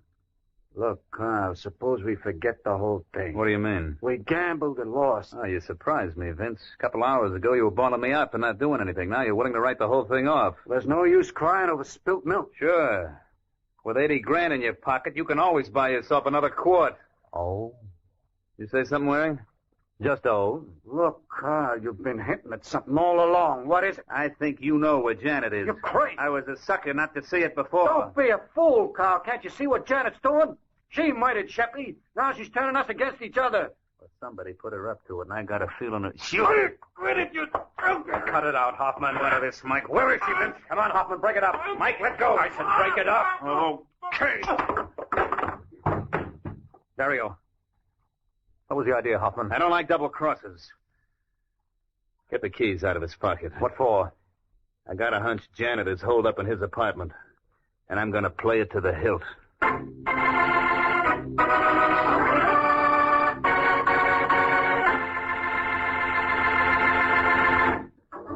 Look, Carl, suppose we forget the whole thing. What do you mean? We gambled and lost. Oh, you surprised me, Vince. A couple hours ago, you were bawling me out for not doing anything. Now you're willing to write the whole thing off. There's no use crying over spilt milk. Sure. With 80 grand in your pocket, you can always buy yourself another quart. Oh? You say something, Waring? Just oh. Look, Carl, you've been hinting at something all along. What is it? I think you know where Janet is. You're crazy. I was a sucker not to see it before. Don't be a fool, Carl. Can't you see what Janet's doing? She murdered Sheppy. Now she's turning us against each other. Well, somebody put her up to it, and I got a feeling that... Shoot! Quit it, you... Cut it out, Hoffman. None of this, Mike. Where is she, Vince? Come on, Hoffman, break it up. Mike, let go. I said break it up. Okay. Dario. What was the idea, Hoffman? I don't like double crosses. Get the keys out of his pocket. What for? I got a hunch Janet is holed up in his apartment, and I'm going to play it to the hilt.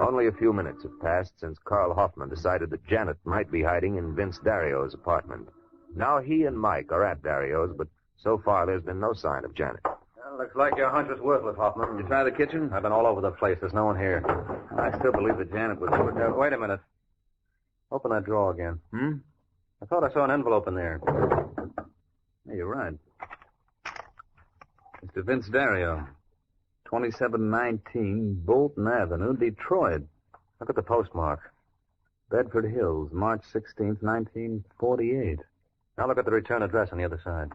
Only a few minutes have passed since Carl Hoffman decided that Janet might be hiding in Vince Dario's apartment. Now he and Mike are at Dario's, but so far there's been no sign of Janet. Well, looks like your hunch was worthless, Hoffman. You try the kitchen? I've been all over the place. There's no one here. I still believe that Janet was... Wait a minute. Open that drawer again. I thought I saw an envelope in there. Yeah, you're right. Mr. Vince Dario, 2719 Bolton Avenue, Detroit. Look at the postmark. Bedford Hills, March 16th, 1948. Now look at the return address on the other side.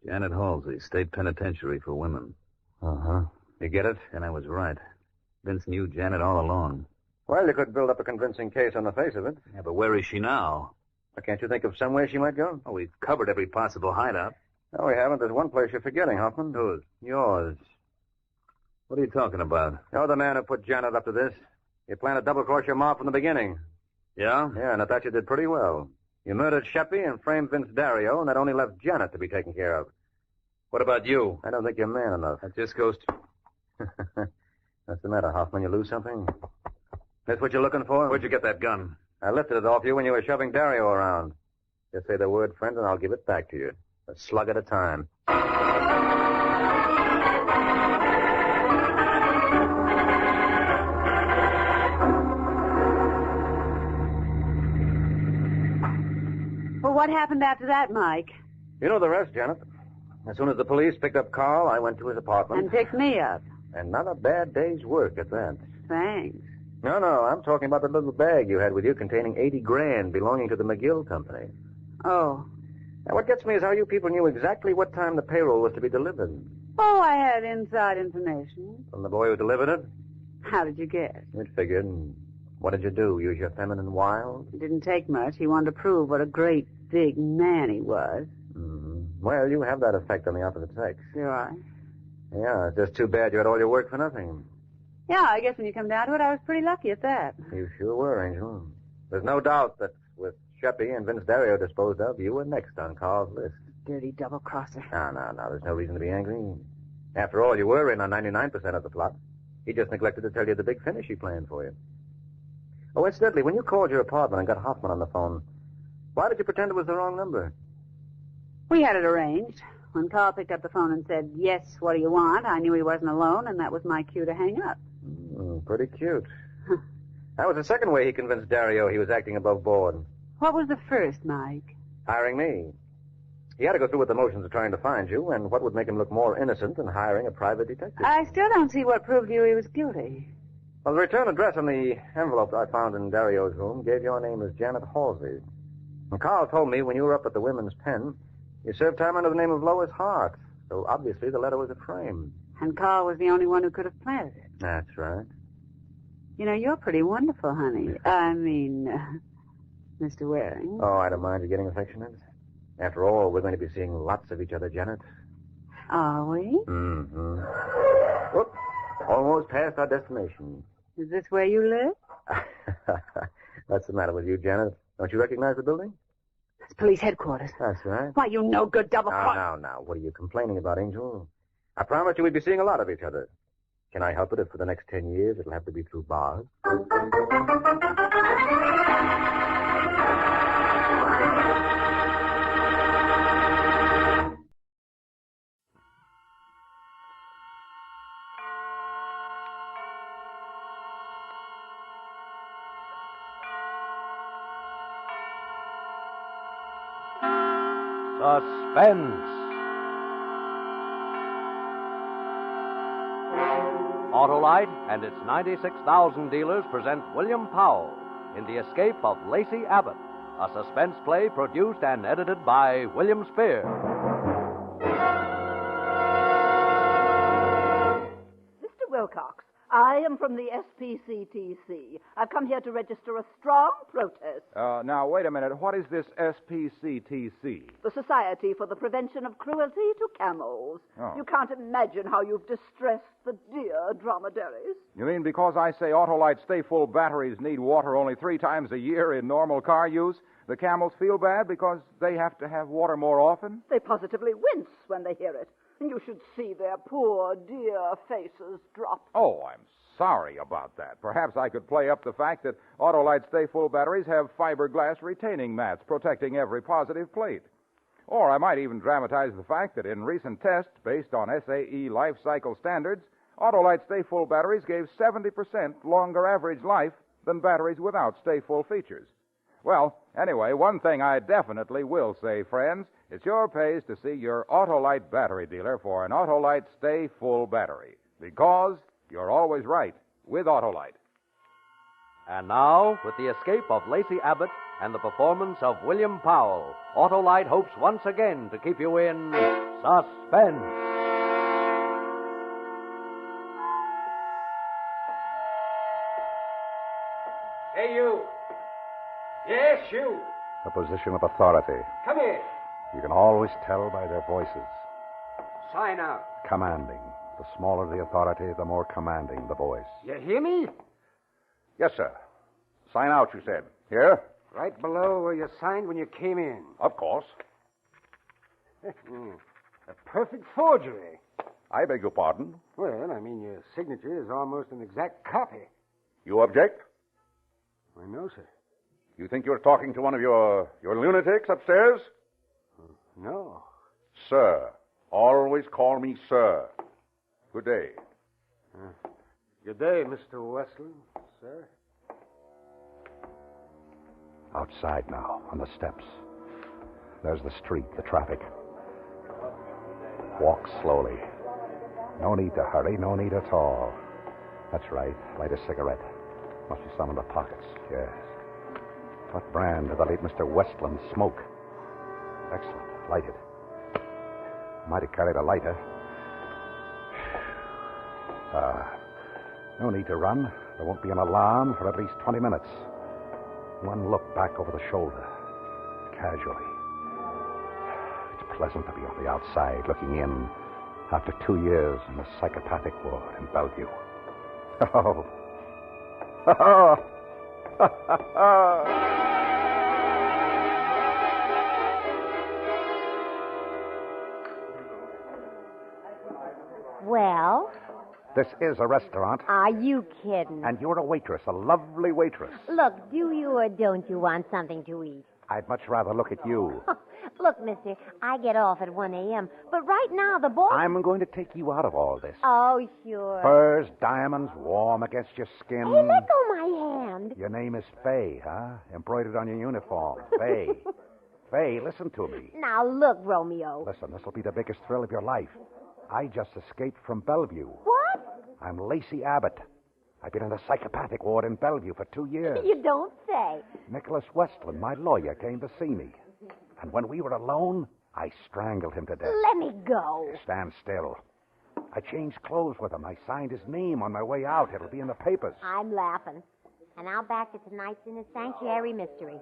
Janet Halsey, State Penitentiary for Women. Uh-huh. You get it? And I was right. Vince knew Janet all along. Well, you could build up a convincing case on the face of it. Yeah, but where is she now? Well, can't you think of somewhere she might go? Oh, we've covered every possible hideout. No, we haven't. There's one place you're forgetting, Hoffman. Whose? Yours. What are you talking about? You're the man who put Janet up to this. You planned to double-cross your mom from the beginning. Yeah? Yeah, and I thought you did pretty well. You murdered Sheppy and framed Vince Dario, and that only left Janet to be taken care of. What about you? I don't think you're man enough. That just goes to... What's the matter, Hoffman? You lose something? That's what you're looking for? Where'd you get that gun? I lifted it off you when you were shoving Dario around. Just say the word, friend, and I'll give it back to you. A slug at a time. Well, what happened after that, Mike? You know the rest, Janet. As soon as the police picked up Carl, I went to his apartment. And picked me up. And not a bad day's work at that. Thanks. No, I'm talking about the little bag you had with you containing 80 grand belonging to the McGill Company. Oh. Now, what gets me is how you people knew exactly what time the payroll was to be delivered. Oh, I had inside information. From the boy who delivered it? How did you guess? It figured. What did you do? Use your feminine wiles? It didn't take much. He wanted to prove what a great big man he was. Mm-hmm. Well, you have that effect on the opposite sex. Do I? Yeah, it's just too bad you had all your work for nothing. Yeah, I guess when you come down to it, I was pretty lucky at that. You sure were, Angel. There's no doubt that with Sheppy and Vince Dario disposed of, you were next on Carl's list. Dirty double-crosser. No. There's no reason to be angry. After all, you were in on 99% of the plot. He just neglected to tell you the big finish he planned for you. Oh, incidentally, when you called your apartment and got Hoffman on the phone, why did you pretend it was the wrong number? We had it arranged. When Carl picked up the phone and said, yes, what do you want, I knew he wasn't alone, and that was my cue to hang up. Pretty cute. That was the second way he convinced Dario he was acting above board. What was the first, Mike? Hiring me. He had to go through with the motions of trying to find you, and what would make him look more innocent than hiring a private detective? I still don't see what proved to you he was guilty. Well, the return address on the envelope I found in Dario's room gave your name as Janet Halsey. And Carl told me when you were up at the Women's Pen, you served time under the name of Lois Hart. So obviously the letter was a frame. And Carl was the only one who could have planted it. That's right. You know, you're pretty wonderful, honey. Mr. Waring. Oh, I don't mind you getting affectionate. After all, we're going to be seeing lots of each other, Janet. Are we? Mm-hmm. Whoop. Almost past our destination. Is this where you live? What's the matter with you, Janet? Don't you recognize the building? It's police headquarters. That's right. Why, you no good double Now. What are you complaining about, Angel? I promised you we'd be seeing a lot of each other. Can I help it if for the next 10 years it'll have to be through bars? Suspense. Autolite and its 96,000 dealers present William Powell in The Escape of Lacey Abbott, a suspense play produced and edited by William Spear. Mr. Wilcox, I am from the SPCTC. I've come here to register a strong protest. Now, wait a minute. What is this SPCTC? The Society for the Prevention of Cruelty to Camels. Oh. You can't imagine how you've distressed the dear dromedaries. You mean because I say Autolite stay-full batteries need water only 3 times a year in normal car use, the camels feel bad because they have to have water more often? They positively wince when they hear it. And you should see their poor, dear faces drop. Oh, I'm sorry about that. Perhaps I could play up the fact that Autolite stay-full batteries have fiberglass retaining mats protecting every positive plate. Or I might even dramatize the fact that in recent tests based on SAE life cycle standards, Autolite stay-full batteries gave 70% longer average life than batteries without stay-full features. Well, anyway, one thing I definitely will say, friends, it sure pays to see your Autolite battery dealer for an Autolite stay-full battery. Because you're always right with Autolite. And now, with The Escape of Lacey Abbott and the performance of William Powell, Autolite hopes once again to keep you in suspense. Hey, you. Yes, you. A position of authority. Come here. You can always tell by their voices. Sign out. Commanding, The smaller the authority, the more commanding the voice. You hear me? Yes, sir. Sign out, you said. Here? Right below where you signed when you came in. Of course. A perfect forgery. I beg your pardon? Well, I mean, your signature is almost an exact copy. You object? I know, sir. You think you're talking to one of your lunatics upstairs? No. Sir. Always call me sir. Good day. Good day, Mr. Westland, sir. Outside now, on the steps. There's the street, the traffic. Walk slowly. No need to hurry, no need at all. That's right. Light a cigarette. Must be some in the pockets, yes. What brand did the late Mr. Westland smoke? Excellent. Lighted. Might have carried a lighter. No need to run. There won't be an alarm for at least 20 minutes. One look back over the shoulder. Casually. It's pleasant to be on the outside looking in after 2 years in the psychopathic ward in Bellevue. Oh. Well? This is a restaurant. Are you kidding? And you're a waitress, a lovely waitress. Look, do you or don't you want something to eat? I'd much rather look at you. Look, mister, I get off at 1 a.m., but right now the boss... I'm going to take you out of all this. Oh, sure. Furs, diamonds, warm against your skin. Hey, let go my hand. Your name is Fay, huh? Embroidered on your uniform. Fay. Fay, listen to me. Now, look, Romeo. Listen, this will be the biggest thrill of your life. I just escaped from Bellevue. What? I'm Lacey Abbott. I've been in the psychopathic ward in Bellevue for 2 years. You don't say. Nicholas Westland, my lawyer, came to see me. And when we were alone, I strangled him to death. Let me go. Stand still. I changed clothes with him. I signed his name on my way out. It'll be in the papers. I'm laughing. And I'll back to tonight's in a sanctuary mystery.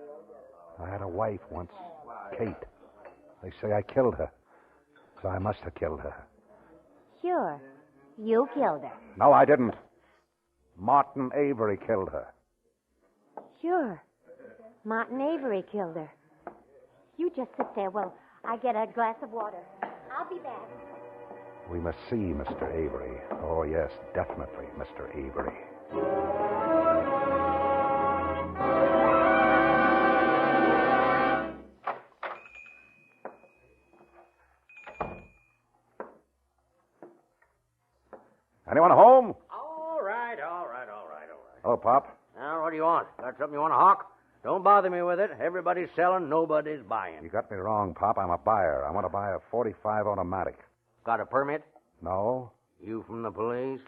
I had a wife once, Kate. They say I killed her. So I must have killed her. Sure. You killed her. No, I didn't. Martin Avery killed her. Sure. Martin Avery killed her. You just sit there while I get a glass of water. I'll be back. We must see Mr. Avery. Oh, yes, definitely, Mr. Avery. Anyone home? All right. Hello, Pop. Now, what do you want? Got something you want to hawk? Don't bother me with it. Everybody's selling, nobody's buying. You got me wrong, Pop. I'm a buyer. I want to buy a .45 automatic. Got a permit? No? You from the police?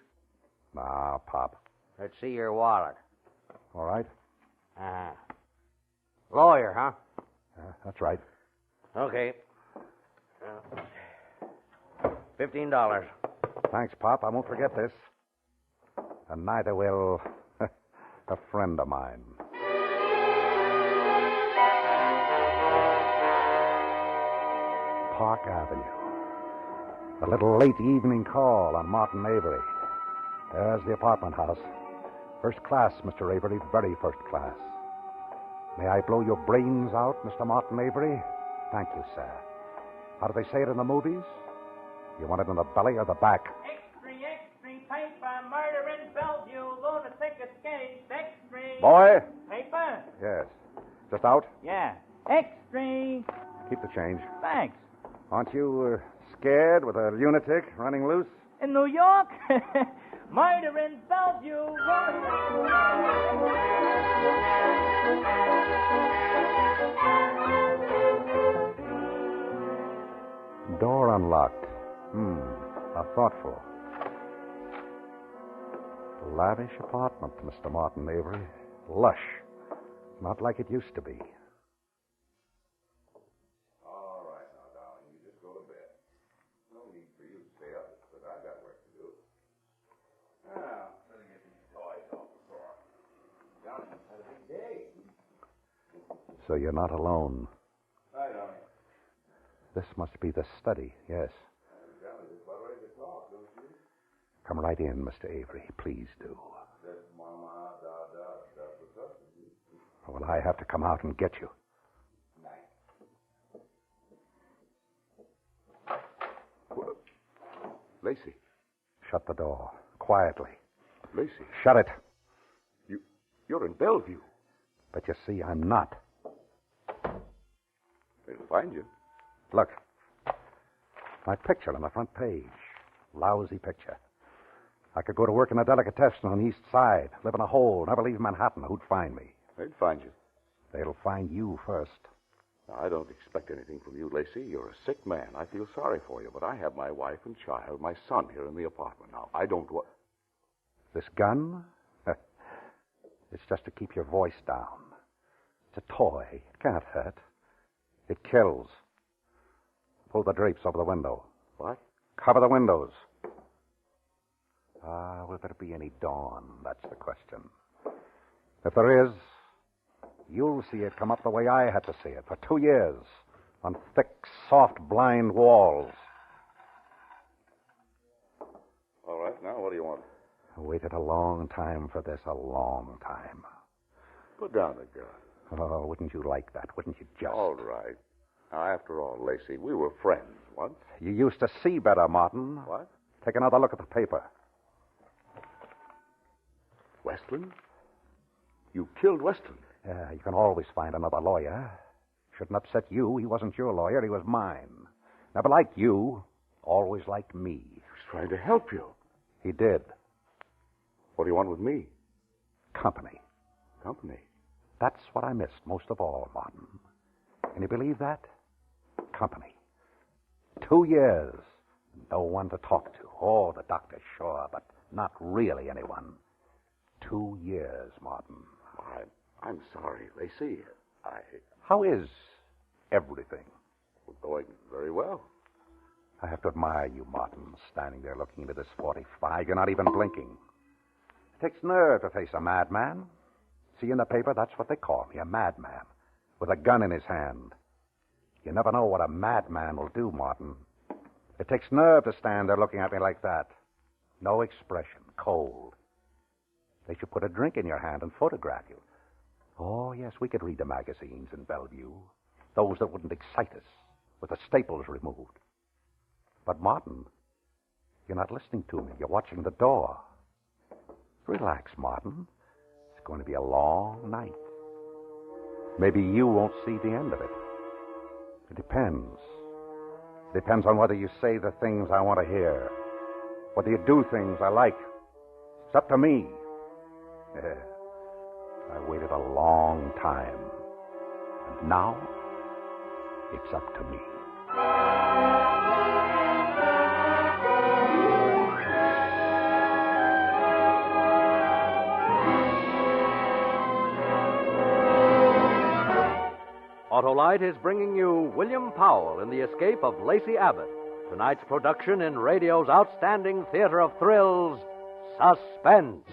Nah, Pop. Let's see your wallet. All right. Lawyer, huh? That's right. Okay. $15. Thanks, Pop. I won't forget this. And neither will a friend of mine. Park Avenue. A little late evening call on Martin Avery. There's the apartment house. First class, Mr. Avery, very first class. May I blow your brains out, Mr. Martin Avery? Thank you, sir. How do they say it in the movies? You want it in the belly or the back? Extra, paper, murder in Bellevue, lunatic escapes, extra. Boy? Paper? Yes. Just out? Yeah. Extra. Keep the change. Thanks. Aren't you scared with a lunatic running loose? In New York? Murder in Bellevue. Door unlocked. How thoughtful. Lavish apartment, Mr. Martin Avery. Lush. Not like it used to be. All right, now, darling, you just go to bed. No need for you to stay up, but I got work to do. Now, let me get these toys off the floor. Johnny, had a big day. So you're not alone. Hi, Johnny. This must be the study, yes. Johnny, just about ready to talk, don't you? Come right in, Mr. Avery. Please do. Or will I have to come out and get you? Lacey. Shut the door. Quietly. Lacey. Shut it. You're in Bellevue. But you see, I'm not. They'll find you. Look. My picture on the front page. Lousy picture. I could go to work in a delicatessen on the East Side, live in a hole, never leave Manhattan. Who'd find me? They'd find you. They'll find you first. Now, I don't expect anything from you, Lacey. You're a sick man. I feel sorry for you, but I have my wife and child, my son here in the apartment now. I don't want... This gun? It's just to keep your voice down. It's a toy. It can't hurt. It kills. Pull the drapes over the window. What? Cover the windows. Will there be any dawn? That's the question. If there is, you'll see it come up the way I had to see it for 2 years, on thick, soft, blind walls. All right, now what do you want? I waited a long time for this, a long time. Put down the gun. Oh, wouldn't you like that? Wouldn't you just? All right. Now, after all, Lacey, we were friends once. You used to see better, Martin. What? Take another look at the paper. Westland? You killed Westland? You can always find another lawyer. Shouldn't upset you. He wasn't your lawyer. He was mine. Never liked you. Always liked me. He was trying to help you. He did. What do you want with me? Company. Company? That's what I missed most of all, Martin. Can you believe that? Company. 2 years. No one to talk to. Oh, the doctor, sure, but not really anyone. 2 years, Martin. I'm sorry, Lacey. How is everything? Going very well. I have to admire you, Martin, standing there looking into this 45. You're not even blinking. It takes nerve to face a madman. See, in the paper, that's what they call me, a madman, with a gun in his hand. You never know what a madman will do, Martin. It takes nerve to stand there looking at me like that. No expression, cold. They should put a drink in your hand and photograph you. Oh, yes, we could read the magazines in Bellevue. Those that wouldn't excite us, with the staples removed. But, Martin, you're not listening to me. You're watching the door. Relax, Martin. It's going to be a long night. Maybe you won't see the end of it. It depends. It depends on whether you say the things I want to hear, whether you do things I like. It's up to me. Yeah. I waited a long time. And now, it's up to me. Autolite is bringing you William Powell in The Escape of Lacey Abbott, tonight's production in radio's outstanding theater of thrills, Suspense.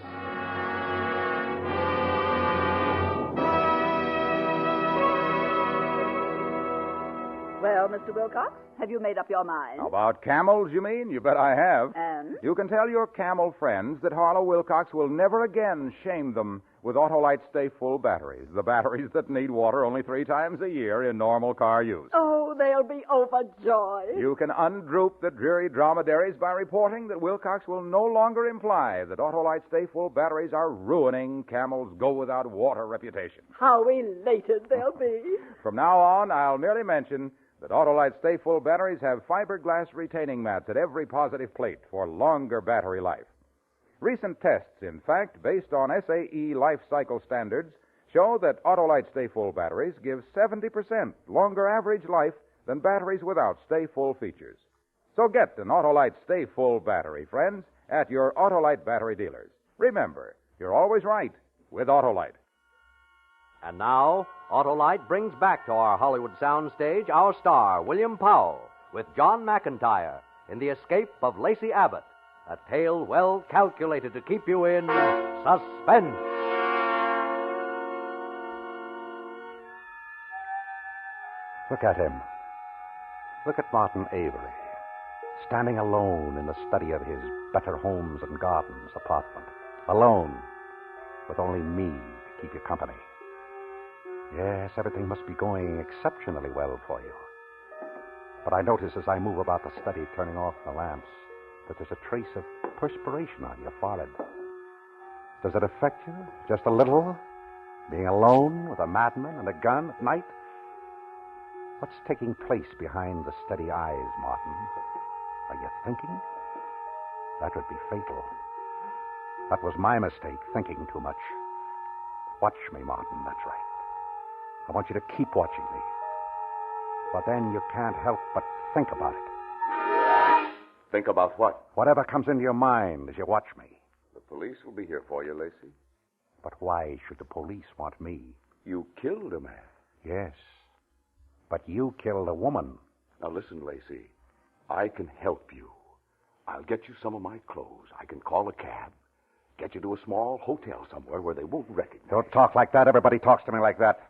Well, Mr. Wilcox, have you made up your mind? About camels, you mean? You bet I have. And? You can tell your camel friends that Harlow Wilcox will never again shame them with Autolite Stay Full batteries, the batteries that need water only 3 times a year in normal car use. Oh, they'll be overjoyed. You can undroop the dreary dromedaries by reporting that Wilcox will no longer imply that Autolite Stay Full batteries are ruining Camel's go-without-water reputation. How elated they'll be. From now on, I'll merely mention that Autolite Stay Full batteries have fiberglass retaining mats at every positive plate for longer battery life. Recent tests, in fact, based on SAE life cycle standards, show that Autolite Stay Full batteries give 70% longer average life than batteries without Stay Full features. So get an Autolite Stay Full battery, friends, at your Autolite battery dealers. Remember, you're always right with Autolite. And now, Autolite brings back to our Hollywood soundstage our star, William Powell, with John McIntyre in The Escape of Lacey Abbott, a tale well calculated to keep you in suspense. Look at him. Look at Martin Avery, standing alone in the study of his Better Homes and Gardens apartment. Alone, with only me to keep you company. Yes, everything must be going exceptionally well for you. But I notice as I move about the study, turning off the lamps, that there's a trace of perspiration on your forehead. Does it affect you? Just a little? Being alone with a madman and a gun at night? What's taking place behind the steady eyes, Martin? Are you thinking? That would be fatal. That was my mistake, thinking too much. Watch me, Martin, that's right. I want you to keep watching me. But then you can't help but think about it. Think about what? Whatever comes into your mind as you watch me. The police will be here for you, Lacey. But why should the police want me? You killed a man. Yes. But you killed a woman. Now listen, Lacey. I can help you. I'll get you some of my clothes. I can call a cab. Get you to a small hotel somewhere where they won't recognize you. Don't talk like that. Everybody talks to me like that.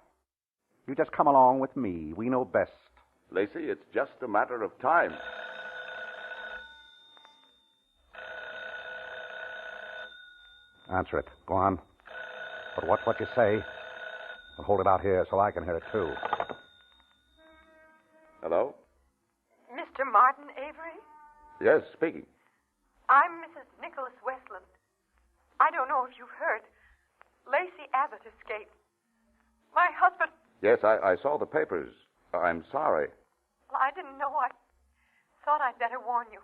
You just come along with me. We know best. Lacey, it's just a matter of time. Answer it. Go on. But watch what you say. And hold it out here so I can hear it, too. Hello? Mr. Martin Avery? Yes, speaking. I'm Mrs. Nicholas Westland. I don't know if you've heard. Lacey Abbott escaped. My husband... Yes, I saw the papers. I'm sorry. Well, I didn't know. I thought I'd better warn you.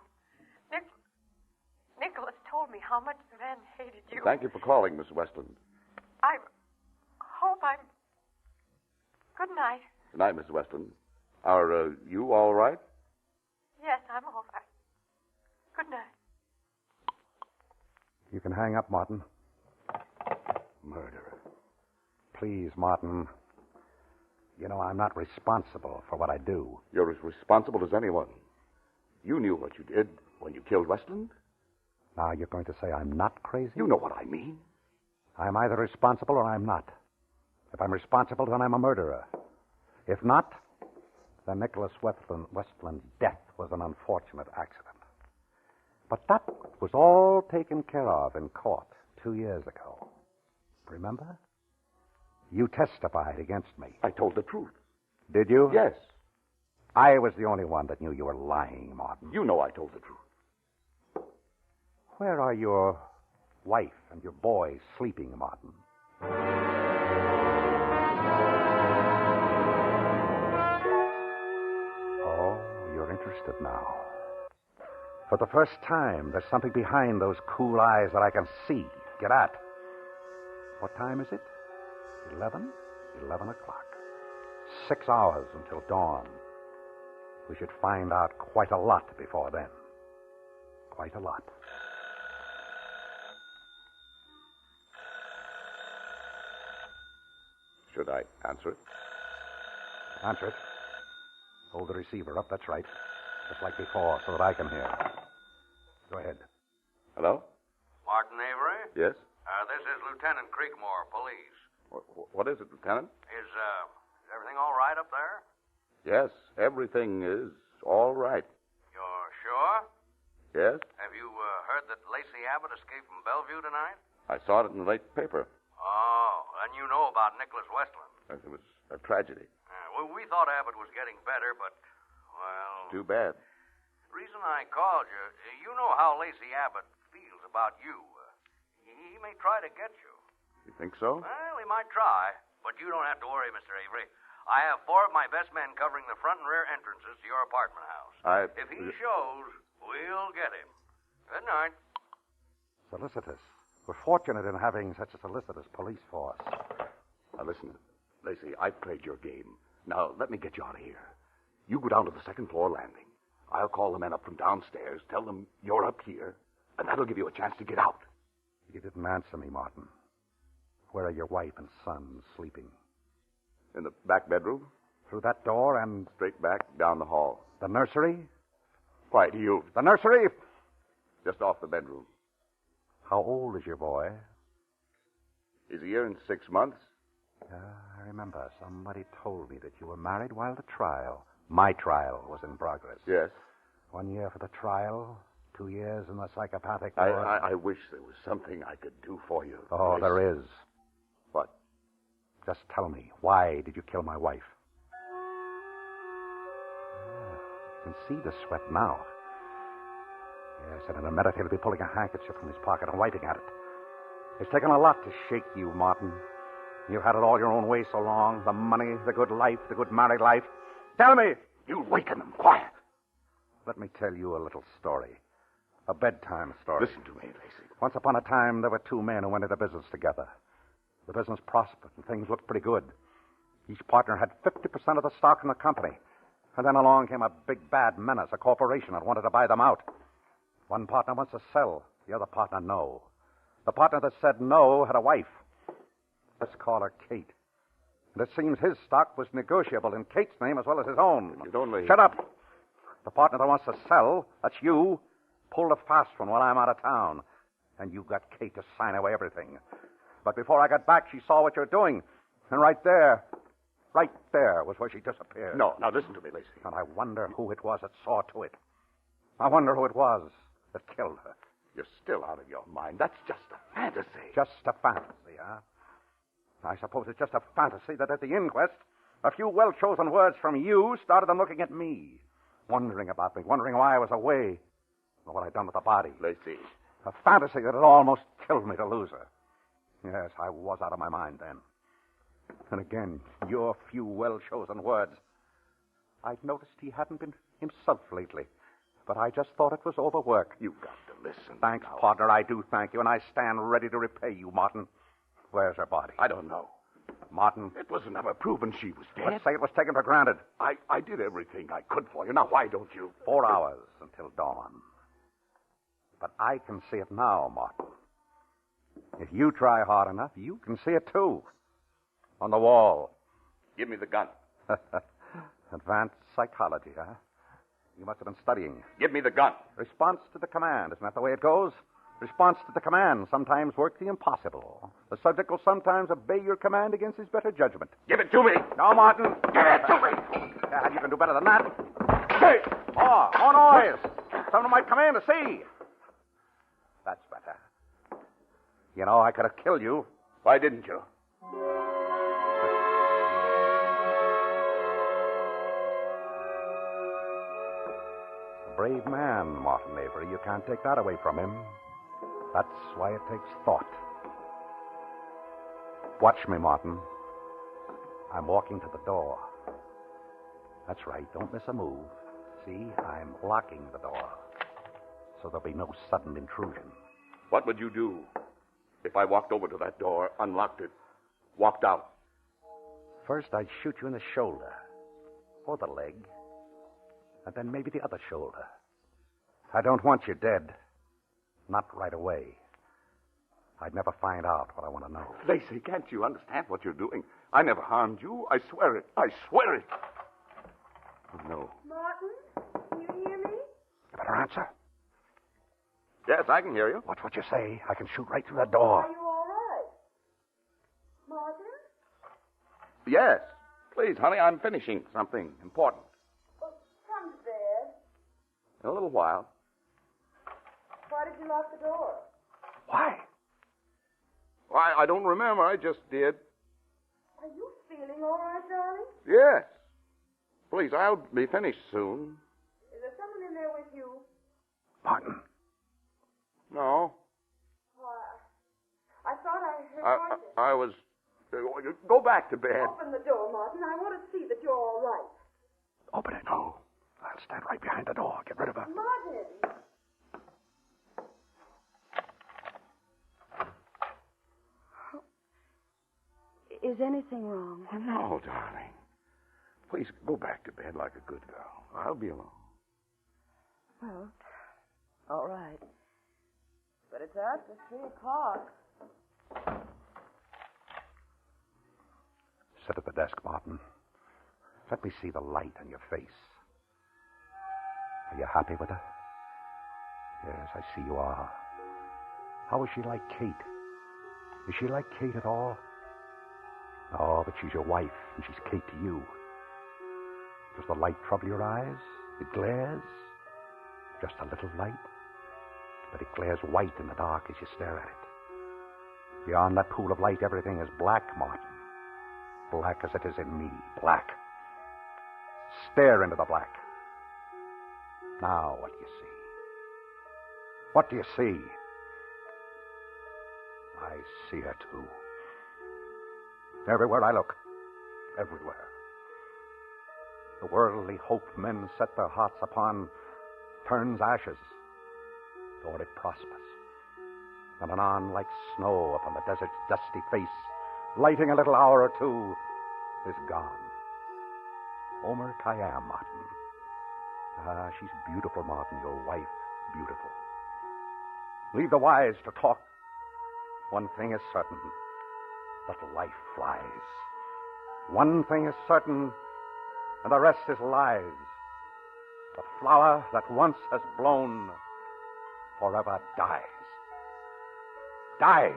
Nicholas told me how much the man hated you. Thank you for calling, Miss Westland. I hope I'm... Good night. Good night, Miss Westland. Are you all right? Yes, I'm all right. Good night. You can hang up, Martin. Murderer. Please, Martin. You know, I'm not responsible for what I do. You're as responsible as anyone. You knew what you did when you killed Westland. Now you're going to say I'm not crazy? You know what I mean. I'm either responsible or I'm not. If I'm responsible, then I'm a murderer. If not, then Nicholas Westland's death was an unfortunate accident. But that was all taken care of in court 2 years ago. Remember? You testified against me. I told the truth. Did you? Yes. I was the only one that knew you were lying, Martin. You know I told the truth. Where are your wife and your boys sleeping, Martin? Oh, you're interested now. For the first time, there's something behind those cool eyes that I can see, get at. What time is it? 11? 11 o'clock. 6 hours until dawn. We should find out quite a lot before then. Quite a lot. Should I answer it? Answer it. Hold the receiver up, that's right. Just like before, so that I can hear. Go ahead. Hello? Martin Avery? Yes? This is Lieutenant Creekmore, police. What is it, Lieutenant? Is everything all right up there? Yes, everything is all right. You're sure? Yes? Have you heard that Lacey Abbott escaped from Bellevue tonight? I saw it in the late paper. Oh, and you know about Nicholas Westland. It was a tragedy. Well, we thought Abbott was getting better, but, well... Too bad. The reason I called you, you know how Lacey Abbott feels about you. He may try to get you. You think so? Well, he might try, but you don't have to worry, Mr. Avery. I have 4 of my best men covering the front and rear entrances to your apartment house. If he shows, we'll get him. Good night. Solicitous. We're fortunate in having such a solicitous police force. Now, listen, Lacey, I've played your game. Now, let me get you out of here. You go down to the second-floor landing. I'll call the men up from downstairs, tell them you're up here, and that'll give you a chance to get out. You didn't answer me, Martin. Where are your wife and son sleeping? In the back bedroom. Through that door and... Straight back down the hall. The nursery? Why do you... The nursery? Just off the bedroom. How old is your boy? He's a year and 6 months. I remember somebody told me that you were married while the trial, my trial, was in progress. Yes. 1 year for the trial, 2 years in the psychopathic I, ward. I wish there was something I could do for you. Oh, Lacy. there is. What? Just tell me, why did you kill my wife? You can see the sweat now. Yes, and in a minute he'll be pulling a handkerchief from his pocket and wiping at it. It's taken a lot to shake you, Martin. You've had it all your own way so long. The money, the good life, the good married life. Tell me! You waken them. Quiet. Let me tell you a little story. A bedtime story. Listen to me, Lacy. Once upon a time, there were two men who went into business together. The business prospered, and things looked pretty good. Each partner had 50% of the stock in the company. And then along came a big bad menace, a corporation that wanted to buy them out. One partner wants to sell, the other partner no. The partner that said no had a wife. Let's call her Kate. And it seems his stock was negotiable in Kate's name as well as his own. You'd only... Shut up. The partner that wants to sell, that's you, pulled a fast one while I'm out of town. And you got Kate to sign away everything. But before I got back, she saw what you're doing. And right there was where she disappeared. No, now listen to me, Lacy. And I wonder who it was that saw to it. I wonder who it was that killed her. You're still out of your mind. That's just a fantasy. Just a fantasy, huh? I suppose it's just a fantasy that at the inquest, a few well-chosen words from you started them looking at me, wondering about me, wondering why I was away, and what I'd done with the body. Lacy. A fantasy that had almost killed me to lose her. Yes, I was out of my mind then. And again, your few well-chosen words. I'd noticed he hadn't been himself lately, but I just thought it was overwork. You've got to listen. Thanks, now. partner, I do thank you, and I stand ready to repay you, Martin. Where's her body? I don't know. Martin? It was never proven she was dead. Let's say it was taken for granted. I did everything I could for you. Now, why don't you? 4 hours until dawn. But I can see it now, Martin. If you try hard enough, you can see it too. On the wall. Give me the gun. Advanced psychology, huh? You must have been studying. Give me the gun. Response to the command. Isn't that the way it goes? Response to the command sometimes work the impossible. The subject will sometimes obey your command against his better judgment. Give it to me. No, Martin. Give it to me. Yeah, you can do better than that. Hey! Oh, more noise. Someone might come in to see. That's better. You know, I could have killed you. Why didn't you? A brave man, Martin Avery. You can't take that away from him. That's why it takes thought. Watch me, Martin. I'm walking to the door. That's right. Don't miss a move. See, I'm locking the door. So there'll be no sudden intrusion. What would you do if I walked over to that door, unlocked it, walked out? First, I'd shoot you in the shoulder. Or the leg. And then maybe the other shoulder. I don't want you dead. Not right away. I'd never find out what I want to know. Lacy, can't you understand what you're doing? I never harmed you. I swear it. I swear it. Oh, no. Martin, can you hear me? You better answer. Yes, I can hear you. What's what you say? I can shoot right through that door. Are you all right? Martin? Yes. Please, honey, I'm finishing something important. Well, come to bed. In a little while. Why did you lock the door? Why? Why, I don't remember. I just did. Are you feeling all right, darling? Yes. Please, I'll be finished soon. Is there someone in there with you? Martin. No. Why? I thought I heard voices. I was... Go back to bed. Open the door, Martin. I want to see that you're all right. Open it. No. I'll stand right behind the door. Get rid of her. Martin! Is anything wrong? Oh, no, darling. Please go back to bed like a good girl. I'll be alone. Well, all right. But it's after 3 o'clock. Sit at the desk, Martin. Let me see the light on your face. Are you happy with her? Yes, I see you are. How is she like Kate? Is she like Kate at all? Oh, but she's your wife, and she's Kate to you. Does the light trouble your eyes? It glares? Just a little light, but it glares white in the dark as you stare at it. Beyond that pool of light, everything is black, Martin. Black as it is in me. Black. Stare into the black. Now, what do you see? What do you see? I see her, too. Everywhere I look. Everywhere. The worldly hope men set their hearts upon turns ashes, or it prospers. And anon, like snow upon the desert's dusty face, lighting a little hour or two, is gone. Omer Khayyam, Martin. Ah, she's beautiful, Martin, your wife, beautiful. Leave the wise to talk. One thing is certain, that life flies. One thing is certain, and the rest is lies. The flower that once has blown forever dies. Dies.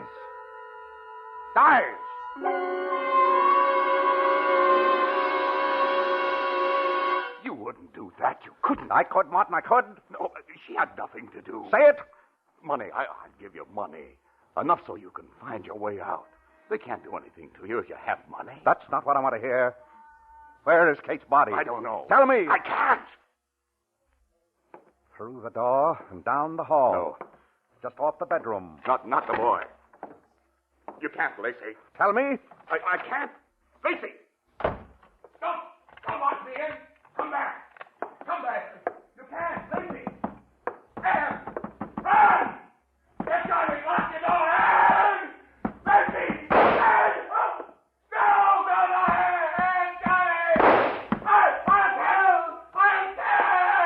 You wouldn't do that. You couldn't. I could, Martin, I could. No, she had nothing to do. Say it. Money. I'll give you money. Enough so you can find your way out. They can't do anything to you if you have money. That's not what I want to hear. Where is Kate's body? I don't know. Tell me. I can't. Through the door and down the hall. No. Just off the bedroom. Not the boy. You can't, Lacey. Tell me. I can't. Lacey! Don't watch me in. Come back. You can't. Lacey! Anne! Anne! Get Johnny! Lock your door! Anne! Lacey! Anne! No, Anne! Johnny! I'll tell! Oh, my God!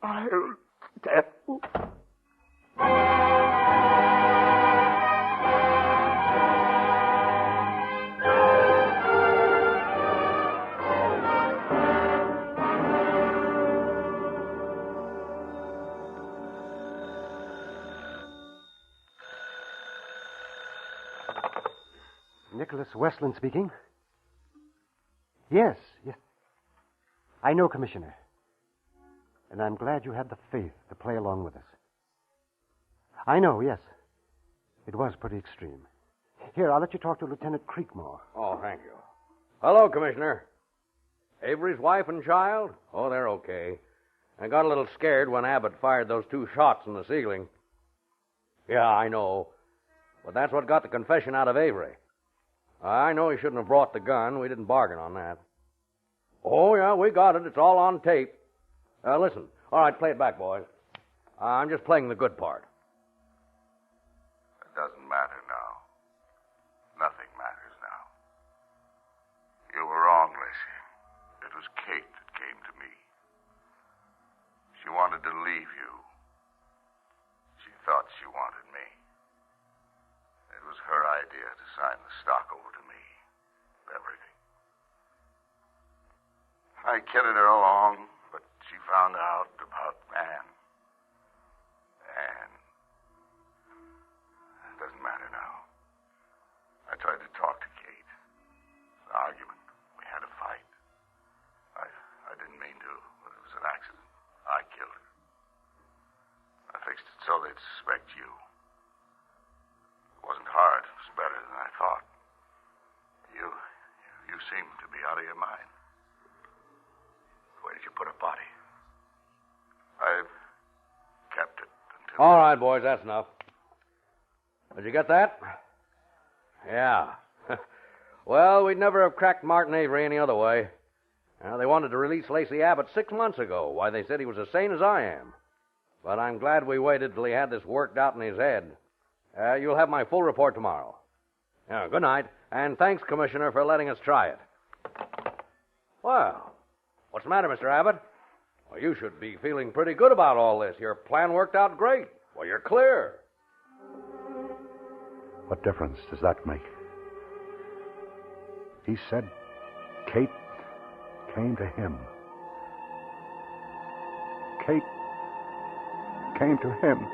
I'll tell. Nicholas Westland speaking. Yes. I know, Commissioner. And I'm glad you had the faith to play along with us. I know, yes. It was pretty extreme. Here, I'll let you talk to Lieutenant Creekmore. Oh, thank you. Hello, Commissioner. Avery's wife and child? Oh, they're okay. I got a little scared when Abbott fired those 2 shots in the ceiling. Yeah, I know. But that's what got the confession out of Avery. I know he shouldn't have brought the gun. We didn't bargain on that. Oh, yeah, we got it. It's all on tape. Listen. All right, play it back, boys. I'm just playing the good part. It doesn't matter now. Nothing matters now. You were wrong, Lacey. It was Kate that came to me. She wanted to leave you. She thought she wanted me. It was her idea to sign the stock over to me. Everything. I kidded her along, but she found out about Anne. Anne. It doesn't matter now. I tried to talk to Kate. An argument. We had a fight. I didn't mean to, but it was an accident. I killed her. I fixed it so they'd suspect you. It wasn't hard. It was better than I thought. You seem to be out of your mind. Where did you put her body? I've kept it until... All right, boys, that's enough. Did you get that? Yeah. Well, we'd never have cracked Martin Avery any other way. They wanted to release Lacey Abbott 6 months ago. Why, they said he was as sane as I am. But I'm glad we waited till he had this worked out in his head. You'll have my full report tomorrow. Good night, and thanks, Commissioner, for letting us try it. Well, what's the matter, Mr. Abbott? Well, you should be feeling pretty good about all this. Your plan worked out great. Well, you're clear. What difference does that make? He said Kate came to him. Kate came to him.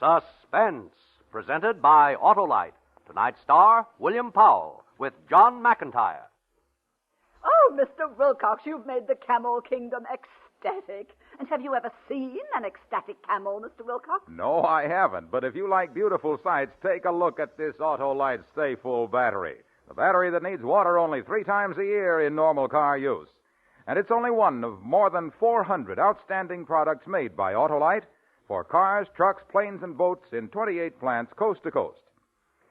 Suspense, presented by Autolite. Tonight's star, William Powell, with John McIntyre. Oh, Mr. Wilcox, you've made the camel kingdom ecstatic. And have you ever seen an ecstatic camel, Mr. Wilcox? No, I haven't. But if you like beautiful sights, take a look at this Autolite Stay Full battery. The battery that needs water only 3 times a year in normal car use. And it's only one of more than 400 outstanding products made by Autolite for cars, trucks, planes, and boats in 28 plants coast to coast.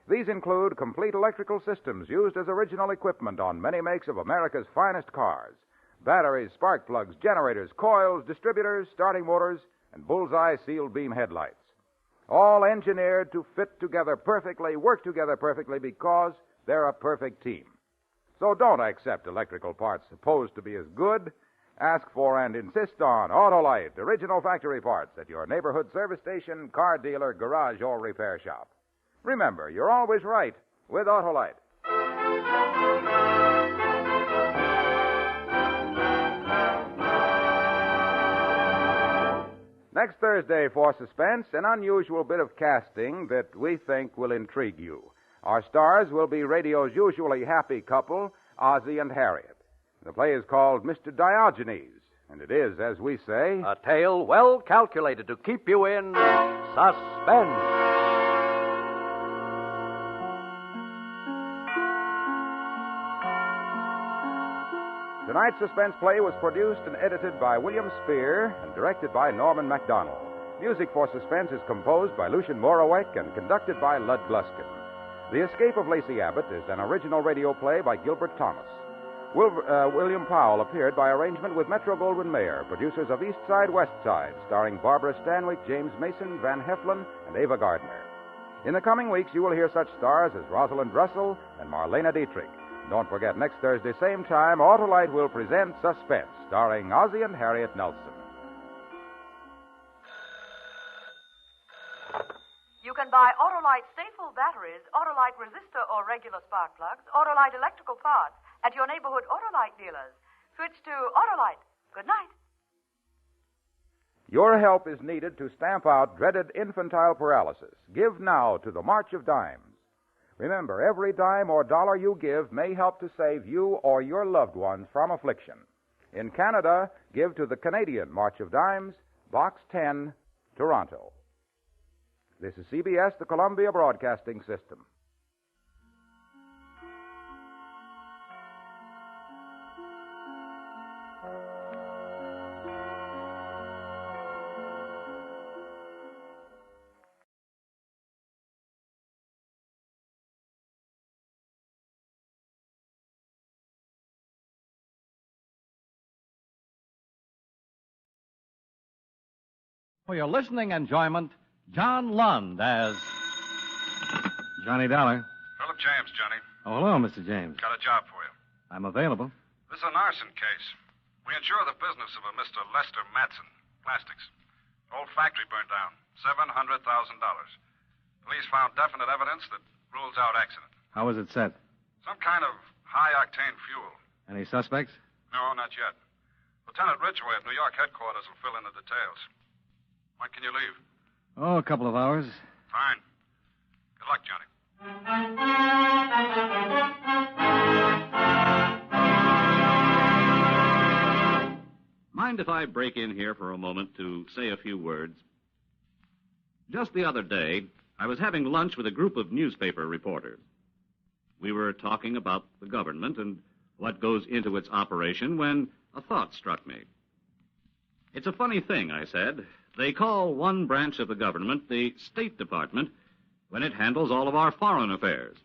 These include complete electrical systems used as original equipment on many makes of America's finest cars. Batteries, spark plugs, generators, coils, distributors, starting motors, and bullseye sealed beam headlights. All engineered to fit together perfectly, work together perfectly because they're a perfect team. So don't accept electrical parts supposed to be as good. Ask for and insist on Autolite, original factory parts at your neighborhood service station, car dealer, garage, or repair shop. Remember, you're always right with Autolite. Next Thursday for Suspense, an unusual bit of casting that we think will intrigue you. Our stars will be radio's usually happy couple, Ozzie and Harriet. The play is called Mr. Diogenes, and it is, as we say, a tale well calculated to keep you in suspense. Tonight's suspense play was produced and edited by William Spear and directed by Norman MacDonald. Music for Suspense is composed by Lucien Morawek and conducted by Lud Gluskin. The Escape of Lacey Abbott is an original radio play by Gilbert Thomas. William Powell appeared by arrangement with Metro-Goldwyn-Mayer, producers of East Side, West Side, starring Barbara Stanwyck, James Mason, Van Heflin, and Ava Gardner. In the coming weeks, you will hear such stars as Rosalind Russell and Marlena Dietrich. Don't forget, next Thursday, same time, Autolite will present Suspense, starring Ozzie and Harriet Nelson. You can buy Autolite Stay-Full batteries, Autolite resistor or regular spark plugs, Autolite electrical parts at your neighborhood Autolite dealers. Switch to Autolite. Good night. Your help is needed to stamp out dreaded infantile paralysis. Give now to the March of Dimes. Remember, every dime or dollar you give may help to save you or your loved ones from affliction. In Canada, give to the Canadian March of Dimes, Box 10, Toronto. This is CBS, the Columbia Broadcasting System. For your listening enjoyment, John Lund as Johnny Dollar. Philip James, Johnny. Oh, hello, Mr. James. Got a job for you. I'm available. This is an arson case. We insure the business of a Mr. Lester Matson, plastics. Old factory burned down. $700,000. Police found definite evidence that rules out accident. How was it set? Some kind of high-octane fuel. Any suspects? No, not yet. Lieutenant Ridgway at New York headquarters will fill in the details. When can you leave? Oh, a couple of hours. Fine. Good luck, Johnny. Mind if I break in here for a moment to say a few words? Just the other day, I was having lunch with a group of newspaper reporters. We were talking about the government and what goes into its operation when a thought struck me. It's a funny thing, I said. They call one branch of the government the State Department when it handles all of our foreign affairs.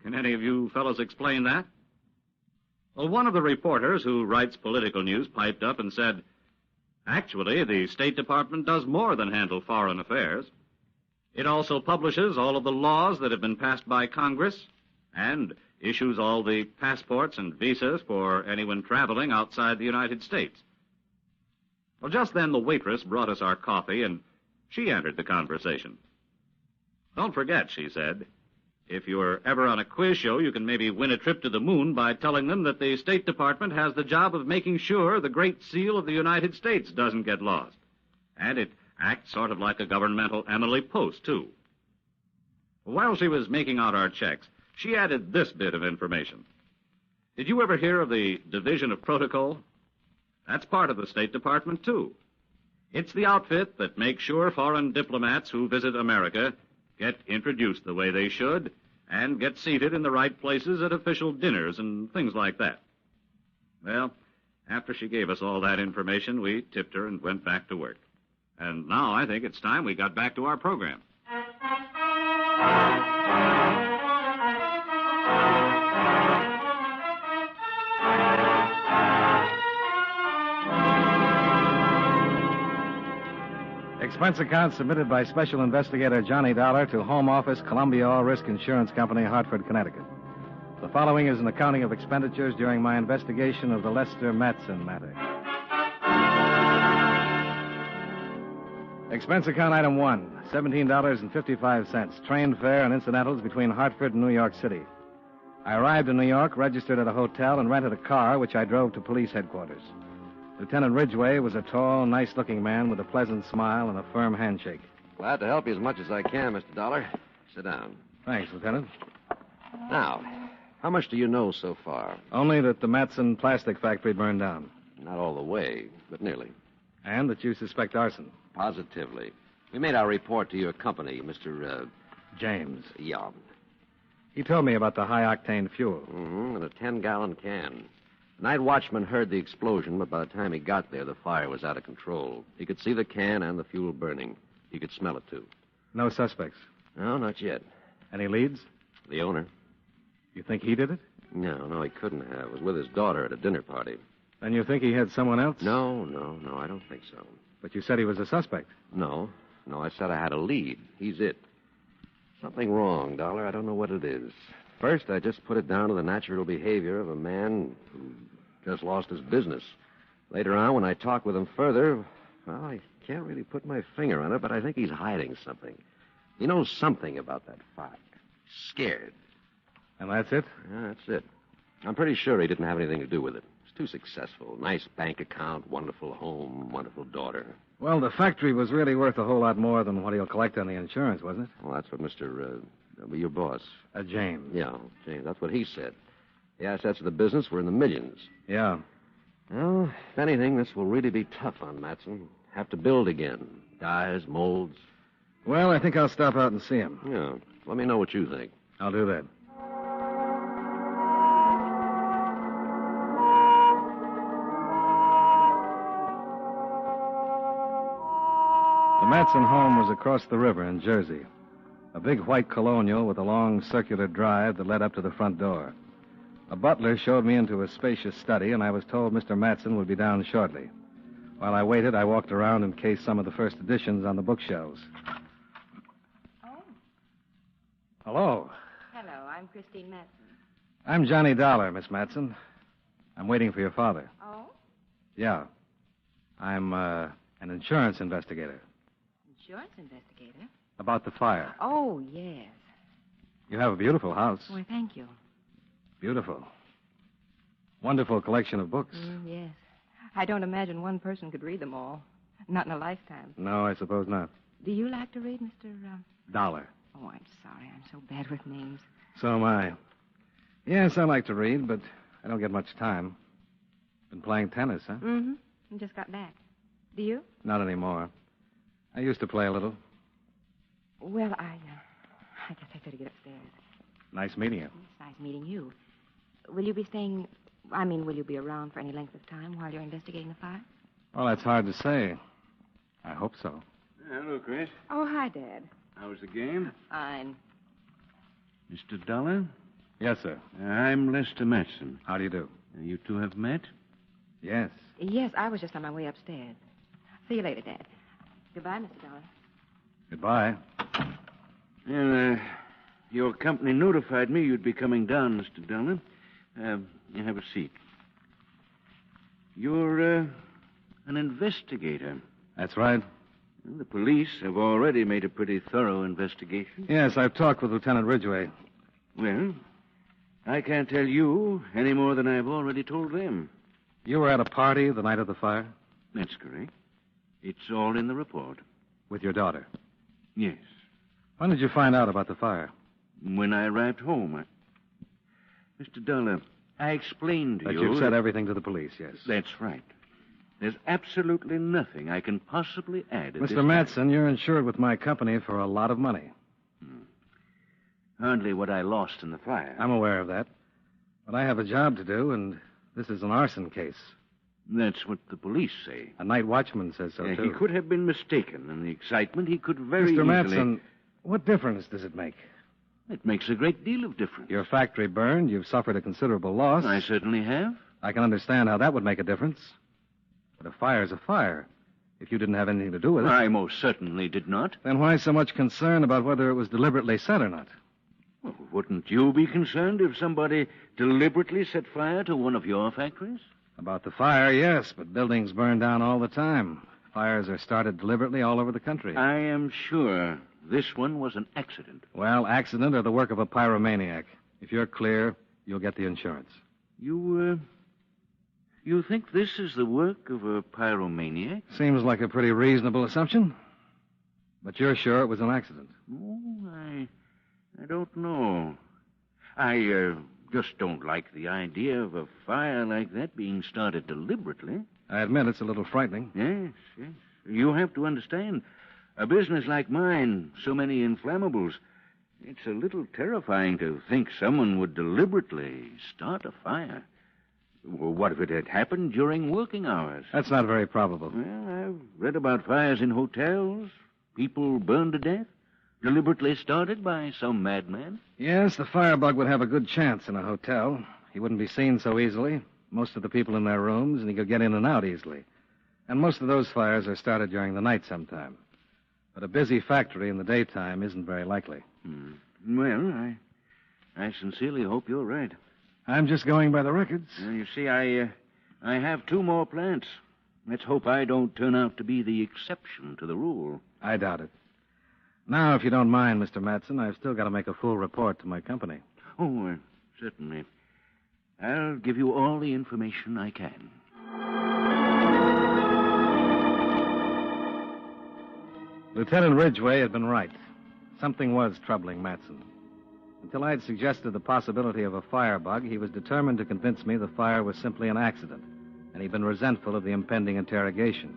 Can any of you fellows explain that? Well, one of the reporters who writes political news piped up and said, actually, the State Department does more than handle foreign affairs. It also publishes all of the laws that have been passed by Congress and issues all the passports and visas for anyone traveling outside the United States. Well, just then the waitress brought us our coffee, and she entered the conversation. Don't forget, she said, if you're ever on a quiz show, you can maybe win a trip to the moon by telling them that the State Department has the job of making sure the Great Seal of the United States doesn't get lost. And it Acts sort of like a governmental Emily Post, too. While she was making out our checks, she added this bit of information. Did you ever hear of the Division of Protocol? That's part of the State Department, too. It's the outfit that makes sure foreign diplomats who visit America get introduced the way they should and get seated in the right places at official dinners and things like that. Well, after she gave us all that information, we tipped her and went back to work. And now I think it's time we got back to our program. Expense account submitted by Special Investigator Johnny Dollar to Home Office, Columbia All Risk Insurance Company, Hartford, Connecticut. The following is an accounting of expenditures during my investigation of the Lester Matson matter. Expense account item 1, $17.55, train fare and incidentals between Hartford and New York City. I arrived in New York, registered at a hotel, and rented a car, which I drove to police headquarters. Lieutenant Ridgway was a tall, nice-looking man with a pleasant smile and a firm handshake. Glad to help you as much as I can, Mr. Dollar. Sit down. Thanks, Lieutenant. Now, how much do you know so far? Only that the Matson plastic factory burned down. Not all the way, but nearly. And that you suspect arson. Positively. We made our report to your company, Mr. James. Yeah. He told me about the high-octane fuel. Mm-hmm, and a 10-gallon can. The night watchman heard the explosion, but by the time he got there, the fire was out of control. He could see the can and the fuel burning. He could smell it, too. No suspects? No, not yet. Any leads? The owner. You think he did it? No, he couldn't have. He was with his daughter at a dinner party. Then you think he had someone else? No, I don't think so. But you said he was a suspect. No, I said I had a lead. He's it. Something wrong, Dollar. I don't know what it is. First, I just put it down to the natural behavior of a man who just lost his business. Later on, when I talked with him further, well, I can't really put my finger on it, but I think he's hiding something. He knows something about that fire. He's scared. And that's it? Yeah, that's it. I'm pretty sure he didn't have anything to do with it. He's too successful. Nice bank account, wonderful home, wonderful daughter. Well, the factory was really worth a whole lot more than what he'll collect on the insurance, wasn't it? Well, that's what Mr. Your boss. James. Yeah, James. That's what he said. The assets of the business were in the millions. Yeah. Well, if anything, this will really be tough on Matson. Have to build again. Dyes, molds. Well, I think I'll stop out and see him. Yeah. Let me know what you think. I'll do that. The Matson home was across the river in Jersey. A big white colonial with a long circular drive that led up to the front door. A butler showed me into a spacious study, and I was told Mr. Matson would be down shortly. While I waited, I walked around and cased some of the first editions on the bookshelves. Oh. Hello. Hello, I'm Christine Matson. I'm Johnny Dollar, Miss Matson. I'm waiting for your father. Oh? Yeah. I'm an insurance investigator. Insurance investigator? About the fire. Oh, yes. You have a beautiful house. Well, thank you. Beautiful. Wonderful collection of books. Yes. I don't imagine one person could read them all. Not in a lifetime. No, I suppose not. Do you like to read, Mr. Dollar. Oh, I'm sorry. I'm so bad with names. So am I. Yes, I like to read, but I don't get much time. Been playing tennis, huh? Mm-hmm. I just got back. Do you? Not anymore. I used to play a little. Well, I guess I better get upstairs. Nice meeting you. It's nice meeting you. Will you be will you be around for any length of time while you're investigating the fire? Well, that's hard to say. I hope so. Hello, Chris. Oh, hi, Dad. How was the game? Fine. Mr. Dollar? Yes, sir. I'm Lester Matson. How do you do? You two have met? Yes. Yes, I was just on my way upstairs. See you later, Dad. Goodbye, Mr. Dollar. Goodbye. Well, your company notified me you'd be coming down, Mr. Dollar. You have a seat. You're an investigator. That's right. Well, the police have already made a pretty thorough investigation. Yes, I've talked with Lieutenant Ridgway. Well, I can't tell you any more than I've already told them. You were at a party the night of the fire? That's correct. It's all in the report. With your daughter? Yes. When did you find out about the fire? When I arrived home. Mr. Dollar, I explained to That you... you've said everything to the police, yes. That's right. There's absolutely nothing I can possibly add at this Mr. Matson, you're insured with my company for a lot of money. Hardly what I lost in the fire. I'm aware of that. But I have a job to do, and this is an arson case. That's what the police say. A night watchman says so, too. He could have been mistaken. In the excitement, he could very Mr. easily... Matson, what difference does it make? It makes a great deal of difference. Your factory burned. You've suffered a considerable loss. I certainly have. I can understand how that would make a difference. But a fire's a fire. If you didn't have anything to do with it... I most certainly did not. Then why so much concern about whether it was deliberately set or not? Well, wouldn't you be concerned if somebody deliberately set fire to one of your factories? About the fire, yes, but buildings burn down all the time. Fires are started deliberately all over the country. I am sure this one was an accident. Well, accident or the work of a pyromaniac. If you're clear, you'll get the insurance. You think this is the work of a pyromaniac? Seems like a pretty reasonable assumption. But you're sure it was an accident? Oh, I don't know. I just don't like the idea of a fire like that being started deliberately. I admit it's a little frightening. Yes. You have to understand, a business like mine, so many inflammables, it's a little terrifying to think someone would deliberately start a fire. Well, what if it had happened during working hours? That's not very probable. Well, I've read about fires in hotels. People burned to death, deliberately started by some madman. Yes, the firebug would have a good chance in a hotel. He wouldn't be seen so easily. Most of the people in their rooms, and he could get in and out easily. And most of those fires are started during the night sometime. But a busy factory in the daytime isn't very likely. Well, I sincerely hope you're right. I'm just going by the records. You see, I have 2 more plants. Let's hope I don't turn out to be the exception to the rule. I doubt it. Now, if you don't mind, Mr. Matson, I've still got to make a full report to my company. Oh, certainly. I'll give you all the information I can. Lieutenant Ridgway had been right. Something was troubling Matson. Until I'd suggested the possibility of a firebug, he was determined to convince me the fire was simply an accident, and he'd been resentful of the impending interrogation.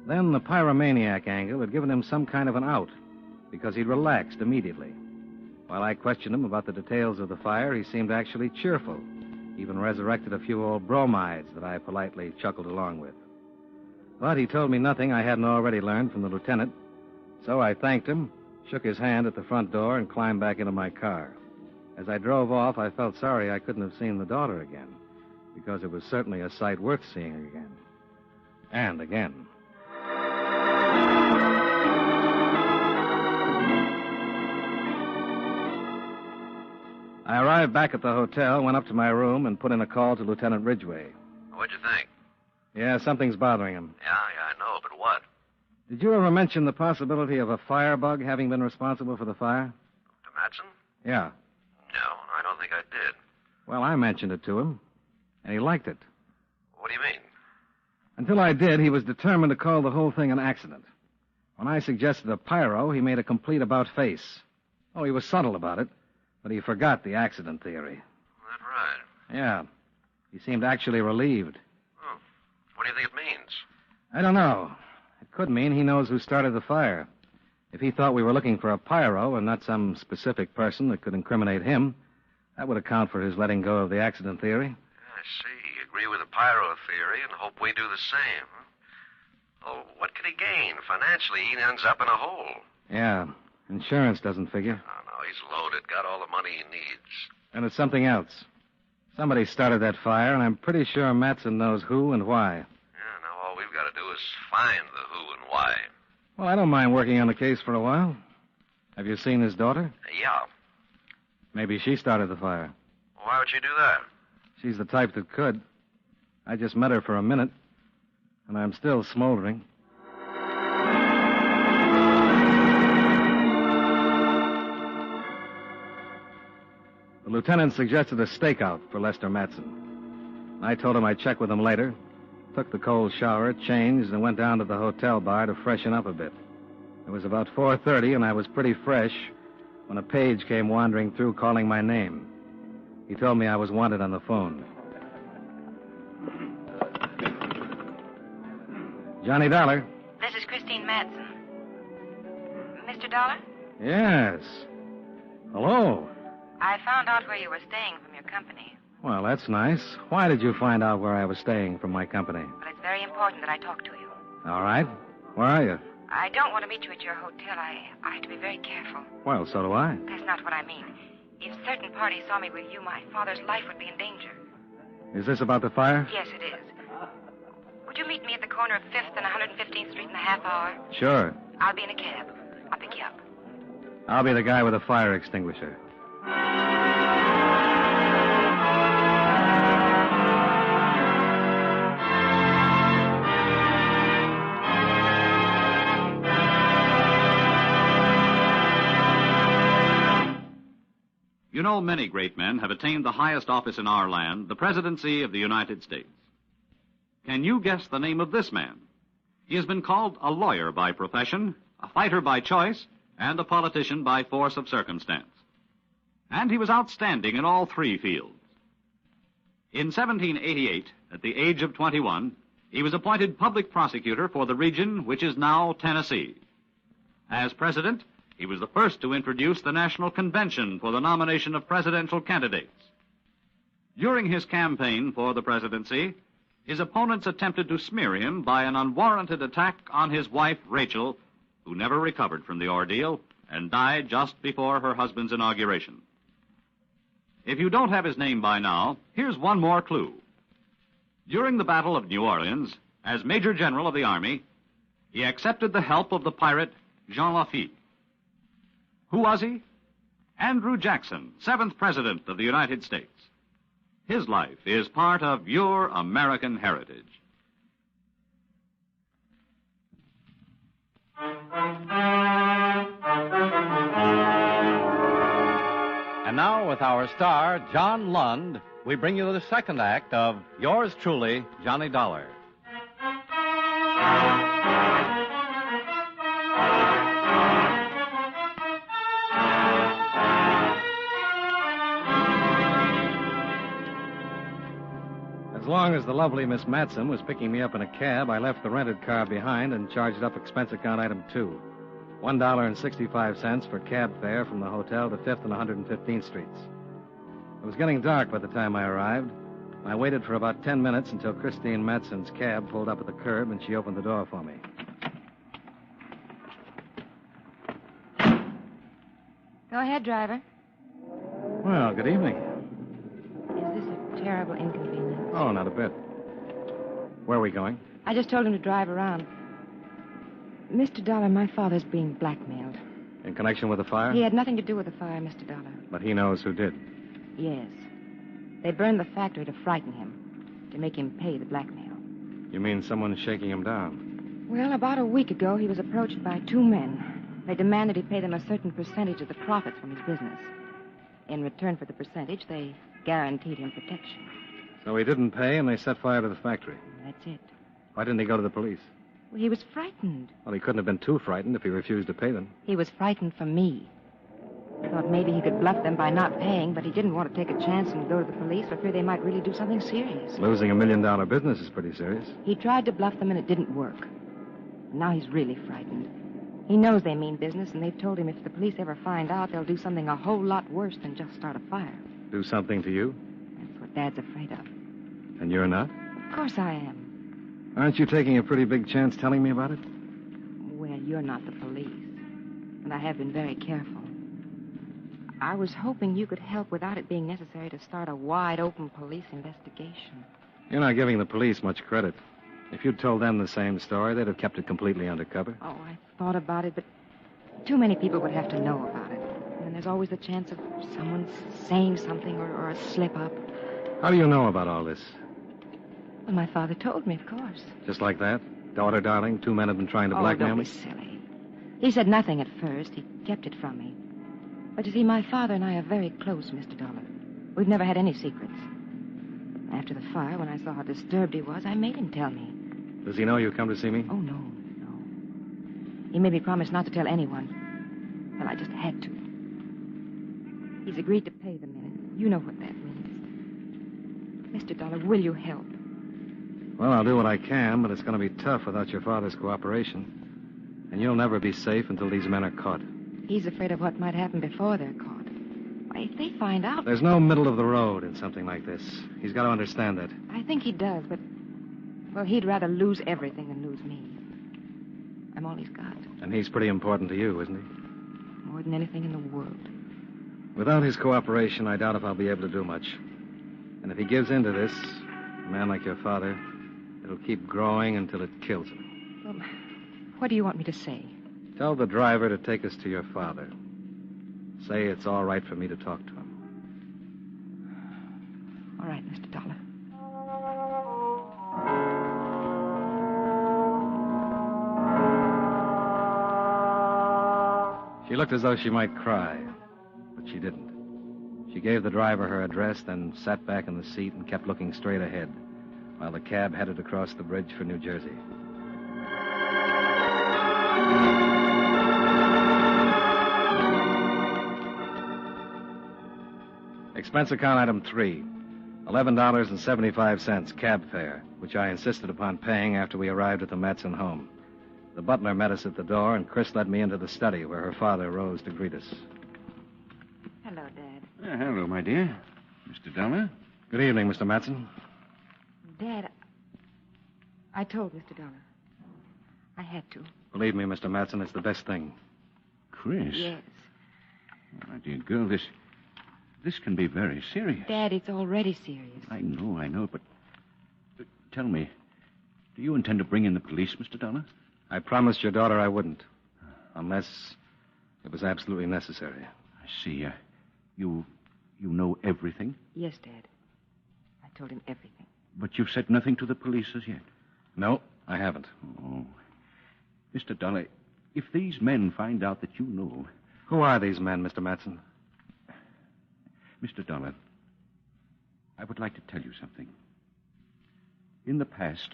Then the pyromaniac angle had given him some kind of an out, because he'd relaxed immediately. While I questioned him about the details of the fire, he seemed actually cheerful, even resurrected a few old bromides that I politely chuckled along with. But he told me nothing I hadn't already learned from the lieutenant, so I thanked him, shook his hand at the front door, and climbed back into my car. As I drove off, I felt sorry I couldn't have seen the daughter again, because it was certainly a sight worth seeing again. And again. I arrived back at the hotel, went up to my room, and put in a call to Lieutenant Ridgway. What'd you think? Yeah, something's bothering him. Yeah, I know, but what? Did you ever mention the possibility of a firebug having been responsible for the fire? To Matson? Yeah. No, I don't think I did. Well, I mentioned it to him, and he liked it. What do you mean? Until I did, he was determined to call the whole thing an accident. When I suggested a pyro, he made a complete about-face. Oh, he was subtle about it, but he forgot the accident theory. That right? Yeah. He seemed actually relieved. Oh. What do you think it means? I don't know. It could mean he knows who started the fire. If he thought we were looking for a pyro and not some specific person that could incriminate him, that would account for his letting go of the accident theory. I see. You agree with the pyro theory and hope we do the same. Oh, what could he gain? Financially, he ends up in a hole. Yeah. Insurance doesn't figure. Oh, no, he's loaded. Got all the money he needs. And it's something else. Somebody started that fire, and I'm pretty sure Matson knows who and why. Yeah, now all we've got to do is find the who and why. Well, I don't mind working on the case for a while. Have you seen his daughter? Yeah. Maybe she started the fire. Why would she do that? She's the type that could. I just met her for a minute, and I'm still smoldering. The lieutenant suggested a stakeout for Lester Matson. I told him I'd check with him later, took the cold shower, changed, and went down to the hotel bar to freshen up a bit. It was about 4:30, and I was pretty fresh when a page came wandering through calling my name. He told me I was wanted on the phone. Johnny Dollar. This is Christine Matson. Mr. Dollar? Yes. Hello. I found out where you were staying from your company. Well, that's nice. Why did you find out where I was staying from my company? But it's very important that I talk to you. All right. Where are you? I don't want to meet you at your hotel. I have to be very careful. Well, so do I. That's not what I mean. If certain parties saw me with you, my father's life would be in danger. Is this about the fire? Yes, it is. Would you meet me at the corner of 5th and 115th Street in a half hour? Sure. I'll be in a cab. I'll pick you up. I'll be the guy with a fire extinguisher. You know, many great men have attained the highest office in our land, the presidency of the United States. Can you guess the name of this man? He has been called a lawyer by profession, a fighter by choice, and a politician by force of circumstance. And he was outstanding in all three fields. In 1788, at the age of 21, he was appointed public prosecutor for the region which is now Tennessee. As president, he was the first to introduce the National Convention for the nomination of presidential candidates. During his campaign for the presidency, his opponents attempted to smear him by an unwarranted attack on his wife, Rachel, who never recovered from the ordeal and died just before her husband's inauguration. If you don't have his name by now, here's one more clue. During the Battle of New Orleans, as Major General of the Army, he accepted the help of the pirate Jean Lafitte. Who was he? Andrew Jackson, 7th President of the United States. His life is part of your American heritage. And now, with our star, John Lund, we bring you the second act of Yours Truly, Johnny Dollar. As long as the lovely Miss Matson was picking me up in a cab, I left the rented car behind and charged up expense account item 2. $1.65 for cab fare from the hotel to 5th and 115th Streets. It was getting dark by the time I arrived. I waited for about 10 minutes until Christine Matson's cab pulled up at the curb and she opened the door for me. Go ahead, driver. Well, good evening. Is this a terrible inconvenience? Oh, not a bit. Where are we going? I just told him to drive around. Mr. Dollar, my father's being blackmailed. In connection with the fire? He had nothing to do with the fire, Mr. Dollar. But he knows who did. Yes. They burned the factory to frighten him, to make him pay the blackmail. You mean someone's shaking him down? Well, about a week ago, he was approached by 2 men. They demanded he pay them a certain percentage of the profits from his business. In return for the percentage, they guaranteed him protection. So he didn't pay, and they set fire to the factory. That's it. Why didn't he go to the police? Well, he was frightened. Well, he couldn't have been too frightened if he refused to pay them. He was frightened for me. He thought maybe he could bluff them by not paying, but he didn't want to take a chance and go to the police for fear they might really do something serious. Losing $1 million business is pretty serious. He tried to bluff them, and it didn't work. Now he's really frightened. He knows they mean business, and they've told him if the police ever find out, they'll do something a whole lot worse than just start a fire. Do something to you? That's what Dad's afraid of. And you're not? Of course I am. Aren't you taking a pretty big chance telling me about it? Well, you're not the police. And I have been very careful. I was hoping you could help without it being necessary to start a wide-open police investigation. You're not giving the police much credit. If you'd told them the same story, they'd have kept it completely undercover. Oh, I thought about it, but too many people would have to know about it. And there's always the chance of someone saying something or a slip-up. How do you know about all this? Well, my father told me, of course. Just like that? Daughter, darling, 2 men have been trying to blackmail don't me? be silly. He said nothing at first. He kept it from me. But you see, my father and I are very close, Mr. Dollar. We've never had any secrets. After the fire, when I saw how disturbed he was, I made him tell me. Does he know you come to see me? Oh, no. He made me promise not to tell anyone. Well, I just had to. He's agreed to pay the men. You know what that means. Mr. Dollar, will you help? Well, I'll do what I can, but it's going to be tough without your father's cooperation. And you'll never be safe until these men are caught. He's afraid of what might happen before they're caught. Why, if they find out... There's no middle of the road in something like this. He's got to understand that. I think he does, but... Well, he'd rather lose everything than lose me. I'm all he's got. And he's pretty important to you, isn't he? More than anything in the world. Without his cooperation, I doubt if I'll be able to do much. And if he gives in to this, a man like your father, it'll keep growing until it kills him. Well, what do you want me to say? Tell the driver to take us to your father. Say it's all right for me to talk to him. All right, Mr. Dollar. She looked as though she might cry, but she didn't. She gave the driver her address, then sat back in the seat and kept looking straight ahead while the cab headed across the bridge for New Jersey. Expense account item 3, $11.75 cab fare, which I insisted upon paying after we arrived at the Matson home. The butler met us at the door, and Chris led me into the study where her father rose to greet us. Hello, Dad. Hello, my dear. Mr. Dollar. Good evening, Mr. Matson. Dad, I told Mr. Dollar. I had to. Believe me, Mr. Matson, it's the best thing. Chris? Yes. Oh, my dear girl, this can be very serious. Dad, it's already serious. I know, but tell me, do you intend to bring in the police, Mr. Dollar? I promised your daughter I wouldn't, unless it was absolutely necessary. I see. You know everything? Yes, Dad. I told him everything. But you've said nothing to the police as yet? No, I haven't. Oh. Mr. Dollar, if these men find out that you know... Who are these men, Mr. Matson? Mr. Dollar, I would like to tell you something. In the past,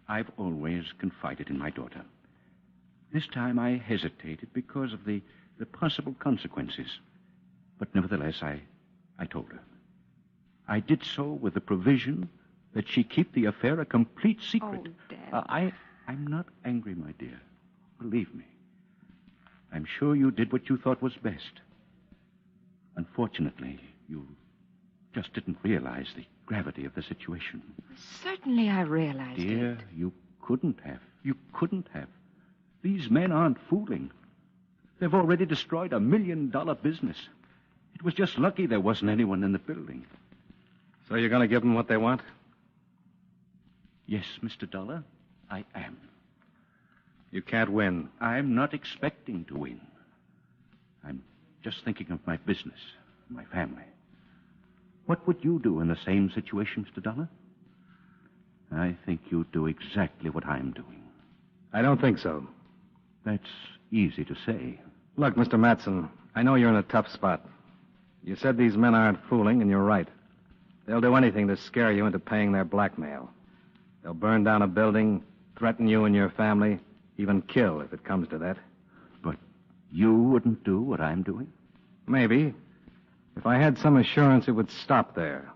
I've always confided in my daughter. This time I hesitated because of the possible consequences. But nevertheless, I told her. I did so with the provision that she keep the affair a complete secret. Oh, Dad. I'm not angry, my dear. Believe me. I'm sure you did what you thought was best. Unfortunately, you just didn't realize the gravity of the situation. Certainly I realized it. Dear, you couldn't have. You couldn't have. These men aren't fooling. They've already destroyed $1 million business. It was just lucky there wasn't anyone in the building. So you're going to give them what they want? Yes, Mr. Dollar, I am. You can't win. I'm not expecting to win. I'm just thinking of my business, my family. What would you do in the same situation, Mr. Dollar? I think you'd do exactly what I'm doing. I don't think so. That's easy to say. Look, Mr. Matson, I know you're in a tough spot. You said these men aren't fooling, and you're right. They'll do anything to scare you into paying their blackmail. They'll burn down a building, threaten you and your family, even kill if it comes to that. But you wouldn't do what I'm doing? Maybe. If I had some assurance it would stop there.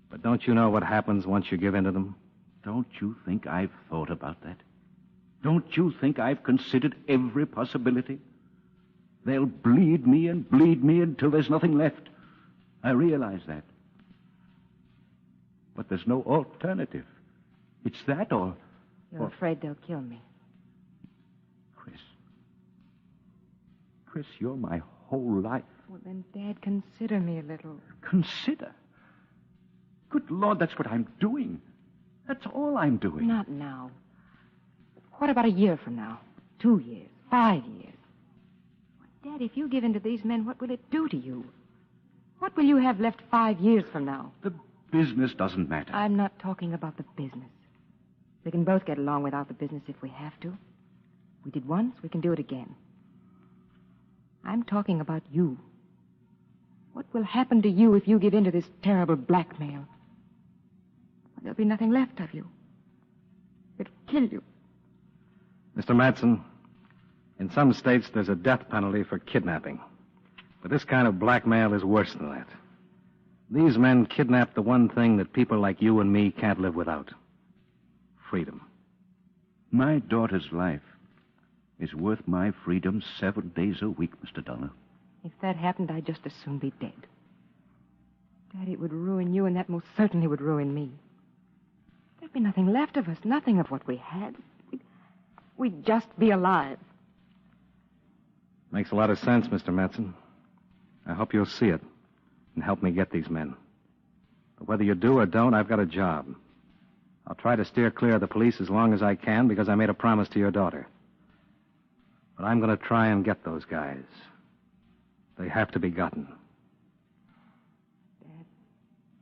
But don't you know what happens once you give in to them? Don't you think I've thought about that? Don't you think I've considered every possibility? They'll bleed me until there's nothing left. I realize that. But there's no alternative. It's that or... You're afraid they'll kill me. Chris, you're my whole life. Well, then, Dad, consider me a little. Consider? Good Lord, that's what I'm doing. That's all I'm doing. Not now. What about a year from now? 2 years? 5 years? Well, Dad, if you give in to these men, what will it do to you? What will you have left 5 years from now? The business doesn't matter. I'm not talking about the business. We can both get along without the business if we have to. We did once, we can do it again. I'm talking about you. What will happen to you if you give in to this terrible blackmail? Well, there'll be nothing left of you. It'll kill you. Mr. Matson, In some states, there's a death penalty for kidnapping. But this kind of blackmail is worse than that. These men kidnap the one thing that people like you and me can't live without. Freedom. My daughter's life is worth my freedom 7 days a week, Mr. Dollar. If that happened, I'd just as soon be dead. Daddy, it would ruin you, and that most certainly would ruin me. There'd be nothing left of us, nothing of what we had. We'd just be alive. Makes a lot of sense, Mr. Matson. I hope you'll see it and help me get these men. But whether you do or don't, I've got a job. I'll try to steer clear of the police as long as I can because I made a promise to your daughter. But I'm going to try and get those guys. They have to be gotten. Dad,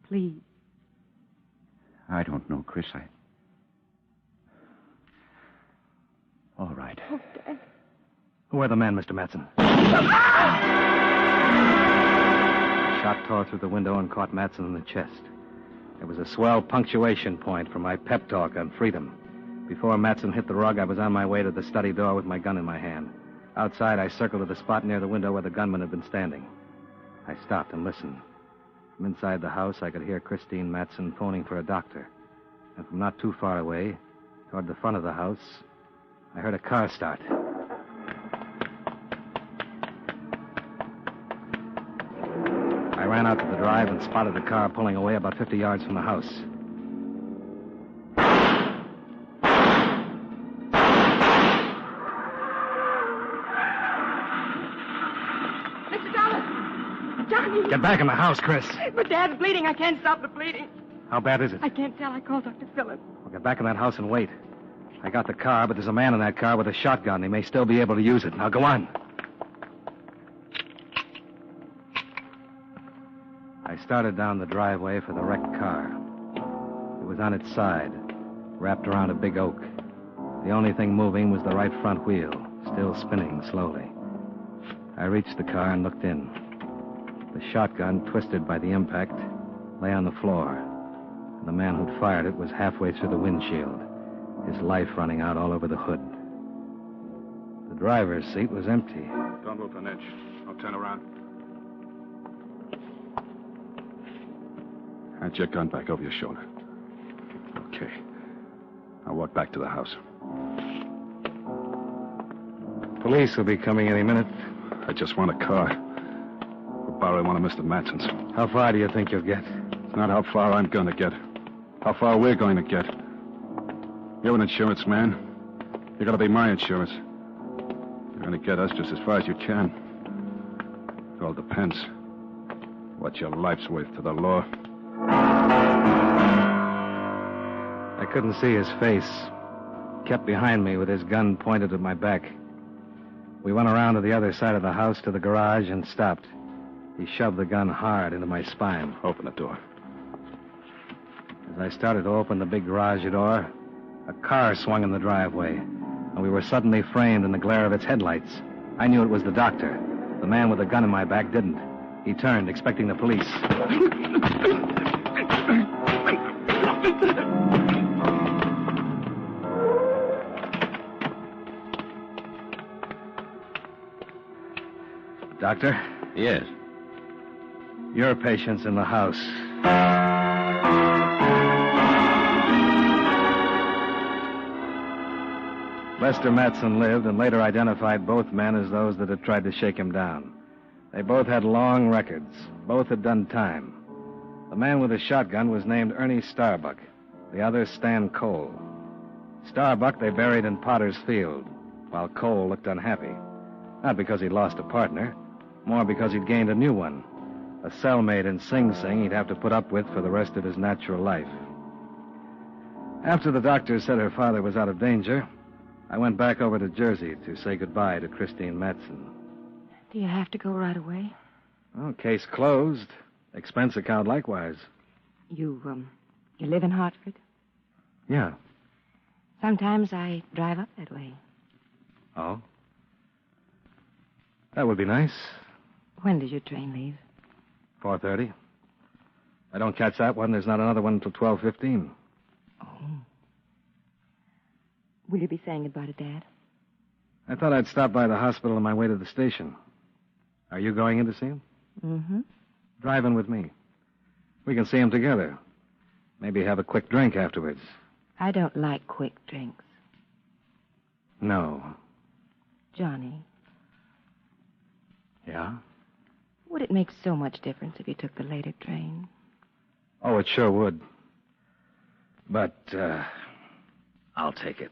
please. I don't know, Chris. All right. Oh, Dad. Who are the men, Mr. Matson? The shot tore through the window and caught Matson in the chest. It was a swell punctuation point for my pep talk on freedom. Before Matson hit the rug, I was on my way to the study door with my gun in my hand. Outside, I circled to the spot near the window where the gunman had been standing. I stopped and listened. From inside the house, I could hear Christine Matson phoning for a doctor. And from not too far away, toward the front of the house, I heard a car start. I ran out to the drive and spotted the car pulling away about 50 yards from the house. Mr. Dollar! Johnny! Get back in the house, Chris. But Dad's bleeding. I can't stop the bleeding. How bad is it? I can't tell. I called Dr. Phillips. Well, get back in that house and wait. I got the car, but there's a man in that car with a shotgun. He may still be able to use it. Now, go on. I started down the driveway for the wrecked car. It was on its side, wrapped around a big oak. The only thing moving was the right front wheel, still spinning slowly. I reached the car and looked in. The shotgun, twisted by the impact, lay on the floor. And the man who'd fired it was halfway through the windshield, his life running out all over the hood. The driver's seat was empty. Don't move an inch. I'll turn around. Hand your gun back over your shoulder. Okay. I'll walk back to the house. Police will be coming any minute. I just want a car. We're borrowing one of Mr. Matson's. How far do you think you'll get? It's not how far I'm going to get. How far we're going to get. You're an insurance man. You're going to be my insurance. You're going to get us just as far as you can. It all depends. What your life's worth to the law. I couldn't see his face. He kept behind me with his gun pointed at my back. We went around to the other side of the house to the garage and stopped. He shoved the gun hard into my spine. Open the door. As I started to open the big garage door, a car swung in the driveway, and we were suddenly framed in the glare of its headlights. I knew it was the doctor. The man with the gun in my back didn't. He turned, expecting the police. Doctor? Yes. Your patient's in the house. Lester Matson lived and later identified both men as those that had tried to shake him down. They both had long records. Both had done time. The man with the shotgun was named Ernie Starbuck. The other, Stan Cole. Starbuck they buried in Potter's Field, while Cole looked unhappy. Not because he'd lost a partner, more because he'd gained a new one. A cellmate in Sing Sing he'd have to put up with for the rest of his natural life. After the doctor said her father was out of danger, I went back over to Jersey to say goodbye to Christine Matson. Do you have to go right away? Well, case closed. Expense account likewise. You live in Hartford? Yeah. Sometimes I drive up that way. Oh? That would be nice. When does your train leave? 4:30. I don't catch that one. There's not another one until 12:15. Oh. Will you be saying goodbye to Dad? I thought I'd stop by the hospital on my way to the station. Are you going in to see him? Mm-hmm. Drive in with me. We can see him together. Maybe have a quick drink afterwards. I don't like quick drinks. No. Johnny, Yeah? would it make so much difference if you took the later train? Oh, it sure would. But, I'll take it.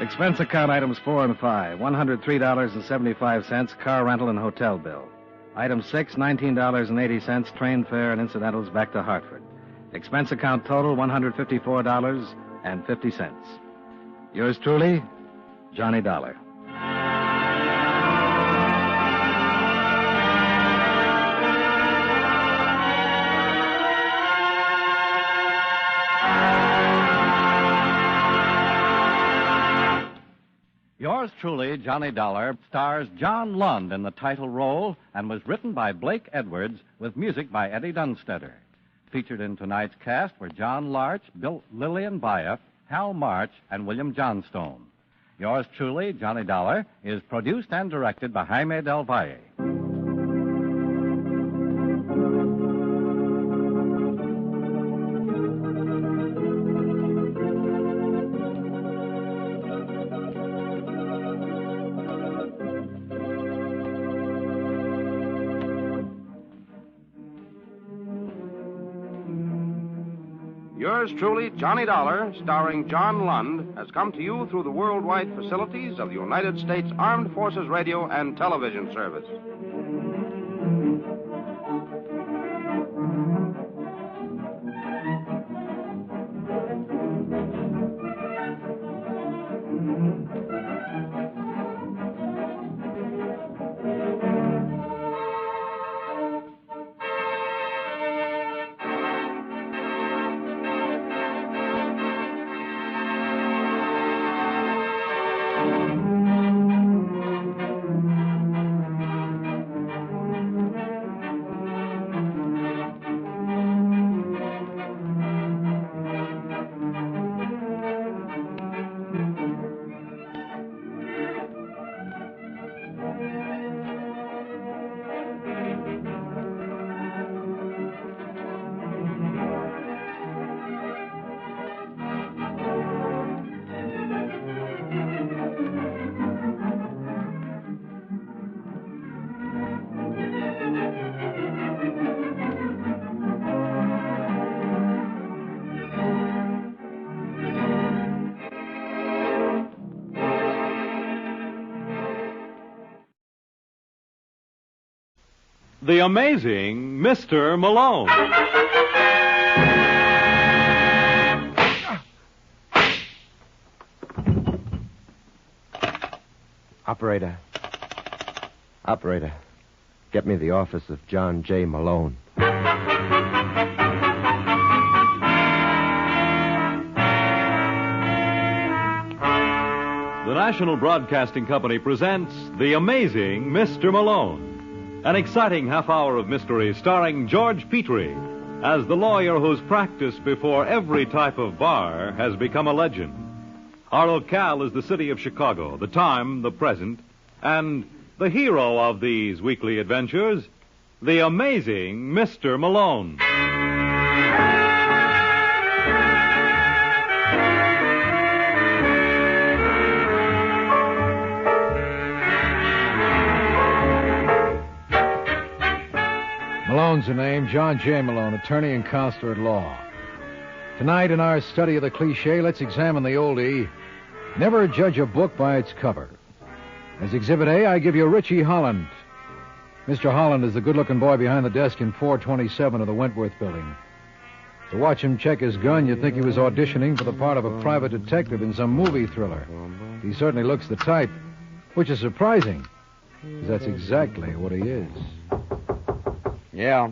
Expense account items 4 and 5, $103.75, car rental and hotel bill. Item 6, $19.80, train fare and incidentals back to Hartford. Expense account total, $154.50. Yours truly, Johnny Dollar. Yours truly, Johnny Dollar, stars John Lund in the title role and was written by Blake Edwards with music by Eddie Dunstetter. Featured in tonight's cast were John Larch, Lillian Baia, Hal March, and William Johnstone. Yours truly, Johnny Dollar, is produced and directed by Jaime Del Valle. Yours truly, Johnny Dollar, starring John Lund, has come to you through the worldwide facilities of the United States Armed Forces Radio and Television Service. The Amazing Mr. Malone. Operator. Operator. Get me the office of John J. Malone. The National Broadcasting Company presents The Amazing Mr. Malone. An exciting half hour of mystery starring George Petrie as the lawyer whose practice before every type of bar has become a legend. Our locale is the city of Chicago, the time, the present, and the hero of these weekly adventures, the amazing Mr. Malone. Malone's the name, John J. Malone, attorney and counselor at law. Tonight, in our study of the cliche, let's examine the oldie, never judge a book by its cover. As Exhibit A, I give you Richie Holland. Mr. Holland is the good-looking boy behind the desk in 427 of the Wentworth Building. To watch him check his gun, you'd think he was auditioning for the part of a private detective in some movie thriller. He certainly looks the type, which is surprising, because that's exactly what he is. Yeah.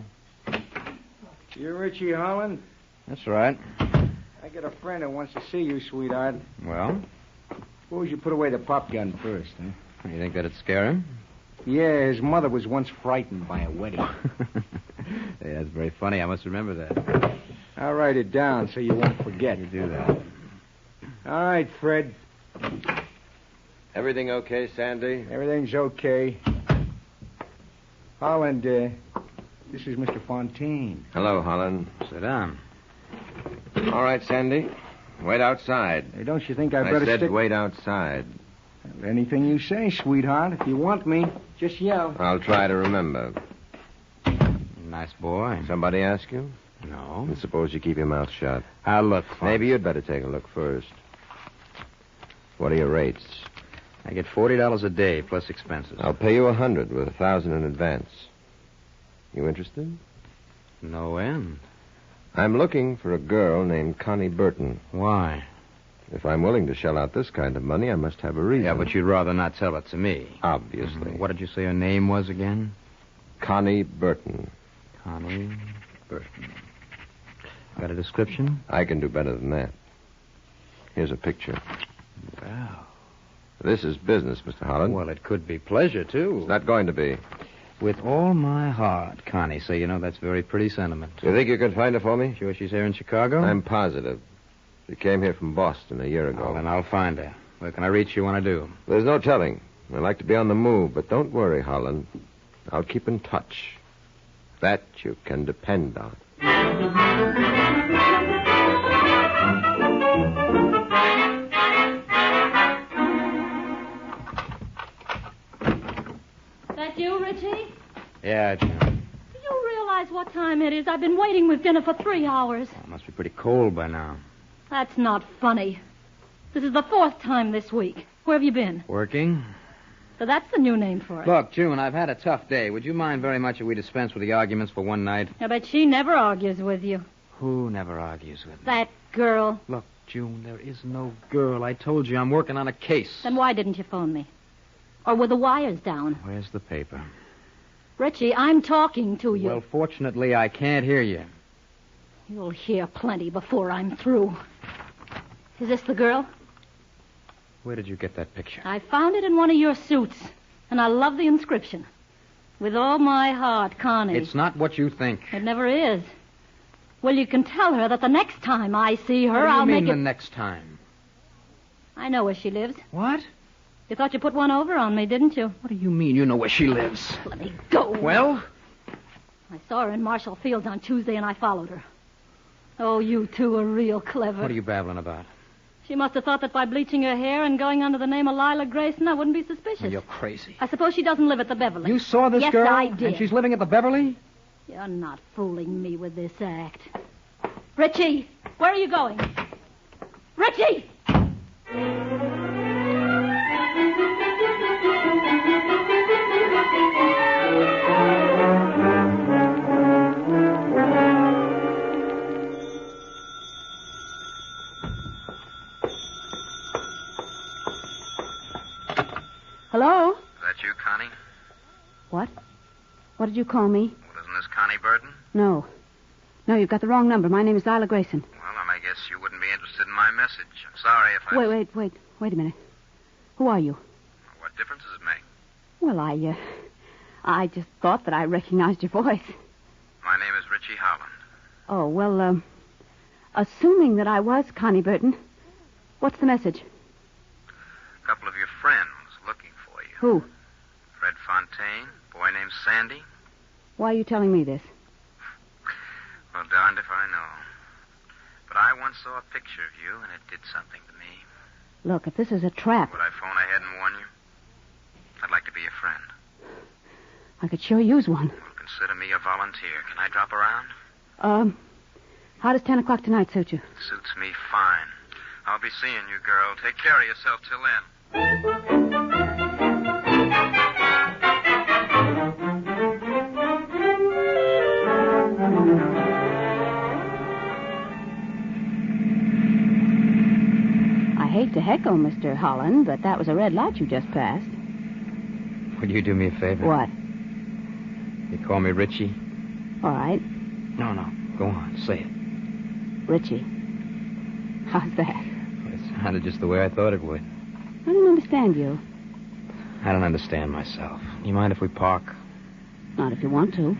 You're Richie Holland? That's right. I got a friend that wants to see you, sweetheart. Well? Suppose you put away the pop gun first, huh? You think that'd scare him? Yeah, his mother was once frightened by a wedding. Hey, that's very funny. I must remember that. I'll write it down so you won't forget. You do that. All right, Fred. Everything okay, Sandy? Everything's okay. Holland, this is Mr. Fontaine. Hello, Holland. Sit down. All right, Sandy. Wait outside. Hey, don't you think I better said stick... wait outside. Anything you say, sweetheart. If you want me, just yell. I'll try to remember. Nice boy. Somebody ask you? No. And suppose you keep your mouth shut. I'll look. Maybe you'd better take a look first. What are your rates? I get $40 a day plus expenses. I'll pay you $100 with $1,000 in advance. You interested? No end. I'm looking for a girl named Connie Burton. Why? If I'm willing to shell out this kind of money, I must have a reason. Yeah, but you'd rather not tell it to me. Obviously. What did you say her name was again? Connie Burton. Connie Burton. Got a description? I can do better than that. Here's a picture. Wow. This is business, Mr. Holland. Well, it could be pleasure, too. It's not going to be. With all my heart, Connie. So, you know, that's very pretty sentiment. You think you could find her for me? Sure she's here in Chicago? I'm positive. She came here from Boston a year ago. Oh, then I'll find her. Where can I reach you when I do? There's no telling. I like to be on the move, but don't worry, Holland. I'll keep in touch. That you can depend on. That you, Richie? Yeah, Jim. Do you realize what time it is? I've been waiting with dinner for 3 hours. It must be pretty cold by now. That's not funny. This is the 4th time this week. Where have you been? Working? So that's the new name for it. Look, June, I've had a tough day. Would you mind very much if we dispense with the arguments for one night? I bet she never argues with you. Who never argues with me? That girl. Look, June, there is no girl. I told you I'm working on a case. Then why didn't you phone me? Or were the wires down? Where's the paper? Richie, I'm talking to you. Well, fortunately, I can't hear you. You'll hear plenty before I'm through. Is this the girl? Where did you get that picture? I found it in one of your suits, and I love the inscription. With all my heart, Connie. It's not what you think. It never is. Well, you can tell her that the next time I see her, What do you I'll mean make it... the next time? I know where she lives. What? You thought you put one over on me, didn't you? What do you mean you know where she lives? Let me go. Well? I saw her in Marshall Fields on Tuesday, and I followed her. Oh, you two are real clever. What are you babbling about? She must have thought that by bleaching her hair and going under the name of Lila Grayson, I wouldn't be suspicious. Oh, you're crazy. I suppose she doesn't live at the Beverly. You saw this girl? Yes, I did. And she's living at the Beverly? You're not fooling me with this act. Richie, where are you going? Richie! Hello? Is that you, Connie? What? What did you call me? Well, isn't this Connie Burton? No. No, you've got the wrong number. My name is Lila Grayson. Well, then I guess you wouldn't be interested in my message. I'm sorry if I... Wait a minute. Who are you? What difference does it make? Well, I just thought that I recognized your voice. My name is Richie Holland. Oh, well, assuming that I was Connie Burton, what's the message? A couple of your friends looking for you. Who? Fred Fontaine, boy named Sandy. Why are you telling me this? Well, darned if I know. But I once saw a picture of you, and it did something to me. Look, if this is a trap, Would I phone ahead and warn you? I'd like to be your friend. I could sure use one. Well, consider me a volunteer. Can I drop around? How does 10 o'clock tonight suit you? Suits me fine. I'll be seeing you, girl. Take care of yourself till then. I hate to heckle, Mr. Holland, but that was a red light you just passed. Would you do me a favor? What? You call me Richie? All right. No. Go on. Say it. Richie. How's that? It sounded just the way I thought it would. I don't understand you. I don't understand myself. You mind if we park? Not if you want to.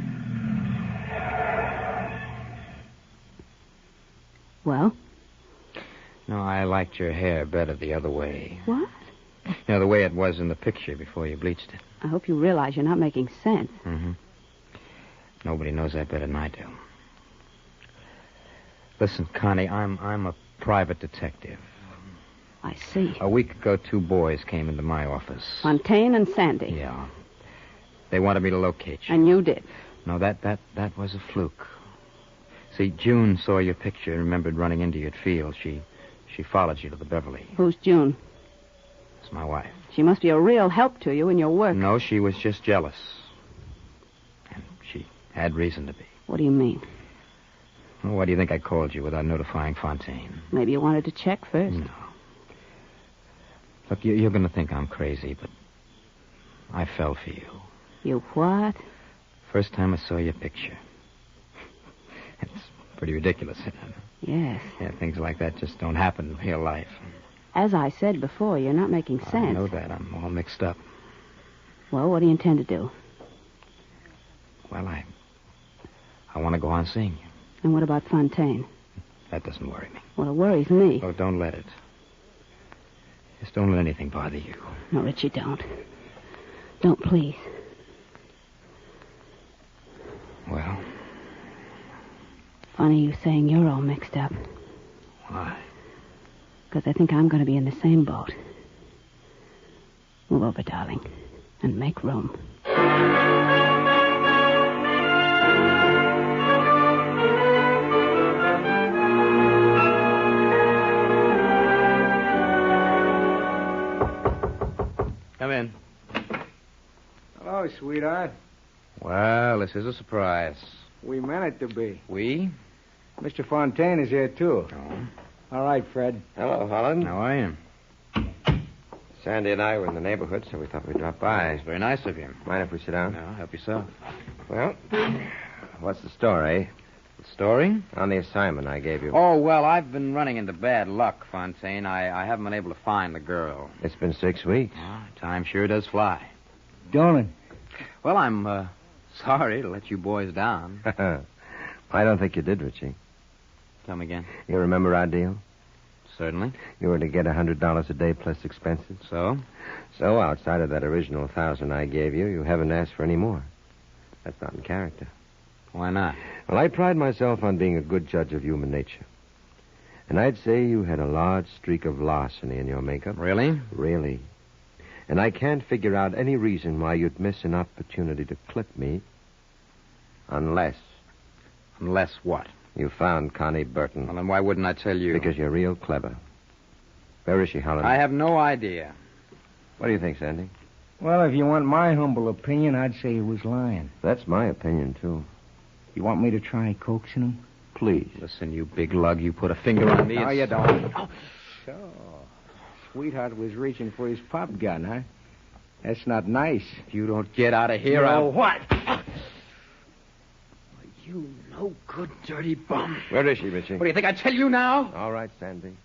Well? No, I liked your hair better the other way. What? You know, the way it was in the picture before you bleached it. I hope you realize you're not making sense. Mm-hmm. Nobody knows that better than I do. Listen, Connie, I'm a private detective. I see. A week ago, 2 boys came into my office. Fontaine and Sandy. Yeah. They wanted me to locate you. And you did. No, that was a fluke. See, June saw your picture and remembered running into you at field. She followed you to the Beverly. Who's June? It's my wife. She must be a real help to you in your work. No, she was just jealous. And she had reason to be. What do you mean? Well, why do you think I called you without notifying Fontaine? Maybe you wanted to check first. No. Look, you're going to think I'm crazy, but I fell for you. You what? First time I saw your picture. It's pretty ridiculous, isn't it? Yes. Yeah, things like that just don't happen in real life. As I said before, you're not making sense. I know that. I'm all mixed up. Well, what do you intend to do? Well, I want to go on seeing you. And what about Fontaine? That doesn't worry me. Well, it worries me. Oh, don't let it. Just don't let anything bother you. No, Richie, don't. Don't, please. Well? Funny you saying you're all mixed up. Why? Because I think I'm going to be in the same boat. Move over, darling, and make room. Come in. Hello, sweetheart. Well, this is a surprise. We meant it to be. We? Mr. Fontaine is here, too. Oh. All right, Fred. Hello, Holland. How are you? Sandy and I were in the neighborhood, so we thought we'd drop by. It's very nice of you. Mind if we sit down? No, help yourself. Well, what's the story? The story? On the assignment I gave you. Oh, well, I've been running into bad luck, Fontaine. I haven't been able to find the girl. It's been 6 weeks. Time sure does fly. Don't it? Well, I'm sorry to let you boys down. I don't think you did, Richie. Tell me again. You remember our deal? Certainly. You were to get $100 a day plus expenses. So? So, outside of that original $1,000 I gave you, you haven't asked for any more. That's not in character. Why not? Well, I pride myself on being a good judge of human nature. And I'd say you had a large streak of larceny in your makeup. Really? Really. And I can't figure out any reason why you'd miss an opportunity to clip me unless... Unless what? You found Connie Burton. Well, then why wouldn't I tell you? Because you're real clever. Where is she, Holland? I have no idea. What do you think, Sandy? Well, if you want my humble opinion, I'd say he was lying. That's my opinion, too. You want me to try coaxing him? Please. Listen, you big lug, you put a finger on me. No, you don't. Oh. So, sweetheart was reaching for his pop gun, huh? That's not nice. If you don't get out of here, you I'll... know what? You no good, dirty bum. Where is she, Richie? What do you think I tell you now? All right, Sandy.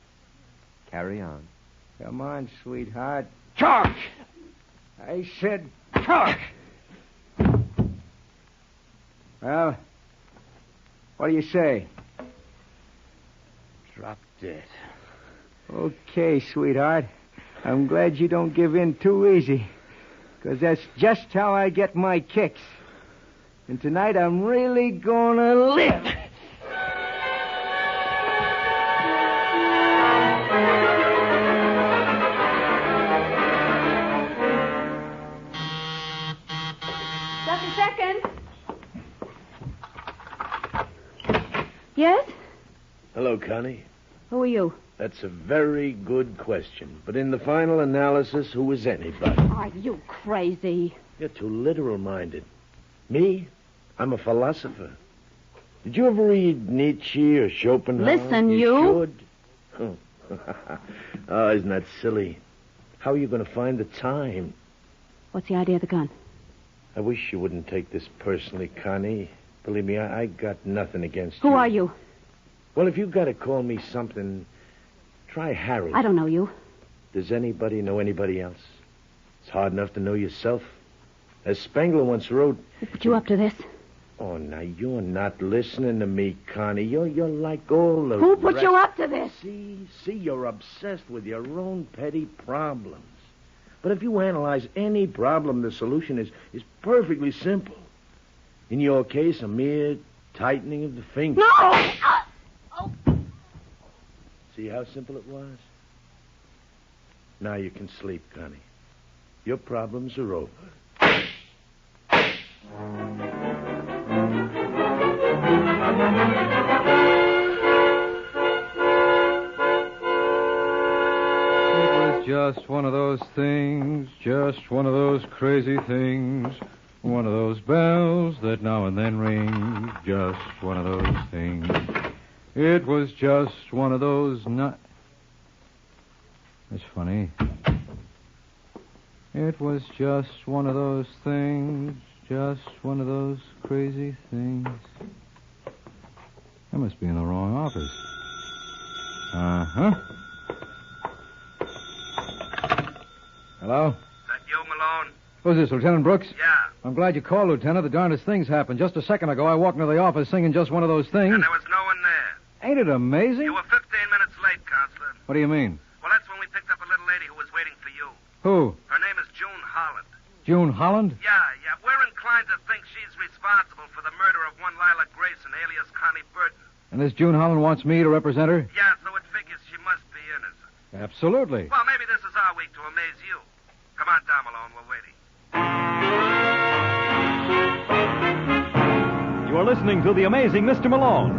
Carry on. Come on, sweetheart. Charge! I said charge! Well, what do you say? Drop dead. Okay, sweetheart. I'm glad you don't give in too easy. Because that's just how I get my kicks. And tonight I'm really gonna live. Just a second. Yes? Hello, Connie. Who are you? That's a very good question. But in the final analysis, who is anybody? Are you crazy? You're too literal-minded. Me? I'm a philosopher. Did you ever read Nietzsche or Schopenhauer? Listen, you should. Oh, isn't that silly? How are you going to find the time? What's the idea of the gun? I wish you wouldn't take this personally, Connie. Believe me, I got nothing against you. Who are you? Well, if you've got to call me something, try Harry. I don't know you. Does anybody know anybody else? It's hard enough to know yourself. As Spengler once wrote... Who put you up to this? Oh, now, you're not listening to me, Connie. You're like all the Who put rest. you up to this? See, you're obsessed with your own petty problems. But if you analyze any problem, the solution is perfectly simple. In your case, a mere tightening of the fingers. No! See how simple it was? Now you can sleep, Connie. Your problems are over. Just one of those things, just one of those crazy things, one of those bells that now and then ring, just one of those things. It was just one of those That's funny. It was just one of those things, just one of those crazy things. I must be in the wrong office. Uh-huh. Hello? Is that you, Malone? Who's this, Lieutenant Brooks? Yeah. I'm glad you called, Lieutenant. The darndest things happened. Just a second ago, I walked into the office singing just one of those things. And there was no one there. Ain't it amazing? You were 15 minutes late, Counselor. What do you mean? Well, that's when we picked up a little lady who was waiting for you. Who? Her name is June Holland. June Holland? Yeah. We're inclined to think she's responsible for the murder of one Lila Grayson, alias Connie Burton. And this June Holland wants me to represent her? Yeah, so it figures she must be innocent. Absolutely. Well, maybe this is our week to amaze you. Come on down, Malone. We're waiting. You are listening to The Amazing Mr. Malone.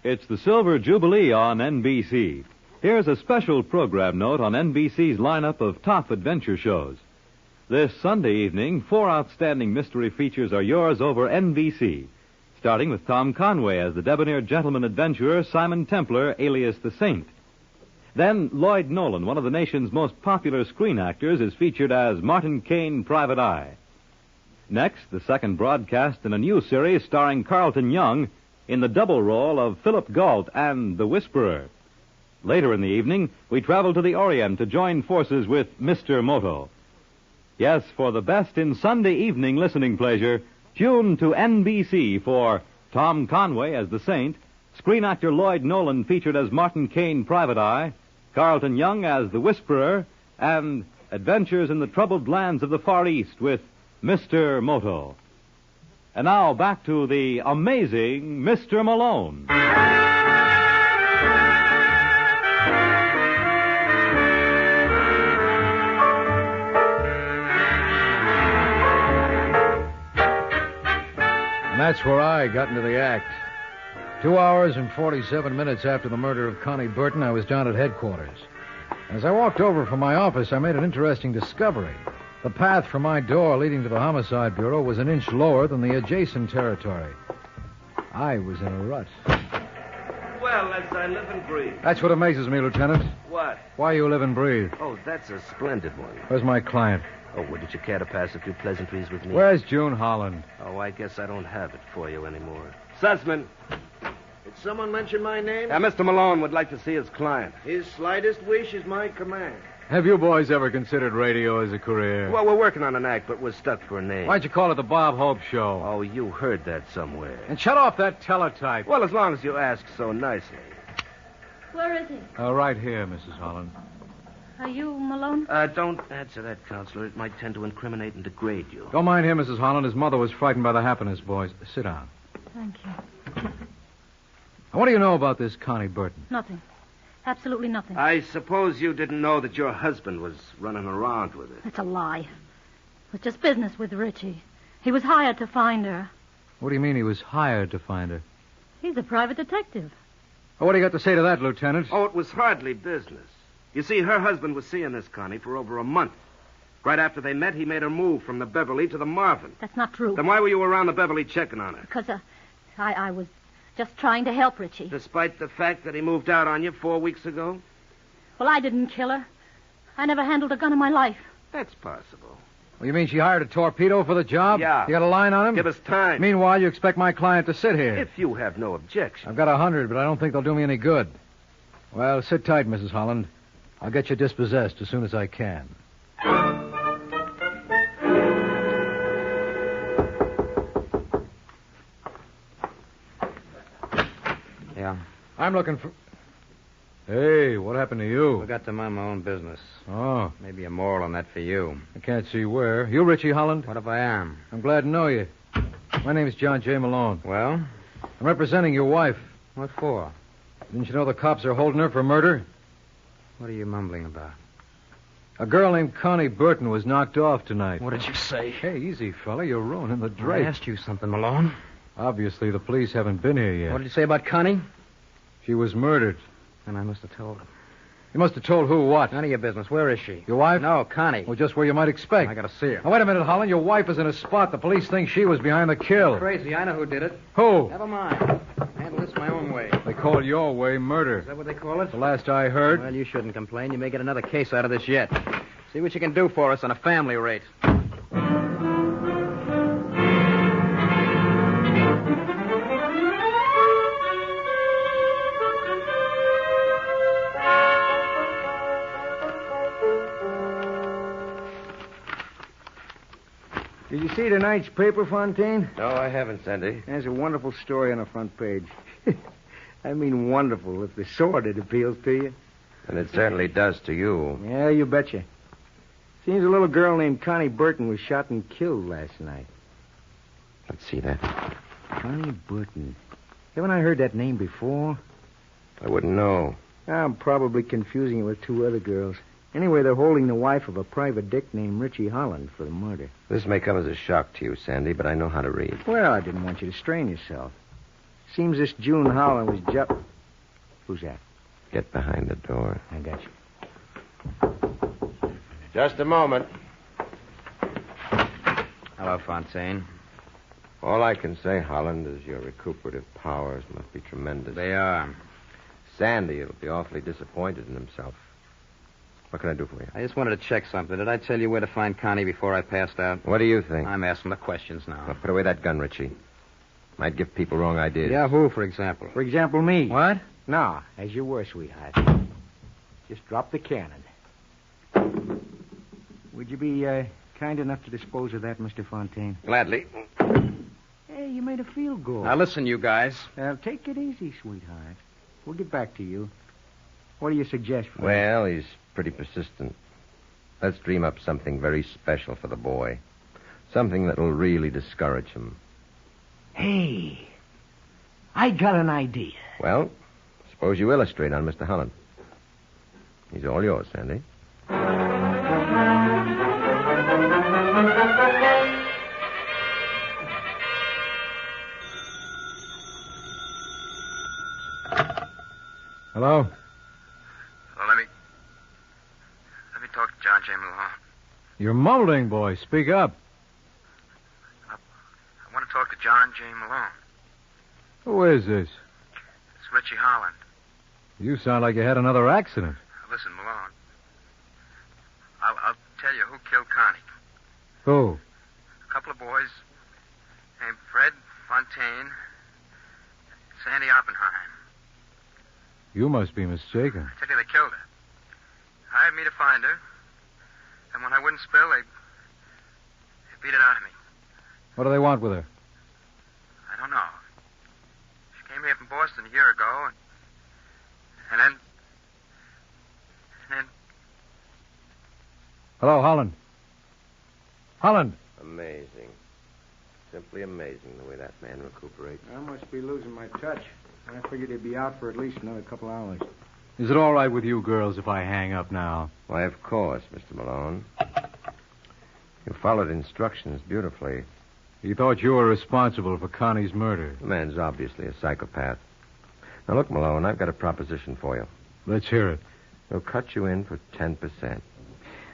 It's the Silver Jubilee on NBC. Here's a special program note on NBC's lineup of top adventure shows. This Sunday evening, 4 outstanding mystery features are yours over NBC, starting with Tom Conway as the debonair gentleman adventurer Simon Templar, alias the Saint. Then Lloyd Nolan, one of the nation's most popular screen actors, is featured as Martin Kane, Private Eye. Next, the second broadcast in a new series starring Carlton Young in the double role of Philip Galt and the Whisperer. Later in the evening, we travel to the Orient to join forces with Mr. Moto. Yes, for the best in Sunday evening listening pleasure, tune to NBC for Tom Conway as the Saint, screen actor Lloyd Nolan featured as Martin Kane, Private Eye, Carlton Young as the Whisperer, and Adventures in the Troubled Lands of the Far East with Mr. Moto. And now back to the amazing Mr. Malone. And that's where I got into the act. 2 hours and 47 minutes after the murder of Connie Burton, I was down at headquarters. As I walked over from my office, I made an interesting discovery. The path from my door leading to the Homicide Bureau was an inch lower than the adjacent territory. I was in a rut. Well, as I live and breathe. That's what amazes me, Lieutenant. What? Why you live and breathe. Oh, that's a splendid one. Where's my client? Oh, wouldn't you care to pass a few pleasantries with me? Where's June Holland? Oh, I guess I don't have it for you anymore. Sussman. Did someone mention my name? Mr. Malone would like to see his client. His slightest wish is my command. Have you boys ever considered radio as a career? Well, we're working on an act, but we're stuck for a name. Why'd you call it the Bob Hope Show? Oh, you heard that somewhere. And shut off that teletype. Well, as long as you ask so nicely. Where is he? Right here, Mrs. Holland. Are you Malone? Don't answer that, Counselor. It might tend to incriminate and degrade you. Don't mind him, Mrs. Holland. His mother was frightened by the Happiness Boys. Sit down. Thank you. What do you know about this Connie Burton? Nothing. Absolutely nothing. I suppose you didn't know that your husband was running around with her. It's a lie. It was just business with Richie. He was hired to find her. What do you mean he was hired to find her? He's a private detective. What do you got to say to that, Lieutenant? Oh, it was hardly business. You see, her husband was seeing this Connie for over a month. Right after they met, he made her move from the Beverly to the Marvin. That's not true. Then why were you around the Beverly checking on her? Because I was just trying to help Richie. Despite the fact that he moved out on you 4 weeks ago? Well, I didn't kill her. I never handled a gun in my life. That's possible. Well, you mean she hired a torpedo for the job? Yeah. You got a line on him? Give us time. Meanwhile, you expect my client to sit here. If you have no objection. I've got 100, but I don't think they'll do me any good. Well, sit tight, Mrs. Holland. I'll get you dispossessed as soon as I can. Yeah. I'm looking for... Hey, what happened to you? Forgot to mind my own business. Oh. Maybe a moral on that for you. I can't see where. You Richie Holland? What if I am? I'm glad to know you. My name's John J. Malone. Well? I'm representing your wife. What for? Didn't you know the cops are holding her for murder? What are you mumbling about? A girl named Connie Burton was knocked off tonight. What did you say? Hey, easy, fella. You're ruining the I drape. asked you something, Malone. Obviously, the police haven't been here yet. What did you say about Connie? She was murdered. And I must have told him. You must have told who what? None of your business. Where is she? Your wife? No, Connie. Well, just where you might expect. I gotta see her. Now, wait a minute, Holland. Your wife is in a spot. The police think she was behind the kill. Crazy. I know who did it. Who? Never mind. Handle this my own way. They call your way murder. Is that what they call it? The last I heard. Well, you shouldn't complain. You may get another case out of this yet. See what you can do for us on a family rate. Did you see tonight's paper, Fontaine? No, I haven't, Sandy. There's a wonderful story on the front page. I mean wonderful. If the sword, it appeals to you. And it certainly does to you. Yeah, you betcha. Seems a little girl named Connie Burton was shot and killed last night. Let's see that. Connie Burton. Haven't I heard that name before? I wouldn't know. I'm probably confusing it with two other girls. Anyway, they're holding the wife of a private dick named Richie Holland for the murder. This may come as a shock to you, Sandy, but I know how to read. Well, I didn't want you to strain yourself. Seems this June Holland was just... Who's that? Get behind the door. I got you. Just a moment. Hello, Fontaine. All I can say, Holland, is your recuperative powers must be tremendous. They are. Sandy will be awfully disappointed in himself. What can I do for you? I just wanted to check something. Did I tell you where to find Connie before I passed out? What do you think? I'm asking the questions now. Well, put away that gun, Richie. Might give people wrong ideas. Yeah, who, for example? For example, me. What? No, as you were, sweetheart. Just drop the cannon. Would you be kind enough to dispose of that, Mr. Fontaine? Gladly. Hey, you made a field goal. Now, listen, you guys. Now, take it easy, sweetheart. We'll get back to you. What do you suggest, Frank? Well, he's pretty persistent. Let's dream up something very special for the boy. Something that'll really discourage him. Hey, I got an idea. Well, suppose you illustrate on Mr. Holland. He's all yours, Sandy. Hello? Well, let me talk to John J. Malone. You're mumbling, boy. Speak up. I want to talk to John J. Malone. Who is this? It's Richie Holland. You sound like you had another accident. Listen, Malone. I'll tell you who killed Connie. Who? A couple of boys named Fred Fontaine, Sandy Oppenheim. You must be mistaken. I tell you, they killed her. Hired me to find her. And when I wouldn't spill, they beat it out of me. What do they want with her? I don't know. She came here from Boston a year ago, and then... Hello, Holland. Holland. Amazing. Simply amazing the way that man recuperates. I must be losing my touch. I figured he'd be out for at least another couple hours. Is it all right with you girls if I hang up now? Why, of course, Mr. Malone. You followed instructions beautifully. He thought you were responsible for Connie's murder. The man's obviously a psychopath. Now, look, Malone, I've got a proposition for you. Let's hear it. We'll cut you in for 10%.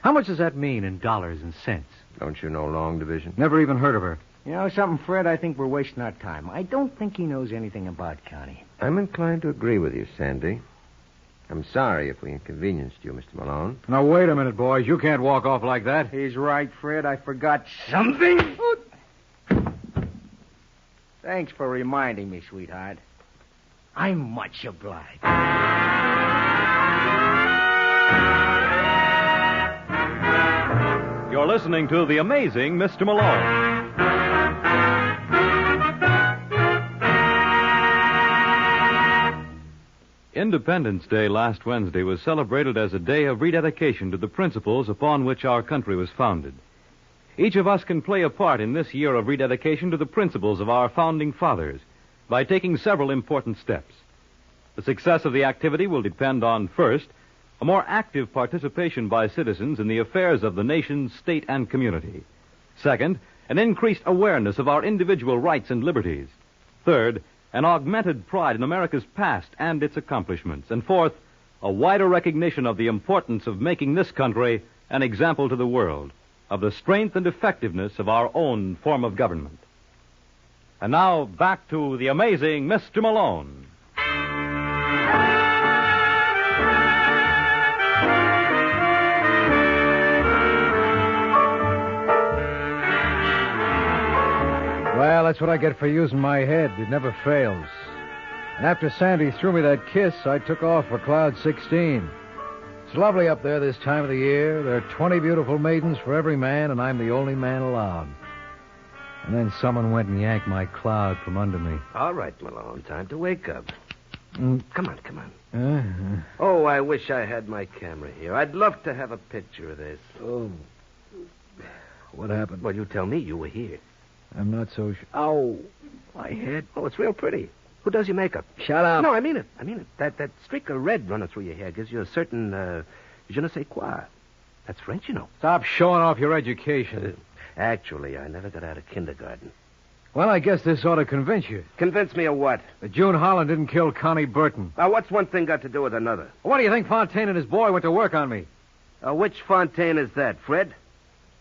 How much does that mean in dollars and cents? Don't you know long division? Never even heard of her. You know something, Fred? I think we're wasting our time. I don't think he knows anything about Connie. I'm inclined to agree with you, Sandy. I'm sorry if we inconvenienced you, Mr. Malone. Now, wait a minute, boys. You can't walk off like that. He's right, Fred. I forgot something. Thanks for reminding me, sweetheart. I'm much obliged. You're listening to The Amazing Mr. Malone. Independence Day last Wednesday was celebrated as a day of rededication to the principles upon which our country was founded. Each of us can play a part in this year of rededication to the principles of our founding fathers by taking several important steps. The success of the activity will depend on, first, a more active participation by citizens in the affairs of the nation, state, and community. Second, an increased awareness of our individual rights and liberties. Third, an augmented pride in America's past and its accomplishments. And fourth, a wider recognition of the importance of making this country an example to the world of the strength and effectiveness of our own form of government. And now, back to the amazing Mr. Malone. Well, that's what I get for using my head. It never fails. And after Sandy threw me that kiss, I took off for Cloud 16. It's lovely up there this time of the year. There are 20 beautiful maidens for every man, and I'm the only man allowed. And then someone went and yanked my cloud from under me. All right, Malone, time to wake up. Mm. Come on. Oh, I wish I had my camera here. I'd love to have a picture of this. Oh. What happened? Well, you tell me. You were here. I'm not so sure. Ow. My head. Oh, it's real pretty. Who does your makeup? Shut up. No, I mean it. That streak of red running through your hair gives you a certain, je ne sais quoi. That's French, you know. Stop showing off your education. Actually, I never got out of kindergarten. Well, I guess this ought to convince you. Convince me of what? That June Holland didn't kill Connie Burton. Now, what's one thing got to do with another? What do you think Fontaine and his boy went to work on me? Which Fontaine is that, Fred?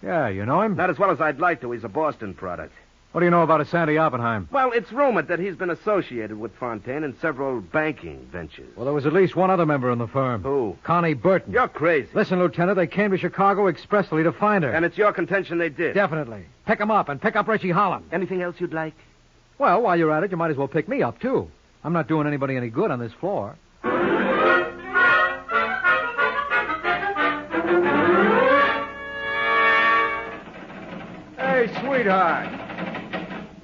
Yeah, you know him? Not as well as I'd like to. He's a Boston product. What do you know about a Sandy Oppenheim? Well, it's rumored that he's been associated with Fontaine in several banking ventures. Well, there was at least one other member in the firm. Who? Connie Burton. You're crazy. Listen, Lieutenant, they came to Chicago expressly to find her. And it's your contention they did? Definitely. Pick them up and pick up Richie Holland. Anything else you'd like? Well, while you're at it, you might as well pick me up, too. I'm not doing anybody any good on this floor. Hey, sweetheart.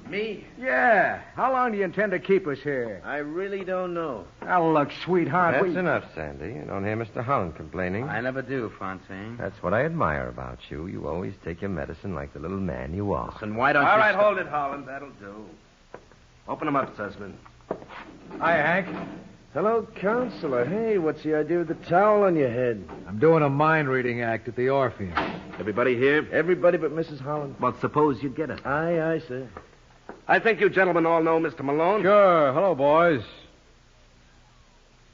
Me? Yeah. How long do you intend to keep us here? I really don't know. Now, look, sweetheart. That's enough, Sandy. You don't hear Mr. Holland complaining. I never do, Fontaine. That's what I admire about you. You always take your medicine like the little man you are. Listen, why don't All you... right, hold it, Holland. That'll do. Open them up, Sussman. Hi, Hank. Hello, Counselor. Hey, what's the idea with the towel on your head? I'm doing a mind-reading act at the Orpheum. Everybody here? Everybody but Mrs. Holland. Well, suppose you get it. Aye, sir. I think you gentlemen all know Mr. Malone. Sure. Hello, boys.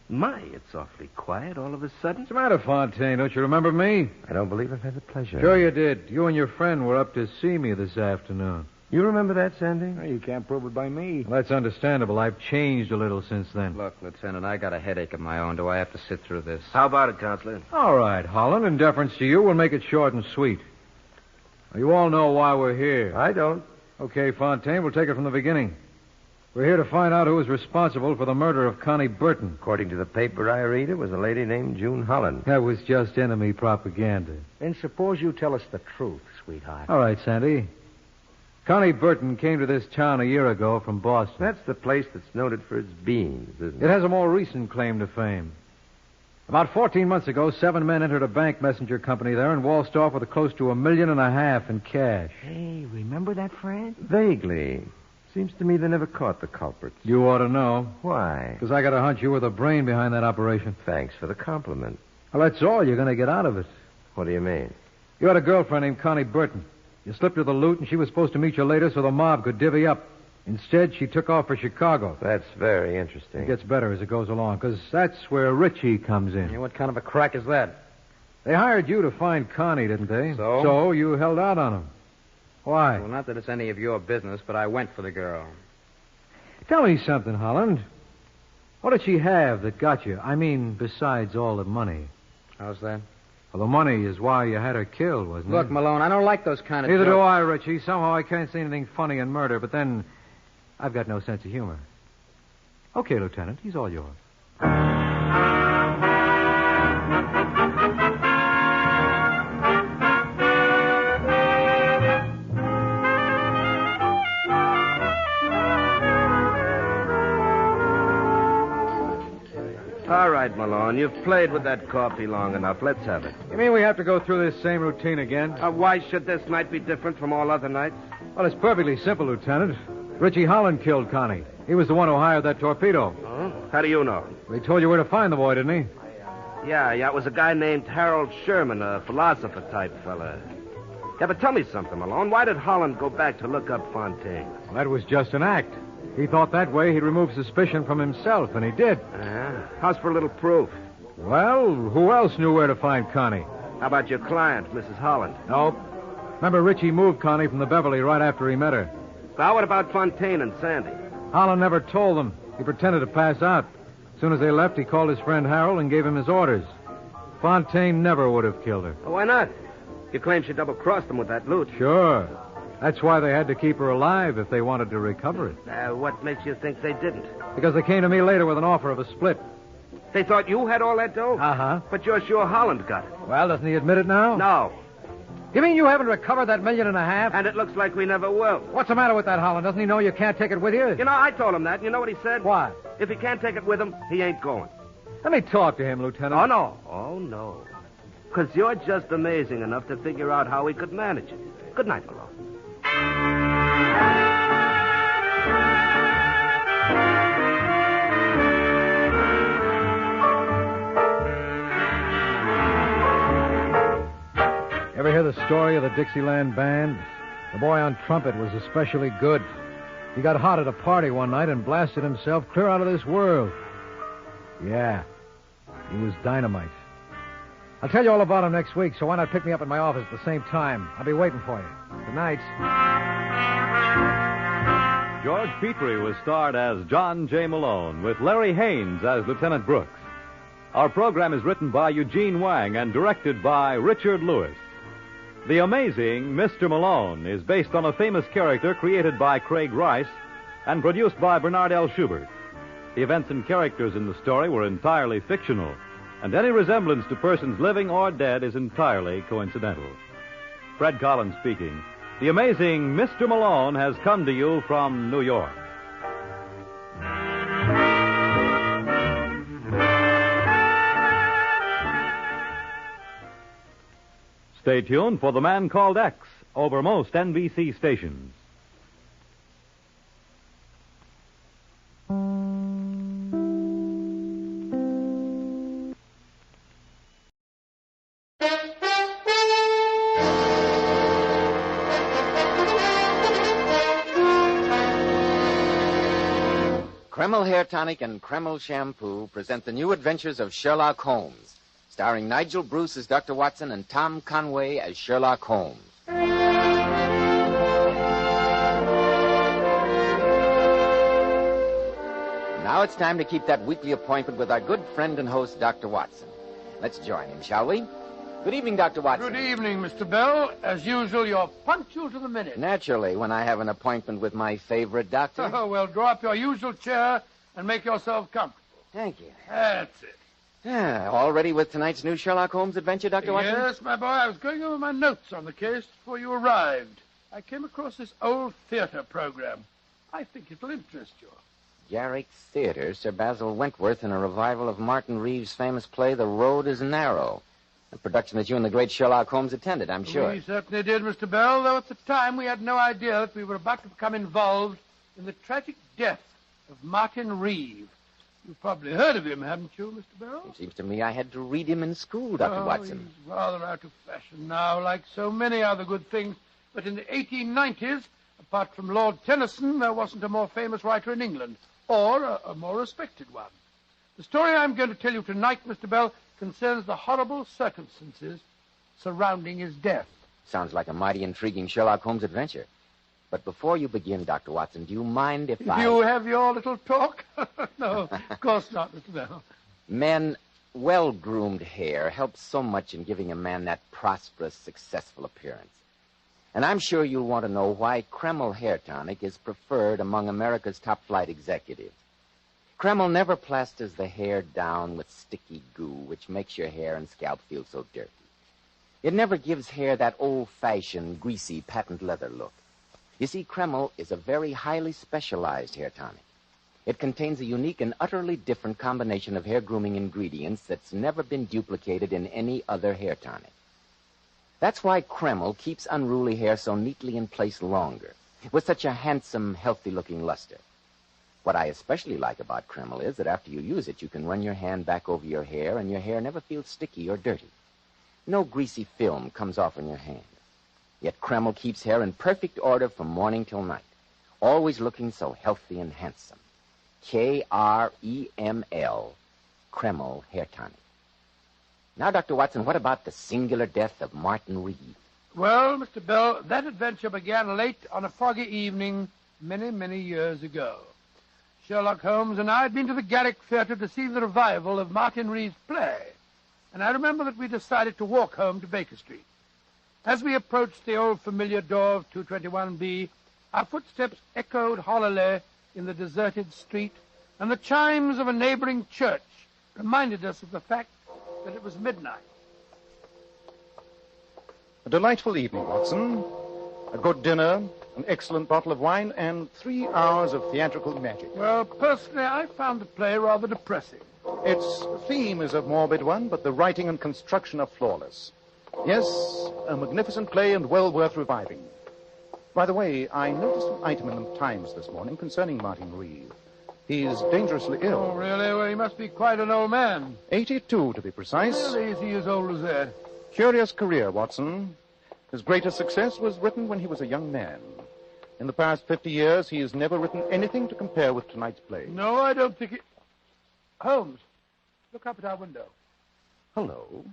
My, it's awfully quiet all of a sudden. What's the matter, Fontaine? Don't you remember me? I don't believe I've had the pleasure. Sure you did. You and your friend were up to see me this afternoon. You remember that, Sandy? Well, you can't prove it by me. Well, that's understandable. I've changed a little since then. Look, Lieutenant, I got a headache of my own. Do I have to sit through this? How about it, Counselor? All right, Holland. In deference to you, we'll make it short and sweet. Well, you all know why we're here. I don't. Okay, Fontaine, we'll take it from the beginning. We're here to find out who was responsible for the murder of Connie Burton. According to the paper I read, it was a lady named June Holland. That was just enemy propaganda. Then suppose you tell us the truth, sweetheart. All right, Sandy. Connie Burton came to this town a year ago from Boston. That's the place that's noted for its beans, isn't it? It has a more recent claim to fame. About 14 months ago, 7 men entered a bank messenger company there and waltzed off with close to $1.5 million in cash. Hey, remember that, Fred? Vaguely. Seems to me they never caught the culprits. You ought to know. Why? Because I got a hunch you were the brain behind that operation. Thanks for the compliment. Well, that's all you're going to get out of it. What do you mean? You had a girlfriend named Connie Burton. You slipped her the loot, and she was supposed to meet you later so the mob could divvy up. Instead, she took off for Chicago. That's very interesting. It gets better as it goes along, because that's where Richie comes in. Yeah, what kind of a crack is that? They hired you to find Connie, didn't they? So? So you held out on him. Why? Well, not that it's any of your business, but I went for the girl. Tell me something, Holland. What did she have that got you? I mean, besides all the money. How's that? Well, the money is why you had her killed, wasn't it? Look, Malone, I don't like those kind of Neither do jokes. I, Richie. Somehow I can't see anything funny in murder, but then I've got no sense of humor. Okay, Lieutenant, he's all yours. All right, Malone, you've played with that coffee long enough. Let's have it. You mean we have to go through this same routine again? Why should this night be different from all other nights? Well, it's perfectly simple, Lieutenant. Richie Holland killed Connie. He was the one who hired that torpedo. Oh? How do you know? He told you where to find the boy, didn't he? Yeah, it was a guy named Harold Sherman, a philosopher-type fella. Yeah, but tell me something, Malone. Why did Holland go back to look up Fontaine? Well, that was just an act. He thought that way he'd remove suspicion from himself, and he did. How's for a little proof? Well, who else knew where to find Connie? How about your client, Mrs. Holland? Nope. Remember, Richie moved Connie from the Beverly right after he met her. Well, what about Fontaine and Sandy? Holland never told them. He pretended to pass out. As soon as they left, he called his friend Harold and gave him his orders. Fontaine never would have killed her. Why not? You claim she double-crossed them with that loot. Sure. That's why they had to keep her alive if they wanted to recover it. What makes you think they didn't? Because they came to me later with an offer of a split. They thought you had all that dough? Uh-huh. But you're sure Holland got it. Well, doesn't he admit it now? No. You mean you haven't recovered that $1.5 million? And it looks like we never will. What's the matter with that, Holland? Doesn't he know you can't take it with you? You know, I told him that. You know what he said? What? If he can't take it with him, he ain't going. Let me talk to him, Lieutenant. Oh, no. Oh, no. Because you're just amazing enough to figure out how he could manage it. Good night, Malone. Ever hear the story of the Dixieland Band? The boy on trumpet was especially good. He got hot at a party one night and blasted himself clear out of this world. Yeah, he was dynamite. I'll tell you all about him next week, so why not pick me up at my office at the same time? I'll be waiting for you. Good night. George Petrie was starred as John J. Malone, with Larry Haynes as Lieutenant Brooks. Our program is written by Eugene Wang and directed by Richard Lewis. The Amazing Mr. Malone is based on a famous character created by Craig Rice and produced by Bernard L. Schubert. The events and characters in the story were entirely fictional, and any resemblance to persons living or dead is entirely coincidental. Fred Collins speaking. The Amazing Mr. Malone has come to you from New York. Stay tuned for The Man Called X over most NBC stations. Kreml Hair Tonic and Kreml Shampoo present the new adventures of Sherlock Holmes, starring Nigel Bruce as Dr. Watson and Tom Conway as Sherlock Holmes. Now it's time to keep that weekly appointment with our good friend and host, Dr. Watson. Let's join him, shall we? Good evening, Dr. Watson. Good evening, Mr. Bell. As usual, you're punctual to the minute. Naturally, when I have an appointment with my favorite doctor. Oh, well, draw up your usual chair and make yourself comfortable. Thank you. That's it. Yeah, all ready with tonight's new Sherlock Holmes adventure, Dr. Watson? Yes, my boy. I was going over my notes on the case before you arrived. I came across this old theater program. I think it'll interest you. Garrick Theater, Sir Basil Wentworth in a revival of Martin Reeves' famous play, The Road is Narrow. A production that you and the great Sherlock Holmes attended, I'm sure. We certainly did, Mr. Bell, though at the time we had no idea that we were about to become involved in the tragic death of Martin Reeves. You've probably heard of him, haven't you, Mr. Bell? It seems to me I had to read him in school, Dr. Watson. He's rather out of fashion now, like so many other good things. But in the 1890s, apart from Lord Tennyson, there wasn't a more famous writer in England, or a more respected one. The story I'm going to tell you tonight, Mr. Bell, concerns the horrible circumstances surrounding his death. Sounds like a mighty intriguing Sherlock Holmes adventure. But before you begin, Dr. Watson, do you mind if I... You have your little talk? No, of course not, Mr. Bell. Men, well-groomed hair helps so much in giving a man that prosperous, successful appearance. And I'm sure you'll want to know why Kreml hair tonic is preferred among America's top-flight executives. Kreml never plasters the hair down with sticky goo, which makes your hair and scalp feel so dirty. It never gives hair that old-fashioned, greasy, patent leather look. You see, Kreml is a very highly specialized hair tonic. It contains a unique and utterly different combination of hair grooming ingredients that's never been duplicated in any other hair tonic. That's why Kreml keeps unruly hair so neatly in place longer, with such a handsome, healthy-looking luster. What I especially like about Kreml is that after you use it, you can run your hand back over your hair, and your hair never feels sticky or dirty. No greasy film comes off on your hand. Yet Kreml keeps hair in perfect order from morning till night, always looking so healthy and handsome. Kreml, Kreml Hair Tonic. Now, Dr. Watson, what about the singular death of Martin Reed? Well, Mr. Bell, that adventure began late on a foggy evening many, many years ago. Sherlock Holmes and I had been to the Garrick Theatre to see the revival of Martin Reed's play, and I remember that we decided to walk home to Baker Street. As we approached the old familiar door of 221B, our footsteps echoed hollowly in the deserted street, and the chimes of a neighboring church reminded us of the fact that it was midnight. A delightful evening, Watson. A good dinner, an excellent bottle of wine, and 3 hours of theatrical magic. Well, personally, I found the play rather depressing. Its theme is a morbid one, but the writing and construction are flawless. Yes, a magnificent play and well worth reviving. By the way, I noticed an item in the Times this morning concerning Martin Reed. He's dangerously ill. Oh, really? Well, he must be quite an old man. 82, to be precise. Really, is he as old as that? Curious career, Watson. His greatest success was written when he was a young man. In the past 50 years, he has never written anything to compare with tonight's play. No, I don't think it... Holmes, look up at our window. Hello.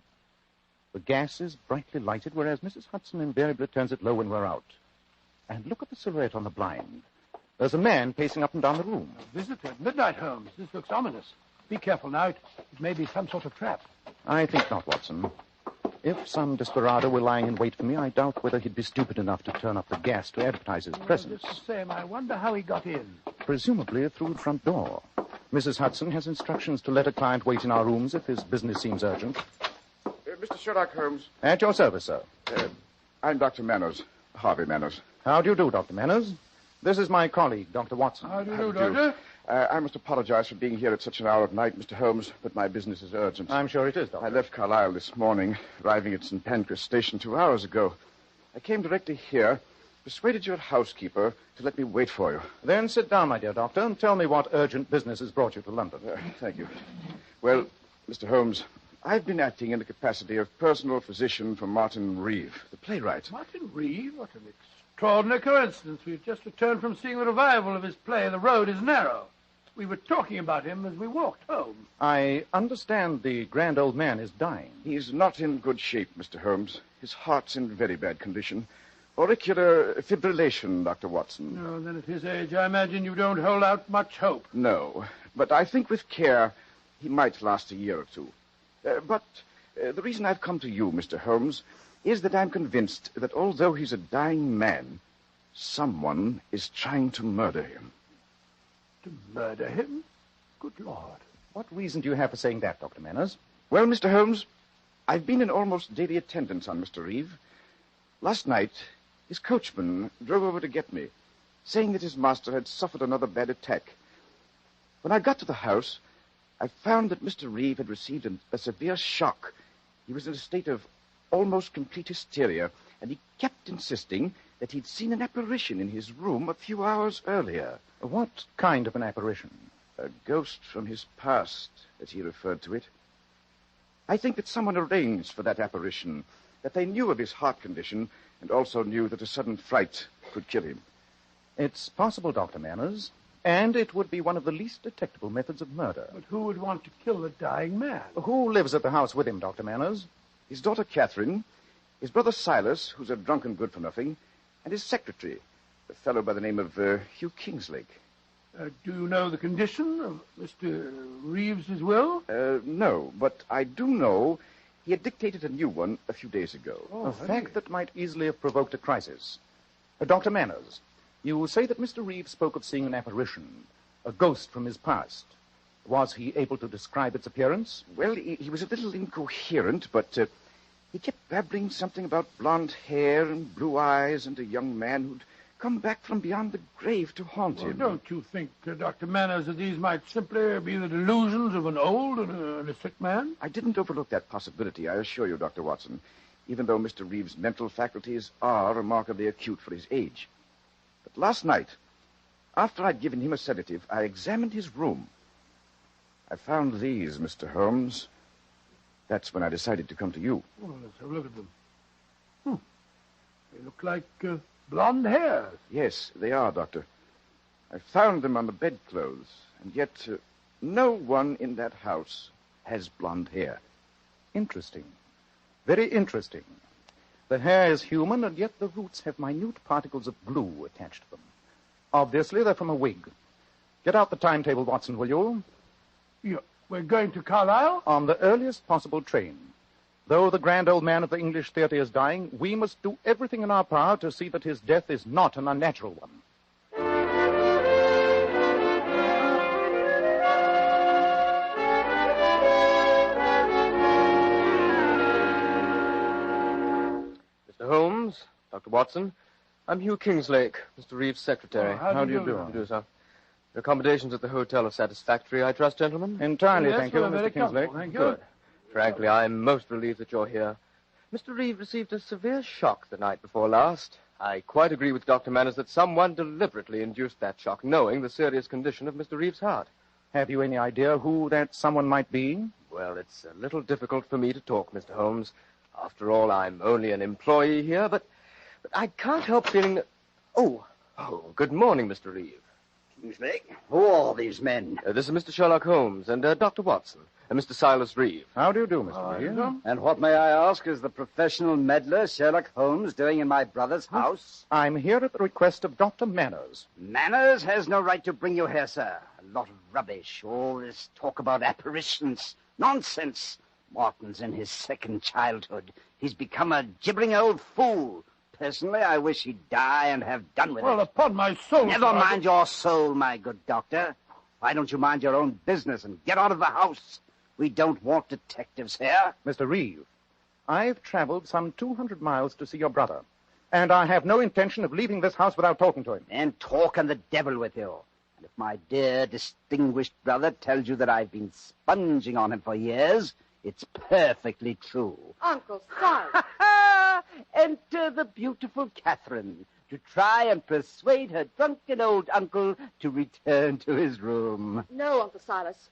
The gas is brightly lighted, whereas Mrs. Hudson invariably turns it low when we're out. And look at the silhouette on the blind. There's a man pacing up and down the room. A visitor at midnight, Holmes. This looks ominous. Be careful now. It may be some sort of trap. I think not, Watson. If some desperado were lying in wait for me, I doubt whether he'd be stupid enough to turn up the gas to advertise his presence. Just the same, I wonder how he got in. Presumably through the front door. Mrs. Hudson has instructions to let a client wait in our rooms if his business seems urgent. Mr. Sherlock Holmes. At your service, sir. I'm Dr. Manners, Harvey Manners. How do you do, Dr. Manners? This is my colleague, Dr. Watson. How do you do, Doctor? I must apologize for being here at such an hour of night, Mr. Holmes, but my business is urgent. I'm sure it is, Doctor. I left Carlisle this morning, arriving at St. Pancras Station 2 hours ago. I came directly here, persuaded your housekeeper to let me wait for you. Then sit down, my dear doctor, and tell me what urgent business has brought you to London. Thank you. Well, Mr. Holmes, I've been acting in the capacity of personal physician for Martin Reeve, the playwright. Martin Reeve? What an extraordinary coincidence. We've just returned from seeing the revival of his play, The Road is Narrow. We were talking about him as we walked home. I understand the grand old man is dying. He's not in good shape, Mr. Holmes. His heart's in very bad condition. Auricular fibrillation, Dr. Watson. No, then at his age, I imagine you don't hold out much hope. No, but I think with care, he might last a year or two. But the reason I've come to you, Mr. Holmes, is that I'm convinced that although he's a dying man, someone is trying to murder him. To murder him? Good Lord. What reason do you have for saying that, Dr. Manners? Well, Mr. Holmes, I've been in almost daily attendance on Mr. Reeve. Last night, his coachman drove over to get me, saying that his master had suffered another bad attack. When I got to the house, I found that Mr. Reeve had received a severe shock. He was in a state of almost complete hysteria, and he kept insisting that he'd seen an apparition in his room a few hours earlier. What kind of an apparition? A ghost from his past, as he referred to it. I think that someone arranged for that apparition, that they knew of his heart condition, and also knew that a sudden fright could kill him. It's possible, Dr. Manners, and it would be one of the least detectable methods of murder. But who would want to kill a dying man? Who lives at the house with him, Dr. Manners? His daughter Catherine, his brother Silas, who's a drunken good-for-nothing, and his secretary, fellow by the name of Hugh Kingslake. Do you know the condition of Mr. Reeves's will? No, but I do know he had dictated a new one a few days ago. A fact that might easily have provoked a crisis. Dr. Manners, you say that Mr. Reeves spoke of seeing an apparition, a ghost from his past. Was he able to describe its appearance? Well, he was a little incoherent, but he kept babbling something about blonde hair and blue eyes and a young man who'd come back from beyond the grave to haunt him. Don't you think, Dr. Manners, that these might simply be the delusions of an old and a sick man? I didn't overlook that possibility, I assure you, Dr. Watson, even though Mr. Reeves' mental faculties are remarkably acute for his age. But last night, after I'd given him a sedative, I examined his room. I found these, Mr. Holmes. That's when I decided to come to you. Well, let's have a look at them. They look like blonde hairs. Yes, they are, Doctor. I found them on the bedclothes, and yet no one in that house has blonde hair. Interesting. Very interesting. The hair is human, and yet the roots have minute particles of glue attached to them. Obviously, they're from a wig. Get out the timetable, Watson, will you? Yeah, we're going to Carlisle? On the earliest possible train. Though the grand old man of the English theater is dying, we must do everything in our power to see that his death is not an unnatural one. Mr. Holmes, Dr. Watson, I'm Hugh Kingslake, Mr. Reeves' secretary. How do you do? How do you do, sir? Your accommodations at the hotel are satisfactory, I trust, gentlemen? Entirely, yes, thank you, Mr. Kingslake. Thank you. Good. Frankly, I'm most relieved that you're here. Mr. Reeves received a severe shock the night before last. I quite agree with Dr. Manners that someone deliberately induced that shock, knowing the serious condition of Mr. Reeves' heart. Have you any idea who that someone might be? Well, it's a little difficult for me to talk, Mr. Holmes. After all, I'm only an employee here, but I can't help feeling that... Oh, good morning, Mr. Reeves. Kingslake, who are these men? This is Mr. Sherlock Holmes and Dr. Watson and Mr. Silas Reeve. How do you do, Mr. Reeve? And what, may I ask, is the professional meddler Sherlock Holmes doing in my brother's house? I'm here at the request of Dr. Manners. Manners has no right to bring you here, sir. A lot of rubbish. All this talk about apparitions. Nonsense. Martin's in his second childhood. He's become a gibbering old fool. Personally, I wish he'd die and have done with it. Well, upon my soul... Never mind your soul, my good doctor. Why don't you mind your own business and get out of the house? We don't want detectives here. Mr. Reeve, I've traveled some 200 miles to see your brother, and I have no intention of leaving this house without talking to him. Then talk and the devil with you. And if my dear, distinguished brother tells you that I've been sponging on him for years, it's perfectly true. Uncle Silas. Enter the beautiful Catherine to try and persuade her drunken old uncle to return to his room. No, Uncle Silas.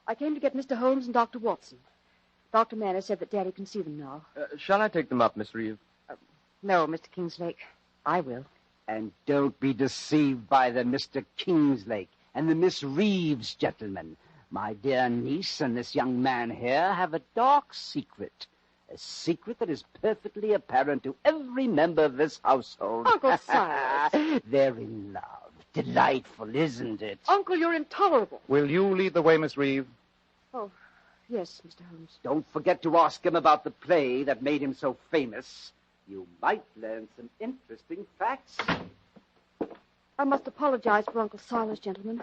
I came to get Mr. Holmes and Dr. Watson. Dr. Manners said that Daddy can see them now. Shall I take them up, Miss Reeve? No, Mr. Kingslake. I will. And don't be deceived by the Mr. Kingslake and the Miss Reeves gentlemen. My dear niece and this young man here have a dark secret. A secret that is perfectly apparent to every member of this household. Uncle Silas. They're in love. Delightful, isn't it? Uncle, you're intolerable. Will you lead the way, Miss Reeve? Oh, yes, Mr. Holmes. Don't forget to ask him about the play that made him so famous. You might learn some interesting facts. I must apologize for Uncle Silas, gentlemen.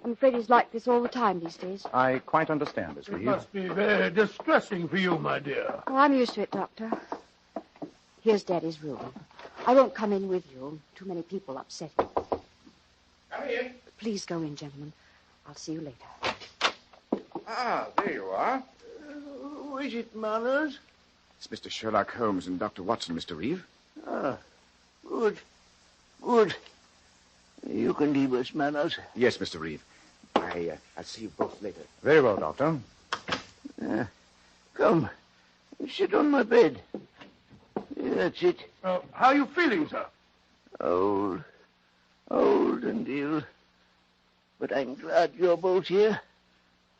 I'm afraid he's like this all the time these days. I quite understand, Miss It Reeve. must be very distressing for you, my dear. Oh, I'm used to it, Doctor. Here's Daddy's room. I won't come in with you. Too many people upset him. Come in. Please go in, gentlemen. I'll see you later. Ah, there you are. Who is it, Manners? It's Mr. Sherlock Holmes and Dr. Watson, Mr. Reeve. Ah, good. Good. You can leave us, Manners. Yes, Mr. Reeve. I'll see you both later. Very well, Doctor. Come. Sit on my bed. That's it. How are you feeling, sir? Old. Old and ill. But I'm glad you're both here.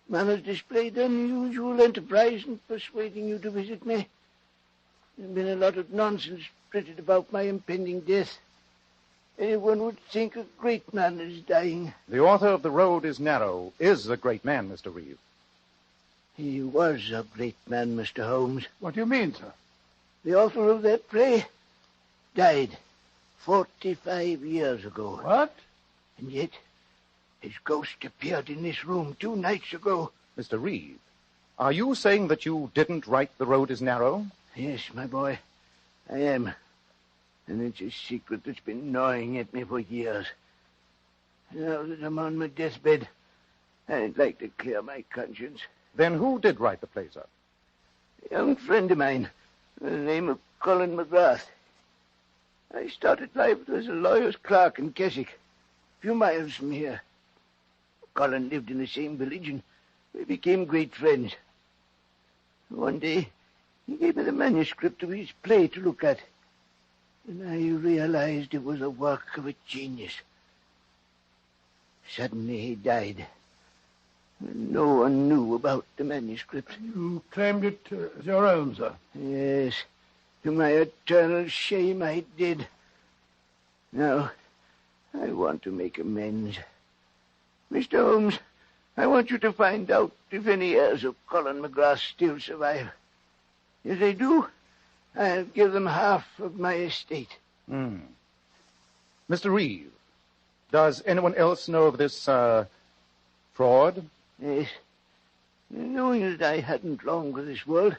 Manners displayed unusual enterprise in persuading you to visit me. There's been a lot of nonsense printed about my impending death. Anyone would think a great man is dying. The author of The Road is Narrow is a great man, Mr. Reeve. He was a great man, Mr. Holmes. What do you mean, sir? The author of that play died 45 years ago. What? And yet, his ghost appeared in this room 2 nights ago. Mr. Reeve, are you saying that you didn't write The Road is Narrow? Yes, my boy, I am. And it's a secret that's been gnawing at me for years. Now that I'm on my deathbed, I'd like to clear my conscience. Then who did write the play, sir? A young friend of mine, by the name of Colin McGrath. I started life as a lawyer's clerk in Keswick, a few miles from here. Colin lived in the same village, and we became great friends. One day, he gave me the manuscript of his play to look at, and I realized it was a work of a genius. Suddenly he died, and no one knew about the manuscript. You claimed it as your own, sir? Yes. To my eternal shame, I did. Now, I want to make amends. Mr. Holmes, I want you to find out if any heirs of Colin McGrath still survive. If they do, I'll give them half of my estate. Mr. Reeve, does anyone else know of this, fraud? Yes. Knowing that I hadn't long for this world,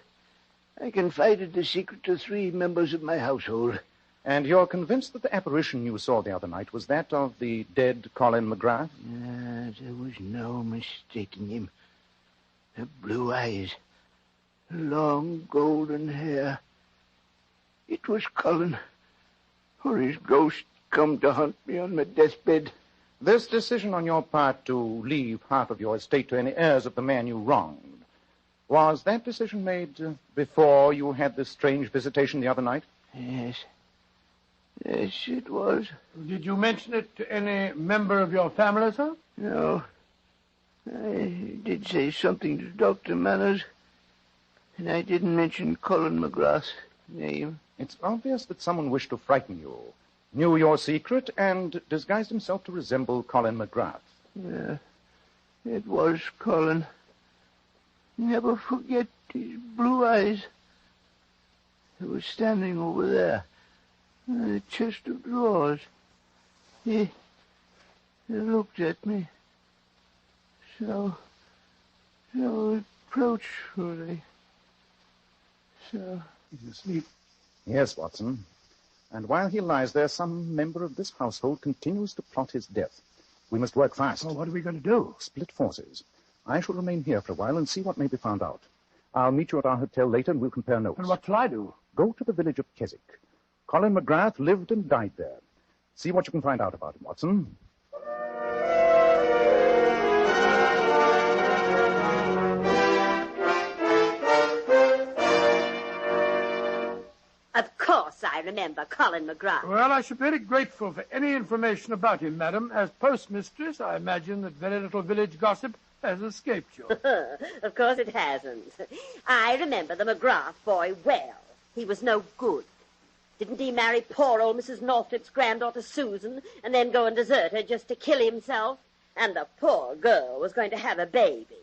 I confided the secret to 3 members of my household. And you're convinced that the apparition you saw the other night was that of the dead Colin McGrath? There was no mistaking him. The blue eyes, the long golden hair. It was Colin, or his ghost come to haunt me on my deathbed. This decision on your part to leave half of your estate to any heirs of the man you wronged, was that decision made before you had this strange visitation the other night? Yes. Yes, it was. Did you mention it to any member of your family, sir? No. I did say something to Dr. Manners, and I didn't mention Colin McGrath's name. It's obvious that someone wished to frighten you, knew your secret, and disguised himself to resemble Colin McGrath. Yeah, it was Colin. Never forget his blue eyes. He was standing over there in the chest of drawers. He looked at me so reproachfully. So... He's asleep. Yes, Watson. And while he lies there, some member of this household continues to plot his death. We must work fast. Well, what are we going to do? Split forces. I shall remain here for a while and see what may be found out. I'll meet you at our hotel later and we'll compare notes. And what shall I do? Go to the village of Keswick. Colin McGrath lived and died there. See what you can find out about him, Watson. Of course I remember Colin McGrath. Well, I should be very grateful for any information about him, madam. As postmistress, I imagine that very little village gossip has escaped you. Of course it hasn't. I remember the McGrath boy well. He was no good. Didn't he marry poor old Mrs. Northrop's granddaughter Susan and then go and desert her just to kill himself? And the poor girl was going to have a baby.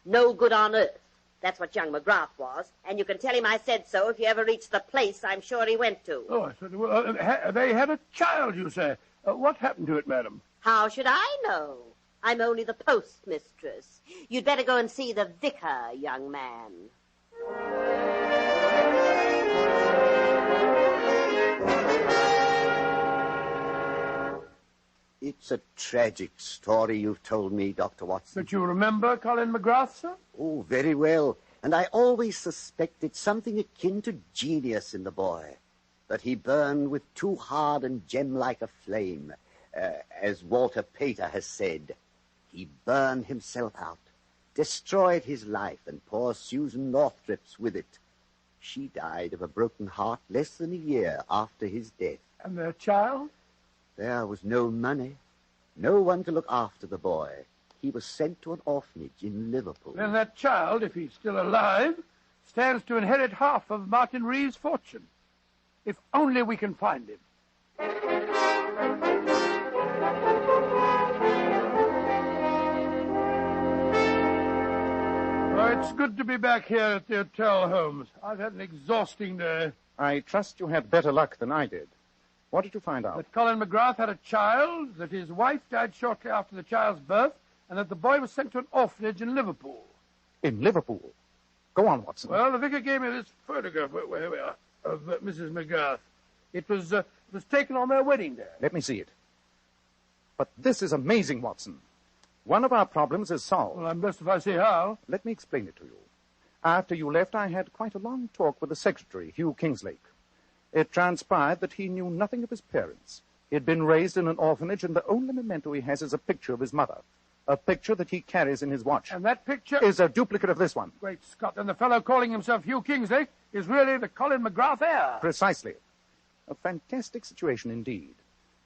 No good on earth. That's what young McGrath was. And you can tell him I said so if you ever reach the place I'm sure he went to. Oh, I said, well, they had a child, you say. What happened to it, madam? How should I know? I'm only the postmistress. You'd better go and see the vicar, young man. It's a tragic story you've told me, Dr. Watson. But you remember Colin McGrath, sir? Oh, very well. And I always suspected something akin to genius in the boy. That he burned with too hard and gem-like a flame. As Walter Pater has said, he burned himself out, destroyed his life, and poor Susan Northrop's with it. She died of a broken heart less than a year after his death. And their child? There was no money, no one to look after the boy. He was sent to an orphanage in Liverpool. Then that child, if he's still alive, stands to inherit half of Martin Reeve's fortune. If only we can find him. It's good to be back here at the hotel, Holmes. I've had an exhausting day. I trust you had better luck than I did. What did you find out? That Colin McGrath had a child, that his wife died shortly after the child's birth, and that the boy was sent to an orphanage in Liverpool. In Liverpool? Go on, Watson. Well, the vicar gave me this photograph here we are, of Mrs. McGrath. It was taken on their wedding day. Let me see it. But this is amazing, Watson. One of our problems is solved. Well, I'm blessed if I see how. Let me explain it to you. After you left, I had quite a long talk with the secretary, Hugh Kingslake. It transpired that he knew nothing of his parents. He had been raised in an orphanage, and the only memento he has is a picture of his mother. A picture that he carries in his watch. And that picture is a duplicate of this one. Great Scott. And the fellow calling himself Hugh Kingsley is really the Colin McGrath heir. Precisely. A fantastic situation indeed.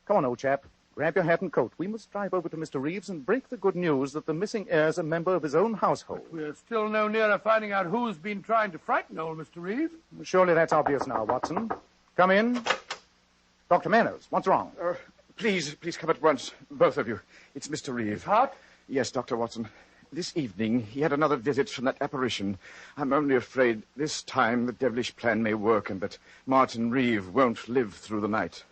Come on, old chap. Grab your hat and coat. We must drive over to Mr. Reeves and break the good news that the missing heir is a member of his own household. But we're still no nearer finding out who's been trying to frighten old Mr. Reeves. Surely that's obvious now, Watson. Come in. Dr. Manners, what's wrong? Please come at once, both of you. It's Mr. Reeve. Hot? Yes, Dr. Watson. This evening, he had another visit from that apparition. I'm only afraid this time the devilish plan may work and that Martin Reeve won't live through the night.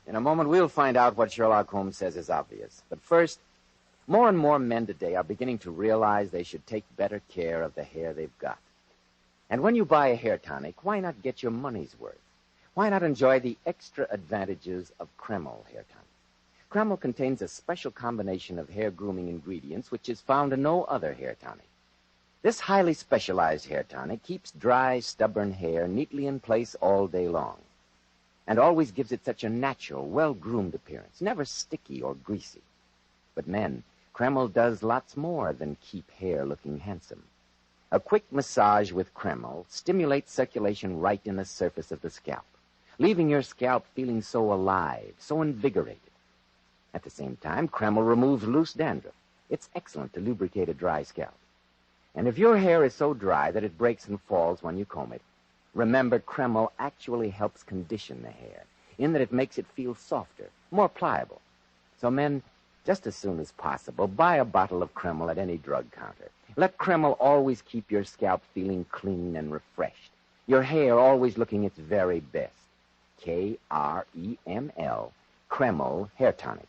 In a moment, we'll find out what Sherlock Holmes says is obvious. But first, more and more men today are beginning to realize they should take better care of the hair they've got. And when you buy a hair tonic, why not get your money's worth? Why not enjoy the extra advantages of Kreml hair tonic? Kreml contains a special combination of hair grooming ingredients which is found in no other hair tonic. This highly specialized hair tonic keeps dry, stubborn hair neatly in place all day long, and always gives it such a natural, well-groomed appearance, never sticky or greasy. But men, Kreml does lots more than keep hair looking handsome. A quick massage with Kreml stimulates circulation right in the surface of the scalp, leaving your scalp feeling so alive, so invigorated. At the same time, Kreml removes loose dandruff. It's excellent to lubricate a dry scalp. And if your hair is so dry that it breaks and falls when you comb it, remember Kreml actually helps condition the hair, in that it makes it feel softer, more pliable. So men, just as soon as possible, buy a bottle of Kreml at any drug counter. Let Kreml always keep your scalp feeling clean and refreshed, your hair always looking its very best. Kreml, Kreml Hair Tonic.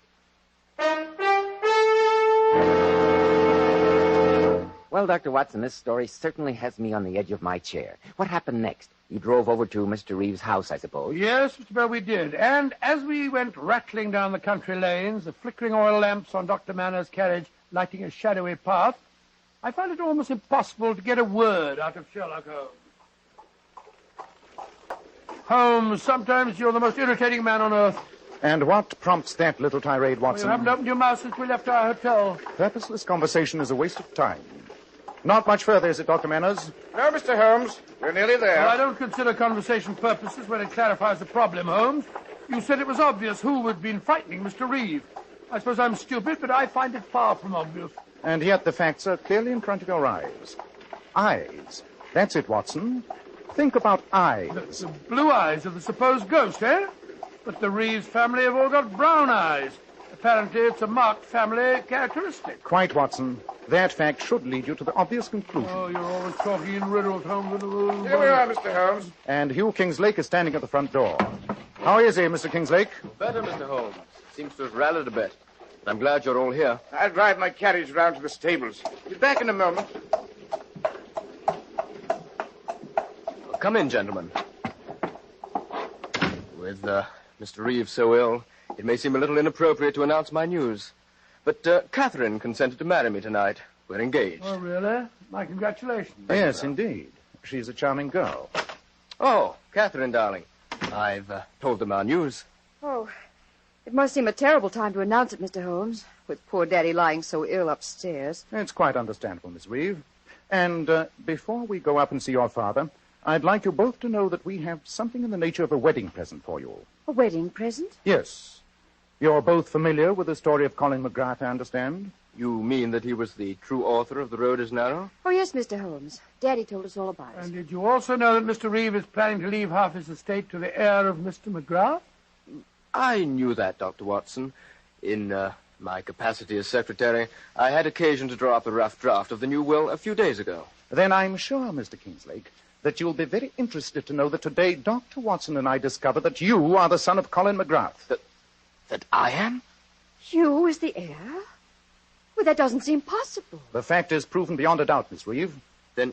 Well, Dr. Watson, this story certainly has me on the edge of my chair. What happened next? You drove over to Mr. Reeves' house, I suppose? Yes, Mr. Bell, we did. And as we went rattling down the country lanes, the flickering oil lamps on Dr. Manners' carriage lighting a shadowy path, I found it almost impossible to get a word out of Sherlock Holmes. Holmes, sometimes you're the most irritating man on earth. And what prompts that little tirade, Watson? You haven't opened your mouth since we left our hotel. Purposeless conversation is a waste of time. Not much further, is it, Dr. Manners? No, Mr. Holmes. We're nearly there. Well, I don't consider conversation purposes when it clarifies the problem, Holmes. You said it was obvious who had been frightening Mr. Reeve. I suppose I'm stupid, but I find it far from obvious. And yet the facts are clearly in front of your eyes. Eyes. That's it, Watson. Think about eyes. The blue eyes of the supposed ghost, eh? But the Reeves family have all got brown eyes. Apparently it's a marked family characteristic. Quite, Watson. That fact should lead you to the obvious conclusion. Oh, you're always talking in riddles, Holmes. Here we are, Mr. Holmes. And Hugh Kingslake is standing at the front door. How is he, Mr. Kingslake? Better, Mr. Holmes. Seems to have rallied a bit. I'm glad you're all here. I'll drive my carriage round to the stables. Be back in a moment. Come in, gentlemen. With Mr. Reeves so ill, it may seem a little inappropriate to announce my news. But Catherine consented to marry me tonight. We're engaged. Oh, really? My congratulations. Yes, indeed. She's a charming girl. Oh, Catherine, darling. I've told them our news. Oh, it must seem a terrible time to announce it, Mr. Holmes, with poor Daddy lying so ill upstairs. It's quite understandable, Miss Reeve. And before we go up and see your father, I'd like you both to know that we have something in the nature of a wedding present for you. A wedding present? Yes. You're both familiar with the story of Colin McGrath, I understand? You mean that he was the true author of The Road is Narrow? Oh, yes, Mr. Holmes. Daddy told us all about it. And did you also know that Mr. Reeve is planning to leave half his estate to the heir of Mr. McGrath? I knew that, Dr. Watson. In my capacity as secretary, I had occasion to draw up a rough draft of the new will a few days ago. Then I'm sure, Mr. Kingslake, that you'll be very interested to know that today Dr. Watson and I discovered that you are the son of Colin McGrath. That I am? You is the heir? Well, that doesn't seem possible. The fact is proven beyond a doubt, Miss Reeve. Then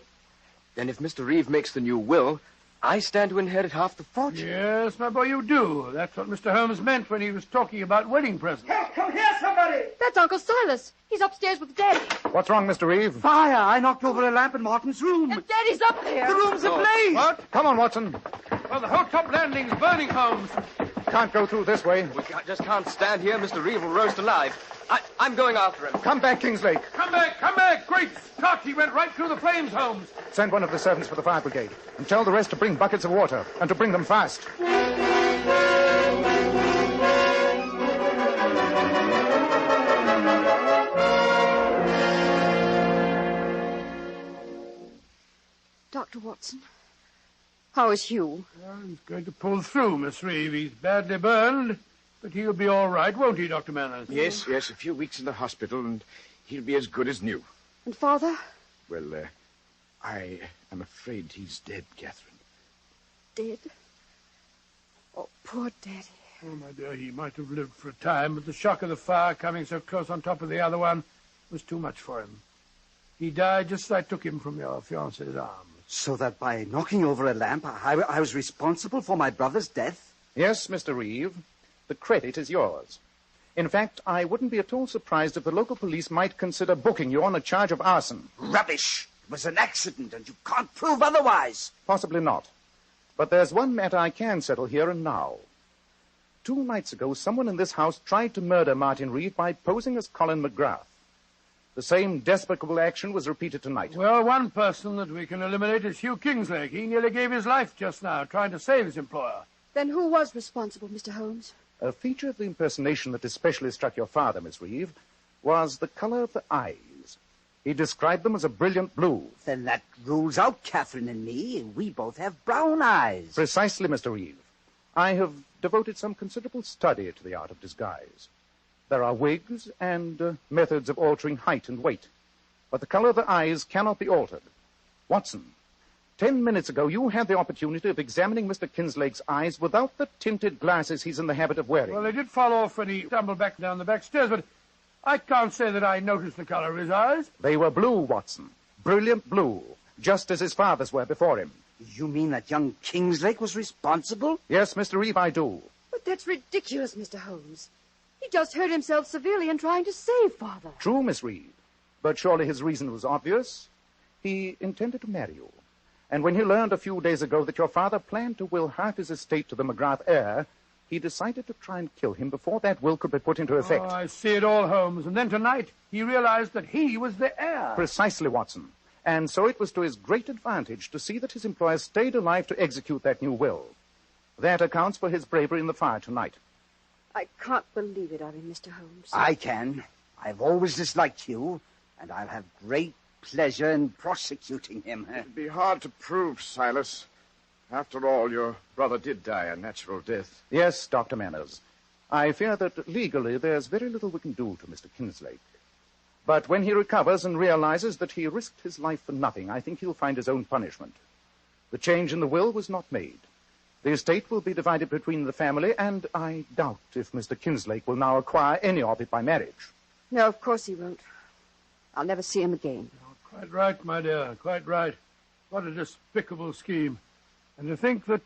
if Mr. Reeve makes the new will, I stand to inherit half the fortune. Yes, my boy, you do. That's what Mr. Holmes meant when he was talking about wedding presents. Come here, somebody! That's Uncle Silas. He's upstairs with Daddy. What's wrong, Mr. Reeve? Fire! I knocked over a lamp in Martin's room. And Daddy's up there. The room's ablaze. What? Come on, Watson. Well, the whole top landing's burning, Holmes. Can't go through this way. We just can't stand here. Mr. Reeve will roast alive. I'm going after him. Come back, Kingslake. Come back, come back. Great Scott, he went right through the flames, Holmes. Send one of the servants for the fire brigade. And tell the rest to bring buckets of water. And to bring them fast. Dr. Watson, how is Hugh? Well, he's going to pull through, Miss Reeve. He's badly burned, but he'll be all right, won't he, Dr. Manners? Yes, a few weeks in the hospital, and he'll be as good as new. And Father? Well, I am afraid he's dead, Catherine. Dead? Oh, poor Daddy. Oh, my dear, he might have lived for a time, but the shock of the fire coming so close on top of the other one was too much for him. He died just as I took him from your fiancé's arms. So that by knocking over a lamp, I was responsible for my brother's death? Yes, Mr. Reeve. The credit is yours. In fact, I wouldn't be at all surprised if the local police might consider booking you on a charge of arson. Rubbish! It was an accident, and you can't prove otherwise. Possibly not. But there's one matter I can settle here and now. 2 nights ago, someone in this house tried to murder Martin Reeve by posing as Colin McGrath. The same despicable action was repeated tonight. Well, one person that we can eliminate is Hugh Kingslake. He nearly gave his life just now, trying to save his employer. Then who was responsible, Mr. Holmes? A feature of the impersonation that especially struck your father, Miss Reeve, was the color of the eyes. He described them as a brilliant blue. Then that rules out Catherine and me. We both have brown eyes. Precisely, Mr. Reeve. I have devoted some considerable study to the art of disguise. There are wigs and methods of altering height and weight. But the color of the eyes cannot be altered. Watson, 10 minutes ago you had the opportunity of examining Mr. Kingslake's eyes without the tinted glasses he's in the habit of wearing. Well, they did fall off when he stumbled back down the back stairs, but I can't say that I noticed the color of his eyes. They were blue, Watson. Brilliant blue, just as his father's were before him. You mean that young Kingslake was responsible? Yes, Mr. Reeve, I do. But that's ridiculous, Mr. Holmes. He just hurt himself severely in trying to save Father. True, Miss Reeve. But surely his reason was obvious. He intended to marry you. And when he learned a few days ago that your father planned to will half his estate to the McGrath heir, he decided to try and kill him before that will could be put into effect. Oh, I see it all, Holmes. And then tonight, he realized that he was the heir. Precisely, Watson. And so it was to his great advantage to see that his employer stayed alive to execute that new will. That accounts for his bravery in the fire tonight. I can't believe it of him, Mr. Holmes. I can. I've always disliked you, and I'll have great pleasure in prosecuting him. It'd be hard to prove, Silas. After all, your brother did die a natural death. Yes, Dr. Manners. I fear that legally there's very little we can do to Mr. Kingslake. But when he recovers and realizes that he risked his life for nothing, I think he'll find his own punishment. The change in the will was not made. The estate will be divided between the family, and I doubt if Mr. Kingslake will now acquire any of it by marriage. No, of course he won't. I'll never see him again. Oh, quite right, my dear, quite right. What a despicable scheme. And to think that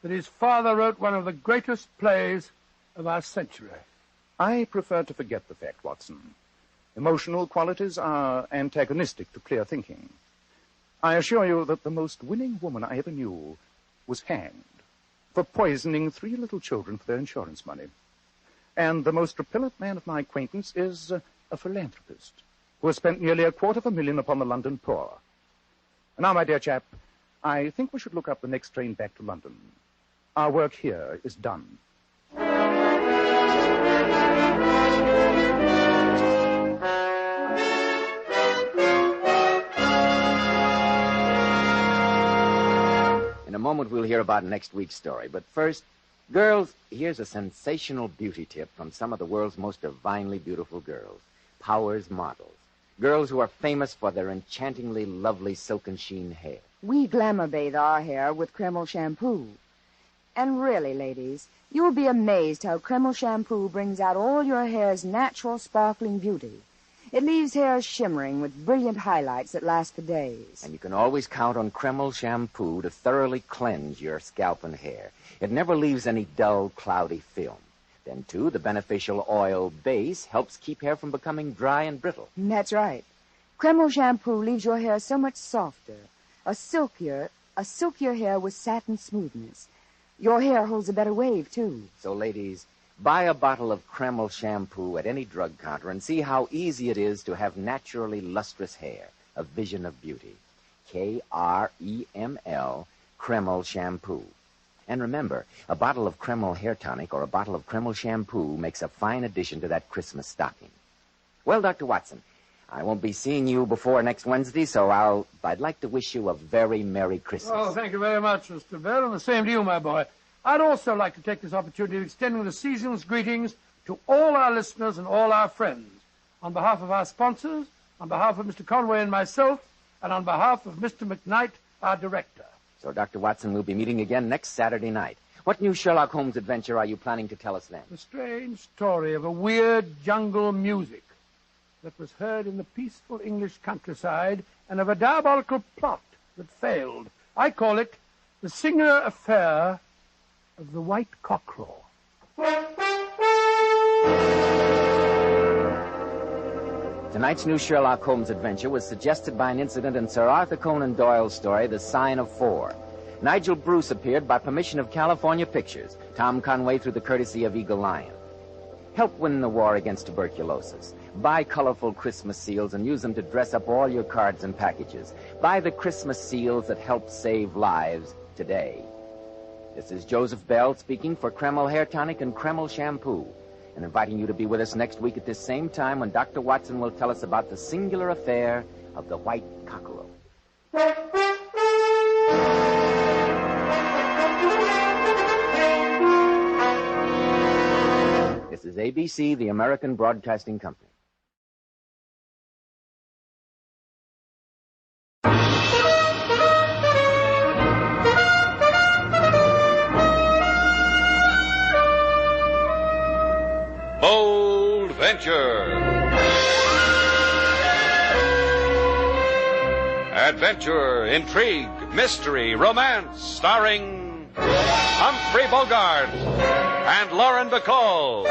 his father wrote one of the greatest plays of our century. I prefer to forget the fact, Watson. Emotional qualities are antagonistic to clear thinking. I assure you that the most winning woman I ever knew was hanged for poisoning 3 little children for their insurance money. And the most repellent man of my acquaintance is a philanthropist who has spent nearly $250,000 upon the London poor. Now, my dear chap, I think we should look up the next train back to London. Our work here is done. moment, we'll hear about next week's story. But first, girls, here's a sensational beauty tip from some of the world's most divinely beautiful girls. Powers models. Girls who are famous for their enchantingly lovely silken sheen hair. We glamour bathe our hair with Kreml shampoo. And really, ladies, you'll be amazed how Kreml shampoo brings out all your hair's natural sparkling beauty. It leaves hair shimmering with brilliant highlights that last for days. And you can always count on Kreml shampoo to thoroughly cleanse your scalp and hair. It never leaves any dull, cloudy film. Then, too, the beneficial oil base helps keep hair from becoming dry and brittle. That's right. Kreml shampoo leaves your hair so much softer, a silkier hair with satin smoothness. Your hair holds a better wave, too. So, ladies, buy a bottle of Kreml shampoo at any drug counter and see how easy it is to have naturally lustrous hair, a vision of beauty. Kreml, Kreml shampoo. And remember, a bottle of Kreml hair tonic or a bottle of Kreml shampoo makes a fine addition to that Christmas stocking. Well, Dr. Watson, I won't be seeing you before next Wednesday, so I'd like to wish you a very Merry Christmas. Oh, thank you very much, Mr. Bell, and the same to you, my boy. I'd also like to take this opportunity of extending the season's greetings to all our listeners and all our friends. On behalf of our sponsors, on behalf of Mr. Conway and myself, and on behalf of Mr. McKnight, our director. So, Dr. Watson, we'll be meeting again next Saturday night. What new Sherlock Holmes adventure are you planning to tell us then? The strange story of a weird jungle music that was heard in the peaceful English countryside and of a diabolical plot that failed. I call it The Singer Affair of the White Cockerel. Tonight's new Sherlock Holmes adventure was suggested by an incident in Sir Arthur Conan Doyle's story, The Sign of Four. Nigel Bruce appeared by permission of California Pictures, Tom Conway through the courtesy of Eagle Lion. Help win the war against tuberculosis. Buy colorful Christmas seals and use them to dress up all your cards and packages. Buy the Christmas seals that help save lives today. This is Joseph Bell speaking for Kreml Hair Tonic and Kreml Shampoo, and inviting you to be with us next week at this same time when Dr. Watson will tell us about the singular affair of the White Cockerel. This is ABC, the American Broadcasting Company. Bold Venture. Adventure, intrigue, mystery, romance, starring Humphrey Bogart and Lauren Bacall.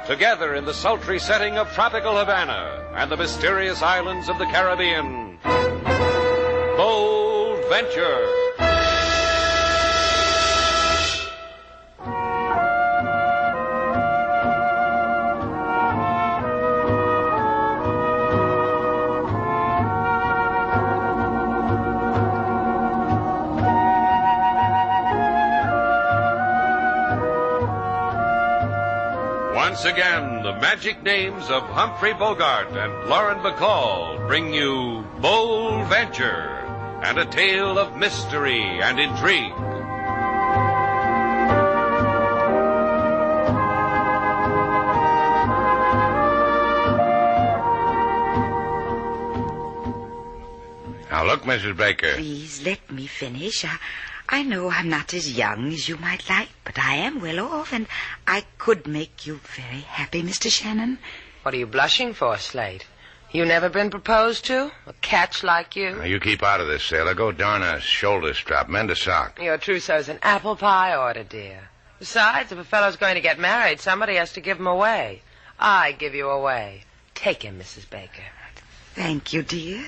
Together in the sultry setting of tropical Havana and the mysterious islands of the Caribbean. Bold Venture. Once again, the magic names of Humphrey Bogart and Lauren Bacall bring you Bold Venture and a tale of mystery and intrigue. Now, look, Mrs. Baker. Please let me finish. I know I'm not as young as you might like, but I am well off, and I could make you very happy, Mr. Shannon. What are you blushing for, Slade? You never been proposed to? A catch like you? Now, you keep out of this, sailor. Go darn a shoulder strap. Mend a sock. Your trousseau's an apple pie order, dear. Besides, if a fellow's going to get married, somebody has to give him away. I give you away. Take him, Mrs. Baker. Thank you, dear.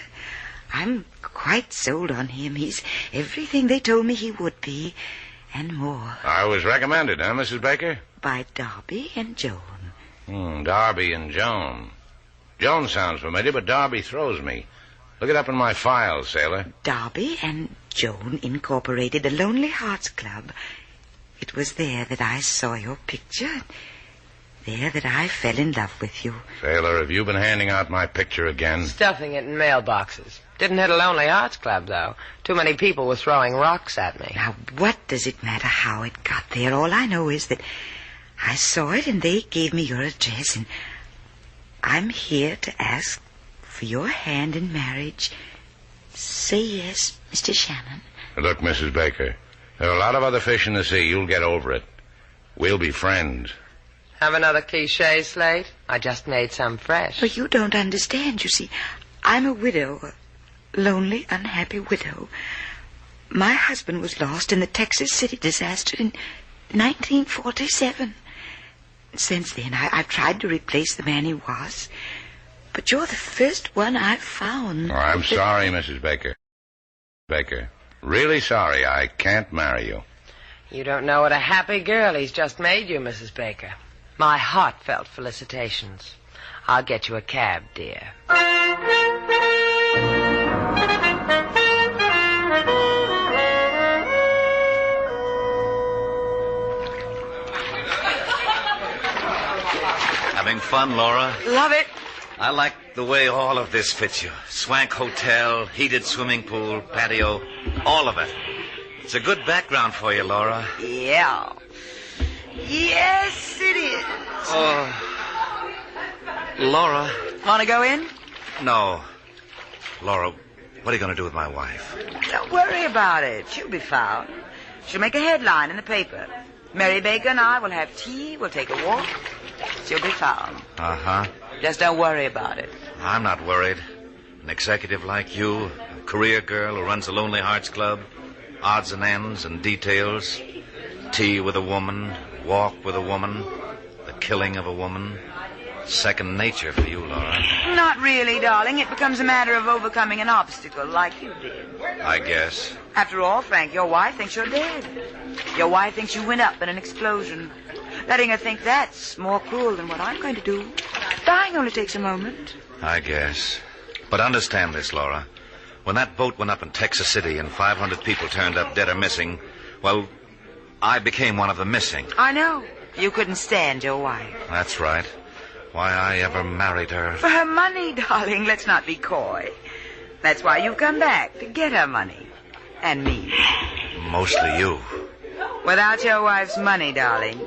I'm quite sold on him. He's everything they told me he would be, and more. I was recommended, huh, Mrs. Baker? By Darby and Joan. Darby and Joan. Joan sounds familiar, but Darby throws me. Look it up in my files, sailor. Darby and Joan incorporated the Lonely Hearts Club. It was there that I saw your picture. There that I fell in love with you. Sailor, have you been handing out my picture again? Stuffing it in mailboxes. Didn't hit a Lonely Hearts Club, though. Too many people were throwing rocks at me. Now, what does it matter how it got there? All I know is that I saw it and they gave me your address, and I'm here to ask for your hand in marriage. Say yes, Mr. Shannon. Look, Mrs. Baker, there are a lot of other fish in the sea. You'll get over it. We'll be friends. Have another cliché, Slate? I just made some fresh. Well, you don't understand. You see, I'm a widow, a lonely, unhappy widow. My husband was lost in the Texas City disaster in 1947. Since then, I've tried to replace the man he was. But you're the first one I've found. Oh, I'm sorry, Mrs. Baker. Baker, really sorry. I can't marry you. You don't know what a happy girl he's just made you, Mrs. Baker. My heartfelt felicitations. I'll get you a cab, dear. Having fun, Laura? Love it. I like the way all of this fits you. Swank hotel, heated swimming pool, patio, all of it. It's a good background for you, Laura. Yeah. Yes, it is. Oh, Laura. Want to go in? No. Laura, what are you going to do with my wife? Don't worry about it. She'll be found. She'll make a headline in the paper. Mary Baker and I will have tea. We'll take a walk. She'll be found. Uh-huh. Just don't worry about it. I'm not worried. An executive like you, a career girl who runs a Lonely Hearts Club, odds and ends and details, tea with a woman, walk with a woman, the killing of a woman. Second nature for you, Laura. Not really, darling. It becomes a matter of overcoming an obstacle like you did. I guess. After all, Frank, your wife thinks you're dead. Your wife thinks you went up in an explosion. Letting her think that's more cruel than what I'm going to do. Dying only takes a moment. I guess. But understand this, Laura. When that boat went up in Texas City and 500 people turned up dead or missing, well, I became one of the missing. I know. You couldn't stand your wife. That's right. Why I ever married her. For her money, darling. Let's not be coy. That's why you've come back, to get her money. And me. Mostly you. Without your wife's money, darling,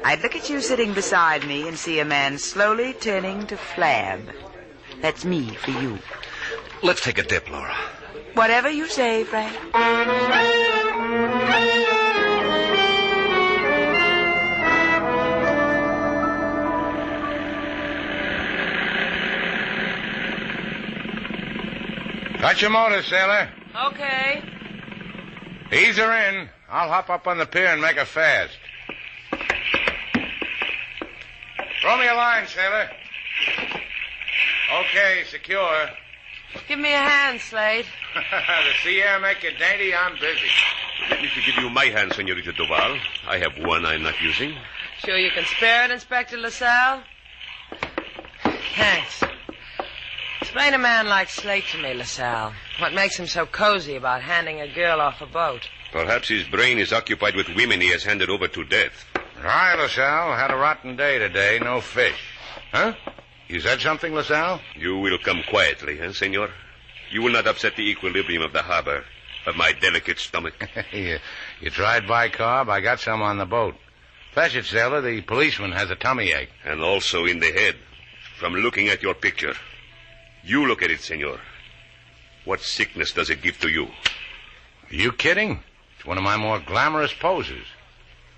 I'd look at you sitting beside me and see a man slowly turning to flab. That's me for you. Let's take a dip, Laura. Whatever you say, Frank. Cut your motor, sailor. Okay. Ease her in. I'll hop up on the pier and make her fast. Throw me a line, sailor. Okay, secure. Give me a hand, Slade. The sea air make you dainty, I'm busy. Let me to give you my hand, Senorita Duval. I have one I'm not using. Sure you can spare it, Inspector LaSalle? Thanks. Explain a man like Slate to me, LaSalle. What makes him so cozy about handing a girl off a boat? Perhaps his brain is occupied with women he has handed over to death. Hi, LaSalle. Had a rotten day today. No fish. Huh? You said something, LaSalle? You will come quietly, senor? You will not upset the equilibrium of the harbor, of my delicate stomach. you tried bicarb? I got some on the boat. Fetch it, sailor. The policeman has a tummy ache. And also in the head, from looking at your picture. You look at it, senor. What sickness does it give to you? Are you kidding? It's one of my more glamorous poses.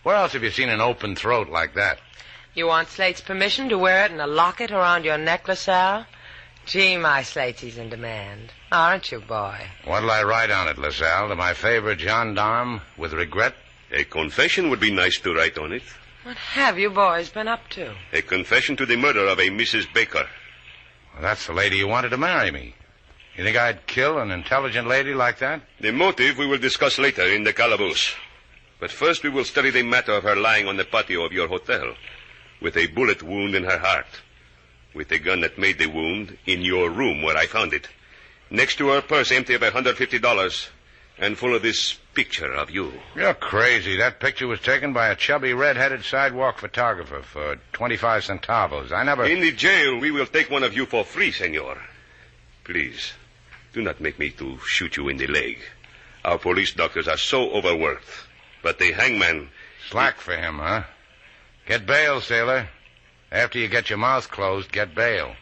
Where else have you seen an open throat like that? You want Slate's permission to wear it in a locket around your neck, LaSalle? Gee, my Slate's in demand. Aren't you, boy? What'll I write on it, LaSalle? To my favorite gendarme, with regret? A confession would be nice to write on it. What have you boys been up to? A confession to the murder of a Mrs. Baker. Well, that's the lady who wanted to marry me. You think I'd kill an intelligent lady like that? The motive we will discuss later in the calaboose. But first we will study the matter of her lying on the patio of your hotel, with a bullet wound in her heart, with the gun that made the wound in your room where I found it, next to her purse empty of $150 and full of this picture of you. You're crazy. That picture was taken by a chubby, red-headed sidewalk photographer for 25 centavos. I never... In the jail, we will take one of you for free, senor. Please, Do not make me to shoot you in the leg. Our police doctors are so overworked. But the hangman... Slack for him, huh? Get bail, sailor. After you get your mouth closed, get bail.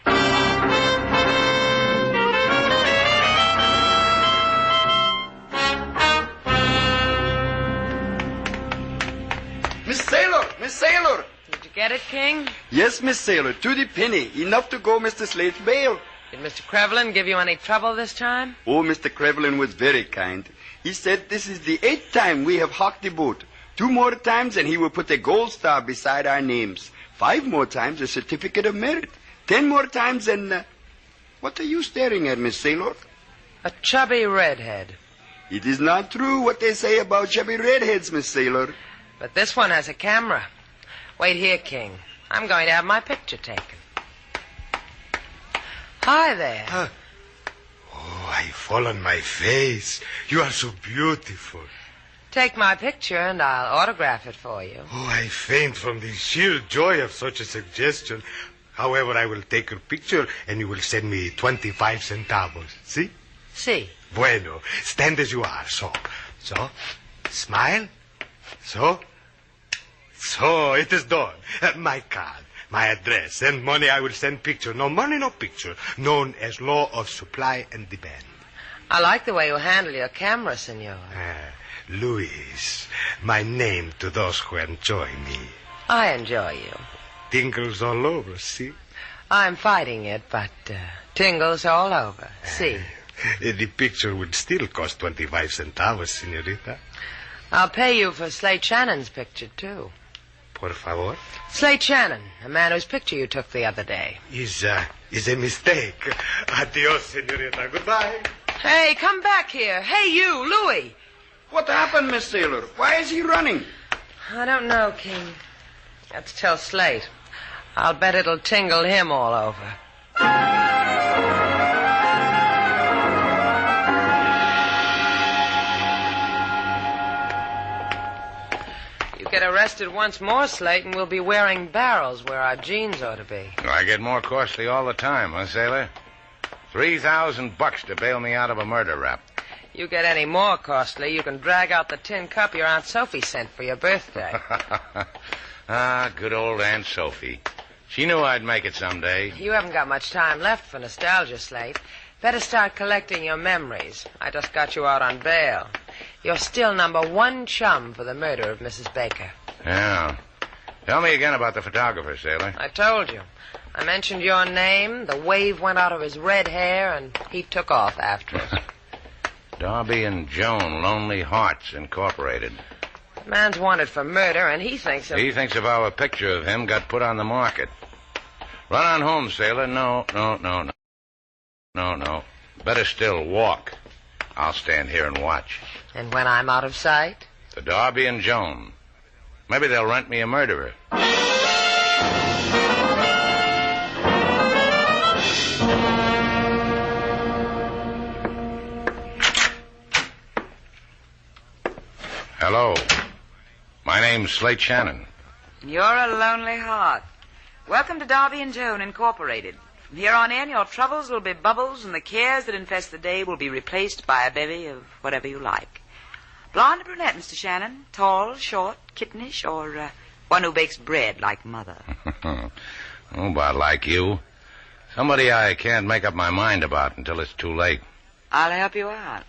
Miss Sailor! Did you get it, King? Yes, Miss Sailor, to the penny. Enough to go Mr. Slade's bail. Did Mr. Crevlin give you any trouble this time? Oh, Mr. Crevlin was very kind. He said this is the 8th time we have hocked the boat. 2 more times and he will put a gold star beside our names. 5 more times a certificate of merit. 10 more times and... What are you staring at, Miss Sailor? A chubby redhead. It is not true what they say about chubby redheads, Miss Sailor. But this one has a camera. Wait here, King. I'm going to have my picture taken. Hi there. Oh, I fall on my face. You are so beautiful. Take my picture and I'll autograph it for you. Oh, I faint from the sheer joy of such a suggestion. However, I will take your picture and you will send me 25 centavos. See? See. Bueno. Stand as you are. So. Smile. So, it is done. My card, my address, and money I will send picture. No money, no picture. Known as law of supply and demand. I like the way you handle your camera, senor. Luis, my name to those who enjoy me. I enjoy you. Tingles all over, see? I'm fighting it, but tingles all over. See? The picture would still cost 25 centavos, senorita. I'll pay you for Slate Shannon's picture, too. Por favor? Slate Shannon, a man whose picture you took the other day. Is a mistake. Adios, senorita. Goodbye. Hey, come back here. Hey, you, Louis. What happened, Miss Sailor? Why is he running? I don't know, King. Let's tell Slate. I'll bet it'll tingle him all over. You get arrested once more, Slate, and we'll be wearing barrels where our jeans ought to be. I get more costly all the time, huh, sailor? $3,000 to bail me out of a murder rap. You get any more costly, you can drag out the tin cup your Aunt Sophie sent for your birthday. Good old Aunt Sophie. She knew I'd make it someday. You haven't got much time left for nostalgia, Slate. Better start collecting your memories. I just got you out on bail. You're still #1 chum for the murder of Mrs. Baker. Yeah. Tell me again about the photographer, sailor. I told you. I mentioned your name, the wave went out of his red hair, and he took off after us. Darby and Joan, Lonely Hearts, Incorporated. The man's wanted for murder, and he thinks of... He thinks of how a picture of him got put on the market. Run on home, sailor. No. Better still, walk. I'll stand here and watch. And when I'm out of sight? The Darby and Joan. Maybe they'll rent me a murderer. Hello. My name's Slate Shannon. You're a lonely heart. Welcome to Darby and Joan, Incorporated. From here on in, your troubles will be bubbles, and the cares that infest the day will be replaced by a bevy of whatever you like. Blonde or brunette, Mr. Shannon? Tall, short, kittenish, or one who bakes bread like Mother? Oh, about like you. Somebody I can't make up my mind about until it's too late. I'll help you out.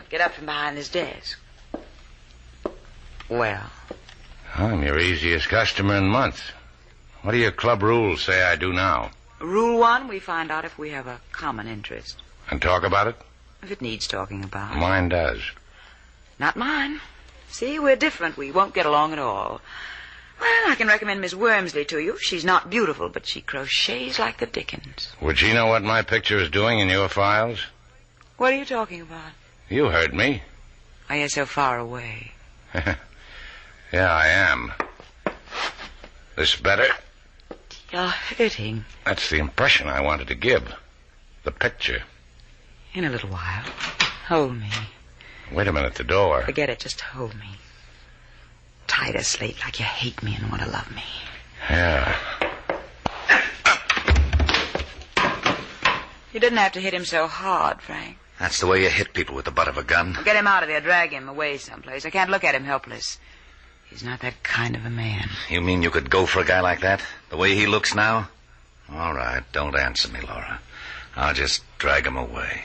Get up from behind this desk. Well? I'm your easiest customer in months. What do your club rules say I do now? Rule 1, we find out if we have a common interest. And talk about it? If it needs talking about. Mine does. Not mine. See, we're different. We won't get along at all. Well, I can recommend Miss Wormsley to you. She's not beautiful, but she crochets like the dickens. Would she know what my picture is doing in your files? What are you talking about? You heard me. Are you so far away? Yeah, I am. This better? You're hurting. That's the impression I wanted to give. The picture. In a little while. Hold me. Wait a minute, the door. Forget it, just hold me. Tie to Slate like you hate me and want to love me. Yeah. You didn't have to hit him so hard, Frank. That's the way you hit people with the butt of a gun. Well, get him out of there. Drag him away someplace. I can't look at him helpless. He's not that kind of a man. You mean you could go for a guy like that? The way he looks now? All right, don't answer me, Laura. I'll just drag him away.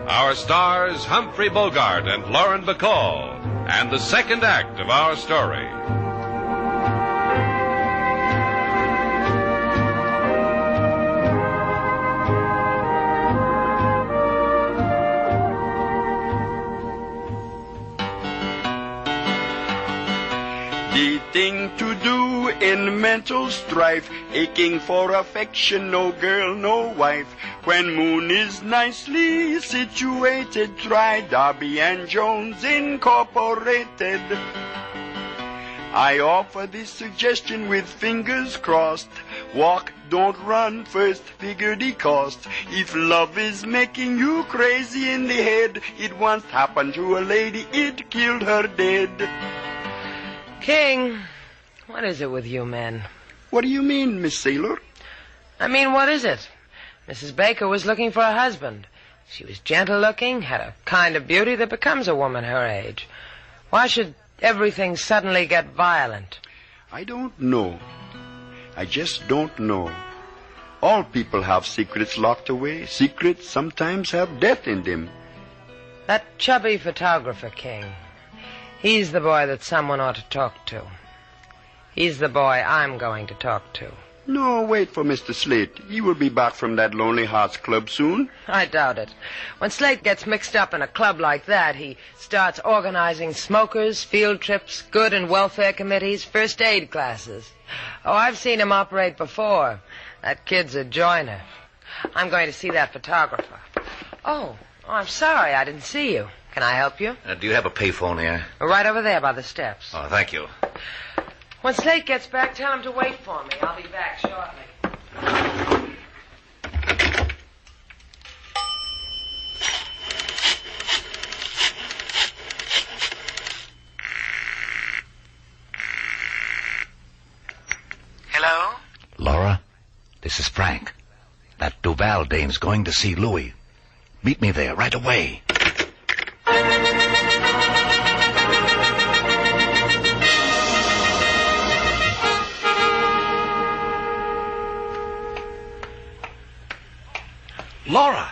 Our stars, Humphrey Bogart and Lauren Bacall, and the second act of our story. The thing to do in mental strife, aching for affection, no girl, no wife. When Moon is nicely situated, try Darby and Jones Incorporated. I offer this suggestion with fingers crossed. Walk, don't run, first figure the cost. If love is making you crazy in the head, it once happened to a lady, it killed her dead. King, what is it with you men? What do you mean, Miss Sailor? I mean, what is it? Mrs. Baker was looking for a husband. She was gentle-looking, had a kind of beauty that becomes a woman her age. Why should everything suddenly get violent? I don't know. I just don't know. All people have secrets locked away. Secrets sometimes have death in them. That chubby photographer, King. He's the boy that someone ought to talk to. He's the boy I'm going to talk to. No, wait for Mr. Slate. He will be back from that Lonely Hearts Club soon. I doubt it. When Slate gets mixed up in a club like that, he starts organizing smokers, field trips, good and welfare committees, first aid classes. Oh, I've seen him operate before. That kid's a joiner. I'm going to see that photographer. Oh, I'm sorry I didn't see you. Can I help you? Do you have a payphone here? Right over there by the steps. Oh, thank you. When Slate gets back, tell him to wait for me. I'll be back shortly. Hello? Laura, this is Frank. That Duval dame's going to see Louis. Meet me there right away. Laura!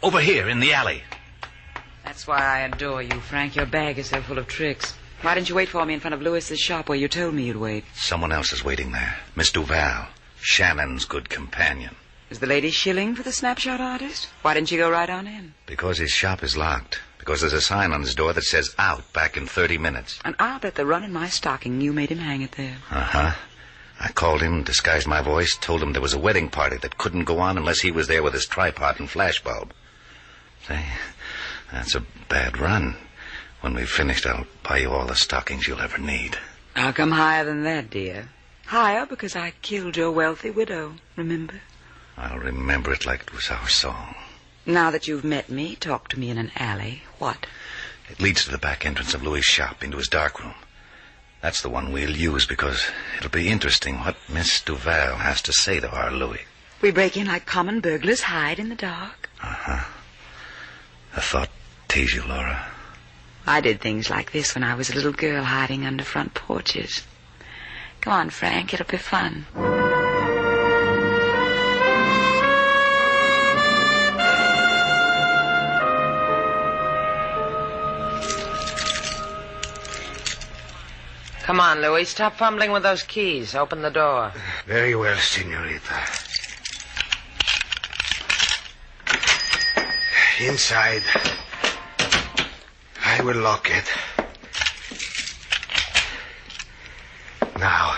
Over here in the alley. That's why I adore you, Frank. Your bag is so full of tricks. Why didn't you wait for me in front of Lewis's shop where you told me you'd wait? Someone else is waiting there. Miss Duval. Shannon's good companion. Is the lady shilling for the snapshot artist? Why didn't you go right on in? Because his shop is locked. Because there's a sign on his door that says out back in 30 minutes. And I'll bet the run in my stocking you made him hang it there. Uh-huh. I called him, disguised my voice, told him there was a wedding party that couldn't go on unless he was there with his tripod and flashbulb. Say, that's a bad run. When we've finished, I'll buy you all the stockings you'll ever need. I'll come higher than that, dear. Higher because I killed your wealthy widow, remember? I'll remember it like it was our song. Now that you've met me, talk to me in an alley. What? It leads to the back entrance of Louis' shop, into his darkroom. That's the one we'll use because it'll be interesting what Miss Duval has to say to our Louis. We break in like common burglars, hide in the dark. Uh-huh. A thought tease you, Laura. I did things like this when I was a little girl hiding under front porches. Come on, Frank, it'll be fun. Come on, Louis. Stop fumbling with those keys. Open the door. Very well, senorita. Inside. I will lock it. Now,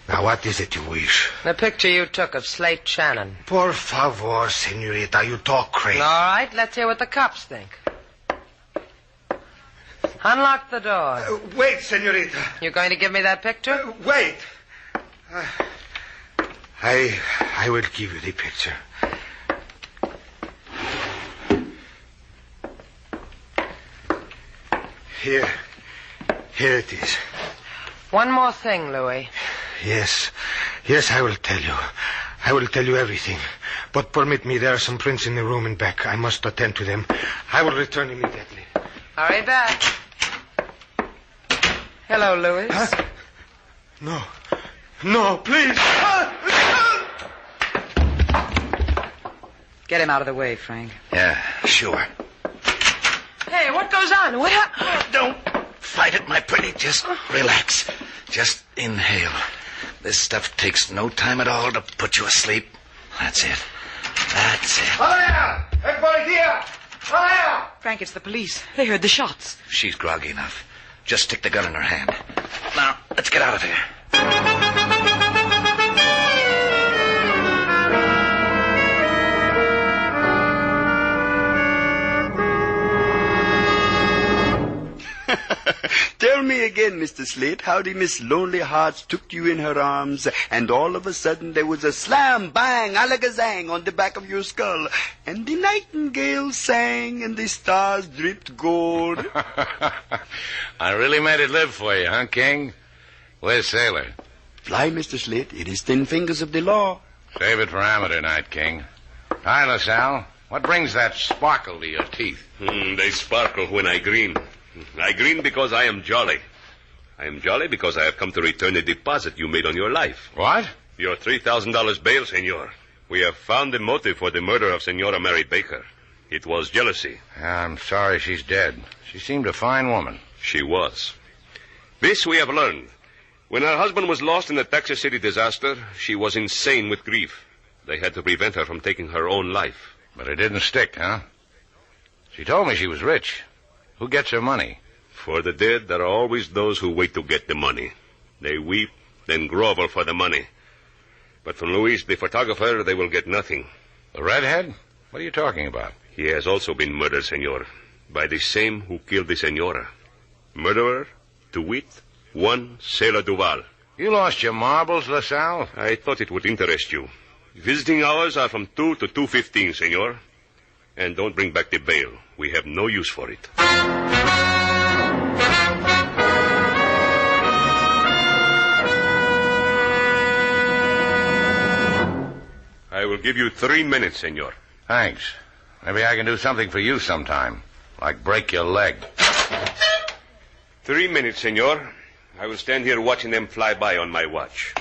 Now, what is it you wish? The picture you took of Slate Shannon. Por favor, senorita, you talk crazy. All right, let's hear what the cops think. Unlock the door. Wait, senorita. You going to give me that picture? Wait. I will give you the picture. Here it is. One more thing, Louis. Yes, I will tell you. I will tell you everything. But permit me, there are some prints in the room and back. I must attend to them. I will return immediately. Hurry back. Hello, Louis. Huh? No, please. Get him out of the way, Frank. Yeah, sure. Hey, what goes on? What happened? Don't fight it, my pretty. Just relax. Just inhale. This stuff takes no time at all to put you asleep. That's it. Everybody here! Frank, it's the police. They heard the shots. She's groggy enough. Just stick the gun in her hand. Now, let's get out of here. Tell me again, Mr. Slate, how the Miss Lonely Hearts took you in her arms, and all of a sudden there was a slam, bang, alakazang on the back of your skull, and the nightingale sang, and the stars dripped gold. I really made it live for you, huh, King? Where's Sailor? Fly, Mr. Slate. It is 10 fingers of the law. Save it for amateur night, King. Hi, LaSalle. What brings that sparkle to your teeth? They sparkle when I grin. I grin because I am jolly. I am jolly because I have come to return the deposit you made on your life. What? Your $3,000 bail, senor. We have found the motive for the murder of Senora Mary Baker. It was jealousy. I'm sorry she's dead. She seemed a fine woman. She was. This we have learned. When her husband was lost in the Texas City disaster, she was insane with grief. They had to prevent her from taking her own life. But it didn't stick, huh? She told me she was rich. Who gets her money? For the dead, there are always those who wait to get the money. They weep, then grovel for the money. But from Luis, the photographer, they will get nothing. The redhead? What are you talking about? He has also been murdered, senor, by the same who killed the senora. Murderer, to wit, one Sailor Duval. You lost your marbles, LaSalle? I thought it would interest you. Visiting hours are from 2 to 2:15, senor. And don't bring back the bail. We have no use for it. I will give you 3 minutes, senor. Thanks. Maybe I can do something for you sometime. Like break your leg. 3 minutes, senor. I will stand here watching them fly by on my watch.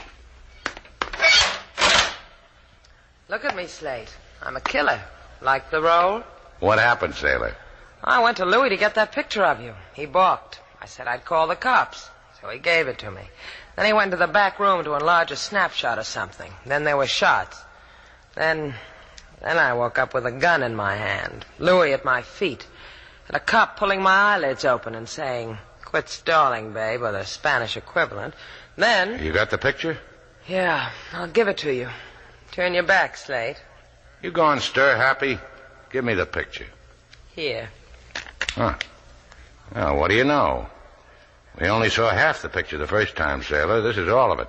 Look at me, Slate. I'm a killer. Like the role? What happened, Sailor? I went to Louis to get that picture of you. He balked. I said I'd call the cops. So he gave it to me. Then he went to the back room to enlarge a snapshot or something. Then there were shots. Then I woke up with a gun in my hand. Louis at my feet. And a cop pulling my eyelids open and saying, "Quit stalling, babe," or the Spanish equivalent. Then... You got the picture? Yeah, I'll give it to you. Turn your back, Slate. You gone stir-happy? Give me the picture. Here. Huh. Well, what do you know? We only saw half the picture the first time, Sailor. This is all of it.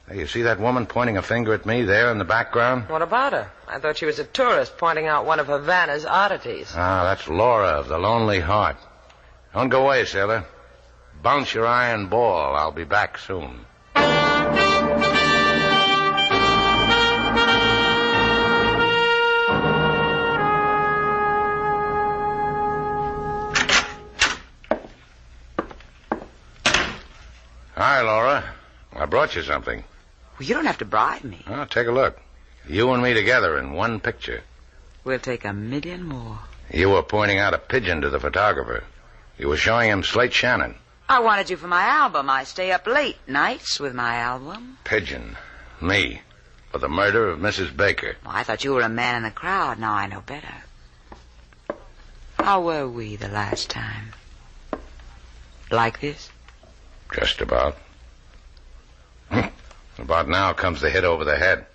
Hey, you see that woman pointing a finger at me there in the background? What about her? I thought she was a tourist pointing out one of Havana's oddities. Ah, that's Laura of the Lonely Heart. Don't go away, Sailor. Bounce your iron ball. I'll be back soon. Hi, Laura. I brought you something. Well, you don't have to bribe me. Oh, take a look. You and me together in one picture. We'll take 1,000,000 more. You were pointing out a pigeon to the photographer. You were showing him Slate Shannon. I wanted you for my album. I stay up late nights with my album. Pigeon. Me. For the murder of Mrs. Baker. Well, I thought you were a man in the crowd. Now I know better. How were we the last time? Like this? Just about. About now comes the hit over the head.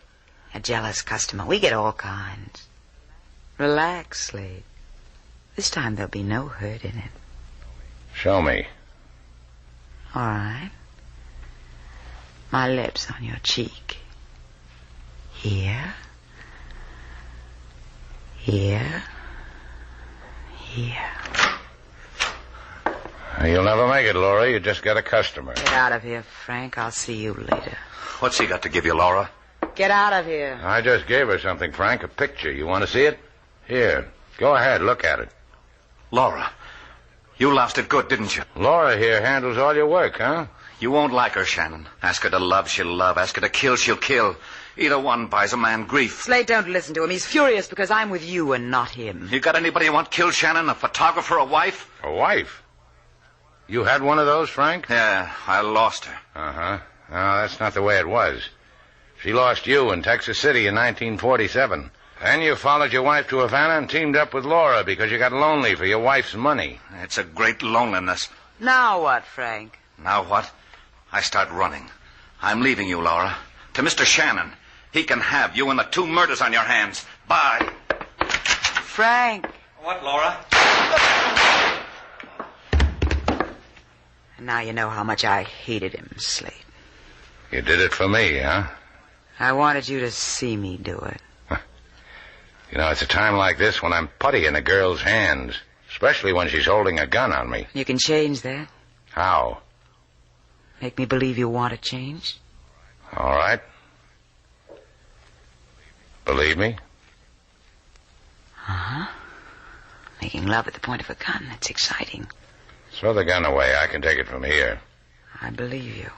A jealous customer. We get all kinds. Relax, Slade. This time there'll be no hurt in it. Show me. All right. My lips on your cheek. Here. Here. Here. You'll never make it, Laura. You just got a customer. Get out of here, Frank. I'll see you later. What's he got to give you, Laura? Get out of here. I just gave her something, Frank, a picture. You want to see it? Here. Go ahead, look at it. Laura, you lost it good, didn't you? Laura here handles all your work, huh? You won't like her, Shannon. Ask her to love, she'll love. Ask her to kill, she'll kill. Either one buys a man grief. Slade, don't listen to him. He's furious because I'm with you and not him. You got anybody you want killed, Shannon? A photographer, a wife? A wife? You had one of those, Frank? Yeah, I lost her. Uh-huh. No, that's not the way it was. She lost you in Texas City in 1947. Then you followed your wife to Havana and teamed up with Laura because you got lonely for your wife's money. It's a great loneliness. Now what, Frank? Now what? I start running. I'm leaving you, Laura. To Mr. Shannon. He can have you and the 2 murders on your hands. Bye. Frank. What, Laura? And now you know how much I hated him, Slade. You did it for me, huh? I wanted you to see me do it. You know, it's a time like this when I'm putty in a girl's hands, especially when she's holding a gun on me. You can change that. How? Make me believe you want to change. All right. Believe me? Uh-huh. Making love at the point of a gun, that's exciting. Throw the gun away. I can take it from here. I believe you.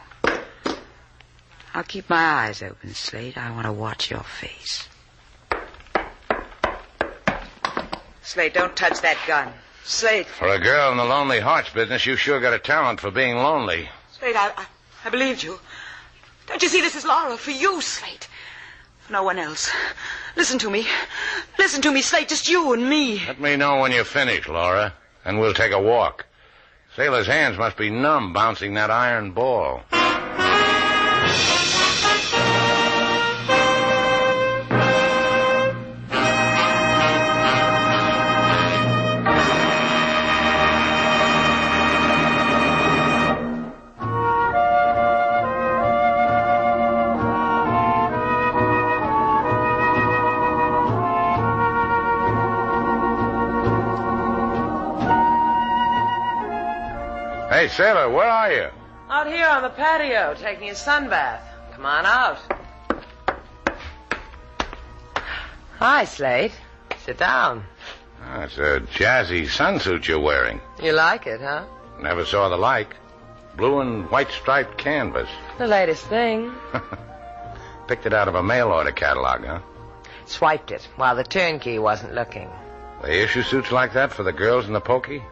I'll keep my eyes open, Slade. I want to watch your face. Slade, don't touch that gun. Slade. For a girl in the Lonely Hearts business, you sure got a talent for being lonely. Slade, I believed you. Don't you see this is Laura? For you, Slade. For no one else. Listen to me. Listen to me, Slade. Just you and me. Let me know when you're finished, Laura, and we'll take a walk. Sailor's hands must be numb bouncing that iron ball. Hey, Sailor, where are you? Out here on the patio, taking a sunbath. Come on out. Hi, Slade. Sit down. Oh, it's a jazzy sunsuit you're wearing. You like it, huh? Never saw the like. Blue and white striped canvas. The latest thing. Picked it out of a mail order catalog, huh? Swiped it while the turnkey wasn't looking. They issue suits like that for the girls in the pokey?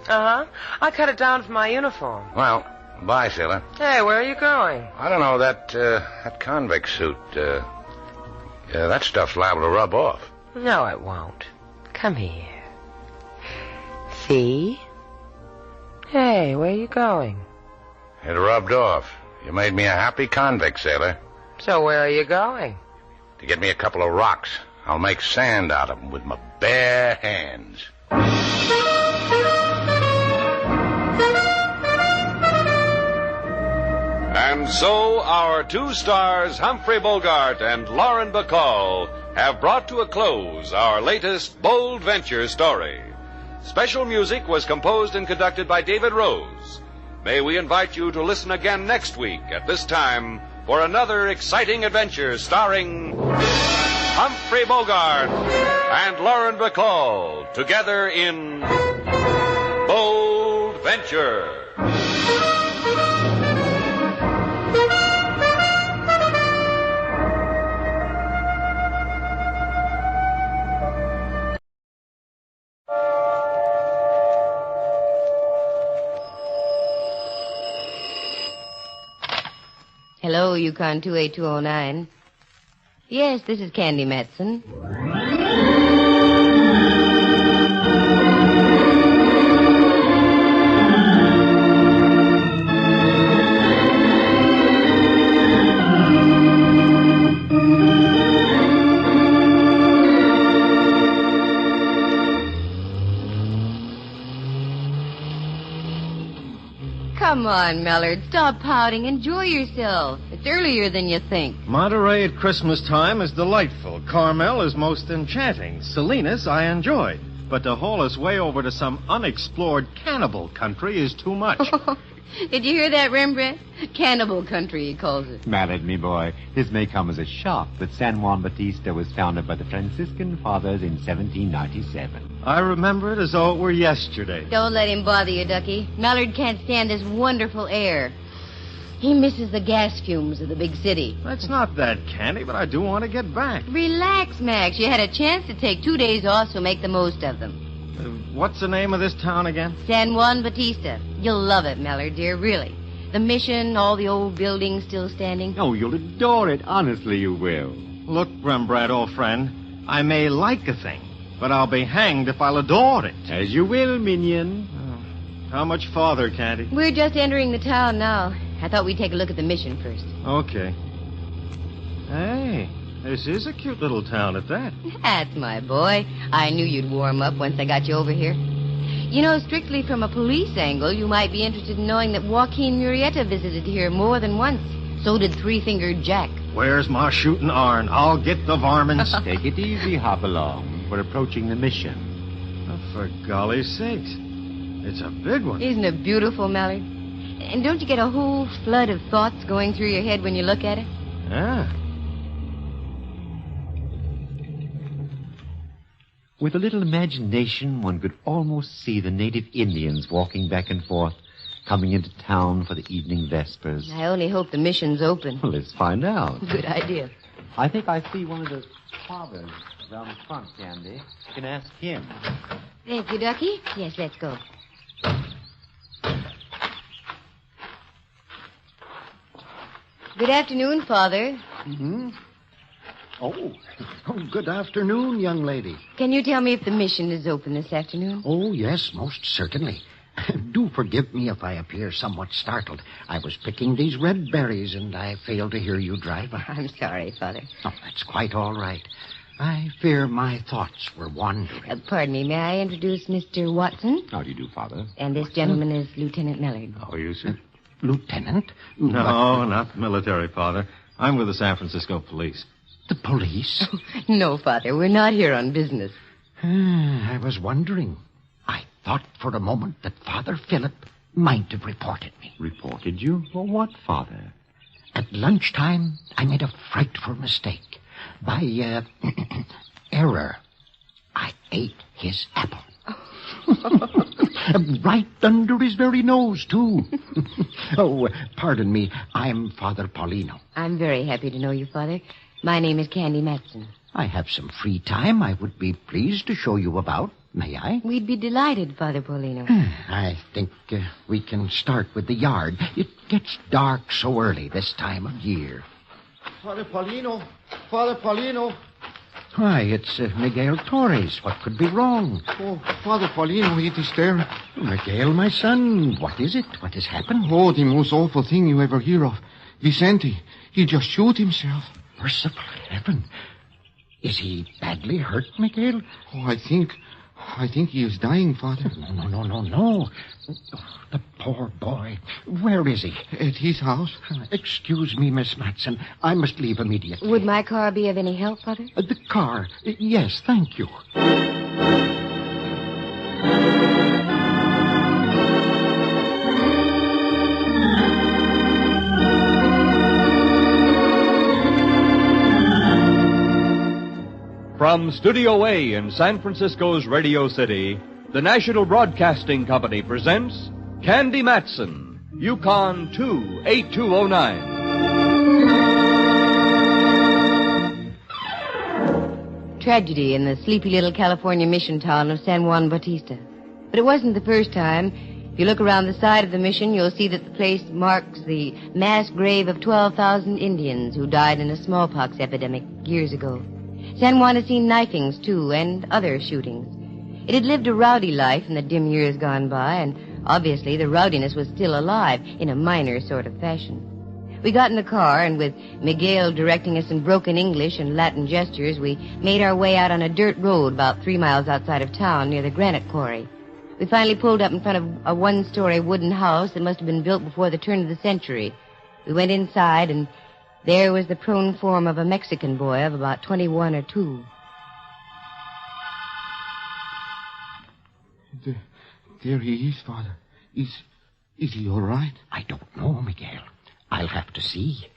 Uh-huh. I cut it down for my uniform. Well, bye, Sailor. Hey, where are you going? I don't know, that convict suit, that stuff's liable to rub off. No, it won't. Come here. See? Hey, where are you going? It rubbed off. You made me a happy convict, Sailor. So where are you going? To get me a couple of rocks. I'll make sand out of them with my bare hands. And so our 2 stars, Humphrey Bogart and Lauren Bacall, have brought to a close our latest bold venture story. Special music was composed and conducted by David Rose. May we invite you to listen again next week at this time for another exciting adventure starring Humphrey Bogart and Lauren Bacall together in Bold Venture. Hello, Yukon 28209. Yes, this is Candy Matson. on, Mallard. Stop pouting. Enjoy yourself. It's earlier than you think. Monterey at Christmas time is delightful. Carmel is most enchanting. Salinas I enjoyed. But to haul us way over to some unexplored cannibal country is too much. Did you hear that, Rembrandt? Cannibal country, he calls it. Mallard, me boy, this may come as a shock, but San Juan Bautista was founded by the Franciscan Fathers in 1797. I remember it as though it were yesterday. Don't let him bother you, Ducky. Mallard can't stand this wonderful air. He misses the gas fumes of the big city. That's not that candy, but I do want to get back. Relax, Max. You had a chance to take 2 days off, so make the most of them. What's the name of this town again? San Juan Bautista. You'll love it, Mallard, dear, really. The mission, all the old buildings still standing. Oh, you'll adore it. Honestly, you will. Look, Rembrandt, old friend, I may like a thing, but I'll be hanged if I'll adore it. As you will, minion. How much farther, Candy? We're just entering the town now. I thought we'd take a look at the mission first. Okay. Hey, this is a cute little town at that. That's my boy. I knew you'd warm up once I got you over here. You know, strictly from a police angle, you might be interested in knowing that Joaquin Murrieta visited here more than once. So did Three-Fingered Jack. Where's my shooting iron? I'll get the varmints. Take it easy, Hopalong. We're approaching the mission. Oh, for golly sakes. It's a big one. Isn't it beautiful, Mallard? And don't you get a whole flood of thoughts going through your head when you look at it? Yeah. With a little imagination, one could almost see the native Indians walking back and forth, coming into town for the evening vespers. I only hope the mission's open. Well, let's find out. Good idea. I think I see one of the fathers around the front, Candy. You can ask him. Thank you, Ducky. Yes, let's go. Good afternoon, Father. Mm-hmm. Oh, good afternoon, young lady. Can you tell me if the mission is open this afternoon? Oh, yes, most certainly. Do forgive me if I appear somewhat startled. I was picking these red berries, and I failed to hear you drive by. I'm sorry, Father. Oh, that's quite all right. I fear my thoughts were wandering. Pardon me, may I introduce Mr. Watson? How do you do, Father? And this gentleman is Lieutenant Mallard. How are you, sir? Lieutenant? No, not military, Father. I'm with the San Francisco police. The police? No, Father, we're not here on business. I was wondering. I thought for a moment that Father Philip might have reported me. Reported you? For what, Father? At lunchtime, I made a frightful mistake. By, error, I ate his apple. Right under his very nose, too. Oh, pardon me. I'm Father Paulino. I'm very happy to know you, Father. My name is Candy Matson. I have some free time. I would be pleased to show you about. May I? We'd be delighted, Father Paulino. I think we can start with the yard. It gets dark so early this time of year. Father Paulino! Father Paulino! Why, it's Miguel Torres. What could be wrong? Oh, Father Paulino, it is there. Miguel, my son, what is it? What has happened? Oh, the most awful thing you ever hear of. Vicente, he just shoot himself. Merciful heaven. Is he badly hurt, Miguel? Oh, I think he is dying, Father. No. The poor boy. Where is he? At his house. Excuse me, Miss Matson. I must leave immediately. Would my car be of any help, Father? The car. Yes, thank you. From Studio A in San Francisco's Radio City, the National Broadcasting Company presents Candy Matson, Yukon 28209. Tragedy in the sleepy little California mission town of San Juan Bautista. But it wasn't the first time. If you look around the side of the mission, you'll see that the place marks the mass grave of 12,000 Indians who died in a smallpox epidemic years ago. San Juan has seen knifings, too, and other shootings. It had lived a rowdy life in the dim years gone by, and obviously the rowdiness was still alive in a minor sort of fashion. We got in the car, and with Miguel directing us in broken English and Latin gestures, we made our way out on a dirt road about 3 miles outside of town near the granite quarry. We finally pulled up in front of a one-story wooden house that must have been built before the turn of the century. We went inside, and there was the prone form of a Mexican boy of about 21 or 2. There he is, Father. Is he all right? I don't know, Miguel. I'll have to see.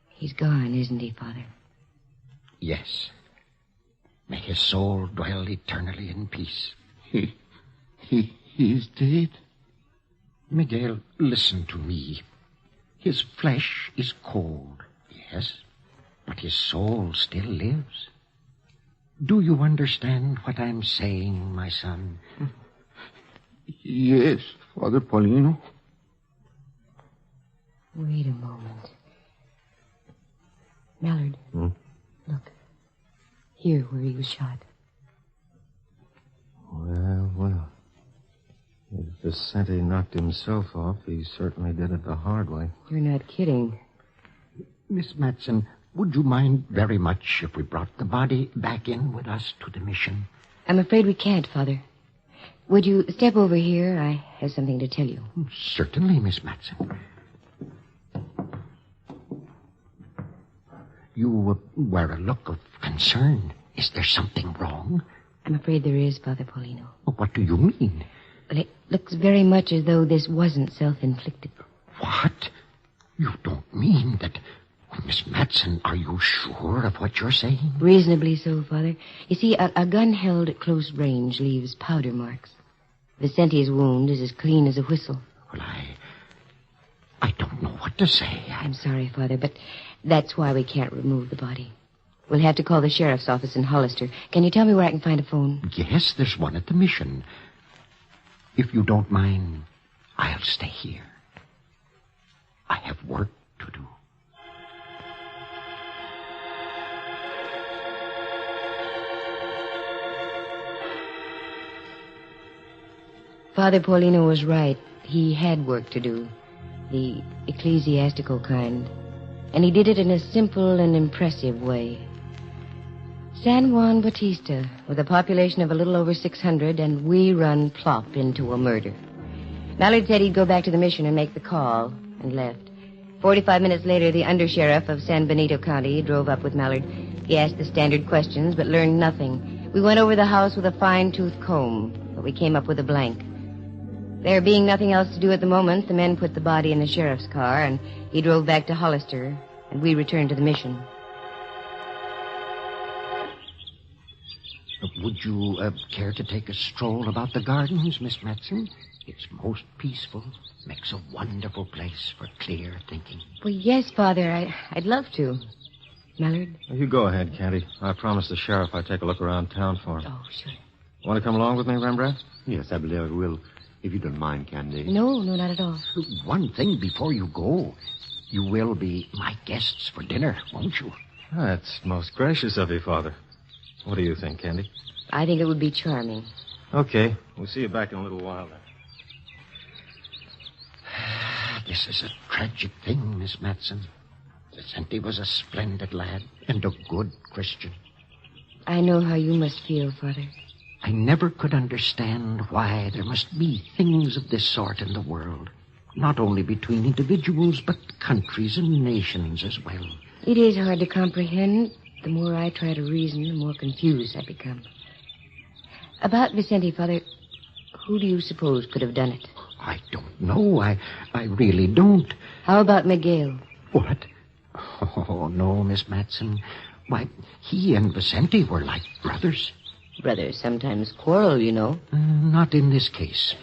He's gone, isn't he, Father? Yes. May his soul dwell eternally in peace. He is dead? Miguel, listen to me. His flesh is cold, yes, but his soul still lives. Do you understand what I'm saying, my son? Yes, Father Paulino. Wait a moment. Mallard, look. Here where he was shot. Well. If Vicente knocked himself off, he certainly did it the hard way. You're not kidding. Miss Matson, would you mind very much if we brought the body back in with us to the mission? I'm afraid we can't, Father. Would you step over here? I have something to tell you. Certainly, Miss Matson. You wear a look of concern. Is there something wrong? I'm afraid there is, Father Paulino. What do you mean? Well, it looks very much as though this wasn't self-inflicted. What? You don't mean that... Miss Matson, are you sure of what you're saying? Reasonably so, Father. You see, a gun held at close range leaves powder marks. Vicente's wound is as clean as a whistle. Well, I don't know what to say. I'm sorry, Father, but that's why we can't remove the body. We'll have to call the sheriff's office in Hollister. Can you tell me where I can find a phone? Yes, there's one at the mission. If you don't mind, I'll stay here. I have work to do. Father Paulino was right. He had work to do. The ecclesiastical kind. And he did it in a simple and impressive way. San Juan Bautista, with a population of a little over 600, and we run plop into a murder. Mallard said he'd go back to the mission and make the call, and left. 45 minutes later, the undersheriff of San Benito County drove up with Mallard. He asked the standard questions, but learned nothing. We went over the house with a fine-tooth comb, but we came up with a blank. There being nothing else to do at the moment, the men put the body in the sheriff's car, and he drove back to Hollister, and we returned to the mission. Would you care to take a stroll about the gardens, Miss Matson? It's most peaceful. Makes a wonderful place for clear thinking. Well, yes, Father, I'd love to. Mallard? You go ahead, Candy. I promised the sheriff I'd take a look around town for him. Oh, sure. Want to come along with me, Rembrandt? Yes, I believe I will, if you don't mind, Candy. No, not at all. One thing before you go. You will be my guests for dinner, won't you? That's most gracious of you, Father. What do you think, Candy? I think it would be charming. Okay. We'll see you back in a little while, then. This is a tragic thing, Miss Matson. Vicente was a splendid lad and a good Christian. I know how you must feel, Father. I never could understand why there must be things of this sort in the world. Not only between individuals, but countries and nations as well. It is hard to comprehend. The more I try to reason, the more confused I become. About Vicente, Father, who do you suppose could have done it? I don't know. I really don't. How about Miguel? What? Oh, no, Miss Matson. Why, he and Vicente were like brothers. Brothers sometimes quarrel, you know. Not in this case.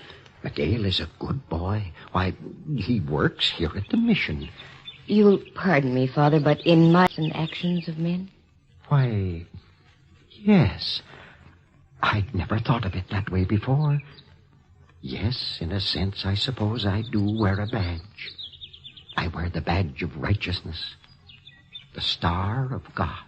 Miguel is a good boy. Why, he works here at the mission. You'll pardon me, Father, but in my actions of men? Why, yes. I'd never thought of it that way before. Yes, in a sense, I suppose I do wear a badge. I wear the badge of righteousness. The star of God.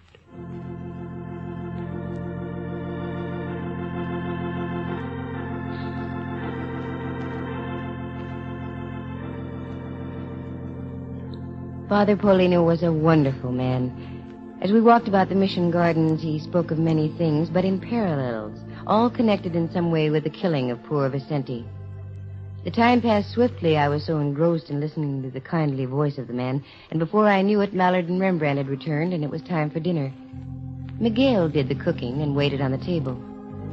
Father Paulino was a wonderful man. As we walked about the mission gardens, he spoke of many things, but in parallels. all connected in some way with the killing of poor Vicente. The time passed swiftly. I was so engrossed in listening to the kindly voice of the man, and before I knew it, Mallard and Rembrandt had returned, and it was time for dinner. Miguel did the cooking and waited on the table.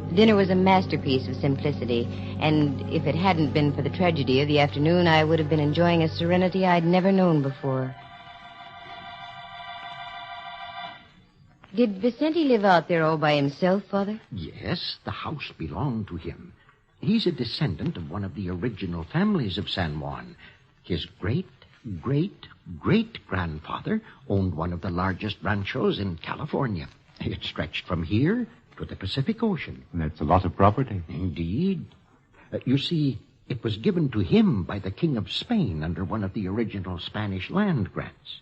The dinner was a masterpiece of simplicity, and if it hadn't been for the tragedy of the afternoon, I would have been enjoying a serenity I'd never known before. Did Vicente live out there all by himself, Father? Yes, the house belonged to him. He's a descendant of one of the original families of San Juan. His great-great-great-grandfather owned one of the largest ranchos in California. It stretched from here to the Pacific Ocean. That's a lot of property. Indeed. You see, it was given to him by the King of Spain under one of the original Spanish land grants.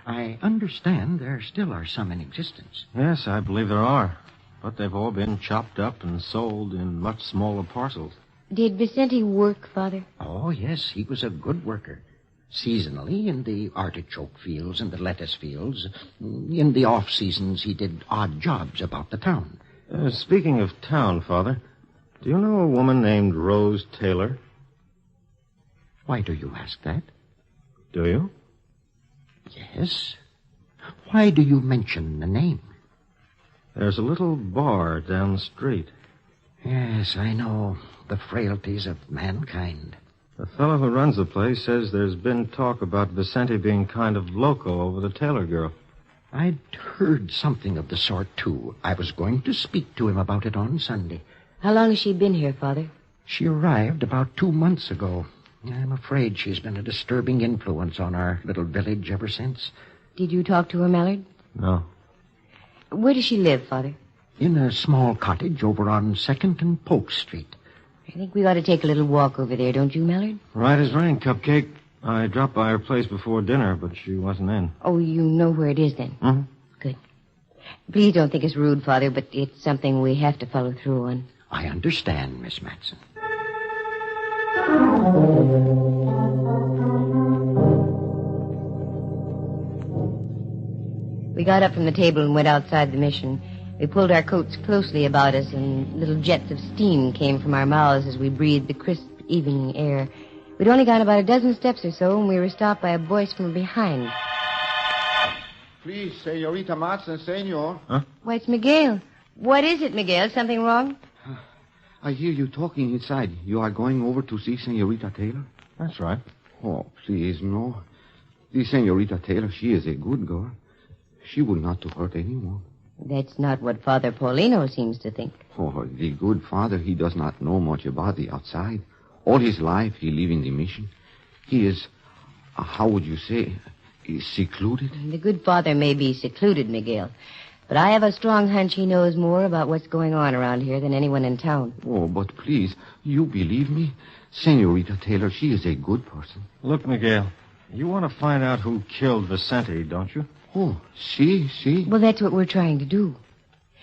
I understand there still are some in existence. Yes, I believe there are. But they've all been chopped up and sold in much smaller parcels. Did Vicente work, Father? Oh, yes, he was a good worker. Seasonally, in the artichoke fields and the lettuce fields. In the off-seasons, he did odd jobs about the town. Speaking of town, Father, do you know a woman named Rose Taylor? Why do you ask that? Do you? Yes. Why do you mention the name? There's a little bar down the street. Yes, I know. The frailties of mankind. The fellow who runs the place says there's been talk about Vicente being kind of loco over the Taylor girl. I'd heard something of the sort, too. I was going to speak to him about it on Sunday. How long has she been here, Father? She arrived about 2 months ago. I'm afraid she's been a disturbing influence on our little village ever since. Did you talk to her, Mallard? No. Where does she live, Father? In a small cottage over on 2nd and Polk Street. I think we ought to take a little walk over there, don't you, Mallard? Right as rain, Cupcake. I dropped by her place before dinner, but she wasn't in. Oh, you know where it is, then? Mm-hmm. Good. Please don't think it's rude, Father, but it's something we have to follow through on. I understand, Miss Matson. We got up from the table and went outside the mission. We pulled our coats closely about us, and little jets of steam came from our mouths as we breathed the crisp evening air. We'd only gone about a dozen steps or so, and we were stopped by a voice from behind. Please, Senorita Matson, senor. Huh? Why, it's Miguel. What is it, Miguel? Something wrong? I hear you talking inside. You are going over to see Senorita Taylor? That's right. Oh, please, no. The Senorita Taylor, she is a good girl. She will not to hurt anyone. That's not what Father Paulino seems to think. Oh, the good father, he does not know much about the outside. All his life, he live in the mission. He is, how would you say, is secluded? The good father may be secluded, Miguel. But I have a strong hunch he knows more about what's going on around here than anyone in town. Oh, but please, you believe me? Senorita Taylor, she is a good person. Look, Miguel, you want to find out who killed Vicente, don't you? Oh, see? Well, that's what we're trying to do.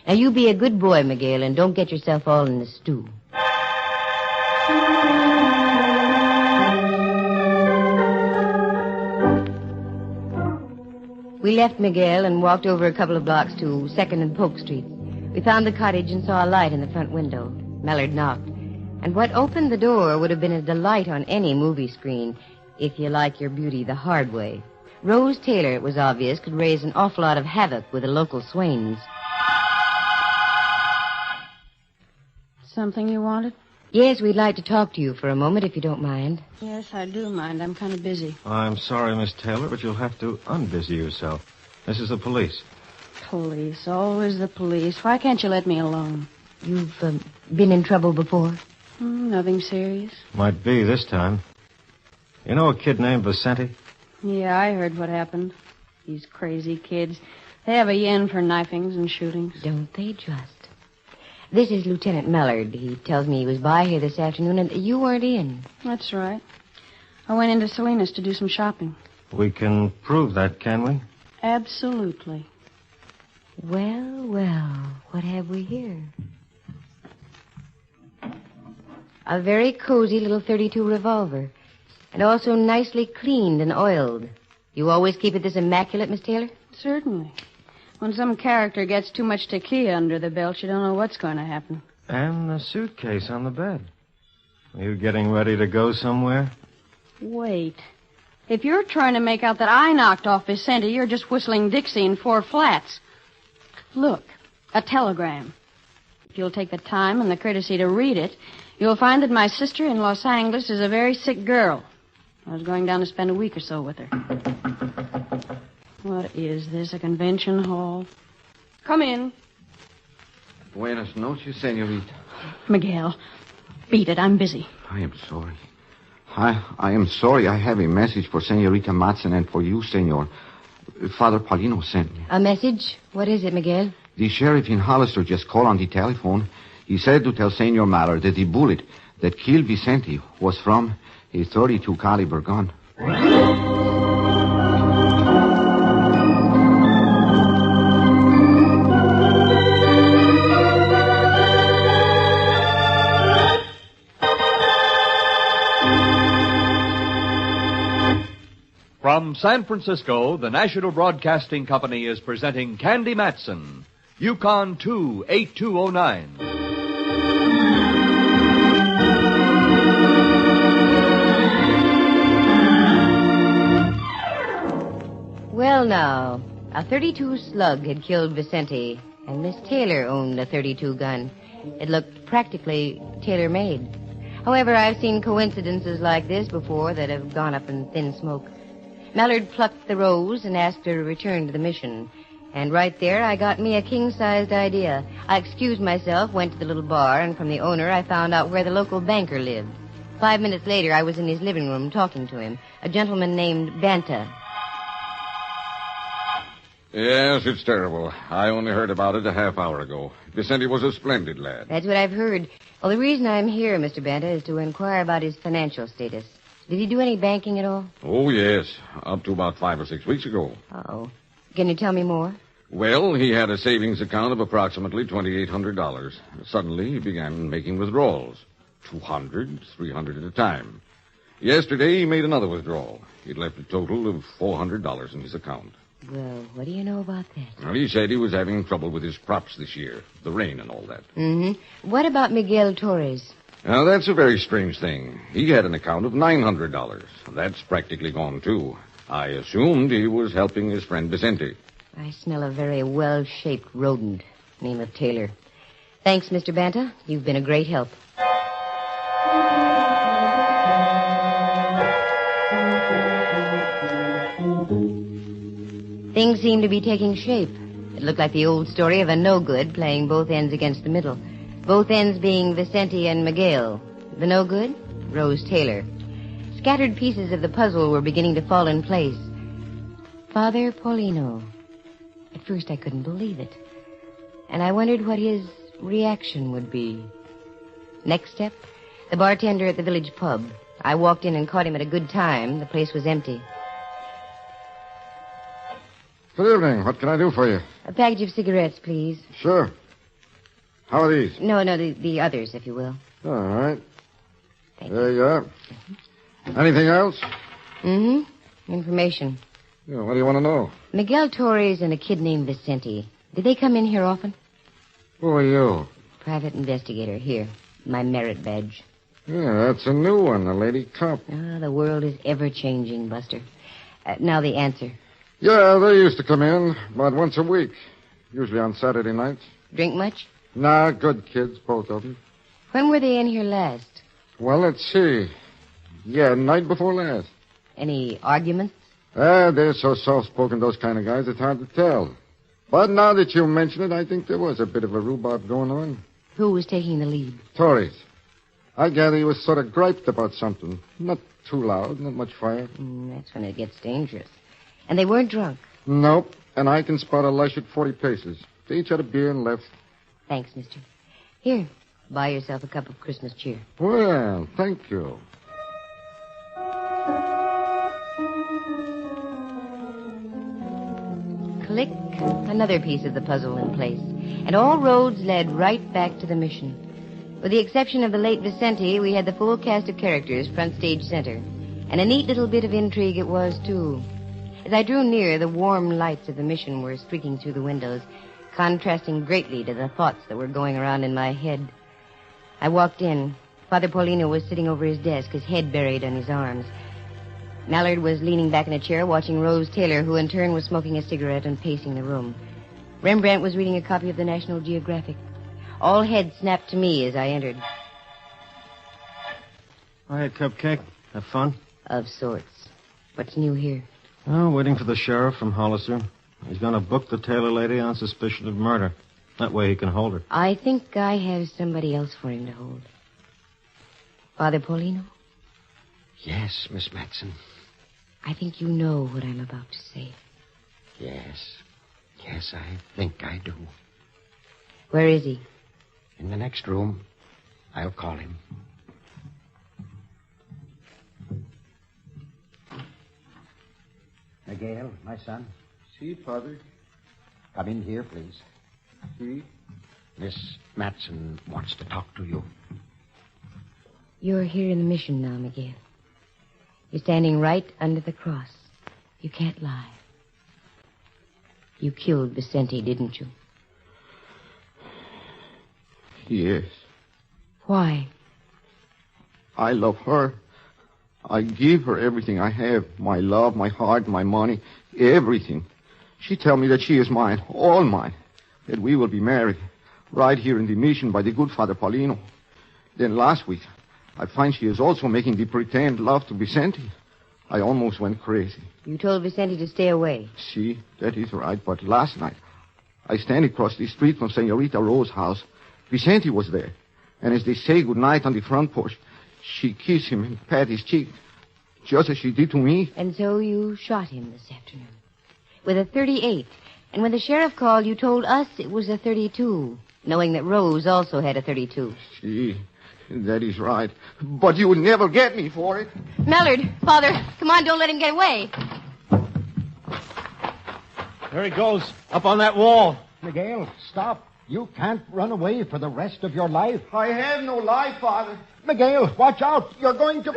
Now, you be a good boy, Miguel, and don't get yourself all in the stew. We left Miguel and walked over a couple of blocks to 2nd and Polk Street. We found the cottage and saw a light in the front window. Mallard knocked. And what opened the door would have been a delight on any movie screen, if you like your beauty the hard way. Rose Taylor, it was obvious, could raise an awful lot of havoc with the local swains. Something you wanted? Yes, we'd like to talk to you for a moment, if you don't mind. Yes, I do mind. I'm kind of busy. I'm sorry, Miss Taylor, but you'll have to unbusy yourself. This is the police. Police. Always the police. Why can't you let me alone? You've been in trouble before? Nothing serious. Might be this time. You know a kid named Vicente? Yeah, I heard what happened. These crazy kids. They have a yen for knifings and shootings. Don't they just? This is Lieutenant Mallard. He tells me he was by here this afternoon, and you weren't in. That's right. I went into Salinas to do some shopping. We can prove that, can we? Absolutely. Well, what have we here? A very cozy little .32 revolver, and also nicely cleaned and oiled. You always keep it this immaculate, Miss Taylor? Certainly. When some character gets too much tequila under the belt, you don't know what's going to happen. And the suitcase on the bed. Are you getting ready to go somewhere? Wait. If you're trying to make out that I knocked off Vicente, you're just whistling Dixie in 4 flats. Look, a telegram. If you'll take the time and the courtesy to read it, you'll find that my sister in Los Angeles is a very sick girl. I was going down to spend a week or so with her. What is this, a convention hall? Come in. Buenas noches, senorita. Miguel, beat it. I'm busy. I am sorry. I am sorry. I have a message for Senorita Matson and for you, senor. Father Paulino sent me. A message? What is it, Miguel? The sheriff in Hollister just called on the telephone. He said to tell Senor Maller that the bullet that killed Vicente was from a .32 caliber gun. From San Francisco, the National Broadcasting Company is presenting Candy Matson, Yukon 28209. Well, now, a .32 slug had killed Vicente, and Miss Taylor owned a .32 gun. It looked practically tailor-made. However, I've seen coincidences like this before that have gone up in thin smoke. Mallard plucked the rose and asked her to return to the mission. And right there, I got me a king-sized idea. I excused myself, went to the little bar, and from the owner, I found out where the local banker lived. 5 minutes later, I was in his living room talking to him, a gentleman named Banta. Yes, it's terrible. I only heard about it a half hour ago. Vicente was a splendid lad. That's what I've heard. Well, the reason I'm here, Mr. Banta, is to inquire about his financial status. Did he do any banking at all? Oh, yes. Up to about 5 or 6 weeks ago. Uh-oh. Can you tell me more? Well, he had a savings account of approximately $2,800. Suddenly, he began making withdrawals. 200, 300 at a time. Yesterday, he made another withdrawal. He'd left a total of $400 in his account. Well, what do you know about that? Well, he said he was having trouble with his crops this year. The rain and all that. Mm-hmm. What about Miguel Torres? Now, that's a very strange thing. He had an account of $900. That's practically gone, too. I assumed he was helping his friend Vicente. I smell a very well-shaped rodent. Name of Taylor. Thanks, Mr. Banta. You've been a great help. Things seem to be taking shape. It looked like the old story of a no-good playing both ends against the middle. Both ends being Vicente and Miguel. The no good? Rose Taylor. Scattered pieces of the puzzle were beginning to fall in place. Father Paulino. At first I couldn't believe it. And I wondered what his reaction would be. Next step, the bartender at the village pub. I walked in and caught him at a good time. The place was empty. Good evening. What can I do for you? A package of cigarettes, please. Sure. How are these? No, the others, if you will. All right. There you are. Anything else? Mm-hmm. Information. Yeah, what do you want to know? Miguel Torres and a kid named Vicente. Did they come in here often? Who are you? Private investigator. Here. My merit badge. Yeah, that's a new one, a lady cop. Ah, the world is ever-changing, Buster. Now the answer. Yeah, they used to come in about once a week. Usually on Saturday nights. Drink much? Nah, good kids, both of them. When were they in here last? Well, let's see. Yeah, night before last. Any arguments? They're so soft-spoken, those kind of guys, it's hard to tell. But now that you mention it, I think there was a bit of a rhubarb going on. Who was taking the lead? Torres. I gather he was sort of griped about something. Not too loud, not much fire. That's when it gets dangerous. And they weren't drunk? Nope. And I can spot a lush at 40 paces. They each had a beer and left. Thanks, mister. Here, buy yourself a cup of Christmas cheer. Well, thank you. Click, another piece of the puzzle in place. And all roads led right back to the mission. With the exception of the late Vicente, we had the full cast of characters front stage center. And a neat little bit of intrigue it was, too. As I drew near, the warm lights of the mission were streaking through the windows, contrasting greatly to the thoughts that were going around in my head. I walked in. Father Paulino was sitting over his desk, his head buried on his arms. Mallard was leaning back in a chair watching Rose Taylor, who in turn was smoking a cigarette and pacing the room. Rembrandt was reading a copy of the National Geographic. All heads snapped to me as I entered. Hi, Cupcake. Have fun? Of sorts. What's new here? Oh, waiting for the sheriff from Hollister. He's going to book the Taylor lady on suspicion of murder. That way he can hold her. I think I have somebody else for him to hold. Father Paulino? Yes, Miss Matson. I think you know what I'm about to say. Yes. Yes, I think I do. Where is he? In the next room. I'll call him. Miguel, my son. Si, Father. Come in here, please. Si. Miss Matson wants to talk to you. You're here in the mission now, Miguel. You're standing right under the cross. You can't lie. You killed Vicente, didn't you? Yes. Why? I love her. I give her everything I have. My love, my heart, my money, everything. She tell me that she is mine, all mine. That we will be married right here in the mission by the good Father Paulino. Then last week, I find she is also making the pretend love to Vicente. I almost went crazy. You told Vicente to stay away. See, that is right. But last night, I stand across the street from Senorita Rose's house. Vicente was there. And as they say goodnight on the front porch, she kissed him and pat his cheek, just as she did to me. And so you shot him this afternoon. With a .38. And when the sheriff called, you told us it was a .32, knowing that Rose also had a .32. See, that is right. But you will never get me for it. Mallard, Father, come on, don't let him get away. There he goes, up on that wall. Miguel, stop. You can't run away for the rest of your life. I have no life, Father. Miguel, watch out. You're going to...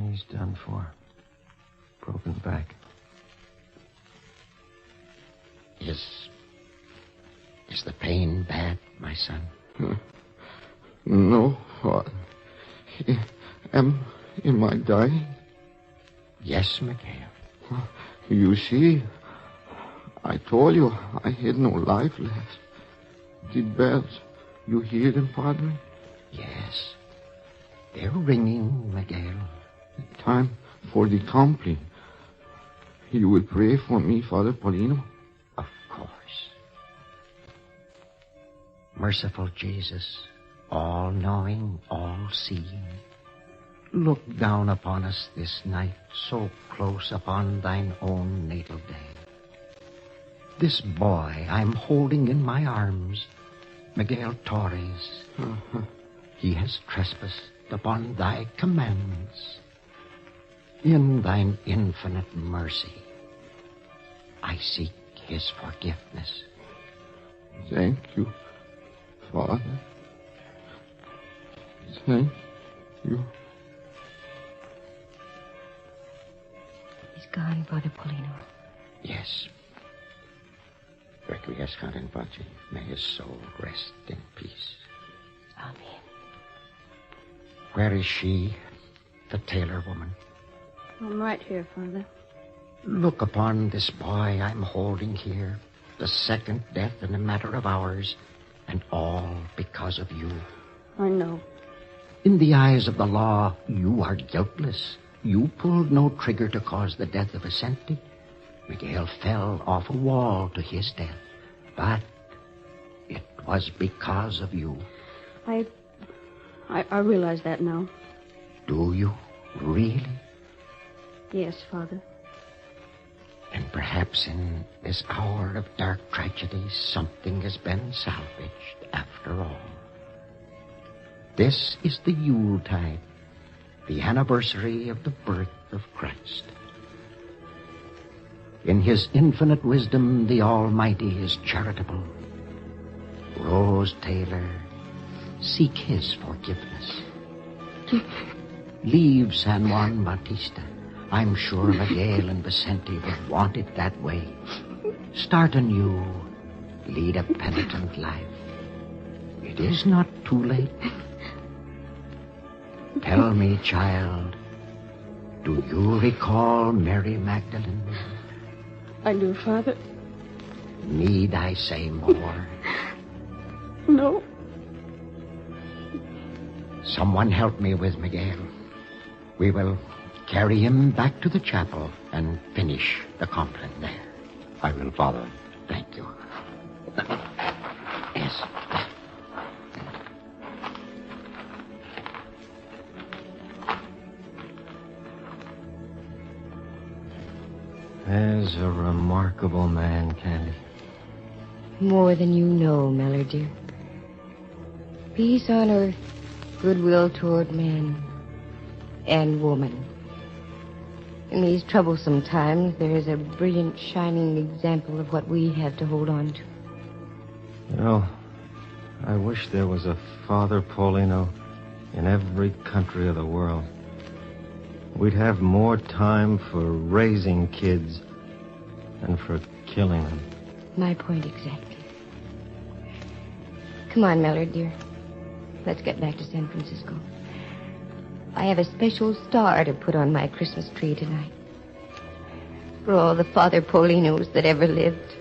He's done for. Broken back. Is the pain bad, my son? No, Father. Am I dying? Yes, Miguel. You see, I told you I had no life left. The bells, you hear them, Padre? Yes. They're ringing, Miguel. Time for the compline. You will pray for me, Father Paulino? Of course. Merciful Jesus, all-knowing, all-seeing, look down upon us this night, so close upon thine own natal day. This boy I'm holding in my arms, Miguel Torres, he has trespassed upon thy commandments. In thine infinite mercy, I seek his forgiveness. Thank you, Father. Thank you. He's gone, Father Paulino. Yes. Requiescat in pace. May his soul rest in peace. Amen. Where is she, the Taylor woman? I'm right here, Father. Look upon this boy I'm holding here, the second death in a matter of hours, and all because of you. I know. In the eyes of the law, you are guiltless. You pulled no trigger to cause the death of Vicente. Miguel fell off a wall to his death. But it was because of you. I realize that now. Do you? Really? Yes, Father. And perhaps in this hour of dark tragedy, something has been salvaged after all. This is the Yuletide, the anniversary of the birth of Christ. In his infinite wisdom, the Almighty is charitable. Rose Taylor, Seek his forgiveness. Leave San Juan Bautista. I'm sure Miguel and Vicente would want it that way. Start anew. Lead a penitent life. It is not too late. Tell me, child, do you recall Mary Magdalene? I do, Father. Need I say more? No. Someone help me with Miguel. We will carry him back to the chapel and finish the compline there. I will, Father. Thank you. Yes. There's a remarkable man, Candy. More than you know, Mellor, dear. Peace on earth, goodwill toward man and woman. In these troublesome times, there is a brilliant, shining example of what we have to hold on to. You know, I wish there was a Father Paulino in every country of the world. We'd have more time for raising kids than for killing them. My point exactly. Come on, Mellor, dear. Let's get back to San Francisco. I have a special star to put on my Christmas tree tonight. For all the Father Paulinos that ever lived.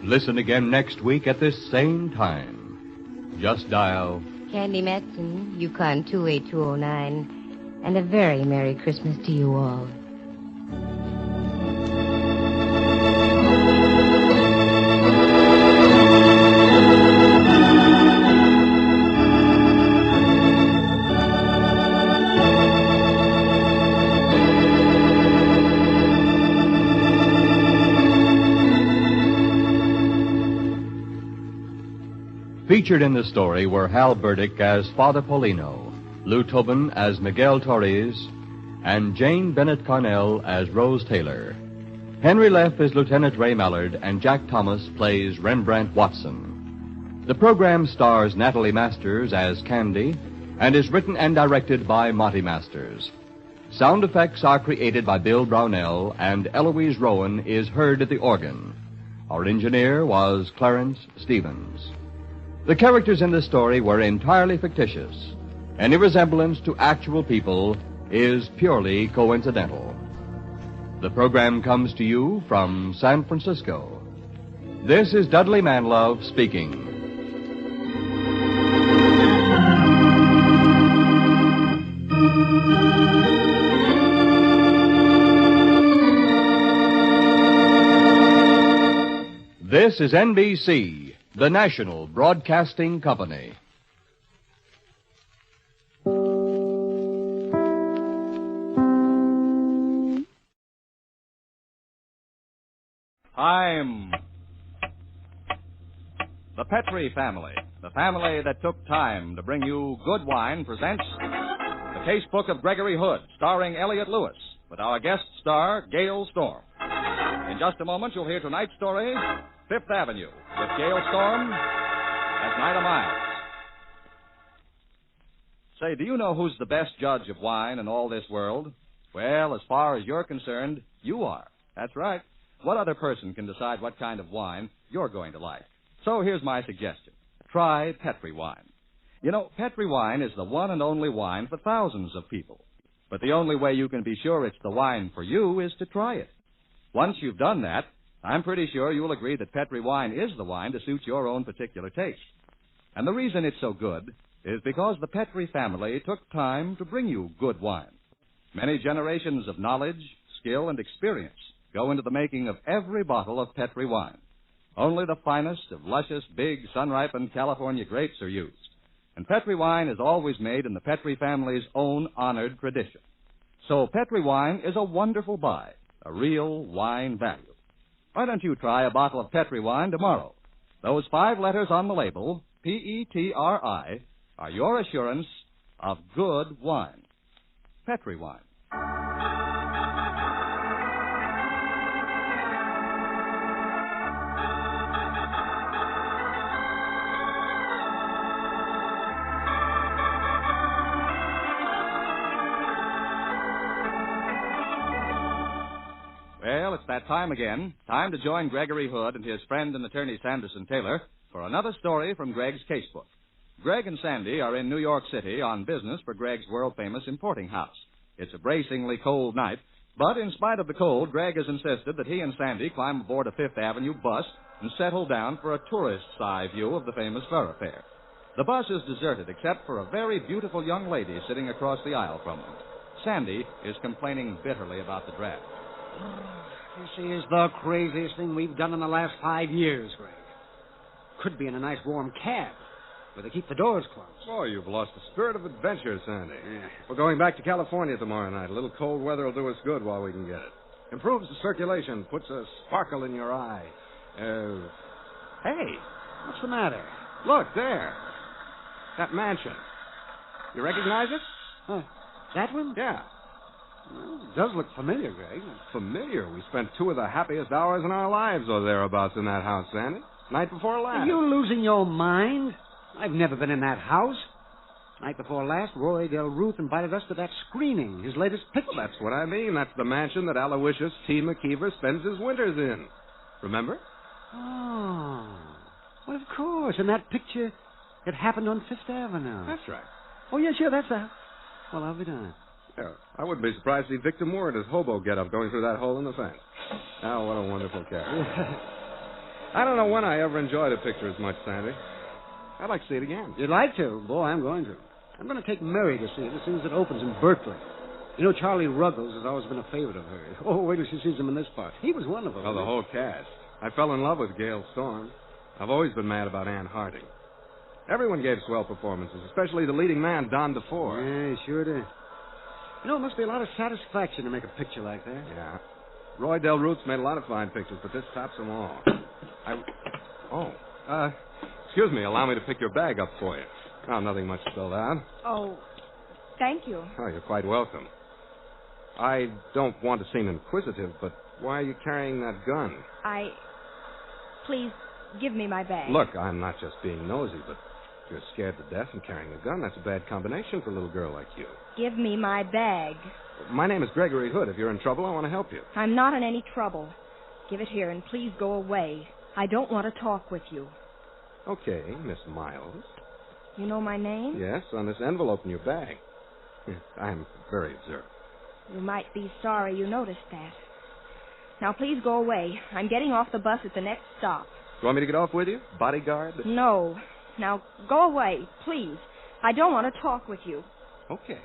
Listen again next week at this same time. Just dial Candy Matson, Yukon 28209. And a very Merry Christmas to you all. Featured in the story were Hal Burdick as Father Paulino, Lou Tobin as Miguel Torres, and Jane Bennett Carnell as Rose Taylor. Henry Leff is Lieutenant Ray Mallard, and Jack Thomas plays Rembrandt Watson. The program stars Natalie Masters as Candy and is written and directed by Monty Masters. Sound effects are created by Bill Brownell, and Eloise Rowan is heard at the organ. Our engineer was Clarence Stevens. The characters in the story were entirely fictitious. Any resemblance to actual people is purely coincidental. The program comes to you from San Francisco. This is Dudley Manlove speaking. This is NBC, the National Broadcasting Company. I'm the Petrie family. The family that took time to bring you Good Wine presents The Casebook of Gregory Hood, starring Elliot Lewis, with our guest star, Gail Storm. In just a moment, you'll hear tonight's story, Fifth Avenue, with Gail Storm as Nida Miles. Say, do you know who's the best judge of wine in all this world? Well, as far as you're concerned, you are. That's right. What other person can decide what kind of wine you're going to like? So here's my suggestion. Try Petri wine. You know, Petri wine is the one and only wine for thousands of people. But the only way you can be sure it's the wine for you is to try it. Once you've done that, I'm pretty sure you'll agree that Petri wine is the wine to suit your own particular taste. And the reason it's so good is because the Petri family took time to bring you good wine. Many generations of knowledge, skill, and experience go into the making of every bottle of Petri wine. Only the finest of luscious, big, sun-ripened California grapes are used. And Petri wine is always made in the Petri family's own honored tradition. So Petri wine is a wonderful buy, a real wine value. Why don't you try a bottle of Petri wine tomorrow? Those 5 letters on the label, Petri, are your assurance of good wine. Petri wine. Well, it's that time again. Time to join Gregory Hood and his friend and attorney Sanderson Taylor for another story from Greg's casebook. Greg and Sandy are in New York City on business for Greg's world-famous importing house. It's a bracingly cold night, but in spite of the cold, Greg has insisted that he and Sandy climb aboard a Fifth Avenue bus and settle down for a tourist's eye view of the famous thoroughfare. The bus is deserted except for a very beautiful young lady sitting across the aisle from them. Sandy is complaining bitterly about the draft. This is the craziest thing we've done in the last 5 years, Greg. Could be in a nice warm cab, where they keep the doors closed. Oh, you've lost the spirit of adventure, Sandy. Yeah. We're going back to California tomorrow night. A little cold weather will do us good while we can get it. Improves the circulation, puts a sparkle in your eye. Hey, What's the matter? look, there. That mansion. You recognize it? That one? Yeah. Well, it does look familiar, Greg. Familiar. We spent 2 of the happiest hours in our lives or thereabouts in that house, Sandy. Night before last. Are you losing your mind? I've never been in that house. Night before last, Roy Del Ruth invited us to that screening, his latest picture. Well, that's what I mean. That's the mansion that Aloysius T. McKeever spends his winters in. Remember? Oh. Well, of course. And that picture, it happened on Fifth Avenue. That's right. Oh, yes, sure, that's that. Well, I'll be done. Yeah, I wouldn't be surprised to see Victor Moore in his hobo getup going through that hole in the fence. Oh, what a wonderful character. I don't know when I ever enjoyed a picture as much, Sandy. I'd like to see it again. You'd like to? Boy, I'm going to. I'm going to take Mary to see it as soon as it opens in Berkeley. You know, Charlie Ruggles has always been a favorite of hers. Oh, wait till she sees him in this part. He was wonderful. Oh, the whole cast. I fell in love with Gail Storm. I've always been mad about Ann Harding. Everyone gave swell performances, especially the leading man, Don DeFore. Yeah, sure did. You know, it must be a lot of satisfaction to make a picture like that. Yeah. Roy Del Ruth's made a lot of fine pictures, but this tops them all. Excuse me, allow me to pick your bag up for you. Oh, nothing much spilled out. Oh, thank you. Oh, you're quite welcome. I don't want to seem inquisitive, but why are you carrying that gun? Please, give me my bag. Look, I'm not just being nosy, but if you're scared to death and carrying a gun, that's a bad combination for a little girl like you. Give me my bag. My name is Gregory Hood. If you're in trouble, I want to help you. I'm not in any trouble. Give it here and please go away. I don't want to talk with you. Okay, Miss Miles. You know my name? Yes, on this envelope in your bag. I'm very observant. You might be sorry you noticed that. Now, please go away. I'm getting off the bus at the next stop. You want me to get off with you? Bodyguard? No. Now, go away, please. I don't want to talk with you. Okay.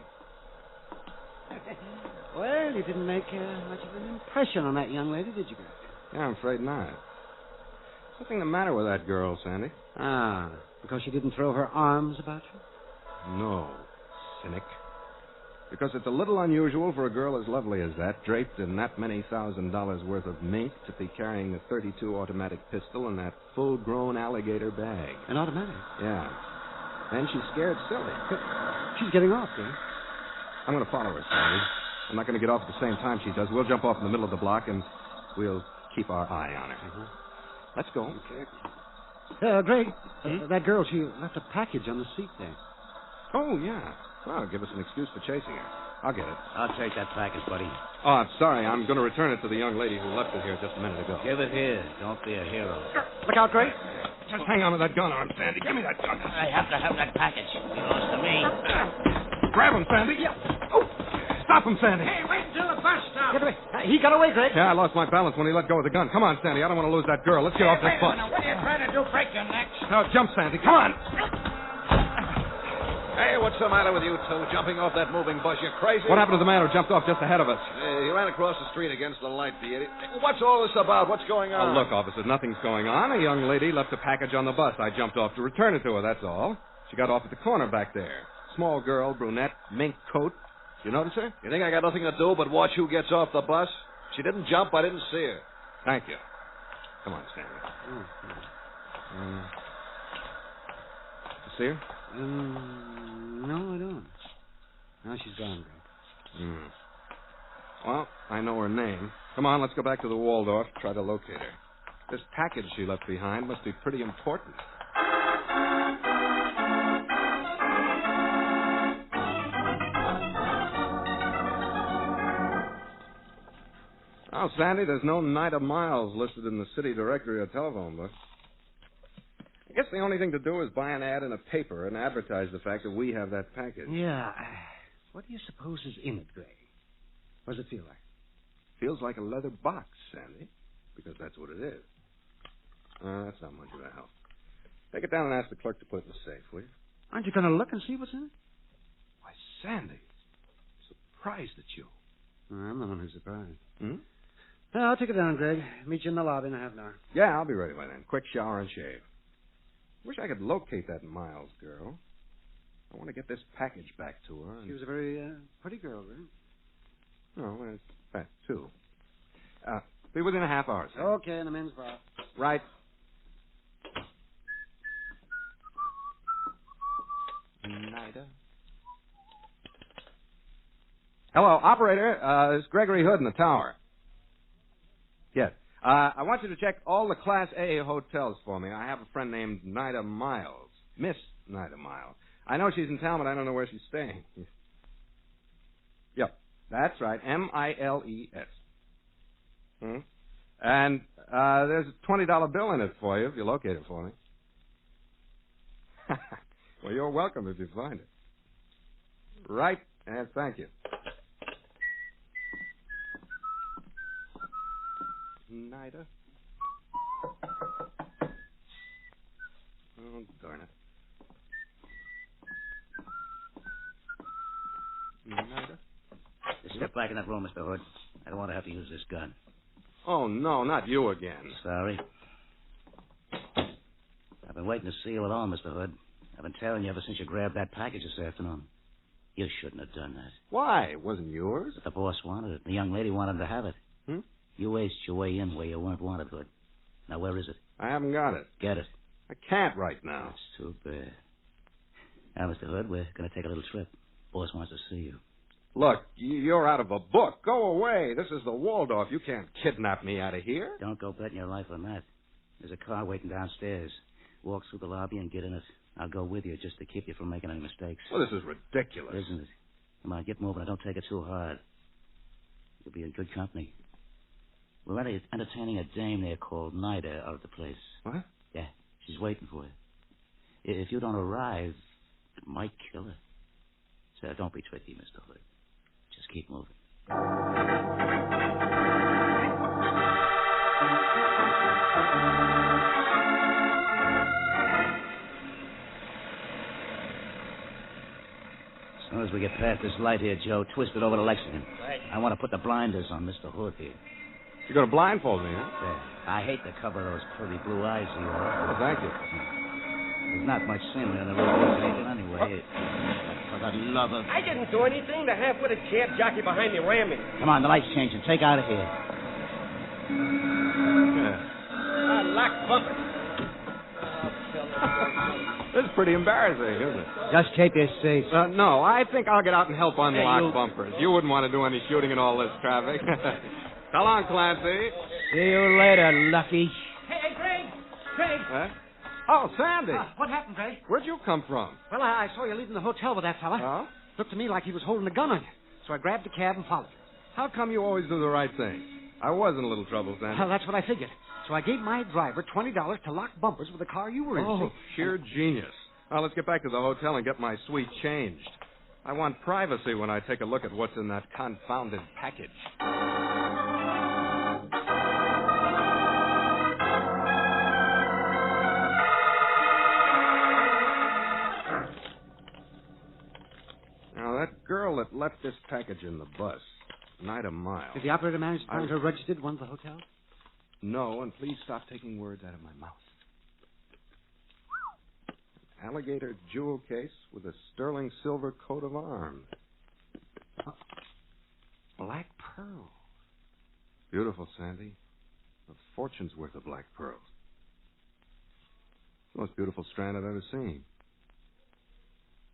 Well, you didn't make much of an impression on that young lady, did you, Greg? Yeah, I'm afraid not. Something the matter with that girl, Sandy. Ah, because she didn't throw her arms about you? No, cynic. Because it's a little unusual for a girl as lovely as that, draped in that many $1,000 worth of mink, to be carrying a .32 automatic pistol in that full-grown alligator bag. An automatic? Yeah. And she's scared silly. She's getting off, Greg. I'm going to follow her, Sandy. I'm not going to get off at the same time she does. We'll jump off in the middle of the block, and we'll keep our eye on her. Mm-hmm. Let's go. Okay. Greg, that girl, she left a package on the seat there. Oh, yeah. Well, give us an excuse for chasing her. I'll get it. I'll take that package, buddy. Oh, I'm sorry. I'm going to return it to the young lady who left it here just a minute ago. Give it here. Don't be a hero. Look out, Greg. Just hang on to that gun arm, Sandy. Give me that gun. I have to have that package. It belongs to me. Grab him, Sandy. Yeah. Oh, stop him, Sandy. Hey, wait until the bus stops. He got away, Greg. Yeah, I lost my balance when he let go of the gun. Come on, Sandy. I don't want to lose that girl. Let's get off this bus. What are you trying to do? Break your necks? Now, jump, Sandy. Come on. Hey, what's the matter with you two jumping off that moving bus? You crazy? What happened to the man who jumped off just ahead of us? He ran across the street against the light, the idiot. What's all this about? What's going on? Oh, look, officer, nothing's going on. A young lady left a package on the bus. I jumped off to return it to her, that's all. She got off at the corner back there. Small girl, brunette, mink coat. You notice her? You think I got nothing to do but watch who gets off the bus? She didn't jump. I didn't see her. Thank you. Come on, Stanley. You see her? No, I don't. Now she's gone, Greg. Well, I know her name. Come on, let's go back to the Waldorf, try to locate her. This package she left behind must be pretty important. Oh, Sandy, there's no Night of Miles listed in the city directory or telephone book. I guess the only thing to do is buy an ad in a paper and advertise the fact that we have that package. Yeah. What do you suppose is in it, Greg? What does it feel like? Feels like a leather box, Sandy, because that's what it is. That's not much of a help. Take it down and ask the clerk to put it in the safe, will you? Aren't you going to look and see what's in it? Why, Sandy, surprised at you. I'm the one who's surprised. Hmm? Well, I'll take it down, Greg. Meet you in the lobby in a half an hour. Yeah, I'll be ready by then. Quick shower and shave. Wish I could locate that Miles girl. I want to get this package back to her. She was a very pretty girl, Greg. Oh, well, that, too. Be within a half hour, Sandy. Okay, in the men's bar. Right. Nida. Hello, operator. It's Gregory Hood in the tower. Yes. I want you to check all the Class A hotels for me. I have a friend named Nida Miles. Miss Nida Miles. I know she's in town, but I don't know where she's staying. Yep, that's right. M-I-L-E-S. And there's a $20 bill in it for you if you locate it for me. Well, you're welcome if you find it. Right, and thank you. Nida. Oh, darn it. Nida? Just step back in that room, Mr. Hood. I don't want to have to use this gun. Oh, no, not you again. Sorry. I've been waiting to see you alone, Mr. Hood. I've been telling you ever since you grabbed that package this afternoon. You shouldn't have done that. Why? It wasn't yours. But the boss wanted it. The young lady wanted to have it. You aced your way in where you weren't wanted, Hood. Now, where is it? I haven't got it. Get it. I can't right now. That's too bad. Now, Mr. Hood, we're going to take a little trip. Boss wants to see you. Look, you're out of a book. Go away. This is the Waldorf. You can't kidnap me out of here. Don't go betting your life on that. There's a car waiting downstairs. Walk through the lobby and get in it. I'll go with you just to keep you from making any mistakes. Well, this is ridiculous. Isn't it? Come on, get moving. Don't take it too hard. You'll be in good company. We're entertaining a dame there called Nida out of the place. What? Yeah, she's waiting for you. If you don't arrive, it might kill her. So don't be tricky, Mr. Hood. Just keep moving. As soon as we get past this light here, Joe, twist it over to Lexington. Right. I want to put the blinders on Mr. Hood here. You're going to blindfold me, huh? Yeah. I hate the cover of those pretty blue eyes of yours. Well, thank you. There's not much scenery on the road agent anyway. For the love of... I didn't do anything. The half-witted cab jockey behind me ran me. Come on, the light's changing. Take out of here. Lock bumper. This is pretty embarrassing, isn't it? Just keep your seats. No, I think I'll get out and help unlock you- bumpers. You wouldn't want to do any shooting in all this traffic. So long, Clancy. See you later, Lucky. Hey, Greg! Greg! Huh? Oh, Sandy. What happened, Greg? Where'd you come from? Well, I saw you leaving the hotel with that fella. Huh? Looked to me like he was holding a gun on you. So I grabbed the cab and followed. How come you always do the right thing? I was in a little trouble, Sandy. Well, that's what I figured. So I gave my driver $20 to lock bumpers with the car you were in. Oh, see? sheer genius. Now, let's get back to the hotel and get my suite changed. I want privacy when I take a look at what's in that confounded package. Now, that girl that left this package in the bus, Nida Miles. Did the operator manage to find her registered at one of the hotels? No, and please stop taking words out of my mouth. alligator jewel case with a sterling silver coat of arms. Black pearls. Beautiful, Sandy. A fortune's worth of black pearls. It's the most beautiful strand I've ever seen.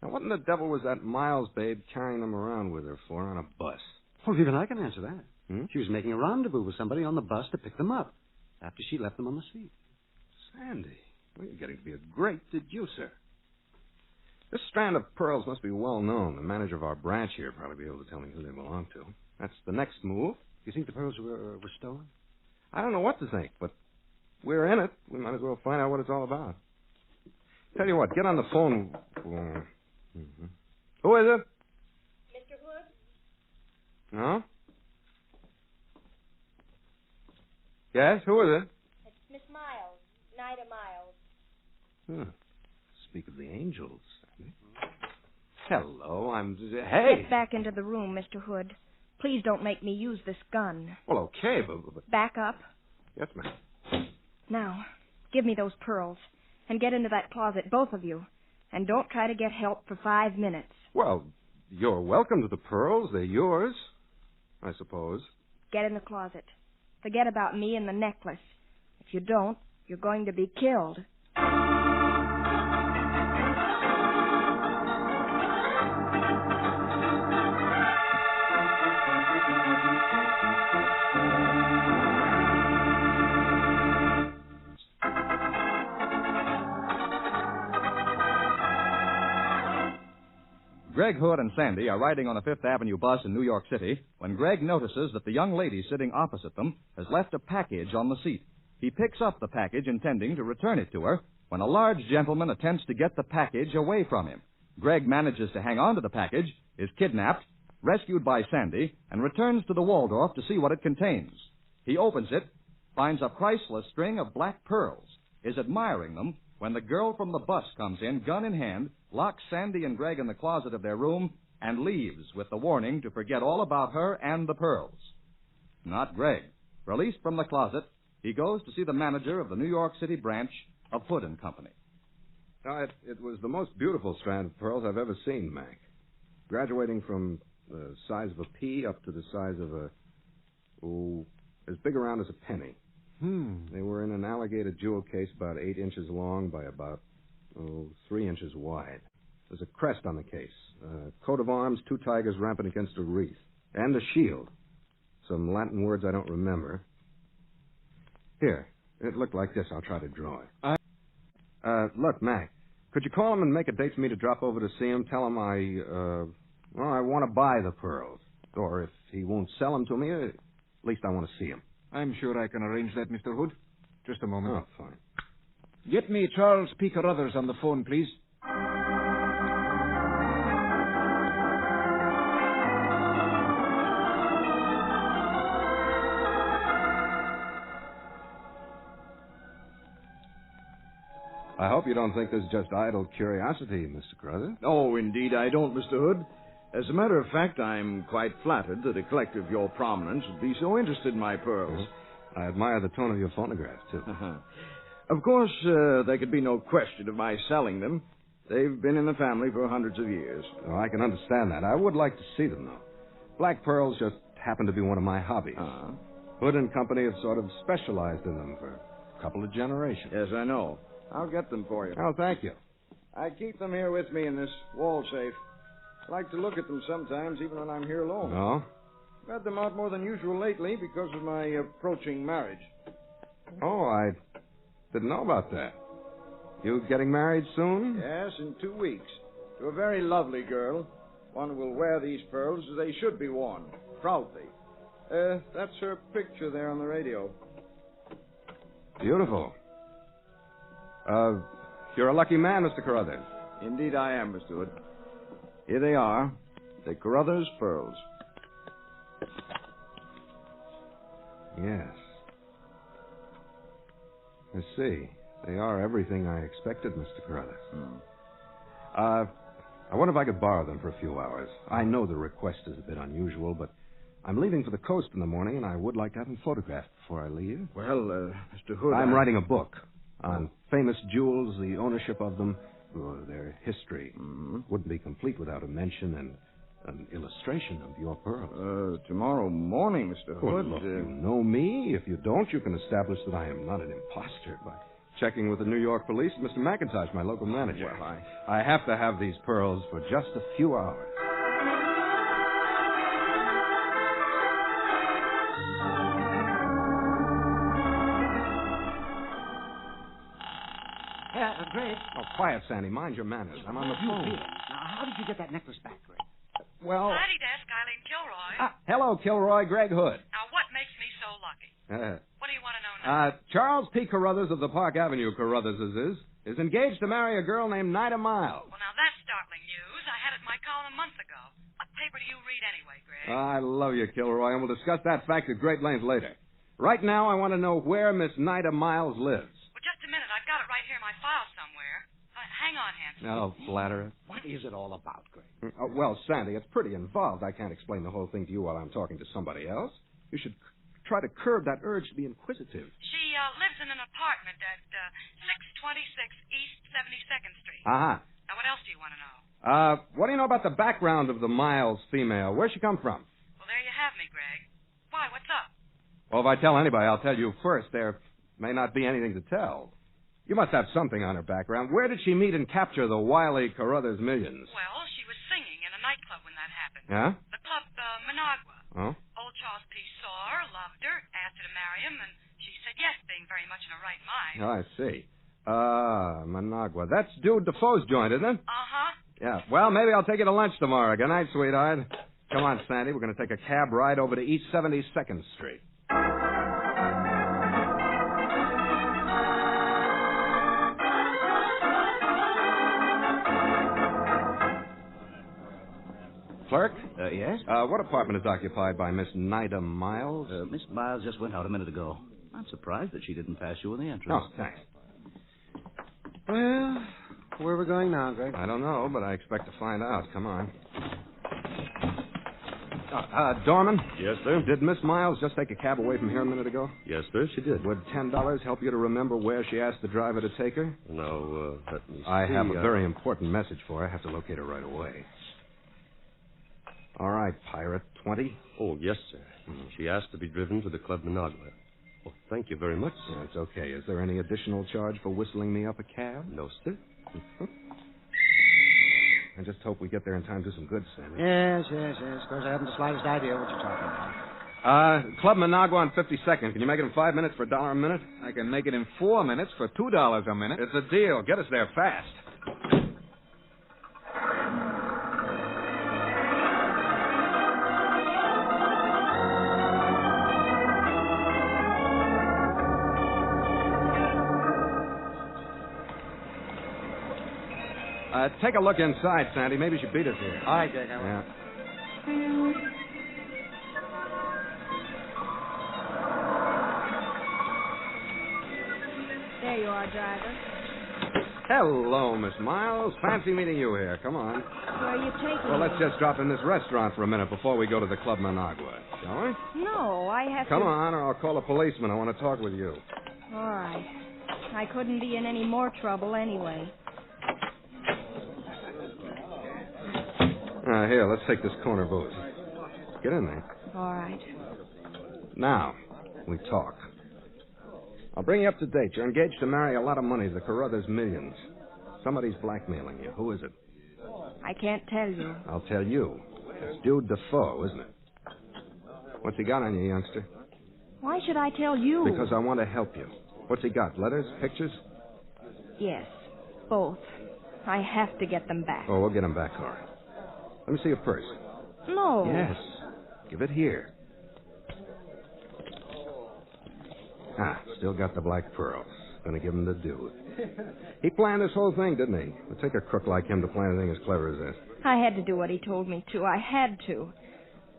Now, what in the devil was that Miles babe carrying them around with her for on a bus? Well, even I can answer that. She was making a rendezvous with somebody on the bus to pick them up after she left them on the seat. Sandy, well, you're getting to be a great deducer. This strand of pearls must be well known. The manager of our branch here will probably be able to tell me who they belong to. That's the next move. You think the pearls were stolen? I don't know what to think, but we're in it. We might as well find out what it's all about. Tell you what, get on the phone. Mm-hmm. Who is it? Mr. Hood? No? Yes, who is it? It's Miss Miles, Nida Miles. Speak of the angels. Hello, Hey! Get back into the room, Mr. Hood. Please don't make me use this gun. Well, okay, but... Back up. Yes, ma'am. Now, give me those pearls. And get into that closet, both of you. And don't try to get help for 5 minutes. Well, you're welcome to the pearls. They're yours, I suppose. Get in the closet. Forget about me and the necklace. If you don't, you're going to be killed. Greg Hood and Sandy are riding on a Fifth Avenue bus in New York City when Greg notices that the young lady sitting opposite them has left a package on the seat. He picks up the package, intending to return it to her, when a large gentleman attempts to get the package away from him. Greg manages to hang on to the package, is kidnapped, rescued by Sandy, and returns to the Waldorf to see what it contains. He opens it, finds a priceless string of black pearls, is admiring them, when the girl from the bus comes in, gun in hand, locks Sandy and Greg in the closet of their room, and leaves with the warning to forget all about her and the pearls. Not Greg. Released from the closet, he goes to see the manager of the New York City branch of Hood and Company. It was the most beautiful strand of pearls I've ever seen, Mac. Graduating from the size of a pea up to the size of as big around as a penny. They were in an alligator jewel case about 8 inches long by about 3 inches wide. There's a crest on the case, a coat of arms, 2 tigers rampant against a wreath, and a shield. Some Latin words I don't remember. Here, it looked like this. I'll try to draw it. Look, Mac, could you call him and make a date for me to drop over to see him? Tell him I want to buy the pearls. Or if he won't sell them to me, at least I want to see him. I'm sure I can arrange that, Mr. Hood. Just a moment. Oh, fine. Get me Charles P. Carruthers on the phone, please. I hope you don't think this is just idle curiosity, Mr. Carruthers. Oh, indeed I don't, Mr. Hood. As a matter of fact, I'm quite flattered that a collector of your prominence would be so interested in my pearls. I admire the tone of your phonographs, too. Of course, there could be no question of my selling them. They've been in the family for hundreds of years. Oh, I can understand that. I would like to see them, though. Black pearls just happen to be one of my hobbies. Hood and Company have sort of specialized in them for a couple of generations. Yes, I know. I'll get them for you. Oh, thank you. I keep them here with me in this wall safe. I like to look at them sometimes, even when I'm here alone. Oh? I've had them out more than usual lately because of my approaching marriage. Oh, I didn't know about that. You getting married soon? Yes, in 2 weeks. To a very lovely girl. One who will wear these pearls as they should be worn, proudly. That's her picture there on the radio. Beautiful. You're a lucky man, Mr. Carruthers. Indeed I am, Mr. Hood. Here they are, the Carruthers pearls. Yes. I see. They are everything I expected, Mr. Carruthers. I wonder if I could borrow them for a few hours. I know the request is a bit unusual, but I'm leaving for the coast in the morning, and I would like to have them photographed before I leave. Well, Mr. Hood... I'm writing a book on famous jewels, the ownership of them, their history. Wouldn't be complete without a mention and an illustration of your pearls. Tomorrow morning, Mr. Well, Hood. look, you know me. If you don't, you can establish that I am not an imposter by checking with the New York police. Mr. McIntosh, my local manager. Well, I have to have these pearls for just a few hours. Greg. Oh, quiet, Sandy. Mind your manners. I'm on the phone. Now, how did you get that necklace back, Greg? Well... Mighty desk, Eileen Kilroy. Hello, Kilroy. Greg Hood. Now, what makes me so lucky? What do you want to know now? Charles P. Carruthers of the Park Avenue Carruthers is engaged to marry a girl named Nida Miles. Well, now, that's startling news. I had it in my column a month ago. What paper do you read anyway, Greg? I love you, Kilroy, and we'll discuss that fact at great length later. Right now, I want to know where Miss Nida Miles lives. Well, just a minute. I've got it right here in my file somewhere. Hang on, Hanson. Oh, flatterer. What is it all about, Greg? Well, Sandy, it's pretty involved. I can't explain the whole thing to you while I'm talking to somebody else. You should try to curb that urge to be inquisitive. She lives in an apartment at 626 East 72nd Street. Uh-huh. Now, what else do you want to know? What do you know about the background of the Miles female? Where'd she come from? Well, there you have me, Greg. Why, what's up? Well, if I tell anybody, I'll tell you first. There may not be anything to tell. You must have something on her background. Where did she meet and capture the wily Carruthers millions? Well, she was singing in a nightclub when that happened. Yeah? The club, Managua. Oh? Old Charles P. saw her, loved her, asked her to marry him, and she said yes, being very much in her right mind. Oh, I see. Managua. That's Dude Defoe's joint, isn't it? Uh-huh. Yeah. Well, maybe I'll take you to lunch tomorrow. Good night, sweetheart. Come on, Sandy. We're going to take a cab ride over to East 72nd Street. Clerk? Yes? What apartment is occupied by Miss Nida Miles? Miss Miles just went out a minute ago. I'm surprised that she didn't pass you in the entrance. Oh, thanks. Well, where are we going now, Greg? I don't know, but I expect to find out. Come on. Dorman? Yes, sir? Did Miss Miles just take a cab away from here a minute ago? Yes, sir, she did. Would $10 help you to remember where she asked the driver to take her? No, let me see. I have a very important message for her. I have to locate her right away. All right, Pirate. 20? Oh, yes, sir. She asked to be driven to the Club Managua. Well, thank you very much, sir. That's okay. Is there any additional charge for whistling me up a cab? No, sir. I just hope we get there in time to do some good, Sandy. Yes. Of course, I haven't the slightest idea what you're talking about. Club Managua on 52nd. Can you make it in 5 minutes for $1 a minute? I can make it in 4 minutes for $2 a minute. It's a deal. Get us there fast. Take a look inside, Sandy. Maybe she beat us here. All right, Dick, I will. Yeah. There you are, driver. Hello, Miss Miles. Fancy meeting you here. Come on. Where are you taking Well, me? let's just drop in this restaurant for a minute before we go to the Club Managua, shall we? No, I have Come to... on, or I'll call a policeman. I want to talk with you. All right. I couldn't be in any more trouble anyway. Here, let's take this corner booth. Get in there. All right. Now, we talk. I'll bring you up to date. You're engaged to marry a lot of money, the Carruthers millions. Somebody's blackmailing you. Who is it? I can't tell you. I'll tell you. It's Dude Defoe, isn't it? What's he got on you, youngster? Why should I tell you? Because I want to help you. What's he got? Letters? Pictures? Yes, both. I have to get them back. Oh, we'll get them back, all right. Let me see your purse. No. Yes. Give it here. Still got the black pearls. Gonna give him the Dude. He planned this whole thing, didn't he? It'd take a crook like him to plan anything as clever as this. I had to do what he told me to. I had to.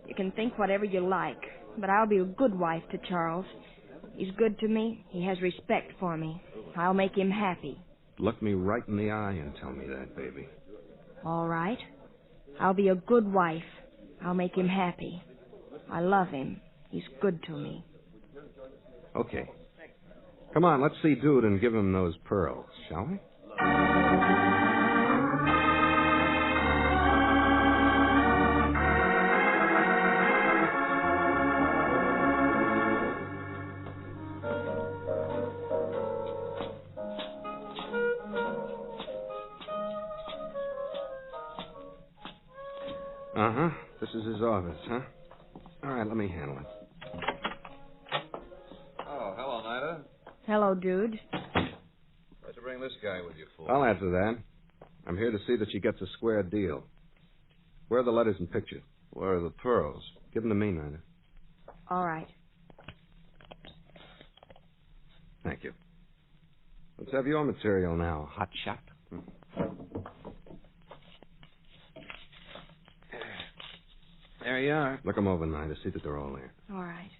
You can think whatever you like, but I'll be a good wife to Charles. He's good to me. He has respect for me. I'll make him happy. Look me right in the eye and tell me that, baby. All right. I'll be a good wife. I'll make him happy. I love him. He's good to me. Okay. Come on, let's see Dude and give him those pearls, shall we? Uh-huh. This is his office, huh? All right, let me handle it. Oh, hello, Nida. Hello, dude. What'd you bring this guy with you for? I'll answer that. I'm here to see that she gets a square deal. Where are the letters and pictures? Where are the pearls? Give them to me, Nina. All right. Thank you. Let's have your material now, hot shot. There you are. Look them over, Nina. See that they're all there. All right.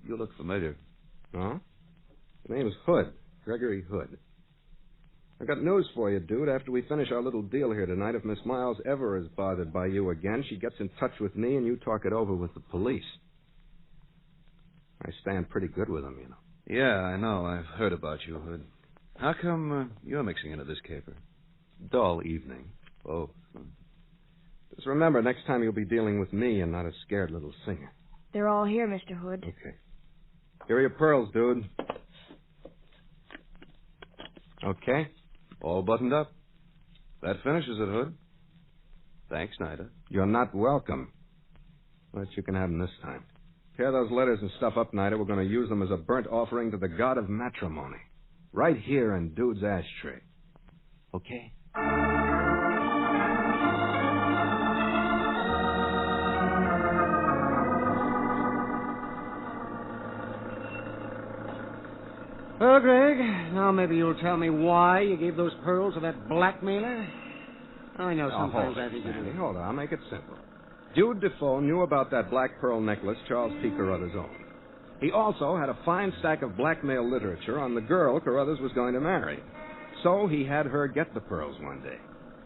You look familiar. Huh? The name's Hood. Gregory Hood. I got news for you, dude. After we finish our little deal here tonight, if Miss Miles ever is bothered by you again, she gets in touch with me and you talk it over with the police. I stand pretty good with them, you know. Yeah, I know. I've heard about you, Hood. How come you're mixing into this caper? Dull evening. Oh. Just remember, next time you'll be dealing with me and not a scared little singer. They're all here, Mr. Hood. Okay. Here are your pearls, dude. Okay? All buttoned up. That finishes it, Hood. Thanks, Nida. You're not welcome. But you can have them this time. Tear those letters and stuff up, Nida. We're going to use them as a burnt offering to the god of matrimony. Right here in Dude's ashtray. Okay? Well, Greg, now maybe you'll tell me why you gave those pearls to that blackmailer. I know sometimes I think you do. Hold on, I'll make it simple. Jude Defoe knew about that black pearl necklace Charles P. Carruthers owned. He also had a fine stack of blackmail literature on the girl Carruthers was going to marry. So he had her get the pearls one day.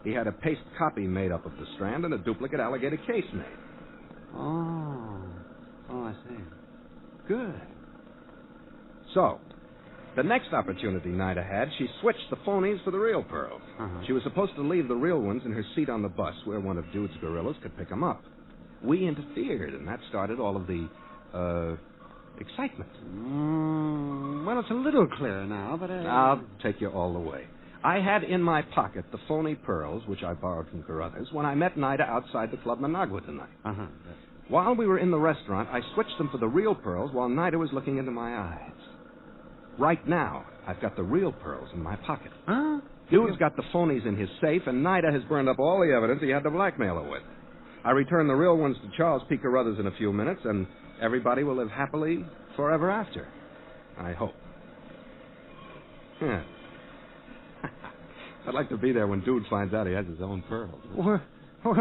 He had a paste copy made up of the strand and a duplicate alligator case made. Oh, I see. Good. So, the next opportunity Nida had, she switched the phonies for the real pearls. Uh-huh. She was supposed to leave the real ones in her seat on the bus where one of Dude's gorillas could pick them up. We interfered, and that started all of the, excitement. Well, it's a little clearer now, but... I'll take you all the way. I had in my pocket the phony pearls, which I borrowed from Carruthers, when I met Nida outside the Club Managua tonight. Uh-huh. While we were in the restaurant, I switched them for the real pearls while Nida was looking into my eyes. Right now, I've got the real pearls in my pocket. Huh? Dude's got the phonies in his safe, and Nida has burned up all the evidence he had to blackmail her with. I return the real ones to Charles P. Carruthers in a few minutes, and everybody will live happily forever after. I hope. Yeah. I'd like to be there when Dude finds out he has his own pearls. Well,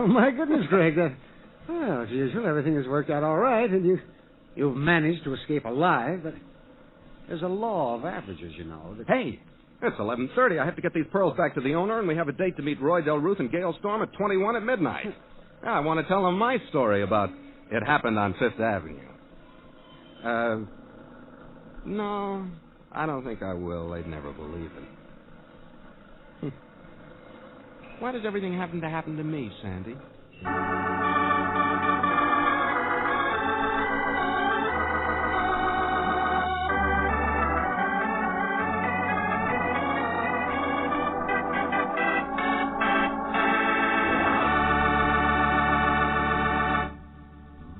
my goodness, Greg. Well, as usual, everything has worked out all right, and you've managed to escape alive, but there's a law of averages, you know. Hey, it's 11:30. I have to get these pearls back to the owner, and we have a date to meet Roy Del Ruth and Gail Storm at 21 at midnight. I want to tell them my story about it happened on Fifth Avenue. No, I don't think I will. They'd never believe it. Why does everything happen to me, Sandy?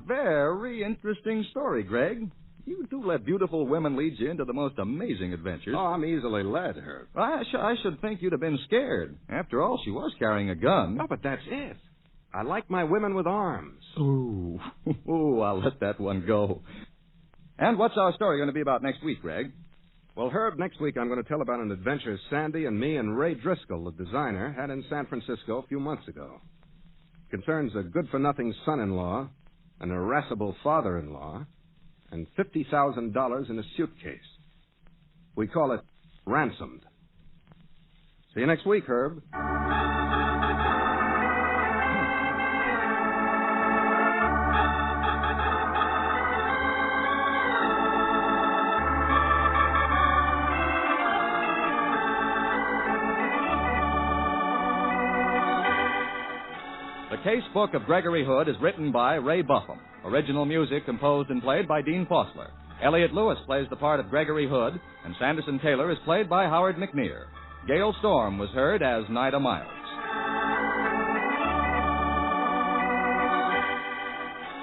Very interesting story, Greg. You do let beautiful women lead you into the most amazing adventures. Oh, I'm easily led, Herb. I should think you'd have been scared. After all, she was carrying a gun. No, but that's it. I like my women with arms. Ooh. Ooh, I'll let that one go. And what's our story going to be about next week, Greg? Well, Herb, next week I'm going to tell about an adventure Sandy and me and Ray Driscoll, the designer, had in San Francisco a few months ago. It concerns a good-for-nothing son-in-law, an irascible father-in-law, and $50,000 in a suitcase. We call it Ransomed. See you next week, Herb. The Case Book of Gregory Hood is written by Ray Buffum. Original music composed and played by Dean Fossler. Elliot Lewis plays the part of Gregory Hood, and Sanderson Taylor is played by Howard McNear. Gail Storm was heard as Nida Miles.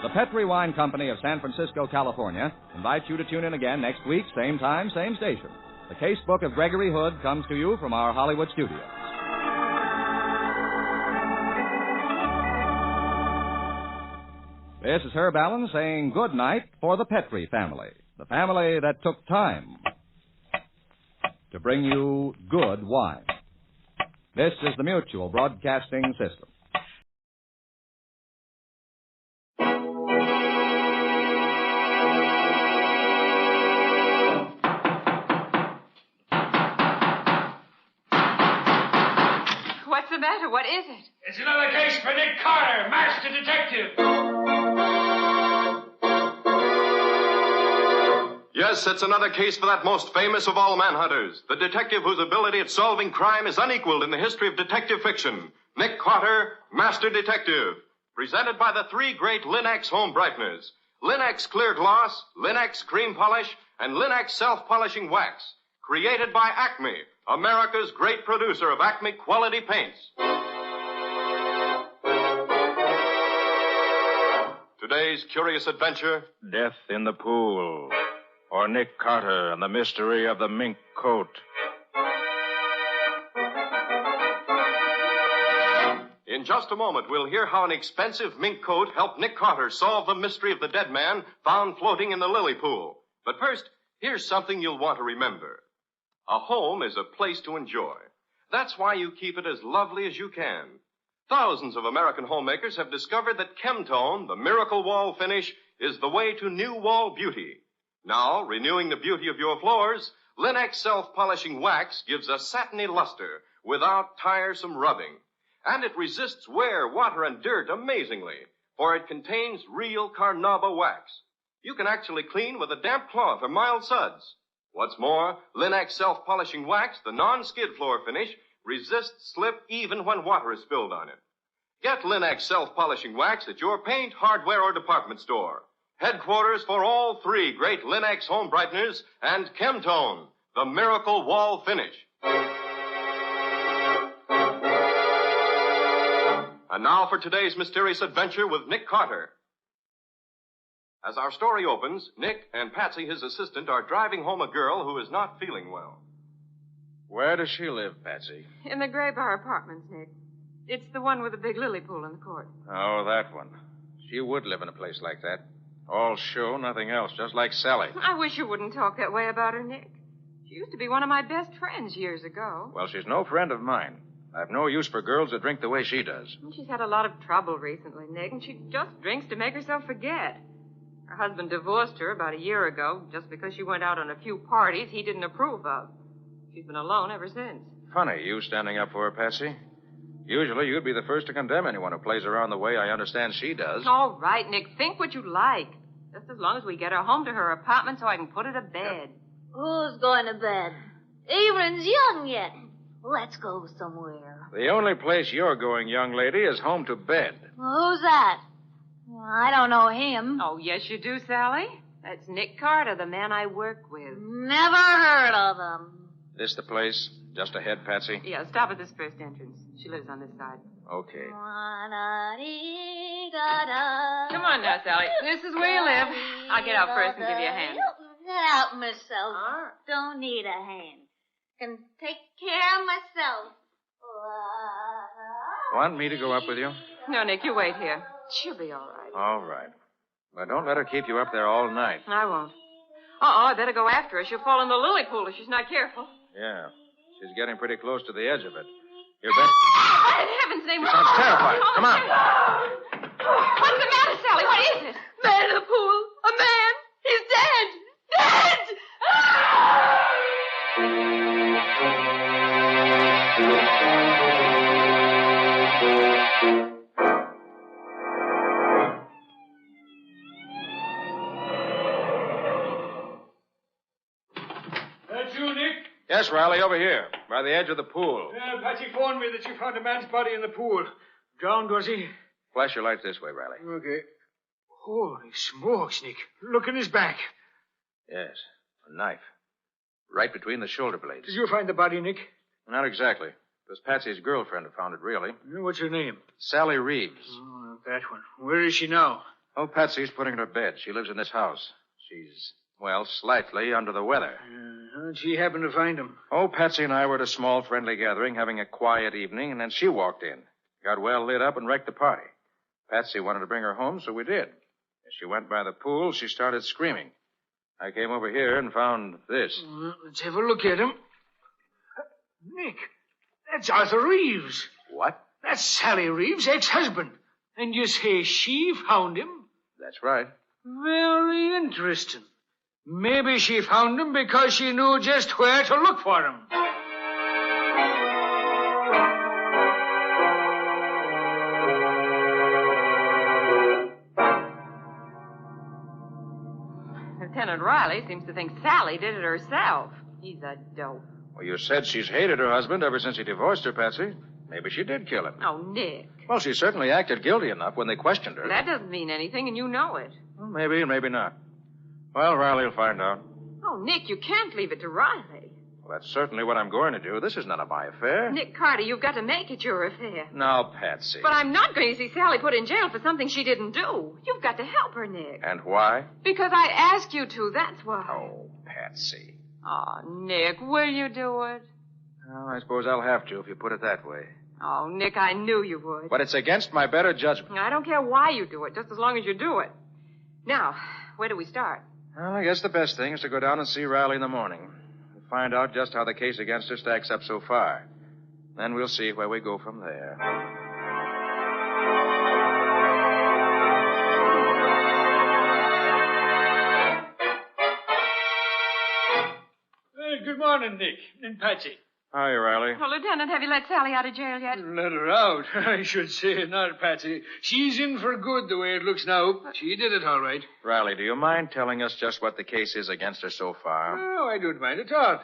The Petri Wine Company of San Francisco, California, invites you to tune in again next week, same time, same station. The Case Book of Gregory Hood comes to you from our Hollywood studios. This is Herb Allen saying good night for the Petri family, the family that took time to bring you good wine. This is the Mutual Broadcasting System. What's the matter? What is it? It's another case for Nick Carter, master detective. Yes, it's another case for that most famous of all manhunters, the detective whose ability at solving crime is unequaled in the history of detective fiction, Nick Carter, Master Detective. Presented by the three great Linex home brighteners, Linex Clear Gloss, Linex Cream Polish, and Linex Self-Polishing Wax. Created by Acme, America's great producer of Acme quality paints. Today's curious adventure, Death in the Pool, or Nick Carter and the Mystery of the Mink Coat. In just a moment, we'll hear how an expensive mink coat helped Nick Carter solve the mystery of the dead man found floating in the lily pool. But first, here's something you'll want to remember. A home is a place to enjoy. That's why you keep it as lovely as you can. Thousands of American homemakers have discovered that Chemtone, the miracle wall finish, is the way to new wall beauty. Now, renewing the beauty of your floors, Linex Self-Polishing Wax gives a satiny luster without tiresome rubbing. And it resists wear, water, and dirt amazingly, for it contains real carnauba wax. You can actually clean with a damp cloth or mild suds. What's more, Linex Self-Polishing Wax, the non-skid floor finish, resists slip even when water is spilled on it. Get Linex Self-Polishing Wax at your paint, hardware, or department store. Headquarters for all three great Linex home brighteners and Chemtone, the miracle wall finish. And now for today's mysterious adventure with Nick Carter. As our story opens, Nick and Patsy, his assistant, are driving home a girl who is not feeling well. Where does she live, Patsy? In the Gray Bar Apartments, Nick. It's the one with the big lily pool in the court. Oh, that one. She would live in a place like that. All show, nothing else, just like Sally. I wish you wouldn't talk that way about her, Nick. She used to be one of my best friends years ago. Well, she's no friend of mine. I've no use for girls that drink the way she does. She's had a lot of trouble recently, Nick, and she just drinks to make herself forget. Her husband divorced her about a year ago just because she went out on a few parties he didn't approve of. She's been alone ever since. Funny, you standing up for her, Patsy. Usually you'd be the first to condemn anyone who plays around the way I understand she does. All right, Nick, think what you like. Just as long as we get her home to her apartment so I can put her to bed. Who's going to bed? Evelyn's young yet. Let's go somewhere. The only place you're going, young lady, is home to bed. Well, who's that? I don't know him. Oh, yes, you do, Sally. That's Nick Carter, the man I work with. Never heard of him. This the place? Just ahead, Patsy? Yeah, stop at this first entrance. She lives on this side. Okay. Come on now, Sally. This is where you live. I'll get out first and give you a hand. Get out myself. Don't need a hand. Can take care of myself. Want me to go up with you? No, Nick, you wait here. She'll be all right. All right. But don't let her keep you up there all night. I won't. I better go after her. She'll fall in the lily pool if she's not careful. Yeah. She's getting pretty close to the edge of it. You're better... In heaven's name... She sounds terrified. Come on. What's the matter, Sally? What is it? Man in the pool. A man. He's dead. Dead! That's you, Nick? Yes, Riley, over here, by the edge of the pool. Patsy phoned me that you found a man's body in the pool. Drowned, was he? Flash your lights this way, Riley. Okay. Holy smokes, Nick. Look in his back. Yes, a knife. Right between the shoulder blades. Did you find the body, Nick? Not exactly. It was Patsy's girlfriend who found it, really. What's her name? Sally Reeves. Oh, that one. Where is she now? Oh, Patsy's putting her to bed. She lives in this house. She's, well, slightly under the weather. How'd she happen to find him? Oh, Patsy and I were at a small friendly gathering, having a quiet evening, and then she walked in. Got well lit up and wrecked the party. Patsy wanted to bring her home, so we did. As she went by the pool, she started screaming. I came over here and found this. Well, let's have a look at him. Nick, that's Arthur Reeves. What? That's Sally Reeves' ex-husband. And you say she found him? That's right. Very interesting. Maybe she found him because she knew just where to look for him. Lieutenant Riley seems to think Sally did it herself. He's a dope. Well, you said she's hated her husband ever since he divorced her, Patsy. Maybe she did kill him. Oh, Nick. Well, she certainly acted guilty enough when they questioned her. That doesn't mean anything, and you know it. Well, maybe and maybe not. Well, Riley will find out. Oh, Nick, you can't leave it to Riley. Well, that's certainly what I'm going to do. This is none of my affair. Nick Carter, you've got to make it your affair. Now, Patsy. But I'm not going to see Sally put in jail for something she didn't do. You've got to help her, Nick. And why? Because I asked you to, that's why. Oh, Patsy. Oh, Nick, will you do it? Well, I suppose I'll have to if you put it that way. Oh, Nick, I knew you would. But it's against my better judgment. I don't care why you do it, just as long as you do it. Now, where do we start? Well, I guess the best thing is to go down and see Riley in the morning. We'll find out just how the case against her stacks up so far. Then we'll see where we go from there. Good morning, Nick and Patsy. Hi, Riley. Well, Lieutenant, have you let Sally out of jail yet? Let her out. I should say not, Patsy. She's in for good the way it looks now. She did it all right. Riley, do you mind telling us just what the case is against her so far? Oh, I don't mind at all.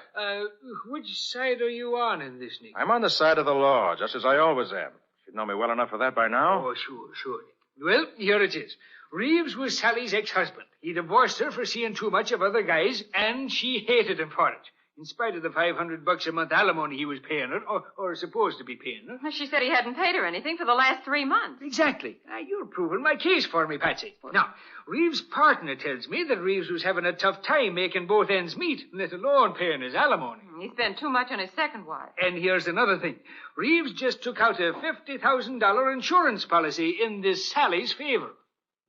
Which side are you on in this, Nick? I'm on the side of the law, just as I always am. Should know me well enough for that by now. Oh, sure. Well, here it is. Reeves was Sally's ex-husband. He divorced her for seeing too much of other guys, and she hated him for it. In spite of the $500 a month alimony he was paying her, or supposed to be paying her. She said he hadn't paid her anything for the last 3 months. Exactly. You're proving my case for me, Patsy. Now, Reeves' partner tells me that Reeves was having a tough time making both ends meet, let alone paying his alimony. He spent too much on his second wife. And here's another thing. Reeves just took out a $50,000 insurance policy in this Sally's favor.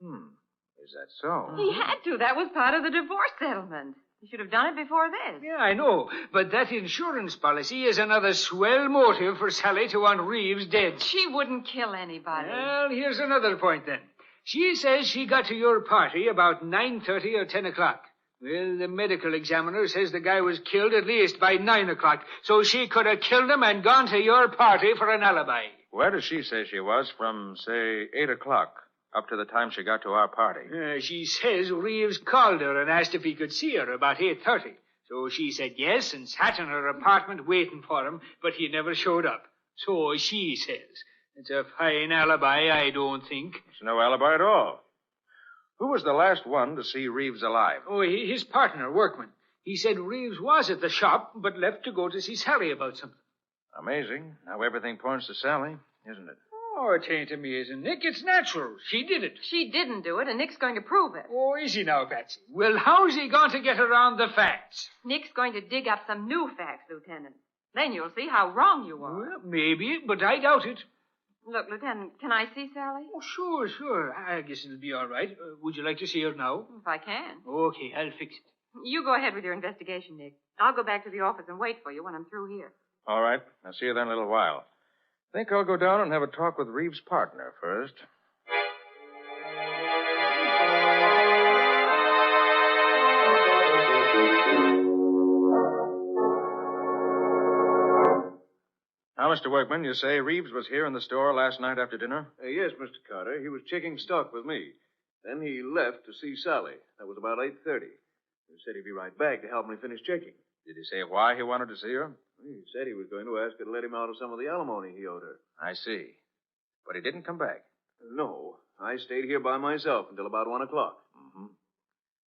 Is that so? He had to. That was part of the divorce settlement. He should have done it before this. Yeah, I know. But that insurance policy is another swell motive for Sally to want Reeves dead. She wouldn't kill anybody. Well, here's another point then. She says she got to your party about 9:30 or 10 o'clock. Well, the medical examiner says the guy was killed at least by 9 o'clock, so she could have killed him and gone to your party for an alibi. Where does she say she was from, say, 8 o'clock? Up to the time she got to our party. She says Reeves called her and asked if he could see her about 8:30. So she said yes and sat in her apartment waiting for him, but he never showed up. So she says. It's a fine alibi, I don't think. It's no alibi at all. Who was the last one to see Reeves alive? Oh, his partner, Workman. He said Reeves was at the shop, but left to go to see Sally about something. Amazing. Now everything points to Sally, isn't it? Oh, it ain't amazing, Nick. It's natural. She did it. She didn't do it, and Nick's going to prove it. Oh, is he now, Patsy? Well, how's he going to get around the facts? Nick's going to dig up some new facts, Lieutenant. Then you'll see how wrong you are. Well, maybe, but I doubt it. Look, Lieutenant, can I see Sally? Oh, sure. I guess it'll be all right. Would you like to see her now? If I can. Okay, I'll fix it. You go ahead with your investigation, Nick. I'll go back to the office and wait for you when I'm through here. All right. I'll see you then in a little while. Think I'll go down and have a talk with Reeves' partner first. Now, Mr. Workman, you say Reeves was here in the store last night after dinner? Yes, Mr. Carter. He was checking stock with me. Then he left to see Sally. That was about 8:30. He said he'd be right back to help me finish checking. Did he say why he wanted to see her? He said he was going to ask her to let him out of some of the alimony he owed her. I see. But he didn't come back. No. I stayed here by myself until about 1 o'clock.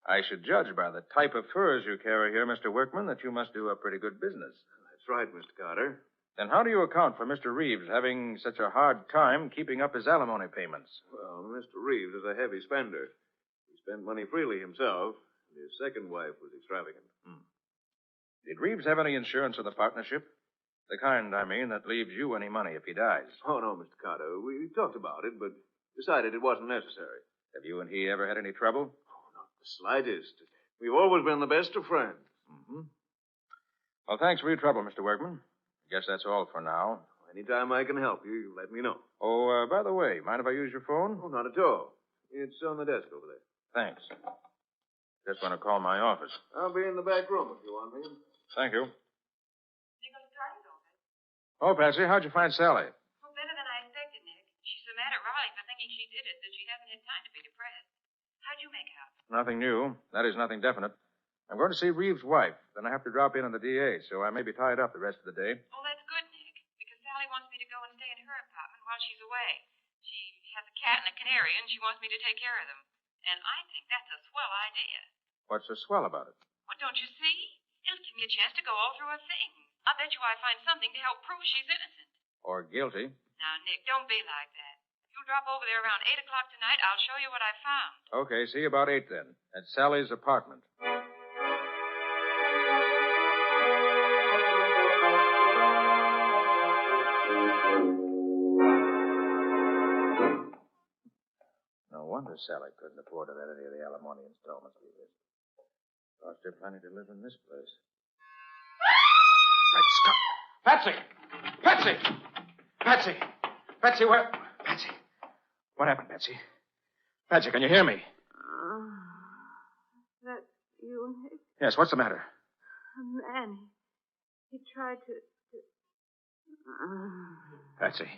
I should judge by the type of furs you carry here, Mr. Workman, that you must do a pretty good business. That's right, Mr. Carter. Then how do you account for Mr. Reeves having such a hard time keeping up his alimony payments? Well, Mr. Reeves is a heavy spender. He spent money freely himself, and his second wife was extravagant. Did Reeves have any insurance of the partnership? The kind, I mean, that leaves you any money if he dies. Oh, no, Mr. Carter. We talked about it, but decided it wasn't necessary. Have you and he ever had any trouble? The slightest. We've always been the best of friends. Well, thanks for your trouble, Mr. Workman. I guess that's all for now. Anytime I can help you, you let me know. Oh, by the way, mind if I use your phone? Oh, not at all. It's on the desk over there. Thanks. Just want to call my office. I'll be in the back room if you want me. Thank you. Oh, Patsy, how'd you find Sally? Oh, better than I expected, Nick. She's so mad at Riley for thinking she did it that she hasn't had time to be depressed. How'd you make out? Nothing new. That is, nothing definite. I'm going to see Reeves' wife. Then I have to drop in on the DA, so I may be tied up the rest of the day. Oh, that's good, Nick, because Sally wants me to go and stay in her apartment while she's away. She has a cat and a canary, and she wants me to take care of them. And I think that's a swell idea. What's so swell about it? Well, don't you see? It'll give me a chance to go all through her things. I bet you I find something to help prove she's innocent. Or guilty. Now, Nick, don't be like that. If you'll drop over there around 8 o'clock tonight, I'll show you what I found. Okay, see you about 8 then. At Sally's apartment. No wonder Sally couldn't afford to let any of the alimony installments be missed. Cost her plenty to live in this place. Patsy! Patsy! Patsy! Patsy, where? Patsy. What happened, Patsy? Patsy, can you hear me? That's you, Nick? Yes, what's the matter? A man. He tried to... Patsy.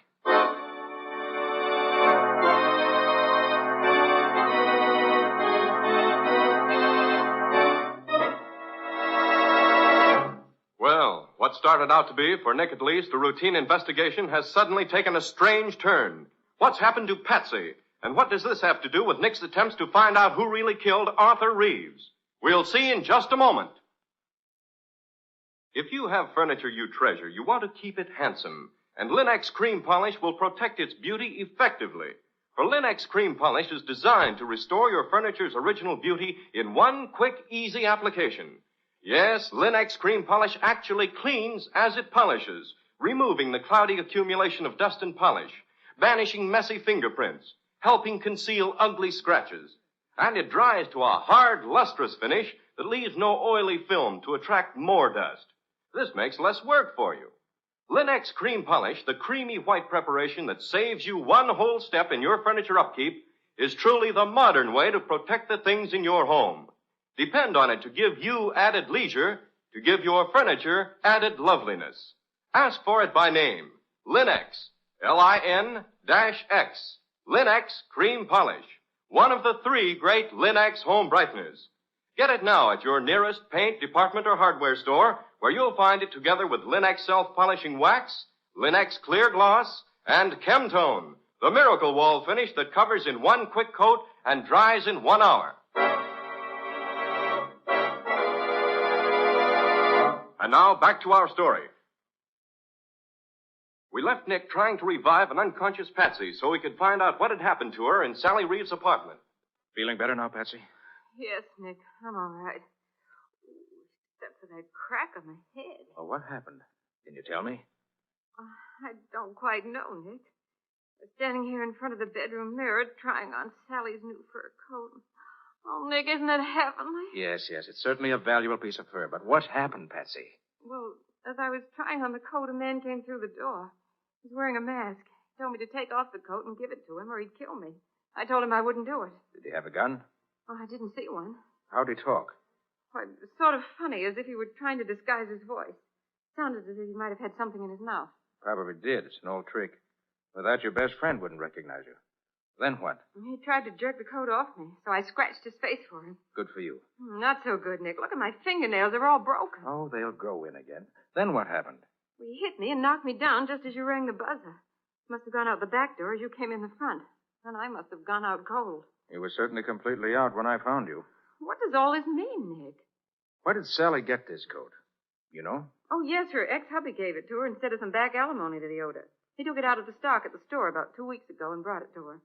Well, what started out to be, for Nick at least, a routine investigation has suddenly taken a strange turn. What's happened to Patsy? And what does this have to do with Nick's attempts to find out who really killed Arthur Reeves? We'll see in just a moment. If you have furniture you treasure, you want to keep it handsome. And Linex Cream Polish will protect its beauty effectively. For Linex Cream Polish is designed to restore your furniture's original beauty in one quick, easy application. Yes, Linex Cream Polish actually cleans as it polishes, removing the cloudy accumulation of dust and polish, banishing messy fingerprints, helping conceal ugly scratches. And it dries to a hard, lustrous finish that leaves no oily film to attract more dust. This makes less work for you. Linex Cream Polish, the creamy white preparation that saves you one whole step in your furniture upkeep, is truly the modern way to protect the things in your home. Depend on it to give you added leisure, to give your furniture added loveliness. Ask for it by name. Linex. L-I-N-X. Linex Cream Polish. One of the 3 great Linex home brighteners. Get it now at your nearest paint, department, or hardware store, where you'll find it together with Linex self-polishing wax, Linex clear gloss, and Chemtone, the miracle wall finish that covers in one quick coat and dries in 1 hour. And now, back to our story. We left Nick trying to revive an unconscious Patsy so he could find out what had happened to her in Sally Reeves' apartment. Feeling better now, Patsy? Yes, Nick, I'm all right. Except for that crack on the head. Well, what happened? Can you tell me? I don't quite know, Nick. I was standing here in front of the bedroom mirror trying on Sally's new fur coat. Oh, Nick, isn't it heavenly? Yes, it's certainly a valuable piece of fur. But what happened, Patsy? Well, as I was trying on the coat, a man came through the door. He was wearing a mask. He told me to take off the coat and give it to him or he'd kill me. I told him I wouldn't do it. Did he have a gun? Oh, I didn't see one. How'd he talk? Well, it was sort of funny, as if he were trying to disguise his voice. Sounded as if he might have had something in his mouth. Probably did. It's an old trick. Without your best friend wouldn't recognize you. Then what? He tried to jerk the coat off me, so I scratched his face for him. Good for you. Not so good, Nick. Look at my fingernails. They're all broken. Oh, they'll grow in again. Then what happened? Well, he hit me and knocked me down just as you rang the buzzer. You must have gone out the back door as you came in the front. Then I must have gone out cold. You were certainly completely out when I found you. What does all this mean, Nick? Where did Sally get this coat? You know? Oh, yes, her ex-hubby gave it to her instead of some back alimony that he owed her. He took it out of the stock at the store about 2 weeks ago and brought it to her.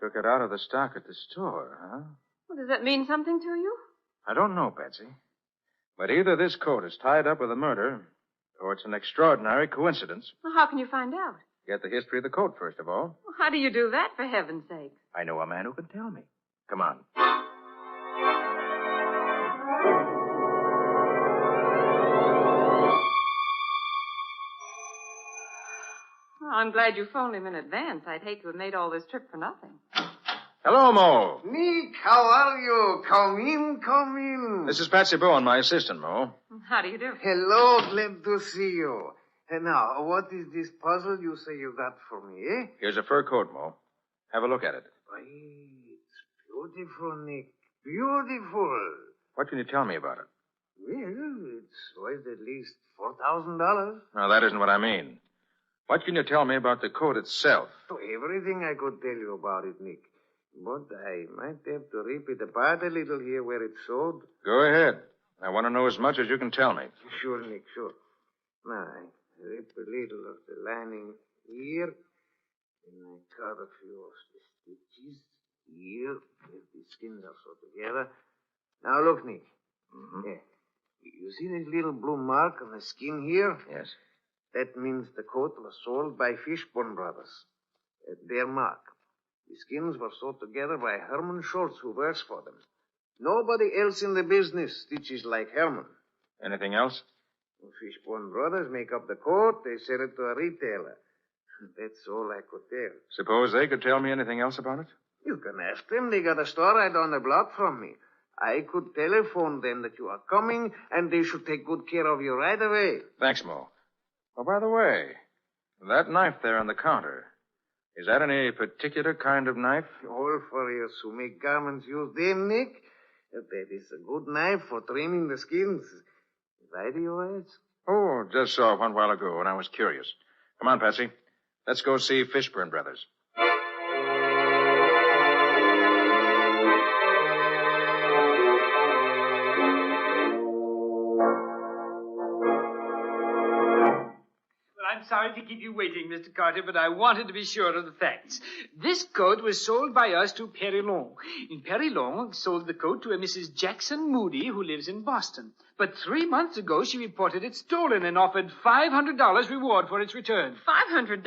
Took it out of the stock at the store, huh? Well, does that mean something to you? I don't know, Patsy. But either this coat is tied up with a murder, or it's an extraordinary coincidence. Well, how can you find out? Get the history of the coat, first of all. Well, how do you do that, for heaven's sake? I know a man who can tell me. Come on. Well, I'm glad you phoned him in advance. I'd hate to have made all this trip for nothing. Hello, Mo. Nick, how are you? Come in, come in. This is Patsy Bowen, my assistant, Mo. How do you do? Hello, glad to see you. And now, what is this puzzle you say you got for me, eh? Here's a fur coat, Mo. Have a look at it. Why, it's beautiful, Nick. Beautiful. What can you tell me about it? Well, it's worth at least $4,000. No, that isn't what I mean. What can you tell me about the coat itself? So everything I could tell you about it, Nick. But I might have to rip it apart a little here where it's sewed. Go ahead. I want to know as much as you can tell me. Sure, Nick, sure. Now, I rip a little of the lining here, and I cut a few of the stitches here, if the skins are sewed together. Now, look, Nick. Mm-hmm. Yeah. You see this little blue mark on the skin here? Yes. That means the coat was sold by Fishburne Brothers. At their mark. The skins were sewed together by Herman Schultz, who works for them. Nobody else in the business stitches like Herman. Anything else? Well, Fishburne Brothers make up the coat. They sell it to a retailer. That's all I could tell. Suppose they could tell me anything else about it? You can ask them. They got a store right down the block from me. I could telephone them that you are coming, and they should take good care of you right away. Thanks, Mo. Oh, by the way, that knife there on the counter, is that any particular kind of knife? All for us who make garments use them, Nick. That is a good knife for trimming the skins. Why do you ask? Oh, just saw one while ago, and I was curious. Come on, Patsy. Let's go see Fishburne Brothers. I'm sorry to keep you waiting, Mr. Carter, but I wanted to be sure of the facts. This coat was sold by us to Perilon. And Perilon sold the coat to a Mrs. Jackson Moody, who lives in Boston. But 3 months ago, she reported it stolen and offered $500 reward for its return. $500?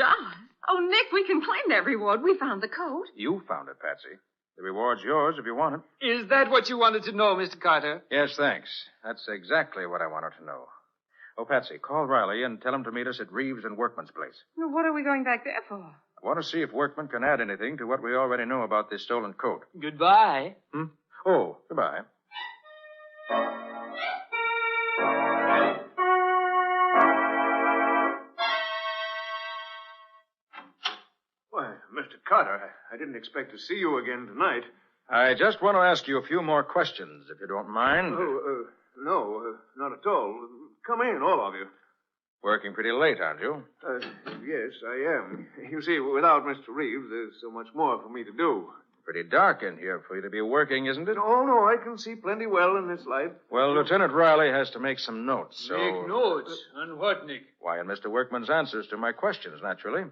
Oh, Nick, we can claim that reward. We found the coat. You found it, Patsy. The reward's yours if you want it. Is that what you wanted to know, Mr. Carter? Yes, thanks. That's exactly what I wanted to know. Oh, Patsy, call Riley and tell him to meet us at Reeves and Workman's place. Well, what are we going back there for? I want to see if Workman can add anything to what we already know about this stolen coat. Goodbye. Oh, goodbye. Why, Mr. Carter, I didn't expect to see you again tonight. I just want to ask you a few more questions, if you don't mind. No, not at all. Come in, all of you. Working pretty late, aren't you? Yes, I am. You see, without Mr. Reeves, there's so much more for me to do. Pretty dark in here for you to be working, isn't it? Oh, no, I can see plenty well in this light. Well, Lieutenant Riley has to make some notes, so... Make notes? On what, Nick? Why, in Mr. Workman's answers to my questions, naturally.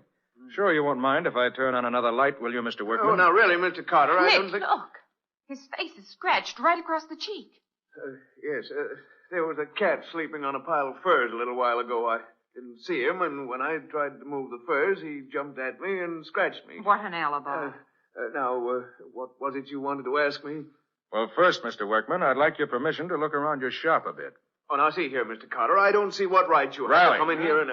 Sure you won't mind if I turn on another light, will you, Mr. Workman? Oh, now, really, Mr. Carter, I don't Nick, think... look. His face is scratched right across the cheek. Yes, there was a cat sleeping on a pile of furs a little while ago. I didn't see him, and when I tried to move the furs, he jumped at me and scratched me. What an alibi. Now, what was it you wanted to ask me? Well, first, Mr. Workman, I'd like your permission to look around your shop a bit. Oh, now, see here, Mr. Carter. I don't see what right you have Riley. to come in here and...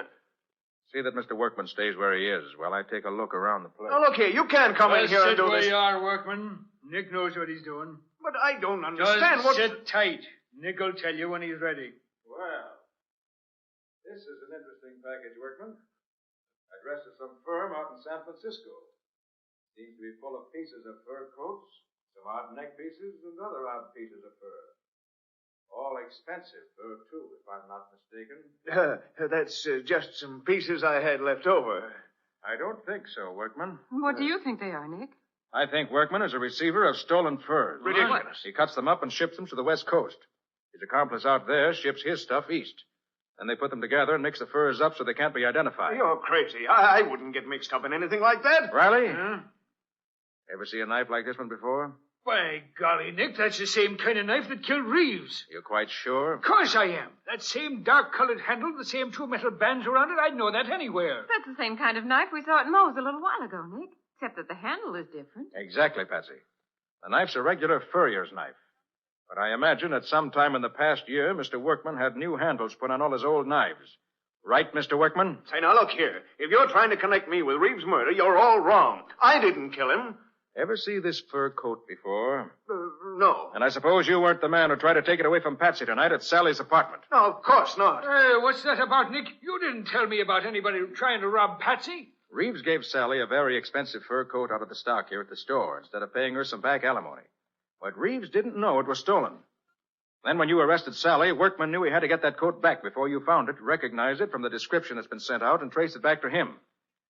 See that Mr. Workman stays where he is while I take a look around the place. Now, look here. You can't come in here and do Sit where this. you are, Workman. Nick knows what he's doing. But I don't understand Just what... sit tight. Nick will tell you when he's ready. Well, this is an interesting package, Workman. Addressed to some firm out in San Francisco. Seems to be full of pieces of fur coats, some odd neck pieces, and other odd pieces of fur. All expensive fur, too, if I'm not mistaken. That's just some pieces I had left over. I don't think so, Workman. What do you think they are, Nick? I think Workman is a receiver of stolen furs. Ridiculous. He cuts them up and ships them to the West Coast. His accomplice out there ships his stuff east. Then they put them together and mix the furs up so they can't be identified. You're crazy. I wouldn't get mixed up in anything like that. Riley? Huh? Ever see a knife like this one before? By golly, Nick, that's the same kind of knife that killed Reeves. You're quite sure? Of course I am. That same dark-colored handle, the same two metal bands around it, I'd know that anywhere. That's the same kind of knife we saw at Moe's a little while ago, Nick. Except that the handle is different. Exactly, Patsy. The knife's a regular furrier's knife. But I imagine at some time in the past year, Mr. Workman had new handles put on all his old knives. Right, Mr. Workman? Say, now, look here. If you're trying to connect me with Reeves' murder, you're all wrong. I didn't kill him. Ever see this fur coat before? No. And I suppose you weren't the man who tried to take it away from Patsy tonight at Sally's apartment. No, of course not. Hey, what's that about, Nick? You didn't tell me about anybody trying to rob Patsy. Reeves gave Sally a very expensive fur coat out of the stock here at the store instead of paying her some back alimony. But Reeves didn't know it was stolen. Then when you arrested Sally, Workman knew he had to get that coat back before you found it, recognize it from the description that's been sent out, and trace it back to him.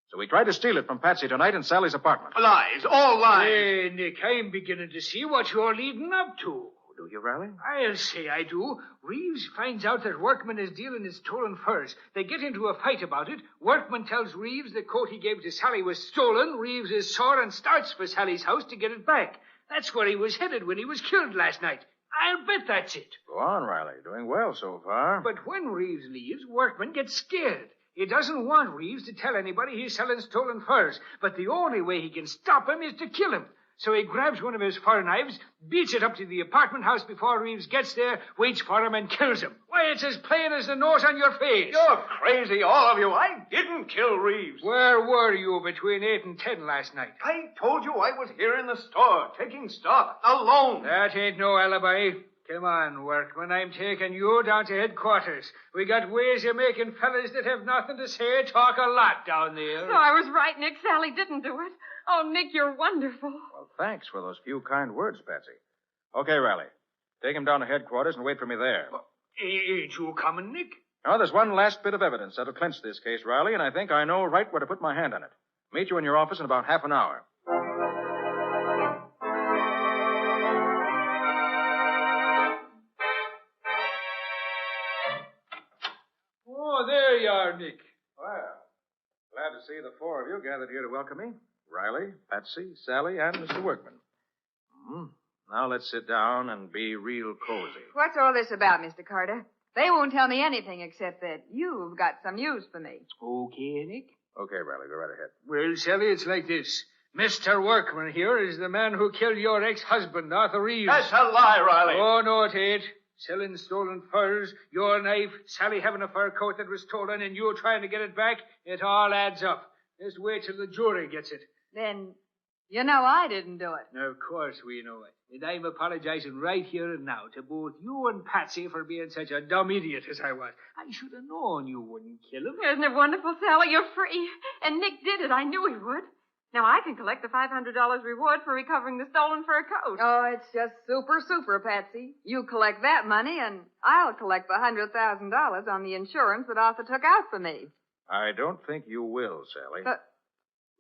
So he tried to steal it from Patsy tonight in Sally's apartment. Lies, all lies. Hey, Nick, I'm beginning to see what you're leading up to. Do you, Riley? I'll say I do. Reeves finds out that Workman is dealing in stolen furs. They get into a fight about it. Workman tells Reeves the coat he gave to Sally was stolen. Reeves is sore and starts for Sally's house to get it back. That's where he was headed when he was killed last night. I'll bet that's it. Go on, Riley. Doing well so far. But when Reeves leaves, Workman gets scared. He doesn't want Reeves to tell anybody he's selling stolen furs. But the only way he can stop him is to kill him. So he grabs one of his fur knives, beats it up to the apartment house before Reeves gets there, waits for him, and kills him. Why, it's as plain as the nose on your face. You're crazy, all of you. I didn't kill Reeves. Where were you between 8 and 10 last night? I told you I was here in the store, taking stock, alone. That ain't no alibi. Come on, Workman. I'm taking you down to headquarters. We got ways of making fellas that have nothing to say talk a lot down there. So I was right, Nick. Sally didn't do it. Oh, Nick, you're wonderful. Well, thanks for those few kind words, Patsy. Okay, Riley. Take him down to headquarters and wait for me there. Ain't you coming, Nick? Now, there's one last bit of evidence that'll clinch this case, Riley, and I think I know right where to put my hand on it. Meet you in your office in about half an hour. Oh, there you are, Nick. Well, glad to see the four of you gathered here to welcome me. Riley, Patsy, Sally, and Mr. Workman. Now let's sit down and be real cozy. What's all this about, Mr. Carter? They won't tell me anything except that you've got some news for me. Okay, Nick. Okay, Riley, go right ahead. Well, Sally, it's like this. Mr. Workman here is the man who killed your ex-husband, Arthur Reeves. That's a lie, Riley. Oh, no, it ain't. Selling stolen furs, your knife, Sally having a fur coat that was stolen, and you trying to get it back, it all adds up. Just wait till the jury gets it. Then, you know I didn't do it. Of course we know it. And I'm apologizing right here and now to both you and Patsy for being such a dumb idiot as I was. I should have known you wouldn't kill him. Isn't it wonderful, Sally? You're free. And Nick did it. I knew he would. Now I can collect the $500 reward for recovering the stolen fur coat. Oh, it's just super, Patsy. You collect that money, and I'll collect the $100,000 on the insurance that Arthur took out for me. I don't think you will, Sally. But,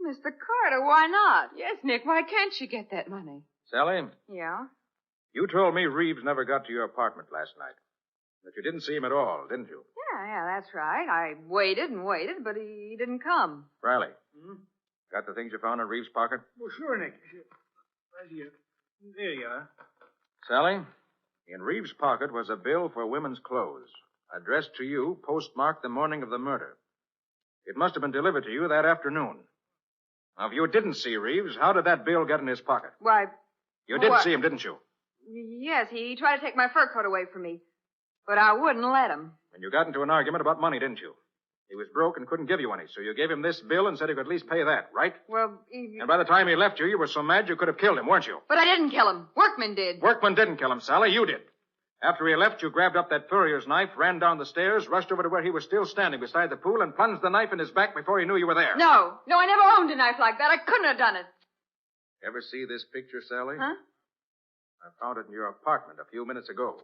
Mr. Carter, why not? Yes, Nick, why can't she get that money? Sally, Yeah? you told me Reeves never got to your apartment last night. That you didn't see him at all, didn't you? Yeah, that's right. I waited and waited, but he didn't come. Riley, got the things you found in Reeves' pocket? Well, sure, Nick. Right here. There you are. Sally, in Reeves' pocket was a bill for women's clothes, addressed to you, postmarked the morning of the murder. It must have been delivered to you that afternoon. Now, if you didn't see Reeves, how did that bill get in his pocket? Why... You did see him, didn't you? Yes, he tried to take my fur coat away from me, but I wouldn't let him. And you got into an argument about money, didn't you? He was broke and couldn't give you any, so you gave him this bill and said he could at least pay that, right? Well, And by the time he left you, you were so mad you could have killed him, weren't you? But I didn't kill him. Workman did. Workman didn't kill him, Sally. You did. After he left, you grabbed up that furrier's knife, ran down the stairs, rushed over to where he was still standing beside the pool, and plunged the knife in his back before he knew you were there. No, I never owned a knife like that. I couldn't have done it. Ever see this picture, Sally? Huh? I found it in your apartment a few minutes ago.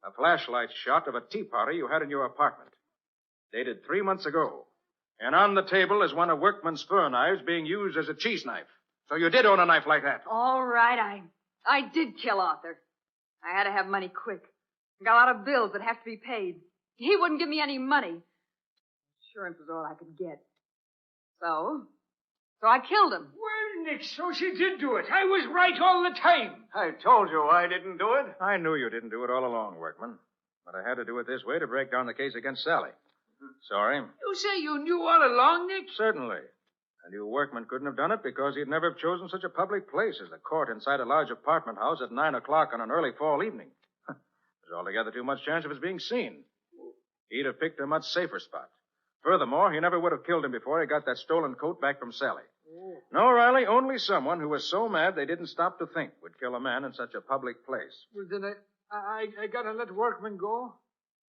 A flashlight shot of a tea party you had in your apartment. Dated 3 months ago. And on the table is one of Workman's fur knives being used as a cheese knife. So you did own a knife like that. All right, I did kill Arthur. I had to have money quick. I got a lot of bills that have to be paid. He wouldn't give me any money. Insurance was all I could get. So I killed him. Well, Nick, so she did do it. I was right all the time. I told you I didn't do it. I knew you didn't do it all along, Workman. But I had to do it this way to break down the case against Sally. Sorry. You say you knew all along, Nick? Certainly. And you workman couldn't have done it because he'd never have chosen such a public place as the court inside a large apartment house at 9 o'clock on an early fall evening. There's altogether too much chance of his being seen. He'd have picked a much safer spot. Furthermore, he never would have killed him before he got that stolen coat back from Sally. No, Riley, only someone who was so mad they didn't stop to think would kill a man in such a public place. Well, then I gotta let Workman go?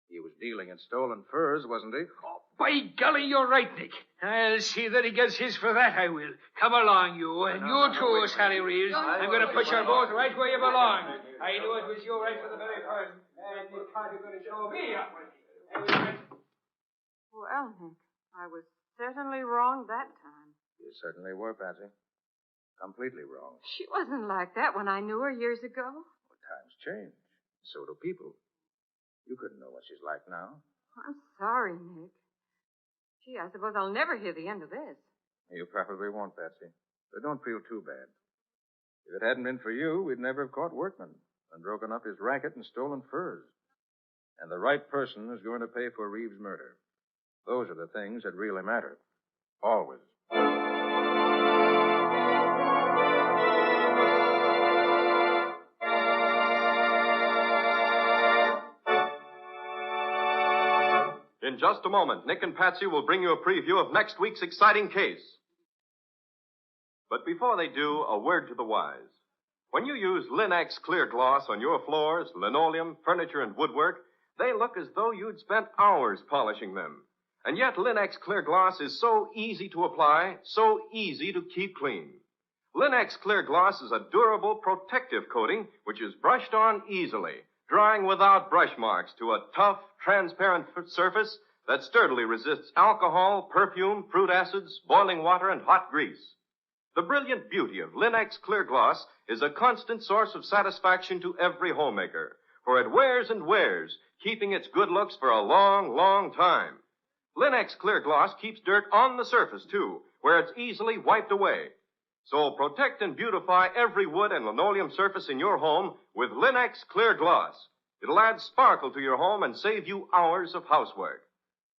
He was dealing in stolen furs, wasn't he? Oh, by golly, you're right, Nick. I'll see that he gets his for that, I will. Come along, you. And you too, Sally Reeves. I'm going to push you both right where you belong. I knew it was you right from the very first. And you can't going to show me up. Well, Nick, I was certainly wrong that time. You certainly were, Patsy. Completely wrong. She wasn't like that when I knew her years ago. Well, times change. So do people. You couldn't know what she's like now. I'm sorry, Nick. Gee, I suppose I'll never hear the end of this. You probably won't, Patsy. But don't feel too bad. If it hadn't been for you, we'd never have caught Workman and broken up his racket and stolen furs. And the right person is going to pay for Reeves' murder. Those are the things that really matter. Always. In just a moment, Nick and Patsy will bring you a preview of next week's exciting case. But before they do, a word to the wise. When you use Linex Clear Gloss on your floors, linoleum, furniture, and woodwork, they look as though you'd spent hours polishing them. And yet Linex Clear Gloss is so easy to apply, so easy to keep clean. Linex Clear Gloss is a durable, protective coating which is brushed on easily, drying without brush marks to a tough, transparent surface that sturdily resists alcohol, perfume, fruit acids, boiling water, and hot grease. The brilliant beauty of Linex Clear Gloss is a constant source of satisfaction to every homemaker, for it wears and wears, keeping its good looks for a long, long time. Linex Clear Gloss keeps dirt on the surface, too, where it's easily wiped away. So protect and beautify every wood and linoleum surface in your home with Linex Clear Gloss. It'll add sparkle to your home and save you hours of housework.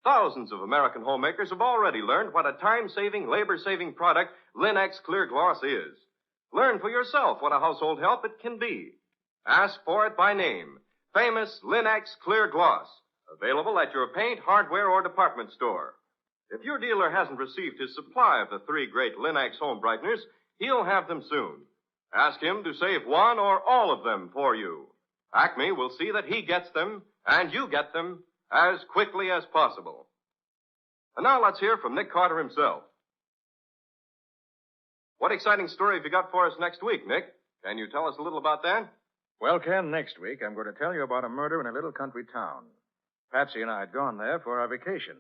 Thousands of American homemakers have already learned what a time-saving, labor-saving product Linex Clear Gloss is. Learn for yourself what a household help it can be. Ask for it by name. Famous Linex Clear Gloss. Available at your paint, hardware, or department store. If your dealer hasn't received his supply of the 3 great Linex home brighteners, he'll have them soon. Ask him to save one or all of them for you. Acme will see that he gets them, and you get them, as quickly as possible. And now let's hear from Nick Carter himself. What exciting story have you got for us next week, Nick? Can you tell us a little about that? Well, Ken, next week I'm going to tell you about a murder in a little country town. Patsy and I had gone there for our vacation.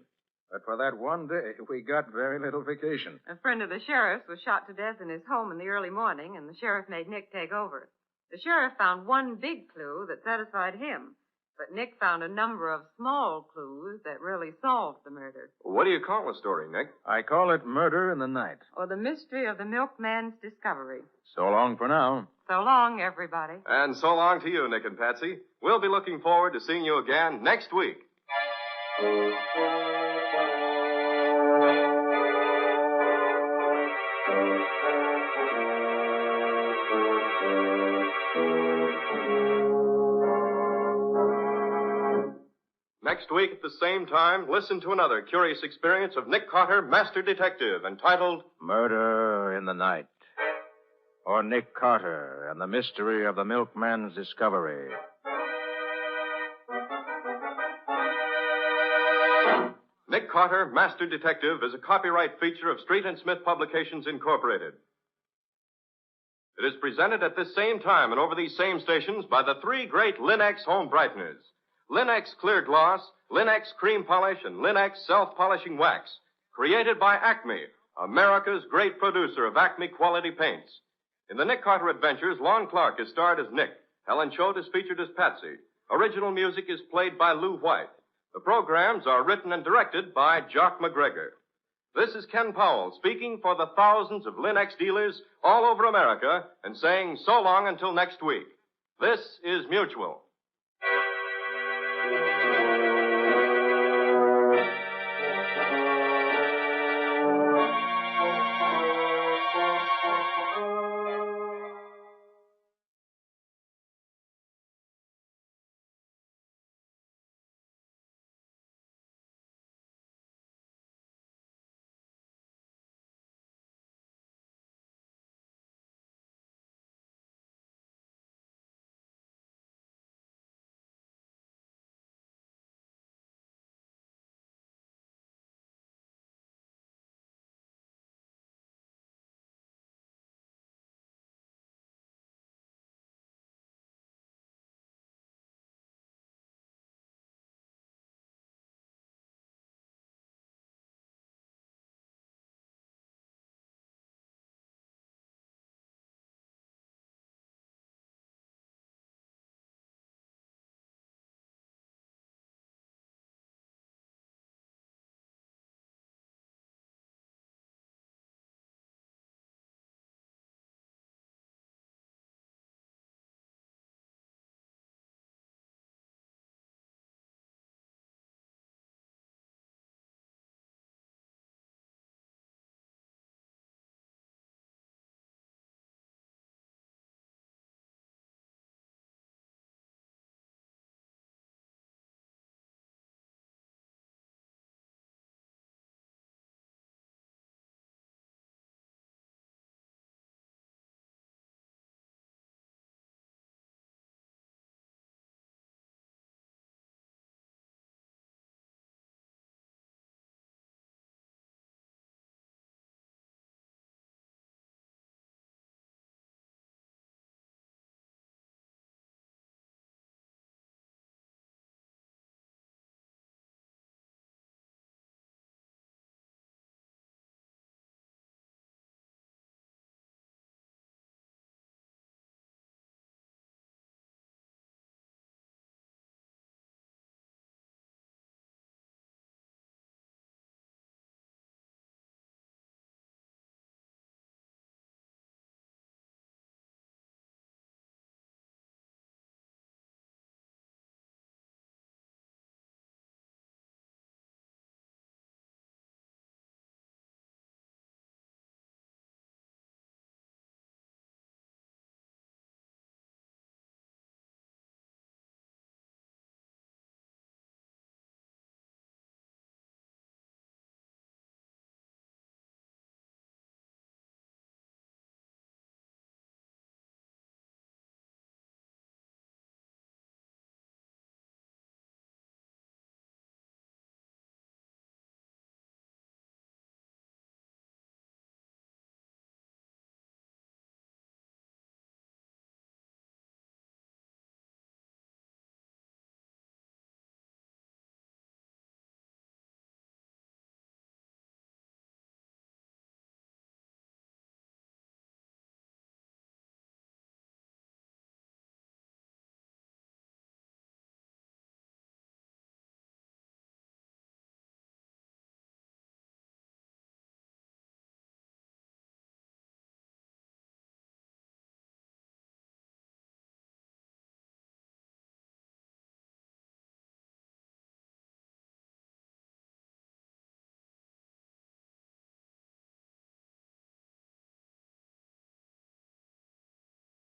But for that one day, we got very little vacation. A friend of the sheriff's was shot to death in his home in the early morning, and the sheriff made Nick take over. The sheriff found one big clue that satisfied him, but Nick found a number of small clues that really solved the murder. What do you call the story, Nick? I call it Murder in the Night. Or the mystery of the milkman's discovery. So long for now. So long, everybody. And so long to you, Nick and Patsy. We'll be looking forward to seeing you again next week. Next week at the same time, listen to another curious experience of Nick Carter, Master Detective, entitled Murder in the Night. Or Nick Carter and the Mystery of the Milkman's Discovery. Nick Carter, Master Detective, is a copyright feature of Street and Smith Publications, Incorporated. It is presented at this same time and over these same stations by the 3 great Linex home brighteners. Linex Clear Gloss, Linex Cream Polish, and Linex Self-Polishing Wax. Created by Acme, America's great producer of Acme quality paints. In the Nick Carter Adventures, Lon Clark is starred as Nick. Helen Choate is featured as Patsy. Original music is played by Lou White. The programs are written and directed by Jock McGregor. This is Ken Powell speaking for the thousands of Linux dealers all over America and saying so long until next week. This is Mutual.